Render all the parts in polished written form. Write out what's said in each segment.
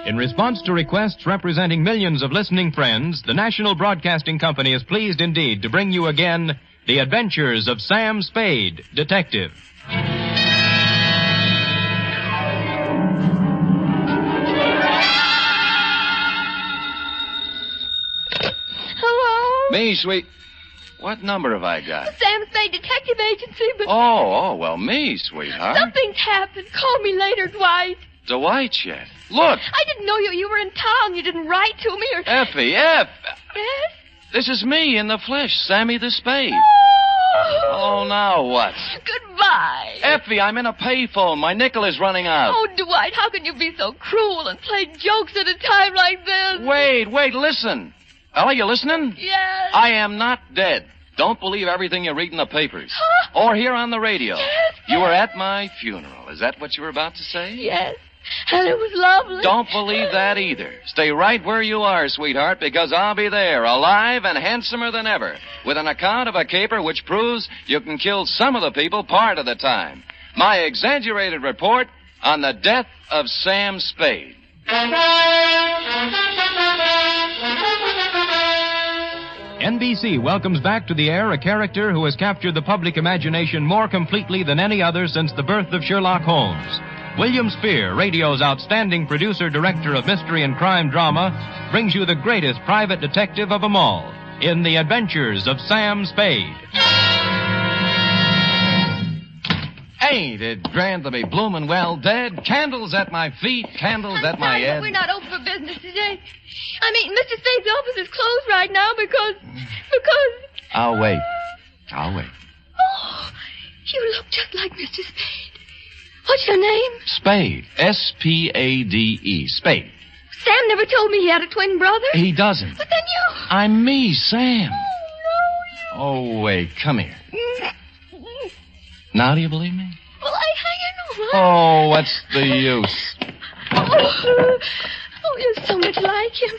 In response to requests representing millions of listening friends, the National Broadcasting Company is pleased indeed to bring you again The Adventures of Sam Spade, Detective. Hello? Me, sweet. What number have I got? The Sam Spade Detective Agency, but... Oh, me, sweetheart. Something's happened. Call me later, Dwight. Dwight yet? Look! I didn't know you were in town. You didn't write to me or... Effie. Yes? This is me in the flesh, Sammy the Spade. Oh, now what? Goodbye. Effie, I'm in a payphone. My nickel is running out. Oh, Dwight, how can you be so cruel and play jokes at a time like this? Wait, listen. Ella, you listening? Yes. I am not dead. Don't believe everything you read in the papers. Huh? Or hear on the radio. Yes. You were at my funeral. Is that what you were about to say? Yes. And it was lovely. Don't believe that either. Stay right where you are, sweetheart, because I'll be there, alive and handsomer than ever, with an account of a caper which proves you can kill some of the people part of the time. My exaggerated report on the death of Sam Spade. NBC welcomes back to the air a character who has captured the public imagination more completely than any other since the birth of Sherlock Holmes. William Spear, radio's outstanding producer-director of mystery and crime drama, brings you the greatest private detective of them all in The Adventures of Sam Spade. Ain't it grand to be bloomin' well dead? Candles at my feet, candles at my head. We're not open for business today. I mean, Mr. Spade's office is closed right now because... I'll wait. Oh, you look just like Mr. Spade. What's your name? Spade. S-P-A-D-E. Spade. Sam never told me he had a twin brother. He doesn't. But then you... I'm me, Sam. Oh, no, Oh, wait, come here. Now do you believe me? Well, I know. Oh, what's the use? Oh, you're so much like him.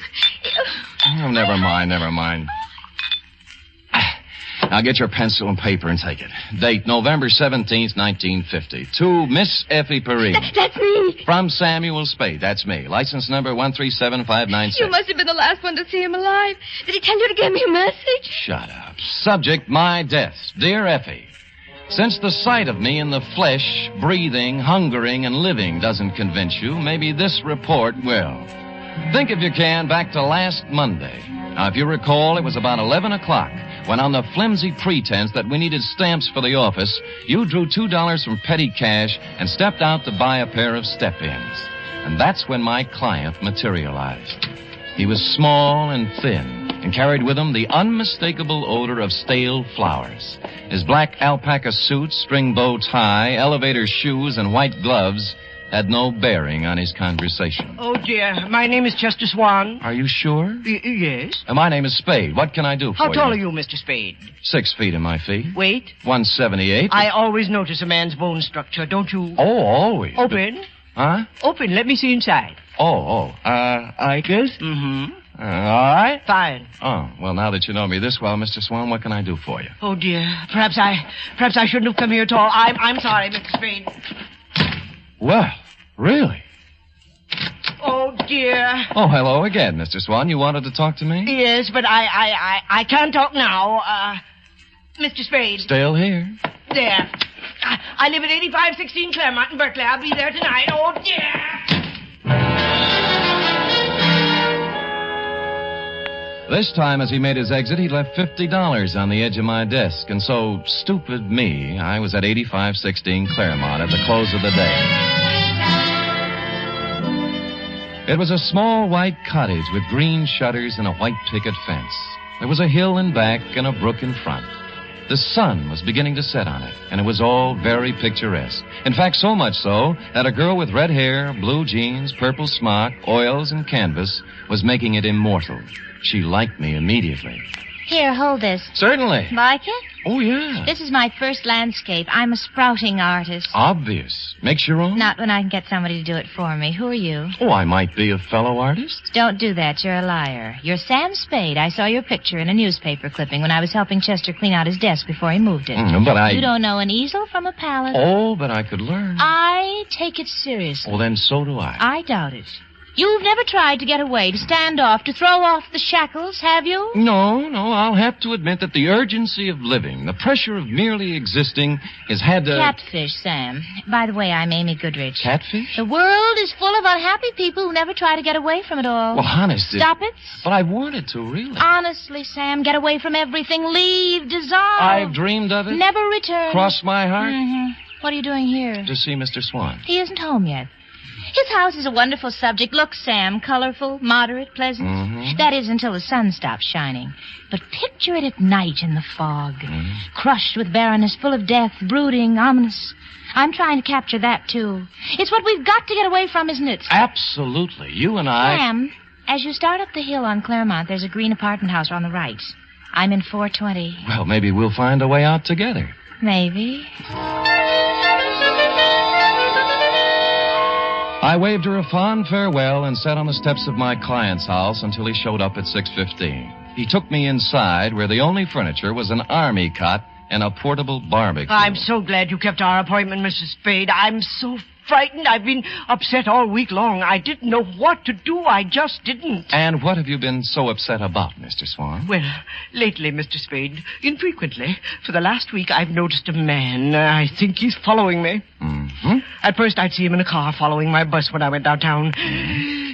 Oh, never mind. Now get your pencil and paper and take it. Date November 17th, 1950. To Miss Effie Perrine. That's me. From Samuel Spade. That's me. License number 137596. You must have been the last one to see him alive. Did he tell you to give me a message? Shut up. Subject, my death. Dear Effie, since the sight of me in the flesh, breathing, hungering, and living doesn't convince you, maybe this report will. Think, if you can, back to last Monday. Now, if you recall, it was about 11 o'clock when, on the flimsy pretense that we needed stamps for the office, you drew $2 from petty cash and stepped out to buy a pair of step-ins. And that's when my client materialized. He was small and thin and carried with him the unmistakable odor of stale flowers. His black alpaca suit, string bow tie, elevator shoes, and white gloves had no bearing on his conversation. Oh, dear. My name is Chester Swan. Are you sure? Yes. My name is Spade. What can I do for you? How tall are you, Mr. Spade? 6 feet in my feet. Weight? 178. I always notice a man's bone structure, don't you? Oh, always. Open. Huh? Open. Let me see inside. I guess? Mm-hmm. All right. Fine. Oh, well, now that you know me this well, Mr. Swan, what can I do for you? Oh, dear. Perhaps I shouldn't have come here at all. I'm sorry, Mr. Spade. Well, really? Oh, dear. Oh, hello again, Mr. Swan. You wanted to talk to me? Yes, but I can't talk now. Mr. Spade. Still here. There. I live at 8516 Claremont in Berkeley. I'll be there tonight. Oh, dear. This time, as he made his exit, he left $50 on the edge of my desk. And so, stupid me, I was at 8516 Claremont at the close of the day. It was a small white cottage with green shutters and a white picket fence. There was a hill in back and a brook in front. The sun was beginning to set on it, and it was all very picturesque. In fact, so much so that a girl with red hair, blue jeans, purple smock, oils, and canvas was making it immortal. She liked me immediately. Here, hold this. Certainly. Like it? Oh, yeah. This is my first landscape. I'm a sprouting artist. Obvious. Makes your own? Not when I can get somebody to do it for me. Who are you? Oh, I might be a fellow artist. Don't do that. You're a liar. You're Sam Spade. I saw your picture in a newspaper clipping when I was helping Chester clean out his desk before he moved it. But You don't know an easel from a palette? Oh, but I could learn. I take it seriously. Well, then so do I. I doubt it. You've never tried to get away, to stand off, to throw off the shackles, have you? No, I'll have to admit that the urgency of living, the pressure of merely existing, has had to... Catfish, Sam. By the way, I'm Amy Goodrich. Catfish? The world is full of unhappy people who never try to get away from it all. Well, honest... Stop it. But I wanted to, really. Honestly, Sam, get away from everything. Leave, dissolve. I've dreamed of it. Never return. Cross my heart. Mm-hmm. What are you doing here? To see Mr. Swan. He isn't home yet. His house is a wonderful subject. Look, Sam, colorful, moderate, pleasant. Mm-hmm. That is until the sun stops shining. But picture it at night in the fog. Crushed with barrenness, full of death, brooding, ominous. I'm trying to capture that, too. It's what we've got to get away from, isn't it? Absolutely. You and I... Sam, as you start up the hill on Claremont, there's a green apartment house on the right. I'm in 420. Well, maybe we'll find a way out together. Maybe. I waved her a fond farewell and sat on the steps of my client's house until he showed up at 6:15. He took me inside where the only furniture was an army cot and a portable barbecue. I'm so glad you kept our appointment, Mrs. Spade. I'm so frightened. I've been upset all week long. I didn't know what to do. I just didn't. And what have you been so upset about, Mr. Swan? Well, lately, Mr. Spade, infrequently, for the last week, I've noticed a man. I think he's following me. Mm-hmm. At first, I'd see him in a car following my bus when I went downtown.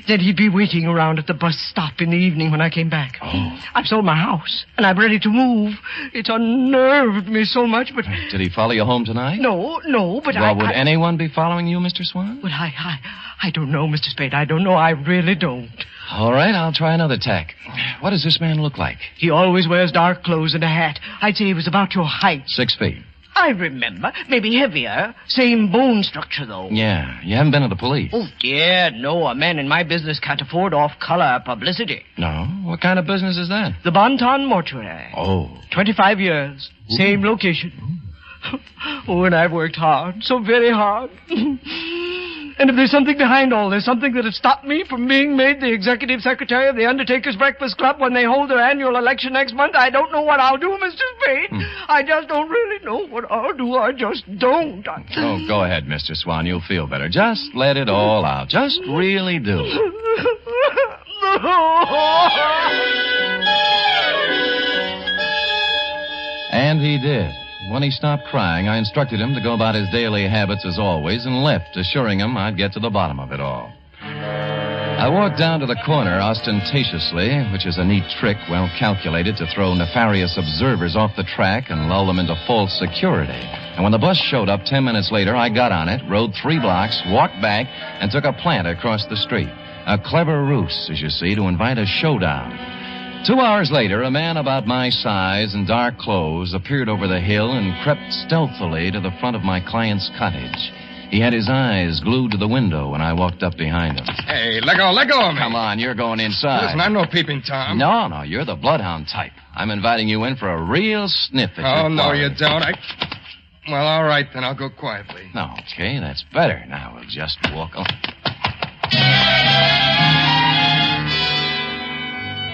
Then he'd be waiting around at the bus stop in the evening when I came back. Oh. I've sold my house, and I'm ready to move. It's unnerved me so much, but... Did he follow you home tonight? No, but well, would anyone be following you, Mr. Swan? Well, I don't know, Mr. Spade. I don't know. I really don't. All right, I'll try another tack. What does this man look like? He always wears dark clothes and a hat. I'd say he was about your height. 6 feet. I remember. Maybe heavier. Same bone structure, though. Yeah, you haven't been to the police. Oh, dear, no. A man in my business can't afford off-color publicity. No? What kind of business is that? The Bonton Mortuary. Oh. 25 years. Ooh. Same location. Oh, and I've worked hard. So very hard. And if there's something behind all this, something that has stopped me from being made the executive secretary of the Undertakers Breakfast Club when they hold their annual election next month, I don't know what I'll do, Mr. Spade. I just don't really know what I'll do. I just don't. Oh, go ahead, Mr. Swan. You'll feel better. Just let it all out. Just really do. And he did. When he stopped crying, I instructed him to go about his daily habits as always and left, assuring him I'd get to the bottom of it all. I walked down to the corner ostentatiously, which is a neat trick well calculated to throw nefarious observers off the track and lull them into false security. And when the bus showed up 10 minutes later, I got on it, rode 3 blocks, walked back, and took a plant across the street. A clever ruse, as you see, to invite a showdown. 2 hours later, a man about my size in dark clothes appeared over the hill and crept stealthily to the front of my client's cottage. He had his eyes glued to the window when I walked up behind him. Hey, let go of me. Come on, you're going inside. Listen, I'm no peeping Tom. No, you're the bloodhound type. I'm inviting you in for a real sniff at your Oh, no, party. you don't. Well, all right, then I'll go quietly. Okay, that's better. Now we'll just walk on.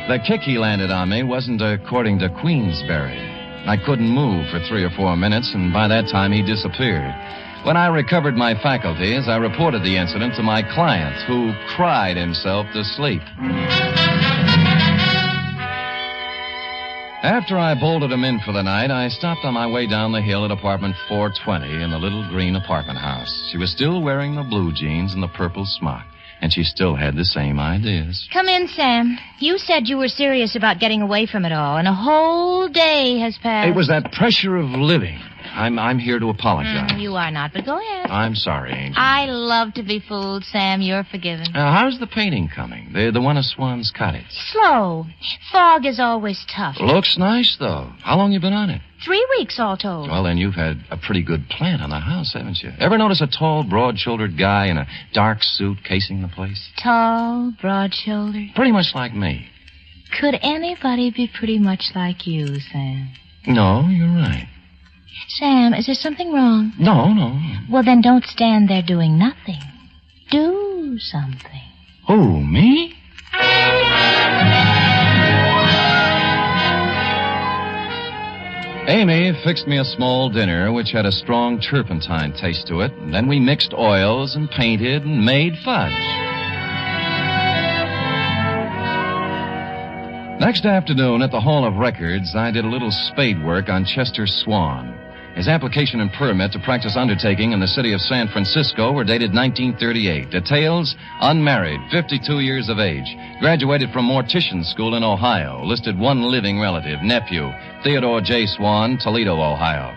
The kick he landed on me wasn't according to Queensberry. I couldn't move for 3 or 4 minutes, and by that time he disappeared. When I recovered my faculties, I reported the incident to my client, who cried himself to sleep. After I bolted him in for the night, I stopped on my way down the hill at apartment 420 in the little green apartment house. She was still wearing the blue jeans and the purple smock. And she still had the same ideas. Come in, Sam. You said you were serious about getting away from it all, and a whole day has passed. It was that pressure of living. I'm here to apologize. You are not, but go ahead. I'm sorry, Angel. I love to be fooled, Sam. You're forgiven. How's the painting coming? The one of Swan's cottage. Slow. Fog is always tough. Looks nice, though. How long you been on it? 3 weeks all told. Well, then you've had a pretty good plan on the house, haven't you? Ever notice a tall, broad-shouldered guy in a dark suit casing the place? Tall, broad-shouldered. Pretty much like me. Could anybody be pretty much like you, Sam? No, you're right. Sam, is there something wrong? No. Well, then don't stand there doing nothing. Do something. Who, me? Amy fixed me a small dinner which had a strong turpentine taste to it, and then we mixed oils and painted and made fudge. Next afternoon at the Hall of Records, I did a little spade work on Chester Swan. His application and permit to practice undertaking in the city of San Francisco were dated 1938. Details: unmarried, 52 years of age, graduated from mortician school in Ohio, listed one living relative, nephew, Theodore J. Swan, Toledo, Ohio.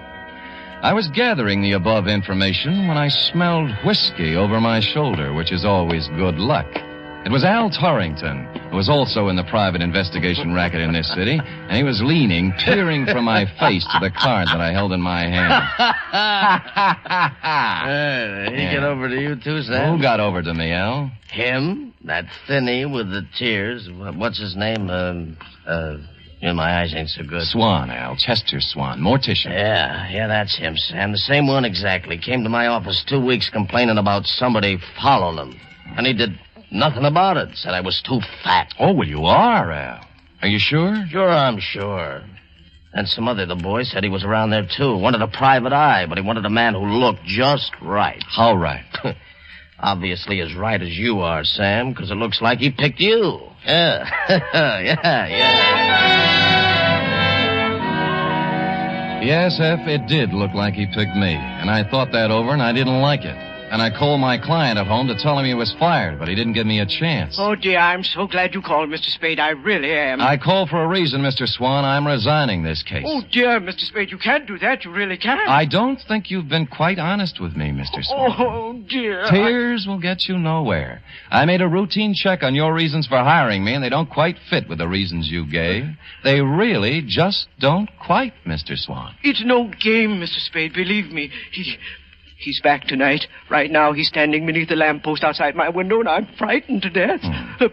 I was gathering the above information when I smelled whiskey over my shoulder, which is always good luck. It was Al Torrington, who was also in the private investigation racket in this city, and he was leaning, peering from my face to the card that I held in my hand. Did he get over to you, too, Sam? Who got over to me, Al? Him? That thinny with the tears. What's his name? My eyes ain't so good. Swan, Al. Chester Swan. Mortician. Yeah, that's him, Sam. The same one exactly. Came to my office 2 weeks complaining about somebody following him. And he did nothing about it. Said I was too fat. Oh, well, you are, Al. Are you sure? Sure, I'm sure. And some other the boys said he was around there, too. Wanted a private eye, but he wanted a man who looked just right. How right? Obviously as right as you are, Sam, because it looks like he picked you. Yeah. yeah. Yes, F, it did look like he picked me. And I thought that over, and I didn't like it. And I called my client at home to tell him he was fired, but he didn't give me a chance. Oh, dear, I'm so glad you called, Mr. Spade. I really am. I called for a reason, Mr. Swan. I'm resigning this case. Oh, dear, Mr. Spade, you can't do that. You really can't. I don't think you've been quite honest with me, Mr. Swan. Oh, dear. Tears will get you nowhere. I made a routine check on your reasons for hiring me, and they don't quite fit with the reasons you gave. They really just don't quite, Mr. Swan. It's no game, Mr. Spade. Believe me. He's back tonight. Right now, he's standing beneath the lamppost outside my window, and I'm frightened to death.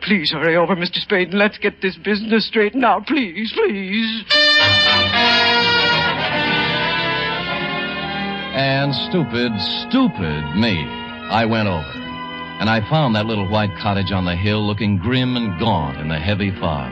Please hurry over, Mr. Spade, and let's get this business straightened out. Please. And stupid me, I went over. And I found that little white cottage on the hill looking grim and gaunt in the heavy fog.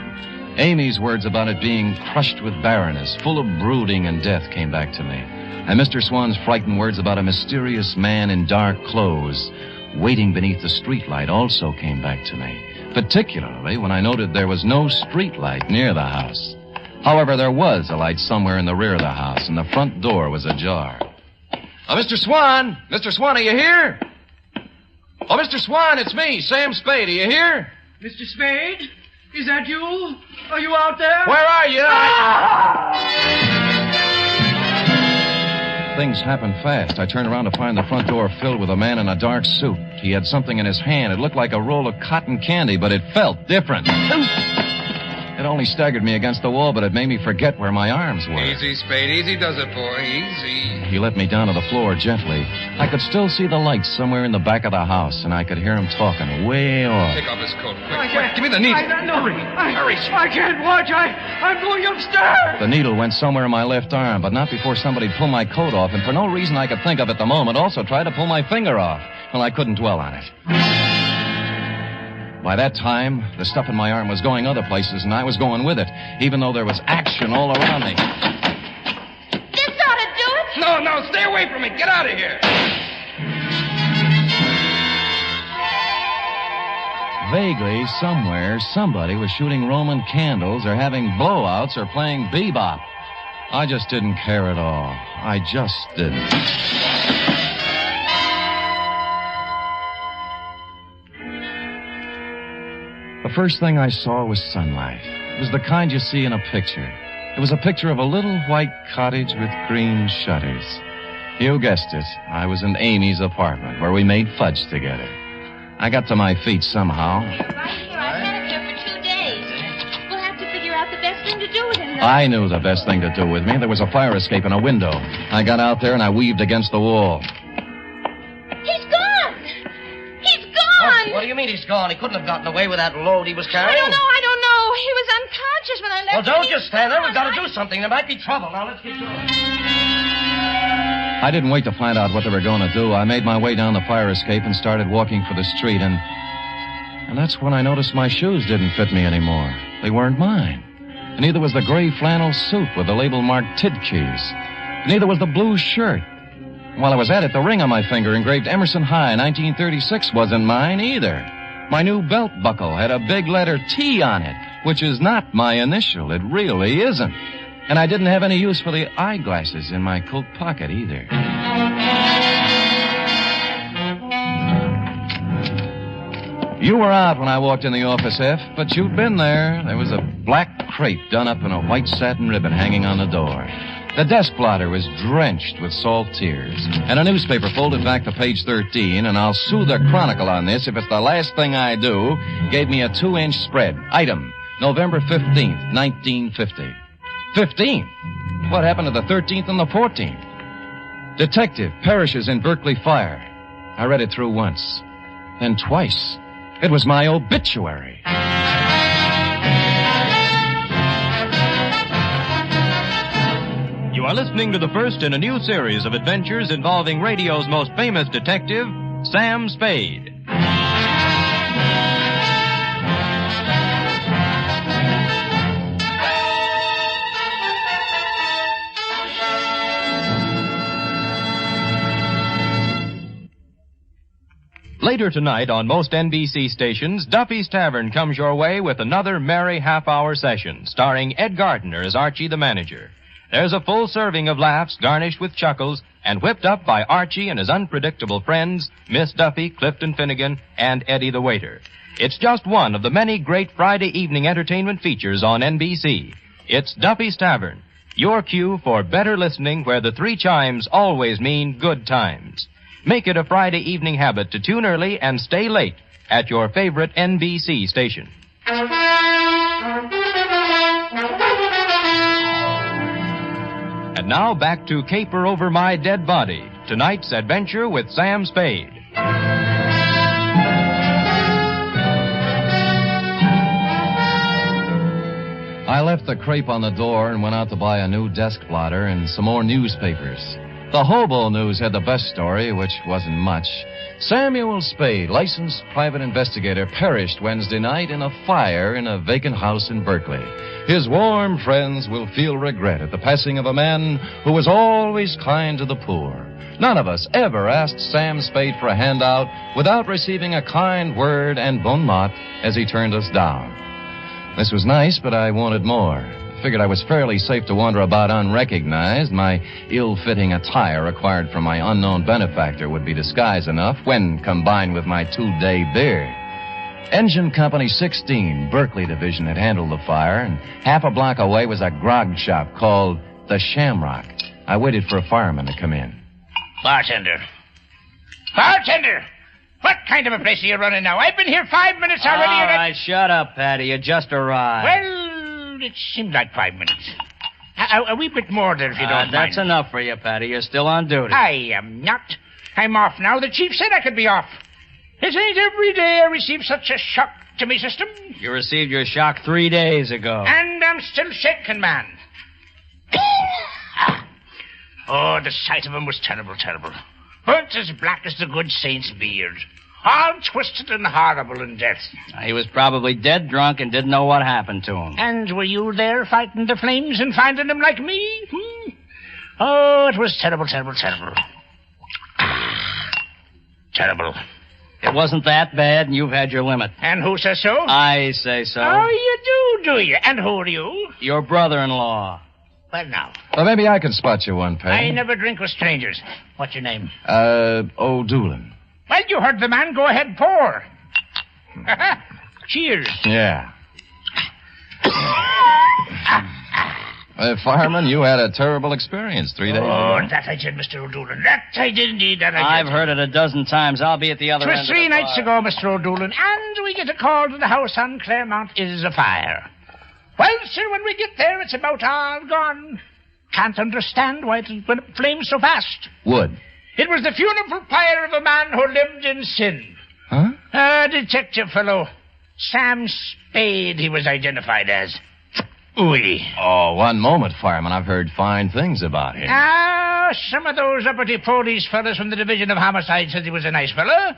Amy's words about it being crushed with barrenness, full of brooding and death, came back to me. And Mr. Swan's frightened words about a mysterious man in dark clothes waiting beneath the streetlight also came back to me, particularly when I noted there was no streetlight near the house. However, there was a light somewhere in the rear of the house, and the front door was ajar. Oh, Mr. Swan! Mr. Swan, are you here? Oh, Mr. Swan, it's me, Sam Spade. Are you here? Mr. Spade? Is that you? Are you out there? Where are you? Things happened fast. I turned around to find the front door filled with a man in a dark suit. He had something in his hand. It looked like a roll of cotton candy, but it felt different. It only staggered me against the wall, but it made me forget where my arms were. Easy, Spade. Easy does it, boy. Easy. He let me down to the floor gently. I could still see the lights somewhere in the back of the house, and I could hear him talking way off. Take off his coat. I Quick. can't. Give me the needle. Hurry. I can't watch. I'm going upstairs. The needle went somewhere in my left arm, but not before somebody pulled my coat off, and for no reason I could think of at the moment, also tried to pull my finger off. Well, I couldn't dwell on it. By that time, the stuff in my arm was going other places, and I was going with it, even though there was action all around me. This ought to do it. No, stay away from me. Get out of here. Vaguely, somewhere, somebody was shooting Roman candles or having blowouts or playing bebop. I just didn't care at all. I just didn't. The first thing I saw was sunlight. It was the kind you see in a picture. It was a picture of a little white cottage with green shutters. You guessed it. I was in Amy's apartment, where we made fudge together. I got to my feet somehow. Right here. I've had it here for 2 days. We'll have to figure out the best thing to do with him, though. I knew the best thing to do with me. There was a fire escape in a window. I got out there and I weaved against the wall. He's gone. What do you mean he's gone? He couldn't have gotten away with that load he was carrying. I don't know. He was unconscious when I left. Well, don't him. just stand there. We've got to do something. There might be trouble. Now, let's get to it. I didn't wait to find out what they were going to do. I made my way down the fire escape and started walking for the street, and that's when I noticed my shoes didn't fit me anymore. They weren't mine. And neither was the gray flannel suit with the label marked Tidkeys. Neither was the blue shirt. While I was at it, the ring on my finger engraved Emerson High, 1936, wasn't mine either. My new belt buckle had a big letter T on it. which is not my initial. It really isn't. And I didn't have any use for the eyeglasses in my coat pocket either. You were out when I walked in the office, F, but you'd been there. There was a black crepe done up in a white satin ribbon hanging on the door. The desk blotter was drenched with salt tears, and a newspaper folded back to page 13, and I'll sue the Chronicle on this if it's the last thing I do, gave me a 2-inch spread. Item, November 15th, 1950. 15? What happened to the 13th and the 14th? Detective perishes in Berkeley fire. I read it through once, then twice. It was my obituary. You are listening to the first in a new series of adventures involving radio's most famous detective, Sam Spade. Later tonight on most NBC stations, Duffy's Tavern comes your way with another merry half-hour session, starring Ed Gardner as Archie the manager. There's a full serving of laughs garnished with chuckles and whipped up by Archie and his unpredictable friends, Miss Duffy, Clifton Finnegan, and Eddie the waiter. It's just one of the many great Friday evening entertainment features on NBC. It's Duffy's Tavern, your cue for better listening where the 3 chimes always mean good times. Make it a Friday evening habit to tune early and stay late at your favorite NBC station. And now back to Caper Over My Dead Body, tonight's adventure with Sam Spade. I left the crepe on the door and went out to buy a new desk blotter and some more newspapers. The Hobo News had the best story, which wasn't much. Samuel Spade, licensed private investigator, perished Wednesday night in a fire in a vacant house in Berkeley. His warm friends will feel regret at the passing of a man who was always kind to the poor. None of us ever asked Sam Spade for a handout without receiving a kind word and bon mot as he turned us down. This was nice, but I wanted more. Figured I was fairly safe to wander about unrecognized. My ill-fitting attire acquired from my unknown benefactor would be disguise enough when combined with my 2-day beard. Engine Company 16, Berkeley Division, had handled the fire, and half a block away was a grog shop called the Shamrock. I waited for a fireman to come in. Bartender! Bartender! What kind of a place are you running now? I've been here 5 minutes already. All right, shut up, Patty. You just arrived. Well, it seemed like 5 minutes. A wee bit more there, if you don't mind. That's enough for you, Patty. You're still on duty. I am not. I'm off now. The chief said I could be off. It ain't every day I receive such a shock to me system. You received your shock 3 days ago. And I'm still shaking, man. Oh, the sight of him was terrible, terrible. Burnt as black as the good saint's beard. All twisted and horrible in death. He was probably dead drunk and didn't know what happened to him. And were you there fighting the flames and finding him like me? Oh, it was terrible, terrible, terrible. Terrible. It wasn't that bad, and you've had your limit. And who says so? I say so. Oh, you do you? And who are you? Your brother-in-law. Well, now. Well, maybe I could spot you one, Patty. I never drink with strangers. What's your name? O'Doolin. Well, you heard the man. Go ahead, pour. Cheers. Yeah. Fireman, you had a terrible experience 3 days ago. Oh, that I did, Mr. O'Doolin. That I did indeed, that I did. I've heard it a dozen times. I'll be at the other end of the bar. 'Twas 3 nights ago, Mr. O'Doolin, and we get a call to the house on Claremont is afire. Well, sir, when we get there, it's about all gone. Can't understand why it went up flames so fast. Wood. It was the funeral pyre of a man who lived in sin. Huh? A detective fellow. Sam Spade, he was identified as. Oui. Oh, one moment, Fireman. I've heard fine things about him. Some of those uppity police fellows from the Division of Homicide said he was a nice fellow.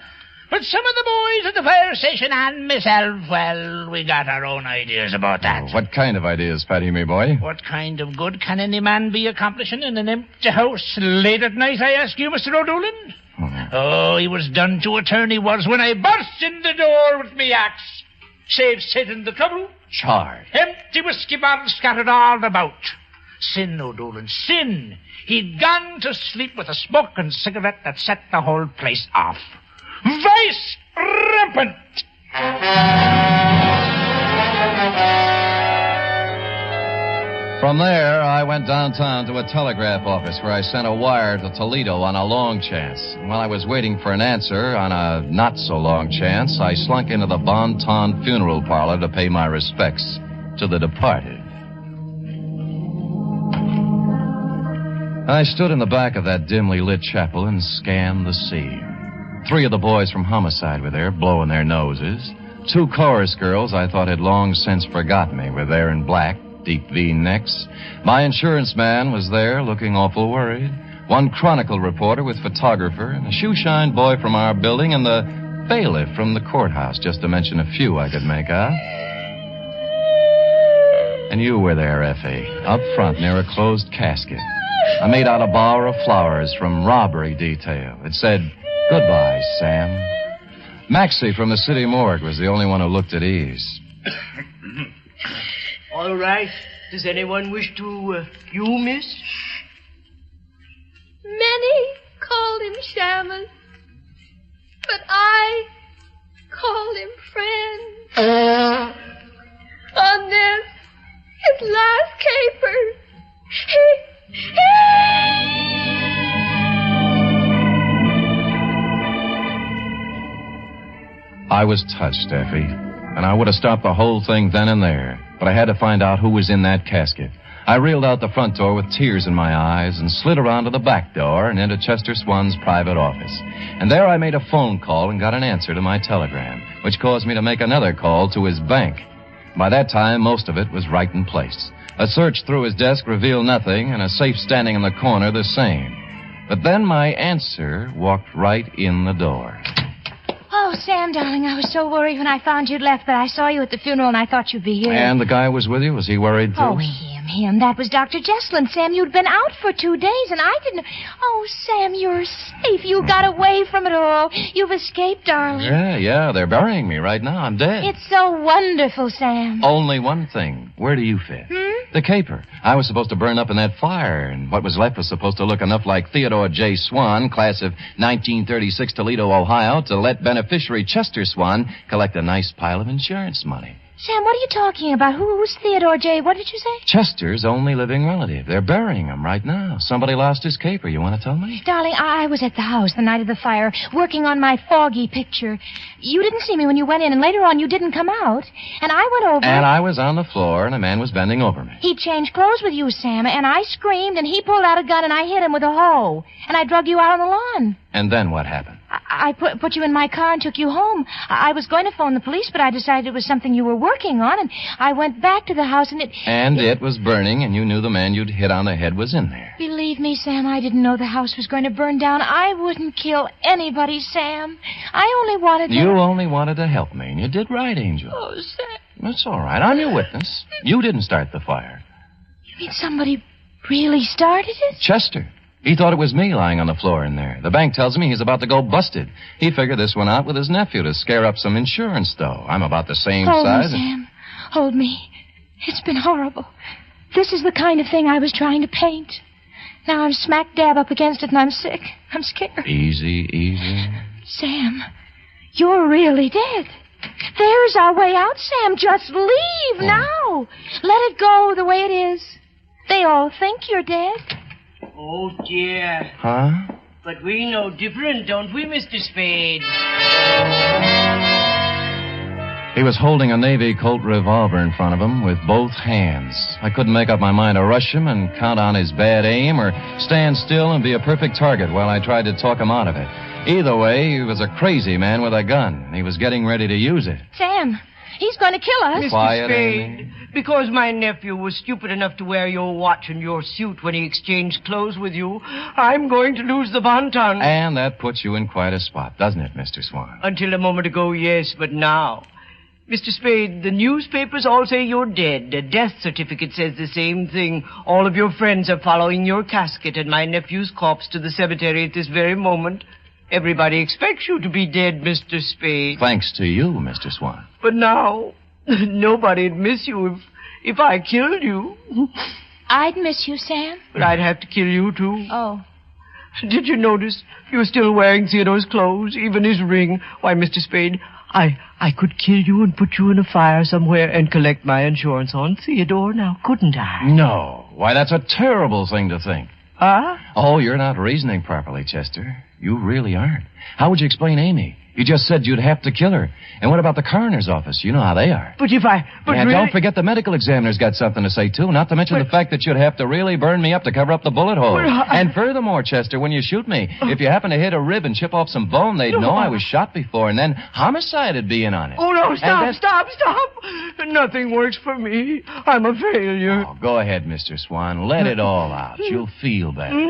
But some of the boys at the fire station and myself, well, we got our own ideas about that. Oh, what kind of ideas, Patty, me boy? What kind of good can any man be accomplishing in an empty house late at night, I ask you, Mr. O'Doolin? Oh, he was done to a turn, he was, when I burst in the door with me axe. Save Satan the trouble. Charred. Empty whiskey bottles scattered all about. Sin, O'Dolan, sin. He'd gone to sleep with a smoke and cigarette that set the whole place off. Vice rampant. From there, I went downtown to a telegraph office where I sent a wire to Toledo on a long chance. And while I was waiting for an answer on a not-so-long chance, I slunk into the Bon Ton funeral parlor to pay my respects to the departed. I stood in the back of that dimly lit chapel and scanned the scene. 3 of the boys from homicide were there, blowing their noses. 2 chorus girls I thought had long since forgotten me were there in black, deep V-necks. My insurance man was there, looking awful worried. 1 Chronicle reporter with photographer, and a shoeshine boy from our building, and the bailiff from the courthouse, just to mention a few I could make out. And you were there, Effie, up front near a closed casket. I made out a bower of flowers from robbery detail. It said, "Goodbye, Sam." Maxie from the city morgue was the only one who looked at ease. All right. Does anyone wish to, you, miss? Many called him Shaman, but I called him friend. On this, his last caper, I was touched, Effie, and I would have stopped the whole thing then and there, but I had to find out who was in that casket. I reeled out the front door with tears in my eyes and slid around to the back door and into Chester Swan's private office. And there I made a phone call and got an answer to my telegram, which caused me to make another call to his bank. By that time, most of it was right in place. A search through his desk revealed nothing, and a safe standing in the corner the same. But then my answer walked right in the door. Oh, Sam, darling, I was so worried when I found you'd left, but I saw you at the funeral and I thought you'd be here. And the guy was with you? Was he worried, too? Oh, him. That was Dr. Jesslyn. Sam, you'd been out for 2 days, and I didn't... Oh, Sam, you're safe. You got away from it all. You've escaped, darling. Yeah. They're burying me right now. I'm dead. It's so wonderful, Sam. Only one thing. Where do you fit? The caper. I was supposed to burn up in that fire, and what was left was supposed to look enough like Theodore J. Swan, class of 1936, Toledo, Ohio, to let beneficiary Chester Swan collect a nice pile of insurance money. Sam, what are you talking about? Who's Theodore J.? What did you say? Chester's only living relative. They're burying him right now. Somebody lost his caper. You want to tell me? Darling, I was at the house the night of the fire, working on my foggy picture. You didn't see me when you went in, and later on you didn't come out. And I went over... And I was on the floor, and a man was bending over me. He changed clothes with you, Sam, and I screamed, and he pulled out a gun, and I hit him with a hoe. And I drug you out on the lawn. And then what happened? I put you in my car and took you home. I was going to phone the police, but I decided it was something you were working on, and I went back to the house, and it was burning, and you knew the man you'd hit on the head was in there. Believe me, Sam, I didn't know the house was going to burn down. I wouldn't kill anybody, Sam. I only wanted to... You only wanted to help me, and you did right, Angel. Oh, Sam. That's all right. I'm your witness. You didn't start the fire. You mean somebody really started it? Chester. He thought it was me lying on the floor in there. The bank tells me he's about to go busted. He figured this one out with his nephew to scare up some insurance, though. I'm about the same size. Hold me, Sam. Hold me. It's been horrible. This is the kind of thing I was trying to paint. Now I'm smack dab up against it, and I'm sick. I'm scared. Easy. Sam, you're really dead. There's our way out, Sam. Just leave now. Let it go the way it is. They all think you're dead. Oh, dear. Huh? But we know different, don't we, Mr. Spade? He was holding a Navy Colt revolver in front of him with both hands. I couldn't make up my mind to rush him and count on his bad aim or stand still and be a perfect target while I tried to talk him out of it. Either way, he was a crazy man with a gun, and he was getting ready to use it. Sam, he's going to kill us. Mr. Quiet, Spade, Amy. because my nephew was stupid enough to wear your watch and your suit when he exchanged clothes with you, I'm going to lose the Bon Ton. And that puts you in quite a spot, doesn't it, Mr. Swan? Until a moment ago, yes, but now... Mr. Spade, the newspapers all say you're dead. A death certificate says the same thing. All of your friends are following your casket and my nephew's corpse to the cemetery at this very moment. Everybody expects you to be dead, Mr. Spade. Thanks to you, Mr. Swan. But now, nobody'd miss you if I killed you. I'd miss you, Sam. But I'd have to kill you, too. Oh. Did you notice you were still wearing Theodore's clothes, even his ring? Why, Mr. Spade, I could kill you and put you in a fire somewhere and collect my insurance on Theodore now, couldn't I? No. Why, that's a terrible thing to think. Huh? Oh, you're not reasoning properly, Chester. You really aren't. How would you explain Amy? You just said you'd have to kill her. And what about the coroner's office? You know how they are. But And really... don't forget the medical examiner's got something to say, too. Not to mention the fact that you'd have to really burn me up to cover up the bullet hole. And furthermore, Chester, when you shoot me, if you happen to hit a rib and chip off some bone, they'd know I was shot before, and then homicide'd be in on it. Oh, no, stop. Nothing works for me. I'm a failure. Oh, go ahead, Mr. Swan. Let it all out. You'll feel better.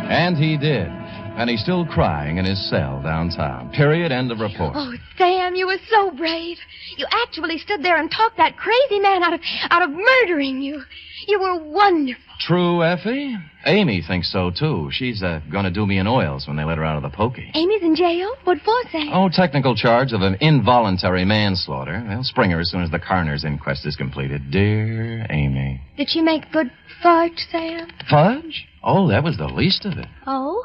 And he did. And he's still crying in his cell downtown. Period. End of report. Oh, Sam, you were so brave. You actually stood there and talked that crazy man out of murdering you. You were wonderful. True, Effie? Amy thinks so, too. She's going to do me in oils when they let her out of the pokey. Amy's in jail? What for, Sam? Oh, technical charge of an involuntary manslaughter. They'll spring her as soon as the coroner's inquest is completed. Dear Amy. Did she make good fudge, Sam? Fudge? Oh, that was the least of it. Oh?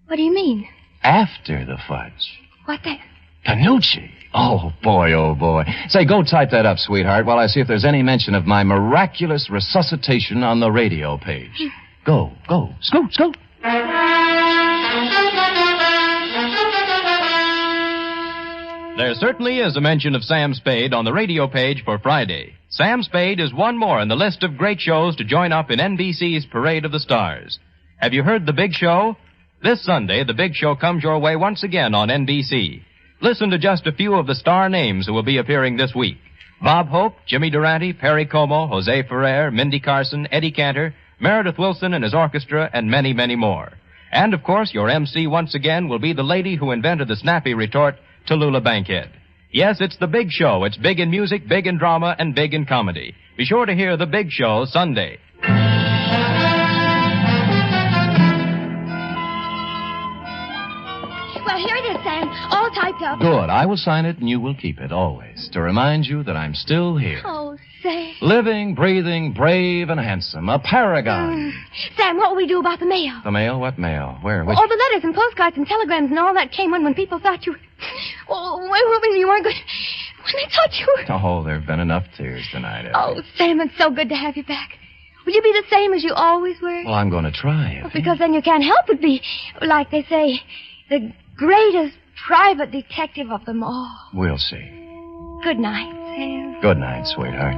What do you mean? After the fudge. What then? Panucci. Oh, boy. Say, go type that up, sweetheart, while I see if there's any mention of my miraculous resuscitation on the radio page. Go. Scoot. There certainly is a mention of Sam Spade on the radio page for Friday. Sam Spade is one more in the list of great shows to join up in NBC's Parade of the Stars. Have you heard The Big Show? This Sunday, The Big Show comes your way once again on NBC. Listen to just a few of the star names who will be appearing this week. Bob Hope, Jimmy Durante, Perry Como, Jose Ferrer, Mindy Carson, Eddie Cantor, Meredith Wilson and his orchestra, and many, many more. And, of course, your MC once again will be the lady who invented the snappy retort, Tallulah Bankhead. Yes, it's The Big Show. It's big in music, big in drama, and big in comedy. Be sure to hear The Big Show Sunday. Well, here it is, Sam. All typed up. Good. I will sign it, and you will keep it, always, to remind you that I'm still here. Oh, Sam. Living, breathing, brave, and handsome. A paragon. Sam, what will we do about the mail? The mail? What mail? Where? Which? All the letters and postcards and telegrams and all that came when people thought you... Oh, when you weren't good... When they thought you were... Oh, there have been enough tears tonight, Effie. Oh, Sam, it's so good to have you back. Will you be the same as you always were? Well, I'm going to try, Effie. Well, because then you can't help but be, like they say, the greatest private detective of them all. We'll see. Good night, Sam. Good night, sweetheart.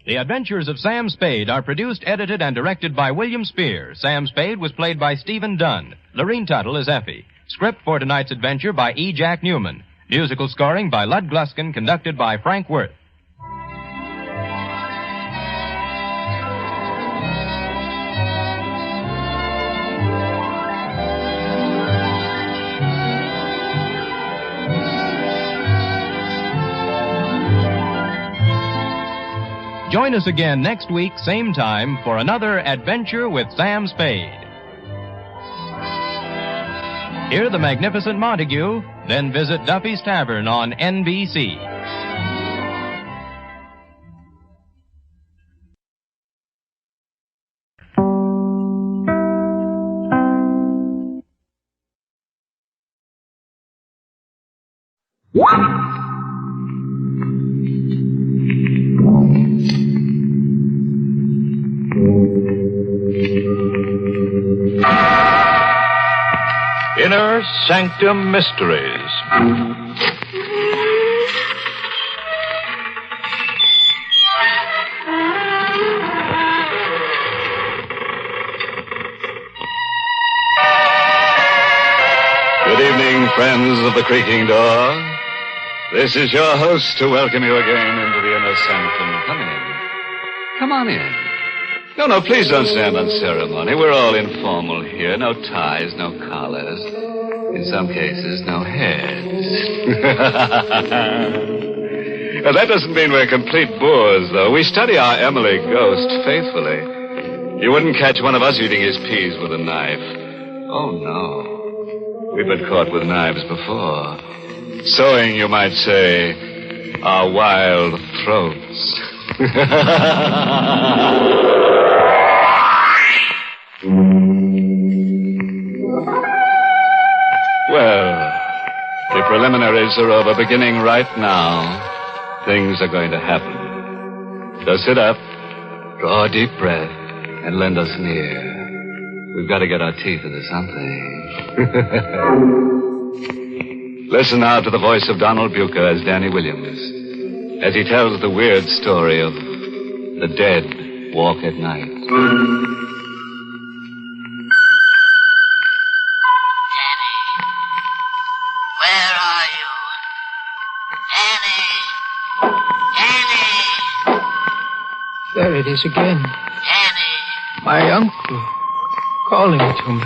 The Adventures of Sam Spade are produced, edited, and directed by William Spear. Sam Spade was played by Stephen Dunn. Lorene Tuttle is Effie. Script for tonight's adventure by E. Jack Newman. Musical scoring by Lud Gluskin, conducted by Frank Worth. Join us again next week, same time, for another adventure with Sam Spade. Hear the magnificent Montague, then visit Duffy's Tavern on NBC. Inner Sanctum Mysteries. Good evening, friends of the creaking door. This is your host to welcome you again into the Inner Sanctum. Come in. Come on in. No, please don't stand on ceremony. We're all informal here. No ties, no collars. In some cases, no heads. Now, that doesn't mean we're complete boors, though. We study our Emily ghost faithfully. You wouldn't catch one of us eating his peas with a knife. Oh, no. We've been caught with knives before. Sowing, you might say, our wild throats. Well, the preliminaries are over. Beginning right now, things are going to happen. So sit up, draw a deep breath, and lend us an ear. We've got to get our teeth into something. Listen now to the voice of Donald Bucher as Danny Williams, as he tells the weird story of the dead walk at night. There it is again. Annie! My uncle calling to me.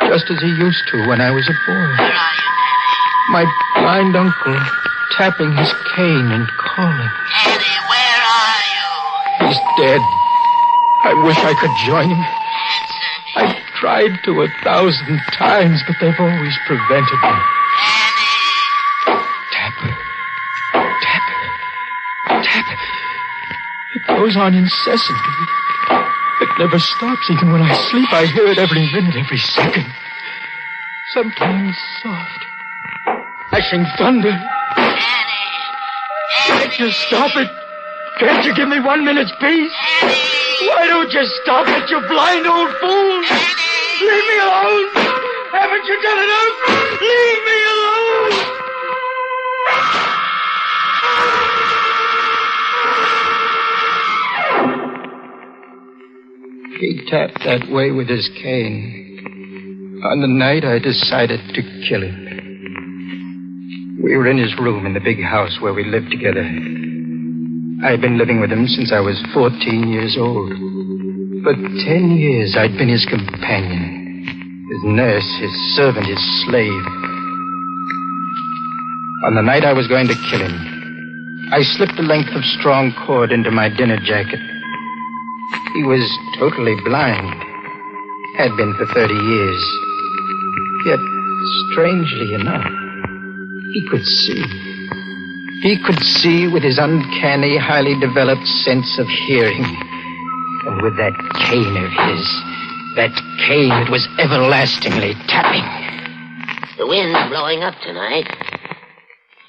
Just as he used to when I was a boy. Where are you, Danny? My blind uncle tapping his cane and calling. Danny, where are you? He's dead. I wish I could join him. Answer me. I've tried to 1,000 times, but they've always prevented me. Danny! Tap. Tap. Tap. It goes on incessantly. It never stops. Even when I sleep, I hear it every minute, every second. Sometimes soft, crashing thunder. Danny! Can't you stop it? Can't you give me 1 minute's peace? Danny! Why don't you stop it, you blind old fool? Danny! Leave me alone! Haven't you done enough? Leave me alone! He tapped that way with his cane. On the night I decided to kill him. We were in his room in the big house where we lived together. I'd been living with him since I was 14 years old. For 10 years I'd been his companion, his nurse, his servant, his slave. On the night I was going to kill him, I slipped a length of strong cord into my dinner jacket. He was totally blind. Had been for 30 years. Yet, strangely enough, he could see. He could see with his uncanny, highly developed sense of hearing. And with that cane of his, that cane that was everlastingly tapping. The wind's blowing up tonight.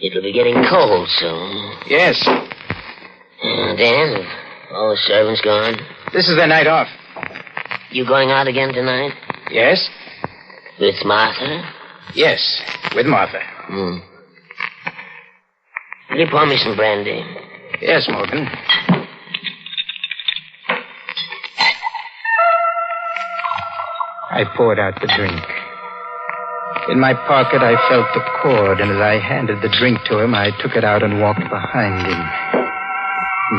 It'll be getting cold soon. Yes. Dan, all the servants gone? This is their night off. You going out again tonight? Yes? With Martha? Yes, with Martha. Will you pour me some brandy? Yes, Morgan. I poured out the drink. In my pocket, I felt the cord, and as I handed the drink to him, I took it out and walked behind him.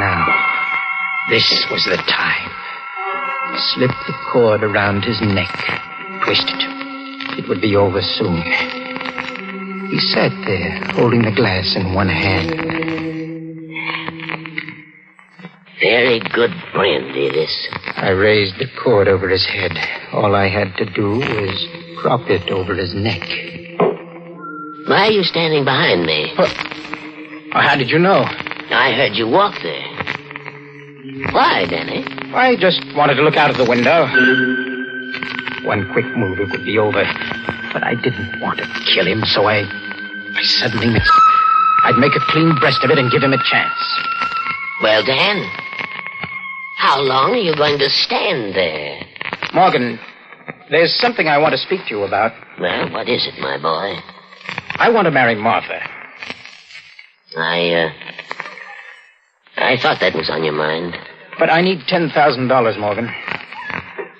Now, this was the time. Slip the cord around his neck. Twist it. It would be over soon. He sat there, holding the glass in one hand. Very good brandy, this. I raised the cord over his head. All I had to do was drop it over his neck. Why are you standing behind me? How did you know? I heard you walk there. Why, Danny? I just wanted to look out of the window. One quick move, it would be over. But I didn't want to kill him, so I suddenly mixed it. I'd make a clean breast of it and give him a chance. Well, Dan, how long are you going to stand there? Morgan, there's something I want to speak to you about. Well, what is it, my boy? I want to marry Martha. I thought that was on your mind. But I need $10,000, Morgan.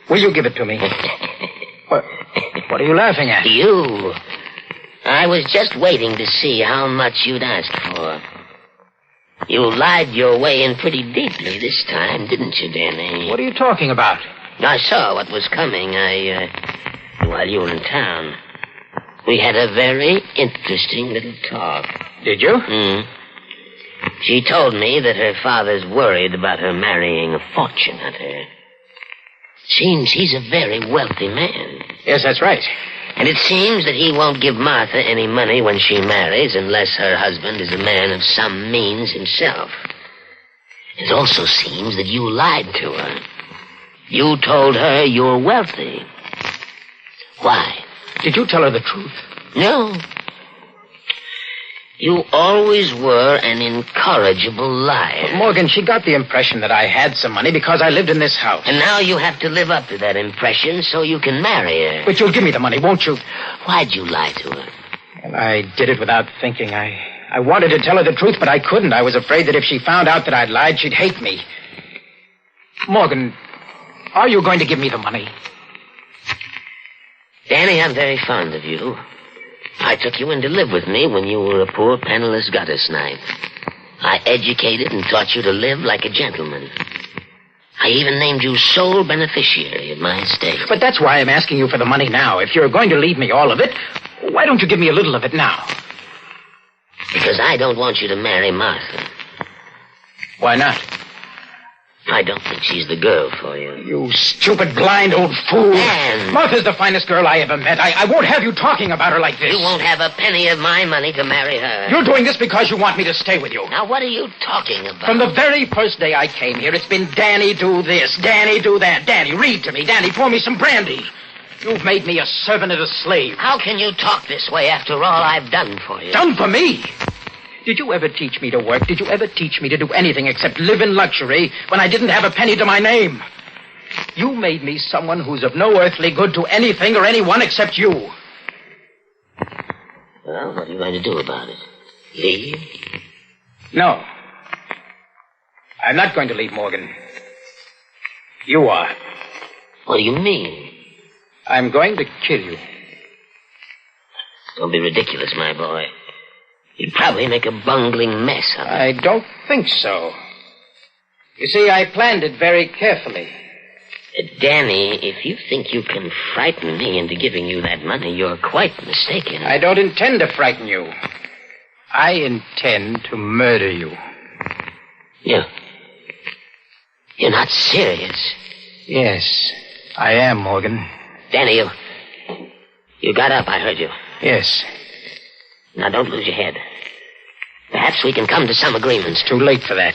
Will you give it to me? What are you laughing at? You. I was just waiting to see how much you'd ask for. You lied your way in pretty deeply this time, didn't you, Danny? What are you talking about? I saw what was coming. While you were in town, we had a very interesting little talk. Did you? She told me that her father's worried about her marrying a fortune hunter. Seems he's a very wealthy man. Yes, that's right. And it seems that he won't give Martha any money when she marries unless her husband is a man of some means himself. It also seems that you lied to her. You told her you're wealthy. Why? Did you tell her the truth? No. You always were an incorrigible liar. Morgan, she got the impression that I had some money because I lived in this house. And now you have to live up to that impression so you can marry her. But you'll give me the money, won't you? Why'd you lie to her? Well, I did it without thinking. I wanted to tell her the truth, but I couldn't. I was afraid that if she found out that I'd lied, she'd hate me. Morgan, are you going to give me the money? Danny, I'm very fond of you. I took you in to live with me when you were a poor, penniless gutter snipe. I educated and taught you to live like a gentleman. I even named you sole beneficiary of my estate. But that's why I'm asking you for the money now. If you're going to leave me all of it, why don't you give me a little of it now? Because I don't want you to marry Martha. Why not? I don't think she's the girl for you. You stupid, blind old fool. And Martha's the finest girl I ever met. I won't have you talking about her like this. you won't have a penny of my money to marry her. You're doing this because you want me to stay with you. Now, what are you talking about? From the very first day I came here, it's been Danny do this, Danny do that. Danny, read to me. Danny, pour me some brandy. You've made me a servant and a slave. How can you talk this way after all I've done for you? Done for me? Did you ever teach me to work? Did you ever teach me to do anything except live in luxury when I didn't have a penny to my name? You made me someone who's of no earthly good to anything or anyone except you. Well, what are you going to do about it? Leave? No. I'm not going to leave, Morgan. You are. What do you mean? I'm going to kill you. Don't be ridiculous, my boy. You'd probably make a bungling mess of it. I don't think so. You see, I planned it very carefully. Danny, if you think you can frighten me into giving you that money, you're quite mistaken. I don't intend to frighten you. I intend to murder you. You're not serious. Yes, I am, Morgan. Danny, you got up, I heard you. Yes. Now, don't lose your head. Perhaps we can come to some agreement. It's too late for that.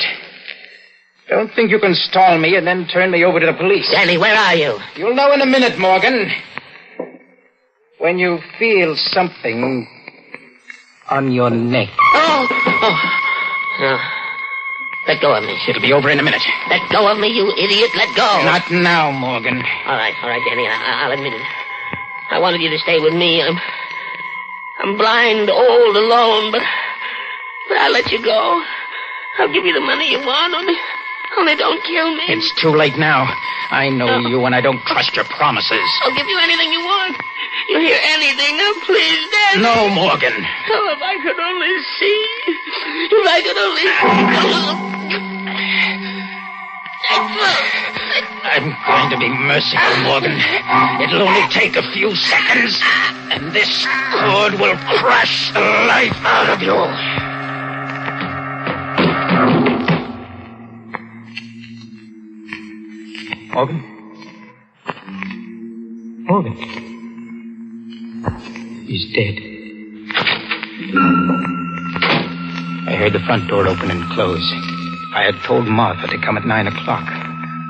Don't think you can stall me and then turn me over to the police. Danny, where are you? You'll know in a minute, Morgan. When you feel something on your neck. No. Let go of me. It'll be over in a minute. Let go of me, you idiot. Let go. Not now, Morgan. All right, Danny. I'll admit it. I wanted you to stay with me. I'm blind, old, alone, but I'll let you go. I'll give you the money you want, only don't kill me. It's too late now. I know you, and I don't trust your promises. I'll give you anything you want. You hear anything? Now, please, Dad. No, Morgan. Oh, if I could only see. If I could only... I'm going to be merciful, Morgan. It'll only take a few seconds, and this cord will crush the life out of you. Morgan? Morgan? He's dead. I heard the front door open and close. I had told Martha to come at 9 o'clock.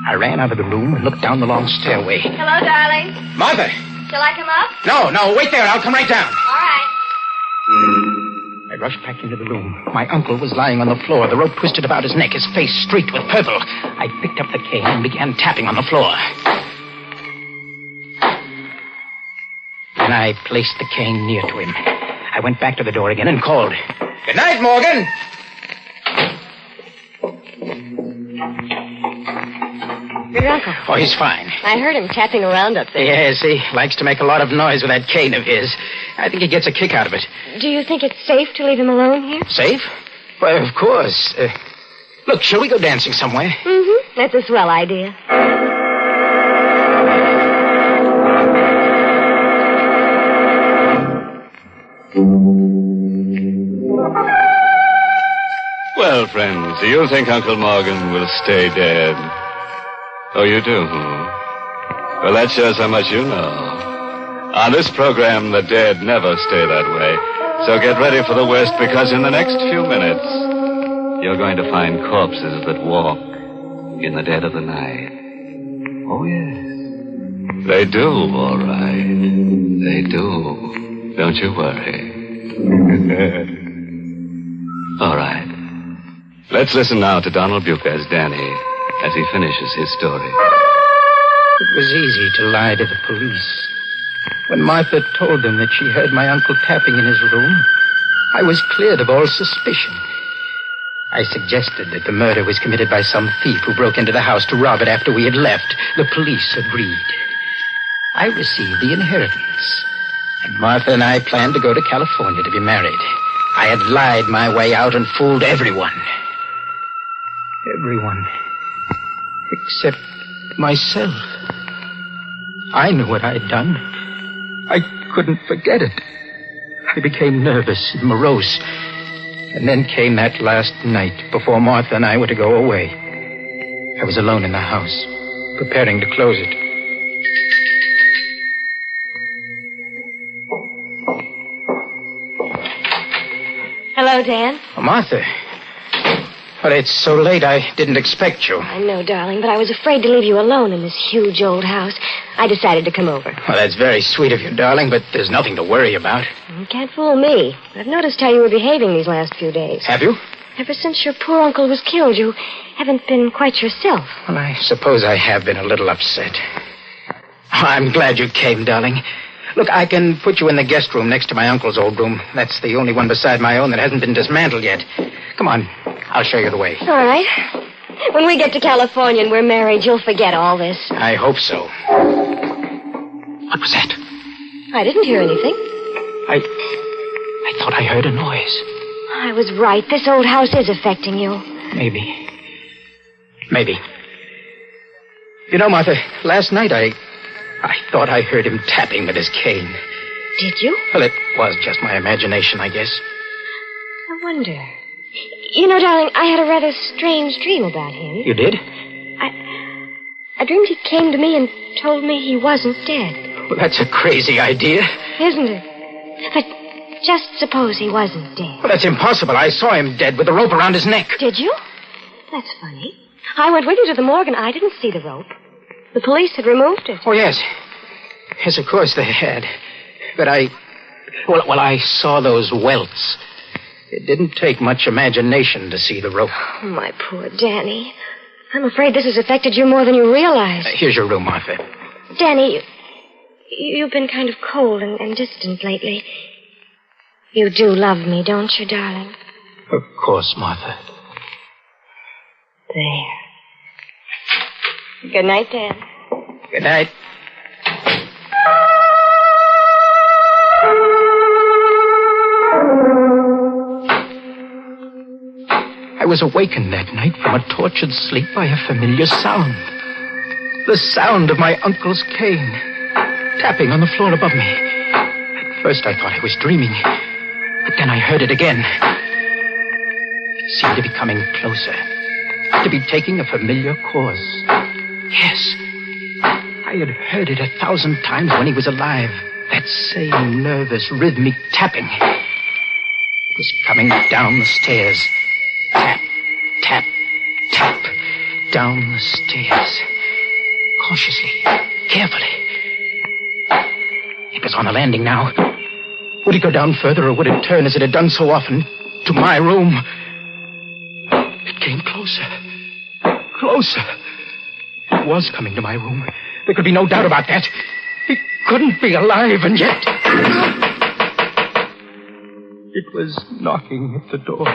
I ran out of the room and looked down the long stairway. Hello, darling. Martha! Shall I come up? No, wait there. I'll come right down. All right. I rushed back into the room. My uncle was lying on the floor, the rope twisted about his neck, his face streaked with purple. I picked up the cane and began tapping on the floor. Then I placed the cane near to him. I went back to the door again and called. Good night, Morgan. Your uncle. Oh, he's fine. I heard him tapping around up there. Yes, he likes to make a lot of noise with that cane of his. I think he gets a kick out of it. Do you think it's safe to leave him alone here? Safe? Well, of course. Look, shall we go dancing somewhere? Mm-hmm. That's a swell idea. Well, friends, do you think Uncle Morgan will stay dead? Oh, you do? Well, that shows how much you know. On this program, the dead never stay that way. So get ready for the worst, because in the next few minutes, you're going to find corpses that walk in the dead of the night. Oh, yes. They do, all right. They do. Don't you worry. All right. Let's listen now to Donald Bucher as Danny, as he finishes his story. It was easy to lie to the police. When Martha told them that she heard my uncle tapping in his room, I was cleared of all suspicion. I suggested that the murder was committed by some thief who broke into the house to rob it after we had left. The police agreed. I received the inheritance, and Martha and I planned to go to California to be married. I had lied my way out and fooled everyone. Everyone. Except myself. I knew what I had done. I couldn't forget it. I became nervous and morose. And then came that last night before Martha and I were to go away. I was alone in the house, preparing to close it. Hello, Dan. Oh, Martha. But it's so late, I didn't expect you. I know, darling, but I was afraid to leave you alone in this huge old house. I decided to come over. Well, that's very sweet of you, darling, but there's nothing to worry about. You can't fool me. I've noticed how you were behaving these last few days. Have you? Ever since your poor uncle was killed, you haven't been quite yourself. Well, I suppose I have been a little upset. I'm glad you came, darling. Look, I can put you in the guest room next to my uncle's old room. That's the only one beside my own that hasn't been dismantled yet. Come on. I'll show you the way. All right. When we get to California and we're married, you'll forget all this. I hope so. What was that? I didn't hear anything. I thought I heard a noise. I was right. This old house is affecting you. Maybe. You know, Martha, last night I thought I heard him tapping with his cane. Did you? Well, it was just my imagination, I guess. I wonder. You know, darling, I had a rather strange dream about him. You did? I dreamed he came to me and told me he wasn't dead. Well, that's a crazy idea. Isn't it? But just suppose he wasn't dead. Well, that's impossible. I saw him dead with the rope around his neck. Did you? That's funny. I went with you to the morgue and I didn't see the rope. The police had removed it. Oh, yes. Yes, of course they had. But I saw those welts. It didn't take much imagination to see the rope. Oh, my poor Danny. I'm afraid this has affected you more than you realize. Here's your room, Martha. Danny, you've been kind of cold and distant lately. You do love me, don't you, darling? Of course, Martha. There. Good night, Dan. Good night. I was awakened that night from a tortured sleep by a familiar sound. The sound of my uncle's cane, tapping on the floor above me. At first I thought I was dreaming, but then I heard it again. It seemed to be coming closer, to be taking a familiar course. Yes, I had heard it 1,000 times when he was alive. That same nervous, rhythmic tapping. It was coming down the stairs. Tap, tap, tap. Down the stairs. Cautiously, carefully. It was on the landing now. Would it go down further, or would it turn as it had done so often to my room? It came closer. Closer. It was coming to my room. There could be no doubt about that. He couldn't be alive, and yet... It was knocking at the door.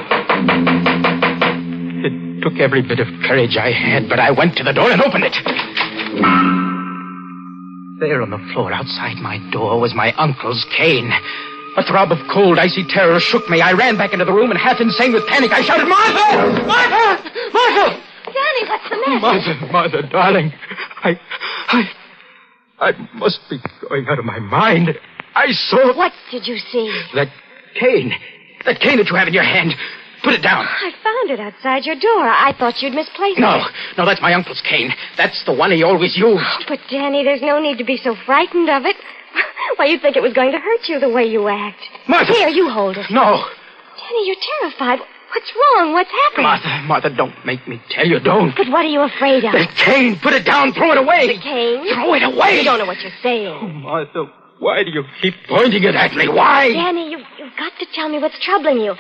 It took every bit of courage I had, but I went to the door and opened it. There on the floor outside my door was my uncle's cane. A throb of cold, icy terror shook me. I ran back into the room and, half insane with panic, I shouted, Martha! Martha! Martha! Danny, what's the matter? Martha, darling. I must be going out of my mind. I saw... What did you see? That cane. That cane that you have in your hand. Put it down. I found it outside your door. I thought you'd misplaced it. No, that's my uncle's cane. That's the one he always used. Oh, but, Danny, there's no need to be so frightened of it. Why, you'd think it was going to hurt you the way you act. Martha! Here, you hold it. No. Danny, you're terrified. What's wrong? What's happened? Martha, don't make me tell you. Don't. But what are you afraid of? The cane. Put it down. Throw it away. The cane? Throw it away. You don't know what you're saying. Oh, Martha, why do you keep pointing it at me? Why? Danny, you've got to tell me what's troubling you.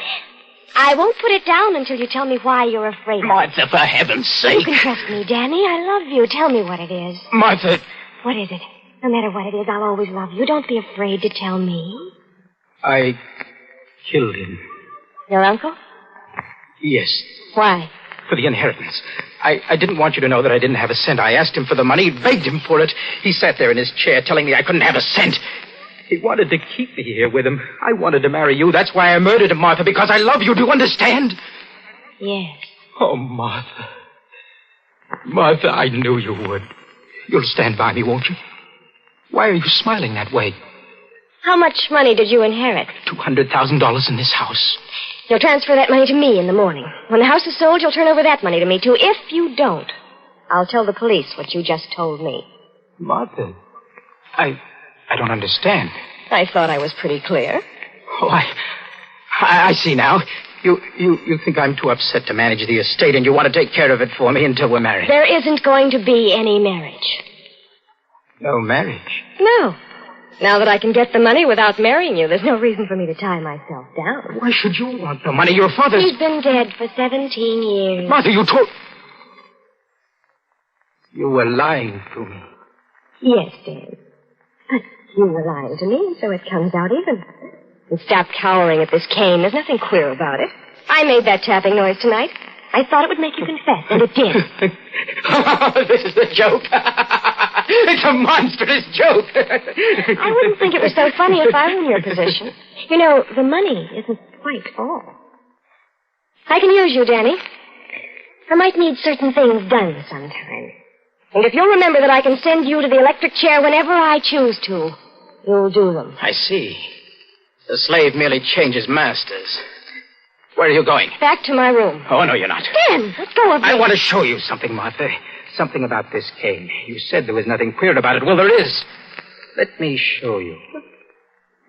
I won't put it down until you tell me why you're afraid. Martha, for heaven's sake. You can trust me, Danny. I love you. Tell me what it is. Martha. What is it? No matter what it is, I'll always love you. Don't be afraid to tell me. I killed him. Your uncle? Yes. Why? For the inheritance. I didn't want you to know that I didn't have a cent. I asked him for the money, begged him for it. He sat there in his chair telling me I couldn't have a cent. He wanted to keep me here with him. I wanted to marry you. That's why I murdered him, Martha, because I love you. Do you understand? Yes. Oh, Martha. Martha, I knew you would. You'll stand by me, won't you? Why are you smiling that way? How much money did you inherit? $200,000 in this house. You'll transfer that money to me in the morning. When the house is sold, you'll turn over that money to me, too. If you don't, I'll tell the police what you just told me. Martha, I don't understand. I thought I was pretty clear. Oh, I see now. You think I'm too upset to manage the estate, and you want to take care of it for me until we're married. There isn't going to be any marriage. No marriage? No. Now that I can get the money without marrying you, there's no reason for me to tie myself down. Why should you want the money? Your father's... He's been dead for 17 years. Martha, you told... You were lying to me. Yes, Dan. But you were lying to me, so it comes out even. And stop cowering at this cane. There's nothing queer about it. I made that tapping noise tonight. I thought it would make you confess, and it did. This is a joke. It's a monstrous joke. I wouldn't think it was so funny if I were in your position. You know, the money isn't quite all. I can use you, Danny. I might need certain things done sometime. And if you'll remember that I can send you to the electric chair whenever I choose to, you'll do them. I see. The slave merely changes masters. Where are you going? Back to my room. Oh, no, you're not. Dan, let go of me. I want to show you something, Martha. Something about this cane. You said there was nothing queer about it. Well, there is. Let me show you.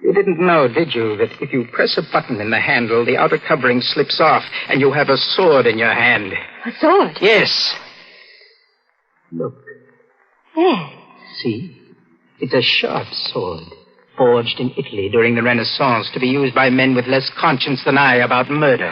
You didn't know, did you, that if you press a button in the handle, the outer covering slips off, and you have a sword in your hand? A sword? Yes. Look. Yes. See? It's a sharp sword, forged in Italy during the Renaissance to be used by men with less conscience than I about murder.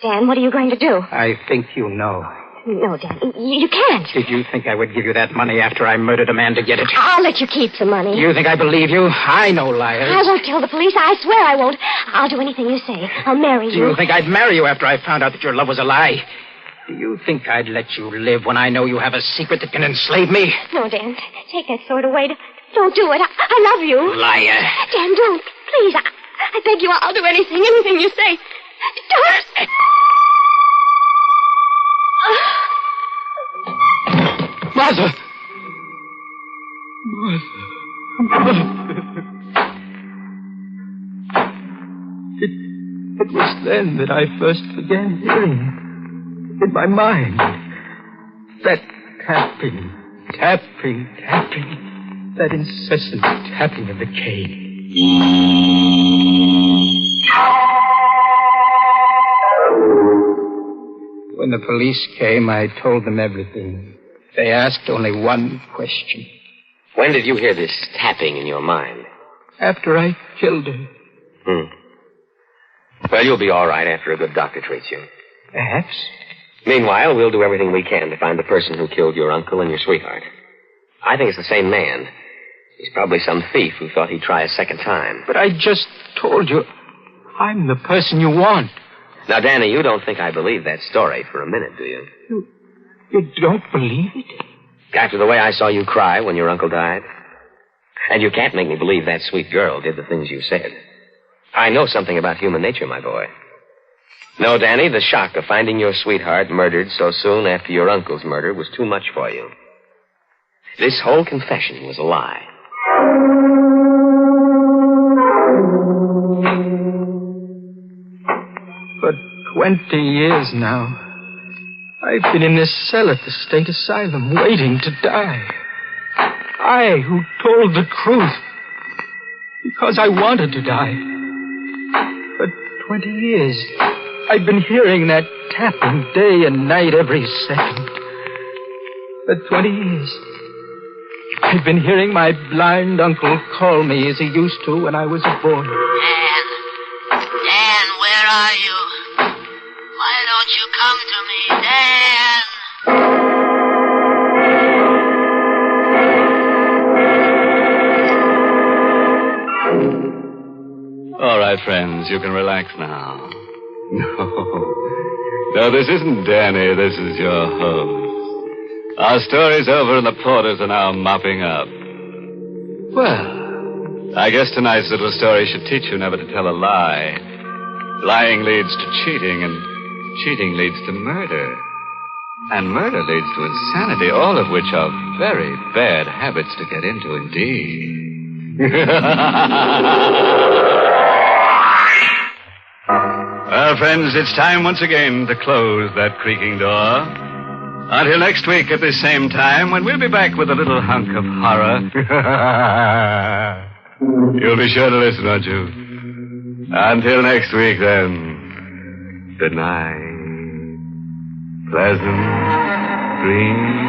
Dan, what are you going to do? I think you know. No, Dan, you can't. Did you think I would give you that money after I murdered a man to get it? I'll let you keep the money. You think I believe you? I know liars. I won't tell the police. I swear I won't. I'll do anything you say. I'll marry you. Do you think I'd marry you after I found out that your love was a lie? Do you think I'd let you live when I know you have a secret that can enslave me? No, Dan. Take that sword away. Don't do it. I love you. Liar. Dan, don't. Please. I beg you. I'll do anything you say. Don't. Martha! It was then that I first began hearing it. In my mind. That tapping. That incessant tapping of the cane. When the police came, I told them everything. They asked only one question. When did you hear this tapping in your mind? After I killed her. Well, you'll be all right after a good doctor treats you. Perhaps. Meanwhile, we'll do everything we can to find the person who killed your uncle and your sweetheart. I think it's the same man. He's probably some thief who thought he'd try a second time. But I just told you, I'm the person you want. Now, Danny, you don't think I believe that story for a minute, do you? You don't believe it? After the way I saw you cry when your uncle died? And you can't make me believe that sweet girl did the things you said. I know something about human nature, my boy. No, Danny, the shock of finding your sweetheart murdered so soon after your uncle's murder was too much for you. This whole confession was a lie. For 20 years now, I've been in this cell at the state asylum, waiting to die. I, who told the truth, because I wanted to die. For 20 years, I've been hearing that tapping day and night every second. For 20 years, I've been hearing my blind uncle call me as he used to when I was a boy. Dan, where are you? Why don't you come to me, Dan? All right, friends, you can relax now. No, this isn't Danny. This is your host. Our story's over and the porters are now mopping up. Well, I guess tonight's little story should teach you never to tell a lie. Lying leads to cheating, and cheating leads to murder. And murder leads to insanity, all of which are very bad habits to get into indeed. Well, friends, it's time once again to close that creaking door. Until next week at this same time, when we'll be back with a little hunk of horror. You'll be sure to listen, won't you? Until next week, then. Good night. Pleasant dreams.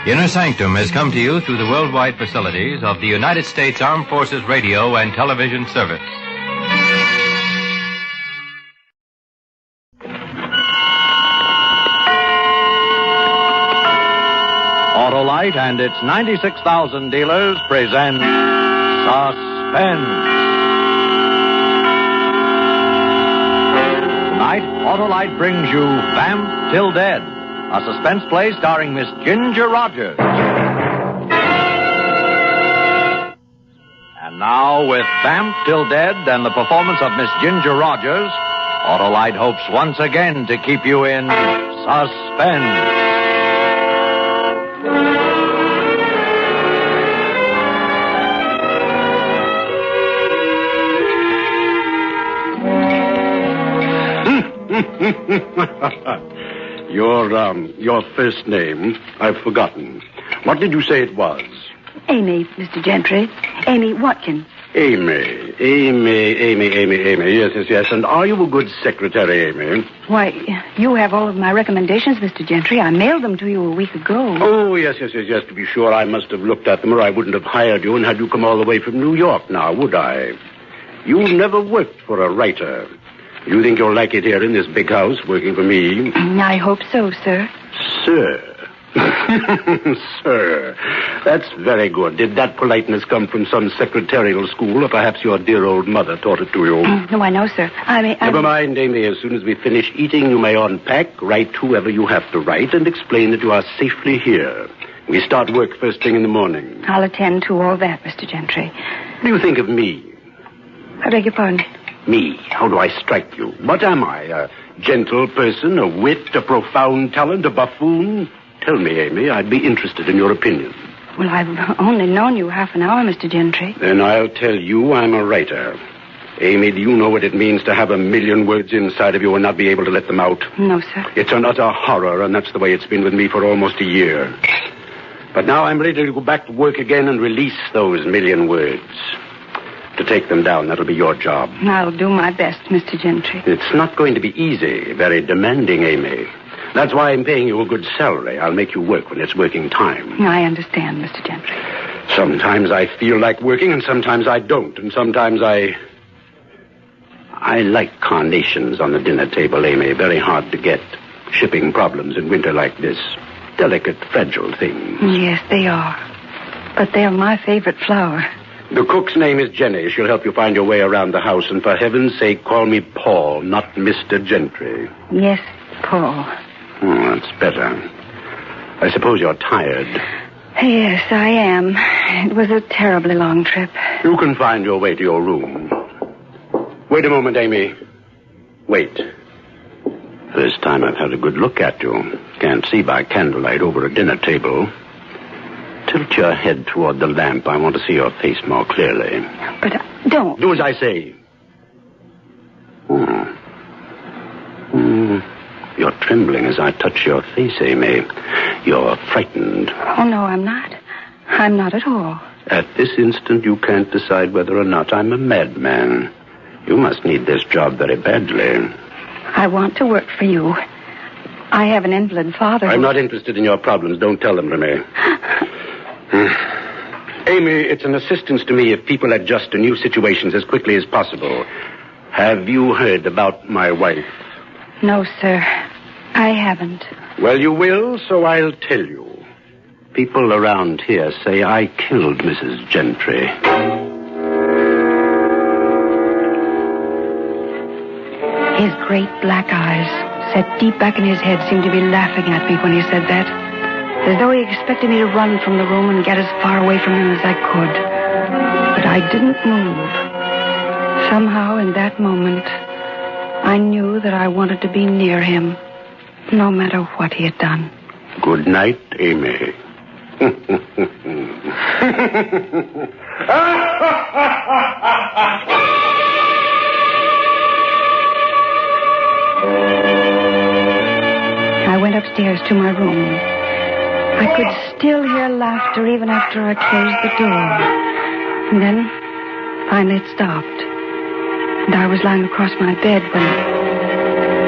Inner Sanctum has come to you through the worldwide facilities of the United States Armed Forces Radio and Television Service. Autolite and its 96,000 dealers present Suspense. Tonight, Autolite brings you Vamp Till Dead, a suspense play starring Miss Ginger Rogers. And now, with Vamp Till Dead and the performance of Miss Ginger Rogers, Autolite hopes once again to keep you in suspense. Your first name, I've forgotten. What did you say it was? Amy, Mr. Gentry. Amy Watkins. Amy. Yes. And are you a good secretary, Amy? Why, you have all of my recommendations, Mr. Gentry. I mailed them to you a week ago. Oh, yes. To be sure, I must have looked at them or I wouldn't have hired you and had you come all the way from New York now, would I? You never worked for a writer. You think you'll like it here in this big house, working for me? I hope so, sir. Sir. Sir. That's very good. Did that politeness come from some secretarial school, or perhaps your dear old mother taught it to you? No, I know, sir. Never mind, Amy. As soon as we finish eating, you may unpack, write whoever you have to write, and explain that you are safely here. We start work first thing in the morning. I'll attend to all that, Mr. Gentry. What do you think of me? I beg your pardon? Me? How do I strike you? What am I? A gentle person, a wit, a profound talent, a buffoon? Tell me, Amy. I'd be interested in your opinion. Well, I've only known you half an hour, Mr. Gentry. Then I'll tell you I'm a writer. Amy, do you know what it means to have 1,000,000 words inside of you and not be able to let them out? No, sir. It's an utter horror, and that's the way it's been with me for almost a year. But now I'm ready to go back to work again and release those 1,000,000 words. To take them down, that'll be your job. I'll do my best, Mr. Gentry. It's not going to be easy. Very demanding, Amy. That's why I'm paying you a good salary. I'll make you work when it's working time. I understand, Mr. Gentry. Sometimes I feel like working, and sometimes I don't. And sometimes I like carnations on the dinner table, Amy. Very hard to get. Shipping problems in winter like this. Delicate, fragile things. Yes, they are. But they're my favorite flower. The cook's name is Jenny. She'll help you find your way around the house. And for heaven's sake, call me Paul, not Mr. Gentry. Yes, Paul. Oh, that's better. I suppose you're tired. Yes, I am. It was a terribly long trip. You can find your way to your room. Wait a moment, Amy. Wait. First time I've had a good look at you. Can't see by candlelight over a dinner table. Tilt your head toward the lamp. I want to see your face more clearly. But don't. Do as I say. You're trembling as I touch your face, Amy. You're frightened. Oh, no, I'm not. I'm not at all. At this instant, you can't decide whether or not I'm a madman. You must need this job very badly. I want to work for you. I have an invalid father. I'm not interested in your problems. Don't tell them to me. Amy, it's an assistance to me if people adjust to new situations as quickly as possible. Have you heard about my wife? No, sir. I haven't. Well, you will, so I'll tell you. People around here say I killed Mrs. Gentry. His great black eyes, set deep back in his head, seemed to be laughing at me when he said that. As though he expected me to run from the room and get as far away from him as I could. But I didn't move. Somehow, in that moment, I knew that I wanted to be near him, no matter what he had done. Good night, Amy. I went upstairs to my room. I could still hear laughter even after I closed the door. And then, finally it stopped. And I was lying across my bed when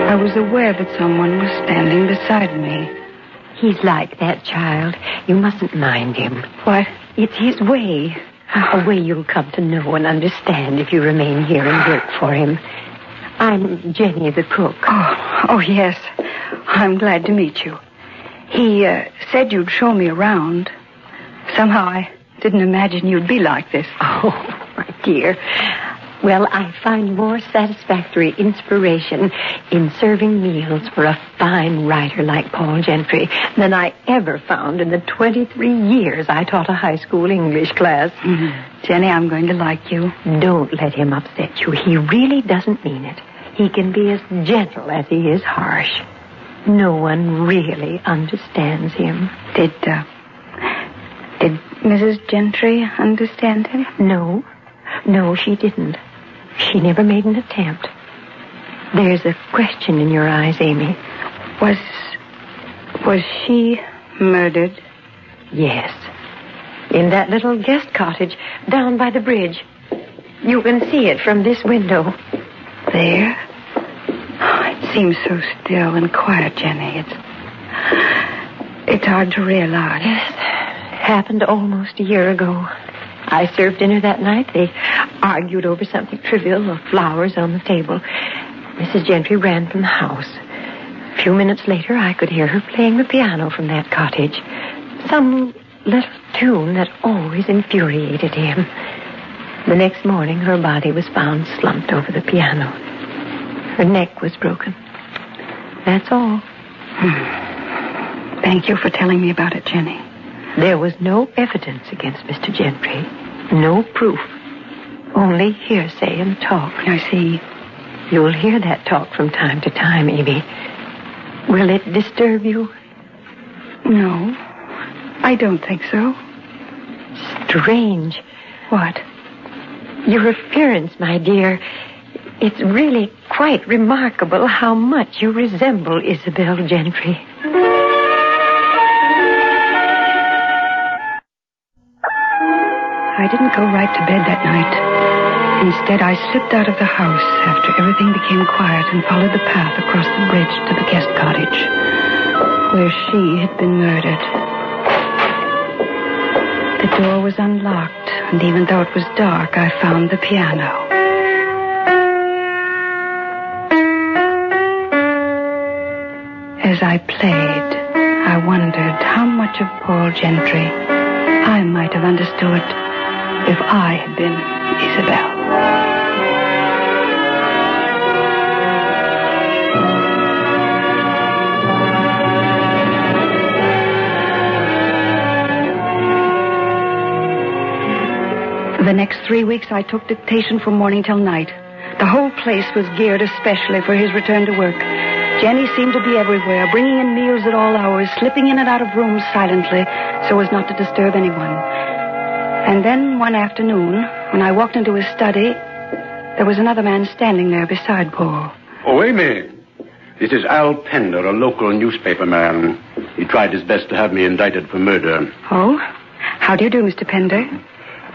I was aware that someone was standing beside me. He's like that, child. You mustn't mind him. What? It's his way. A way you'll come to know and understand if you remain here and work for him. I'm Jenny, the cook. Oh, yes. I'm glad to meet you. He said you'd show me around. Somehow I didn't imagine you'd be like this. Oh, my dear. Well, I find more satisfactory inspiration in serving meals for a fine writer like Paul Gentry than I ever found in the 23 years I taught a high school English class. Mm-hmm. Jenny, I'm going to like you. Don't let him upset you. He really doesn't mean it. He can be as gentle as he is harsh. No one really understands him. Did Mrs. Gentry understand him? No, she didn't. She never made an attempt. There's a question in your eyes, Amy. Was she murdered? Yes. In that little guest cottage down by the bridge. You can see it from this window. There? Oh, it seems so still and quiet, Jenny. It's hard to realize. Yes. Happened almost a year ago. I served dinner that night. They argued over something trivial, the flowers on the table. Mrs. Gentry ran from the house. A few minutes later, I could hear her playing the piano from that cottage. Some little tune that always infuriated him. The next morning, her body was found slumped over the piano. Her neck was broken. That's all. Thank you for telling me about it, Jenny. There was no evidence against Mr. Gentry. No proof. Only hearsay and talk. I see. You'll hear that talk from time to time, Amy. Will it disturb you? No, I don't think so. Strange. What? Your appearance, my dear. It's really quite remarkable how much you resemble Isabel Gentry. I didn't go right to bed that night. Instead, I slipped out of the house after everything became quiet and followed the path across the bridge to the guest cottage, where she had been murdered. The The door was unlocked, and even though it was dark, I found the piano. As I played, I wondered how much of Paul Gentry I might have understood if I had been Isabel. For the next 3 weeks, I took dictation from morning till night. The whole place was geared especially for his return to work. Jenny seemed to be everywhere, bringing in meals at all hours, slipping in and out of rooms silently so as not to disturb anyone. And then one afternoon, when I walked into his study, there was another man standing there beside Paul. Oh, Amy. This is Al Pender, a local newspaper man. He tried his best to have me indicted for murder. Oh? How do you do, Mr. Pender?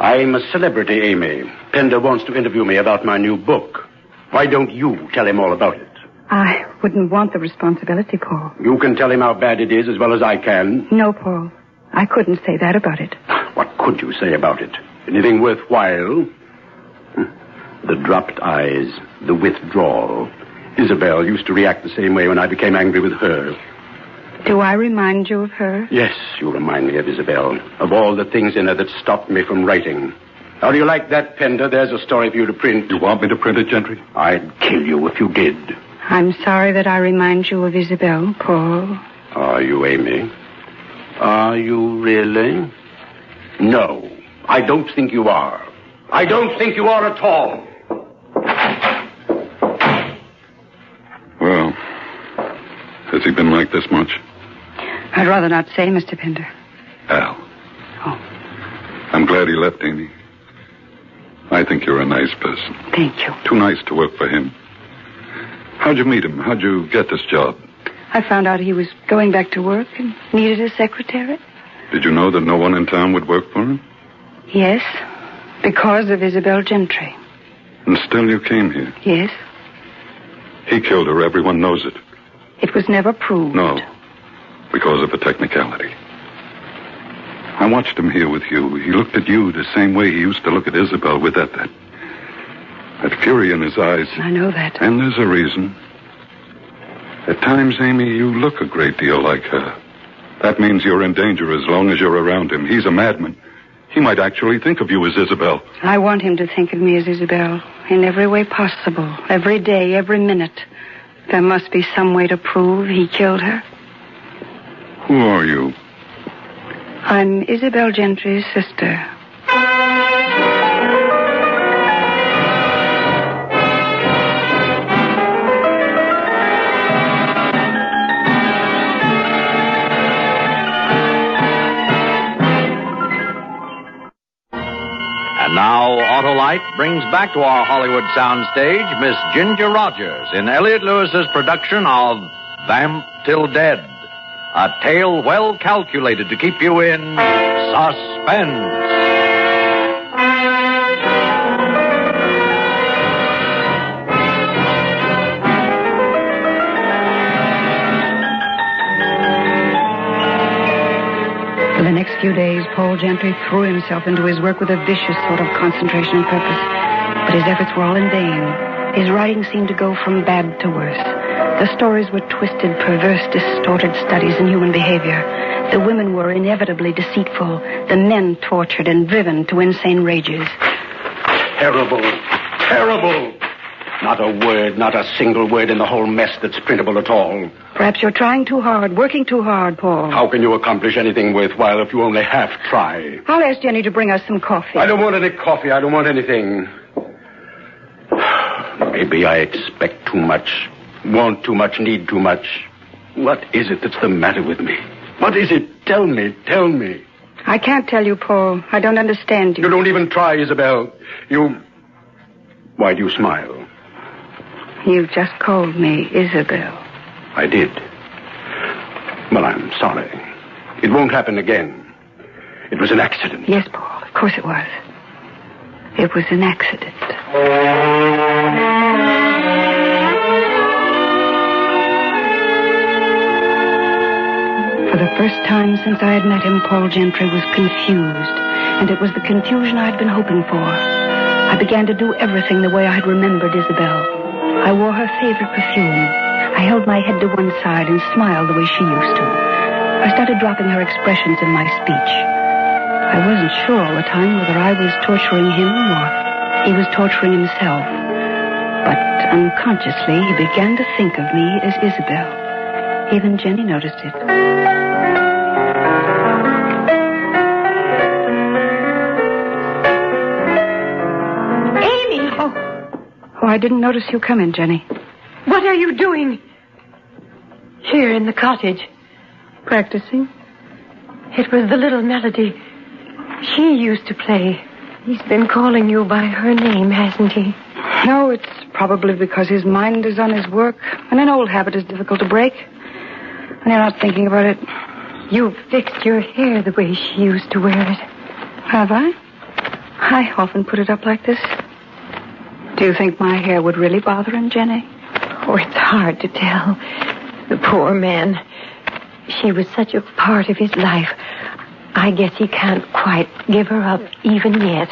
I'm a celebrity, Amy. Pender wants to interview me about my new book. Why don't you tell him all about it? I wouldn't want the responsibility, Paul. You can tell him how bad it is as well as I can. No, Paul. I couldn't say that about it. What could you say about it? Anything worthwhile? The dropped eyes, the withdrawal. Isabel used to react the same way when I became angry with her. Do I remind you of her? Yes, you remind me of Isabel. Of all the things in her that stopped me from writing. How do you like that, Pender? There's a story for you to print. You want me to print it, Gentry? I'd kill you if you did. I'm sorry that I remind you of Isabel, Paul. Are you, Amy? Are you really? No, I don't think you are. I don't think you are at all. Well, has he been like this much? I'd rather not say, Mr. Pender. Al. Oh. I'm glad he left, Amy. I think you're a nice person. Thank you. Too nice to work for him. How'd you meet him? How'd you get this job? I found out he was going back to work and needed a secretary. Did you know that no one in town would work for him? Yes, because of Isabel Gentry. And still you came here? Yes. He killed her. Everyone knows it. It was never proved. No, because of a technicality. I watched him here with you. He looked at you the same way he used to look at Isabel, with that fury in his eyes. I know that. And there's a reason. At times, Amy, you look a great deal like her. That means you're in danger as long as you're around him. He's a madman. He might actually think of you as Isabel. I want him to think of me as Isabel in every way possible, every day, every minute. There must be some way to prove he killed her. Who are you? I'm Isabel Gentry's sister. And now, Autolite brings back to our Hollywood soundstage Miss Ginger Rogers in Elliot Lewis's production of Vamp Till Dead, a tale well calculated to keep you in suspense. For the next few days, Paul Gentry threw himself into his work with a vicious sort of concentration and purpose. But his efforts were all in vain. His writing seemed to go from bad to worse. The stories were twisted, perverse, distorted studies in human behavior. The women were inevitably deceitful. The men tortured and driven to insane rages. Terrible. Terrible. Not a word, not a single word in the whole mess that's printable at all. Perhaps you're trying too hard, working too hard, Paul. How can you accomplish anything worthwhile if you only half try? I'll ask Jenny to bring us some coffee. I don't want any coffee. I don't want anything. Maybe I expect too much, want too much, need too much. What is it that's the matter with me? What is it? Tell me, tell me. I can't tell you, Paul. I don't understand you. You don't even try, Isabel. Why do you smile? You've just called me Isabel. I did. Well, I'm sorry. It won't happen again. It was an accident. Yes, Paul, of course it was. It was an accident. For the first time since I had met him, Paul Gentry was confused. and it was the confusion I'd been hoping for. I began to do everything the way I'd remembered Isabel. I wore her favorite perfume. I held my head to one side and smiled the way she used to. I started dropping her expressions in my speech. I wasn't sure all the time whether I was torturing him or he was torturing himself. But unconsciously, he began to think of me as Isabel. Even Jenny noticed it. Amy! Oh, I didn't notice you come in, Jenny. What are you doing? Here in the cottage. Practicing? It was the little melody she used to play. He's been calling you by her name, hasn't he? No, it's probably because his mind is on his work, and an old habit is difficult to break. And you're not thinking about it. You've fixed your hair the way she used to wear it. Have I? I often put it up like this. Do you think my hair would really bother him, Jenny? Oh, it's hard to tell. The poor man. She was such a part of his life. I guess he can't quite give her up even yet.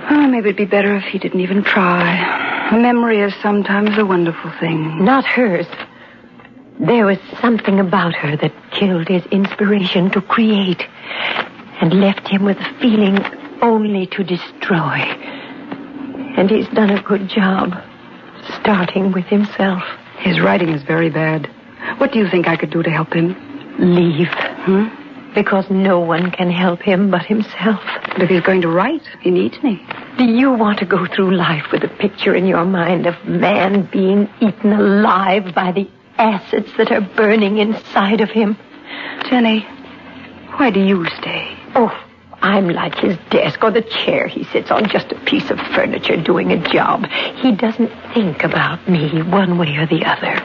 Oh, maybe it'd be better if he didn't even try. A memory is sometimes a wonderful thing. Not hers. There was something about her that killed his inspiration to create and left him with a feeling only to destroy. And he's done a good job, starting with himself. His writing is very bad. What do you think I could do to help him? Leave. Because no one can help him but himself. But if he's going to write, he needs me. Do you want to go through life with a picture in your mind of man being eaten alive by the acids that are burning inside of him? Jenny, why do you stay? Oh, I'm like his desk or the chair he sits on, just a piece of furniture doing a job. He doesn't think about me one way or the other.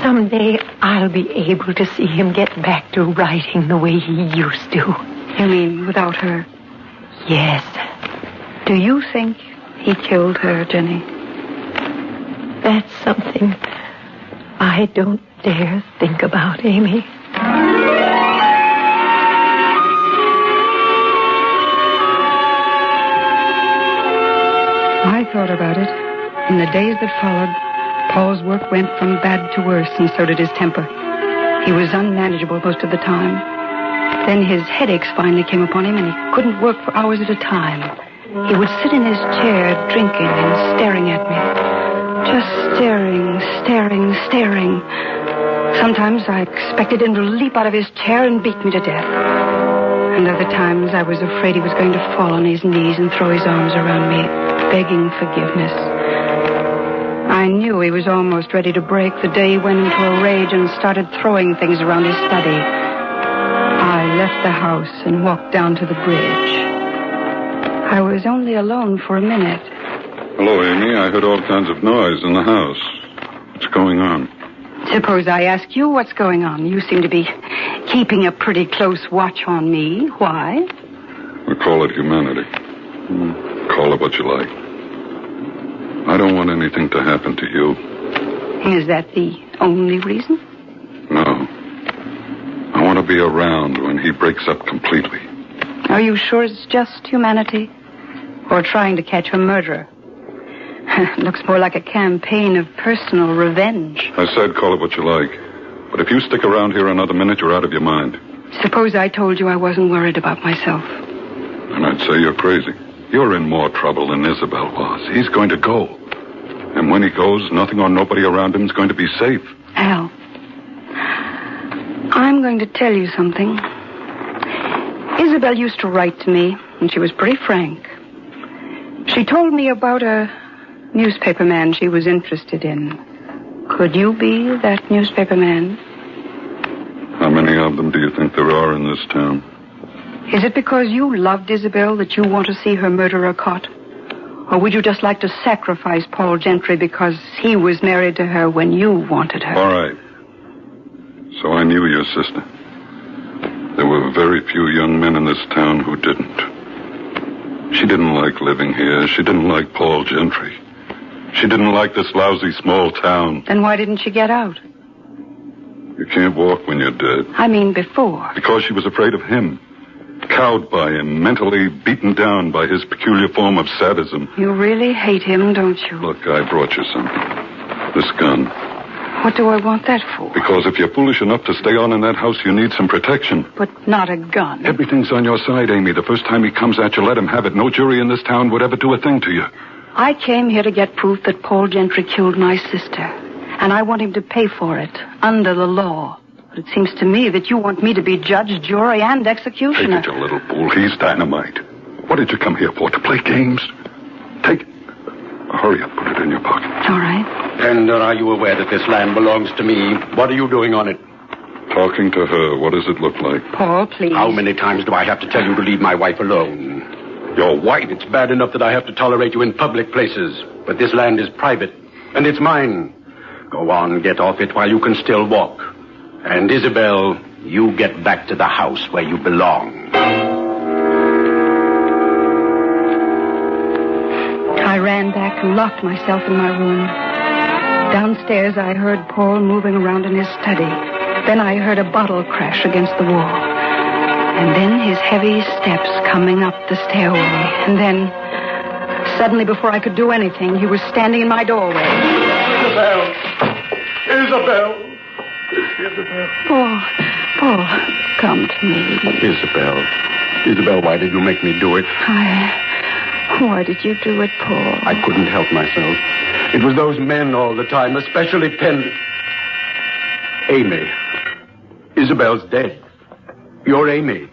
Someday I'll be able to see him get back to writing the way he used to. You mean without her? Yes. Do you think he killed her, Jenny? That's something I don't dare think about, Amy. I thought about it. In the days that followed, Paul's work went from bad to worse, and so did his temper. He was unmanageable most of the time. Then his headaches finally came upon him, and he couldn't work for hours at a time. He would sit in his chair, drinking and staring at me. Just staring. Sometimes I expected him to leap out of his chair and beat me to death. And other times I was afraid he was going to fall on his knees and throw his arms around me, begging forgiveness. I knew he was almost ready to break the day he went into a rage and started throwing things around his study. I left the house and walked down to the bridge. I was only alone for a minute. Hello, Amy. I heard all kinds of noise in the house. What's going on? Suppose I ask you what's going on. You seem to be keeping a pretty close watch on me. Why? We call it humanity. Call it what you like. I don't want anything to happen to you. Is that the only reason? No. I want to be around when he breaks up completely. Are you sure it's just humanity? Or trying to catch a murderer? Looks more like a campaign of personal revenge. I said call it what you like. But if you stick around here another minute, you're out of your mind. Suppose I told you I wasn't worried about myself. And I'd say you're crazy. You're in more trouble than Isabel was. He's going to go. And when he goes, nothing or nobody around him is going to be safe. Al, I'm going to tell you something. Isabel used to write to me, and she was pretty frank. She told me about a newspaper man she was interested in. Could you be that newspaper man? How many of them do you think there are in this town? Is it because you loved Isabel that you want to see her murderer caught? Or would you just like to sacrifice Paul Gentry because he was married to her when you wanted her? All right. So I knew your sister. There were very few young men in this town who didn't. She didn't like living here. She didn't like Paul Gentry. She didn't like this lousy small town. Then why didn't she get out? You can't walk when you're dead. I mean before. Because she was afraid of him. Cowed by him, mentally beaten down by his peculiar form of sadism. You really hate him, don't you? Look, I brought you something. This gun. What do I want that for? Because if you're foolish enough to stay on in that house, you need some protection. But not a gun. Everything's on your side, Amy. The first time he comes at you, let him have it. No jury in this town would ever do a thing to you. I came here to get proof that Paul Gentry killed my sister. And I want him to pay for it, under the law. But it seems to me that you want me to be judge, jury, and executioner. Take it, you little fool. He's dynamite. What did you come here for? To play games? Take it. Hurry up. Put it in your pocket. All right. And are you aware that this land belongs to me? What are you doing on it? Talking to her. What does it look like? Paul, please. How many times do I have to tell you to leave my wife alone? Your wife? It's bad enough that I have to tolerate you in public places. But this land is private. And it's mine. Go on, get off it while you can still walk. And Isabel, you get back to the house where you belong. I ran back and locked myself in my room. Downstairs, I heard Paul moving around in his study. Then I heard a bottle crash against the wall. And then his heavy steps coming up the stairway. And then, suddenly, before I could do anything, he was standing in my doorway. Isabel! Isabel! Paul, come to me. Isabel, why did you make me do it? Why did you do it, Paul? I couldn't help myself. It was those men all the time, especially Amy. Isabel's dead. You're Amy.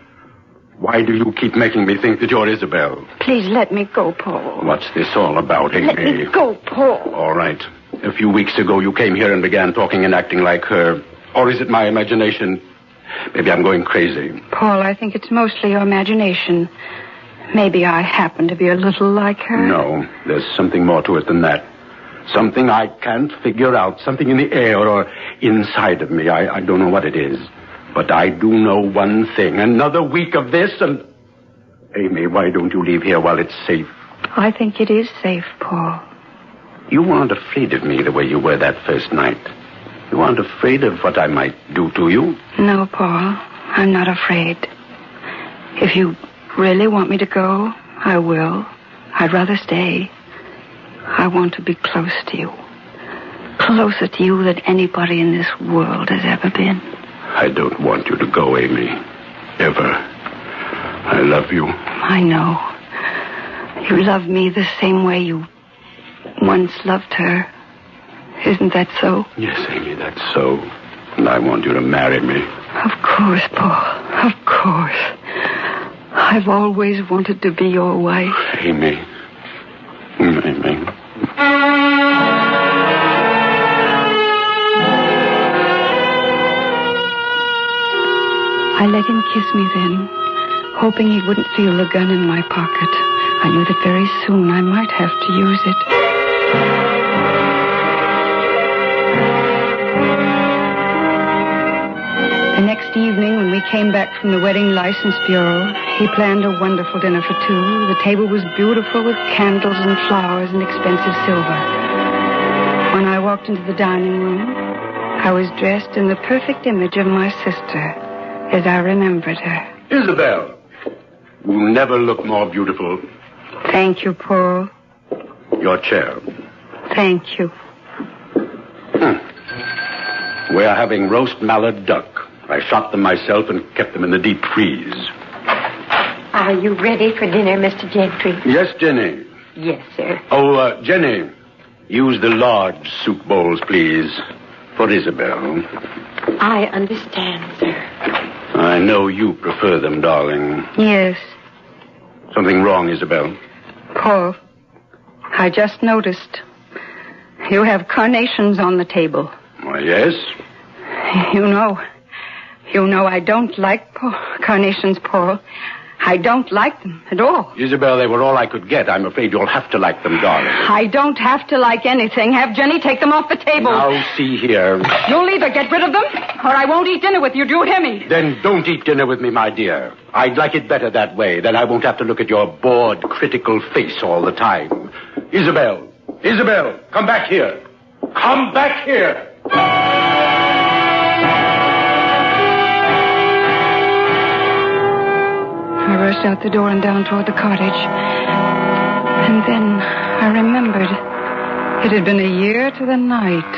Why do you keep making me think that you're Isabel? Please let me go, Paul. What's this all about, Amy? Let me go, Paul. All right. A few weeks ago, you came here and began talking and acting like her. Or is it my imagination? Maybe I'm going crazy. Paul, I think it's mostly your imagination. Maybe I happen to be a little like her. No, there's something more to it than that. Something I can't figure out. Something in the air or inside of me. I don't know what it is. But I do know one thing. Another week of this and... Amy, why don't you leave here while it's safe? I think it is safe, Paul. You aren't afraid of me the way you were that first night. You aren't afraid of what I might do to you? No, Paul. I'm not afraid. If you really want me to go, I will. I'd rather stay. I want to be close to you. Closer to you than anybody in this world has ever been. I don't want you to go, Amy. Ever. I love you. I know. You love me the same way you once loved her. Isn't that so? Yes, Amy, that's so. And I want you to marry me. Of course, Paul. Of course. I've always wanted to be your wife. Amy. Amy. I let him kiss me then, hoping he wouldn't feel the gun in my pocket. I knew that very soon I might have to use it. The next evening, when we came back from the Wedding License Bureau, he planned a wonderful dinner for two. The table was beautiful with candles and flowers and expensive silver. When I walked into the dining room, I was dressed in the perfect image of my sister, as I remembered her. Isabel, you never look more beautiful. Thank you, Paul. Your chair. Thank you. We're having roast mallard duck. I shot them myself and kept them in the deep freeze. Are you ready for dinner, Mr. Gentry? Yes, Jenny. Yes, sir. Oh, Jenny, use the large soup bowls, please, for Isabel. I understand, sir. I know you prefer them, darling. Yes. Something wrong, Isabel? Paul, I just noticed. You have carnations on the table. Why, yes. You know I don't like carnations, Paul. I don't like them at all. Isabel, they were all I could get. I'm afraid you'll have to like them, darling. I don't have to like anything. Have Jenny take them off the table. Now, see here. You'll either get rid of them, or I won't eat dinner with you. Do you hear me? Then don't eat dinner with me, my dear. I'd like it better that way. Then I won't have to look at your bored, critical face all the time. Isabel, come back here. Come back here. I rushed out the door and down toward the cottage. And then I remembered it had been a year to the night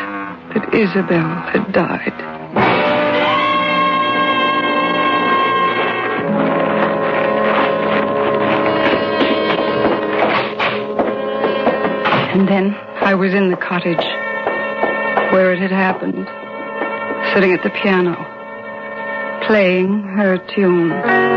that Isabel had died. And then I was in the cottage where it had happened, sitting at the piano, playing her tune.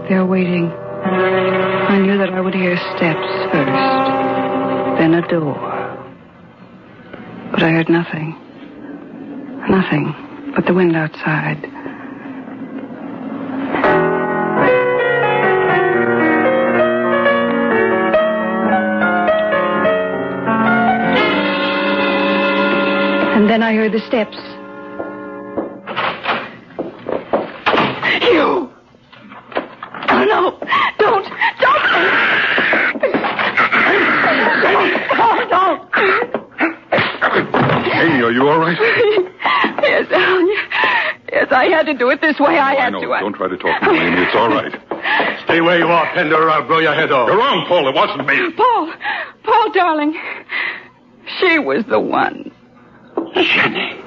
There waiting. I knew that I would hear steps first, then a door. But I heard nothing. Nothing but the wind outside. And then I heard the steps. You! Oh, no. Don't. Oh, no. Amy, are you all right? Yes, Al. Yes, I had to do it this way. I had to. Don't try to talk to me, Amy. It's all right. Stay where you are, Pender, or I'll blow your head off. You're wrong, Paul. It wasn't me. Paul, darling. She was the one. Jenny.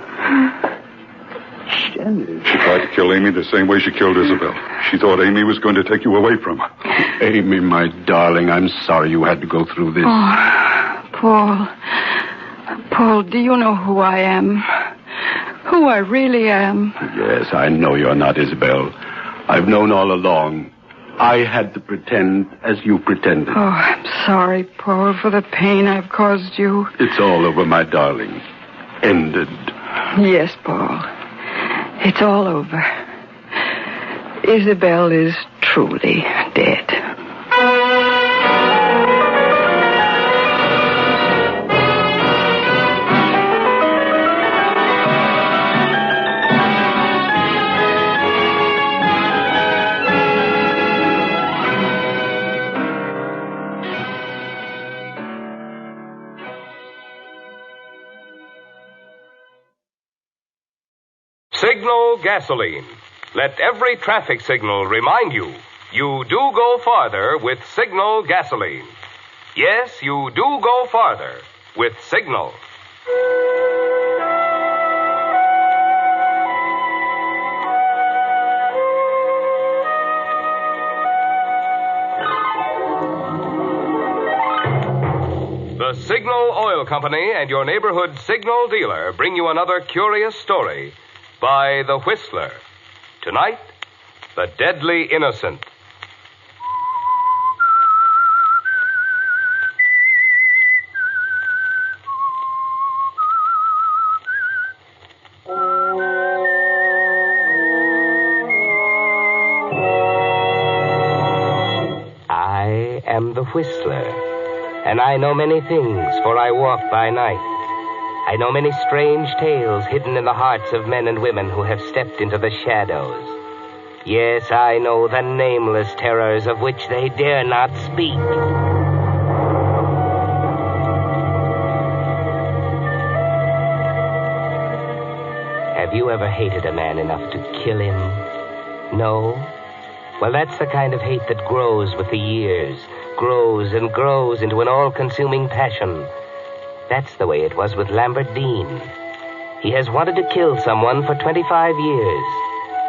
She tried to kill Amy the same way she killed Isabel. She thought Amy was going to take you away from her. Amy, my darling, I'm sorry you had to go through this. Oh, Paul, do you know who I am? Who I really am? Yes, I know you're not Isabel. I've known all along. I had to pretend as you pretended. Oh, I'm sorry, Paul, for the pain I've caused you. It's all over, my darling. Ended. Yes, Paul. It's all over. Isabel is truly dead. Signal gasoline. Let every traffic signal remind you, you do go farther with Signal gasoline. Yes, you do go farther with Signal. The Signal Oil Company and your neighborhood Signal dealer bring you another curious story by The Whistler. Tonight, The Deadly Innocent. I am the Whistler, and I know many things, for I walk by night. I know many strange tales hidden in the hearts of men and women who have stepped into the shadows. Yes, I know the nameless terrors of which they dare not speak. Have you ever hated a man enough to kill him? No? Well, that's the kind of hate that grows with the years, grows and grows into an all-consuming passion. That's the way it was with Lambert Dean. He has wanted to kill someone for 25 years.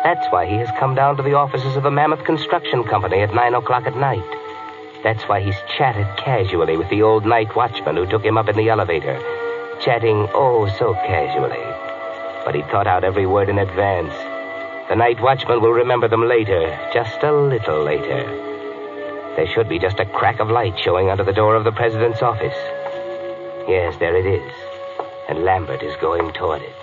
That's why he has come down to the offices of the Mammoth Construction Company at 9 o'clock at night. That's why he's chatted casually with the old night watchman who took him up in the elevator. Chatting, oh, so casually. But he thought out every word in advance. The night watchman will remember them later, just a little later. There should be just a crack of light showing under the door of the president's office. Yes, there it is. And Lambert is going toward it.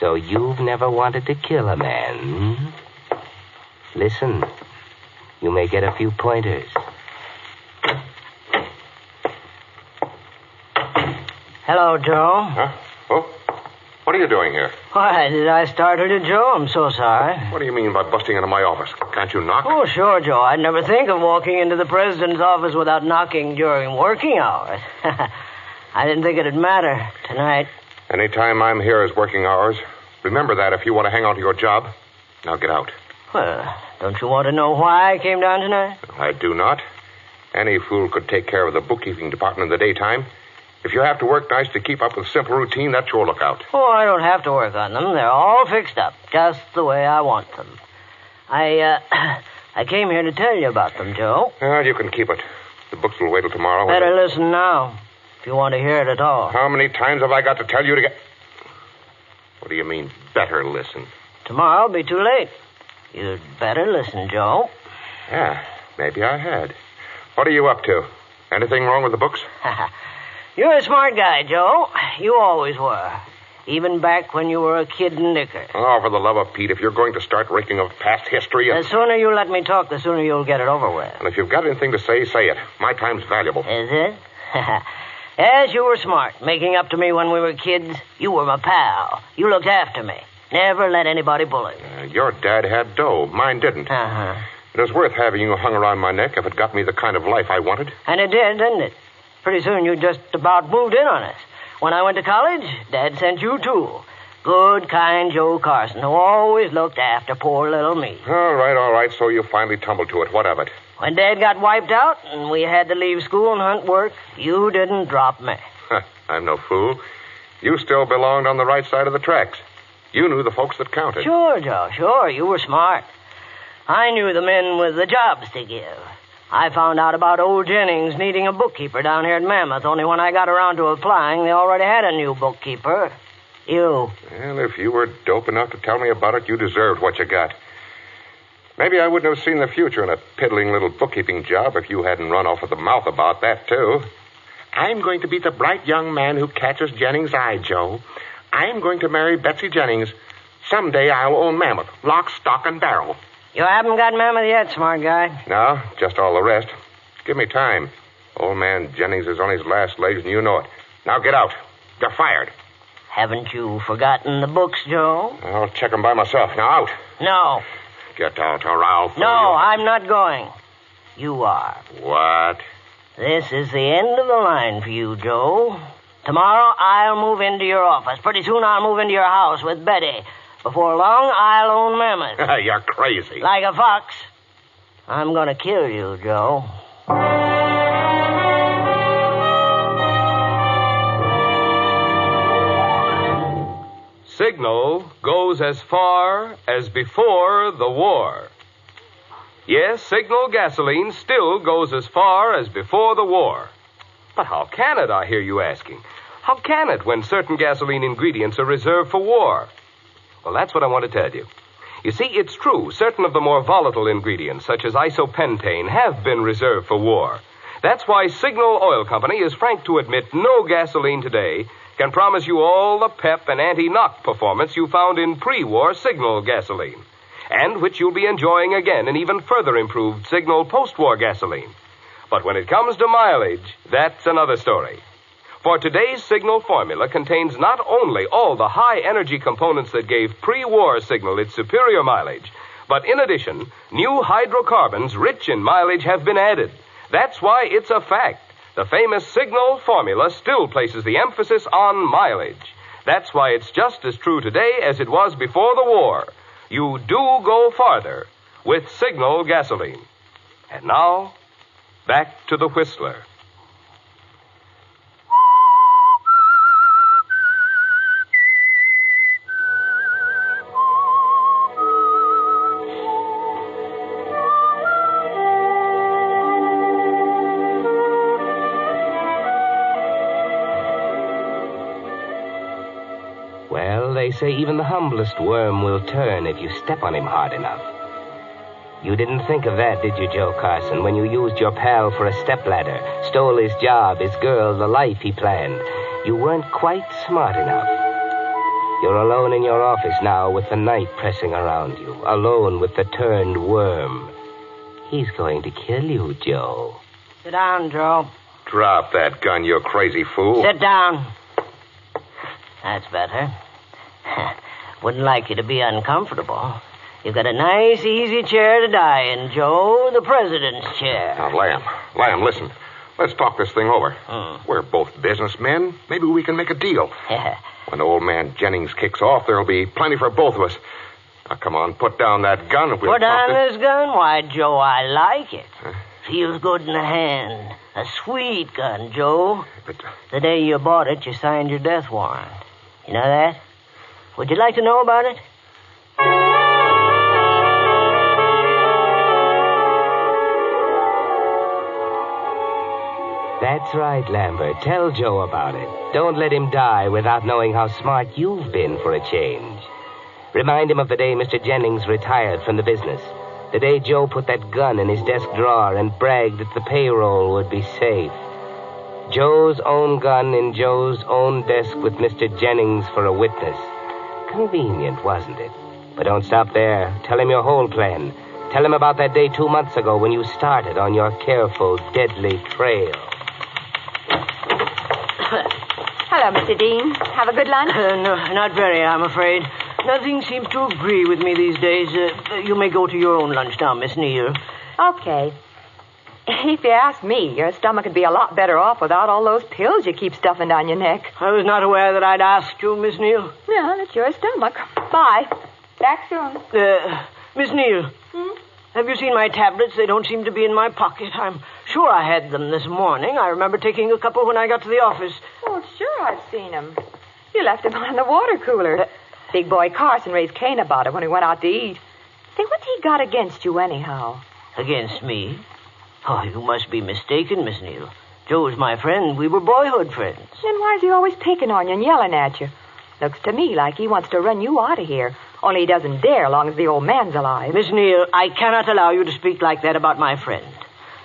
So you've never wanted to kill a man, hmm? Listen, you may get a few pointers. Hello, Joe. Huh? Oh? What are you doing here? Why, did I startle you, Joe? I'm so sorry. What do you mean by busting into my office? Can't you knock? Oh, sure, Joe. I'd never think of walking into the president's office without knocking during working hours. I didn't think it'd matter tonight. Any time I'm here is working hours. Remember that if you want to hang on to your job. Now get out. Well, don't you want to know why I came down tonight? I do not. Any fool could take care of the bookkeeping department in the daytime. If you have to work nights to keep up with simple routine, that's your lookout. Oh, I don't have to work on them. They're all fixed up, just the way I want them. I came here to tell you about them, Joe. Well, you can keep it. The books will wait till tomorrow. Better listen now, if you want to hear it at all. How many times have I got to tell you to get... What do you mean, better listen? Tomorrow'll be too late. You'd better listen, Joe. Yeah, maybe I had. What are you up to? Anything wrong with the books? You're a smart guy, Joe. You always were. Even back when you were a kid in knickers. Oh, for the love of Pete, if you're going to start raking of past history... The sooner you let me talk, the sooner you'll get it over with. And if you've got anything to say, say it. My time's valuable. Is it? Yes, you were smart, making up to me when we were kids. You were my pal. You looked after me. Never let anybody bully me. Your dad had dough. Mine didn't. Uh-huh. It was worth having you hung around my neck if it got me the kind of life I wanted. And it did, didn't it? Pretty soon you just about moved in on us. When I went to college, Dad sent you too. Good, kind Joe Carson, who always looked after poor little me. All right. So you finally tumbled to it. What of it? When Dad got wiped out and we had to leave school and hunt work, you didn't drop me. I'm no fool. You still belonged on the right side of the tracks. You knew the folks that counted. Sure, Joe, sure. You were smart. I knew the men with the jobs to give. I found out about old Jennings needing a bookkeeper down here at Mammoth, only when I got around to applying, they already had a new bookkeeper. You. Well, if you were dope enough to tell me about it, you deserved what you got. Maybe I wouldn't have seen the future in a piddling little bookkeeping job if you hadn't run off at the mouth about that, too. I'm going to be the bright young man who catches Jennings' eye, Joe. I'm going to marry Betsy Jennings. Someday I'll own Mammoth, lock, stock, and barrel. You haven't got Mammoth yet, smart guy. No, just all the rest. Give me time. Old man Jennings is on his last legs, and you know it. Now get out. You're fired. Haven't you forgotten the books, Joe? I'll check them by myself. Now out. No. Get out, or I'll... No, I'm not going. You are. What? This is the end of the line for you, Joe. Tomorrow I'll move into your office. Pretty soon I'll move into your house with Betty. Before long, I'll own Mammoth. You're crazy. Like a fox. I'm going to kill you, Joe. Signal goes as far as before the war. Yes, Signal gasoline still goes as far as before the war. But how can it, I hear you asking? How can it when certain gasoline ingredients are reserved for war? Well, that's what I want to tell you. You see, it's true, certain of the more volatile ingredients, such as isopentane, have been reserved for war. That's why Signal Oil Company is frank to admit no gasoline today can promise you all the pep and anti-knock performance you found in pre-war Signal gasoline, and which you'll be enjoying again in even further improved Signal post-war gasoline. But when it comes to mileage, that's another story. For today's Signal formula contains not only all the high-energy components that gave pre-war Signal its superior mileage, but in addition, new hydrocarbons rich in mileage have been added. That's why it's a fact. The famous Signal formula still places the emphasis on mileage. That's why it's just as true today as it was before the war. You do go farther with Signal gasoline. And now, back to the Whistler. They say even the humblest worm will turn if you step on him hard enough. You didn't think of that, did you, Joe Carson, when you used your pal for a stepladder, stole his job, his girl, the life he planned? You weren't quite smart enough. You're alone in your office now with the night pressing around you, alone with the turned worm. He's going to kill you, Joe. Sit down, Joe. Drop that gun, you crazy fool. Sit down. That's better. Wouldn't like you to be uncomfortable. You've got a nice, easy chair to die in, Joe. The president's chair. Now, Lamb, listen. Let's talk this thing over. We're both businessmen. Maybe we can make a deal. When old man Jennings kicks off, there'll be plenty for both of us. Now, come on, put down that gun. And we'll Put talk down this gun? Why, Joe, I like it. Feels good in the hand. A sweet gun, Joe. The day you bought it, you signed your death warrant. You know that? Would you like to know about it? That's right, Lambert. Tell Joe about it. Don't let him die without knowing how smart you've been for a change. Remind him of the day Mr. Jennings retired from the business. The day Joe put that gun in his desk drawer and bragged that the payroll would be safe. Joe's own gun in Joe's own desk with Mr. Jennings for a witness. Convenient, wasn't it? But don't stop there. Tell him your whole plan. Tell him about that day 2 months ago when you started on your careful, deadly trail. Hello, Mr. Dean. Have a good lunch? No, not very, I'm afraid. Nothing seems to agree with me these days. You may go to your own lunch now, Miss Neal. Okay. If you ask me, your stomach would be a lot better off without all those pills you keep stuffing down your neck. I was not aware that I'd asked you, Miss Neal. Yeah, that's your stomach. Bye. Back soon. Miss Neal. Have you seen my tablets? They don't seem to be in my pocket. I'm sure I had them this morning. I remember taking a couple when I got to the office. Oh, sure, I've seen them. You left them on in the water cooler. Big boy Carson raised Cain about it when we went out to eat. Say, what's he got against you anyhow? Against me? Oh, you must be mistaken, Miss Neal. Joe's my friend. We were boyhood friends. Then why is he always picking on you and yelling at you? Looks to me like he wants to run you out of here. Only he doesn't dare long as the old man's alive. Miss Neal, I cannot allow you to speak like that about my friend.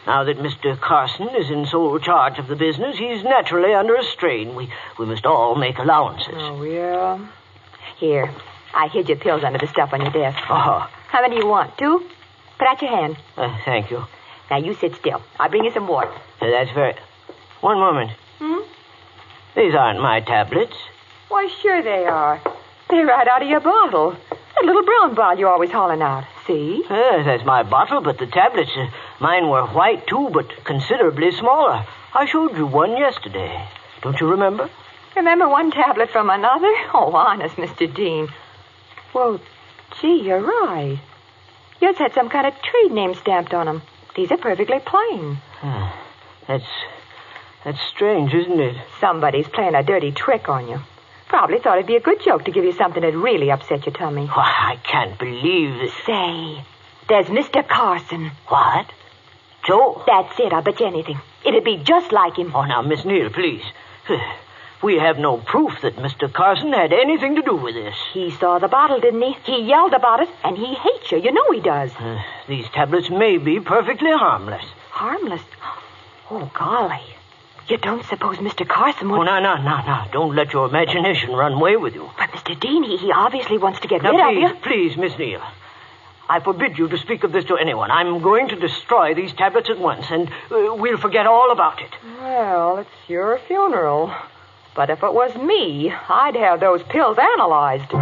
Now that Mr. Carson is in sole charge of the business, he's naturally under a strain. We must all make allowances. Oh, yeah? Here, I hid your pills under the stuff on your desk. Oh. How many do you want? 2? Put out your hand. Thank you. Now, you sit still. I'll bring you some water. That's very... One moment. These aren't my tablets. Why, sure they are. They're right out of your bottle. That little brown bottle you're always hauling out. See? Yes, that's my bottle, but the tablets, mine were white, too, but considerably smaller. I showed you one yesterday. Don't you remember? Remember one tablet from another? Oh, honest, Mr. Dean. Well, gee, you're right. Yours had some kind of trade name stamped on them. These are perfectly plain. That's strange, isn't it? Somebody's playing a dirty trick on you. Probably thought it'd be a good joke to give you something that really upset your tummy. Why, I can't believe it. Say, there's Mr. Carson. What? Joe? That's it, I'll bet you anything. It'd be just like him. Oh, now, Miss Neal, please. We have no proof that Mr. Carson had anything to do with this. He saw the bottle, didn't he? He yelled about it, and he hates you. You know he does. These tablets may be perfectly harmless. Harmless? Oh, golly. You don't suppose Mr. Carson would... Oh, no. Don't let your imagination run away with you. But, Mr. Dean, he obviously wants to get rid of you. Please, Miss Neal. I forbid you to speak of this to anyone. I'm going to destroy these tablets at once, and we'll forget all about it. Well, it's your funeral. But if it was me, I'd have those pills analyzed.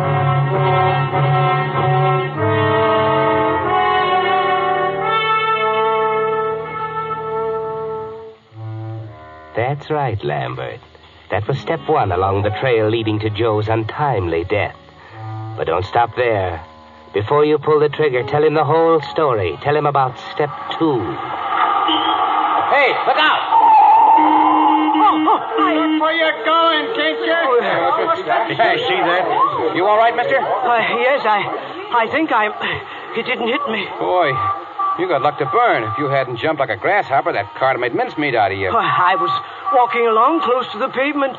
That's right, Lambert. That was step 1 along the trail leading to Joe's untimely death. But don't stop there. Before you pull the trigger, tell him the whole story. Tell him about step 2. Hey, look out! Where you going, can't you? Hey, see that? You all right, mister? Yes, I think it didn't hit me. Boy, you got luck to burn. If you hadn't jumped like a grasshopper, that car made mincemeat out of you. I was walking along close to the pavement.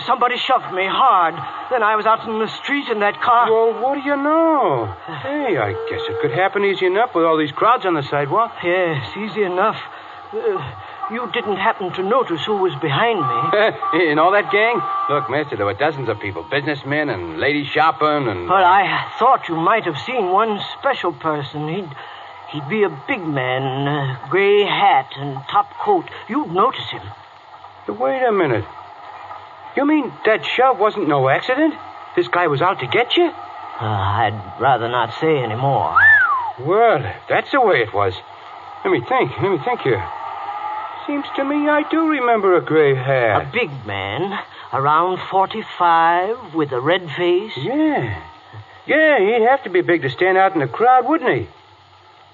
Somebody shoved me hard. Then I was out in the street in that car. Well, what do you know? Hey, I guess it could happen easy enough with all these crowds on the sidewalk. Yes, easy enough. You didn't happen to notice who was behind me. In all that gang? Look, mister, there were dozens of people. Businessmen and ladies shopping and... Well, I thought you might have seen one special person. He'd be a big man, gray hat and top coat. You'd notice him. Wait a minute. You mean that shove wasn't no accident? This guy was out to get you? I'd rather not say any more. Well, that's the way it was. Let me think here. Seems to me I do remember a gray hair. A big man, around 45, with a red face. Yeah, he'd have to be big to stand out in the crowd, wouldn't he?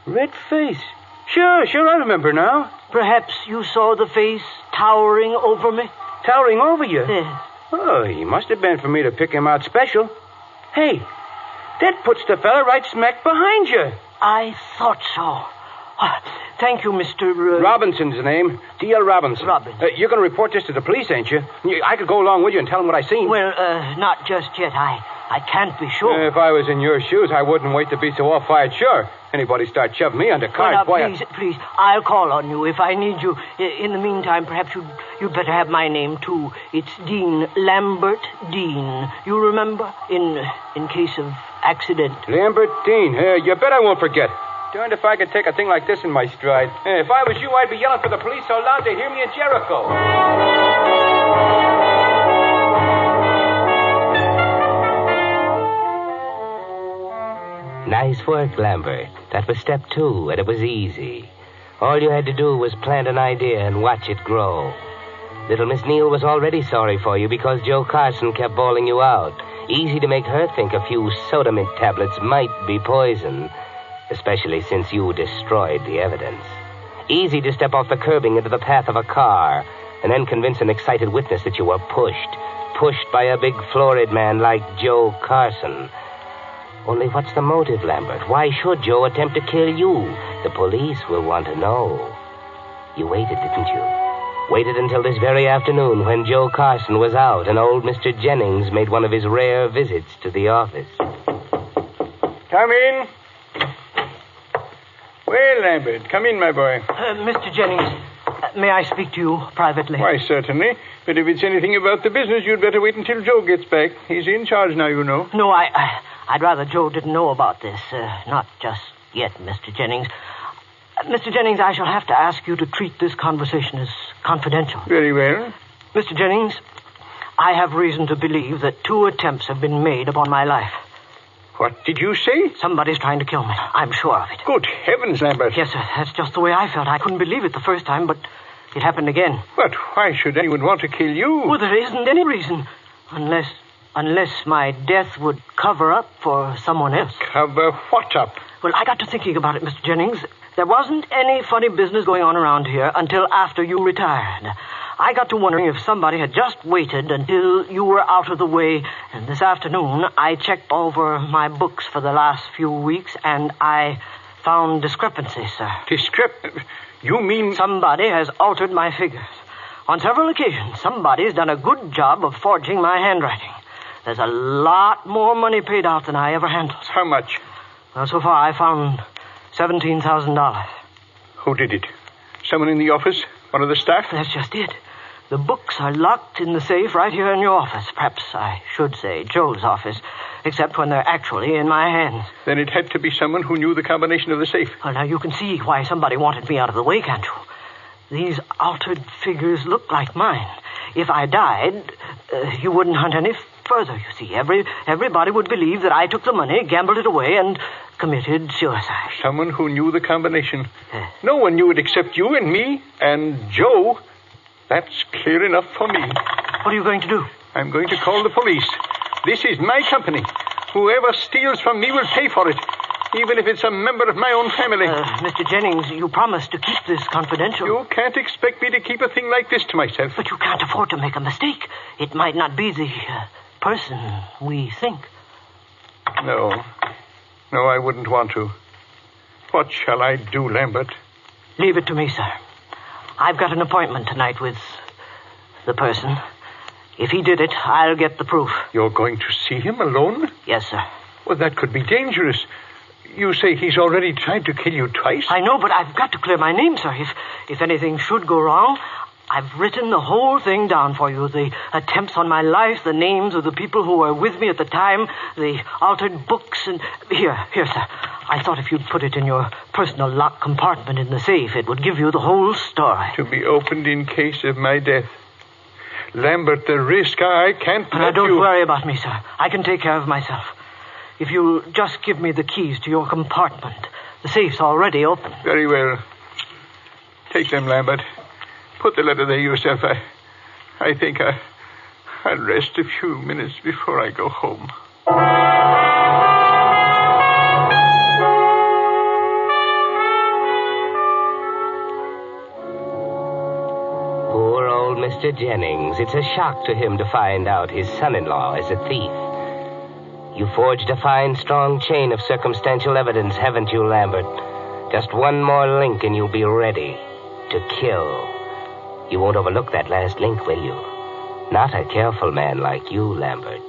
Red face. Sure, I remember now. Perhaps you saw the face towering over me? Towering over you? Yes. Oh, he must have been for me to pick him out special. Hey, that puts the fella right smack behind you. I thought so. Thank you, Mr. Robinson's the name. D.L. Robinson. Robinson. You're going to report this to the police, ain't you? I could go along with you and tell them what I seen. Well, not just yet. I can't be sure. If I was in your shoes, I wouldn't wait to be so all-fired sure. Anybody start shoving me under cars, boy. Please, I'll call on you if I need you. In the meantime, perhaps you'd better have my name, too. It's Dean, Lambert Dean. You remember? In case of accident. Lambert Dean. You bet I won't forget. Darned if I could take a thing like this in my stride. If I was you, I'd be yelling for the police so loud they'd hear me in Jericho. Nice work, Lambert. That was step 2, and it was easy. All you had to do was plant an idea and watch it grow. Little Miss Neal was already sorry for you because Joe Carson kept bawling you out. Easy to make her think a few soda mint tablets might be poison, especially since you destroyed the evidence. Easy to step off the curbing into the path of a car and then convince an excited witness that you were pushed by a big florid man like Joe Carson. Only what's the motive, Lambert? Why should Joe attempt to kill you? The police will want to know. You waited, didn't you? Waited until this very afternoon when Joe Carson was out and old Mr. Jennings made one of his rare visits to the office. Come in. Well, Lambert, come in, my boy. Mr. Jennings, may I speak to you privately? Why, certainly. But if it's anything about the business, you'd better wait until Joe gets back. He's in charge now, you know. No, I'd rather Joe didn't know about this. Not just yet, Mr. Jennings. Mr. Jennings, I shall have to ask you to treat this conversation as confidential. Very well. Mr. Jennings, I have reason to believe that 2 attempts have been made upon my life. What did you say? Somebody's trying to kill me. I'm sure of it. Good heavens, Lambert. Yes, sir. That's just the way I felt. I couldn't believe it the first time, but it happened again. But why should anyone want to kill you? Well, there isn't any reason. Unless my death would cover up for someone else. Cover what up? Well, I got to thinking about it, Mr. Jennings. There wasn't any funny business going on around here until after you retired. I got to wondering if somebody had just waited until you were out of the way. And this afternoon, I checked over my books for the last few weeks, and I found discrepancies, sir. You mean... Somebody has altered my figures. On several occasions, somebody's done a good job of forging my handwriting. There's a lot more money paid out than I ever handled. How much? Well, so far I found $17,000. Who did it? Someone in the office? One of the staff? That's just it. The books are locked in the safe right here in your office. Perhaps I should say Joe's office, except when they're actually in my hands. Then it had to be someone who knew the combination of the safe. Well, now you can see why somebody wanted me out of the way, can't you? These altered figures look like mine. If I died, you wouldn't hunt any further, you see. Everybody would believe that I took the money, gambled it away, and committed suicide. Someone who knew the combination. No one knew it except you and me and Joe. That's clear enough for me. What are you going to do? I'm going to call the police. This is my company. Whoever steals from me will pay for it, even if it's a member of my own family. Mr. Jennings, you promised to keep this confidential. You can't expect me to keep a thing like this to myself. But you can't afford to make a mistake. It might not be the person we think. No, I wouldn't want to. What shall I do, Lambert? Leave it to me, sir. I've got an appointment tonight with the person. If he did it, I'll get the proof. You're going to see him alone? Yes, sir. Well, that could be dangerous. You say he's already tried to kill you twice? I know, but I've got to clear my name, sir. If anything should go wrong, I've written the whole thing down for you. The attempts on my life, the names of the people who were with me at the time, the altered books, and... Here, sir. I thought if you'd put it in your personal locked compartment in the safe, it would give you the whole story. To be opened in case of my death. Lambert, the risk, I can't Now, let don't you... worry about me, sir. I can take care of myself. If you'll just give me the keys to your compartment. The safe's already open. Very well. Take them, Lambert. Put the letter there yourself. I think I'll rest a few minutes before I go home. Poor old Mr. Jennings. It's a shock to him to find out his son-in-law is a thief. You forged a fine, strong chain of circumstantial evidence, haven't you, Lambert? Just one more link and you'll be ready to kill. You won't overlook that last link, will you? Not a careful man like you, Lambert.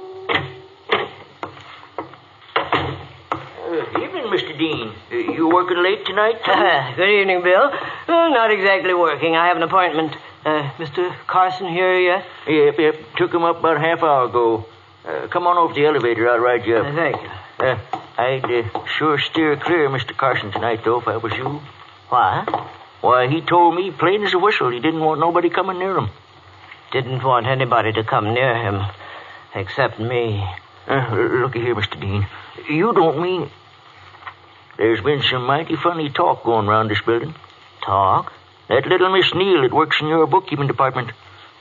Evening, Mr. Dean. You working late tonight, too? Good evening, Bill. Not exactly working. I have an appointment. Mr. Carson here yet? Yep. Took him up about a half hour ago. Come on over to the elevator. I'll ride you up. Thank you. I'd sure steer clear of Mr. Carson tonight, though, if I was you. What? Why, he told me plain as a whistle he didn't want nobody coming near him. Didn't want anybody to come near him, except me. Looky here, Mr. Dean. You don't mean... There's been some mighty funny talk going around this building. Talk? That little Miss Neal that works in your bookkeeping department.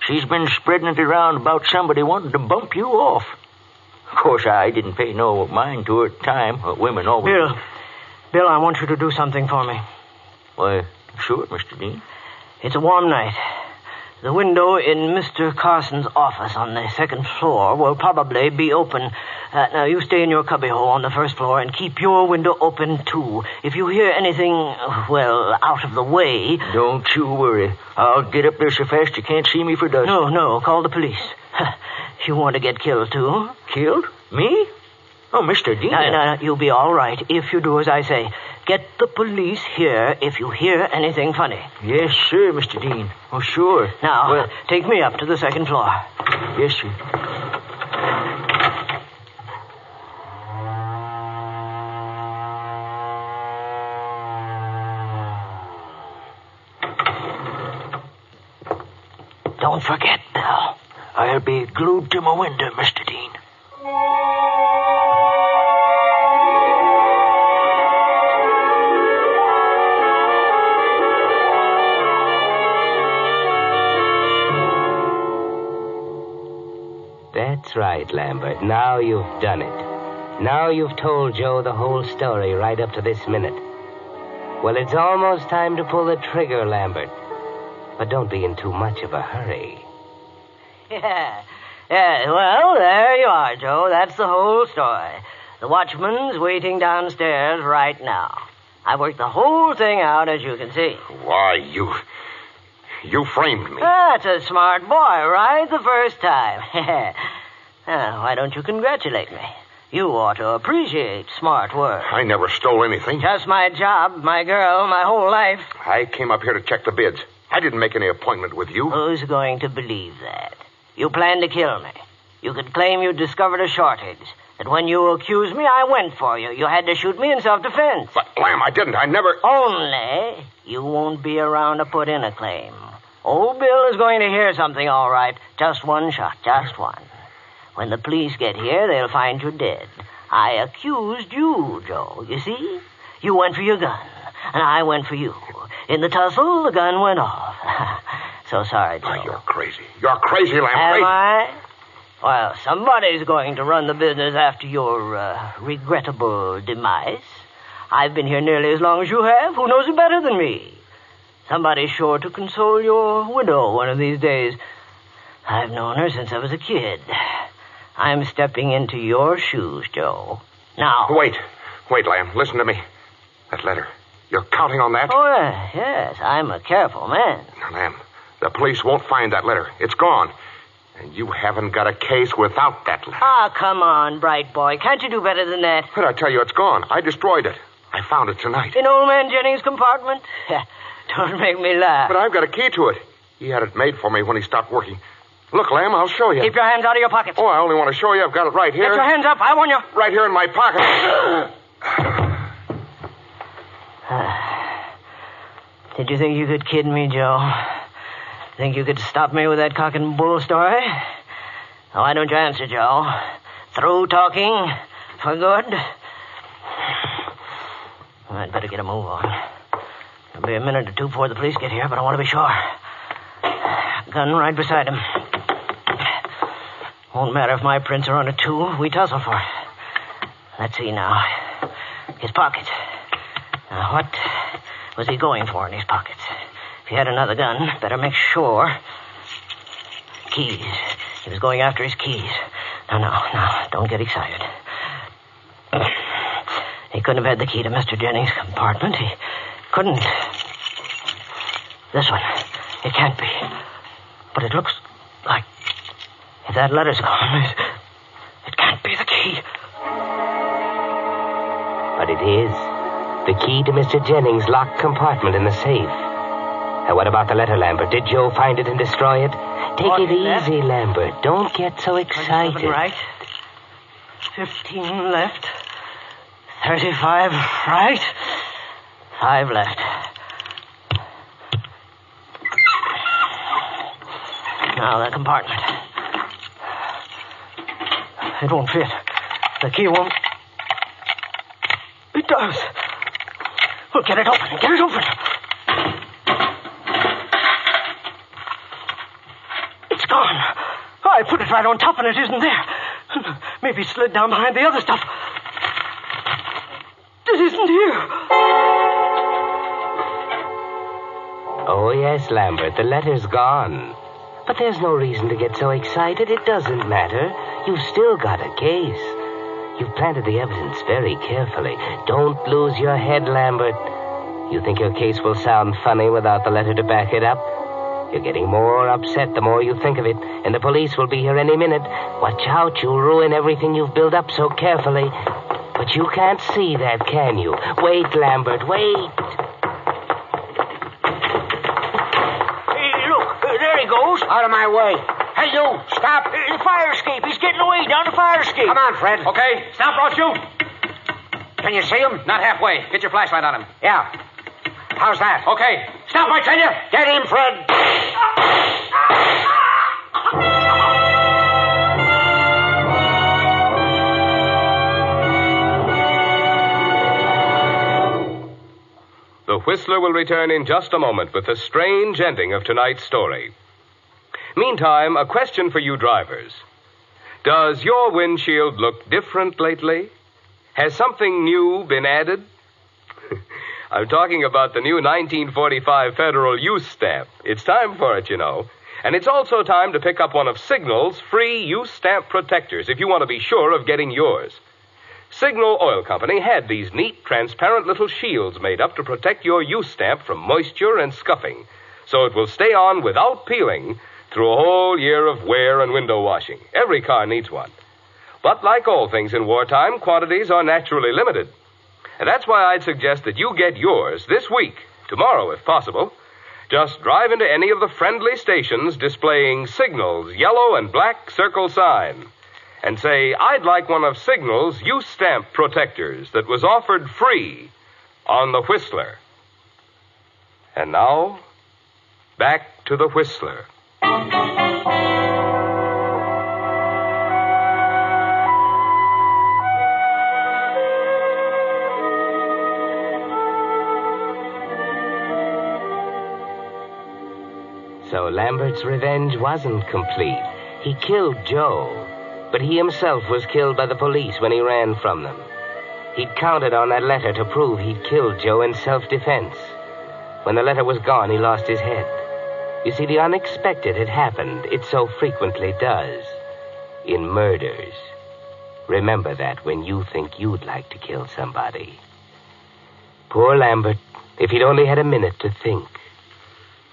She's been spreading it around about somebody wanting to bump you off. Of course, I didn't pay no mind to her at the time. Women always... Bill, I want you to do something for me. Why, sure, Mr. Dean. It's a warm night. The window in Mr. Carson's office on the second floor will probably be open. Now, you stay in your cubbyhole on the first floor and keep your window open, too. If you hear anything, well, out of the way... Don't you worry. I'll get up there so fast you can't see me for dust. No, call the police. You want to get killed, too? Killed? Me? Oh, Mr. Dean. No, you'll be all right if you do as I say. Get the police here if you hear anything funny. Yes, sir, Mr. Dean. Oh, sure. Now, take me up to the second floor. Yes, sir. Don't forget, Bill. I'll be glued to my window, Mr. Dean. That's right, Lambert. Now you've done it. Now you've told Joe the whole story right up to this minute. Well, it's almost time to pull the trigger, Lambert. But don't be in too much of a hurry. Yeah, well, there you are, Joe. That's the whole story. The watchman's waiting downstairs right now. I worked the whole thing out, as you can see. Why, you framed me. That's a smart boy, right the first time. Why don't you congratulate me? You ought to appreciate smart work. I never stole anything. Just my job, my girl, my whole life. I came up here to check the bids. I didn't make any appointment with you. Who's going to believe that? You planned to kill me. You could claim you discovered a shortage. That when you accused me, I went for you. You had to shoot me in self-defense. But, Lamb, I didn't. I never... Only you won't be around to put in a claim. Old Bill is going to hear something, all right. Just one shot, just one. When the police get here, they'll find you dead. I accused you, Joe, you see? You went for your gun, and I went for you. In the tussle, the gun went off. So sorry, Joe. Oh, you're crazy. You're crazy, Lamb. Am I? Well, somebody's going to run the business after your regrettable demise. I've been here nearly as long as you have. Who knows it better than me? Somebody's sure to console your widow one of these days. I've known her since I was a kid. I'm stepping into your shoes, Joe. Now... Wait, Lamb. Listen to me. That letter. You're counting on that? Oh, yes. I'm a careful man. Lamb, the police won't find that letter. It's gone. And you haven't got a case without that letter. Ah, come on, bright boy. Can't you do better than that? But I tell you, it's gone. I destroyed it. I found it tonight. In old man Jennings' compartment? Don't make me laugh. But I've got a key to it. He had it made for me when he stopped working. Look, Lamb, I'll show you. Keep your hands out of your pockets. Oh, I only want to show you. I've got it right here. Get your hands up. I warn you. Right here in my pocket. Did you think you could kid me, Joe? Think you could stop me with that cock and bull story? Why don't you answer, Joe? Through talking for good? I'd better get a move on. It'll be a minute or two before the police get here, but I want to be sure. Gun right beside him. Won't matter if my prints are on it, too. We tussle for it. Let's see now. His pockets. Now, what was he going for in his pockets? If he had another gun, better make sure. Keys. He was going after his keys. No, don't get excited. He couldn't have had the key to Mr. Jennings' compartment. He couldn't. This one. It can't be. But it looks like... If that letter's gone, it can't be the key. But it is. The key to Mr. Jennings' locked compartment in the safe. Now, what about the letter, Lambert? Did Joe find it and destroy it? Take it easy, Lambert. Don't get so excited. Right. 15 left. 35 right. 5 left. Now, the compartment. It won't fit. The key won't... It does. Well, get it open. Get it open. It's gone. I put it right on top and it isn't there. Maybe it slid down behind the other stuff. It isn't here. Oh, yes, Lambert. The letter's gone. But there's no reason to get so excited. It doesn't matter. You've still got a case. You've planted the evidence very carefully. Don't lose your head, Lambert. You think your case will sound funny without the letter to back it up? You're getting more upset the more you think of it, and the police will be here any minute. Watch out, you'll ruin everything you've built up so carefully. But you can't see that, can you? Wait, Lambert, wait. Hey, look, there he goes. Out of my way. Hey, you, stop. The fire escape. He's getting away down the fire escape. Come on, Fred. Okay, stop, or shoot. Can you see him? Not halfway. Get your flashlight on him. Yeah. How's that? Okay, stop, I tell you. Get him, Fred. The Whistler will return in just a moment with the strange ending of tonight's story. Meantime, a question for you drivers. Does your windshield look different lately? Has something new been added? I'm talking about the new 1945 Federal Use Stamp. It's time for it, you know. And it's also time to pick up one of Signal's free use stamp protectors if you want to be sure of getting yours. Signal Oil Company had these neat, transparent little shields made up to protect your use stamp from moisture and scuffing, so it will stay on without peeling through a whole year of wear and window washing. Every car needs one. But like all things in wartime, quantities are naturally limited. And that's why I'd suggest that you get yours this week, tomorrow if possible. Just drive into any of the friendly stations displaying Signal's yellow and black circle sign and say, I'd like one of Signal's use stamp protectors that was offered free on the Whistler. And now, back to the Whistler. So Lambert's revenge wasn't complete. He killed Joe, but he himself was killed by the police when he ran from them. He'd counted on that letter to prove he'd killed Joe in self-defense. When the letter was gone, he lost his head. You see, the unexpected had happened. It so frequently does. In murders. Remember that when you think you'd like to kill somebody. Poor Lambert, if he'd only had a minute to think.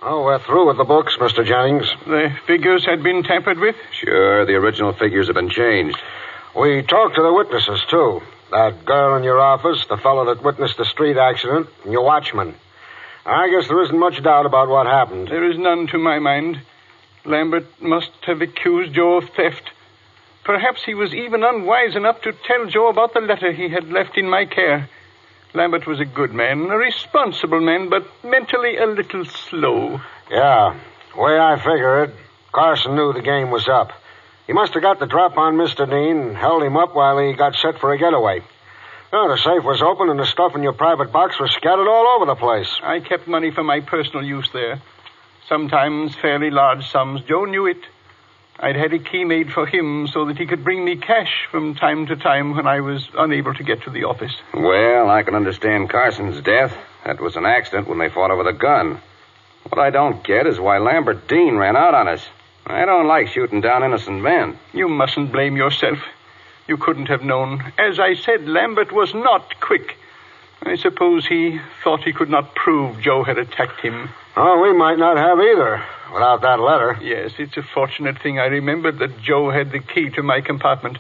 Oh, we're through with the books, Mr. Jennings. The figures had been tampered with? Sure, the original figures have been changed. We talked to the witnesses, too. That girl in your office, the fellow that witnessed the street accident, and your watchman. I guess there isn't much doubt about what happened. There is none to my mind. Lambert must have accused Joe of theft. Perhaps he was even unwise enough to tell Joe about the letter he had left in my care. Lambert was a good man, a responsible man, but mentally a little slow. Yeah. The way I figure it, Carson knew the game was up. He must have got the drop on Mr. Dean and held him up while he got set for a getaway. Oh, the safe was open and the stuff in your private box was scattered all over the place. I kept money for my personal use there. Sometimes fairly large sums. Joe knew it. I'd had a key made for him so that he could bring me cash from time to time when I was unable to get to the office. Well, I can understand Carson's death. That was an accident when they fought over the gun. What I don't get is why Lambert Dean ran out on us. I don't like shooting down innocent men. You mustn't blame yourself. You couldn't have known. As I said, Lambert was not quick. I suppose he thought he could not prove Joe had attacked him. Oh, we might not have either, without that letter. Yes, it's a fortunate thing I remembered that Joe had the key to my compartment.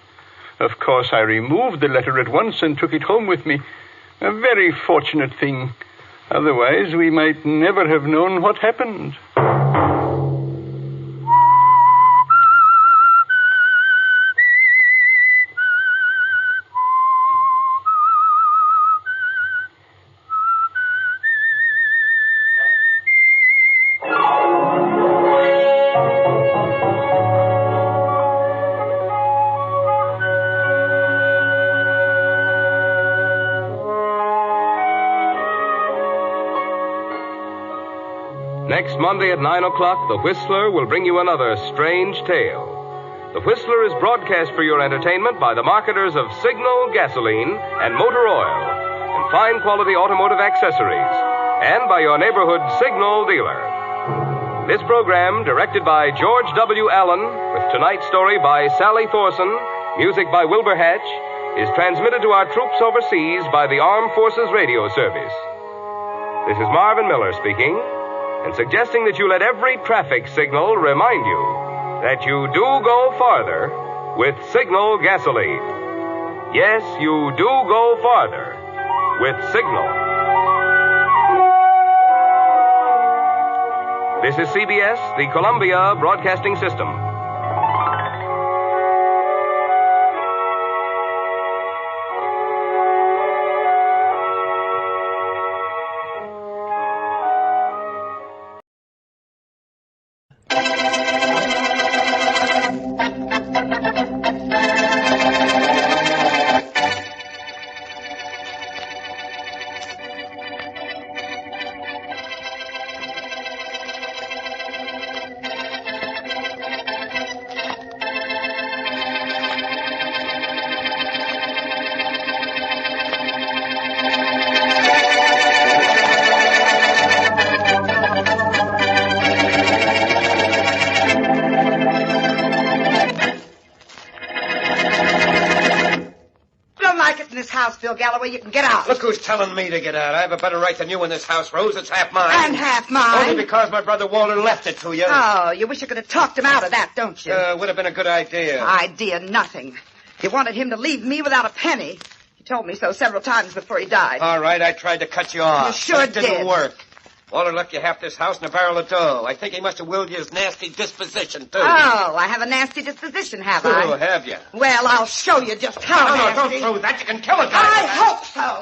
Of course, I removed the letter at once and took it home with me. A very fortunate thing. Otherwise, we might never have known what happened. Next Monday at 9 o'clock, The Whistler will bring you another strange tale. The Whistler is broadcast for your entertainment by the marketers of Signal gasoline and motor oil and fine quality automotive accessories, and by your neighborhood Signal dealer. This program, directed by George W. Allen, with tonight's story by Sally Thorson, music by Wilbur Hatch, is transmitted to our troops overseas by the Armed Forces Radio Service. This is Marvin Miller speaking, and suggesting that you let every traffic signal remind you that you do go farther with Signal gasoline. Yes, you do go farther with Signal. This is CBS, the Columbia Broadcasting System. Galloway, you can get out. Look who's telling me to get out. I have a better right than you in this house, Rose. It's half mine. And half mine. Only because my brother Walter left it to you. Oh, you wish you could have talked him out of that, don't you? Would have been a good idea. Idea nothing. You wanted him to leave me without a penny. He told me so several times before he died. All right, I tried to cut you off. You sure did. It didn't work. Walter left you half this house and a barrel of dough. I think he must have willed you his nasty disposition, too. Oh, I have a nasty disposition, have I? Oh, have you? Well, I'll show you just how nasty. No, don't throw that. You can kill a guy. I hope so.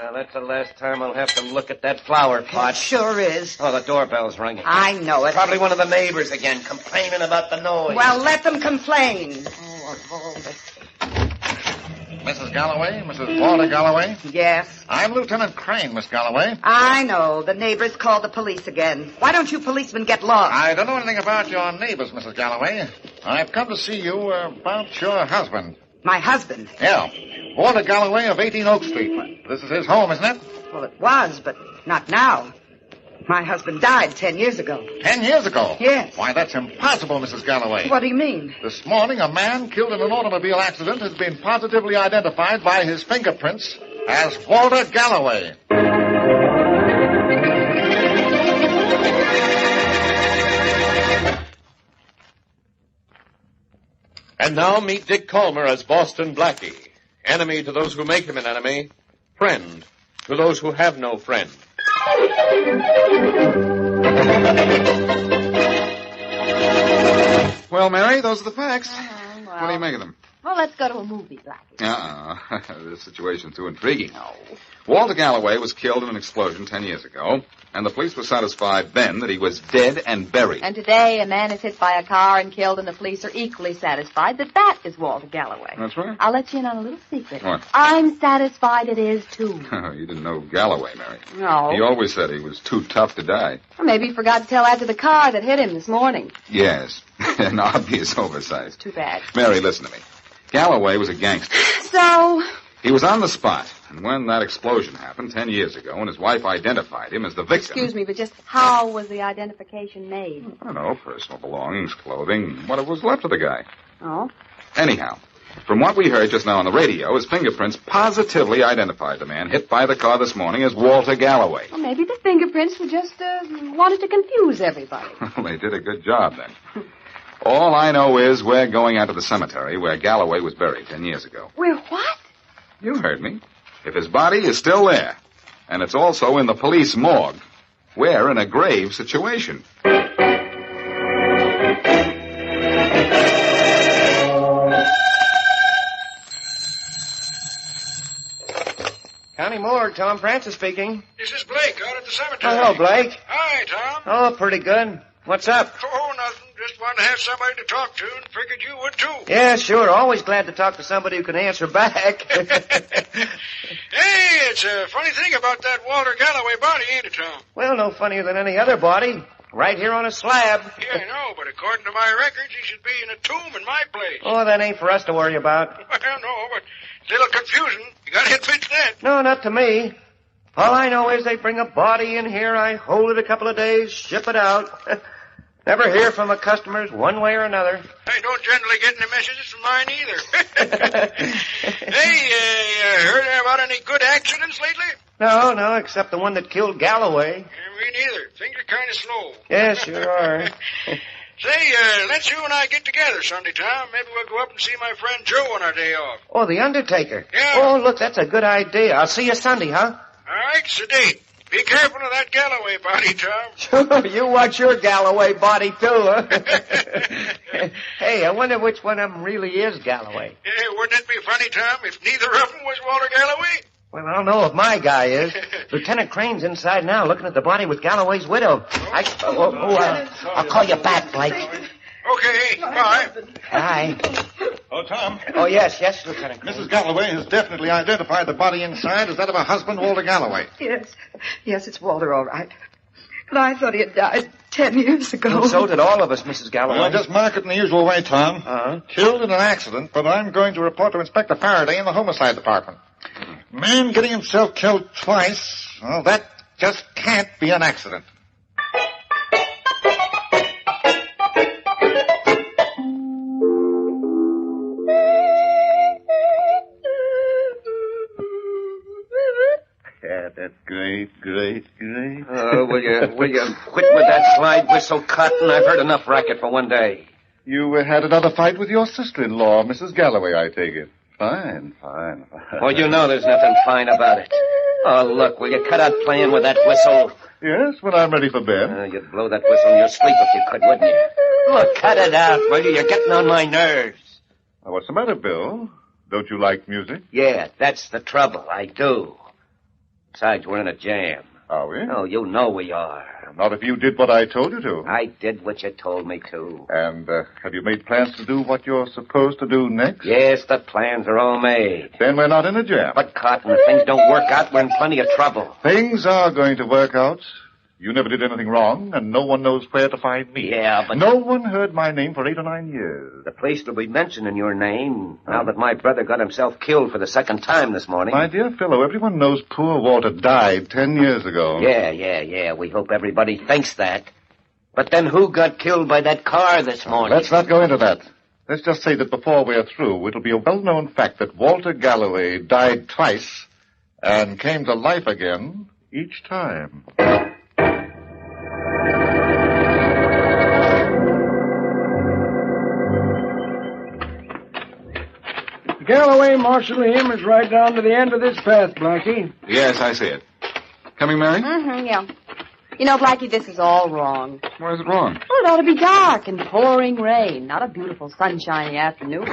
Well, that's the last time I'll have to look at that flower pot. It sure is. Oh, the doorbell's ringing. I know it. Probably one of the neighbors again, complaining about the noise. Well, let them complain. Mrs. Galloway? Mrs. Walter Galloway? Yes? I'm Lieutenant Crane, Miss Galloway. I know. The neighbors called the police again. Why don't you policemen get lost? I don't know anything about your neighbors, Mrs. Galloway. I've come to see you about your husband. My husband? Yeah. Walter Galloway of 18 Oak Street. This is his home, isn't it? Well, it was, but not now. My husband died 10 years ago. 10 years ago? Yes. Why, that's impossible, Mrs. Galloway. What do you mean? This morning, a man killed in an automobile accident has been positively identified by his fingerprints as Walter Galloway. And now meet Dick Calmer as Boston Blackie. Enemy to those who make him an enemy. Friend to those who have no friend. Well, Mary, those are the facts. What do you make of them? Well, let's go to a movie, Blackie. This situation's too intriguing. No. Walter Galloway was killed in an explosion 10 years ago, and the police were satisfied then that he was dead and buried. And today, a man is hit by a car and killed, and the police are equally satisfied that that is Walter Galloway. That's right. I'll let you in on a little secret. What? I'm satisfied it is, too. You didn't know Galloway, Mary. No. He always said he was too tough to die. Or maybe he forgot to tell after the car that hit him this morning. Yes. An obvious oversight. Too bad. Mary, listen to me. Galloway was a gangster. So? He was on the spot, and when that explosion happened 10 years ago, and his wife identified him as the victim... Excuse me, but just how was the identification made? I don't know, personal belongings, clothing, what was left of the guy. Oh? Anyhow, from what we heard just now on the radio, his fingerprints positively identified the man hit by the car this morning as Walter Galloway. Well, maybe the fingerprints were just wanted to confuse everybody. Well, they did a good job then. All I know is we're going out to the cemetery where Galloway was buried 10 years ago. We're what? You heard me. If his body is still there, and it's also in the police morgue, we're in a grave situation. County Morgue, Tom Francis speaking. This is Blake out at the cemetery. Hello, Blake. Hi, Tom. Oh, pretty good. What's up? Oh, nothing. Just wanted to have somebody to talk to and figured you would, too. Yeah, sure. Always glad to talk to somebody who can answer back. Hey, it's a funny thing about that Walter Galloway body, ain't it, Tom? Well, no funnier than any other body. Right here on a slab. Yeah, I know, but according to my records, he should be in a tomb in my place. Oh, that ain't for us to worry about. Well, no, but it's a little confusing. You gotta admit that. No, not to me. All I know is they bring a body in here, I hold it a couple of days, ship it out. Never hear from the customers one way or another. I don't generally get any messages from mine either. Hey, heard about any good accidents lately? No, except the one that killed Galloway. Me neither. Things are kind of slow. Yeah, sure are. Say, let's you and I get together Sunday, Tom. Maybe we'll go up and see my friend Joe on our day off. Oh, the undertaker? Yeah. Oh, look, that's a good idea. I'll see you Sunday, huh? All right, it's a date. Be careful of that Galloway body, Tom. Sure, you watch your Galloway body, too, huh? Hey, I wonder which one of them really is Galloway. Yeah, wouldn't it be funny, Tom, if neither of them was Walter Galloway? Well, I don't know if my guy is. Lieutenant Crane's inside now looking at the body with Galloway's widow. I'll call you back, Blake. Okay, bye. Bye. Oh, Tom. Oh, yes, Lieutenant Crane. Mrs. Galloway has definitely identified the body inside as that of her husband, Walter Galloway. Yes, it's Walter, all right. But I thought he had died 10 years ago. Well, so did all of us, Mrs. Galloway. Well, just mark it in the usual way, Tom. Killed in an accident, but I'm going to report to Inspector Faraday in the Homicide Department. Man getting himself killed twice, well, that just can't be an accident. Yeah, that's great. Will you quit with that slide whistle, Cotton? I've heard enough racket for one day. You had another fight with your sister-in-law, Mrs. Galloway, I take it. Fine. Well, you know there's nothing fine about it. Oh, look, will you cut out playing with that whistle? Yes, when I'm ready for bed. You'd blow that whistle in your sleep if you could, wouldn't you? Look, cut it out, will you? You're getting on my nerves. Now, what's the matter, Bill? Don't you like music? Yeah, that's the trouble. I do. Besides, we're in a jam. Are we? Oh, you know we are. Not if you did what I told you to. I did what you told me to. And have you made plans to do what you're supposed to do next? Yes, the plans are all made. Then we're not in a jam. But, Cotton, if things don't work out, we're in plenty of trouble. Things are going to work out. You never did anything wrong, and no one knows where to find me. Yeah, but... No one heard my name for 8 or 9 years. The police will be mentioning your name now that my brother got himself killed for the second time this morning. My dear fellow, everyone knows poor Walter died 10 years ago. Yeah. We hope everybody thinks that. But then who got killed by that car this morning? Let's not go into that. Let's just say that before we're through, it'll be a well-known fact that Walter Galloway died twice and came to life again each time. Galloway marshalling him is right down to the end of this path, Blackie. Yes, I see it. Coming, Mary? Mm-hmm, yeah. You know, Blackie, this is all wrong. Why is it wrong? Well, it ought to be dark and pouring rain, not a beautiful sunshiny afternoon.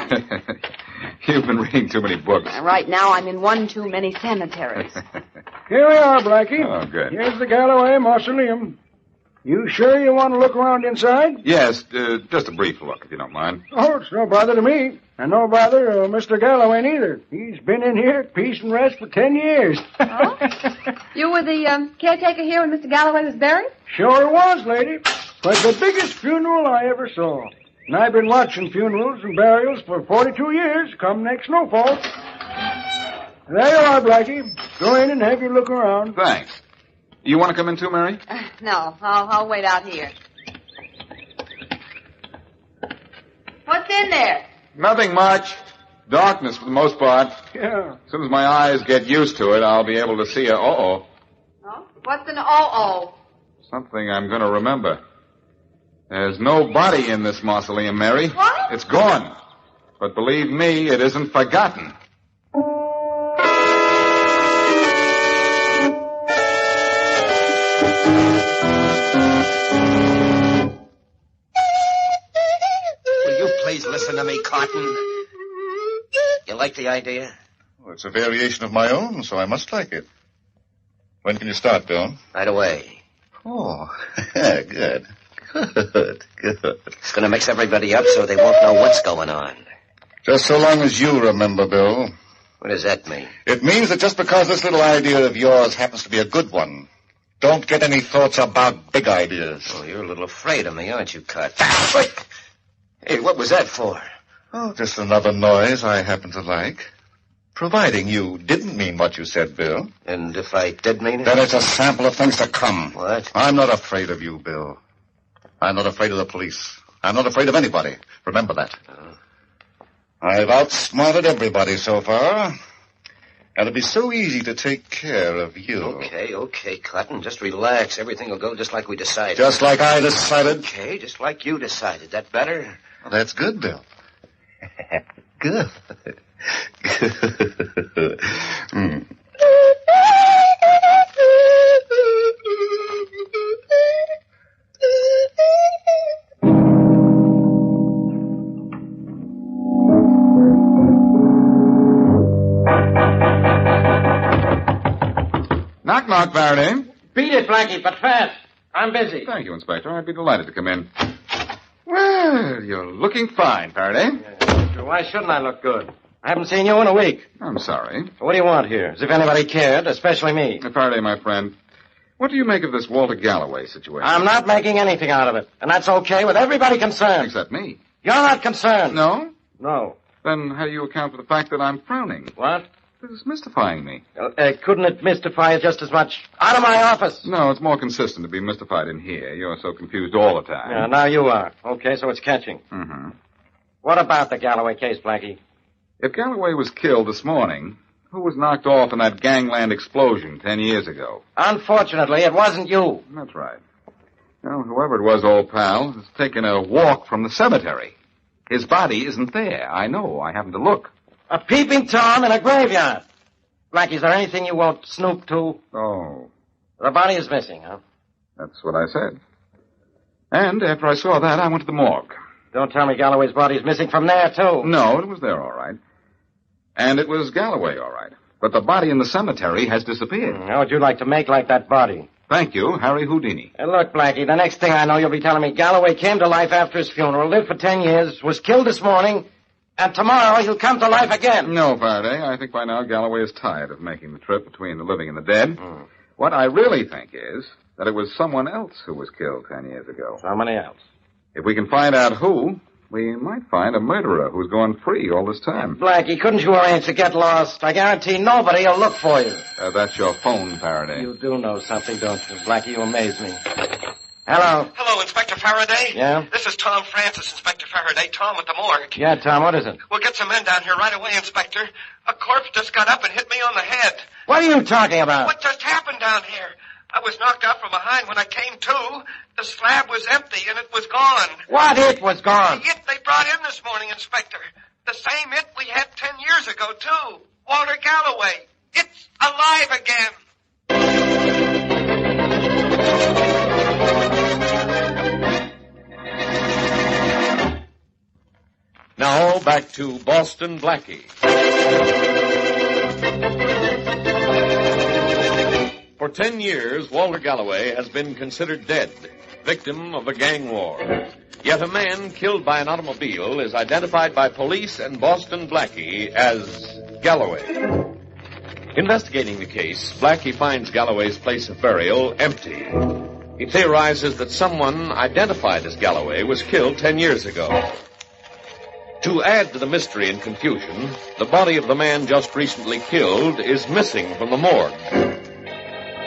You've been reading too many books. Right now, I'm in one too many cemeteries. Here we are, Blackie. Oh, good. Here's the Galloway mausoleum. You sure you want to look around inside? Yes, just a brief look, if you don't mind. Oh, it's no bother to me. And no bother to Mr. Galloway neither. He's been in here at peace and rest for 10 years. Oh? You were the caretaker here when Mr. Galloway was buried? Sure was, lady. Was the biggest funeral I ever saw. And I've been watching funerals and burials for 42 years, come next snowfall. There you are, Blackie. Go in and have your look around. Thanks. You want to come in too, Mary? No, I'll wait out here. What's in there? Nothing much. Darkness for the most part. Yeah. As soon as my eyes get used to it, I'll be able to see a Oh? What's an oh-oh? Something I'm going to remember. There's no body in this mausoleum, Mary. What? It's gone. But believe me, it isn't forgotten. Will you please listen to me, Cotton? You like the idea? Well, it's a variation of my own, so I must like it. When can you start, Bill? Right away. Oh, good. Good. It's going to mix everybody up so they won't know what's going on. Just so long as you remember, Bill. What does that mean? It means that just because this little idea of yours happens to be a good one, don't get any thoughts about big ideas. Oh, you're a little afraid of me, aren't you, Cut? Wait. Hey, what was that for? Oh, just another noise I happen to like. Providing you didn't mean what you said, Bill. And if I did mean it? Then it's a sample of things to come. What? I'm not afraid of you, Bill. I'm not afraid of the police. I'm not afraid of anybody. Remember that. I've outsmarted everybody so far. And it'd be so easy to take care of you. Okay, Cotton. Just relax. Everything will go just like we decided. Just like I decided? Okay, just like you decided. That better? Well, that's good, Bill. Good. Good. Knock, knock, Faraday. Beat it, Blackie, but fast. I'm busy. Thank you, Inspector. I'd be delighted to come in. Well, you're looking fine, Faraday. Why shouldn't I look good? I haven't seen you in a week. I'm sorry. What do you want here? As if anybody cared, especially me. Faraday, my friend, what do you make of this Walter Galloway situation? I'm not making anything out of it. And that's okay with everybody concerned. Except me. You're not concerned. No? No. Then how do you account for the fact that I'm frowning? What? This is mystifying me. Couldn't it mystify you just as much? Out of my office. No, it's more consistent to be mystified in here. You're so confused all the time. Yeah, now you are. Okay, so it's catching. Mm-hmm. What about the Galloway case, Blackie? If Galloway was killed this morning, who was knocked off in that gangland explosion 10 years ago? Unfortunately, it wasn't you. That's right. Well, whoever it was, old pal, has taken a walk from the cemetery. His body isn't there. I know. I happened to look. A peeping Tom in a graveyard. Blackie, is there anything you won't snoop to? Oh. The body is missing, huh? That's what I said. And after I saw that, I went to the morgue. Don't tell me Galloway's body is missing from there, too. No, it was there all right. And it was Galloway all right. But the body in the cemetery has disappeared. How would you like to make like that body? Thank you, Harry Houdini. Look, Blackie, the next thing I know, you'll be telling me Galloway came to life after his funeral, lived for 10 years, was killed this morning, and tomorrow he'll come to life again. No, Faraday. I think by now Galloway is tired of making the trip between the living and the dead. What I really think is that it was someone else who was killed 10 years ago. Somebody else? If we can find out who, we might find a murderer who's gone free all this time. Blackie, couldn't you arrange to get lost? I guarantee nobody will look for you. That's your phone, Faraday. You do know something, don't you? Blackie, you amaze me. Hello. Hello, Inspector Faraday. Yeah? This is Tom Francis, Inspector Faraday. Tom at the morgue. Yeah, Tom, what is it? We'll get some men down here right away, Inspector. A corpse just got up and hit me on the head. What are you talking about? What just happened down here? I was knocked out from behind when I came to. The slab was empty and it was gone. What it was gone? The it they brought in this morning, Inspector. The same it we had 10 years ago, too. Walter Galloway. It's alive again. Now, back to Boston Blackie. For 10 years, Walter Galloway has been considered dead, victim of a gang war. Yet a man killed by an automobile is identified by police and Boston Blackie as Galloway. Investigating the case, Blackie finds Galloway's place of burial empty. He theorizes that someone identified as Galloway was killed 10 years ago. To add to the mystery and confusion, the body of the man just recently killed is missing from the morgue.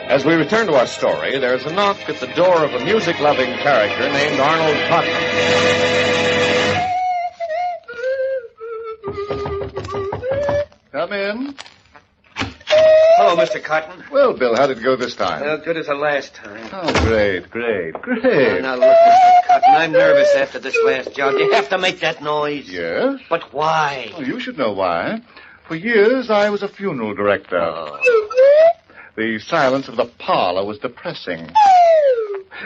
As we return to our story, there's a knock at the door of a music-loving character named Arnold Cotton. Come in. Hello, Mr. Cotton. Well, Bill, how did it go this time? Well, good as the last time. Oh, great. Oh, now look, Mr. Cotton, I'm nervous after this last job. You have to make that noise. Yes? But why? Well, you should know why. For years, I was a funeral director. Oh. The silence of the parlor was depressing.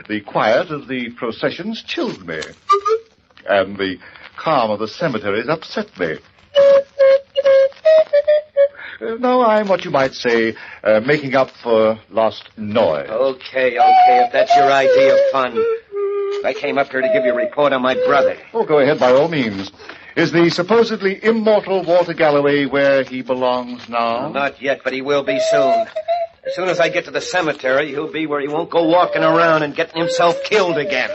The quiet of the processions chilled me. And the calm of the cemeteries upset me. Now I'm what you might say, making up for lost noise. Okay, if that's your idea of fun. I came up here to give you a report on my brother. Oh, go ahead, by all means. Is the supposedly immortal Walter Galloway where he belongs now? Not yet, but he will be soon. As soon as I get to the cemetery, he'll be where he won't go walking around and getting himself killed again.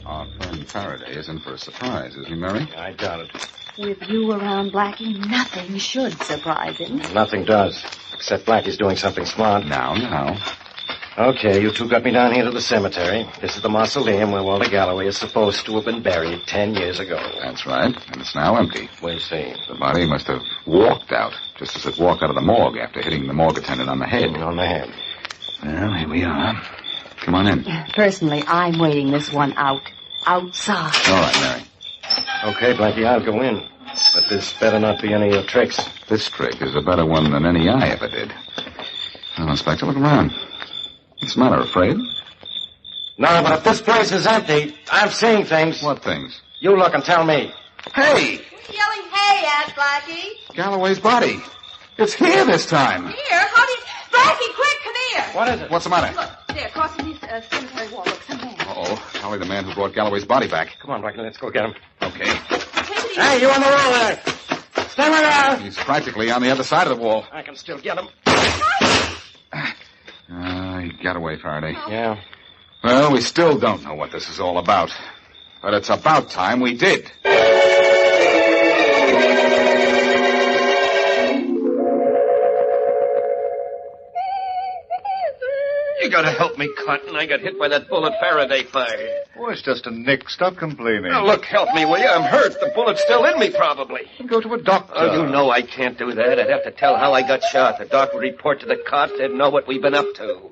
Our friend Faraday is in for a surprise, is he, Mary? I doubt it. With you around, Blackie, nothing should surprise him. Nothing does, except Blackie's doing something smart. Now. Okay, you two got me down here to the cemetery. This is the mausoleum where Walter Galloway is supposed to have been buried 10 years ago. That's right, and it's now empty. We'll see. The body must have walked out, just as it walked out of the morgue after hitting the morgue attendant on the head. On the head. Well, here we are. Come on in. Personally, I'm waiting this one out. Outside. All right, Mary. Okay, Blackie, I'll go in. But this better not be any of your tricks. This trick is a better one than any I ever did. Well, Inspector, look around. What's the matter, afraid? No, but if this place is empty, I'm seeing things. What things? You look and tell me. Hey! Who's yelling hey at, Blackie? Galloway's body. It's here this time. Here? How do you... Blackie, quick, come here. What is it? What's the matter? Look, there, crossing the cemetery wall. Look, some man. Uh-oh. Probably the man who brought Galloway's body back. Come on, Blackie, let's go get him. Okay. Hey, you on the wall there. Stay where you are. He's practically on the other side of the wall. I can still get him. He got away, Faraday. Yeah. Well, we still don't know what this is all about. But it's about time we did. You gotta help me, Cotton. I got hit by that bullet Faraday fired. Oh, it's just a nick. Stop complaining. Now, look, help me, will you? I'm hurt. The bullet's still in me, probably. Go to a doctor. Oh, you know I can't do that. I'd have to tell how I got shot. The doc would report to the cops. They'd know what we've been up to.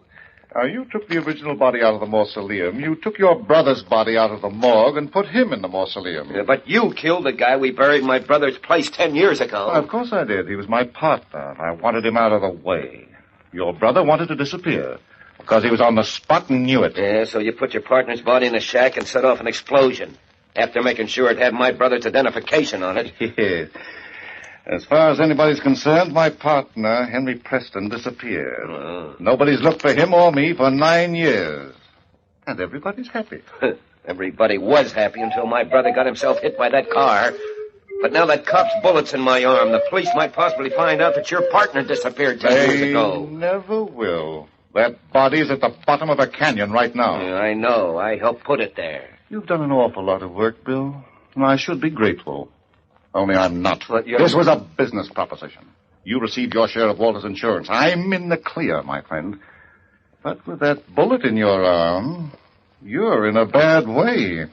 You took the original body out of the mausoleum. You took your brother's body out of the morgue and put him in the mausoleum. Yeah, but you killed the guy we buried in my brother's place 10 years ago. Well, of course I did. He was my partner. I wanted him out of the way. Your brother wanted to disappear because he was on the spot and knew it. Yeah, so you put your partner's body in a shack and set off an explosion after making sure it had my brother's identification on it. Yes. As far as anybody's concerned, my partner, Henry Preston, disappeared. Oh. Nobody's looked for him or me for 9 years. And everybody's happy. Everybody was happy until my brother got himself hit by that car. But now that cop's bullet's in my arm, the police might possibly find out that your partner disappeared 10 years ago. They never will. That body's at the bottom of a canyon right now. Yeah, I know. I helped put it there. You've done an awful lot of work, Bill, and I should be grateful. Only I'm not. But This was a business proposition. You received your share of Walter's insurance. I'm in the clear, my friend. But with that bullet in your arm, you're in a bad way.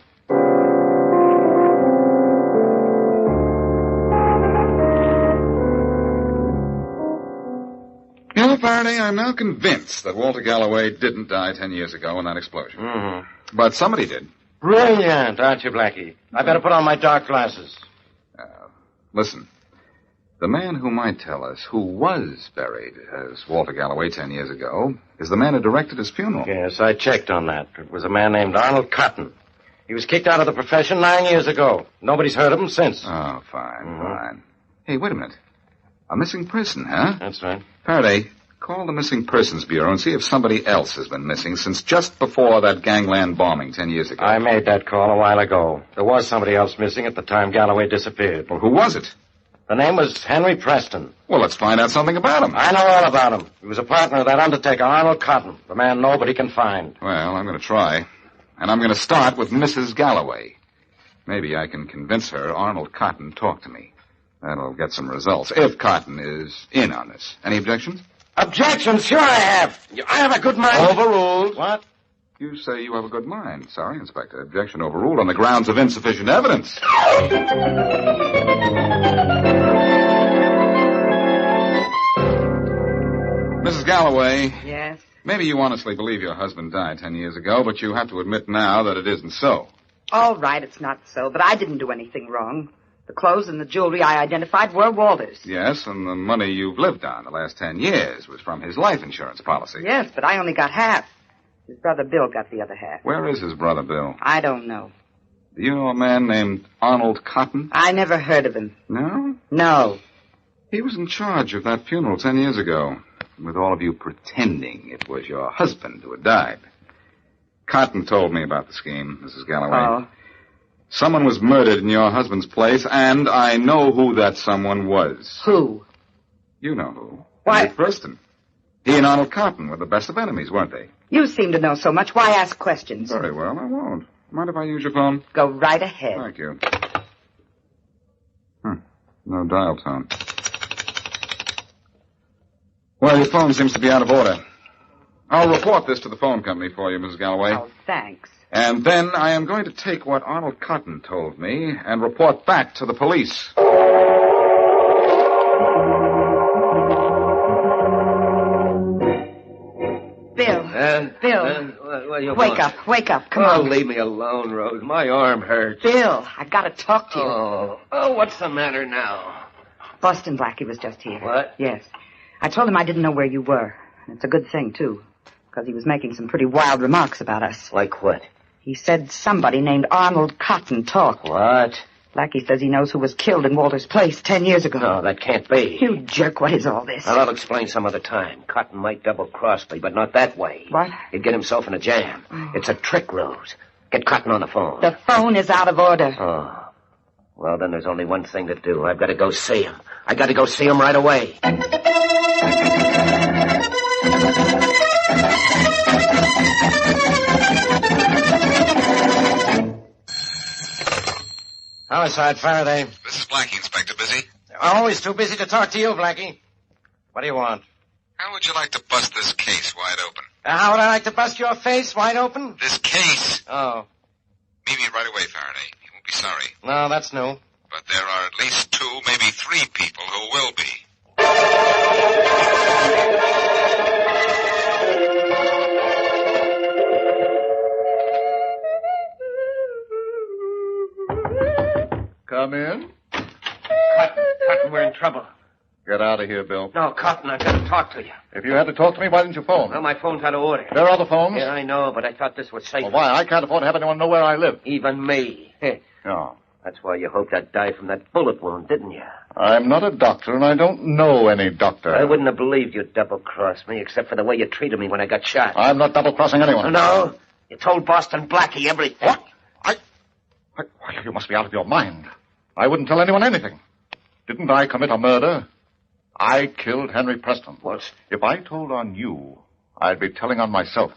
You know, Faraday, I'm now convinced that Walter Galloway didn't die 10 years ago in that explosion. Mm-hmm. But somebody did. Brilliant, aren't you, Blackie? I better put on my dark glasses. Listen, The man who might tell us who was buried as Walter Galloway 10 years ago is the man who directed his funeral. Yes, I checked on that. It was a man named Arnold Cotton. He was kicked out of the profession 9 years ago. Nobody's heard of him since. Oh, fine. Hey, wait a minute. A missing person, huh? That's right. Faraday, call the Missing Persons Bureau and see if somebody else has been missing since just before that gangland bombing 10 years ago. I made that call a while ago. There was somebody else missing at the time Galloway disappeared. Well, who was it? The name was Henry Preston. Well, let's find out something about him. I know all about him. He was a partner of that undertaker, Arnold Cotton, the man nobody can find. Well, I'm going to try. And I'm going to start with Mrs. Galloway. Maybe I can convince her Arnold Cotton talked to me. That'll get some results, if Cotton is in on this. Any objections? Objections? Sure I have. I have a good mind. Overruled. What? You say you have a good mind. Sorry, Inspector. Objection overruled on the grounds of insufficient evidence. Mrs. Galloway. Yes? Maybe you honestly believe your husband died 10 years ago, but you have to admit now that it isn't so. All right, it's not so, but I didn't do anything wrong. The clothes and the jewelry I identified were Walter's. Yes, and the money you've lived on the last 10 years was from his life insurance policy. Yes, but I only got half. His brother Bill got the other half. Where is his brother Bill? I don't know. Do you know a man named Arnold Cotton? I never heard of him. No? No. He was in charge of that funeral 10 years ago, with all of you pretending it was your husband who had died. Cotton told me about the scheme, Mrs. Galloway. Oh. Someone was murdered in your husband's place, and I know who that someone was. Who? You know who. Why? Henry Preston. He and Arnold Cotton were the best of enemies, weren't they? You seem to know so much. Why ask questions? Very well, I won't. Mind if I use your phone? Go right ahead. Thank you. No dial tone. Well, your phone seems to be out of order. I'll report this to the phone company for you, Mrs. Galloway. Oh, thanks. And then I am going to take what Arnold Cotton told me and report back to the police. Bill. Wake up. Come on. Leave me alone, Rose. My arm hurts. Bill, I gotta talk to you. Oh, what's the matter now? Boston Blackie was just here. What? Yes. I told him I didn't know where you were. And it's a good thing, too, because he was making some pretty wild remarks about us. Like what? He said somebody named Arnold Cotton talked. What? Blackie says he knows who was killed in Walter's place 10 years ago. No, that can't be. You jerk, what is all this? Well, I'll explain some other time. Cotton might double-cross me, but not that way. What? He'd get himself in a jam. Oh. It's a trick, Rose. Get Cotton on the phone. The phone is out of order. Oh. Well, then there's only one thing to do. I've got to go see him. I got to go see him right away. Homicide, Faraday. This is Blackie, Inspector. Busy? Always too busy to talk to you, Blackie. What do you want? How would you like to bust this case wide open? How would I like to bust your face wide open? This case? Oh. Meet me right away, Faraday. You won't be sorry. No, that's new. But there are at least 2, maybe 3 people who will be. Come in. Cotton, we're in trouble. Get out of here, Bill. No, Cotton, I've got to talk to you. If you had to talk to me, why didn't you phone? Well, my phone's out of order. There are other phones. Yeah, I know, but I thought this was safe. Well, why? I can't afford to have anyone know where I live. Even me. No. That's why you hoped I'd die from that bullet wound, didn't you? I'm not a doctor, and I don't know any doctor. I wouldn't have believed you'd double-cross me, except for the way you treated me when I got shot. I'm not double-crossing anyone. No? You told Boston Blackie everything. What? Why, you must be out of your mind. I wouldn't tell anyone anything. Didn't I commit a murder? I killed Henry Preston. What? If I told on you, I'd be telling on myself.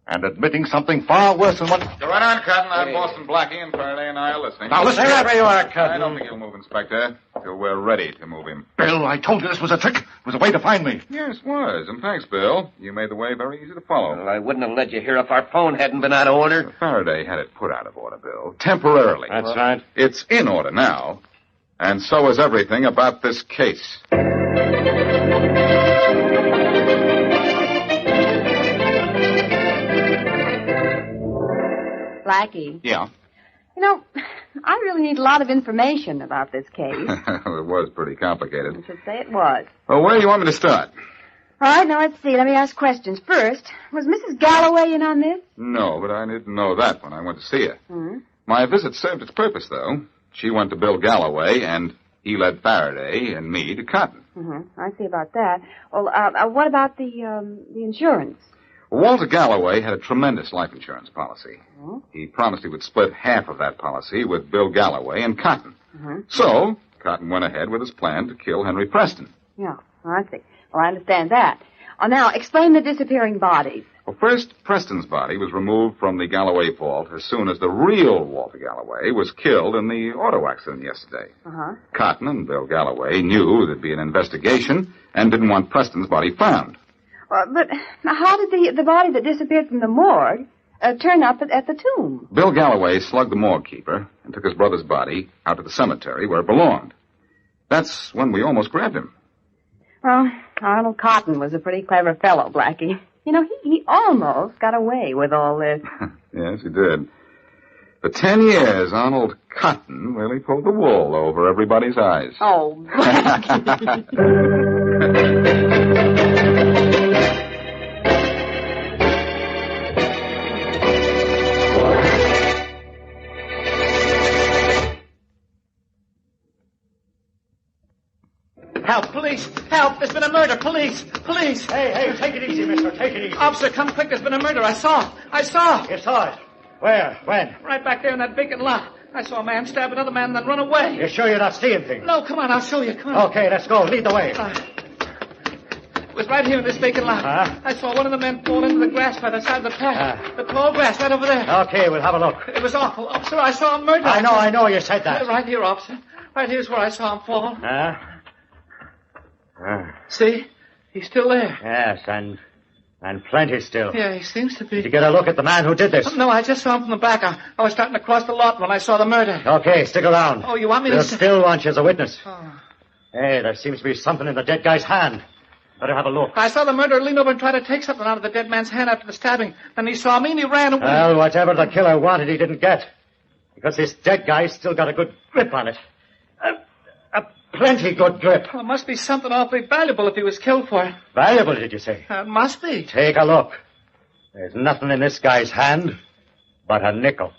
And admitting something far worse than what... Go right on, Cotton. I'm Boston Blackie, and Faraday and I are listening. Now, listen, wherever you are, Cotton. I don't think he'll move, Inspector, till we're ready to move him. Bill, I told you this was a trick. It was a way to find me. Yes, it was. And thanks, Bill. You made the way very easy to follow. Well, I wouldn't have let you hear if our phone hadn't been out of order. Faraday had it put out of order, Bill. Temporarily. That's right. It's in order now. And so is everything about this case. Blackie. Yeah. You know, I really need a lot of information about this case. It was pretty complicated. I should say it was. Well, where do you want me to start? All right, now let's see. Let me ask questions. First, was Mrs. Galloway in on this? No, but I didn't know that when I went to see her. Hmm? My visit served its purpose, though. She went to Bill Galloway, and he led Faraday and me to Cotton. Mm-hmm. I see about that. Well, what about the insurance? Walter Galloway had a tremendous life insurance policy. Hmm? He promised he would split half of that policy with Bill Galloway and Cotton. Mm-hmm. So, Cotton went ahead with his plan to kill Henry Preston. Yeah, I see. Well, I understand that. Now, explain the disappearing bodies. Well, first, Preston's body was removed from the Galloway vault as soon as the real Walter Galloway was killed in the auto accident yesterday. Uh-huh. Cotton and Bill Galloway knew there'd be an investigation and didn't want Preston's body found. But how did the body that disappeared from the morgue turn up at the tomb? Bill Galloway slugged the morgue keeper and took his brother's body out to the cemetery where it belonged. That's when we almost grabbed him. Well, Arnold Cotton was a pretty clever fellow, Blackie. You know, he almost got away with all this. Yes, he did. For 10 years, Arnold Cotton really pulled the wool over everybody's eyes. Oh, Help, police! Help! There's been a murder! Police! Police! Hey, take it easy, mister. Take it easy. Officer, come quick. There's been a murder. I saw. You saw it? Where? When? Right back there in that vacant lot. I saw a man stab another man and then run away. You sure you're not seeing things? No, come on. I'll show you. Come on. Okay, let's go. Lead the way. It was right here in this vacant lot. Huh? I saw one of the men fall into the grass by the side of the path. The tall grass right over there. Okay, we'll have a look. It was awful. Officer, I saw him murdered. I know. You said that. Right here, officer. Right here's where I saw him fall. Huh? See? He's still there. Yes, and plenty still. Yeah, he seems to be. Did you get a look at the man who did this? No, I just saw him from the back. I was starting to cross the lot when I saw the murder. Okay, stick around. Oh, you want me We'll to... still want you as a witness. Oh. Hey, there seems to be something in the dead guy's hand. Better have a look. I saw the murderer lean over and try to take something out of the dead man's hand after the stabbing. Then he saw me and he ran away. Well, whatever the killer wanted, he didn't get. Because this dead guy's still got a good grip on it. A plenty good grip. Well, it must be something awfully valuable if he was killed for it. Valuable, did you say? It must be. Take a look. There's nothing in this guy's hand but a nickel.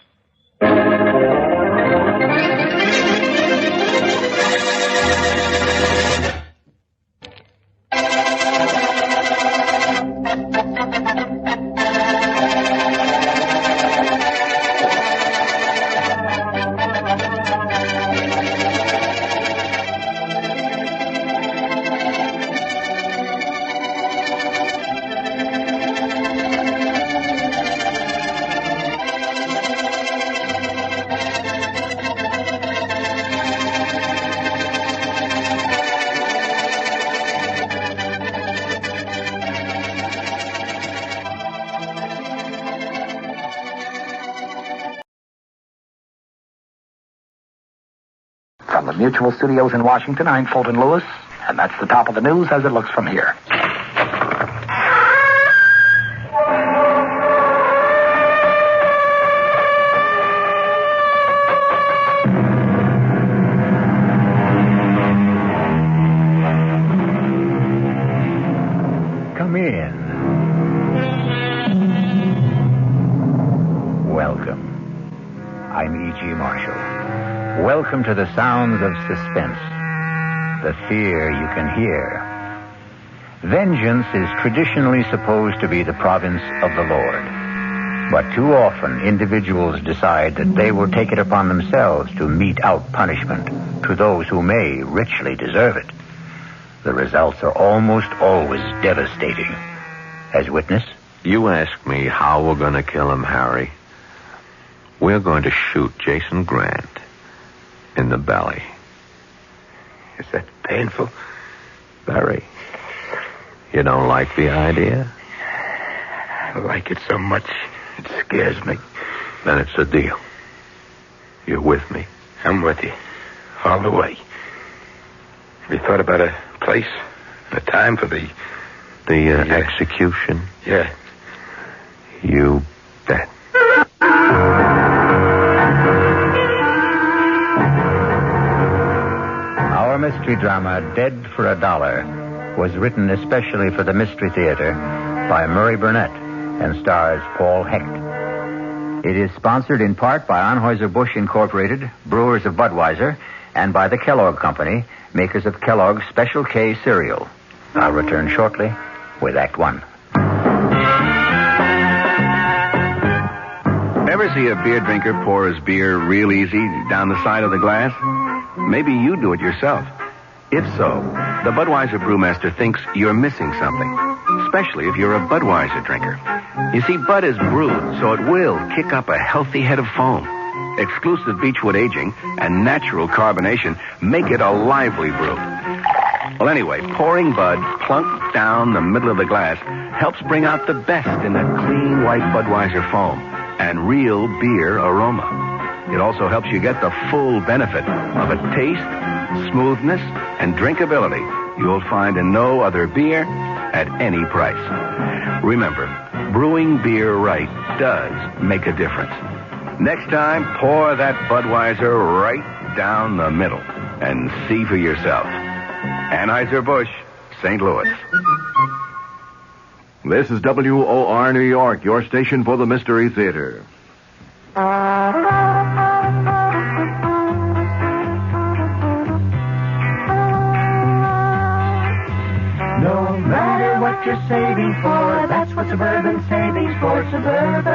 From the Mutual Studios in Washington, I'm Fulton Lewis, and that's the top of the news as it looks from here. Come in. Welcome. I'm E.G. Marshall. Welcome to the sounds of suspense, the fear you can hear. Vengeance is traditionally supposed to be the province of the Lord. But too often, individuals decide that they will take it upon themselves to mete out punishment to those who may richly deserve it. The results are almost always devastating. As witness? You ask me how we're going to kill him, Harry. We're going to shoot Jason Grant in the belly. Is that painful? Very. You don't like the idea? I like it so much, it scares me. Then it's a deal. You're with me? I'm with you. All the way. Have you thought about a place, a time for the execution? Yeah. You bet. mystery drama Dead for a Dollar was written especially for the Mystery Theater by Murray Burnett and stars Paul Hecht. It is sponsored in part by Anheuser-Busch Incorporated, brewers of Budweiser, and by the Kellogg Company, makers of Kellogg's Special K cereal. I'll return shortly with Act One. Ever see a beer drinker pour his beer real easy down the side of the glass? Maybe you do it yourself. If so, the Budweiser brewmaster thinks you're missing something, especially if you're a Budweiser drinker. You see, Bud is brewed, so it will kick up a healthy head of foam. Exclusive beechwood aging and natural carbonation make it a lively brew. Well, anyway, pouring Bud plunk down the middle of the glass helps bring out the best in that clean white Budweiser foam and real beer aroma. It also helps you get the full benefit of a taste, smoothness, and drinkability you'll find in no other beer at any price. Remember, brewing beer right does make a difference. Next time, pour that Budweiser right down the middle and see for yourself. Anheuser-Busch, St. Louis. This is WOR New York, your station for the Mystery Theater. No matter what you're saving for, that's what Suburban Savings for Suburban.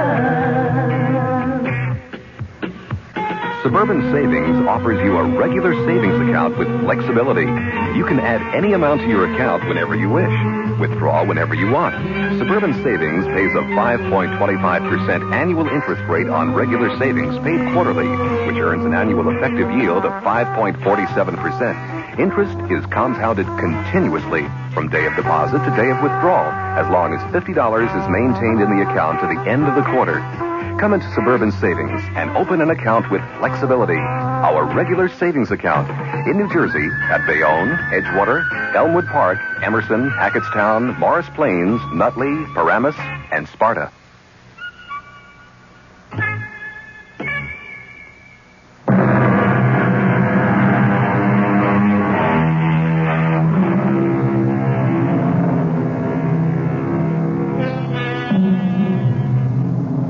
Suburban Savings offers you a regular savings account with flexibility. You can add any amount to your account whenever you wish. Withdraw whenever you want. Suburban Savings pays a 5.25% annual interest rate on regular savings paid quarterly, which earns an annual effective yield of 5.47%. Interest is compounded continuously from day of deposit to day of withdrawal, as long as $50 is maintained in the account to the end of the quarter. Come into Suburban Savings and open an account with flexibility. Our regular savings account in New Jersey at Bayonne, Edgewater, Elmwood Park, Emerson, Hackettstown, Morris Plains, Nutley, Paramus, and Sparta.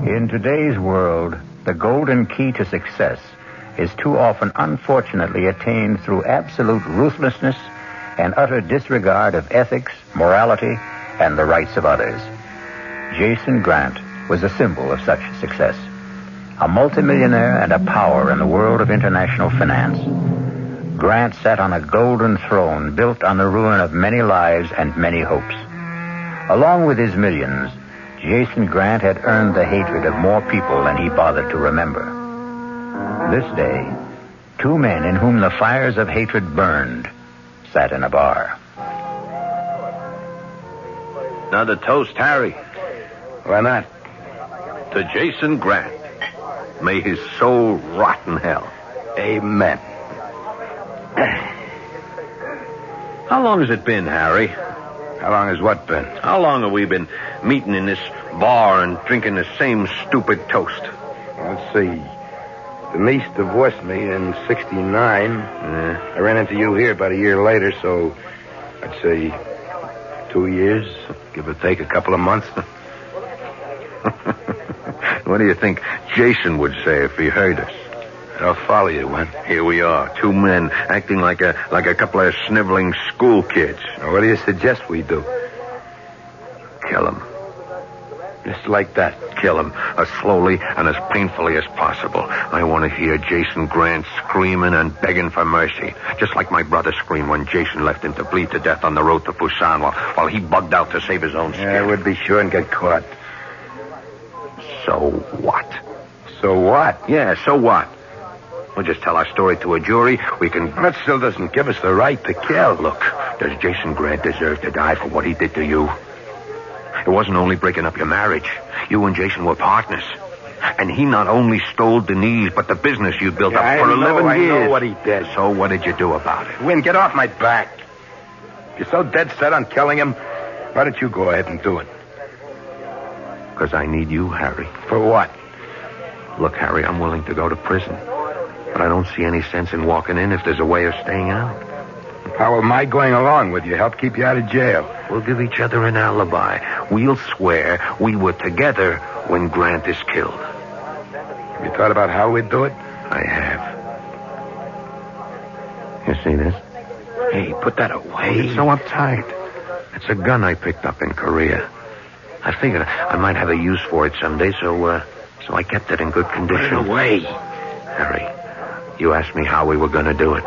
In today's world, the golden key to success is too often unfortunately attained through absolute ruthlessness and utter disregard of ethics, morality, and the rights of others. Jason Grant was a symbol of such success. A multimillionaire and a power in the world of international finance. Grant sat on a golden throne built on the ruin of many lives and many hopes. Along with his millions, Jason Grant had earned the hatred of more people than he bothered to remember. This day, two men in whom the fires of hatred burned sat in a bar. Another toast, Harry. Why not? To Jason Grant. May his soul rot in hell. Amen. How long has it been, Harry? How long has what been? How long have we been meeting in this bar and drinking the same stupid toast? Let's see. Denise divorced me in 69. I ran into you here about a year later, so I'd say 2 years, give or take a couple of months. What do you think Jason would say if he heard us? I'll follow you, Wen. Here we are, two men acting like a couple of sniveling school kids. Now, what do you suggest we do? Kill him. Just like that. Kill him as slowly and as painfully as possible. I want to hear Jason Grant screaming and begging for mercy. Just like my brother screamed when Jason left him to bleed to death on the road to Busan while he bugged out to save his own skin. Yeah, we'd be sure and get caught. So what? So what? Yeah, so what? We'll just tell our story to a jury. We can... That still doesn't give us the right to kill. Look, does Jason Grant deserve to die for what he did to you? It wasn't only breaking up your marriage. You and Jason were partners. And he not only stole Denise, but the business you built up for 11 years. I know what he did. So what did you do about it? Win, get off my back. If you're so dead set on killing him, why don't you go ahead and do it? Because I need you, Harry. For what? Look, Harry, I'm willing to go to prison. But I don't see any sense in walking in if there's a way of staying out. How will my going along with you help keep you out of jail? We'll give each other an alibi. We'll swear we were together when Grant is killed. Have you thought about how we'd do it? I have. You see this? Hey, put that away. It's so uptight. It's a gun I picked up in Korea. I figured I might have a use for it someday, so I kept it in good condition. Put it away. Harry, you asked me how we were going to do it.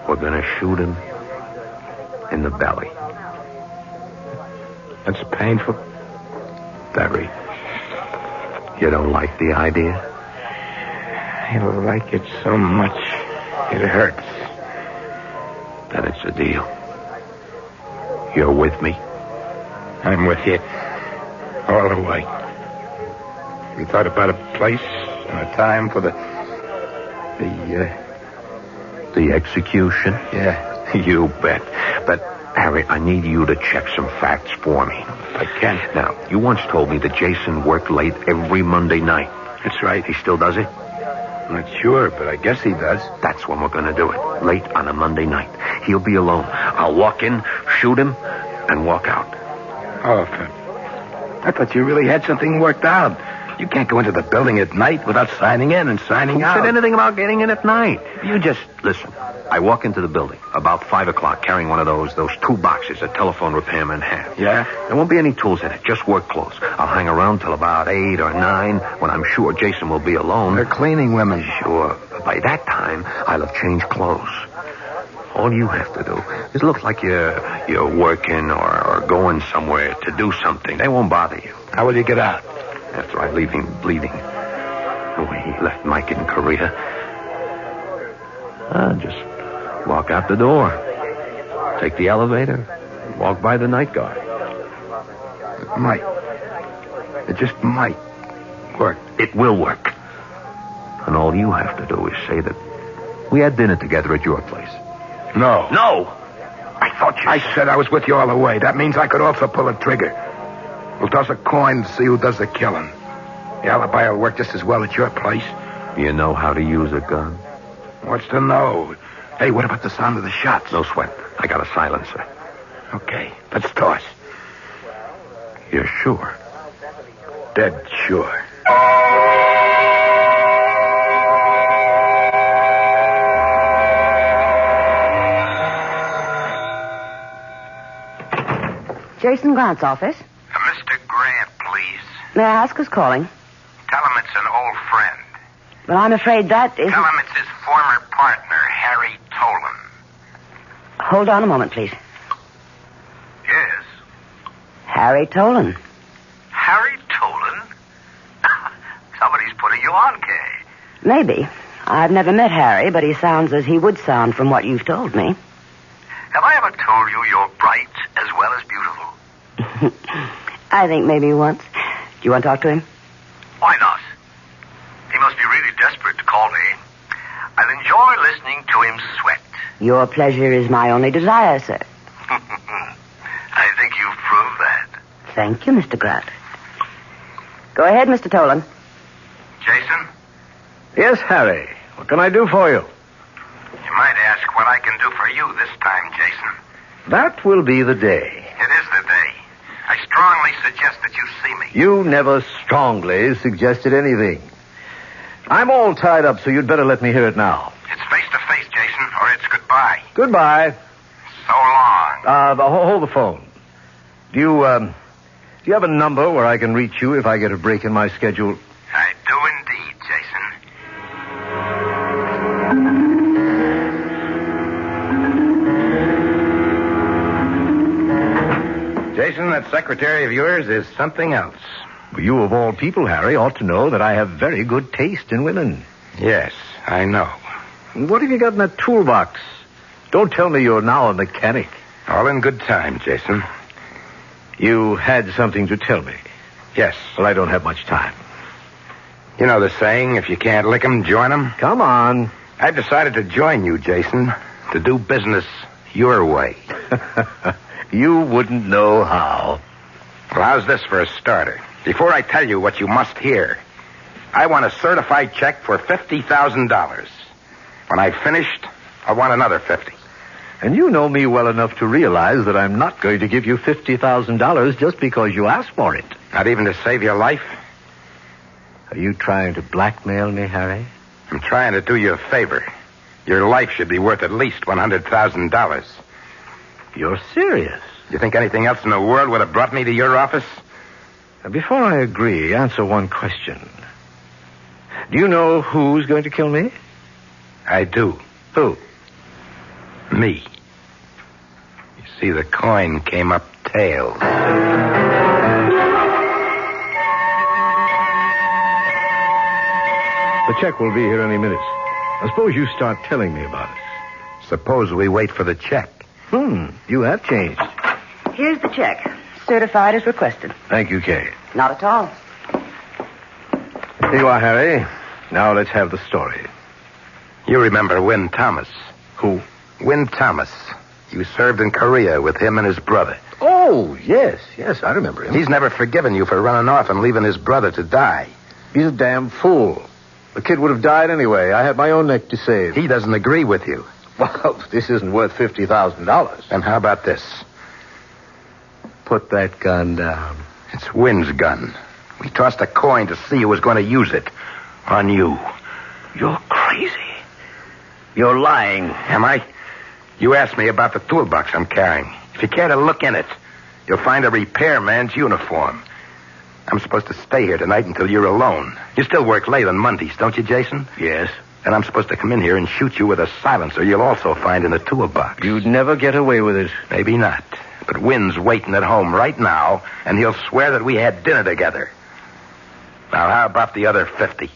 We're going to shoot him in the belly. That's painful. Very. You don't like the idea? I don't like it so much. It hurts. Then it's a deal. You're with me? I'm with you. All the way. We thought about a place and a time for the execution? Yeah. You bet. But, Harry, I need you to check some facts for me. I can. Now, you once told me that Jason worked late every Monday night. That's right. He still does it? I'm not sure, but I guess he does. That's when we're going to do it. Late on a Monday night. He'll be alone. I'll walk in, shoot him, and walk out. Oh, I thought you really had something worked out. You can't go into the building at night without signing in and signing out. Who said anything about getting in at night? You just listen. I walk into the building about 5 o'clock carrying one of those tool boxes that telephone repairmen have. Yeah? There won't be any tools in it, just work clothes. I'll hang around till about 8 or 9 when I'm sure Jason will be alone. They're cleaning women. Sure. But by that time, I'll have changed clothes. All you have to do is look like you're working or going somewhere to do something. They won't bother you. How will you get out? After I leave him bleeding. The way he left Mike in Korea. I'll just walk out the door. Take the elevator. Walk by the night guard. It might. It just might work. It will work. And all you have to do is say that we had dinner together at your place. No. No! I thought you... I said I was with you all the way. That means I could also pull a trigger. We'll toss a coin to see who does the killing. The alibi will work just as well at your place. You know how to use a gun? What's to know? Hey, what about the sound of the shots? No sweat. I got a silencer. Okay, let's toss. You're sure? Dead sure. Jason Grant's office. Mr. Grant, please. May I ask who's calling? Tell him it's an old friend. But I'm afraid that isn't... Tell him it's his former partner, Harry Tolan. Hold on a moment, please. Yes. Harry Tolan. Harry Tolan? Somebody's putting you on, Kay. Maybe. I've never met Harry, but he sounds as he would sound from what you've told me. Have I ever told you you're bright as well as beautiful? I think maybe once. Do you want to talk to him? Why not? He must be really desperate to call me. I'll enjoy listening to him sweat. Your pleasure is my only desire, sir. I think you've proved that. Thank you, Mr. Grant. Go ahead, Mr. Tolan. Jason? Yes, Harry. What can I do for you? You might ask what I can do for you this time, Jason. That will be the day. It is the day. I strongly suggest that you see me. You never strongly suggested anything. I'm all tied up, so you'd better let me hear it now. It's face-to-face, Jason, or it's goodbye. Goodbye. So long. Hold the phone. Do you have a number where I can reach you if I get a break in my schedule? I do indeed, Jason. Jason, that secretary of yours is something else. You, of all people, Harry, ought to know that I have very good taste in women. Yes, I know. What have you got in that toolbox? Don't tell me you're now a mechanic. All in good time, Jason. You had something to tell me. Yes. Well, I don't have much time. You know the saying, if you can't lick 'em, join 'em? Come on. I've decided to join you, Jason, to do business your way. You wouldn't know how. Well, how's this for a starter? Before I tell you what you must hear, I want a certified check for $50,000. When I've finished, I want another 50. And you know me well enough to realize that I'm not going to give you $50,000 just because you asked for it. Not even to save your life? Are you trying to blackmail me, Harry? I'm trying to do you a favor. Your life should be worth at least $100,000. You're serious? You think anything else in the world would have brought me to your office? Now, before I agree, answer one question. Do you know who's going to kill me? I do. Who? Me. You see, the coin came up tails. The check will be here any minute. I suppose you start telling me about it. Suppose we wait for the check. You have changed. Here's the check. Certified as requested. Thank you, Kay. Not at all. Here you are, Harry. Now let's have the story. You remember Win Thomas? Who? Win Thomas. You served in Korea with him and his brother. Oh, yes, I remember him. He's never forgiven you for running off and leaving his brother to die. He's a damn fool. The kid would have died anyway. I had my own neck to save. He doesn't agree with you. Well, this isn't worth $50,000. And how about this? Put that gun down. It's Win's gun. We tossed a coin to see who was going to use it. On you. You're crazy. You're lying. Am I? You asked me about the toolbox I'm carrying. If you care to look in it, you'll find a repairman's uniform. I'm supposed to stay here tonight until you're alone. You still work late on Mondays, don't you, Jason? Yes. And I'm supposed to come in here and shoot you with a silencer you'll also find in the toolbox. You'd never get away with it. Maybe not. But Win's waiting at home right now, and he'll swear that we had dinner together. Now, how about the other 50?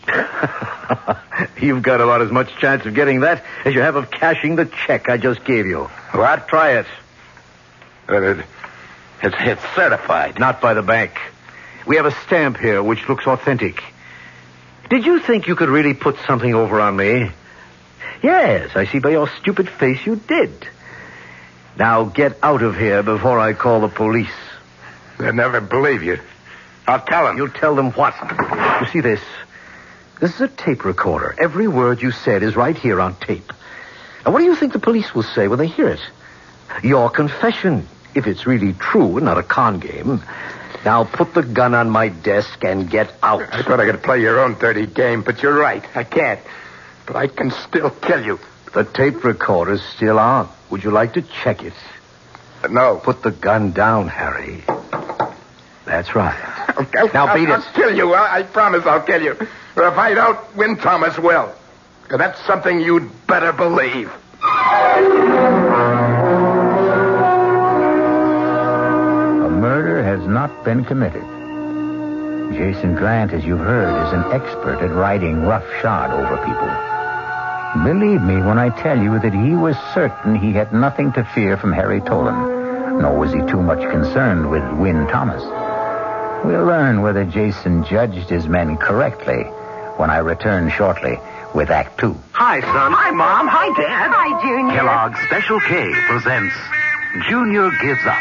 You've got about as much chance of getting that as you have of cashing the check I just gave you. What? Try it. It's certified. Not by the bank. We have a stamp here which looks authentic. Did you think you could really put something over on me? Yes, I see by your stupid face you did. Now get out of here before I call the police. They'll never believe you. I'll tell them. You'll tell them what? You see this? This is a tape recorder. Every word you said is right here on tape. Now, what do you think the police will say when they hear it? Your confession, if it's really true and not a con game. Now put the gun on my desk and get out. I thought I could play your own dirty game, but you're right. I can't. But I can still kill you. The tape recorder's still on. Would you like to check it? No. Put the gun down, Harry. That's right. Now beat it. I'll kill you. I promise I'll kill you. But if I don't, Win Thomas will. And that's something you'd better believe. A murder has not been committed. Jason Grant, as you've heard, is an expert at riding roughshod over people. Believe me when I tell you that he was certain he had nothing to fear from Harry Tolan, nor was he too much concerned with Win Thomas. We'll learn whether Jason judged his men correctly when I return shortly with Act 2. Hi, son. Hi, Mom. Hi, Dad. Hi, Junior. Kellogg's Special K presents Junior Gives Up.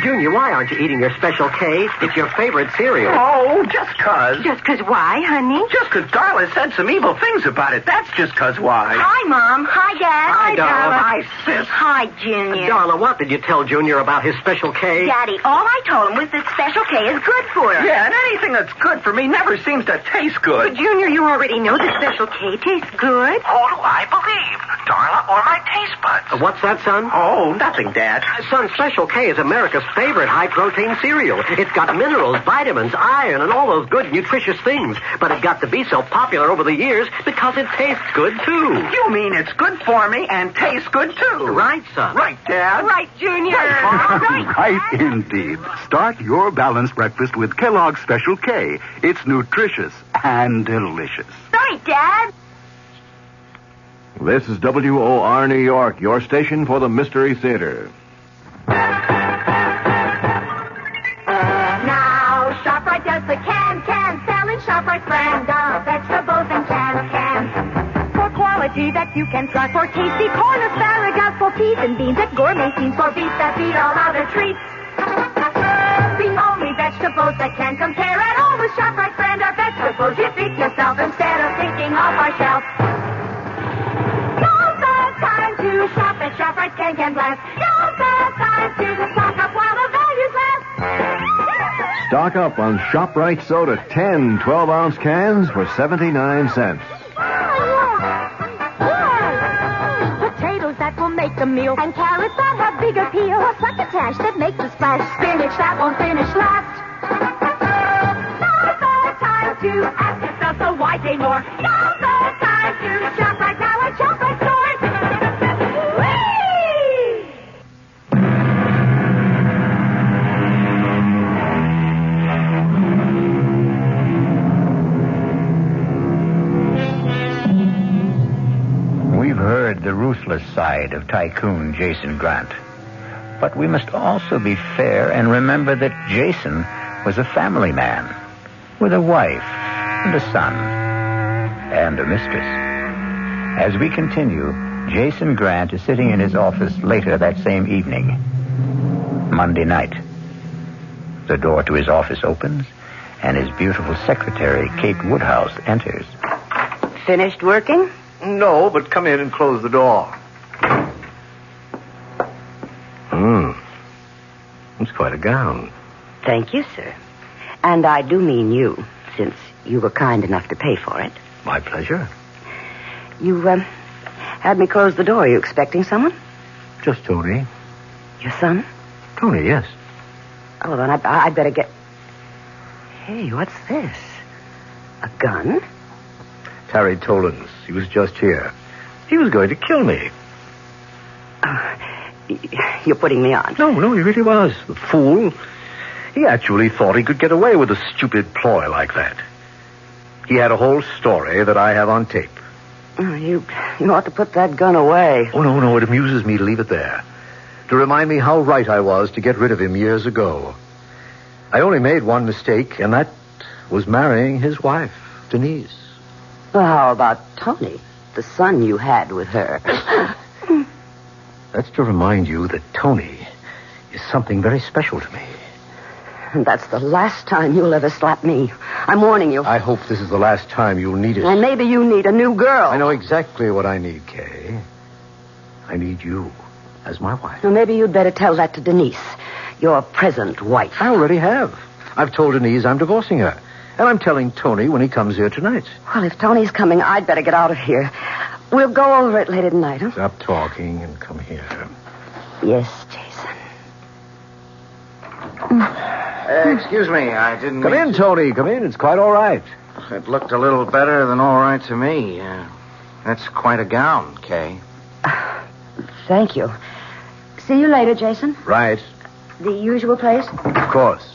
Junior, why aren't you eating your Special K? It's your favorite cereal. Oh, just 'cause. Just 'cause why, honey? Just 'cause Darla said some evil things about it. That's just 'cause why. Hi, Mom. Hi, Dad. Hi, Darla. Hi, sis. Hi, Junior. Darla, what did you tell Junior about his Special K? Daddy, all I told him was that Special K is good for us. Yeah, and anything that's good for me never seems to taste good. But, Junior, you already know that Special K tastes good. Who do I believe? Darla or my taste buds? What's that, son? Oh, nothing, Dad. Son, Special K is America's favorite high-protein cereal. It's got minerals, vitamins, iron, and all those good, nutritious things. But it got to be so popular over the years because it tastes good, too. You mean it's good for me and tastes good, too? Right, son. Right, Dad. Right, Junior. Right, Right, indeed. Start your balanced breakfast with Kellogg's Special K. It's nutritious and delicious. Right, Dad. This is WOR New York, your station for the Mystery Theater. Now, ShopRite does the can sell in ShopRite brand of vegetables and cans. For quality that you can trust, for tasty corn, asparagus, for peas and beans, at gourmet scenes, for beef that beat all other treats. The only vegetables that can compare at all with ShopRite brand of vegetables you feed yourself instead of taking off our shelf. Now's the time to shop at ShopRite. can blast. Don't pass time to stock up while the values last. Stock up on ShopRite soda 10 12-ounce cans for 79 cents. Potatoes that will make the meal, and carrots that have big appeal. A succotash that makes a splash. Spinach that won't finish last. Not the time to ask yourself, so why pay more? Not the time to shop right now at ShopRite stores. We've heard the ruthless side of Tycoon Jason Grant. But we must also be fair and remember that Jason was a family man with a wife and a son and a mistress. As we continue, Jason Grant is sitting in his office later that same evening, Monday night. The door to his office opens, and his beautiful secretary, Kate Woodhouse, enters. Finished working? No, but come in and close the door. It's quite a gown. Thank you, sir. And I do mean you, since you were kind enough to pay for it. My pleasure. You, had me close the door. Are you expecting someone? Just Tony. Your son? Tony, yes. Oh, then I'd better get... Hey, what's this? A gun? Harry Tolan's. He was just here. He was going to kill me. You're putting me on. No, he really was. The fool. He actually thought he could get away with a stupid ploy like that. He had a whole story that I have on tape. You ought to put that gun away. Oh, no, it amuses me to leave it there. To remind me how right I was to get rid of him years ago. I only made one mistake, and that was marrying his wife, Denise. Well, how about Tony, the son you had with her? That's to remind you that Tony is something very special to me. And that's the last time you'll ever slap me. I'm warning you. I hope this is the last time you'll need it. And maybe you need a new girl. I know exactly what I need, Kay. I need you as my wife. Well, maybe you'd better tell that to Denise, your present wife. I already have. I've told Denise I'm divorcing her. And I'm telling Tony when he comes here tonight. Well, if Tony's coming, I'd better get out of here. We'll go over it later tonight, huh? Stop talking and come here. Yes, Jason. Excuse me, I didn't... Come in, Tony. Come in. It's quite all right. It looked a little better than all right to me. That's quite a gown, Kay. Thank you. See you later, Jason. Right. The usual place? Of course.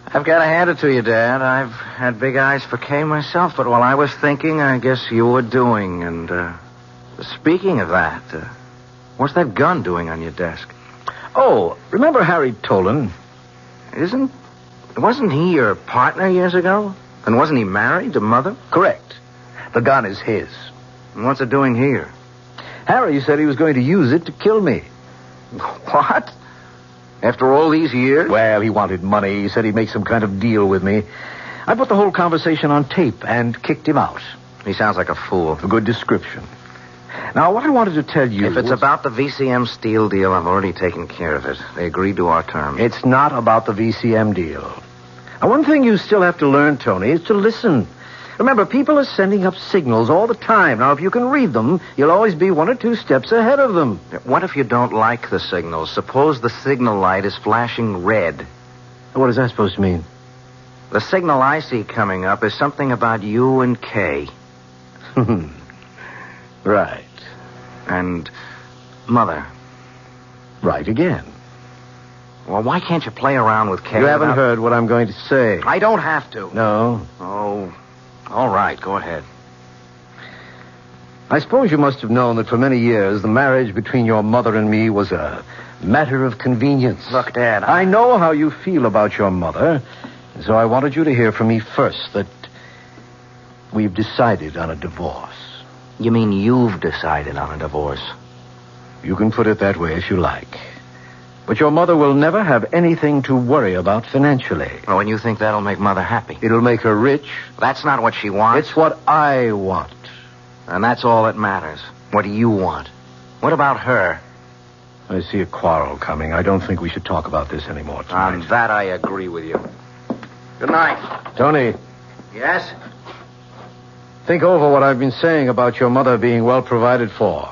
I've got to hand it to you, Dad. I've had big eyes for Kay myself, but while I was thinking, I guess you were doing. And, speaking of that, what's that gun doing on your desk? Oh, remember Harry Tolan? Wasn't he your partner years ago? And wasn't he married to Mother? Correct. The gun is his. And what's it doing here? Harry said he was going to use it to kill me. What? After all these years? Well, he wanted money. He said he'd make some kind of deal with me. I put the whole conversation on tape and kicked him out. He sounds like a fool. A good description. Now, what I wanted to tell you... If it's about the VCM steel deal, I've already taken care of it. They agreed to our terms. It's not about the VCM deal. Now, one thing you still have to learn, Tony, is to listen. Remember, people are sending up signals all the time. Now, if you can read them, you'll always be 1 or 2 steps ahead of them. What if you don't like the signals? Suppose the signal light is flashing red. What is that supposed to mean? The signal I see coming up is something about you and Kay. Right. And Mother. Right again. Well, why can't you play around with Kay? You haven't heard what I'm going to say. I don't have to. No. Oh, all right. Go ahead. I suppose you must have known that for many years the marriage between your mother and me was a matter of convenience. Look, Dad, I know how you feel about your mother, so I wanted you to hear from me first that we've decided on a divorce. You mean you've decided on a divorce? You can put it that way if you like. But your mother will never have anything to worry about financially. Well, and you think that'll make Mother happy? It'll make her rich. That's not what she wants. It's what I want. And that's all that matters. What do you want? What about her? I see a quarrel coming. I don't think we should talk about this anymore tonight. On that, I agree with you. Good night. Tony, Yes? think over what I've been saying about your mother being well provided for.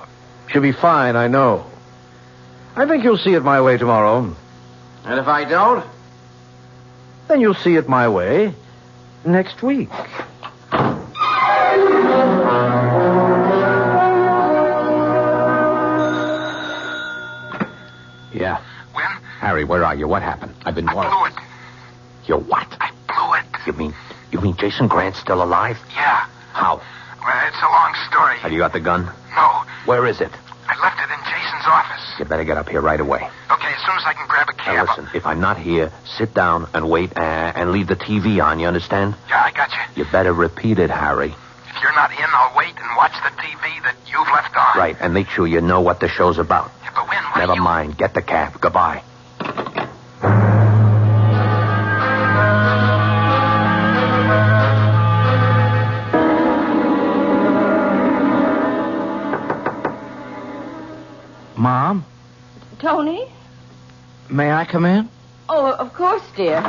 She'll be fine, I know. I think you'll see it my way tomorrow. And if I don't? Then you'll see it my way next week. Yeah. Harry, where are you? What happened? I've been worried. I blew it. You what? I blew it. You mean Jason Grant's still alive? Yeah. How? Well, it's a long story. Have you got the gun? No. Where is it? I left it in Jason's office. You better get up here right away. Okay, as soon as I can grab a cab. Now listen, if I'm not here, sit down and wait and leave the TV on, you understand? Yeah, I got you. You better repeat it, Harry. If you're not in, I'll wait and watch the TV that you've left on. Right, and make sure you know what the show's about. Yeah, but when? Never mind. Get the cab. Goodbye. Mom, Tony? may I come in? Oh, of course, dear.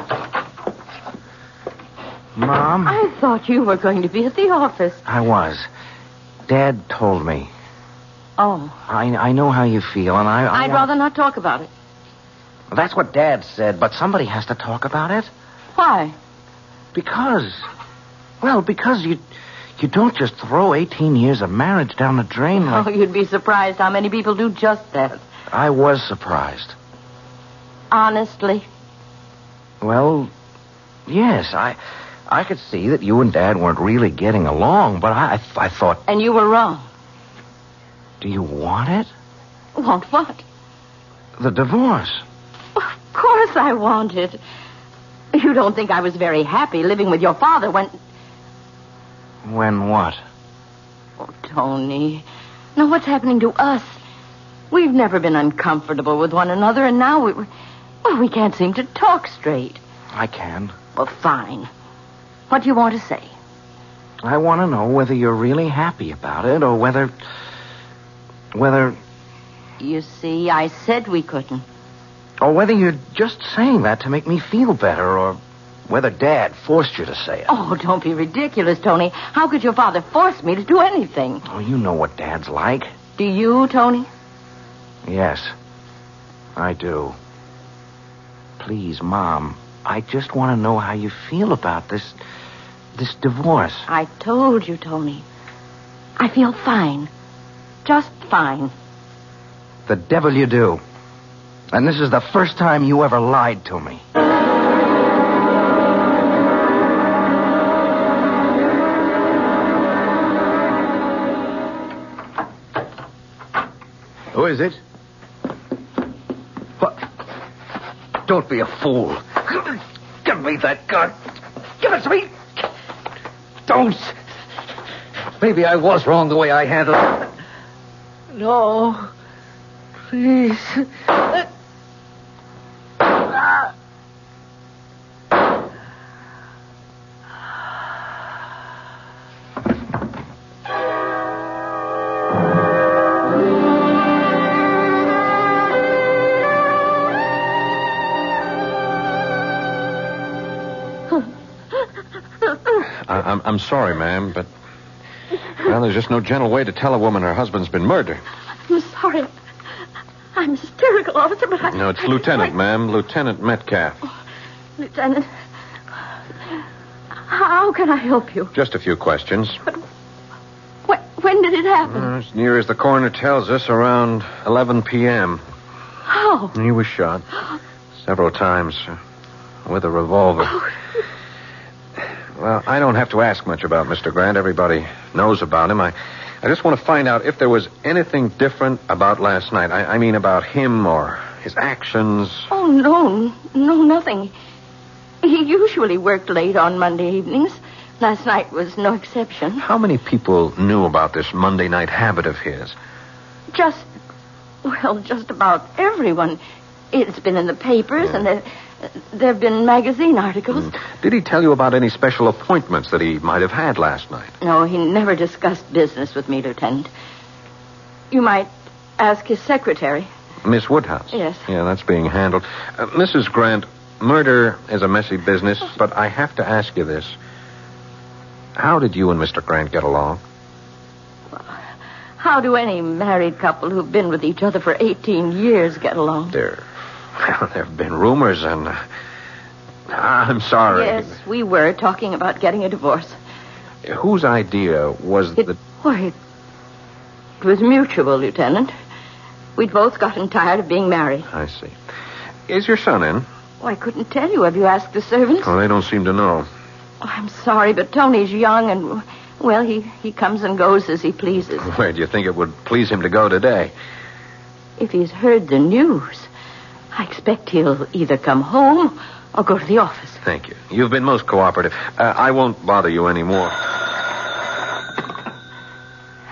Mom? I thought you were going to be at the office. I was. Dad told me. Oh. I know how you feel, and I'd rather not talk about it. That's what Dad said, but somebody has to talk about it. Why? Because you don't just throw 18 years of marriage down the drain like... Oh, you'd be surprised how many people do just that. I was surprised. Honestly? Well, yes, I could see that you and Dad weren't really getting along, but I thought... And you were wrong. Do you want it? Want what? The divorce. Of course I want it. You don't think I was very happy living with your father when... When what? Oh, Tony. Now, what's happening to us? We've never been uncomfortable with one another, and now we can't seem to talk straight. I can. Well, fine. What do you want to say? I want to know whether you're really happy about it, or whether... You see, I said we couldn't. Or whether you're just saying that to make me feel better, or whether Dad forced you to say it. Oh, don't be ridiculous, Tony. How could your father force me to do anything? Oh, you know what Dad's like. Do you, Tony? Yes, I do. Please, Mom, I just want to know how you feel about this divorce. I told you, Tony. I feel fine. Just fine. The devil you do. And this is the first time you ever lied to me. Who is it? What? Don't be a fool. Give me that gun. Give it to me. Don't. Maybe I was wrong the way I handled it. No. Please. I'm sorry, ma'am, but... Well, there's just no gentle way to tell a woman her husband's been murdered. I'm sorry. I'm hysterical, officer, but No, it's Lieutenant, ma'am. Lieutenant Metcalf. Lieutenant, how can I help you? Just a few questions. When did it happen? As near as the coroner tells us, around 11 p.m. How? He was shot several times with a revolver. Well, I don't have to ask much about Mr. Grant. Everybody knows about him. I just want to find out if there was anything different about last night. I mean about him or his actions. Oh, no, nothing. He usually worked late on Monday evenings. Last night was no exception. How many people knew about this Monday night habit of his? Just about everyone. It's been in the papers, and there have been magazine articles. Did he tell you about any special appointments that he might have had last night? No, he never discussed business with me, Lieutenant. You might ask his secretary. Miss Woodhouse? Yes. Yeah, that's being handled. Mrs. Grant, murder is a messy business, but I have to ask you this. How did you and Mr. Grant get along? How do any married couple who've been with each other for 18 years get along? There have been rumors, and I'm sorry. Yes, we were talking about getting a divorce. Whose idea was the... It was mutual, Lieutenant. We'd both gotten tired of being married. I see. Is your son in? Oh, I couldn't tell you. Have you asked the servants? Oh, they don't seem to know. Oh, I'm sorry, but Tony's young and, well, he comes and goes as he pleases. Where do you think it would please him to go today? If he's heard the news, I expect he'll either come home or go to the office. Thank you. You've been most cooperative. I won't bother you anymore.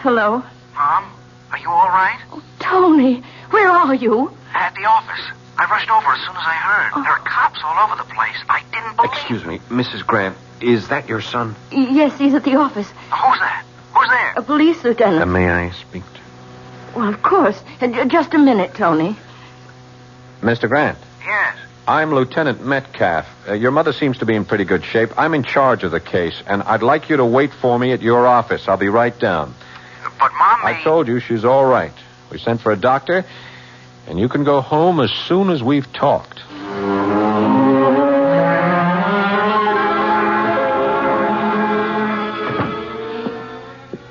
Hello? Mom, are you all right? Oh, Tony, where are you? At the office. I rushed over as soon as I heard. There are cops all over the place. I didn't believe... Excuse me, Mrs. Grant, is that your son? Yes, he's at the office. Who's that? Who's there? A police lieutenant. May I speak to... Well, of course. Just a minute, Tony. Mr. Grant? Yes. I'm Lieutenant Metcalf. Your mother seems to be in pretty good shape. I'm in charge of the case, and I'd like you to wait for me at your office. I'll be right down. But, Mom, I told you she's all right. We sent for a doctor, and you can go home as soon as we've talked.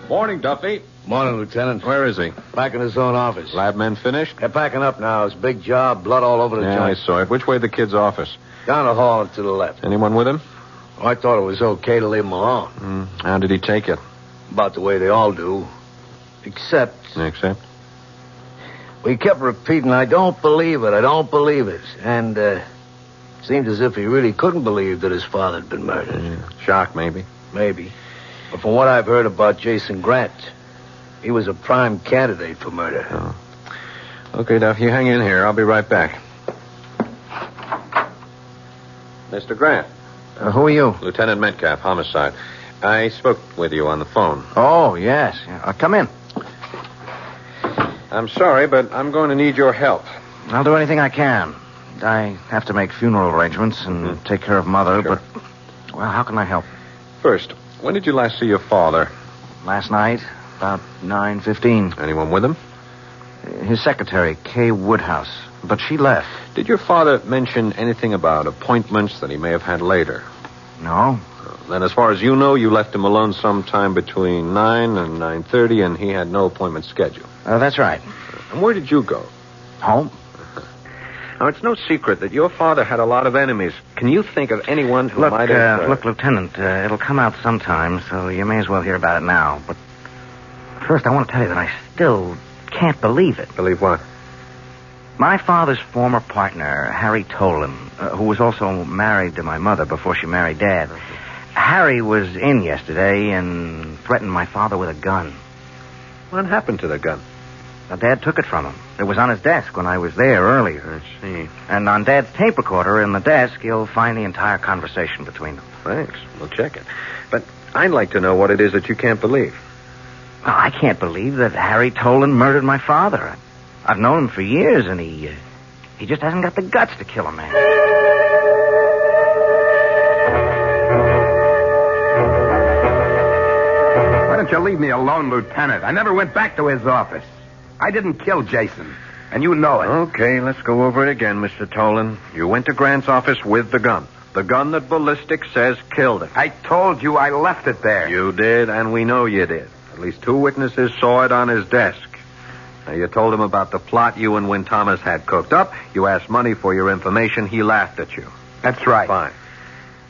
Morning, Duffy. Morning, Lieutenant. Where is he? Back in his own office. Lab men finished? They're packing up now. It's a big job, blood all over the Yeah, joint. I saw it. Which way the kid's office? Down the hall and to the left. Anyone with him? Oh, I thought it was okay to leave him alone. How did he take it? About the way they all do. Except... We kept repeating, I don't believe it, I don't believe it. And, seemed as if he really couldn't believe that his father had been murdered. Shock, maybe. Maybe. But from what I've heard about Jason Grant, he was a prime candidate for murder. Oh. Okay, Duff, you hang in here. I'll be right back. Mr. Grant. Who are you? Lieutenant Metcalf, homicide. I spoke with you on the phone. Oh, yes. Come in. I'm sorry, but I'm going to need your help. I'll do anything I can. I have to make funeral arrangements and take care of Mother, Sure. but, well, how can I help? First, when did you last see your father? Last night, about 9:15. Anyone with him? His secretary, Kay Woodhouse, but she left. Did your father mention anything about appointments that he may have had later? No. Then as far as you know, you left him alone sometime between 9 and 9:30, and he had no appointment scheduled. That's right. And where did you go? Home. Now, it's no secret that your father had a lot of enemies. Can you think of anyone who might have... Look, Lieutenant, it'll come out sometime, so you may as well hear about it now. But first, I want to tell you that I still can't believe it. Believe what? My father's former partner, Harry Tolan, who was also married to my mother before she married Dad. Harry was in yesterday and threatened my father with a gun. What happened to the gun? Now, Dad took it from him. It was on his desk when I was there earlier. I see. And on Dad's tape recorder in the desk, you'll find the entire conversation between them. Thanks. We'll check it. But I'd like to know what it is that you can't believe. Well, I can't believe that Harry Tolan murdered my father. I've known him for years, and he just hasn't got the guts to kill a man. Why don't you leave me alone, Lieutenant? I never went back to his office. I didn't kill Jason, and you know it. Okay, let's go over it again, Mr. Tolan. You went to Grant's office with the gun. The gun that ballistics says killed him. I told you I left it there. You did, and we know you did. At least 2 witnesses saw it on his desk. Now, you told him about the plot you and Win Thomas had cooked up. You asked money for your information. He laughed at you. That's right. Fine.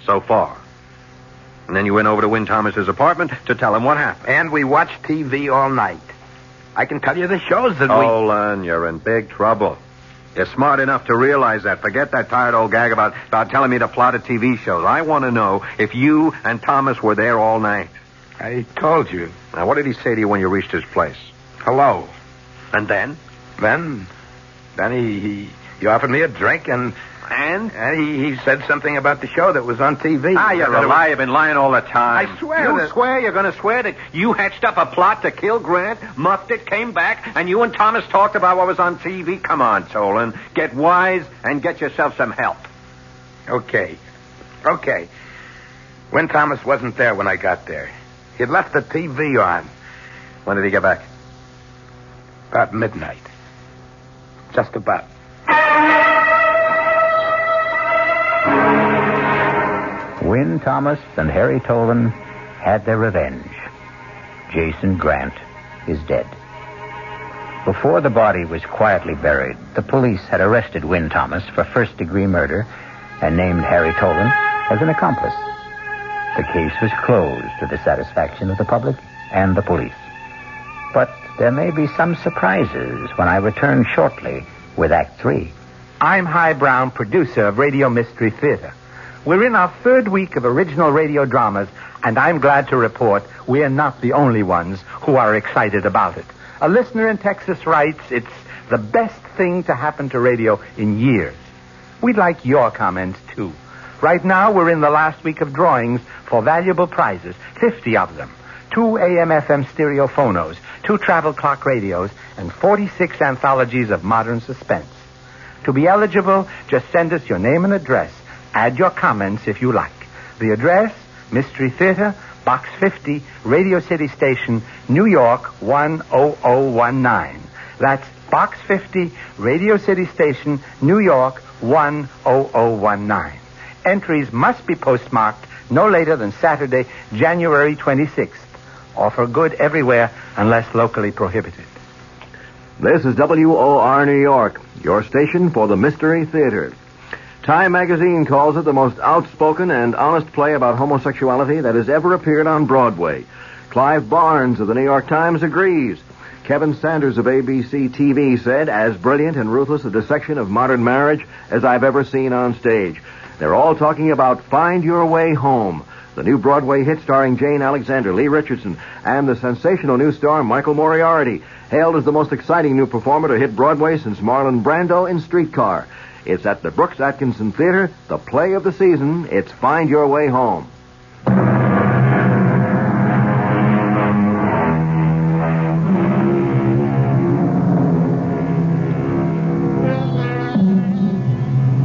So far. And then you went over to Win Thomas's apartment to tell him what happened. And we watched TV all night. I can tell you the shows that Tolan, you're in big trouble. You're smart enough to realize that. Forget that tired old gag about telling me to plot a TV shows. I want to know if you and Thomas were there all night. I told you. Now, what did he say to you when you reached his place? Hello. And then? Then he offered me a drink, and And? He said something about the show that was on TV. You're a liar. You've been lying all the time. I swear You that... swear? You're going to swear that you hatched up a plot to kill Grant, muffed it, came back, and you and Thomas talked about what was on TV? Come on, Tolan. Get wise and get yourself some help. Okay. When Thomas wasn't there when I got there. He'd left the TV on. When did he get back? About midnight. Just about. Win Thomas and Harry Tolan had their revenge. Jason Grant is dead. Before the body was quietly buried, the police had arrested Win Thomas for first-degree murder and named Harry Tolan as an accomplice. The case was closed to the satisfaction of the public and the police. But there may be some surprises when I return shortly with Act 3. I'm Hy Brown, producer of Radio Mystery Theater. We're in our third week of original radio dramas, and I'm glad to report we're not the only ones who are excited about it. A listener in Texas writes, it's the best thing to happen to radio in years. We'd like your comments, too. Right now, we're in the last week of drawings for valuable prizes, 50 of them. 2 AM/FM stereo phonos, 2 travel clock radios, and 46 anthologies of modern suspense. To be eligible, just send us your name and address. Add your comments if you like. The address, Mystery Theater, Box 50, Radio City Station, New York 10019. That's Box 50, Radio City Station, New York 10019. Entries must be postmarked no later than Saturday, January 26th. Offer good everywhere unless locally prohibited. This is WOR New York, your station for the Mystery Theater. Time magazine calls it the most outspoken and honest play about homosexuality that has ever appeared on Broadway. Clive Barnes of the New York Times agrees. Kevin Sanders of ABC TV said, as brilliant and ruthless a dissection of modern marriage as I've ever seen on stage. They're all talking about Find Your Way Home, the new Broadway hit starring Jane Alexander, Lee Richardson, and the sensational new star Michael Moriarty, hailed as the most exciting new performer to hit Broadway since Marlon Brando in Streetcar. It's at the Brooks Atkinson Theater, the play of the season. It's Find Your Way Home.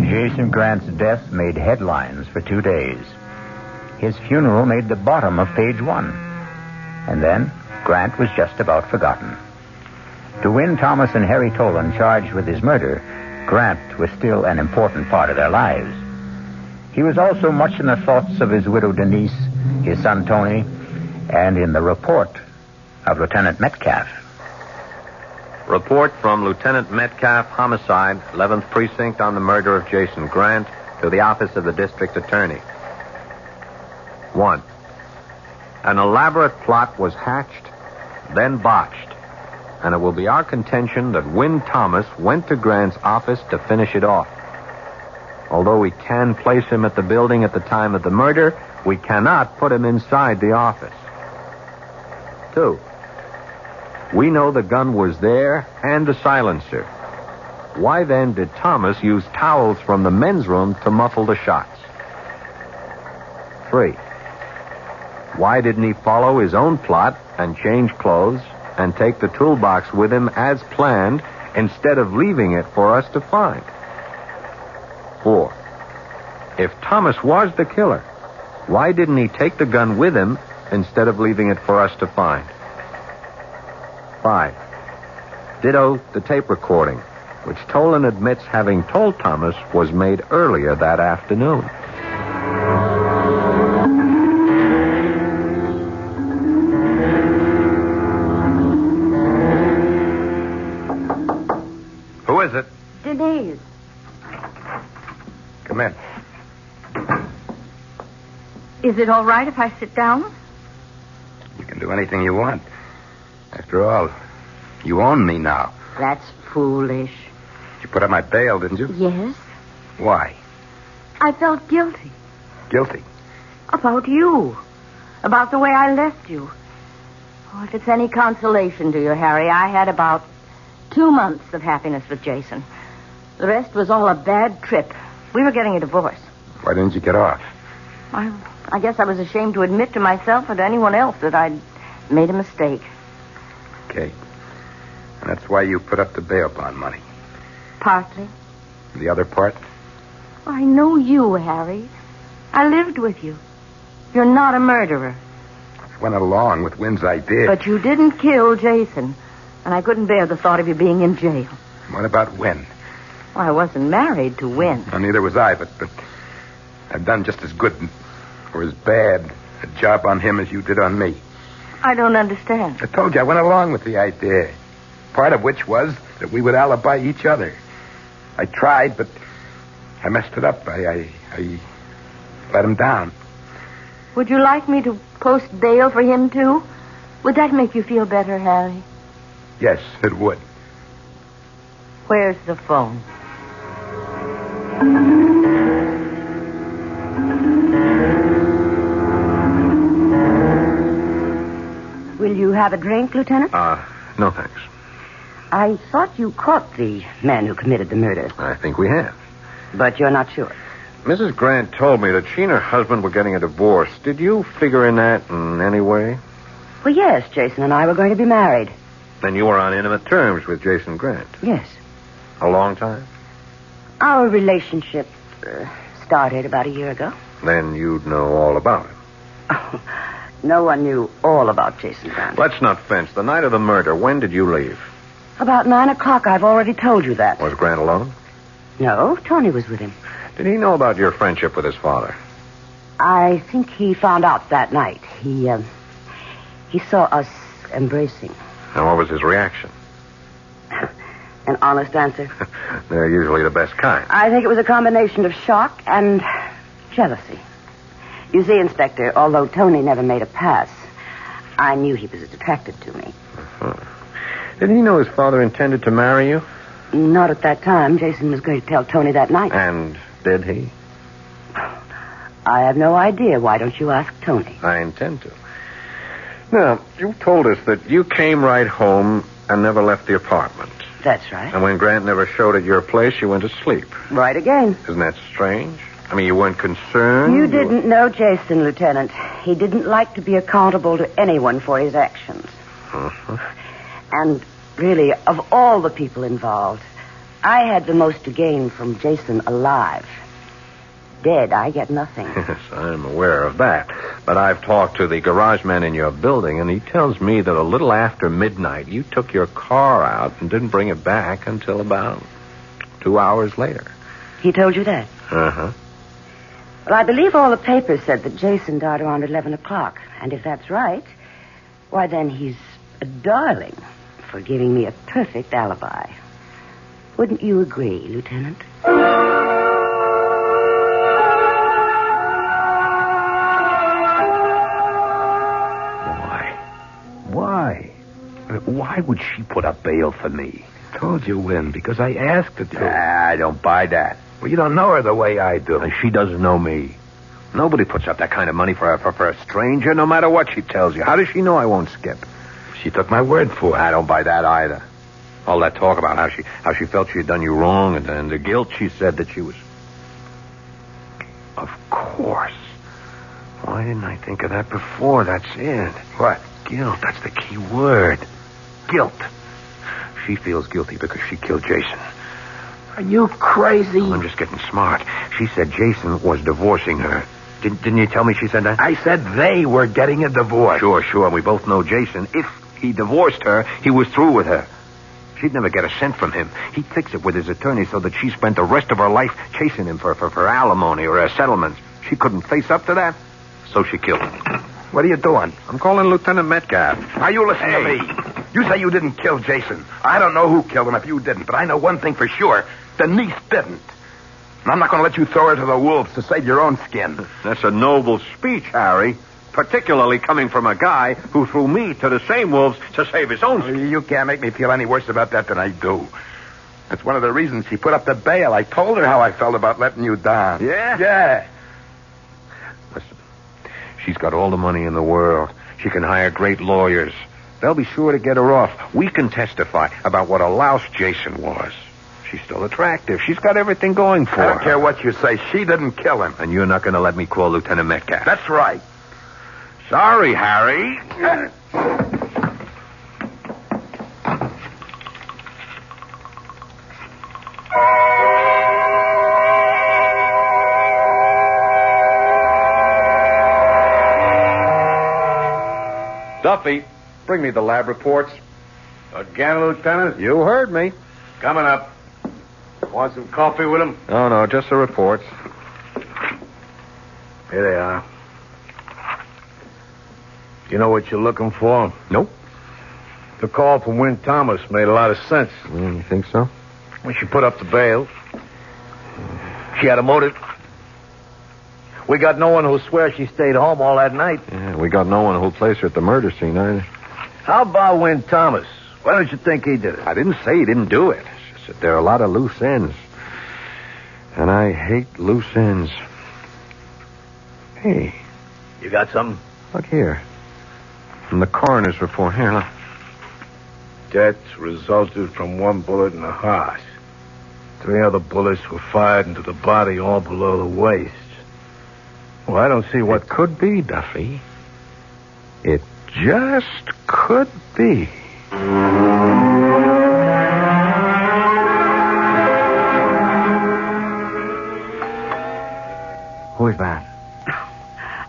Jason Grant's death made headlines for 2 days. His funeral made the bottom of page 1. And then Grant was just about forgotten. To Win Thomas and Harry Tolan charged with his murder, Grant was still an important part of their lives. He was also much in the thoughts of his widow Denise, his son Tony, and in the report of Lieutenant Metcalf. Report from Lieutenant Metcalf, Homicide, 11th Precinct, on the murder of Jason Grant, to the Office of the District Attorney. 1. An elaborate plot was hatched, then botched, and it will be our contention that Win Thomas went to Grant's office to finish it off. Although we can place him at the building at the time of the murder, we cannot put him inside the office. 2. We know the gun was there and the silencer. Why then did Thomas use towels from the men's room to muffle the shots? 3. Why didn't he follow his own plot and change clothes and take the toolbox with him as planned instead of leaving it for us to find? 4. If Thomas was the killer, why didn't he take the gun with him instead of leaving it for us to find? 5. Ditto the tape recording, which Tolan admits having told Thomas was made earlier that afternoon. Who is it? Denise. Come in. Is it all right if I sit down? You can do anything you want. After all, you own me now. That's foolish. You put up my bail, didn't you? Yes. Why? I felt guilty. Guilty? About you. About the way I left you. Oh, if it's any consolation to you, Harry, I had about 2 months of happiness with Jason. The rest was all a bad trip. We were getting a divorce. Why didn't you get off? I guess I was ashamed to admit to myself or to anyone else that I'd made a mistake. Okay. And that's why you put up the bail bond money. Partly. The other part? I know you, Harry. I lived with you. You're not a murderer. I went along with Wynn's idea. But you didn't kill Jason. And I couldn't bear the thought of you being in jail. What about Wynn? Well, I wasn't married to Wynn. Well, neither was I, but I've done just as good or as bad a job on him as you did on me. I don't understand. I told you I went along with the idea. Part of which was that we would alibi each other. I tried, but I messed it up. I let him down. Would you like me to post bail for him, too? Would that make you feel better, Harry? Yes, it would. Where's the phone? Will you have a drink, Lieutenant? No thanks. I thought you caught the man who committed the murder. I think we have. But you're not sure. Mrs. Grant told me that she and her husband were getting a divorce. Did you figure in that in any way? Well, yes, Jason and I were going to be married. Then you were on intimate terms with Jason Grant. Yes. A long time? Our relationship started about a year ago. Then you'd know all about him. Oh, no one knew all about Jason Grant. Let's not fence. The night of the murder, when did you leave? About 9 o'clock. I've already told you that. Was Grant alone? No, Tony was with him. Did he know about your friendship with his father? I think he found out that night. He saw us embracing. And what was his reaction? An honest answer? They're usually the best kind. I think it was a combination of shock and jealousy. You see, Inspector, although Tony never made a pass, I knew he was attracted to me. Uh-huh. Did he know his father intended to marry you? Not at that time. Jason was going to tell Tony that night. And did he? I have no idea. Why don't you ask Tony? I intend to. Now, you told us that you came right home and never left the apartment. That's right. And when Grant never showed at your place, you went to sleep. Right again. Isn't that strange? I mean, you weren't concerned? You didn't know Jason, Lieutenant. He didn't like to be accountable to anyone for his actions. Uh-huh. And really, of all the people involved, I had the most to gain from Jason alive. Dead, I get nothing. Yes, I'm aware of that. But I've talked to the garage man in your building, and he tells me that a little after midnight, you took your car out and didn't bring it back until about 2 hours later. He told you that? Uh-huh. Well, I believe all the papers said that Jason died around 11 o'clock. And if that's right, why then he's a darling for giving me a perfect alibi. Wouldn't you agree, Lieutenant? Why would she put up bail for me? Told you, Wynn, because I asked her to. I don't buy that. Well, you don't know her the way I do. And she doesn't know me. Nobody puts up that kind of money for a stranger, no matter what she tells you. How does she know I won't skip? She took my word for it. I don't buy that either. All that talk about how she felt she had done you wrong and the guilt she said that she was... Of course. Why didn't I think of that before? That's it. What? Guilt. That's the key word. Guilt. She feels guilty because she killed Jason. Are you crazy? I'm just getting smart. She said Jason was divorcing her. Didn't you tell me she said that? I said they were getting a divorce. Sure. And we both know Jason. If he divorced her, he was through with her. She'd never get a cent from him. He'd fix it with his attorney so that she spent the rest of her life chasing him for alimony or a settlement. She couldn't face up to that, so she killed him. What are you doing? I'm calling Lieutenant Metcalf. Now, you listen to me. You say you didn't kill Jason. I don't know who killed him if you didn't, but I know one thing for sure. Denise didn't. And I'm not going to let you throw her to the wolves to save your own skin. That's a noble speech, Harry. Particularly coming from a guy who threw me to the same wolves to save his own skin. You can't make me feel any worse about that than I do. That's one of the reasons she put up the bail. I told her how I felt about letting you down. Yeah? Yeah. Listen, she's got all the money in the world. She can hire great lawyers. They'll be sure to get her off. We can testify about what a louse Jason was. She's still attractive. She's got everything going for her. I don't care what you say. She didn't kill him. And you're not going to let me call Lieutenant Metcalf. That's right. Sorry, Harry. Duffy, bring me the lab reports. Again, Lieutenant? You heard me. Coming up. Want some coffee with him? No, just the reports. Here they are. You know what you're looking for? Nope. The call from Wynn Thomas made a lot of sense. You think so? When she put up the bail, she had a motive. We got no one who'll swear she stayed home all that night. Yeah, we got no one who'll place her at the murder scene either. How about Wynn Thomas? Why don't you think he did it? I didn't say he didn't do it. It's just that there are a lot of loose ends. And I hate loose ends. Hey. You got something? Look here. From the coroner's report. Here, look. Death resulted from one bullet in the heart. 3 other bullets were fired into the body, all below the waist. Well, I don't see what... It could be, Duffy. It just could be. Who is that?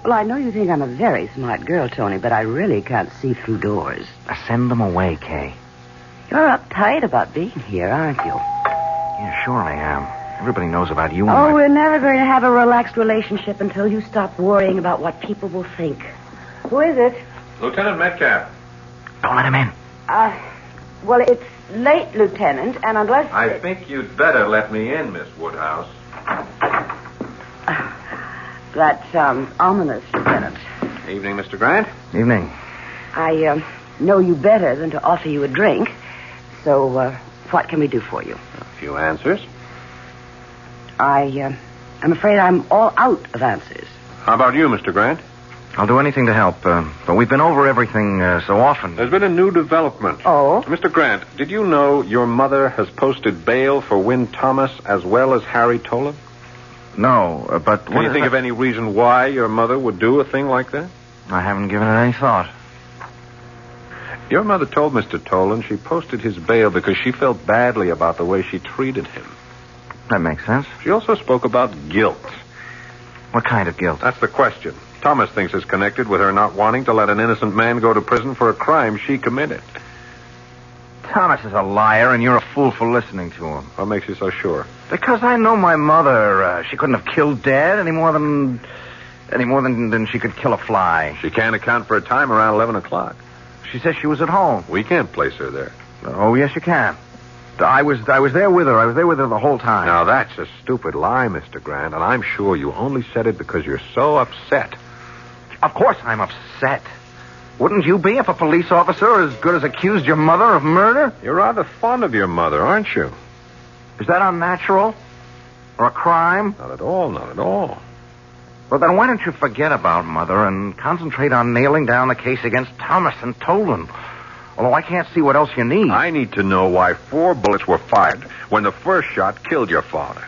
Well, I know you think I'm a very smart girl, Tony, but I really can't see through doors. Send them away, Kay. You're uptight about being here, aren't you? Yeah, sure I am. Everybody knows about you. Oh, we're never going to have a relaxed relationship until you stop worrying about what people will think. Who is it? Lieutenant Metcalf. Don't let him in. Well, it's late, Lieutenant, and unless... I think you'd better let me in, Miss Woodhouse. That sounds ominous, Lieutenant. Evening, Mr. Grant. Evening. I know you better than to offer you a drink, so what can we do for you? A few answers. I'm afraid I'm all out of answers. How about you, Mr. Grant? I'll do anything to help, but we've been over everything so often. There's been a new development. Oh? Mr. Grant, did you know your mother has posted bail for Wynn Thomas as well as Harry Tolan? No, but... Can you think of any reason why your mother would do a thing like that? I haven't given it any thought. Your mother told Mr. Tolan she posted his bail because she felt badly about the way she treated him. That makes sense. She also spoke about guilt. What kind of guilt? That's the question. Thomas thinks it's connected with her not wanting to let an innocent man go to prison for a crime she committed. Thomas is a liar, and you're a fool for listening to him. What makes you so sure? Because I know my mother. She couldn't have killed Dad any more than she could kill a fly. She can't account for a time around 11 o'clock. She says she was at home. We can't place her there. Oh, yes, you can. I was there with her. I was there with her the whole time. Now, that's a stupid lie, Mr. Grant, and I'm sure you only said it because you're so upset. Of course I'm upset. Wouldn't you be if a police officer as good as accused your mother of murder? You're rather fond of your mother, aren't you? Is that unnatural? Or a crime? Not at all, not at all. Well, then why don't you forget about Mother and concentrate on nailing down the case against Thomas and Tolan? Although I can't see what else you need. I need to know why 4 bullets were fired when the first shot killed your father.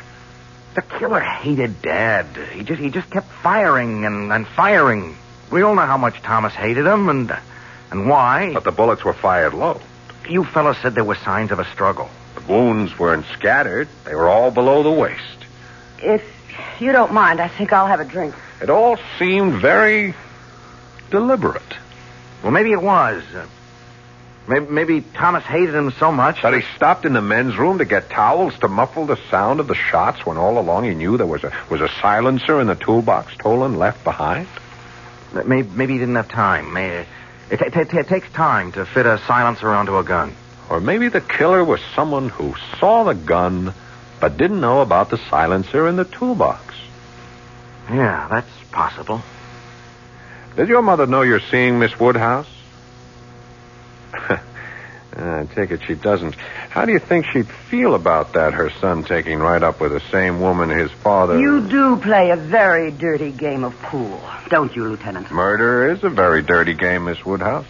The killer hated Dad. He just kept firing and firing. We all know how much Thomas hated him and why. But the bullets were fired low. You fellas said there were signs of a struggle. The wounds weren't scattered. They were all below the waist. If you don't mind, I think I'll have a drink. It all seemed very deliberate. Well, maybe it was. Maybe Thomas hated him so much that he stopped in the men's room to get towels to muffle the sound of the shots when all along he knew there was a silencer in the toolbox Tolan left behind. Maybe he didn't have time. It takes time to fit a silencer onto a gun. Or maybe the killer was someone who saw the gun but didn't know about the silencer in the toolbox. Yeah, that's possible. Did your mother know you're seeing Miss Woodhouse? I take it she doesn't. How do you think she'd feel about that, her son taking right up with the same woman his father... You do play a very dirty game of pool, don't you, Lieutenant? Murder is a very dirty game, Miss Woodhouse.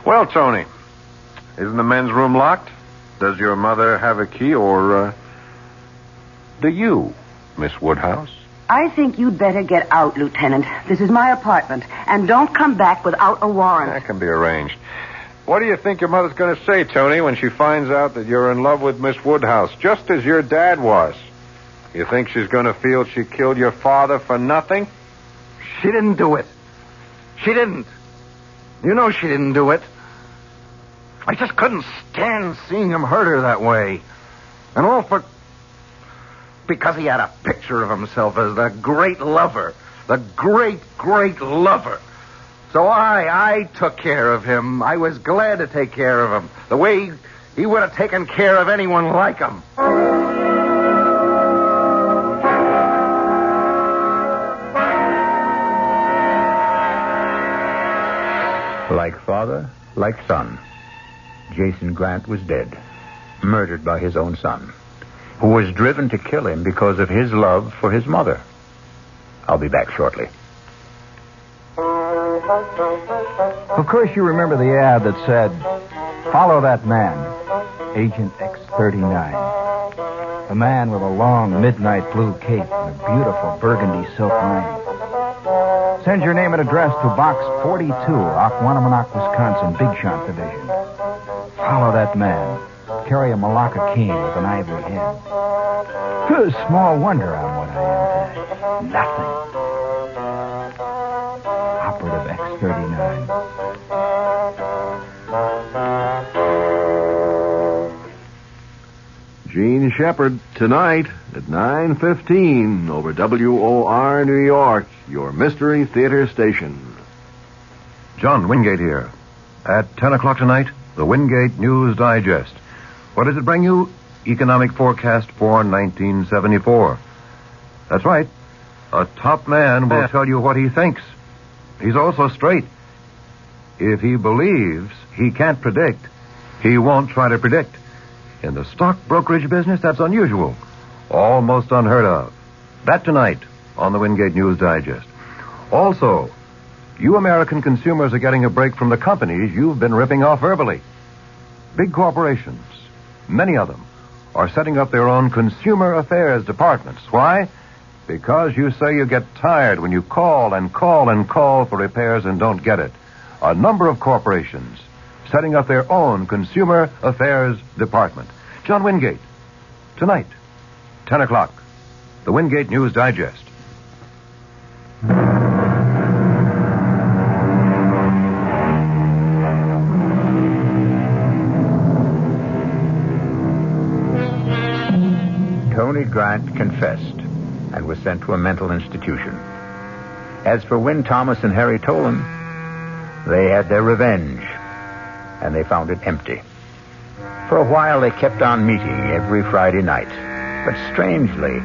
Well, Tony, isn't the men's room locked? Does your mother have a key, or do you, Miss Woodhouse? I think you'd better get out, Lieutenant. This is my apartment, and don't come back without a warrant. That can be arranged. What do you think your mother's going to say, Tony, when she finds out that you're in love with Miss Woodhouse, just as your dad was? You think she's going to feel she killed your father for nothing? She didn't do it. She didn't. You know she didn't do it. I just couldn't stand seeing him hurt her that way. And all because he had a picture of himself as the great lover. The great, great lover. So I took care of him. I was glad to take care of him. The way he would have taken care of anyone like him. Like father, like son, Jason Grant was dead, murdered by his own son, who was driven to kill him because of his love for his mother. I'll be back shortly. Of course you remember the ad that said, "Follow that man, Agent X-39. A man with a long midnight blue cape and a beautiful burgundy silk lining. Send your name and address to Box 42, Aquanamonoc, Wisconsin, Big Shot Division. Follow that man. Carry a Malacca cane with an ivory head. Small wonder I'm what I am today. Nothing. Operative X-39. Gene Shepard, tonight at 9:15 over WOR New York, your Mystery Theater station. John Wingate here. At 10 o'clock tonight, the Wingate News Digest. What does it bring you? Economic forecast for 1974. That's right. A top man will tell you what he thinks. He's also straight. If he believes he can't predict, he won't try to predict. In the stock brokerage business, that's unusual. Almost unheard of. That tonight on the Wingate News Digest. Also, you American consumers are getting a break from the companies you've been ripping off verbally. Big corporations, many of them, are setting up their own consumer affairs departments. Why? Because you say you get tired when you call and call and call for repairs and don't get it. A number of corporations setting up their own consumer affairs department. John Wingate, tonight, 10 o'clock, the Wingate News Digest. Tony Grant confessed and was sent to a mental institution. As for Wynn Thomas and Harry Tolan, they had their revenge, and they found it empty. For a while, they kept on meeting every Friday night. But strangely,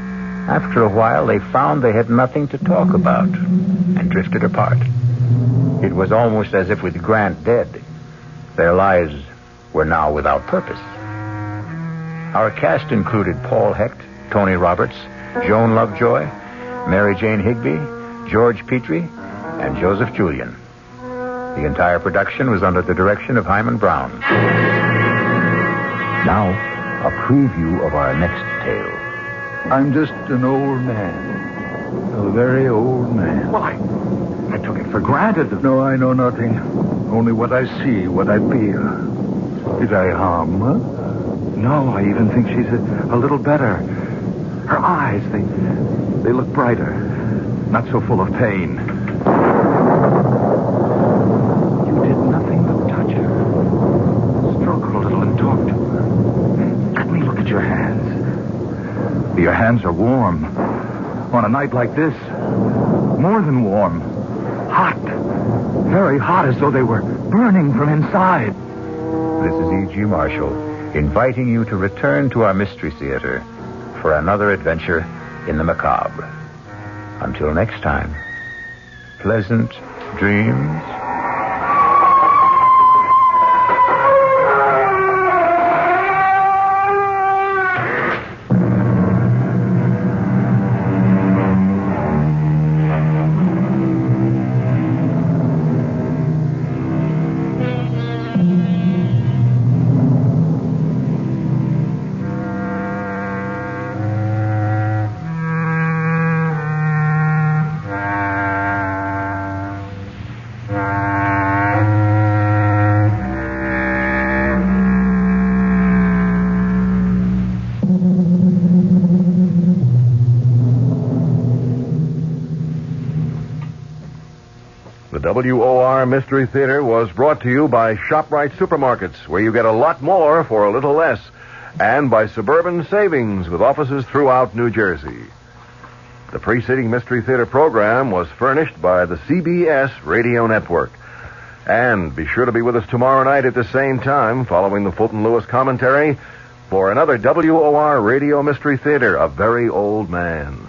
after a while, they found they had nothing to talk about and drifted apart. It was almost as if with Grant dead, their lives were now without purpose. Our cast included Paul Hecht, Tony Roberts, Joan Lovejoy, Mary Jane Higby, George Petrie, and Joseph Julian. The entire production was under the direction of Hyman Brown. Now, a preview of our next tale. I'm just an old man. A very old man. Well, I took it for granted. No, I know nothing. Only what I see, what I feel. Did I harm her? No, I even think she's a little better. Her eyes, they look brighter. Not so full of pain. You did nothing but touch her. Stroke her a little and talk to her. Let me look at your hands. Your hands are warm. On a night like this, more than warm. Hot. Very hot, as though they were burning from inside. This is E.G. Marshall, inviting you to return to our Mystery Theater for another adventure in the macabre. Until next time, pleasant dreams. The WOR Mystery Theater was brought to you by ShopRite Supermarkets, where you get a lot more for a little less, and by Suburban Savings, with offices throughout New Jersey. The preceding Mystery Theater program was furnished by the CBS Radio Network. And be sure to be with us tomorrow night at the same time, following the Fulton Lewis commentary, for another WOR Radio Mystery Theater, A Very Old Man.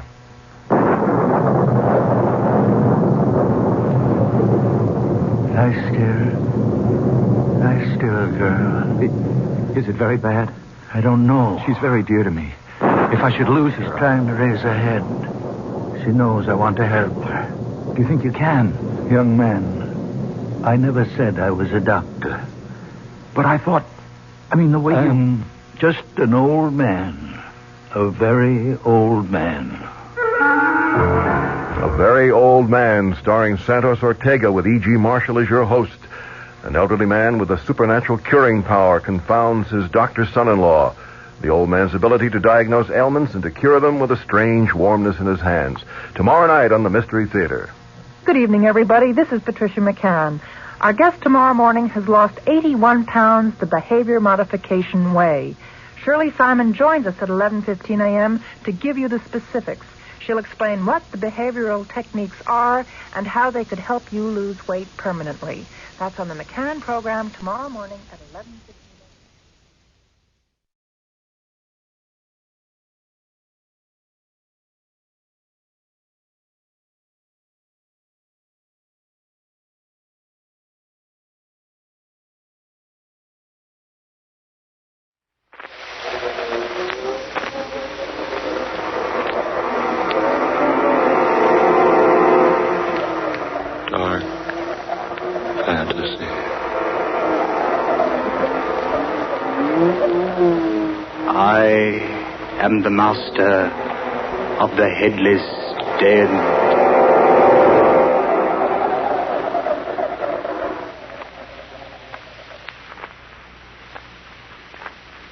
Lie still, girl. Is it very bad? I don't know. She's very dear to me. If I should lose her... She's trying to raise her head. She knows I want to help her. Do you think you can? Young man, I never said I was a doctor. But I thought... the way I'm just an old man. A very old man. A Very Old Man, starring Santos Ortega, with E.G. Marshall as your host. An elderly man with a supernatural curing power confounds his doctor son-in-law. The old man's ability to diagnose ailments and to cure them with a strange warmness in his hands. Tomorrow night on the Mystery Theater. Good evening, everybody. This is Patricia McCann. Our guest tomorrow morning has lost 81 pounds the behavior modification way. Shirley Simon joins us at 11:15 a.m. to give you the specifics. She'll explain what the behavioral techniques are and how they could help you lose weight permanently. That's on the McCann program tomorrow morning at 11:15. I am the master of the headless den.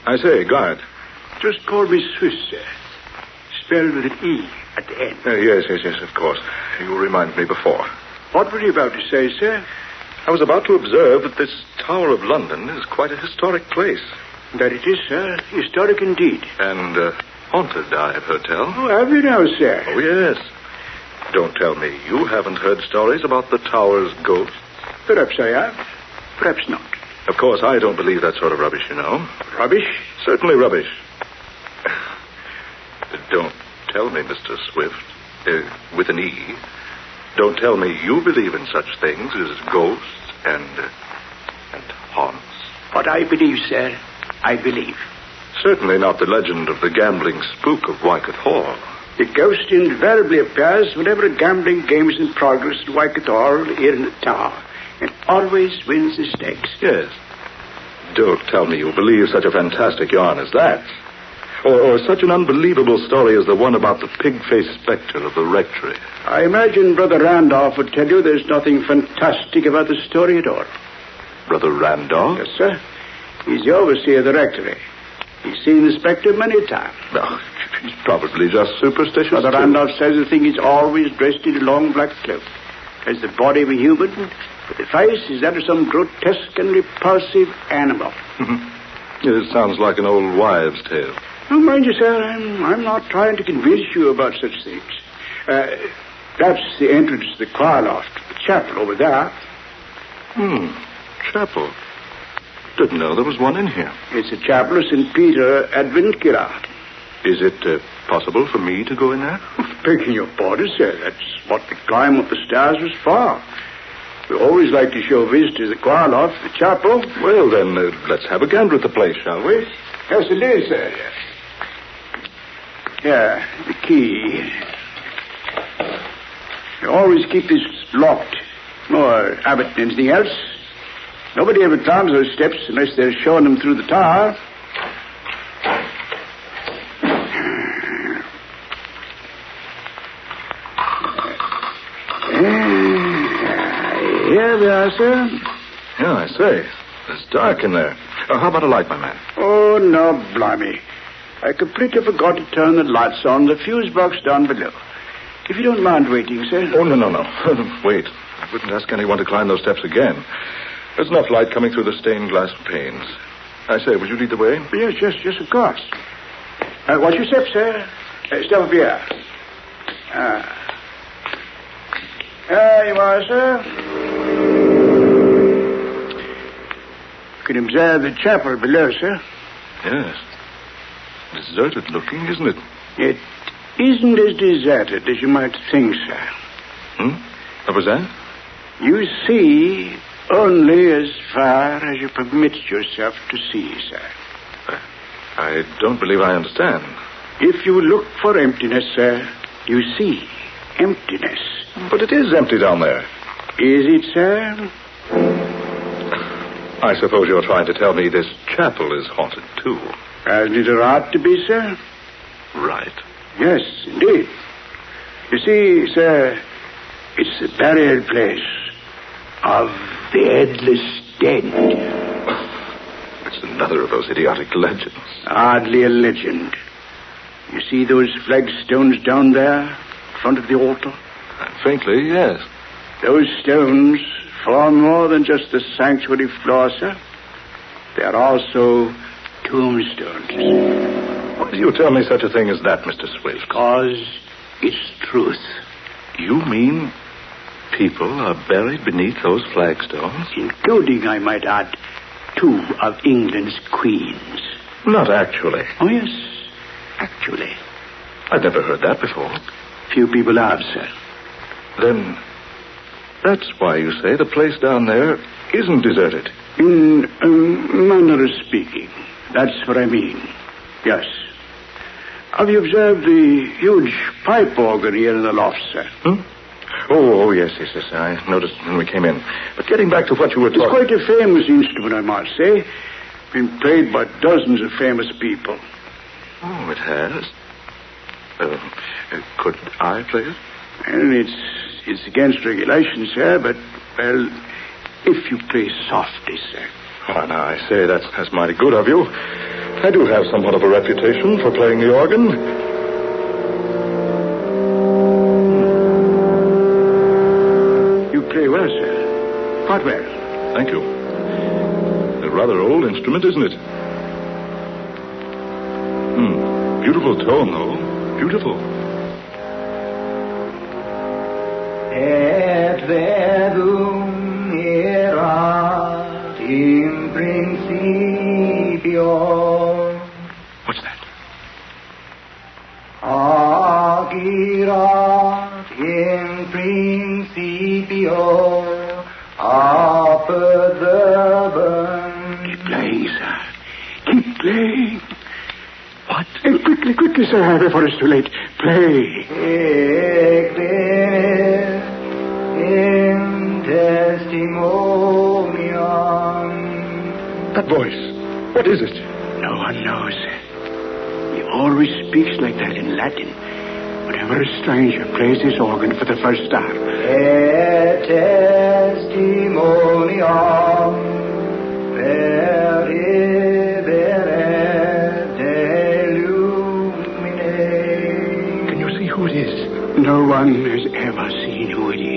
I say, guard. Just call me Swiss, sir. Spelled with an E at the end. Yes, of course. You reminded me before. What were you about to say, sir? I was about to observe that this Tower of London is quite a historic place. That it is, sir. Historic indeed. And haunted, I have heard tell. Oh, have you now, sir? Oh, yes. Don't tell me you haven't heard stories about the Tower's ghosts. Perhaps I have. Perhaps not. Of course, I don't believe that sort of rubbish, you know. Rubbish? Certainly rubbish. Don't tell me, Mr. Swift, with an E, don't tell me you believe in such things as ghosts and haunts. What I believe, sir, I believe. Certainly not the legend of the gambling spook of Wycott Hall. The ghost invariably appears whenever a gambling game is in progress at Wycott Hall here in the tower, and always wins the stakes. Yes. Don't tell me you believe such a fantastic yarn as that. Or such an unbelievable story as the one about the pig-faced spectre of the rectory. I imagine Brother Randolph would tell you there's nothing fantastic about the story at all. Brother Randolph? Yes, sir. He's the overseer of the rectory. He's seen the spectre many times. No, he's probably just superstitious. Brother Randolph says the thing is always dressed in a long black cloak. Has the body of a human, but the face is that of some grotesque and repulsive animal. It sounds like an old wives' tale. Oh, mind you, sir, I'm not trying to convince you about such things. That's the entrance to the choir loft, the chapel over there. Chapel. Didn't know there was one in here. It's the chapel of St. Peter Adventira. Is it possible for me to go in there? Begging your pardon, sir. That's what the climb up the stairs was for. We always like to show visitors the choir loft, the chapel. Well, then, let's have a gander at the place, shall we? Yes, it is, sir. Yeah, the key. You always keep this locked. More habit than anything else. Nobody ever climbs those steps unless they're showing them through the tower. Here we are, sir. Yeah, I say. It's dark in there. How about a light, my man? Oh, no, blimey. I completely forgot to turn the lights on the fuse box down below. If you don't mind waiting, sir. Oh, no. Wait. I wouldn't ask anyone to climb those steps again. There's enough light coming through the stained glass panes. I say, would you lead the way? Yes, of course. Watch your step, sir. Step up here. There you are, sir. You can observe the chapel below, sir. Yes. Deserted looking, isn't it? It isn't as deserted as you might think, sir. What was that? You see only as far as you permit yourself to see, sir. I don't believe I understand. If you look for emptiness, sir, you see emptiness. But it is empty down there. Is it, sir? I suppose you're trying to tell me this chapel is haunted, too. Hasn't it a right to be, sir? Right. Yes, indeed. You see, sir, it's the burial place of the headless dead. It's another of those idiotic legends. Hardly a legend. You see those flagstones down there in front of the altar? Faintly, yes. Those stones form more than just the sanctuary floor, sir. They are also tombstones. Why do you tell me such a thing as that, Mr. Swift? Because it's truth. You mean people are buried beneath those flagstones? Including, I might add, 2 of England's queens. Not actually. Oh, yes, actually. I've never heard that before. Few people have, sir. Then that's why you say the place down there isn't deserted. In a manner of speaking, that's what I mean. Yes. Have you observed the huge pipe organ here in the loft, sir? Oh, yes. I noticed when we came in. But getting back to what you were talking... It's quite a famous instrument, I must say. Been played by dozens of famous people. Oh, it has? Could I play it? And it's against regulations, sir, but, well, if you play softly, sir. Oh, now, I say, that's mighty good of you. I do have somewhat of a reputation for playing the organ. You play well, sir. Quite well. Thank you. A rather old instrument, isn't it? Beautiful tone, though. Beautiful. Et verbum erat in principio. What's that? Agirat in principio apud verbum. Keep playing, sir. Keep playing. What? Quickly, sir, before it's too late. Play. In testimonium. That voice. What is it? No one knows. He always speaks like that in Latin whenever a stranger plays his organ for the first time. Et testimonium Who it is? No one has ever seen who it is.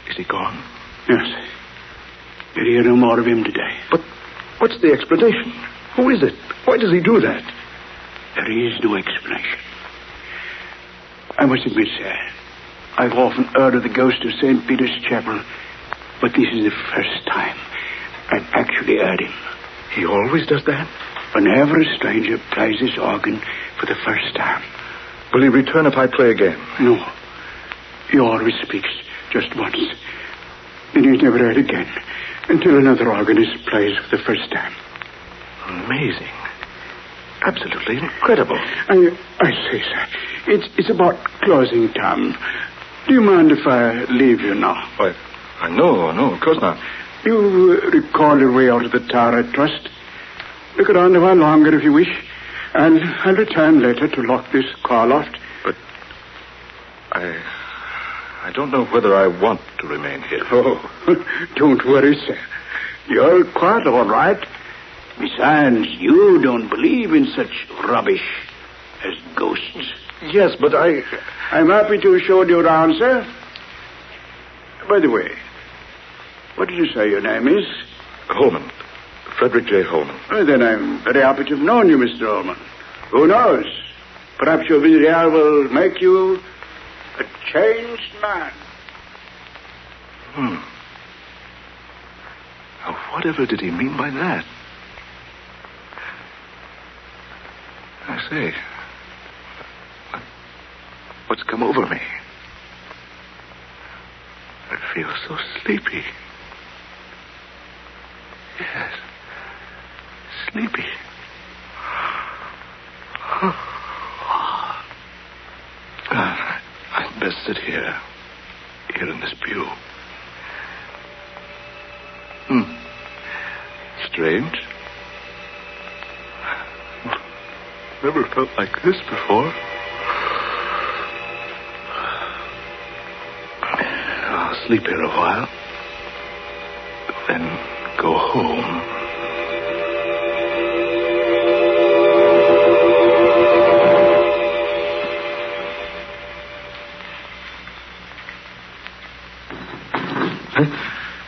Is he gone? Yes. You'll hear no more of him today. But what's the explanation? Who is it? Why does he do that? There is no explanation. I must admit, sir, I've often heard of the ghost of St. Peter's Chapel, but this is the first time I've actually heard him. He always does that? Whenever a stranger plays his organ for the first time. Will he return if I play again? No. He always speaks just once. Then he's never heard again until another organist plays for the first time. Amazing. Absolutely incredible. I say, sir, it's about closing time. Do you mind if I leave you now? Why, no, of course not. You recall your way out of the tower, I trust. Look around a while longer if you wish, and I'll return later to lock this car loft. But I don't know whether I want to remain here. Oh, don't worry, sir. You're quite all right. Besides, you don't believe in such rubbish as ghosts. Yes, but I'm happy to show you around, sir. By the way, what did you say your name is? Holman. Frederick J. Holman. Well, then I'm very happy to have known you, Mr. Holman. Who knows? Perhaps your visit here will make you a changed man. Now, whatever did he mean by that? I say, what's come over me? I feel so sleepy. Yes, sleepy. I'd best sit here in this pew. Strange. Never felt like this before. I'll sleep here a while, then go home.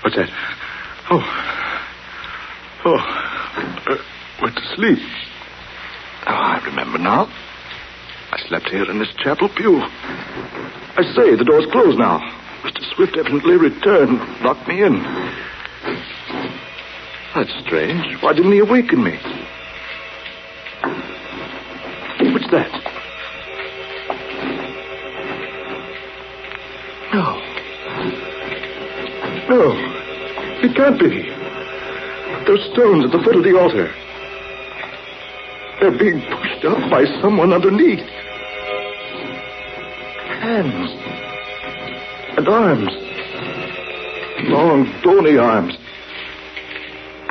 What's that? Went to sleep. Oh, I remember now. I slept here in this chapel pew. I say, the door's closed now. Mr. Swift evidently returned, locked me in. That's strange. Why didn't he awaken me? What's that? No, it can't be. Those stones at the foot of the altar. They're being pushed up by someone underneath. Hands and arms. Long, bony arms.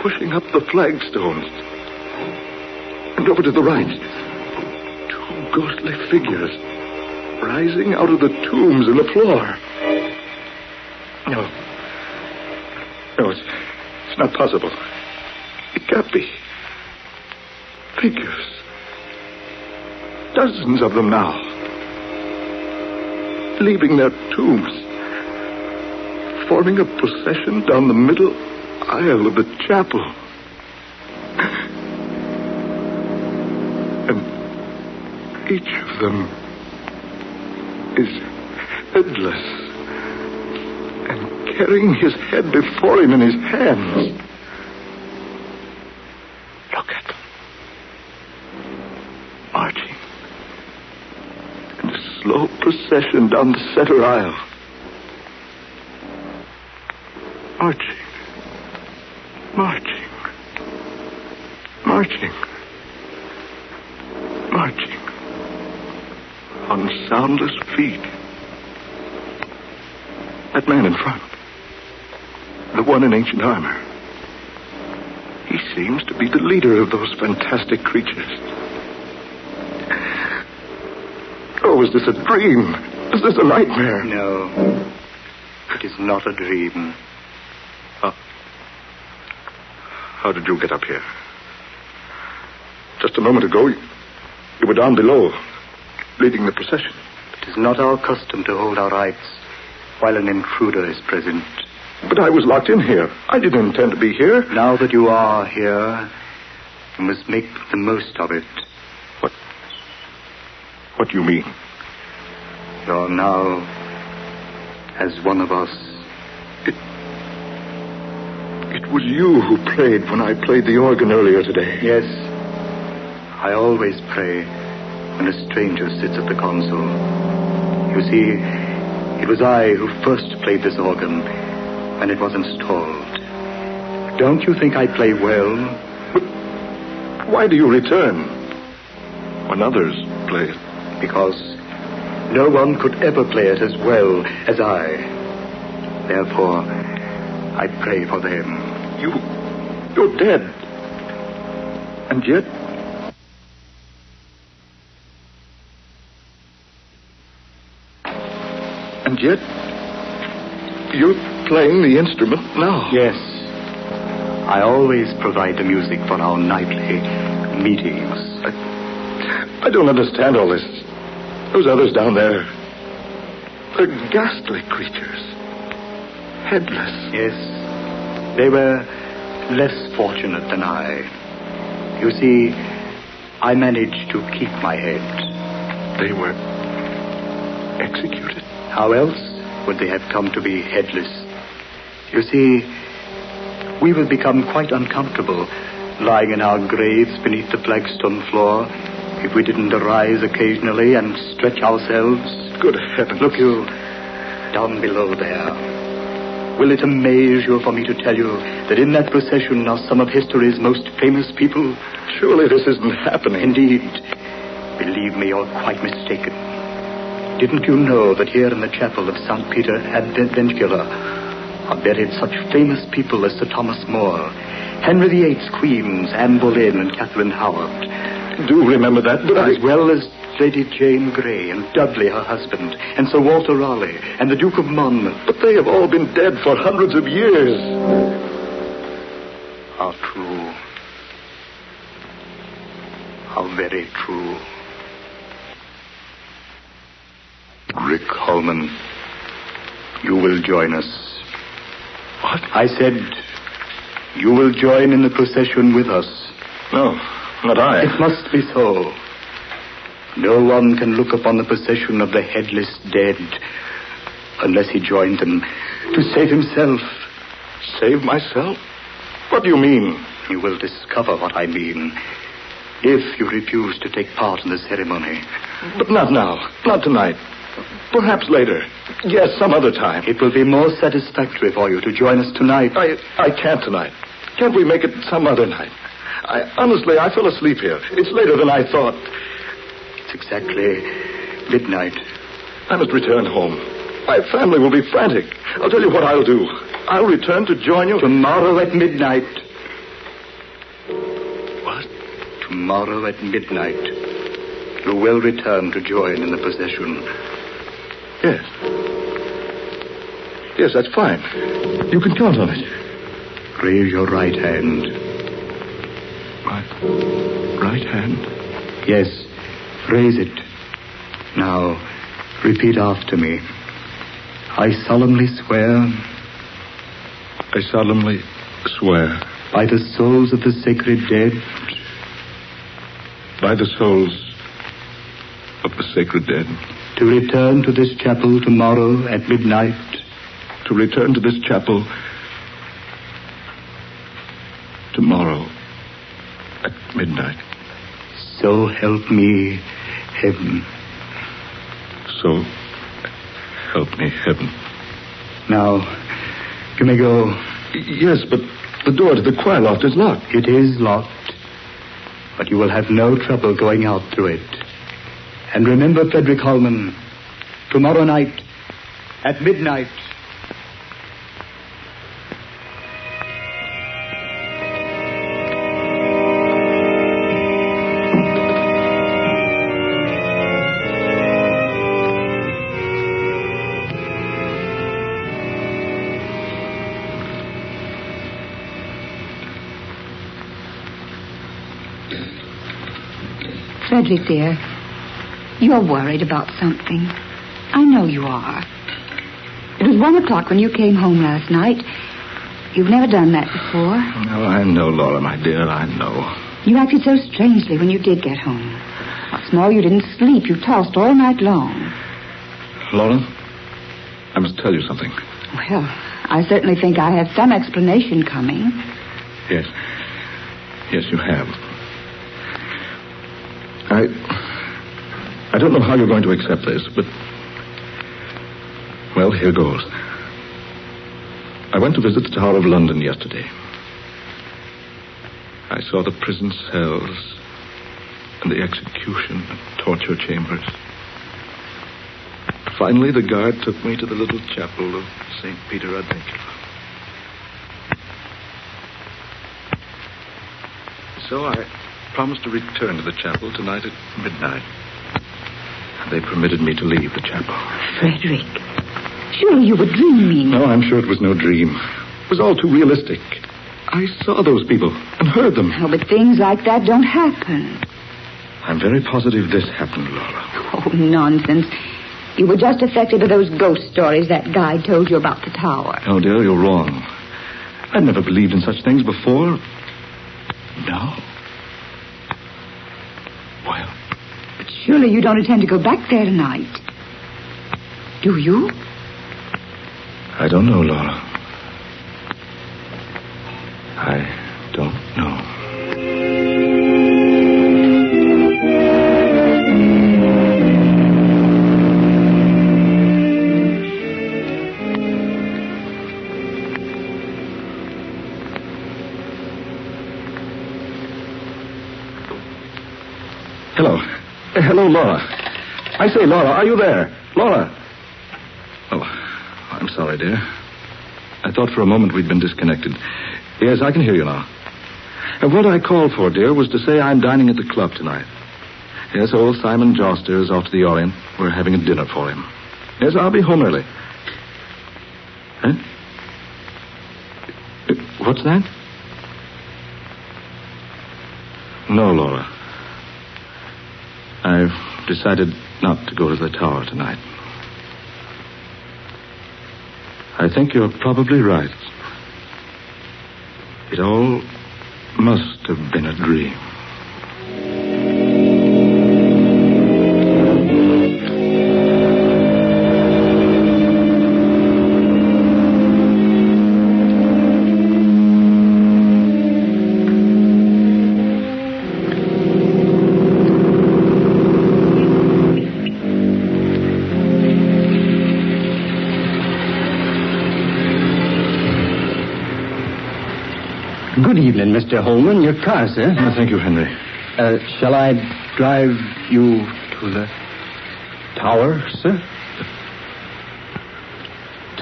Pushing up the flagstones. And over to the right. Two ghostly figures rising out of the tombs in the floor. No, it's not possible. It can't be. Figures. Dozens of them now. Leaving their tombs. Forming a procession down the middle aisle of the chapel. And each of them is headless. And carrying his head before him in his hands. Look at them. Marching in a slow procession down the center aisle. Marching. On soundless feet. That man in front. The one in ancient armor. He seems to be the leader of those fantastic creatures. Oh, is this a dream? Is this a nightmare? No, it is not a dream. How did you get up here? Just a moment ago, you were down below, leading the procession. It is not our custom to hold our rights while an intruder is present. But I was locked in here. I didn't intend to be here. Now that you are here, you must make the most of it. What do you mean? You are now as one of us. It was you who prayed when I played the organ earlier today. Yes. I always pray when a stranger sits at the console. You see, it was I who first played this organ when it was installed. Don't you think I play well? But why do you return when others play it? Because no one could ever play it as well as I. Therefore, I pray for them. You're dead. And yet... And yet... You're playing the instrument now. Yes. I always provide the music for our nightly meetings. I don't understand all this. Those others down there, they're ghastly creatures. Headless. Yes, they were less fortunate than I. You see, I managed to keep my head. They were executed? How else would they have come to be headless? You see, we will become quite uncomfortable lying in our graves beneath the flagstone floor if we didn't arise occasionally and stretch ourselves. Good heavens. Look you, down below there. Will it amaze you for me to tell you that in that procession are some of history's most famous people? Surely this isn't happening. Indeed. Believe me, you're quite mistaken. Didn't you know that here in the chapel of St. Peter ad Ventula are buried such famous people as Sir Thomas More, Henry VIII's queens, Anne Boleyn and Catherine Howard? I do remember that, but as well as Lady Jane Grey and Dudley, her husband, and Sir Walter Raleigh and the Duke of Monmouth. But they have all been dead for hundreds of years. How true. How very true. Rick Holman, you will join us. What? I said, you will join in the procession with us. No, not I. It must be so. No one can look upon the procession of the headless dead unless he joined them to save himself. Save myself? What do you mean? You will discover what I mean if you refuse to take part in the ceremony. But not now. Not tonight. Perhaps later. Yes, some other time. It will be more satisfactory for you to join us tonight. I can't tonight. Can't we make it some other night? Honestly, I fell asleep here. It's later than I thought. It's exactly midnight. I must return home. My family will be frantic. I'll tell you what I'll do. I'll return to join you. Tomorrow at midnight. What? Tomorrow at midnight. You will return to join in the procession. Yes. Yes, that's fine. You can count on it. Raise your right hand. My right hand? Yes, raise it. Now, repeat after me. I solemnly swear. I solemnly swear. By the souls of the sacred dead. By the souls of the sacred dead. To return to this chapel tomorrow at midnight. To return to this chapel tomorrow at midnight. So help me, heaven. So help me, heaven. Now, you may go. Yes, but the door to the choir loft is locked. It is locked. But you will have no trouble going out through it. And remember, Frederick Holman, tomorrow night at midnight. Frederick, dear, you're worried about something. I know you are. It was 1 o'clock when you came home last night. You've never done that before. Oh, I know, Laura, my dear, I know. You acted so strangely when you did get home. What's more, you didn't sleep. You tossed all night long. Laura, I must tell you something. Well, I certainly think I have some explanation coming. Yes. Yes, you have. I don't know how you're going to accept this, but... Well, here goes. I went to visit the Tower of London yesterday. I saw the prison cells and the execution and torture chambers. Finally, the guard took me to the little chapel of St. Peter ad Ventula. So I promised to return to the chapel tonight at midnight. And they permitted me to leave the chapel. Frederick, surely you were dreaming. No, I'm sure it was no dream. It was all too realistic. I saw those people and heard them. Oh, but things like that don't happen. I'm very positive this happened, Laura. Oh, nonsense. You were just affected by those ghost stories that guy told you about the tower. Oh, dear, you're wrong. I'd never believed in such things before. Now? Well, But surely you don't intend to go back there tonight. Do you? I don't know, Laura. I don't know. Hello. Hello, Laura. I say, Laura, are you there? Laura. Oh, I'm sorry, dear. I thought for a moment we'd been disconnected. Yes, I can hear you now. And what I called for, dear, was to say I'm dining at the club tonight. Yes, old Simon Joster is off to the Orient. We're having a dinner for him. Yes, I'll be home early. Huh? What's that? No, Laura. I've decided not to go to the tower tonight. I think you're probably right. It all must have been a dream. Good evening, Mr. Holman. Your car, sir. Oh, thank you, Henry. Shall I drive you to the tower, sir?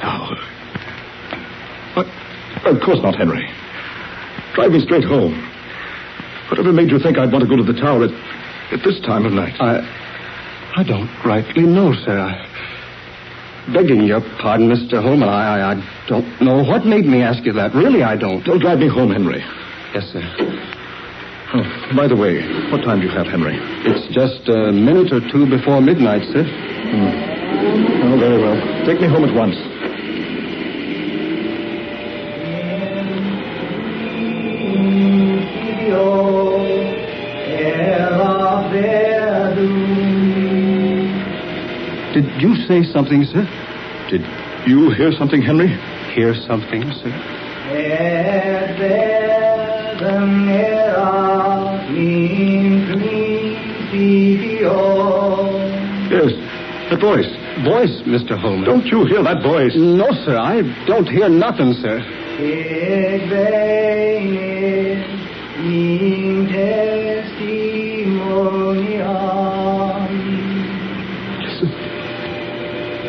Tower? What? Of course not, Henry. Drive me straight home. Whatever made you think I'd want to go to the tower at this time of night? I don't rightly know, sir. Begging your pardon, Mr. Holman, I don't know what made me ask you that. Really, I don't. Don't drive me home, Henry. Yes, sir. Oh, by the way, what time do you have, Henry? It's just a minute or two before midnight, sir. Oh, very well. Take me home at once. Did you say something, sir? Did you hear something, Henry? Hear something, sir? Yes, the voice. Voice, Mr. Holman. Don't you hear that voice? No, sir, I don't hear nothing, sir.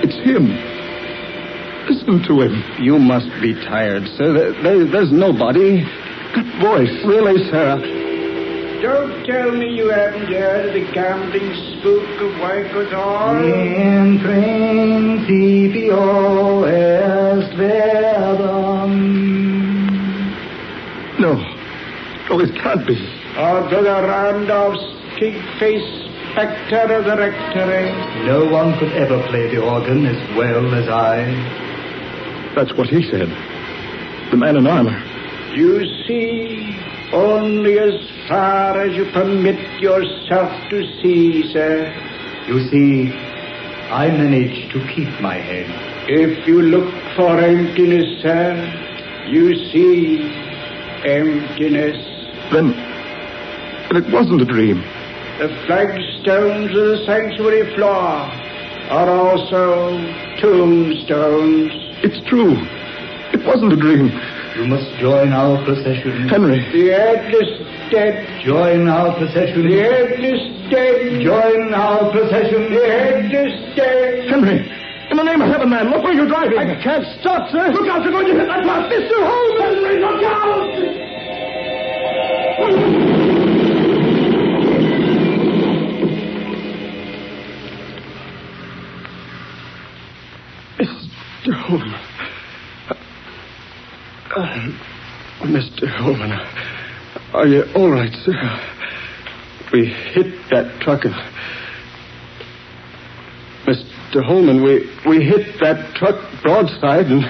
It's him. Listen to him. You must be tired, sir. There's nobody. That voice. Really, sir. Don't tell me you haven't heard the gambling spook of Waikotor. In principio est verbum. No. Oh, it can't be. Or to the Randolph's pig-faced spectre of the rectory. No one could ever play the organ as well as I. That's what he said. The man in armor. You see, only as far as you permit yourself to see, sir. You see, I managed to keep my head. If you look for emptiness, sir, you see emptiness. Then it wasn't a dream. The flagstones of the sanctuary floor are also tombstones. It's true. It wasn't a dream. You must join our procession. Henry. The headless dead. Join our procession. The headless dead. Join our procession. The headless dead. Henry, in the name of heaven, man, look where you're driving. I can't stop, sir. Look out, you're going to hit that bus. Mr. Holman, Henry, look out! Mr. Holman. Mr. Holman, are you all right, sir? We hit that truck and... Mr. Holman, we hit that truck broadside and...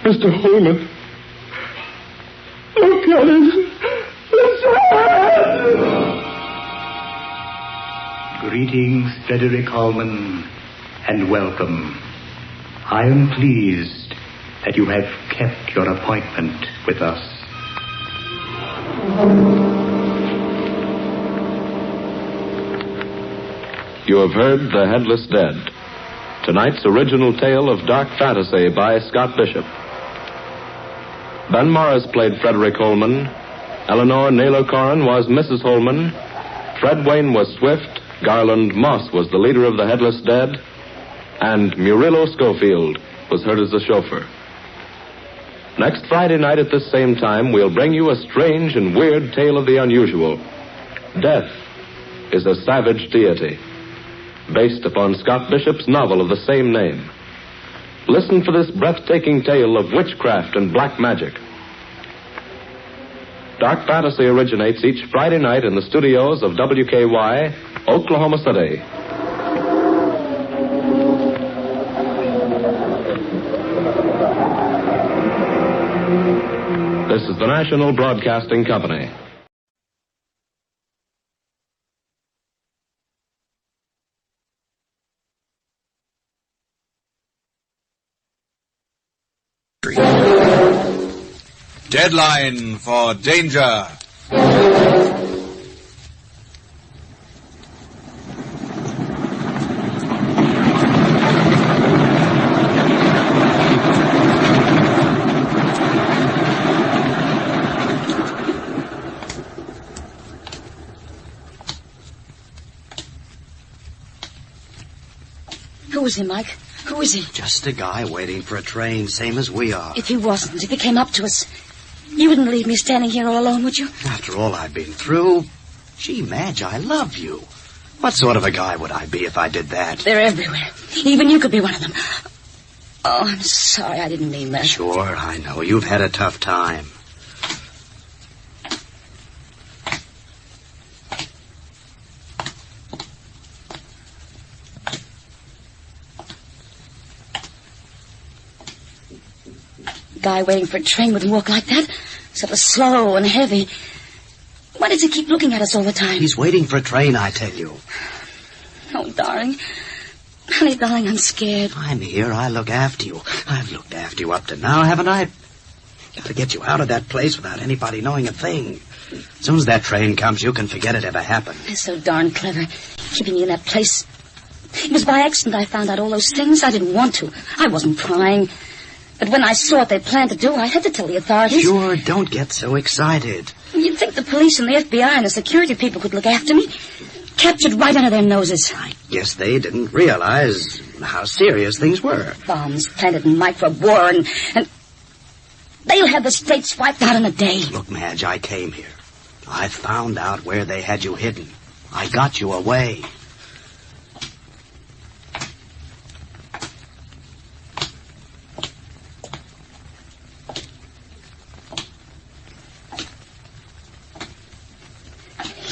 Mr. Holman, look at him. Greetings, Frederick Holman, and welcome. I am pleased that you have kept your appointment with us. You have heard The Headless Dead, tonight's original tale of dark fantasy by Scott Bishop. Ben Morris played Frederick Holman. Eleanor Naylor Corrin was Mrs. Holman. Fred Wayne was Swift. Garland Moss was the leader of the Headless Dead. And Murillo Schofield was heard as the chauffeur. Next Friday night at this same time, we'll bring you a strange and weird tale of the unusual. Death is a savage deity, based upon Scott Bishop's novel of the same name. Listen for this breathtaking tale of witchcraft and black magic. Dark Fantasy originates each Friday night in the studios of WKY, Oklahoma City. This is the National Broadcasting Company. Deadline for danger. Who is he, Mike? Who is he? Just a guy waiting for a train, same as we are. If he wasn't, if he came up to us, you wouldn't leave me standing here all alone, would you? After all I've been through. Gee, Madge, I love you. What sort of a guy would I be if I did that? They're everywhere. Even you could be one of them. Oh, I'm sorry, I didn't mean that. Sure, I know. You've had a tough time. Guy waiting for a train wouldn't walk like that. Sort of slow and heavy. Why does he keep looking at us all the time? He's waiting for a train, I tell you. Oh, darling. Honey, darling, I'm scared. I'm here. I look after you. I've looked after you up to now, haven't I? Got to get you out of that place without anybody knowing a thing. As soon as that train comes, you can forget it ever happened. You're so darn clever, keeping me in that place. It was by accident I found out all those things. I didn't want to. I wasn't prying. But when I saw what they planned to do, I had to tell the authorities. Sure, don't get so excited. You'd think the police and the FBI and the security people could look after me. Captured right under their noses. I guess they didn't realize how serious things were. Bombs planted in microbe war and they'll have the states wiped out in a day. Look, Madge, I came here. I found out where they had you hidden. I got you away.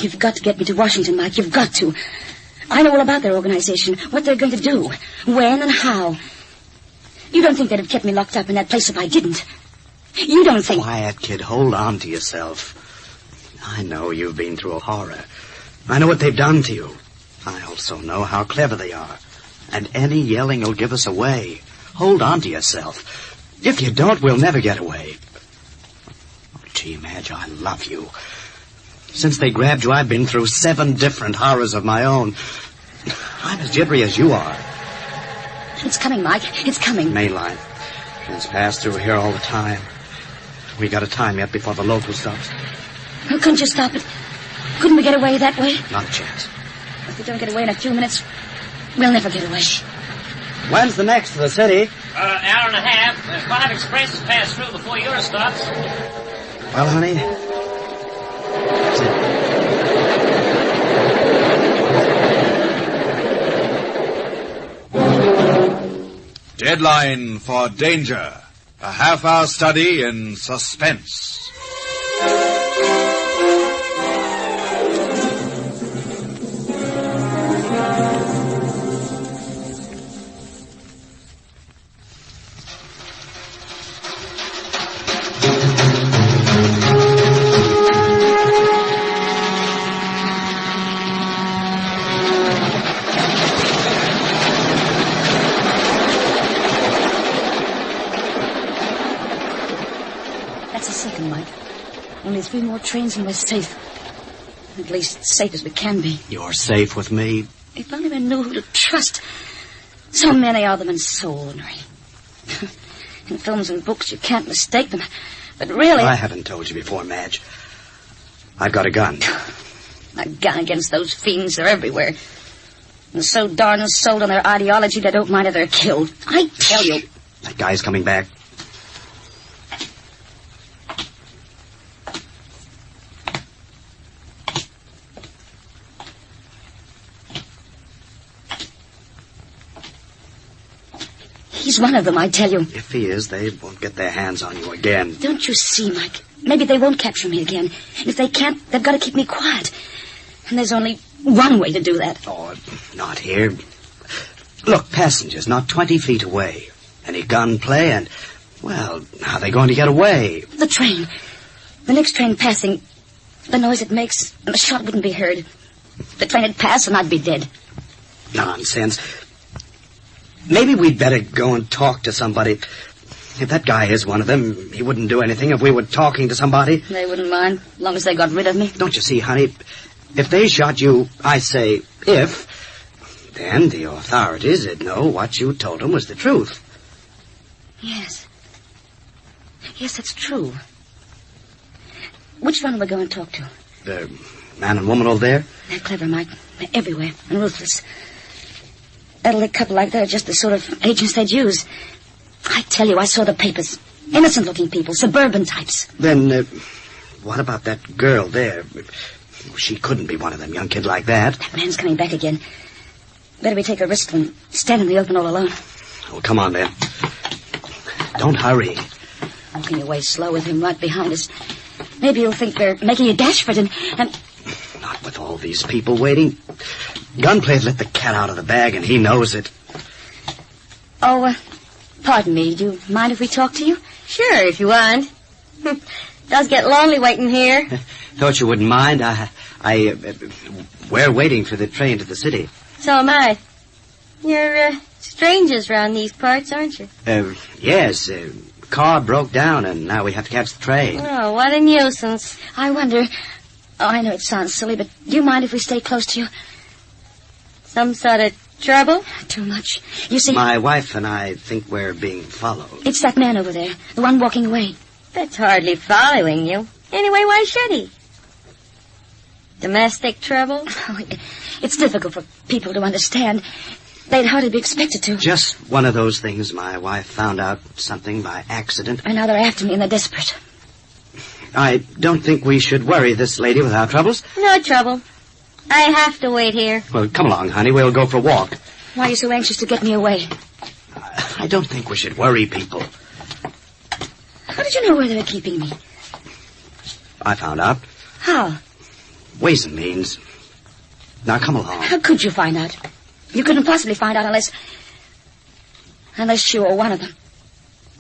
You've got to get me to Washington, Mike. You've got to. I know all about their organization, what they're going to do, when and how. You don't think they'd have kept me locked up in that place if I didn't. You don't think... Quiet, kid. Hold on to yourself. I know you've been through a horror. I know what they've done to you. I also know how clever they are. And any yelling will give us away. Hold on to yourself. If you don't, we'll never get away. Oh, gee, Madge, I love you. Since they grabbed you, I've been through 7 different horrors of my own. I'm as jittery as you are. It's coming, Mike. It's coming. Main line. Trains pass through here all the time. We got a time yet before the local stops. Well, couldn't you stop it? Couldn't we get away that way? Not a chance. If we don't get away in a few minutes, we'll never get away. When's the next to the city? Hour and a half. There's 5 expresses pass through before yours stops. Well, honey... That's it. Deadline for danger. A half-hour study in suspense. Only 3 more trains and we're safe. At least safe as we can be. You're safe with me. If only we knew who to trust. So many of them and so ordinary. In films and books you can't mistake them. But really... I haven't told you before, Madge. I've got a gun. A gun against those fiends. They're everywhere. And so darn sold on their ideology they don't mind if they're killed. I tell you... That guy's coming back. He's one of them, I tell you. If he is, they won't get their hands on you again. Don't you see, Mike? Maybe they won't capture me again. And if they can't, they've got to keep me quiet. And there's only one way to do that. Oh, not here. Look, passengers not 20 feet away. Any gunplay and, well, how are they going to get away? The train. The next train passing. The noise it makes, and the shot wouldn't be heard. If the train had passed, and I'd be dead. Nonsense. Maybe we'd better go and talk to somebody. If that guy is one of them, he wouldn't do anything if we were talking to somebody. They wouldn't mind, as long as they got rid of me. Don't you see, honey? If they shot you, I say if, then the authorities would know what you told them was the truth. Yes. Yes, that's true. Which one are we going to talk to? The man and woman over there? They're clever, Mike. They're everywhere and ruthless. Elderly couple like that are just the sort of agents they'd use. I tell you, I saw the papers. Innocent-looking people, suburban types. Then, what about that girl there? She couldn't be one of them, young kid like that. That man's coming back again. Better we take a risk than stand in the open all alone. Oh, come on, then. Don't hurry. Walking away slow with him right behind us. Maybe he'll think we're making a dash for it and... Not with all these people waiting. Gunplay'd let the cat out of the bag, and he knows it. Oh, pardon me. Do you mind if we talk to you? Sure, if you want. Does get lonely waiting here. Thought you wouldn't mind. We're waiting for the train to the city. So am I. You're strangers around these parts, aren't you? Yes. Car broke down, and now we have to catch the train. Oh, what a nuisance. I wonder... Oh, I know it sounds silly, but do you mind if we stay close to you? Some sort of trouble? Too much. You see... My wife and I think we're being followed. It's that man over there, the one walking away. That's hardly following you. Anyway, why should he? Domestic trouble? Oh, it's difficult for people to understand. They'd hardly be expected to. Just one of those things. My wife found out something by accident. And now they're after me and they're desperate. I don't think we should worry this lady with our troubles. No trouble. I have to wait here. Well, come along, honey. We'll go for a walk. Why are you so anxious to get me away? I don't think we should worry people. How did you know where they were keeping me? I found out. How? Ways and means. Now, come along. How could you find out? You couldn't possibly find out unless you were one of them.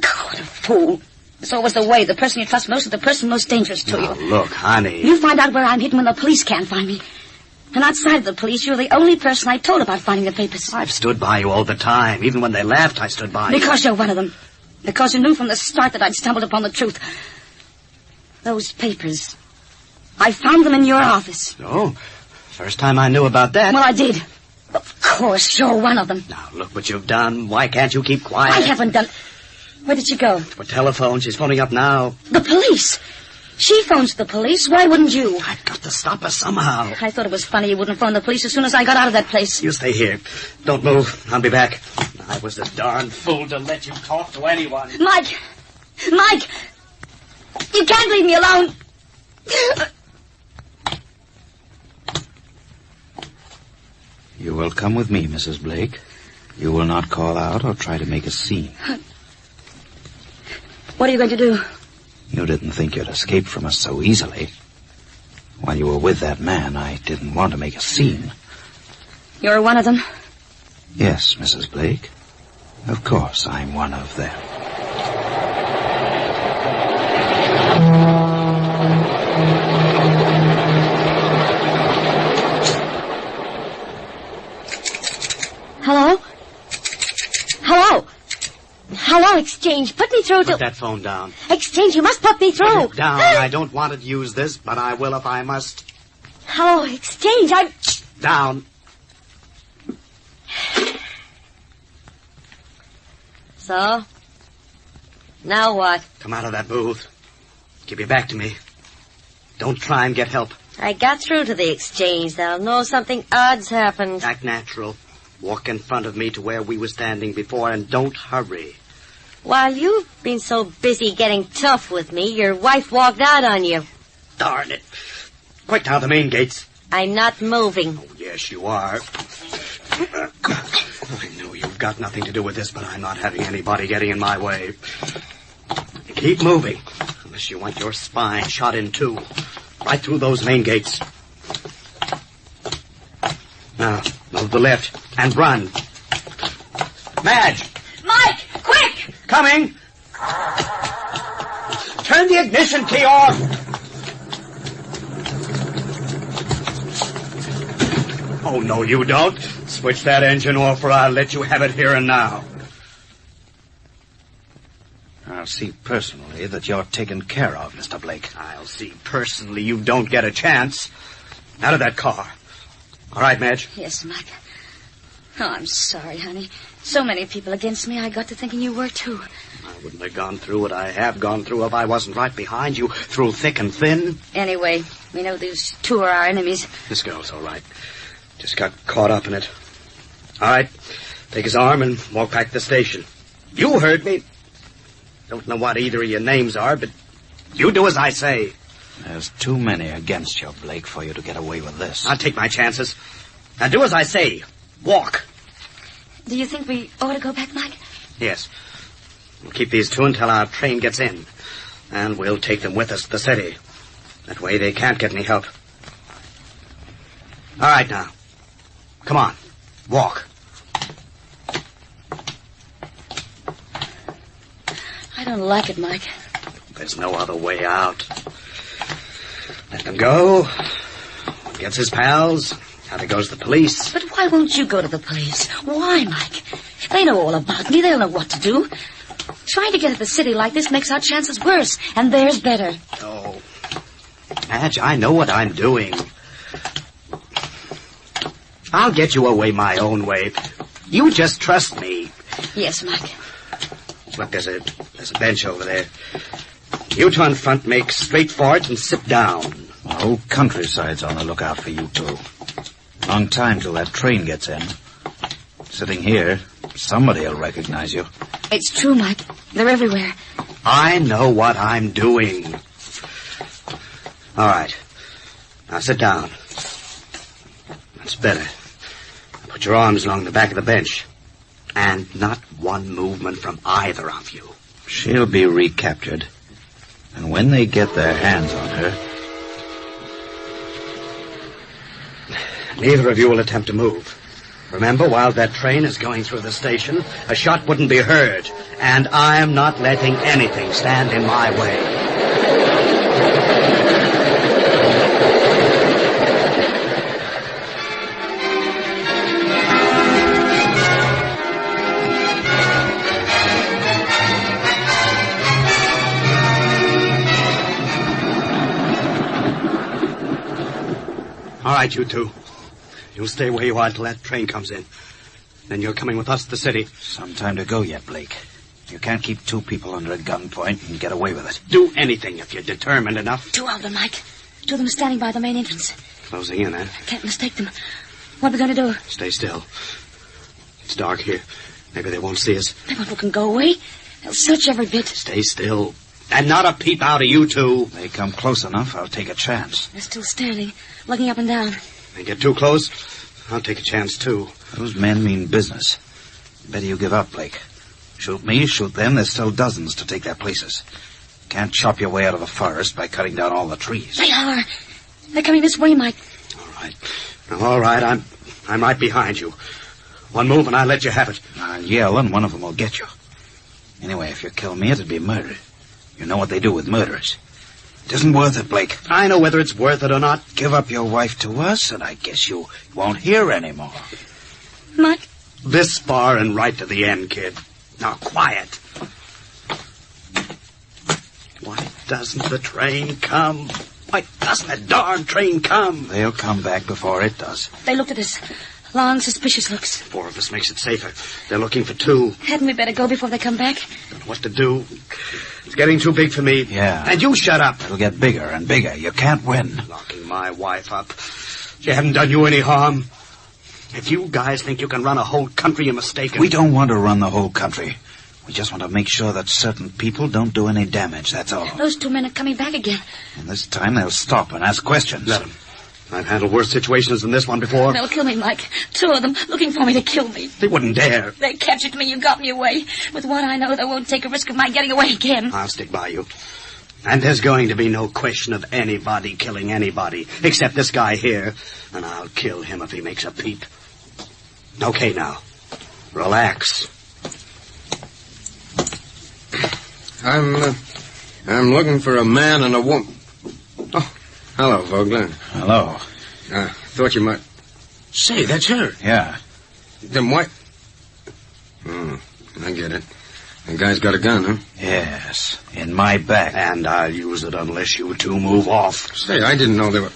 Oh, what a fool. It's always the way. The person you trust most is the person most dangerous to you. Look, honey. You find out where I'm hidden when the police can't find me. And outside of the police, you're the only person I told about finding the papers. I've stood by you all the time. Even when they laughed, I stood by you. Because you're one of them. Because you knew from the start that I'd stumbled upon the truth. Those papers. I found them in your office. Oh, first time I knew about that. Well, I did. Of course, you're one of them. Now, look what you've done. Why can't you keep quiet? I haven't done... Where did she go? For telephone. She's phoning up now. The police. She phones the police. Why wouldn't you? I've got to stop her somehow. I thought it was funny you wouldn't phone the police as soon as I got out of that place. You stay here. Don't move. I'll be back. I was a darn fool to let you talk to anyone. Mike! Mike! You can't leave me alone! You will come with me, Mrs. Blake. You will not call out or try to make a scene. What are you going to do? You didn't think you'd escape from us so easily. While you were with that man, I didn't want to make a scene. You're one of them? Yes, Mrs. Blake. Of course, I'm one of them. Hello? Hello? Hello, Exchange. Put me through to... Put that phone down. Exchange, you must put me through. Put it down. I don't want to use this, but I will if I must. Hello, Exchange. I'm... Down. So? Now what? Come out of that booth. Give your back to me. Don't try and get help. I got through to the Exchange. They'll know something odd's happened. Act natural. Walk in front of me to where we were standing before, and don't hurry. While you've been so busy getting tough with me, your wife walked out on you. Darn it. Quick now, the main gates. I'm not moving. Oh, yes, you are. I know you've got nothing to do with this, but I'm not having anybody getting in my way. Keep moving, unless you want your spine shot in two. Right through those main gates. Now, move to the left and run. Madge! Mike, quick! Coming! Turn the ignition key off! Oh, no, you don't. Switch that engine off or I'll let you have it here and now. I'll see personally that you're taken care of, Mr. Blake. I'll see personally you don't get a chance. Out of that car. All right, Madge? Yes, Mike. Oh, I'm sorry, honey. So many people against me, I got to thinking you were, too. I wouldn't have gone through what I have gone through if I wasn't right behind you, through thick and thin. Anyway, we know these two are our enemies. This girl's all right. Just got caught up in it. All right, take his arm and walk back to the station. You heard me. Don't know what either of your names are, but you do as I say. There's too many against you, Blake, for you to get away with this. I'll take my chances. Now do as I say. Walk. Do you think we ought to go back, Mike? Yes. We'll keep these two until our train gets in. And we'll take them with us to the city. That way they can't get any help. All right, now. Come on. Walk. I don't like it, Mike. There's no other way out. Let them go. One gets his pals. Out goes the police. But why won't you go to the police? Why, Mike? They know all about me. They'll know what to do. Trying to get at the city like this makes our chances worse, and theirs better. Oh. Madge, I know what I'm doing. I'll get you away my own way. You just trust me. Yes, Mike. Look, there's a bench over there. You two in front make straight for it and sit down. The whole countryside's on the lookout for you two. Long time till that train gets in. Sitting here, somebody will recognize you. It's true, Mike. They're everywhere. I know what I'm doing. All right. Now sit down. That's better. Put your arms along the back of the bench. And not one movement from either of you. She'll be recaptured. And when they get their hands on her... Neither of you will attempt to move. Remember, while that train is going through the station, a shot wouldn't be heard. And I'm not letting anything stand in my way. All right, you two. You'll stay where you are until that train comes in. Then you're coming with us to the city. Some time to go yet, Blake. You can't keep two people under a gunpoint and get away with it. Do anything if you're determined enough. Two of them, Mike. Two of them standing by the main entrance. Closing in, eh? Can't mistake them. What are we going to do? Stay still. It's dark here. Maybe they won't see us. They won't look and go away. They'll search every bit. Stay still. And not a peep out of you two. They come close enough, I'll take a chance. They're still standing, looking up and down. They get too close, I'll take a chance, too. Those men mean business. Better you give up, Blake. Shoot me, shoot them. There's still dozens to take their places. Can't chop your way out of the forest by cutting down all the trees. They are. They're coming this way, Mike. All right, I'm right behind you. One move and I'll let you have it. I'll yell and one of them will get you. Anyway, if you kill me, it'd be murder. You know what they do with murderers. It isn't worth it, Blake. I know whether it's worth it or not. Give up your wife to us, and I guess you won't hear anymore. Mike? This far and right to the end, kid. Now, quiet. Why doesn't the train come? Why doesn't the darn train come? They'll come back before it does. They looked at us. Long, suspicious looks. 4 of us makes it safer. They're looking for 2. Hadn't we better go before they come back? Don't know what to do. It's getting too big for me. Yeah. And you shut up. It'll get bigger and bigger. You can't win. Locking my wife up. She haven't done you any harm. If you guys think you can run a whole country, you're mistaken. We don't want to run the whole country. We just want to make sure that certain people don't do any damage, that's all. Those 2 men are coming back again. And this time they'll stop and ask questions. Let them. I've handled worse situations than this one before. They'll kill me, Mike. 2 of them looking for me to kill me. They wouldn't dare. They captured me. You got me away. With what I know, they won't take a risk of my getting away again. I'll stick by you. And there's going to be no question of anybody killing anybody, except this guy here. And I'll kill him if he makes a peep. Okay, now. Relax. I'm looking for a man and a woman. Oh, hello, Vogler. Hello. Thought you might... Say, that's her. Yeah. Then why... I get it. The guy's got a gun, huh? Yes, in my back. And I'll use it unless you 2 move off. Say, I didn't know they were...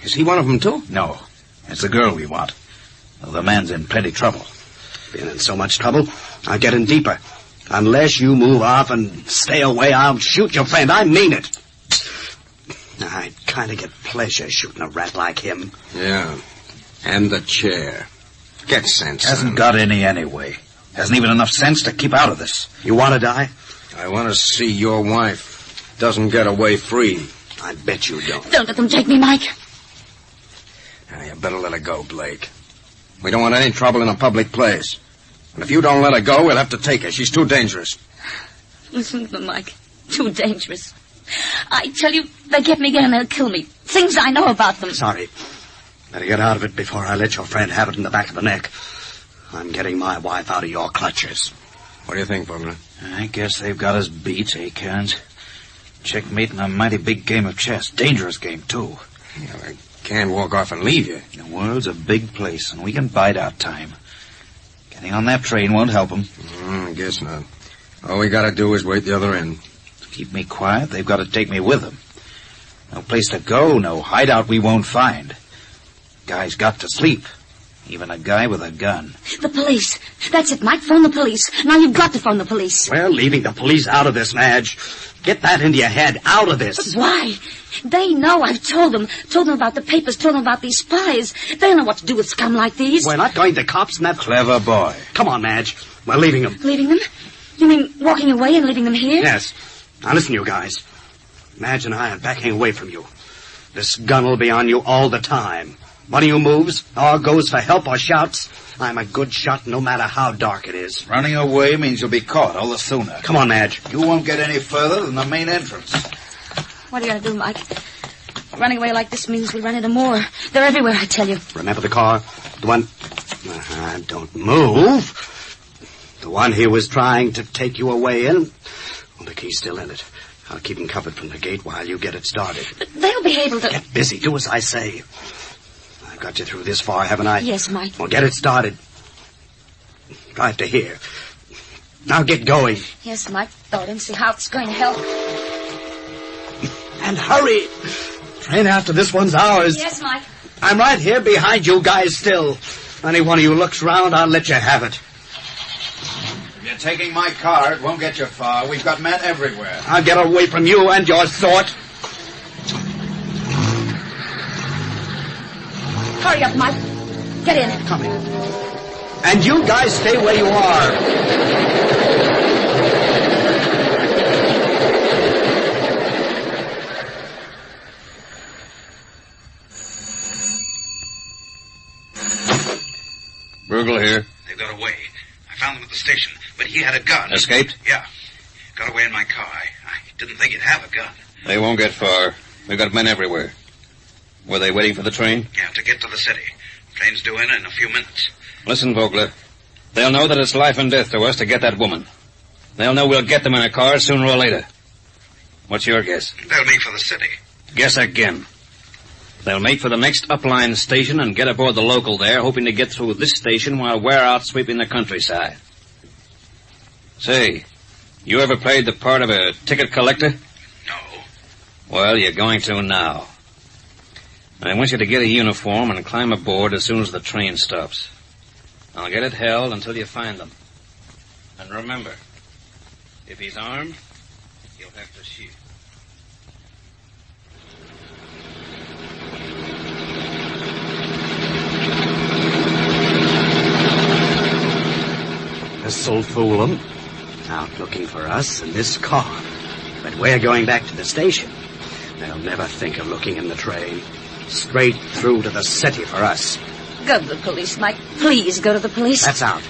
Is he one of them, too? No, it's the girl we want. Well, the man's in plenty trouble. Been in so much trouble, I'll get in deeper. Unless you move off and stay away, I'll shoot your friend. I mean it. I kind of get pleasure shooting a rat like him. Yeah. And the chair. Get sense. Hasn't got any anyway. Hasn't even enough sense to keep out of this. You want to die? I want to see your wife doesn't get away free. I bet you don't. Don't let them take me, Mike. You better let her go, Blake. We don't want any trouble in a public place. And if you don't let her go, we'll have to take her. She's too dangerous. Listen to them, Mike. Too dangerous. I tell you, they get me again and they'll kill me. Things I know about them. Sorry. Better get out of it before I let your friend have it in the back of the neck. I'm getting my wife out of your clutches. What do you think, Bogner? I guess they've got us beat, eh, Cairns? Checkmate in a mighty big game of chess. Dangerous game, too. Yeah, I can't walk off and leave you. The world's a big place, and we can bide our time. Getting on that train won't help them. I guess not. All we gotta do is wait the other end. To keep me quiet, they've got to take me with them. No place to go, no hideout we won't find. Guy's got to sleep. Even a guy with a gun. The police. That's it, Mike. Phone the police. Now you've got to phone the police. We're leaving the police out of this, Madge. Get that into your head. Out of this. But why? They know. I've told them. Told them about the papers. Told them about these spies. They know what to do with scum like these. We're not going to cops, Matt. Clever boy. Come on, Madge. We're leaving them. Leaving them? You mean walking away and leaving them here? Yes. Now listen, you guys. Madge and I are backing away from you. This gun will be on you all the time. One of you moves, or goes for help, or shouts. I'm a good shot no matter how dark it is. Running away means you'll be caught all the sooner. Come on, Madge. You won't get any further than the main entrance. What are you going to do, Mike? Running away like this means we run into more. They're everywhere, I tell you. Remember the car? The one... don't move. The one he was trying to take you away in? Well, the key's still in it. I'll keep him covered from the gate while you get it started. But they'll be able to... Get busy. Do as I say. I've got you through this far, haven't I? Yes, Mike. Well, get it started. Drive to here. Now get going. Yes, Mike. Though I don't see how it's going to help. And hurry. Train after this one's ours. Yes, Mike. I'm right here behind you guys still. Any one of you looks round, I'll let you have it. If you're taking my car, it won't get you far. We've got men everywhere. I'll get away from you and your sort. Hurry up, Mike. Get in. Coming. And you guys stay where you are. Burgle here. They've got away. I found them at the station. but he had a gun. Escaped? Yeah. Got away in my car. I didn't think he'd have a gun. They won't get far. We've got men everywhere. Were they waiting for the train? Yeah, to get to the city. Train's due in a few minutes. Listen, Vogler. They'll know that it's life and death to us to get that woman. They'll know we'll get them in a car sooner or later. What's your guess? They'll make for the city. Guess again. They'll make for the next upline station and get aboard the local there, hoping to get through this station while we're out sweeping the countryside. Say, you ever played the part of a ticket collector? No. Well, you're going to now. I want you to get a uniform and climb aboard as soon as the train stops. I'll get it held until you find them. And remember, if he's armed, you'll have to shoot. This old fool 'em. Out looking for us in this car. But we're going back to the station. They'll never think of looking in the train. Straight through to the city for us. Go to the police, Mike. Please go to the police. That's out.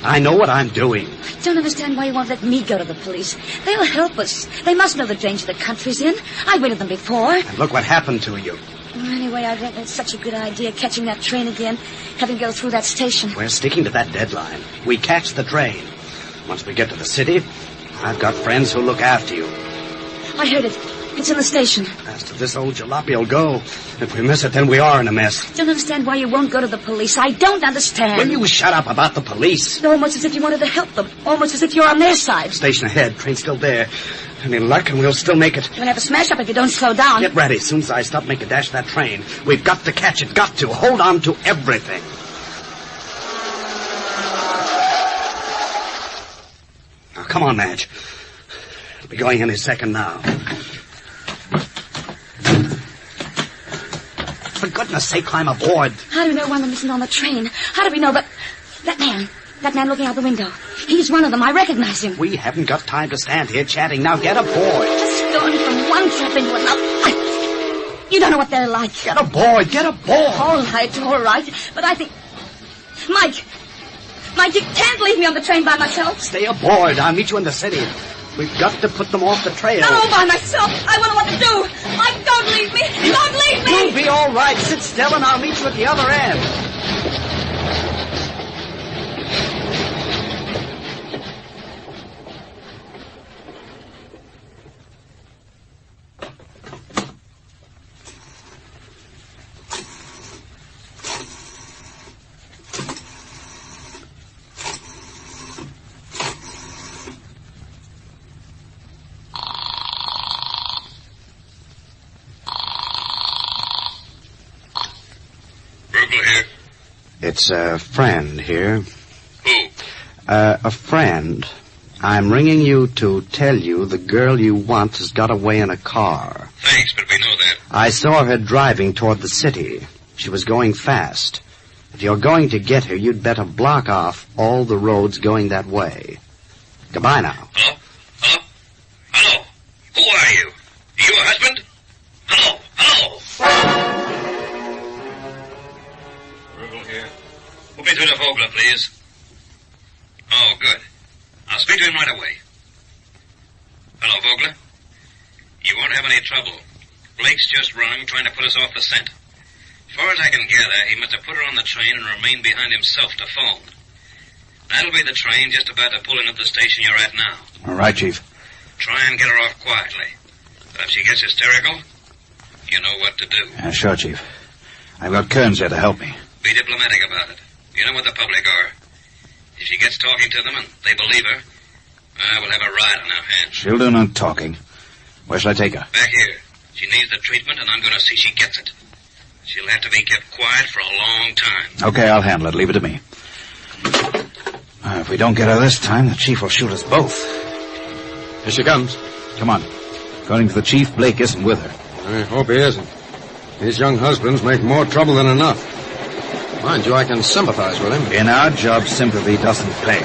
I know what I'm doing. I don't understand why you won't let me go to the police. They'll help us. They must know the danger the country's in. I've been to them before. And look what happened to you. Well, anyway, I think it's such a good idea catching that train again, having to go through that station. We're sticking to that deadline. We catch the train. Once we get to the city, I've got friends who'll look after you. I heard it. It's in the station. As to this old jalopy will go. If we miss it, then we are in a mess. I don't understand why you won't go to the police. I don't understand. Will you shut up about the police? It's almost as if you wanted to help them. Almost as if you're on their side. Station ahead. Train's still there. Any luck and we'll still make it. You'll have a smash up if you don't slow down. Get ready. As soon as I stop, make a dash for that train. We've got to catch it. Got to. Hold on to everything. Now, come on, Madge. We'll be going any second now. For goodness sake, climb aboard. How do we know one of them isn't on the train? How do we know that man looking out the window? He's one of them. I recognize him. We haven't got time to stand here chatting. Now get aboard. Just going from one trap into another. You don't know what they're like. Get aboard. Get aboard. All right. But I think... Mike, you can't leave me on the train by myself. Stay aboard. I'll meet you in the city. We've got to put them off the trail. Not all by myself. I wonder what to do. Mike, don't leave me. Don't leave me. You'll be all right. Sit still and I'll meet you at the other end. It's a friend here. Who? A friend. I'm ringing you to tell you the girl you want has got away in a car. Thanks, but we know that. I saw her driving toward the city. She was going fast. If you're going to get her, you'd better block off all the roads going that way. Goodbye now. Hello? Who are you? Are you a husband? Hello? Put me through to Vogler, please. Oh, good. I'll speak to him right away. Hello, Vogler. You won't have any trouble. Blake's just rung, trying to put us off the scent. As far as I can gather, he must have put her on the train and remained behind himself to phone. That'll be the train just about to pull in at the station you're at now. All right, Chief. Try and get her off quietly. But if she gets hysterical, you know what to do. Sure, Chief. I've got Kearns there to help me. Be diplomatic about it. You know what the public are. If she gets talking to them and they believe her, we'll have a riot on our hands. She'll do no talking. Where shall I take her? Back here. She needs the treatment, and I'm going to see she gets it. She'll have to be kept quiet for a long time. Okay, I'll handle it. Leave it to me. If we don't get her this time, the Chief will shoot us both. Here she comes. Come on. According to the Chief, Blake isn't with her. I hope he isn't. His young husbands make more trouble than enough. Mind you, I can sympathize with him. In our job, sympathy doesn't pay.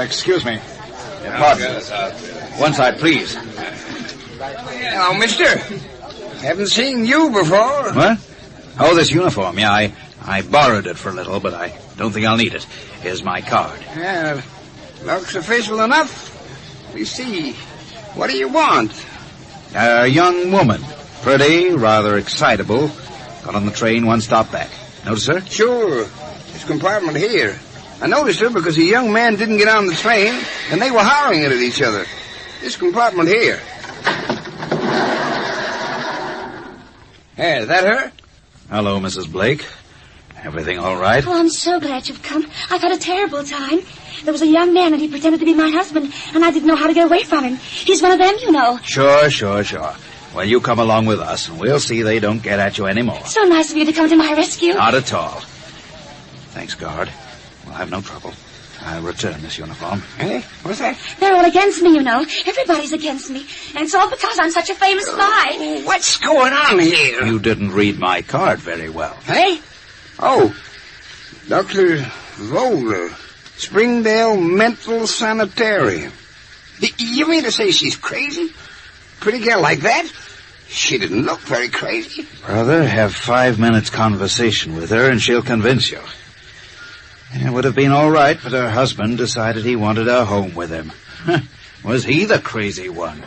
Excuse me. Get us out there. One side, please. Hello, mister. Haven't seen you before. What? Oh, this uniform. Yeah, I borrowed it for a little, but I don't think I'll need it. Here's my card. Yeah, looks official enough. Let me see. What do you want? A young woman. Pretty, rather excitable. Got on the train one stop back. Notice her? Sure. This compartment here. I noticed her because a young man didn't get on the train, and they were hollering at each other. This compartment here. Hey, is that her? Hello, Mrs. Blake. Everything all right? Oh, I'm so glad you've come. I've had a terrible time. There was a young man, and he pretended to be my husband, and I didn't know how to get away from him. He's one of them, you know. Sure. Well, you come along with us, and we'll see they don't get at you anymore. So nice of you to come to my rescue. Not at all. Thanks, guard. We'll have no trouble. I'll return this uniform. Eh? What's that? They're all against me, you know. Everybody's against me. And it's all because I'm such a famous spy. What's going on here? You didn't read my card very well. Hey? Oh, Dr. Vogler, Springdale Mental Sanitarium. You mean to say she's crazy? Pretty girl like that? She didn't look very crazy. Brother, have 5 minutes conversation with her and she'll convince you. It would have been all right, but her husband decided he wanted her home with him. Was he the crazy one?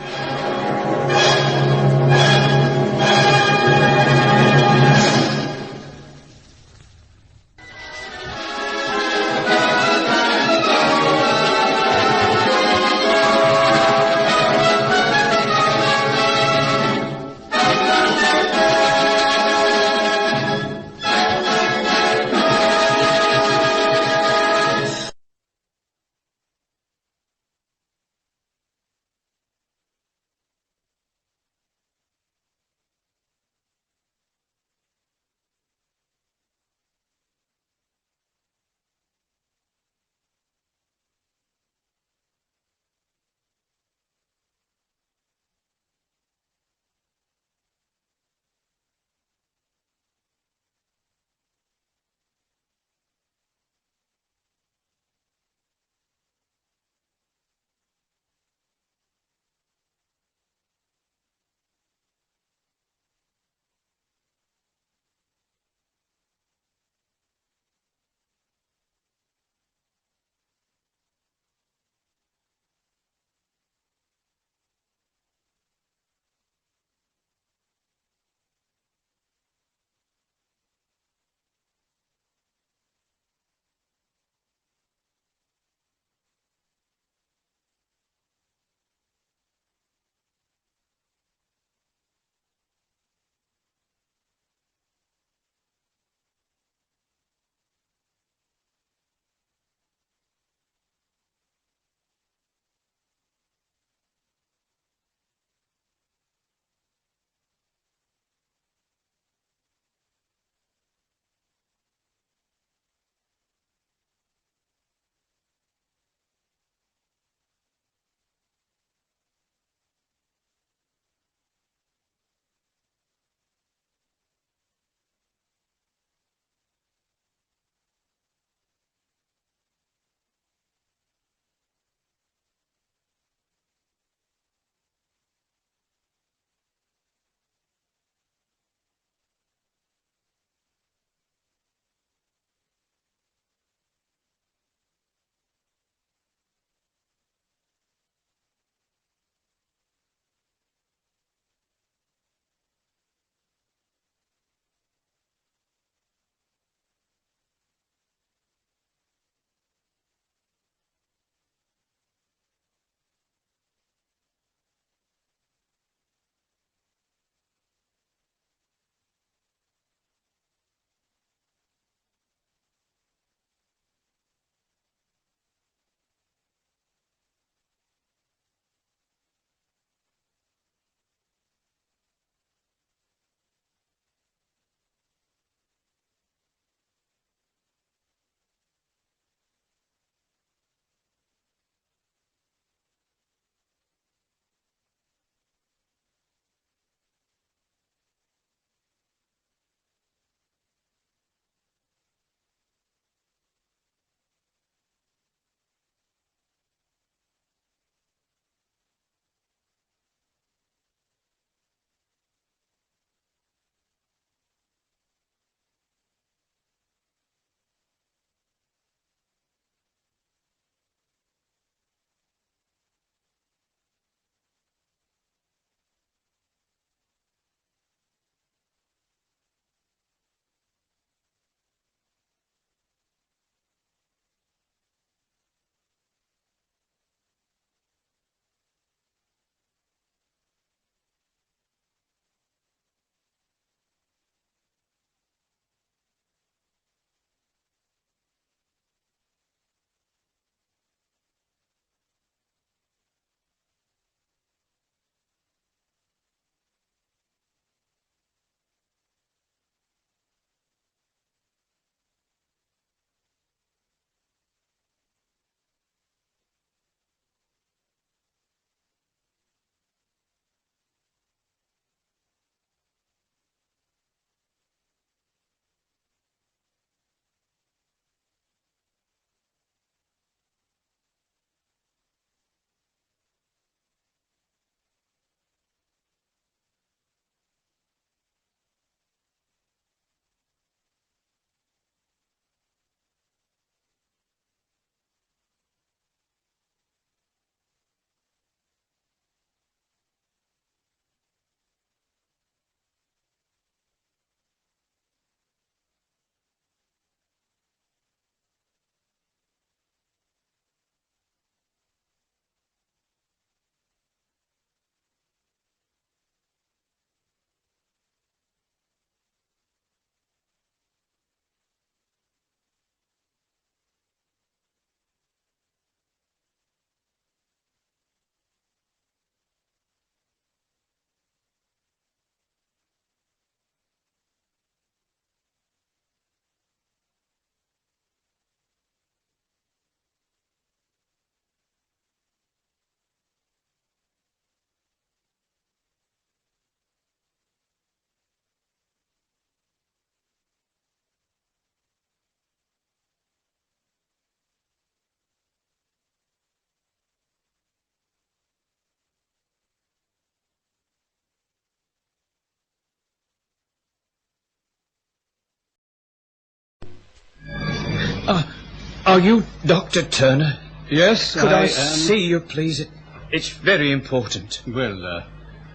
Are you Dr. Turner? Yes, Could I am. see you, please? It's very important. Well,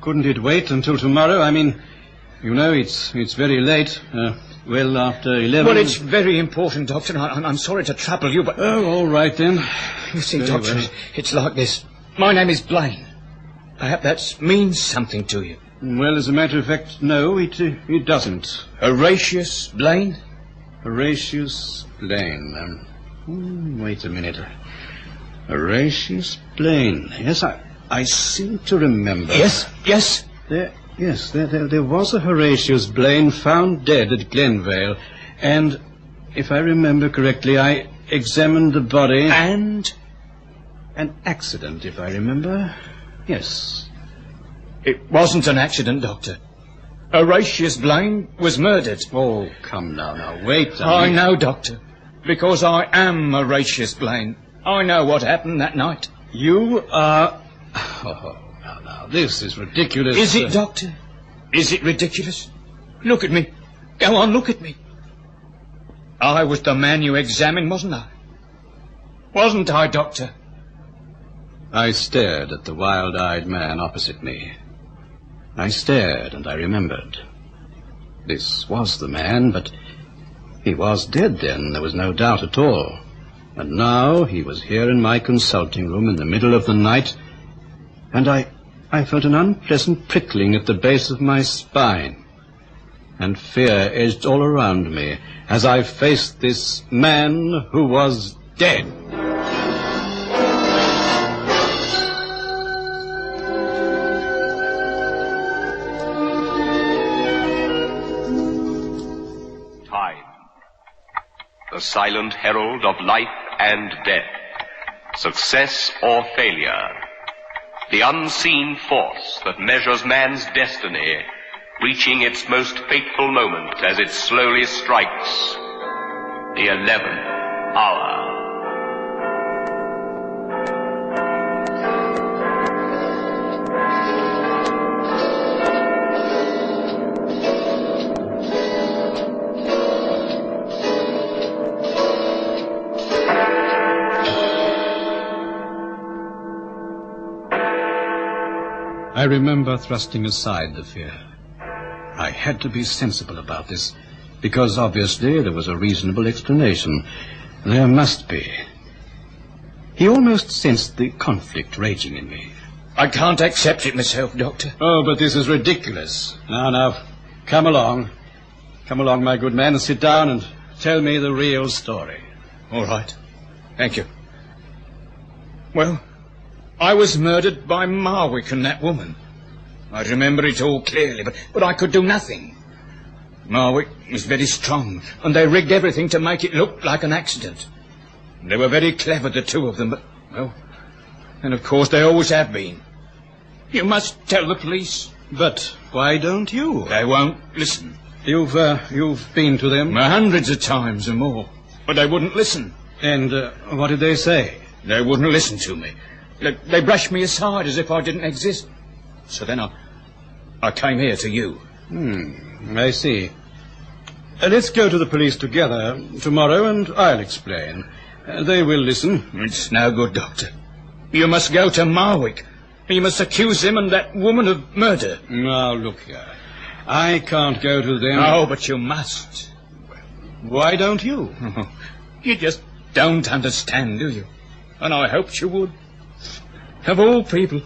couldn't it wait until tomorrow? I mean, you know, it's very late. Well, after 11... Well, it's very important, Doctor. I'm sorry to trouble you, but... Oh, all right, then. You see, Very Doctor, well. it's like this. My name is Blaine. Perhaps that means something to you. Well, as a matter of fact, no, it doesn't. Horatius Blaine? Horatius Blaine. Wait a minute. Horatius Blaine. Yes, I seem to remember. Yes. There was a Horatius Blaine found dead at Glenvale. And, if I remember correctly, I examined the body. And? An accident, if I remember. Yes. It wasn't an accident, Doctor. Horatius Blaine was murdered. Oh, come now, wait. I know, Doctor. Because I am Horatius Blaine. I know what happened that night. You are... Oh, now, this is ridiculous. Is it, Doctor? Is it ridiculous? Look at me. Go on, look at me. I was the man you examined, wasn't I? Wasn't I, Doctor? I stared at the wild-eyed man opposite me. I stared and I remembered. This was the man, but he was dead then, there was no doubt at all. And now he was here in my consulting room in the middle of the night, and I felt an unpleasant prickling at the base of my spine. And fear edged all around me as I faced this man who was dead. The silent herald of life and death, success or failure, the unseen force that measures man's destiny, reaching its most fateful moment as it slowly strikes the 11th hour. I remember thrusting aside the fear. I had to be sensible about this, because obviously there was a reasonable explanation. There must be. He almost sensed the conflict raging in me. I can't accept it myself, Doctor. Oh, but this is ridiculous. Now, come along. Come along, my good man, and sit down and tell me the real story. All right. Thank you. Well, I was murdered by Marwick and that woman. I remember it all clearly, but I could do nothing. Marwick was very strong, and they rigged everything to make it look like an accident. They were very clever, the two of them, but, well, and of course they always have been. You must tell the police. But why don't you? They won't listen. You've been to them? Hundreds of times and more, but they wouldn't listen. And what did they say? They wouldn't listen to me. They brushed me aside as if I didn't exist. So then I came here to you. I see. Let's go to the police together tomorrow, and I'll explain. They will listen. It's no good, Doctor. You must go to Marwick. You must accuse him and that woman of murder. Now, look here. I can't go to them. No, but you must. Why don't you? You just don't understand, do you? And I hoped you would. Of all people,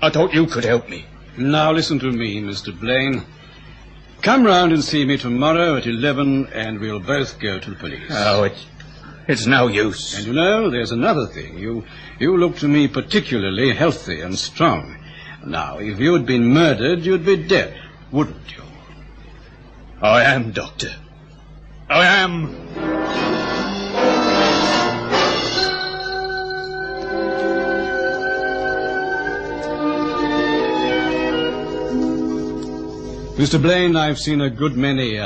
I thought you could help me. Now listen to me, Mr. Blaine. Come round and see me tomorrow at 11, and we'll both go to the police. Oh, it's no use. And you know, there's another thing. You look to me particularly healthy and strong. Now, if you'd been murdered, you'd be dead, wouldn't you? I am, Doctor. I am. Mr. Blaine, I've seen a good many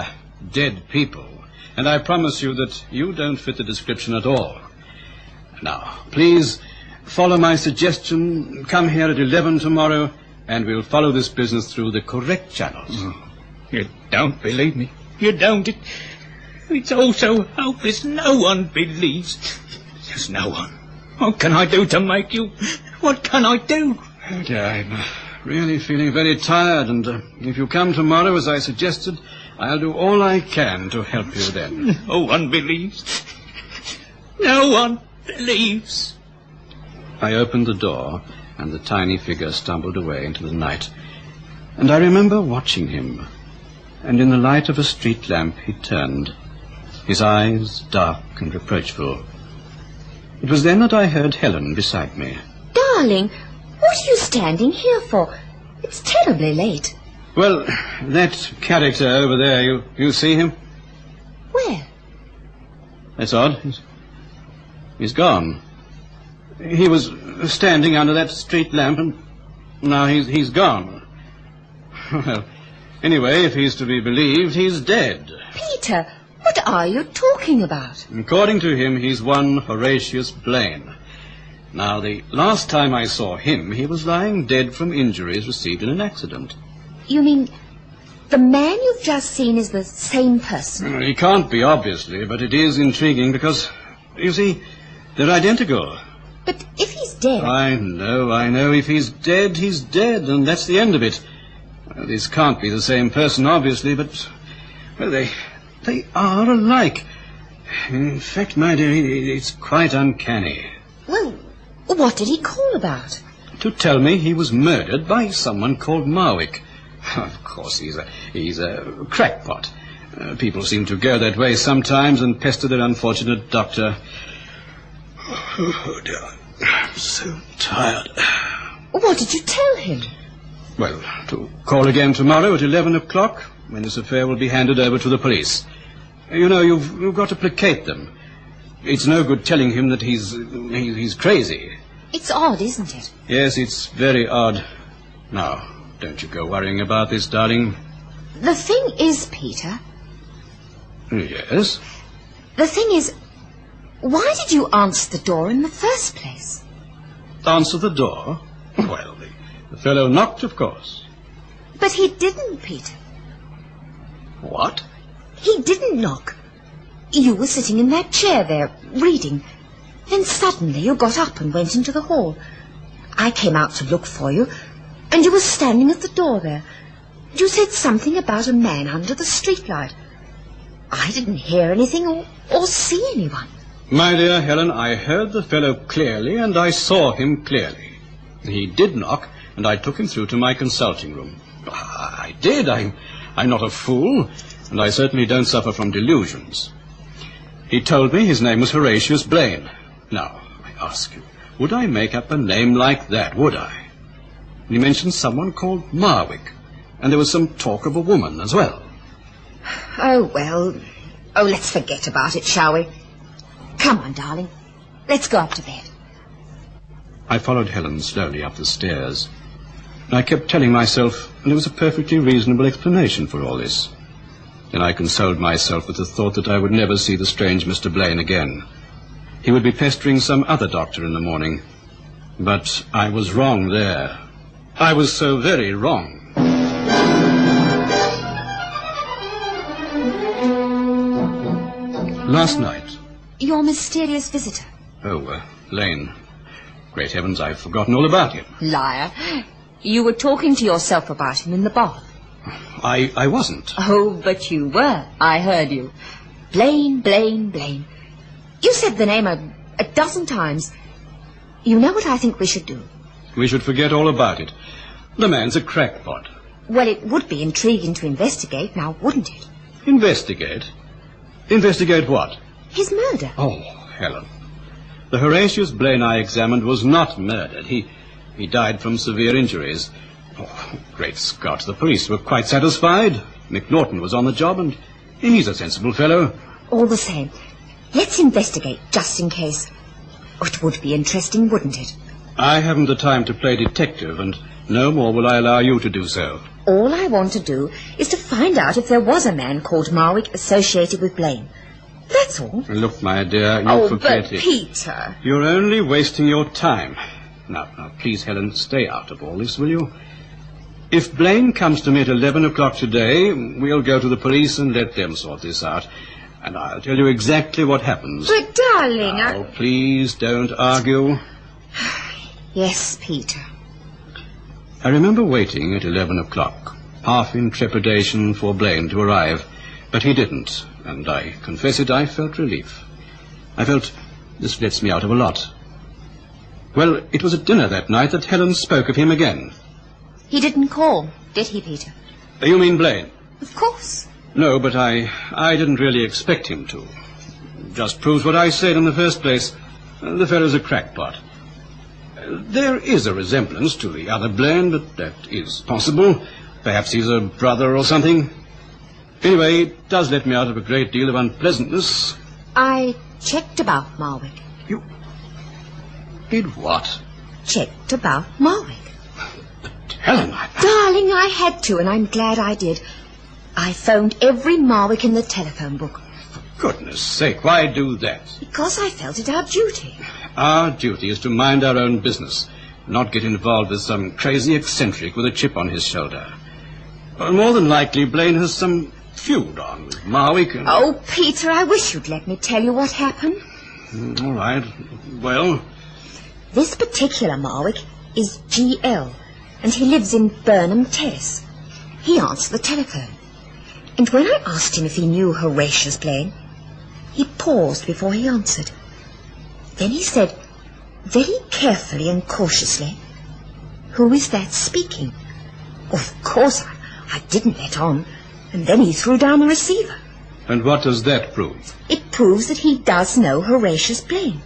dead people, and I promise you that you don't fit the description at all. Now, please follow my suggestion. Come here at 11 tomorrow, and we'll follow this business through the correct channels. You don't believe me. You don't. It's all so hopeless. No one believes. There's no one. What can I do to make you... What can I do? I'm really feeling very tired, and if you come tomorrow, as I suggested, I'll do all I can to help you then. No one believes. No one believes. I opened the door, and the tiny figure stumbled away into the night. And I remember watching him. And in the light of a street lamp he turned, his eyes dark and reproachful. It was then that I heard Helen beside me. Darling, what are you standing here for? It's terribly late. Well, that character over there, you see him? Where? That's odd. He's gone. He was standing under that street lamp, and now he's gone. Well, anyway, if he's to be believed, he's dead. Peter, what are you talking about? According to him, he's one Horatius Blaine. Now, the last time I saw him, he was lying dead from injuries received in an accident. You mean the man you've just seen is the same person? He can't be, obviously, but it is intriguing because, you see, they're identical. But if he's dead... I know. If he's dead, he's dead, and that's the end of it. Well, this can't be the same person, obviously, but... Well, they are alike. In fact, my dear, it's quite uncanny. Well, what did he call about? To tell me he was murdered by someone called Marwick. Of course, he's a crackpot. People seem to go that way sometimes and pester their unfortunate doctor. Oh, dear. I'm so tired. What did you tell him? Well, to call again tomorrow at 11 o'clock, when this affair will be handed over to the police. You know, you've got to placate them. It's no good telling him that he's crazy. It's odd, isn't it? Yes, it's very odd. Now, don't you go worrying about this, darling. The thing is, Peter... Yes? The thing is, why did you answer the door in the first place? Answer the door? Well, the fellow knocked, of course. But he didn't, Peter. What? He didn't knock. You were sitting in that chair there, reading. Then suddenly you got up and went into the hall. I came out to look for you, and you were standing at the door there. You said something about a man under the streetlight. I didn't hear anything or see anyone. My dear Helen, I heard the fellow clearly, and I saw him clearly. He did knock, and I took him through to my consulting room. I did. I'm not a fool, and I certainly don't suffer from delusions. He told me his name was Horatius Blaine. Now, I ask you, would I make up a name like that, would I? He mentioned someone called Marwick, and there was some talk of a woman as well. Oh, well. Oh, let's forget about it, shall we? Come on, darling. Let's go up to bed. I followed Helen slowly up the stairs. I kept telling myself there was a perfectly reasonable explanation for all this. Then I consoled myself with the thought that I would never see the strange Mr. Blaine again. He would be pestering some other doctor in the morning. But I was wrong there. I was so very wrong. Last night. Your mysterious visitor. Oh, Lane. Great heavens, I've forgotten all about him. Liar. You were talking to yourself about him in the bath. I wasn't. Oh, but you were. I heard you. Blaine, Blaine, Blaine. You said the name a dozen times. You know what I think we should do? We should forget all about it. The man's a crackpot. Well, it would be intriguing to investigate, now wouldn't it? Investigate? Investigate what? His murder. Oh, Helen. The Horatius Blaine I examined was not murdered. He died from severe injuries. Oh, great Scott, the police were quite satisfied. McNaughton was on the job, and he's a sensible fellow. All the same, let's investigate, just in case. It would be interesting, wouldn't it? I haven't the time to play detective, and no more will I allow you to do so. All I want to do is to find out if there was a man called Marwick associated with Blaine. That's all. Look, my dear, you forget it. Peter. You're only wasting your time. Now, please, Helen, stay out of all this, will you? If Blaine comes to me at 11 o'clock today, we'll go to the police and let them sort this out. and I'll tell you exactly what happens. But, darling, Now, please don't argue. Yes, Peter. I remember waiting at 11 o'clock, half in trepidation for Blaine to arrive, but he didn't, and I confess it, I felt relief. I felt this lets me out of a lot. Well, it was at dinner that night that Helen spoke of him again. He didn't call, did he, Peter? You mean Blaine? Of course. No, but I didn't really expect him to. Just proves what I said in the first place. The fellow's a crackpot. There is a resemblance to the other Blaine, but that is possible. Perhaps he's a brother or something. Anyway, it does let me out of a great deal of unpleasantness. I checked about Marwick. You did what? Checked about Marwick. Helen, Darling, I had to, and I'm glad I did. I phoned every Marwick in the telephone book. For goodness sake, why do that? Because I felt it our duty. Our duty is to mind our own business, not get involved with some crazy eccentric with a chip on his shoulder. Well, more than likely, Blaine has some feud on with Marwick and... Oh, Peter, I wish you'd let me tell you what happened. All right. Well? This particular Marwick is GL, and he lives in Burnham Terrace. He answered the telephone. And when I asked him if he knew Horatius Blaine, he paused before he answered. Then he said, very carefully and cautiously, "Who is that speaking?" Of course, I didn't let on, and then he threw down the receiver. And what does that prove? It proves that he does know Horatius Blaine.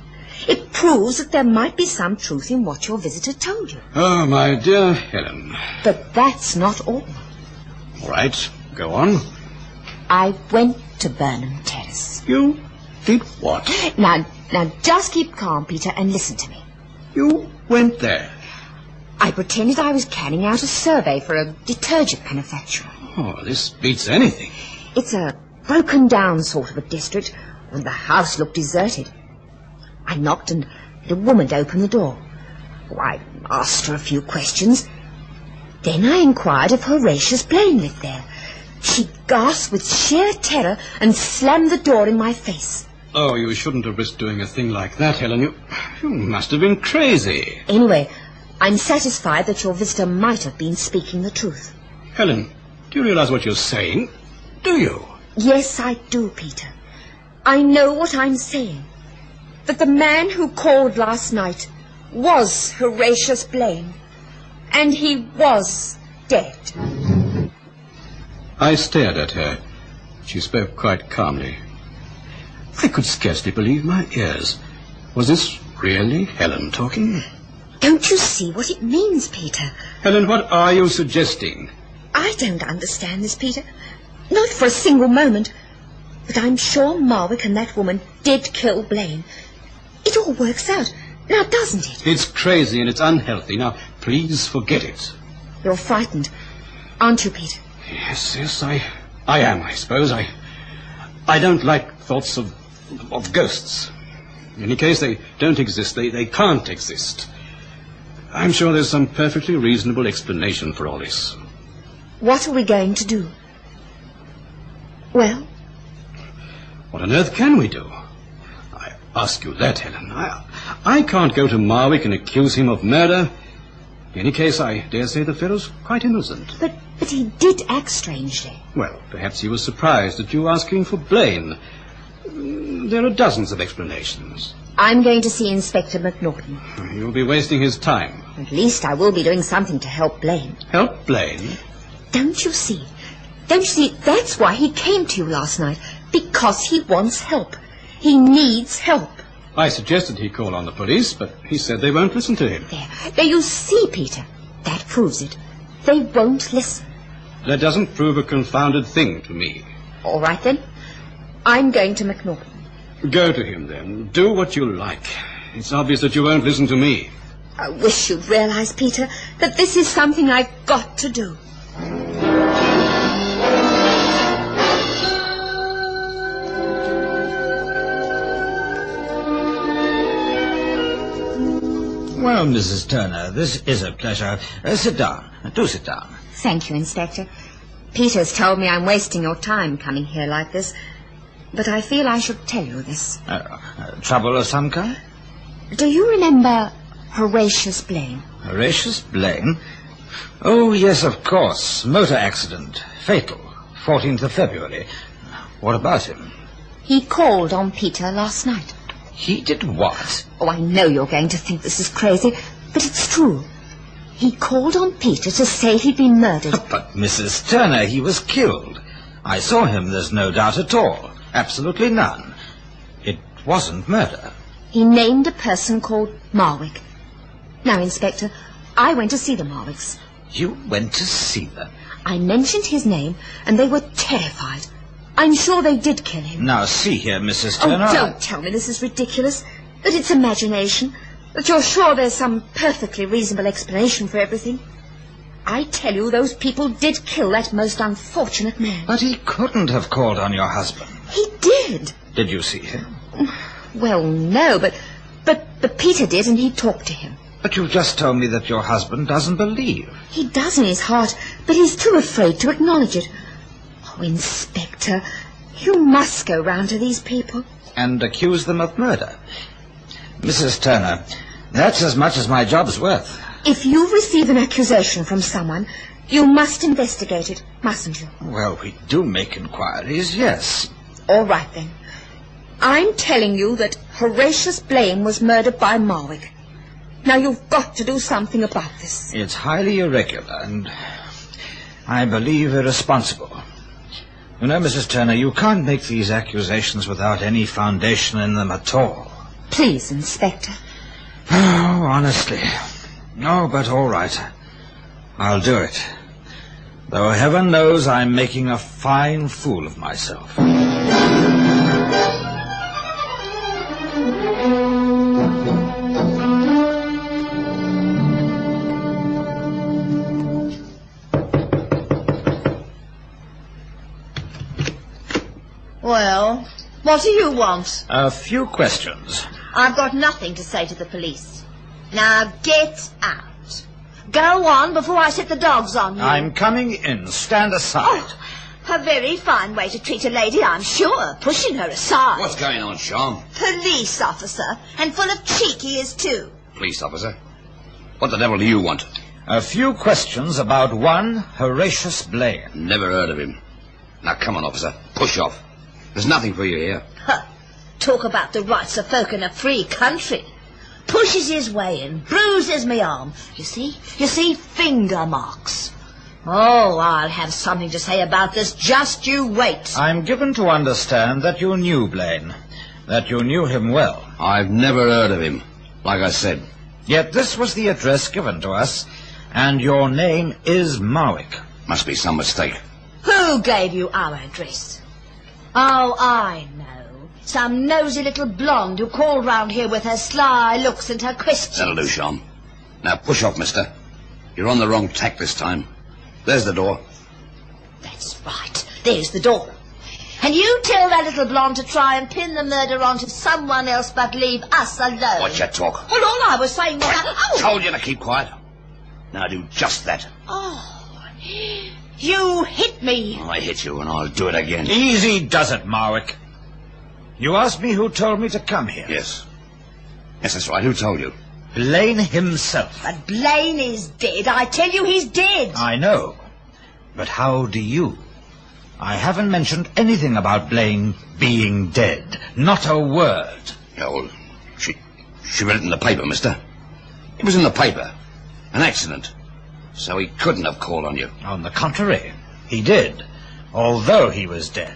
It proves that there might be some truth in what your visitor told you. Oh, my dear Helen. But that's not all. All right, go on. I went to Burnham Terrace. You did what? Now, just keep calm, Peter, and listen to me. You went there? I pretended I was carrying out a survey for a detergent manufacturer. Oh, this beats anything. It's a broken-down sort of a district, and the house looked deserted. I knocked, and the woman opened the door. I asked her a few questions. Then I inquired if Horatius Blaine lived there. She gasped with sheer terror and slammed the door in my face. Oh, you shouldn't have risked doing a thing like that, Helen. You must have been crazy. Anyway, I'm satisfied that your visitor might have been speaking the truth. Helen, do you realize what you're saying? Do you? Yes, I do, Peter. I know what I'm saying. That the man who called last night was Horatius Blaine. And he was dead. I stared at her. She spoke quite calmly. I could scarcely believe my ears. Was this really Helen talking? Don't you see what it means, Peter? Helen, what are you suggesting? I don't understand this, Peter. Not for a single moment. But I'm sure Marwick and that woman did kill Blaine. It all works out, now doesn't it? It's crazy and it's unhealthy. Now, please forget it. You're frightened, aren't you, Peter? Yes, I am, I suppose. I don't like thoughts of ghosts. In any case, they don't exist. They can't exist. I'm sure there's some perfectly reasonable explanation for all this. What are we going to do? Well? What on earth can we do? I ask you that, Helen. I can't go to Marwick and accuse him of murder. In any case, I dare say the fellow's quite innocent. But he did act strangely. Well, perhaps he was surprised at you asking for Blaine. There are dozens of explanations. I'm going to see Inspector McNaughton. You'll be wasting his time. At least I will be doing something to help Blaine. Help Blaine? Don't you see? That's why he came to you last night. Because he wants help. He needs help. I suggested he call on the police, but he said they won't listen to him. There you see, Peter. That proves it. They won't listen. That doesn't prove a confounded thing to me. All right, then. I'm going to McNaughton. Go to him, then. Do what you like. It's obvious that you won't listen to me. I wish you'd realize, Peter, that this is something I've got to do. Well, Mrs. Turner, this is a pleasure. Sit down. Do sit down. Thank you, Inspector. Peter's told me I'm wasting your time coming here like this. but I feel I should tell you this. Trouble of some kind? Do you remember Horatius Blaine? Horatius Blaine? Oh, yes, of course. Motor accident. Fatal. 14th of February. What about him? He called on Peter last night. He did what? Oh, I know you're going to think this is crazy, but it's true. He called on Peter to say he'd been murdered. But, Mrs. Turner, he was killed. I saw him, there's no doubt at all. Absolutely none. It wasn't murder. He named a person called Marwick. Now, Inspector, I went to see the Marwicks. You went to see them? I mentioned his name, and they were terrified. I'm sure they did kill him. Now, see here, Mrs. Turner. Oh, don't tell me this is ridiculous, that it's imagination, that you're sure there's some perfectly reasonable explanation for everything. I tell you, those people did kill that most unfortunate man. But he couldn't have called on your husband. He did. Did you see him? Well, no, but Peter did, and he talked to him. But you've just told me that your husband doesn't believe. He does in his heart, but he's too afraid to acknowledge it. Oh, Inspector, you must go round to these people. And accuse them of murder. Mrs. Turner, that's as much as my job's worth. If you receive an accusation from someone, you must investigate it, mustn't you? Well, we do make inquiries, yes. All right, then. I'm telling you that Horatius Blaine was murdered by Marwick. Now, you've got to do something about this. It's highly irregular and, I believe, irresponsible. You know, Mrs. Turner, you can't make these accusations without any foundation in them at all. Please, Inspector. Oh, honestly. No, but all right. I'll do it. Though heaven knows I'm making a fine fool of myself. Well, what do you want? A few questions. I've got nothing to say to the police. Now get out. Go on before I set the dogs on you. I'm coming in. Stand aside. Oh, a very fine way to treat a lady, I'm sure, pushing her aside. What's going on, Sean? Police officer, and full of cheek he is too. Police officer? What the devil do you want? A few questions about one Horatius Blaine. Never heard of him. Now come on, officer. Push off. There's nothing for you here. Huh. Talk about the rights of folk in a free country. Pushes his way in, bruises me arm. You see, finger marks. Oh, I'll have something to say about this. Just you wait. I'm given to understand that you knew Blaine. That you knew him well. I've never heard of him, like I said. Yet this was the address given to us, and your name is Marwick. Must be some mistake. Who gave you our address? Oh, I know. Some nosy little blonde who called round here with her sly looks and her questions. That'll do, Sean. Now push off, mister. You're on the wrong tack this time. There's the door. That's right. There's the door. And you tell that little blonde to try and pin the murder onto someone else but leave us alone. Watch your talk. Well, all I was saying was... I told you to keep quiet. Now do just that. Oh, you hit me. I hit you and I'll do it again. Easy does it, Marwick. You asked me who told me to come here. Yes. Yes, that's right. Who told you? Blaine himself. But Blaine is dead. I tell you, he's dead. I know. But how do you? I haven't mentioned anything about Blaine being dead. Not a word. Yeah, well, she read it in the paper, mister. It was in the paper. An accident. So he couldn't have called on you. On the contrary, he did, although he was dead.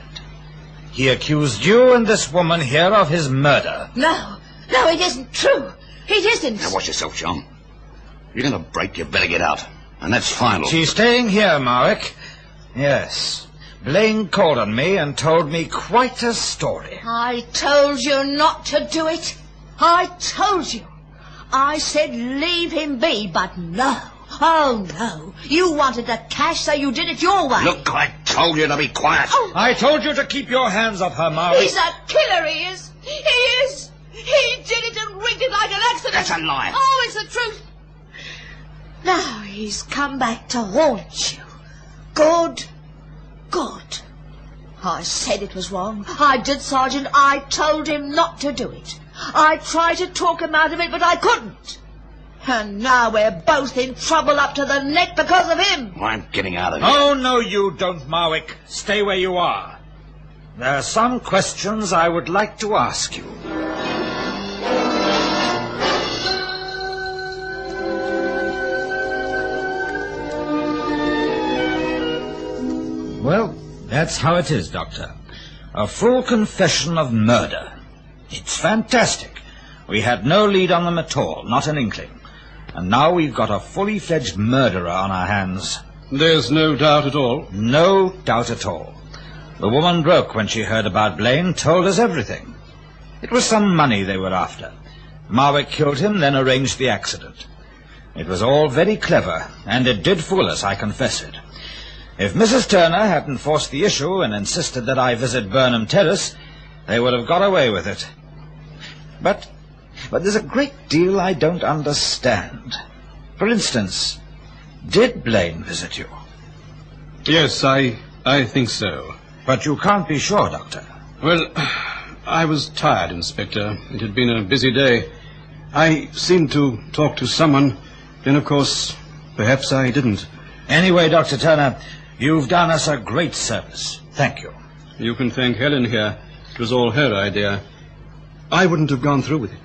He accused you and this woman here of his murder. No, it isn't true. It isn't. Now watch yourself, John. If you're going to break, you better get out. And that's final. She's staying here, Marwick. Yes. Blaine called on me and told me quite a story. I told you not to do it. I told you. I said leave him be, but no. Oh, no. You wanted the cash, so you did it your way. Look, I told you to be quiet. Oh. I told you to keep your hands off her, Marwick. He's a killer, he is. He is. He did it and rigged it like an accident. That's a lie. Oh, it's the truth. Now he's come back to haunt you. Good. I said it was wrong. I did, Sergeant. I told him not to do it. I tried to talk him out of it, but I couldn't. And now we're both in trouble up to the neck because of him. Well, I'm getting out of here. Oh, no, you don't, Marwick. Stay where you are. There are some questions I would like to ask you. Well, that's how it is, Doctor. A full confession of murder. It's fantastic. We had no lead on them at all, not an inkling. And now we've got a fully fledged murderer on our hands. There's no doubt at all? No doubt at all. The woman broke when she heard about Blaine, told us everything. It was some money they were after. Marwick killed him, then arranged the accident. It was all very clever, and it did fool us, I confess it. If Mrs. Turner hadn't forced the issue and insisted that I visit Burnham Terrace, they would have got away with it. But there's a great deal I don't understand. For instance, did Blaine visit you? Yes, I think so. But you can't be sure, Doctor. Well, I was tired, Inspector. It had been a busy day. I seemed to talk to someone, then of course, perhaps I didn't. Anyway, Dr. Turner, you've done us a great service. Thank you. You can thank Helen here. It was all her idea. I wouldn't have gone through with it.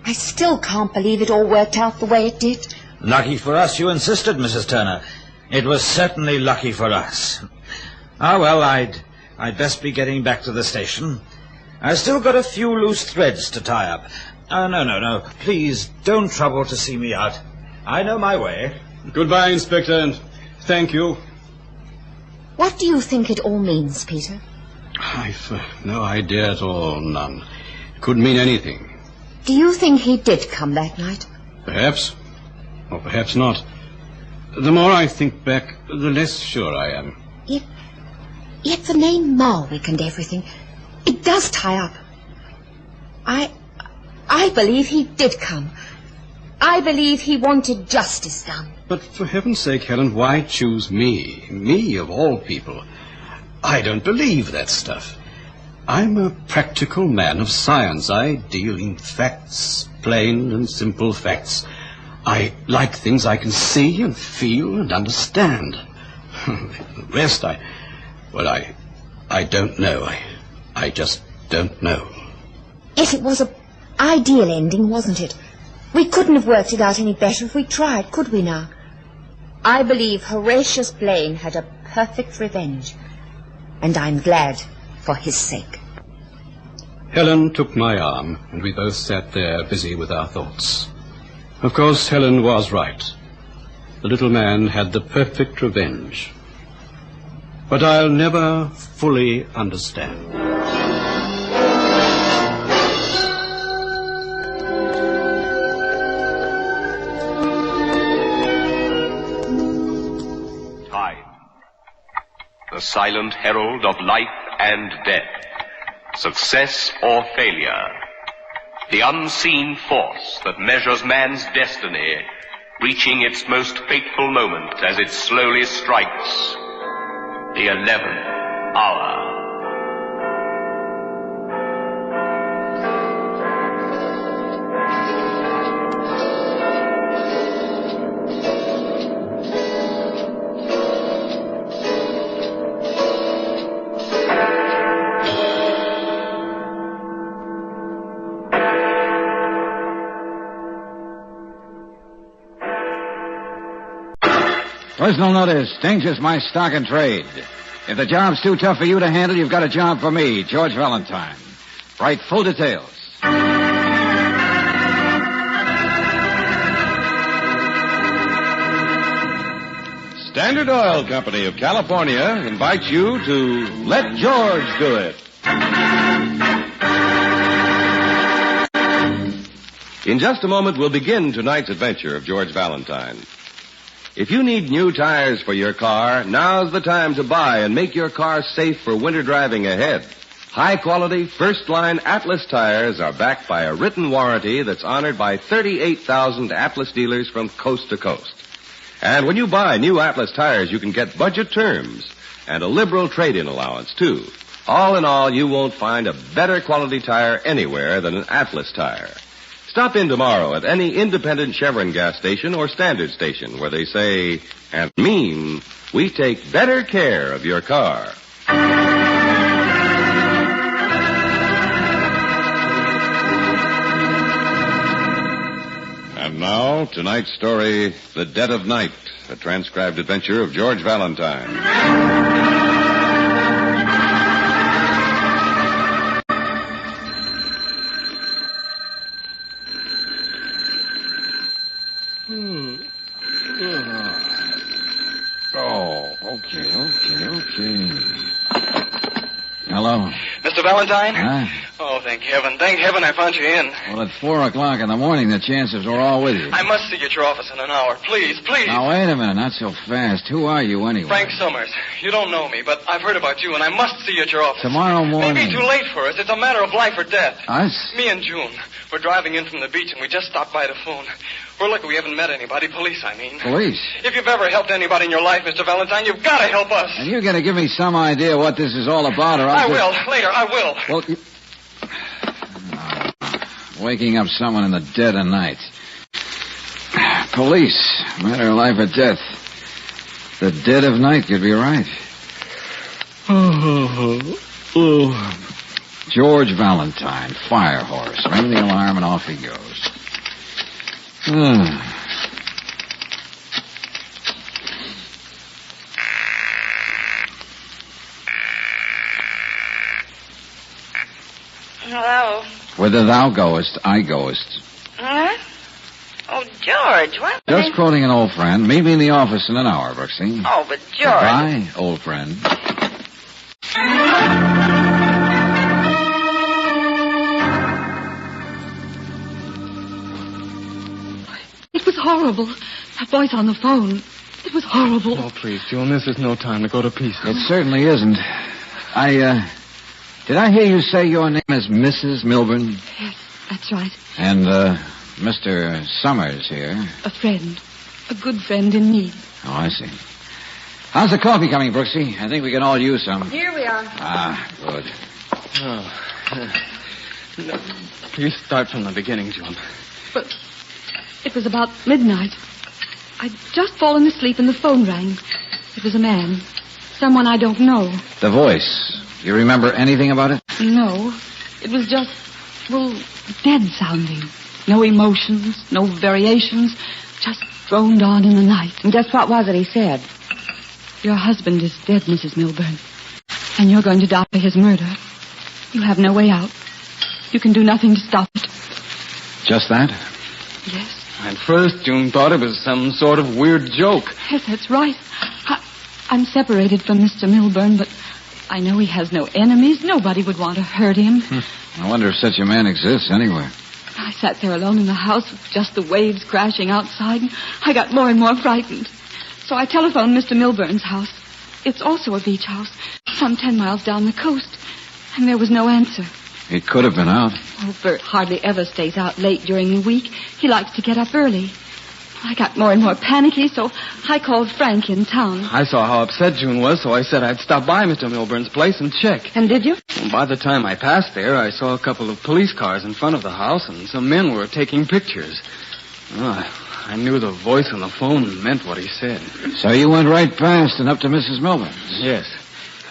I still can't believe it all worked out the way it did. Lucky for us you insisted, Mrs. Turner. It was certainly lucky for us. Ah, well, I'd best be getting back to the station. I've still got a few loose threads to tie up. No. Please, don't trouble to see me out. I know my way. Goodbye, Inspector, and thank you. What do you think it all means, Peter? I've no idea at all, none. It could mean anything. Do you think he did come that night? Perhaps, or perhaps not. The more I think back, the less sure I am. Yet the name Marwick and everything, it does tie up. I believe he did come. I believe he wanted justice done. But for heaven's sake, Helen, why choose me? Me, of all people. I don't believe that stuff. I'm a practical man of science. I deal in facts, plain and simple facts. I like things I can see and feel and understand. The rest, I don't know. I just don't know. Yet it was an ideal ending, wasn't it? We couldn't have worked it out any better if we tried, could we now? I believe Horatius Blaine had a perfect revenge, and I'm glad for his sake. Helen took my arm, and we both sat there busy with our thoughts. Of course, Helen was right. The little man had the perfect revenge. But I'll never fully understand. The silent herald of life and death, success or failure, the unseen force that measures man's destiny, reaching its most fateful moment as it slowly strikes the 11th hour. Personal notice. Danger's my stock and trade. If the job's too tough for you to handle, you've got a job for me, George Valentine. Write full details. Standard Oil Company of California invites you to Let George Do It. In just a moment, we'll begin tonight's adventure of George Valentine. If you need new tires for your car, now's the time to buy and make your car safe for winter driving ahead. High-quality, first-line Atlas tires are backed by a written warranty that's honored by 38,000 Atlas dealers from coast to coast. And when you buy new Atlas tires, you can get budget terms and a liberal trade-in allowance, too. All in all, you won't find a better quality tire anywhere than an Atlas tire. Stop in tomorrow at any independent Chevron gas station or standard station where they say and mean, we take better care of your car. And now, tonight's story, The Dead of Night, a transcribed adventure of George Valentine. Okay. Hello. Mr. Valentine? Huh? Oh, thank heaven. Thank heaven I found you in. Well, at 4 o'clock in the morning, the chances are all with you. I must see you at your office in an hour. Please. Now, wait a minute. Not so fast. Who are you, anyway? Frank Summers. You don't know me, but I've heard about you, and I must see you at your office. Tomorrow morning. Maybe too late for us. It's a matter of life or death. Us? Me and June. We're driving in from the beach, and we just stopped by the phone. We're lucky we haven't met anybody. Police, I mean. Police? If you've ever helped anybody in your life, Mr. Valentine, you've got to help us. And you're going to give me some idea what this is all about, or I will. Later, I will. Well, waking up someone in the dead of night. Police. Matter of life or death. The dead of night could be right. George Valentine, fire horse. Ring the alarm and off he goes. Hello. Whither thou goest, I goest. Huh? Oh, George, what? Just quoting an old friend. Meet me in the office in an hour, Brooksy. Oh, but George. Goodbye, old friend. It was horrible. That voice on the phone. It was horrible. Oh, please, June, this is no time to go to pieces. It certainly isn't. Did I hear you say your name is Mrs. Milburn? Yes, that's right. And, Mr. Summers here? A friend. A good friend in need. Oh, I see. How's the coffee coming, Brooksy? I think we can all use some. Here we are. Ah, good. Oh. Please start from the beginning, June. But it was about midnight. I'd just fallen asleep and the phone rang. It was a man. Someone I don't know. The voice. You remember anything about it? No. It was just, dead sounding. No emotions, no variations. Just droned on in the night. And just what was it he said? Your husband is dead, Mrs. Milburn. And you're going to die for his murder. You have no way out. You can do nothing to stop it. Just that? Yes. At first, June thought it was some sort of weird joke. Yes, that's right. I'm separated from Mr. Milburn, but I know he has no enemies. Nobody would want to hurt him. I wonder if such a man exists anywhere. I sat there alone in the house with just the waves crashing outside, and I got more and more frightened. So I telephoned Mr. Milburn's house. It's also a beach house, some 10 miles down the coast, and there was no answer. He could have been out. Oh, Bert hardly ever stays out late during the week. He likes to get up early. I got more and more panicky, so I called Frank in town. I saw how upset June was, so I said I'd stop by Mr. Milburn's place and check. And did you? Well, by the time I passed there, I saw a couple of police cars in front of the house, and some men were taking pictures. Oh, I knew the voice on the phone meant what he said. So you went right past and up to Mrs. Milburn's? Yes.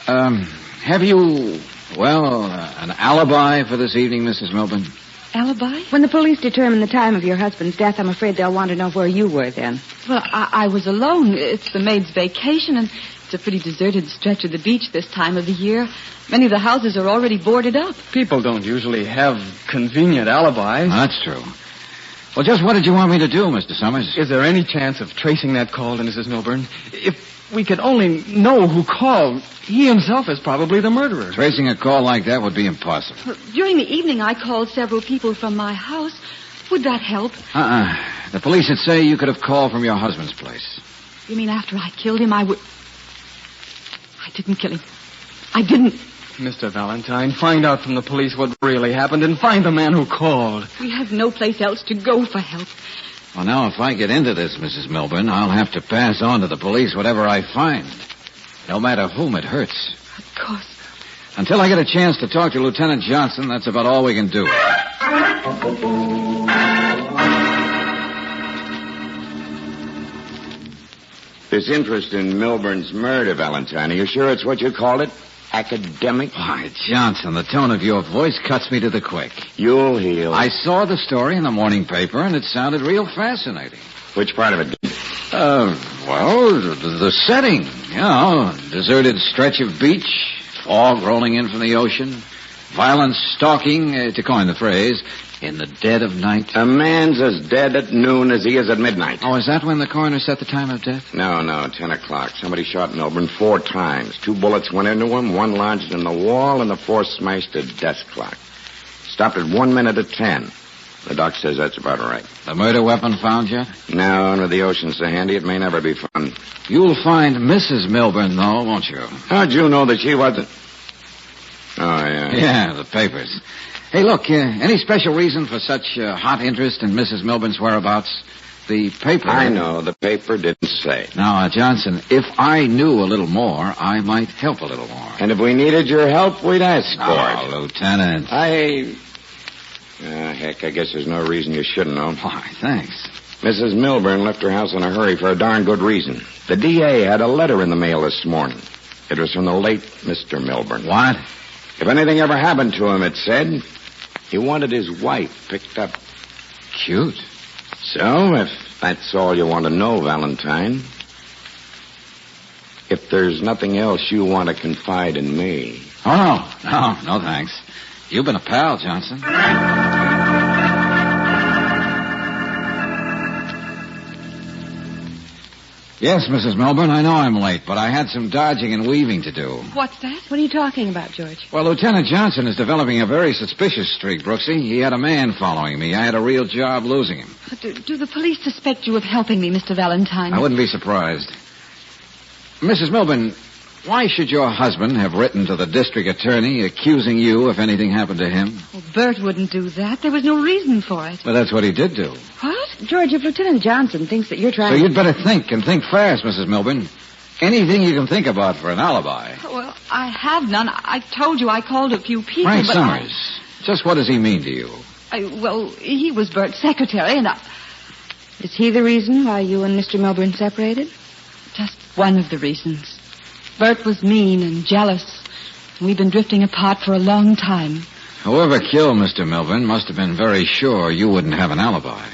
Have you, an alibi for this evening, Mrs. Milburn? Alibi? When the police determine the time of your husband's death, I'm afraid they'll want to know where you were then. Well, I was alone. It's the maid's vacation, and it's a pretty deserted stretch of the beach this time of the year. Many of the houses are already boarded up. People don't usually have convenient alibis. That's true. Well, just what did you want me to do, Mr. Summers? Is there any chance of tracing that call to Mrs. Milburn? If we could only know who called, he himself is probably the murderer. Tracing a call like that would be impossible. Well, during the evening, I called several people from my house. Would that help? The police would say you could have called from your husband's place. You mean after I killed him, I didn't kill him. I didn't. Mr. Valentine, find out from the police what really happened and find the man who called. We have no place else to go for help. Well, now, if I get into this, Mrs. Milburn, I'll have to pass on to the police whatever I find. No matter whom it hurts. Of course. Until I get a chance to talk to Lieutenant Johnson, that's about all we can do. This interest in Milburn's murder, Valentine, are you sure it's what you called it? Academic? Why, Johnson, the tone of your voice cuts me to the quick. You'll heal. I saw the story in the morning paper, and it sounded real fascinating. Which part of it? Well, the setting. You know, deserted stretch of beach, fog rolling in from the ocean, violent stalking, to coin the phrase, in the dead of night. A man's as dead at noon as he is at midnight. Oh, is that when the coroner set the time of death? No, 10 o'clock. Somebody shot Milburn 4 times. 2 bullets went into him, 1 lodged in the wall, and the 4th smashed a desk clock. Stopped at 1 minute to 10. The doc says that's about right. The murder weapon found yet? No, under the ocean's so handy it may never be found. You'll find Mrs. Milburn, though, won't you? How'd you know that she wasn't? Oh, yeah. Yeah, the papers. Hey, look, any special reason for such hot interest in Mrs. Milburn's whereabouts? The paper... I know. The paper didn't say. Now, Johnson, if I knew a little more, I might help a little more. And if we needed your help, we'd ask for it. Oh, Lieutenant. Heck, I guess there's no reason you shouldn't know. Why, thanks. Mrs. Milburn left her house in a hurry for a darn good reason. The DA had a letter in the mail this morning. It was from the late Mr. Milburn. What? If anything ever happened to him, it said, he wanted his wife picked up. Cute. So, if that's all you want to know, Valentine, if there's nothing else you want to confide in me. Oh, no, thanks. You've been a pal, Johnson. Yes, Mrs. Milburn, I know I'm late, but I had some dodging and weaving to do. What's that? What are you talking about, George? Well, Lieutenant Johnson is developing a very suspicious streak, Brooksy. He had a man following me. I had a real job losing him. Do the police suspect you of helping me, Mr. Valentine? I wouldn't be surprised. Mrs. Milburn, why should your husband have written to the district attorney accusing you if anything happened to him? Well, Bert wouldn't do that. There was no reason for it. But that's what he did do. What? George, if Lieutenant Johnson thinks that you're trying So you'd better think, and think fast, Mrs. Milburn. Anything you can think about for an alibi. Well, I have none. I told you I called a few people, Frank but Summers. Just what does he mean to you? Well, he was Bert's secretary, and Is he the reason why you and Mr. Milburn separated? Just one of the reasons. Bert was mean and jealous. We've been drifting apart for a long time. Whoever killed Mr. Milburn must have been very sure you wouldn't have an alibi.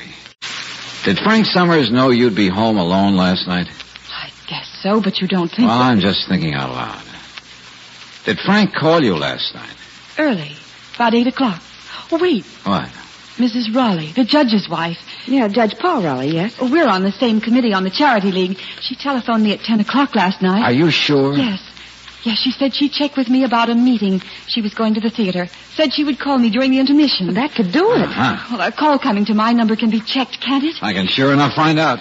Did Frank Summers know you'd be home alone last night? I guess so, but you don't think... Well, I'm just thinking out loud. Did Frank call you last night? Early. About 8 o'clock. Oh, wait. What? Mrs. Raleigh, the judge's wife. Yeah, Judge Paul Raleigh, yes. Oh, we're on the same committee on the Charity League. She telephoned me at 10 o'clock last night. Are you sure? Yes. Yes, she said she'd check with me about a meeting. She was going to the theater. Said she would call me during the intermission. That could do it. Uh-huh. Well, a call coming to my number can be checked, can't it? I can sure enough find out.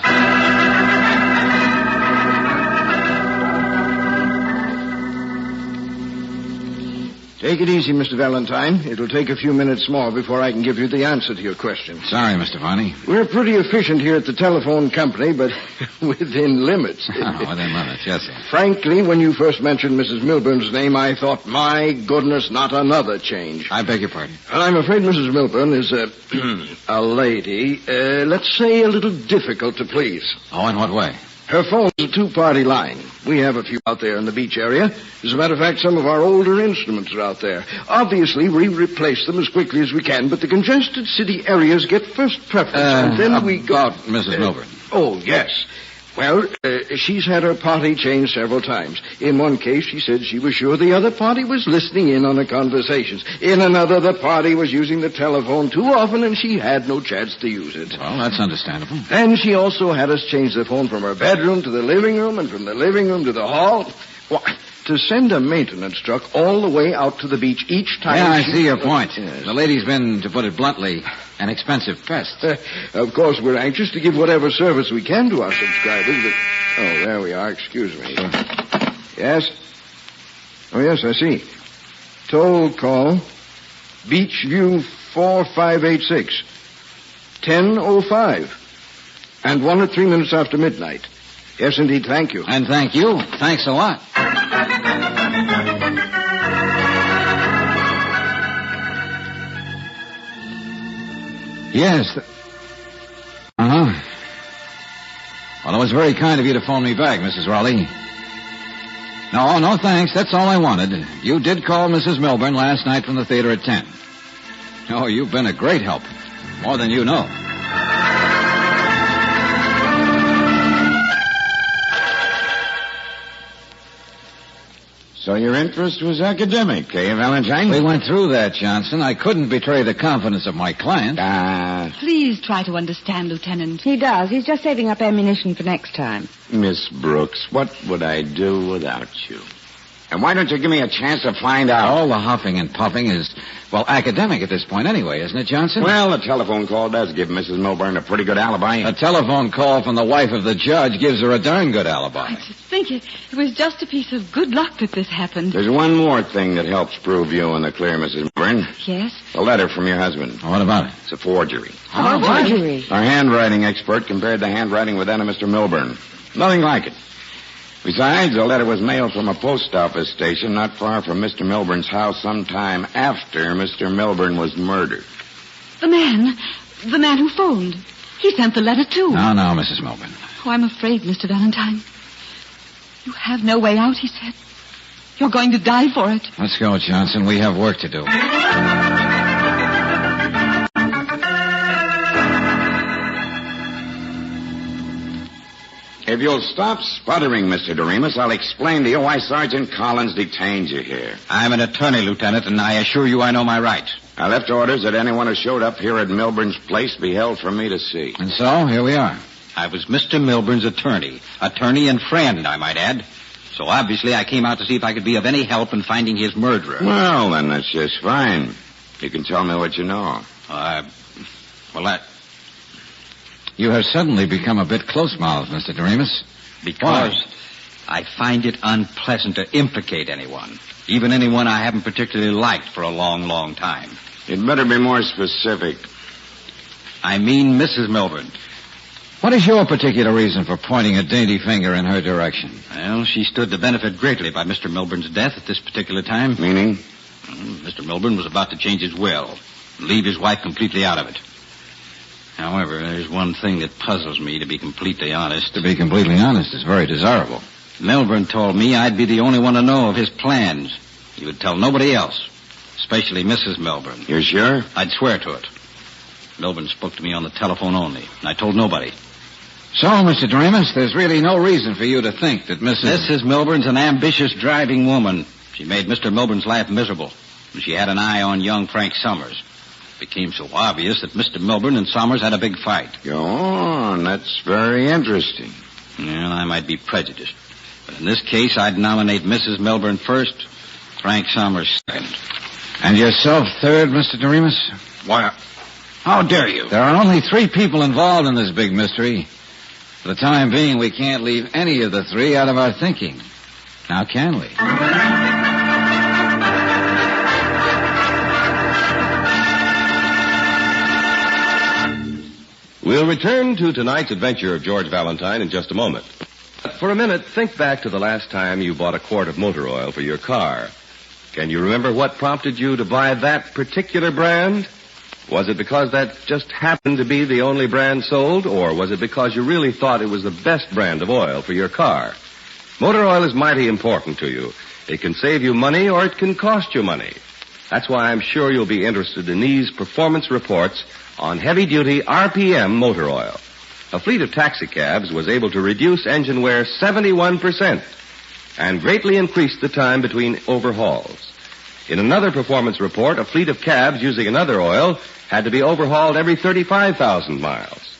Take it easy, Mr. Valentine. It'll take a few minutes more before I can give you the answer to your question. Sorry, Mr. Varney. We're pretty efficient here at the telephone company, but within limits. Within limits, yes, sir. Frankly, when you first mentioned Mrs. Milburn's name, I thought, my goodness, not another change. I beg your pardon. And I'm afraid Mrs. Milburn is a lady, let's say a little difficult to please. Oh, in what way? Her phone's a 2-party line. We have a few out there in the beach area. As a matter of fact, some of our older instruments are out there. Obviously, we replace them as quickly as we can, but the congested city areas get first preference. And then we got... Mrs. Milburn. Oh, yes. Well, she's had her party changed several times. In one case, she said she was sure the other party was listening in on her conversations. In another, the party was using the telephone too often, and she had no chance to use it. Well, that's understandable. And she also had us change the phone from her bedroom to the living room, and from the living room to the hall. Why, to send a maintenance truck all the way out to the beach each time... Yeah, I see your point. Yes. The lady's been, to put it bluntly, an expensive pest. Of course, we're anxious to give whatever service we can to our subscribers, but... Oh, there we are. Excuse me. Yes? Oh, yes, I see. Toll call. Beachview 4586. 10:05. And 1 or 3 minutes after midnight. Yes, indeed. Thank you. And thank you. Thanks a lot. Yes. Uh-huh. Well, it was very kind of you to phone me back, Mrs. Raleigh. No, thanks. That's all I wanted. You did call Mrs. Milburn last night from the theater at 10. Oh, you've been a great help. More than you know. So your interest was academic, eh, Valentine? We went through that, Johnson. I couldn't betray the confidence of my client. Please try to understand, Lieutenant. He does. He's just saving up ammunition for next time. Miss Brooks, what would I do without you? And why don't you give me a chance to find out? All the huffing and puffing is, well, academic at this point anyway, isn't it, Johnson? Well, the telephone call does give Mrs. Milburn a pretty good alibi. A telephone call from the wife of the judge gives her a darn good alibi. I just think it was just a piece of good luck that this happened. There's one more thing that helps prove you in the clear, Mrs. Milburn. Yes? A letter from your husband. What about it? It's a forgery. Oh, forgery. Our handwriting expert compared the handwriting with that of Mr. Milburn. Nothing like it. Besides, the letter was mailed from a post office station not far from Mr. Milburn's house sometime after Mr. Milburn was murdered. The man who phoned. He sent the letter, too. No, Mrs. Milburn. Oh, I'm afraid, Mr. Valentine. You have no way out, he said. You're going to die for it. Let's go, Johnson. We have work to do. If you'll stop sputtering, Mr. Doremus, I'll explain to you why Sergeant Collins detained you here. I'm an attorney, Lieutenant, and I assure you I know my rights. I left orders that anyone who showed up here at Milburn's place be held for me to see. And so, here we are. I was Mr. Milburn's attorney and friend, I might add. So obviously I came out to see if I could be of any help in finding his murderer. Well, then that's just fine. You can tell me what you know. You have suddenly become a bit close-mouthed, Mr. Doremus. Because I find it unpleasant to implicate anyone. Even anyone I haven't particularly liked for a long, long time. You'd better be more specific. I mean Mrs. Milburn. What is your particular reason for pointing a dainty finger in her direction? Well, she stood to benefit greatly by Mr. Milburn's death at this particular time. Meaning? Mr. Milburn was about to change his will, leave his wife completely out of it. However, there's one thing that puzzles me, to be completely honest. To be completely honest is very desirable. Milburn told me I'd be the only one to know of his plans. He would tell nobody else, especially Mrs. Milburn. You're sure? I'd swear to it. Milburn spoke to me on the telephone only, and I told nobody. So, Mr. Doremus, there's really no reason for you to think that Mrs. Milburn's an ambitious, driving woman. She made Mr. Milburn's life miserable, and she had an eye on young Frank Summers. It became so obvious that Mr. Milburn and Summers had a big fight. Go on. That's very interesting. Well, I might be prejudiced. But in this case, I'd nominate Mrs. Milburn first, Frank Summers second. And yourself third, Mr. Doremus? Why, how dare you? There are only 3 people involved in this big mystery. For the time being, we can't leave any of the 3 out of our thinking. Now, can we? We'll return to tonight's adventure of George Valentine in just a moment. But for a minute, think back to the last time you bought a quart of motor oil for your car. Can you remember what prompted you to buy that particular brand? Was it because that just happened to be the only brand sold, or was it because you really thought it was the best brand of oil for your car? Motor oil is mighty important to you. It can save you money, or it can cost you money. That's why I'm sure you'll be interested in these performance reports on heavy-duty RPM motor oil. A fleet of taxicabs was able to reduce engine wear 71% and greatly increase the time between overhauls. In another performance report, a fleet of cabs using another oil had to be overhauled every 35,000 miles.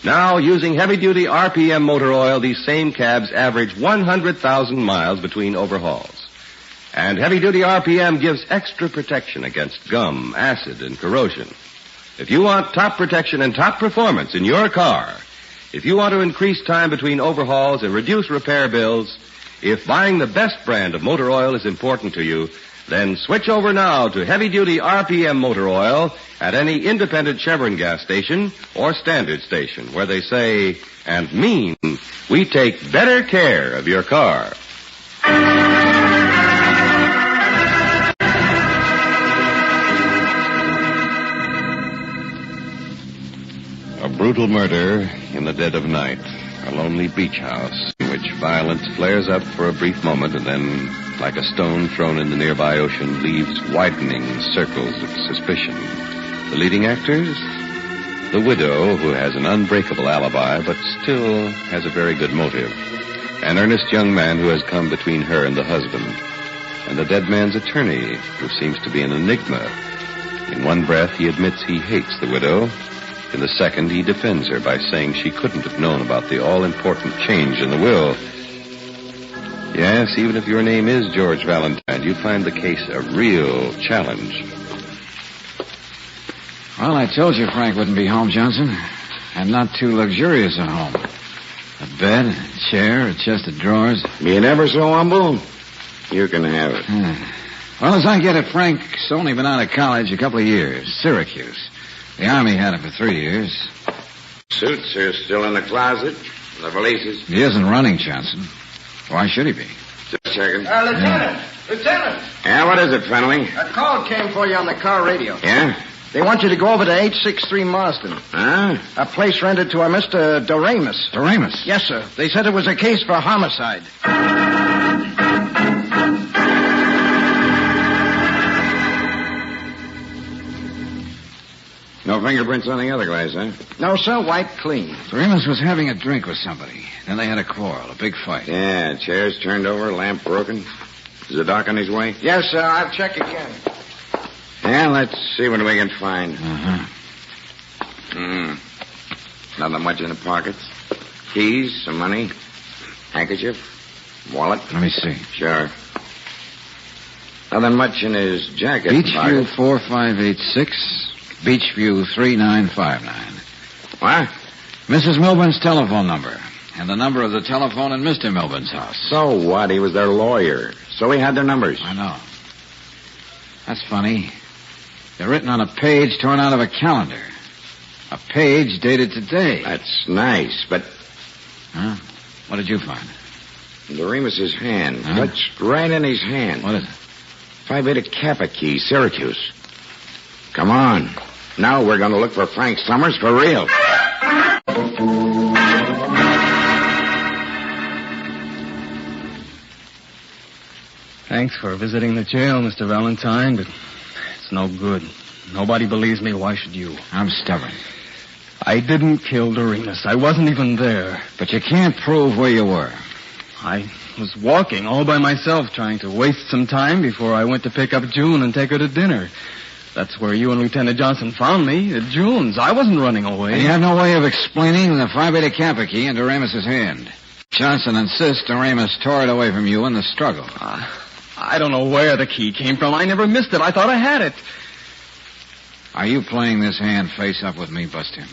Now, using heavy-duty RPM motor oil, these same cabs average 100,000 miles between overhauls. And heavy-duty RPM gives extra protection against gum, acid, and corrosion. If you want top protection and top performance in your car, if you want to increase time between overhauls and reduce repair bills, if buying the best brand of motor oil is important to you, then switch over now to heavy-duty RPM motor oil at any independent Chevron gas station or standard station where they say and mean we take better care of your car. brutal murder in the dead of night. A lonely beach house in which violence flares up for a brief moment and then, like a stone thrown in the nearby ocean, leaves widening circles of suspicion. The leading actors? The widow, who has an unbreakable alibi but still has a very good motive. An earnest young man who has come between her and the husband. And the dead man's attorney, who seems to be an enigma. In one breath, he admits he hates the widow. In the second, he defends her by saying she couldn't have known about the all-important change in the will. Yes, even if your name is George Valentine, you find the case a real challenge. Well, I told you Frank wouldn't be home, Johnson. And not too luxurious a home. A bed, a chair, a chest of drawers. Being ever so humble, you can have it. Well, as I get it, Frank's only been out of college a couple of years. Syracuse. The Army had him for 3 years. Suits are still in the closet. The valises. He isn't running, Johnson. Why should he be? Just a second. Lieutenant! Lieutenant! Yeah, what is it, Fennelly? A call came for you on the car radio. Yeah? They want you to go over to 863 Marston. Huh? A place rented to a Mr. Doremus. Doremus? Yes, sir. They said it was a case for homicide. No fingerprints on the other guys, huh? No, sir. White clean. Doremus was having a drink with somebody. Then they had a quarrel, a big fight. Yeah, chairs turned over, lamp broken. Is the doc on his way? Yes, sir. I'll check again. Yeah, let's see what we can find. Uh-huh. Nothing much in the pockets. Keys, some money, handkerchief, wallet. Let me see. Sure. Nothing much in his jacket. Beachview 4586, Beachview 3959. What? Mrs. Milburn's telephone number. And the number of the telephone in Mr. Milburn's house. So what? He was their lawyer. So he had their numbers. I know. That's funny. They're written on a page torn out of a calendar. A page dated today. That's nice, but... Huh? What did you find? Doremus's hand. Huh? Touched right in his hand. What is it? Phi Beta Kappa key, Syracuse. Come on. Now we're going to look for Frank Summers for real. Thanks for visiting the jail, Mr. Valentine, but it's no good. Nobody believes me. Why should you? I'm stubborn. I didn't kill Doremus. I wasn't even there. But you can't prove where you were. I was walking all by myself, trying to waste some time before I went to pick up June and take her to dinner. That's where you and Lieutenant Johnson found me, at June's. I wasn't running away. And you have no way of explaining the Phi Beta Kappa key in Doremus's hand. Johnson insists Doremus tore it away from you in the struggle. I don't know where the key came from. I never missed it. I thought I had it. Are you playing this hand face up with me, Bustin?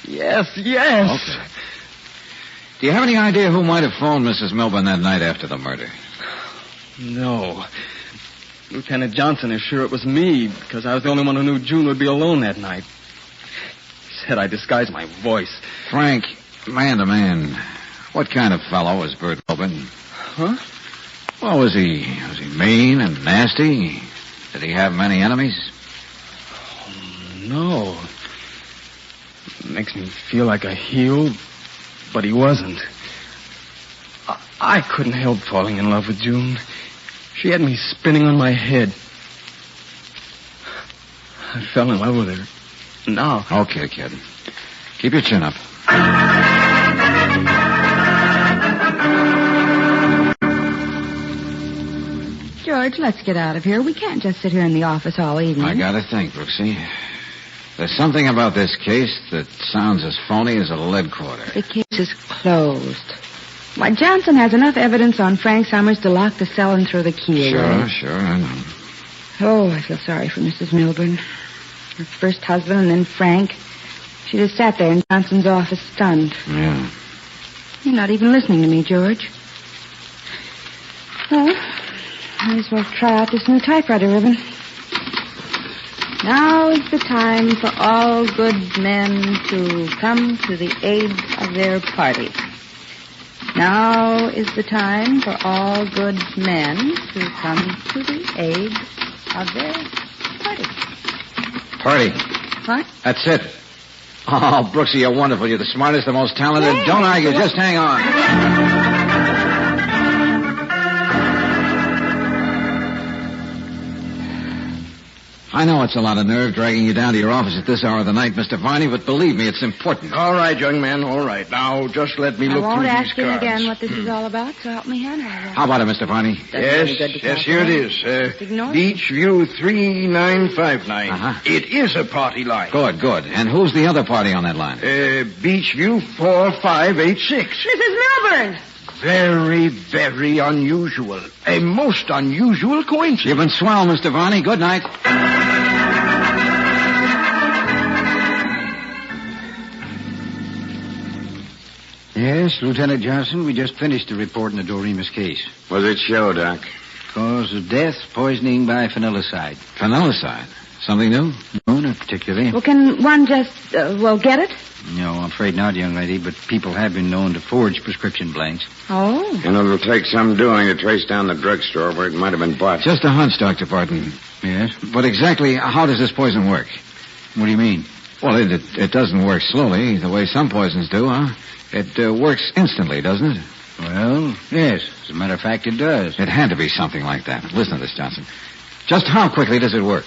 Yes. Okay. Do you have any idea who might have phoned Mrs. Milburn that night after the murder? No. Lieutenant Johnson is sure it was me, because I was the only one who knew June would be alone that night. He said I disguised my voice. Frank, man to man, what kind of fellow was Bert Milburn? Huh? Well, was he mean and nasty? Did he have many enemies? No. It makes me feel like a heel, but he wasn't. I couldn't help falling in love with June. She had me spinning on my head. I fell in love with her. Now. Okay, kid. Keep your chin up. George, let's get out of here. We can't just sit here in the office all evening. I gotta think, Brooksy. There's something about this case that sounds as phony as a lead quarter. The case is closed. Why, Johnson has enough evidence on Frank Summers to lock the cell and throw the key away. Sure, I know. Oh, I feel sorry for Mrs. Milburn. Her first husband and then Frank. She just sat there in Johnson's office stunned. Yeah. You're not even listening to me, George. Well, might as well try out this new typewriter ribbon. Now is the time for all good men to come to the aid of their party. Now is the time for all good men to come to the aid of their party. Party. What? That's it. Oh, Brooksy, you're wonderful. You're the smartest, the most talented. Yeah, Don't argue. Just hang on. I know it's a lot of nerve dragging you down to your office at this hour of the night, Mr. Varney, but believe me, it's important. All right, young man, all right. Now, just let me look through these cards. I won't ask him again what this is all about, so help me handle it. How about it, Mr. Varney? Yes, here it is. Beach View 3959. Uh-huh. It is a party line. Good. And who's the other party on that line? Beach View 4586. Mrs. Milburn! Very, very unusual. A most unusual coincidence. You've been swell, Mr. Varney. Good night. Yes, Lieutenant Johnson, we just finished the report in the Doremus case. What does it show, Doc? Cause of death, poisoning by phenylicide. Phenylicide? Something new? No, not particularly. Well, can one just, get it? No, I'm afraid not, young lady, but people have been known to forge prescription blanks. Oh. And it'll take some doing to trace down the drugstore where it might have been bought. Just a hunch, Dr. Barton. Yes? But exactly how does this poison work? What do you mean? Well, it doesn't work slowly, the way some poisons do, huh? It works instantly, doesn't it? Well, yes. As a matter of fact, it does. It had to be something like that. Listen to this, Johnson. Just how quickly does it work?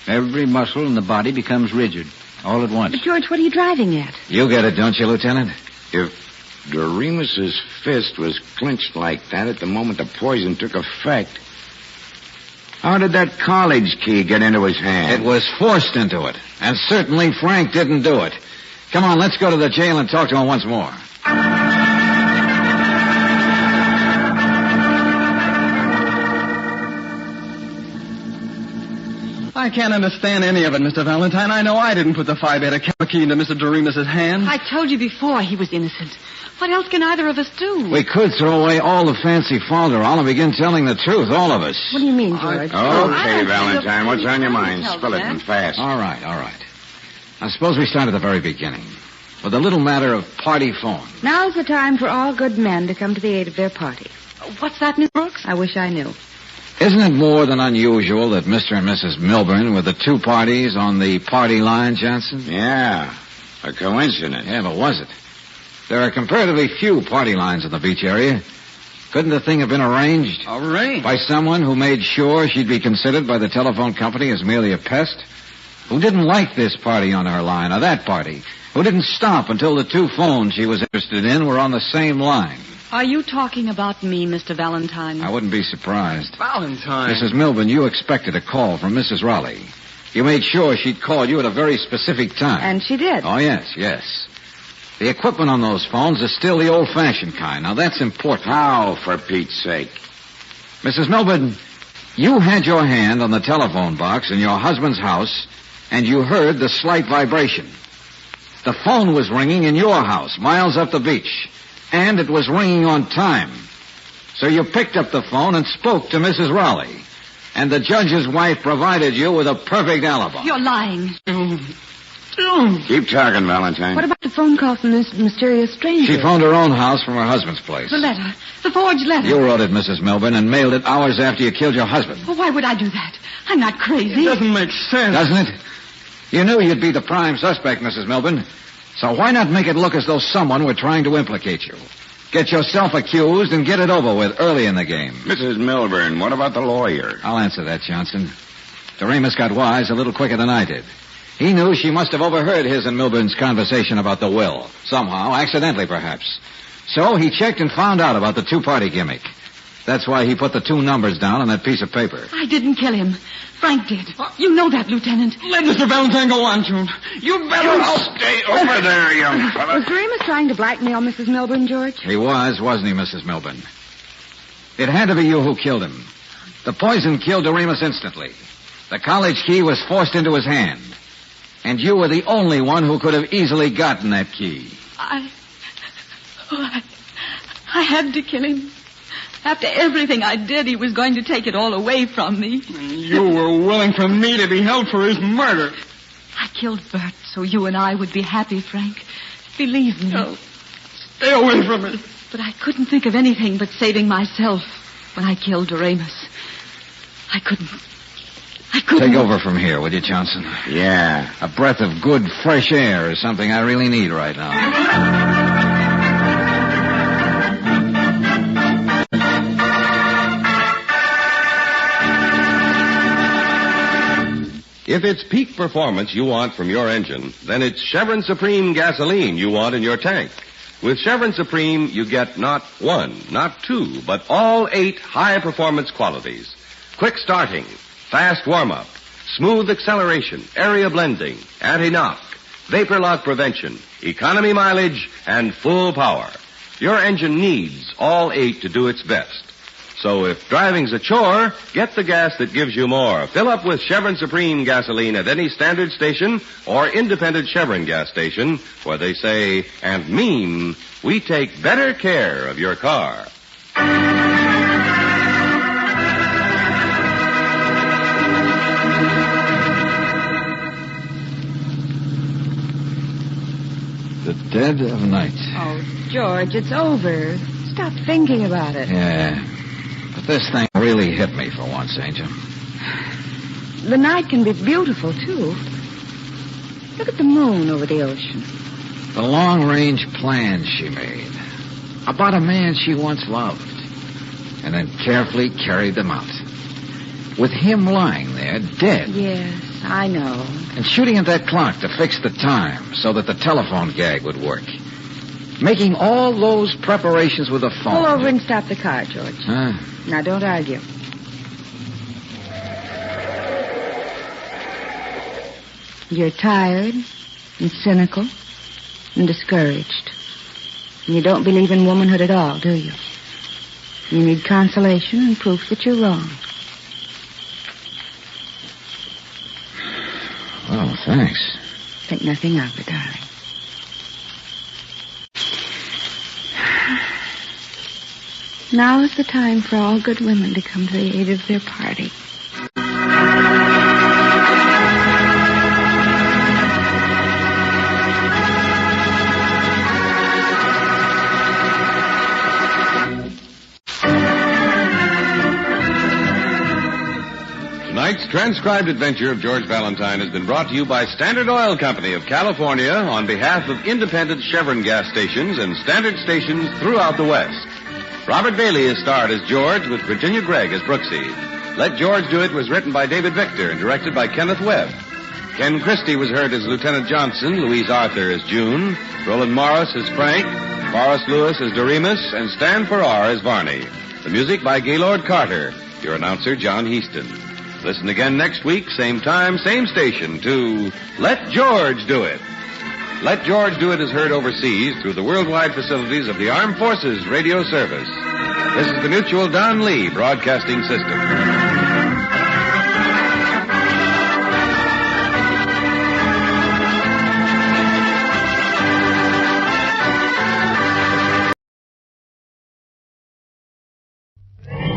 Every muscle in the body becomes rigid, all at once. But, George, what are you driving at? You get it, don't you, Lieutenant? If Doremus's fist was clenched like that at the moment the poison took effect, how did that college key get into his hand? It was forced into it. And certainly Frank didn't do it. Come on, let's go to the jail and talk to him once more. I can't understand any of it, Mr. Valentine. I know I didn't put the 5-beta key into Mr. Doremus' hand. I told you before he was innocent. What else can either of us do? We could throw away all the fancy falderall and begin telling the truth, all of us. What do you mean, George? Okay, Valentine, what's on your mind? Spill it and fast. All right. Now, suppose we start at the very beginning with the little matter of party phone. Now's the time for all good men to come to the aid of their party. What's that, Miss Brooks? I wish I knew. Isn't it more than unusual that Mr. and Mrs. Milburn were the two parties on the party line, Johnson? Yeah, a coincidence. Yeah, but was it? There are comparatively few party lines in the beach area. Couldn't the thing have been arranged? Arranged? By someone who made sure she'd be considered by the telephone company as merely a pest? Who didn't like this party on her line, or that party? Who didn't stop until the two phones she was interested in were on the same line? Are you talking about me, Mr. Valentine? I wouldn't be surprised. Valentine? Mrs. Milburn, you expected a call from Mrs. Raleigh. You made sure she'd call you at a very specific time. And she did. Oh, yes. The equipment on those phones is still the old-fashioned kind. Now, that's important. How, for Pete's sake? Mrs. Milburn, you had your hand on the telephone box in your husband's house, and you heard the slight vibration. The phone was ringing in your house, miles up the beach. And it was ringing on time. So you picked up the phone and spoke to Mrs. Raleigh. And the judge's wife provided you with a perfect alibi. You're lying. Keep talking, Valentine. What about the phone call from this mysterious stranger? She phoned her own house from her husband's place. The letter. The forged letter. You wrote it, Mrs. Milburn, and mailed it hours after you killed your husband. Well, why would I do that? I'm not crazy. It doesn't make sense. Doesn't it? You knew you'd be the prime suspect, Mrs. Milburn. So why not make it look as though someone were trying to implicate you? Get yourself accused and get it over with early in the game. Mrs. Milburn, what about the lawyer? I'll answer that, Johnson. Doremus got wise a little quicker than I did. He knew she must have overheard his and Milburn's conversation about the will. Somehow, accidentally perhaps. So he checked and found out about the two-party gimmick. That's why he put the two numbers down on that piece of paper. I didn't kill him. Frank did. You know that, Lieutenant. Let Mr. Valentine go on, June. You better... Stay over there, young fella. Was Doremus trying to blackmail Mrs. Milburn, George? He was, wasn't he, Mrs. Milburn? It had to be you who killed him. The poison killed Doremus instantly. The college key was forced into his hand. And you were the only one who could have easily gotten that key. I had to kill him. After everything I did, he was going to take it all away from me. You were willing for me to be held for his murder. I killed Bert so you and I would be happy, Frank. Believe me. No. Stay away from me. But I couldn't think of anything but saving myself when I killed Doremus. I couldn't. I couldn't... Take over from here, will you, Johnson? Yeah. A breath of good, fresh air is something I really need right now. If it's peak performance you want from your engine, then it's Chevron Supreme gasoline you want in your tank. With Chevron Supreme, you get not one, not two, but all 8 high-performance qualities. Quick starting, fast warm-up, smooth acceleration, area blending, anti-knock, vapor lock prevention, economy mileage, and full power. Your engine needs all 8 to do its best. So if driving's a chore, get the gas that gives you more. Fill up with Chevron Supreme gasoline at any standard station or independent Chevron gas station where they say and mean we take better care of your car. The dead of night. Oh, George, it's over. Stop thinking about it. Yeah. But this thing really hit me for once, Angel. The night can be beautiful, too. Look at the moon over the ocean. The long-range plans she made about a man she once loved and then carefully carried them out. With him lying there, dead. Yes, I know. And shooting at that clock to fix the time so that the telephone gag would work. Making all those preparations with a phone. Pull over and stop the car, George. Huh? Now, don't argue. You're tired and cynical and discouraged. And you don't believe in womanhood at all, do you? You need consolation and proof that you're wrong. Oh, thanks. Think nothing of it, darling. Now is the time for all good women to come to the aid of their party. Tonight's transcribed adventure of George Valentine has been brought to you by Standard Oil Company of California on behalf of independent Chevron gas stations and standard stations throughout the West. Robert Bailey is starred as George with Virginia Gregg as Brooksy. Let George Do It was written by David Victor and directed by Kenneth Webb. Ken Christie was heard as Lieutenant Johnson, Louise Arthur as June, Roland Morris as Frank, Forrest Lewis as Doremus, and Stan Farrar as Varney. The music by Gaylord Carter. Your announcer, John Heaston. Listen again next week, same time, same station, to Let George Do It. Let George Do It is heard overseas through the worldwide facilities of the Armed Forces Radio Service. This is the Mutual Don Lee Broadcasting System.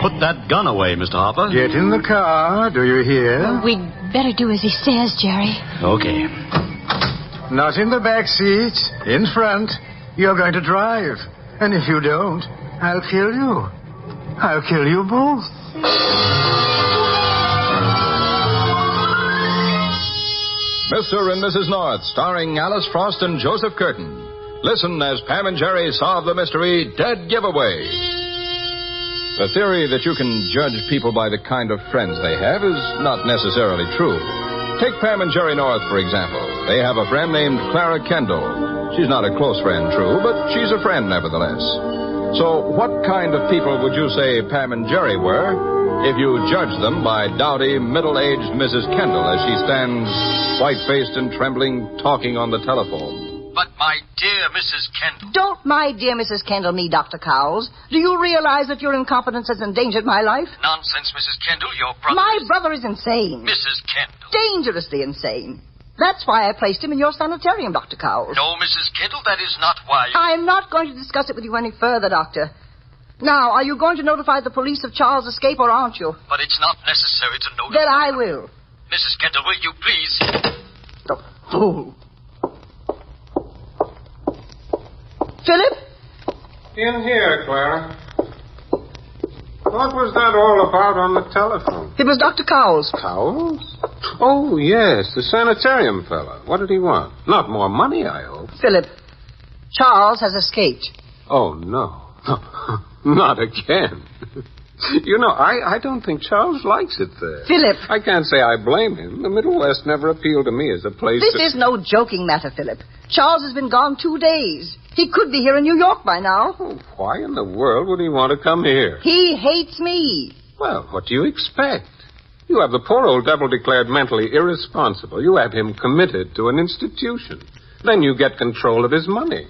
Put that gun away, Mr. Hopper. Get in the car, do you hear? We'd better do as he says, Jerry. Okay. Not in the back seat, in front. You're going to drive. And if you don't, I'll kill you. I'll kill you both. Mr. and Mrs. North, starring Alice Frost and Joseph Curtin. Listen as Pam and Jerry solve the mystery Dead Giveaway. The theory that you can judge people by the kind of friends they have is not necessarily true. Take Pam and Jerry North, for example. They have a friend named Clara Kendall. She's not a close friend, true, but she's a friend nevertheless. So what kind of people would you say Pam and Jerry were if you judged them by dowdy, middle-aged Mrs. Kendall as she stands white-faced and trembling, talking on the telephone? But, my dear Mrs. Kendall... Don't my dear Mrs. Kendall me, Dr. Cowles. Do you realize that your incompetence has endangered my life? Nonsense, Mrs. Kendall. Your brother... My brother is insane. Mrs. Kendall. Dangerously insane. That's why I placed him in your sanitarium, Dr. Cowles. No, Mrs. Kendall, that is not why... I'm not going to discuss it with you any further, Doctor. Now, are you going to notify the police of Charles' escape, or aren't you? But it's not necessary to notify... Then I will. Mrs. Kendall, will you please... The fool. Philip? In here, Clara. What was that all about on the telephone? It was Dr. Cowles. Cowles? Oh, yes, the sanitarium fellow. What did he want? Not more money, I hope. Philip, Charles has escaped. Oh, no. Not again. You know, I don't think Charles likes it there. Philip. I can't say I blame him. The Middle West never appealed to me as a place This is no joking matter, Philip. Charles has been gone 2 days. He could be here in New York by now. Oh, why in the world would he want to come here? He hates me. Well, what do you expect? You have the poor old devil declared mentally irresponsible. You have him committed to an institution. Then you get control of his money.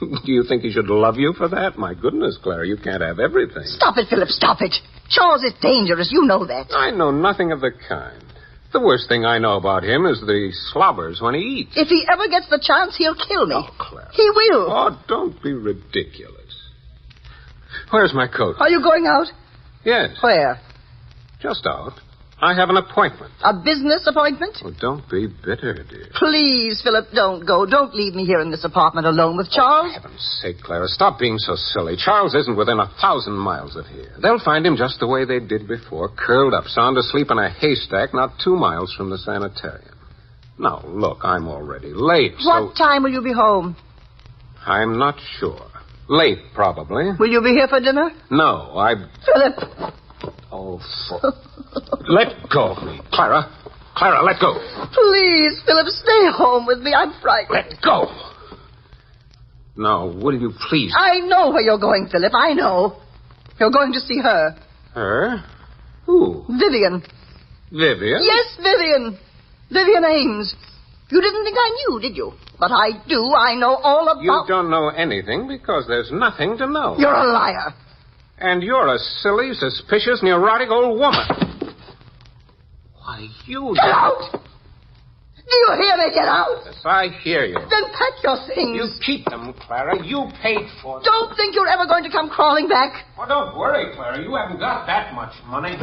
Do you think he should love you for that? My goodness, Clara, you can't have everything. Stop it, Philip, stop it. Charles is dangerous. You know that. I know nothing of the kind. The worst thing I know about him is that he slobbers when he eats. If he ever gets the chance, he'll kill me. Oh, Clara. He will. Oh, don't be ridiculous. Where's my coat? Are you going out? Yes. Where? Just out. I have an appointment. A business appointment? Oh, don't be bitter, dear. Please, Philip, don't go. Don't leave me here in this apartment alone with Charles. For heaven's sake, Clara, stop being so silly. Charles isn't within 1,000 miles of here. They'll find him just the way they did before, curled up, sound asleep in a haystack not 2 miles from the sanitarium. Now, look, I'm already late, What time will you be home? I'm not sure. Late, probably. Will you be here for dinner? No, Philip. Oh, let go of me. Clara, let go. Please, Philip, stay home with me. I'm frightened. Let go. Now, will you please... I know where you're going, Philip. I know. You're going to see her. Her? Who? Vivian. Vivian? Yes, Vivian. Vivian Ames. You didn't think I knew, did you? But I do. I know all about... You don't know anything because there's nothing to know. You're a liar. And you're a silly, suspicious, neurotic old woman. Why, you... Get out! Do you hear me? Get out! Yes, I hear you. Then pack your things. You keep them, Clara. You paid for them. Don't think you're ever going to come crawling back. Oh, don't worry, Clara. You haven't got that much money.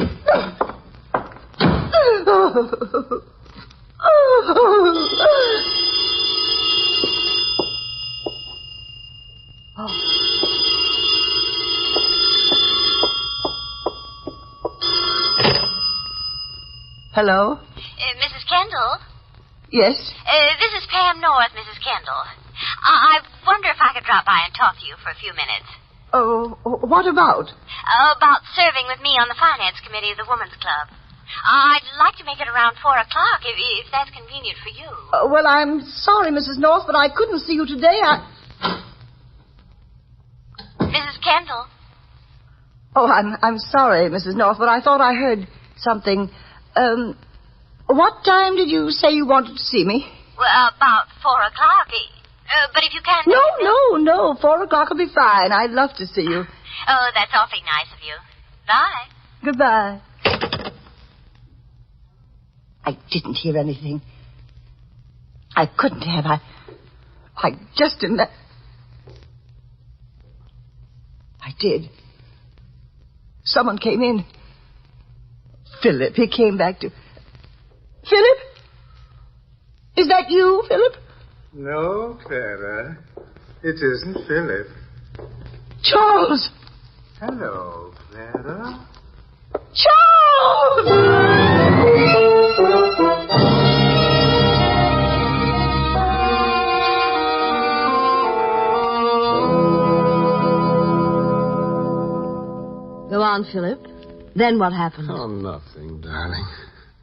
Hello? Mrs. Kendall? Yes? This is Pam North, Mrs. Kendall. I wonder if I could drop by and talk to you for a few minutes. Oh, what about? About serving with me on the finance committee of the Women's Club. I'd like to make it around 4 o'clock, if that's convenient for you. Well, I'm sorry, Mrs. North, but I couldn't see you today. Mrs. Kendall? Oh, I'm sorry, Mrs. North, but I thought I heard something. What time did you say you wanted to see me? Well, about 4 o'clock. But if you can't... No. 4 o'clock will be fine. I'd love to see you. Oh, that's awfully nice of you. Bye. Goodbye. I didn't hear anything. I couldn't have. I just didn't... I did. Someone came in. Philip, he came back to... Philip? Is that you, Philip? No, Clara. It isn't Philip. Charles! Hello, Clara. Go on, Philip. Then what happened? Oh, nothing, darling.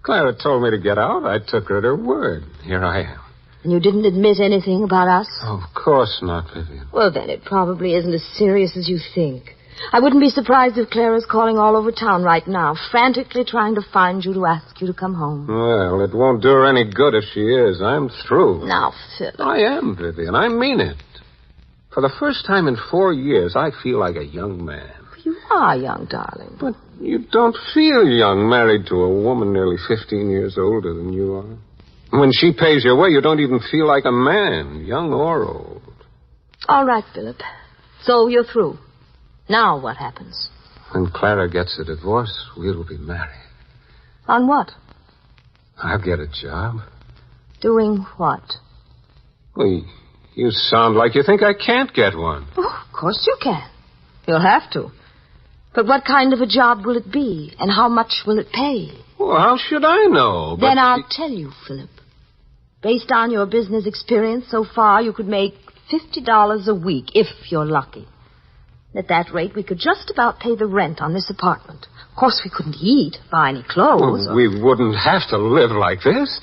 Clara told me to get out. I took her at her word. Here I am. And you didn't admit anything about us? Of course not, Vivian. Well, then it probably isn't as serious as you think. I wouldn't be surprised if Clara's calling all over town right now, frantically trying to find you to ask you to come home. Well, it won't do her any good if she is. I'm through. Now, Philip. I am, Vivian. I mean it. For the first time in 4 years, I feel like a young man. You are young, darling. But you don't feel young, married to a woman nearly 15 years older than you are. When she pays your way, you don't even feel like a man, young or old. All right, Philip. So you're through. Now what happens? When Clara gets a divorce, we'll be married. On what? I'll get a job. Doing what? Well, you sound like you think I can't get one. Oh, of course you can. You'll have to. But what kind of a job will it be? And how much will it pay? Well, how should I know? Then I'll tell you, Philip. Based on your business experience so far, you could make $50 a week, if you're lucky. At that rate, we could just about pay the rent on this apartment. Of course, we couldn't eat, buy any clothes. Well, we wouldn't have to live like this.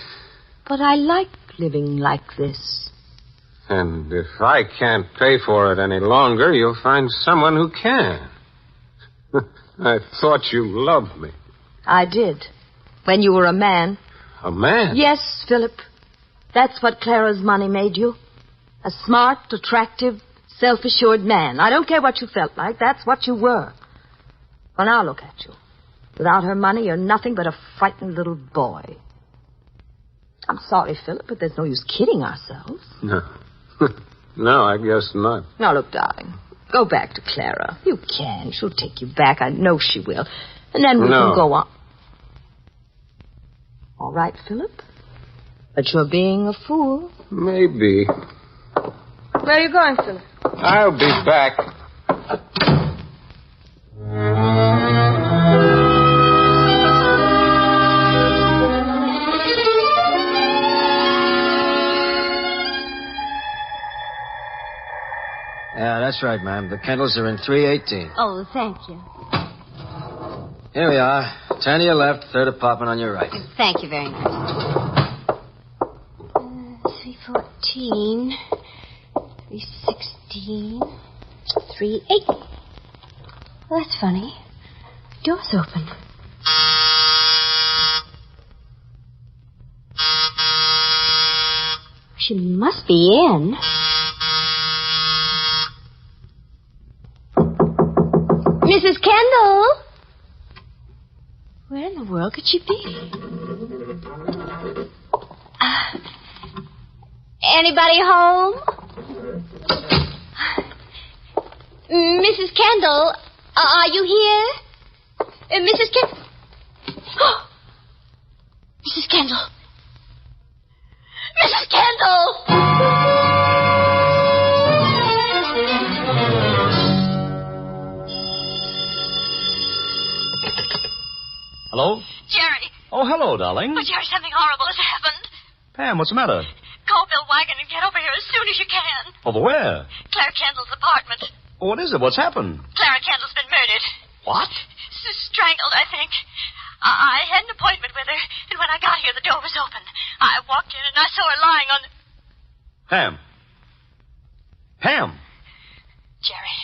But I like living like this. And if I can't pay for it any longer, you'll find someone who can. I thought you loved me. I did. When you were a man. A man? Yes, Philip. That's what Clara's money made you. A smart, attractive, self-assured man. I don't care what you felt like. That's what you were. Well, now look at you. Without her money, you're nothing but a frightened little boy. I'm sorry, Philip, but there's no use kidding ourselves. No. No, I guess not. Now, look, darling. Go back to Clara. You can. She'll take you back. I know she will. And then we can go on. All right, Philip. But you're being a fool. Maybe. Where are you going, Philip? I'll be back. Yeah, that's right, ma'am. The Kendalls are in 318. Oh, thank you. Here we are. Turn to your left, third apartment on your right. Thank you very much. 314, 316, 38. Well, that's funny. Door's open. She must be in. Mrs. Kendall? Where in the world could she be? Anybody home? Mrs. Kendall, are you here? Mrs. Kendall? Mrs. Kendall. Mrs. Kendall! Hello? Jerry. Oh, hello, darling. Oh, Jerry, something horrible has happened. Pam, what's the matter? Call Bill Wagon and get over here as soon as you can. Over where? Clara Kendall's apartment. Oh, what is it? What's happened? Clara Kendall's been murdered. What? Strangled, I think. I had an appointment with her, and when I got here, the door was open. I walked in, and I saw her lying on the... Pam! Jerry.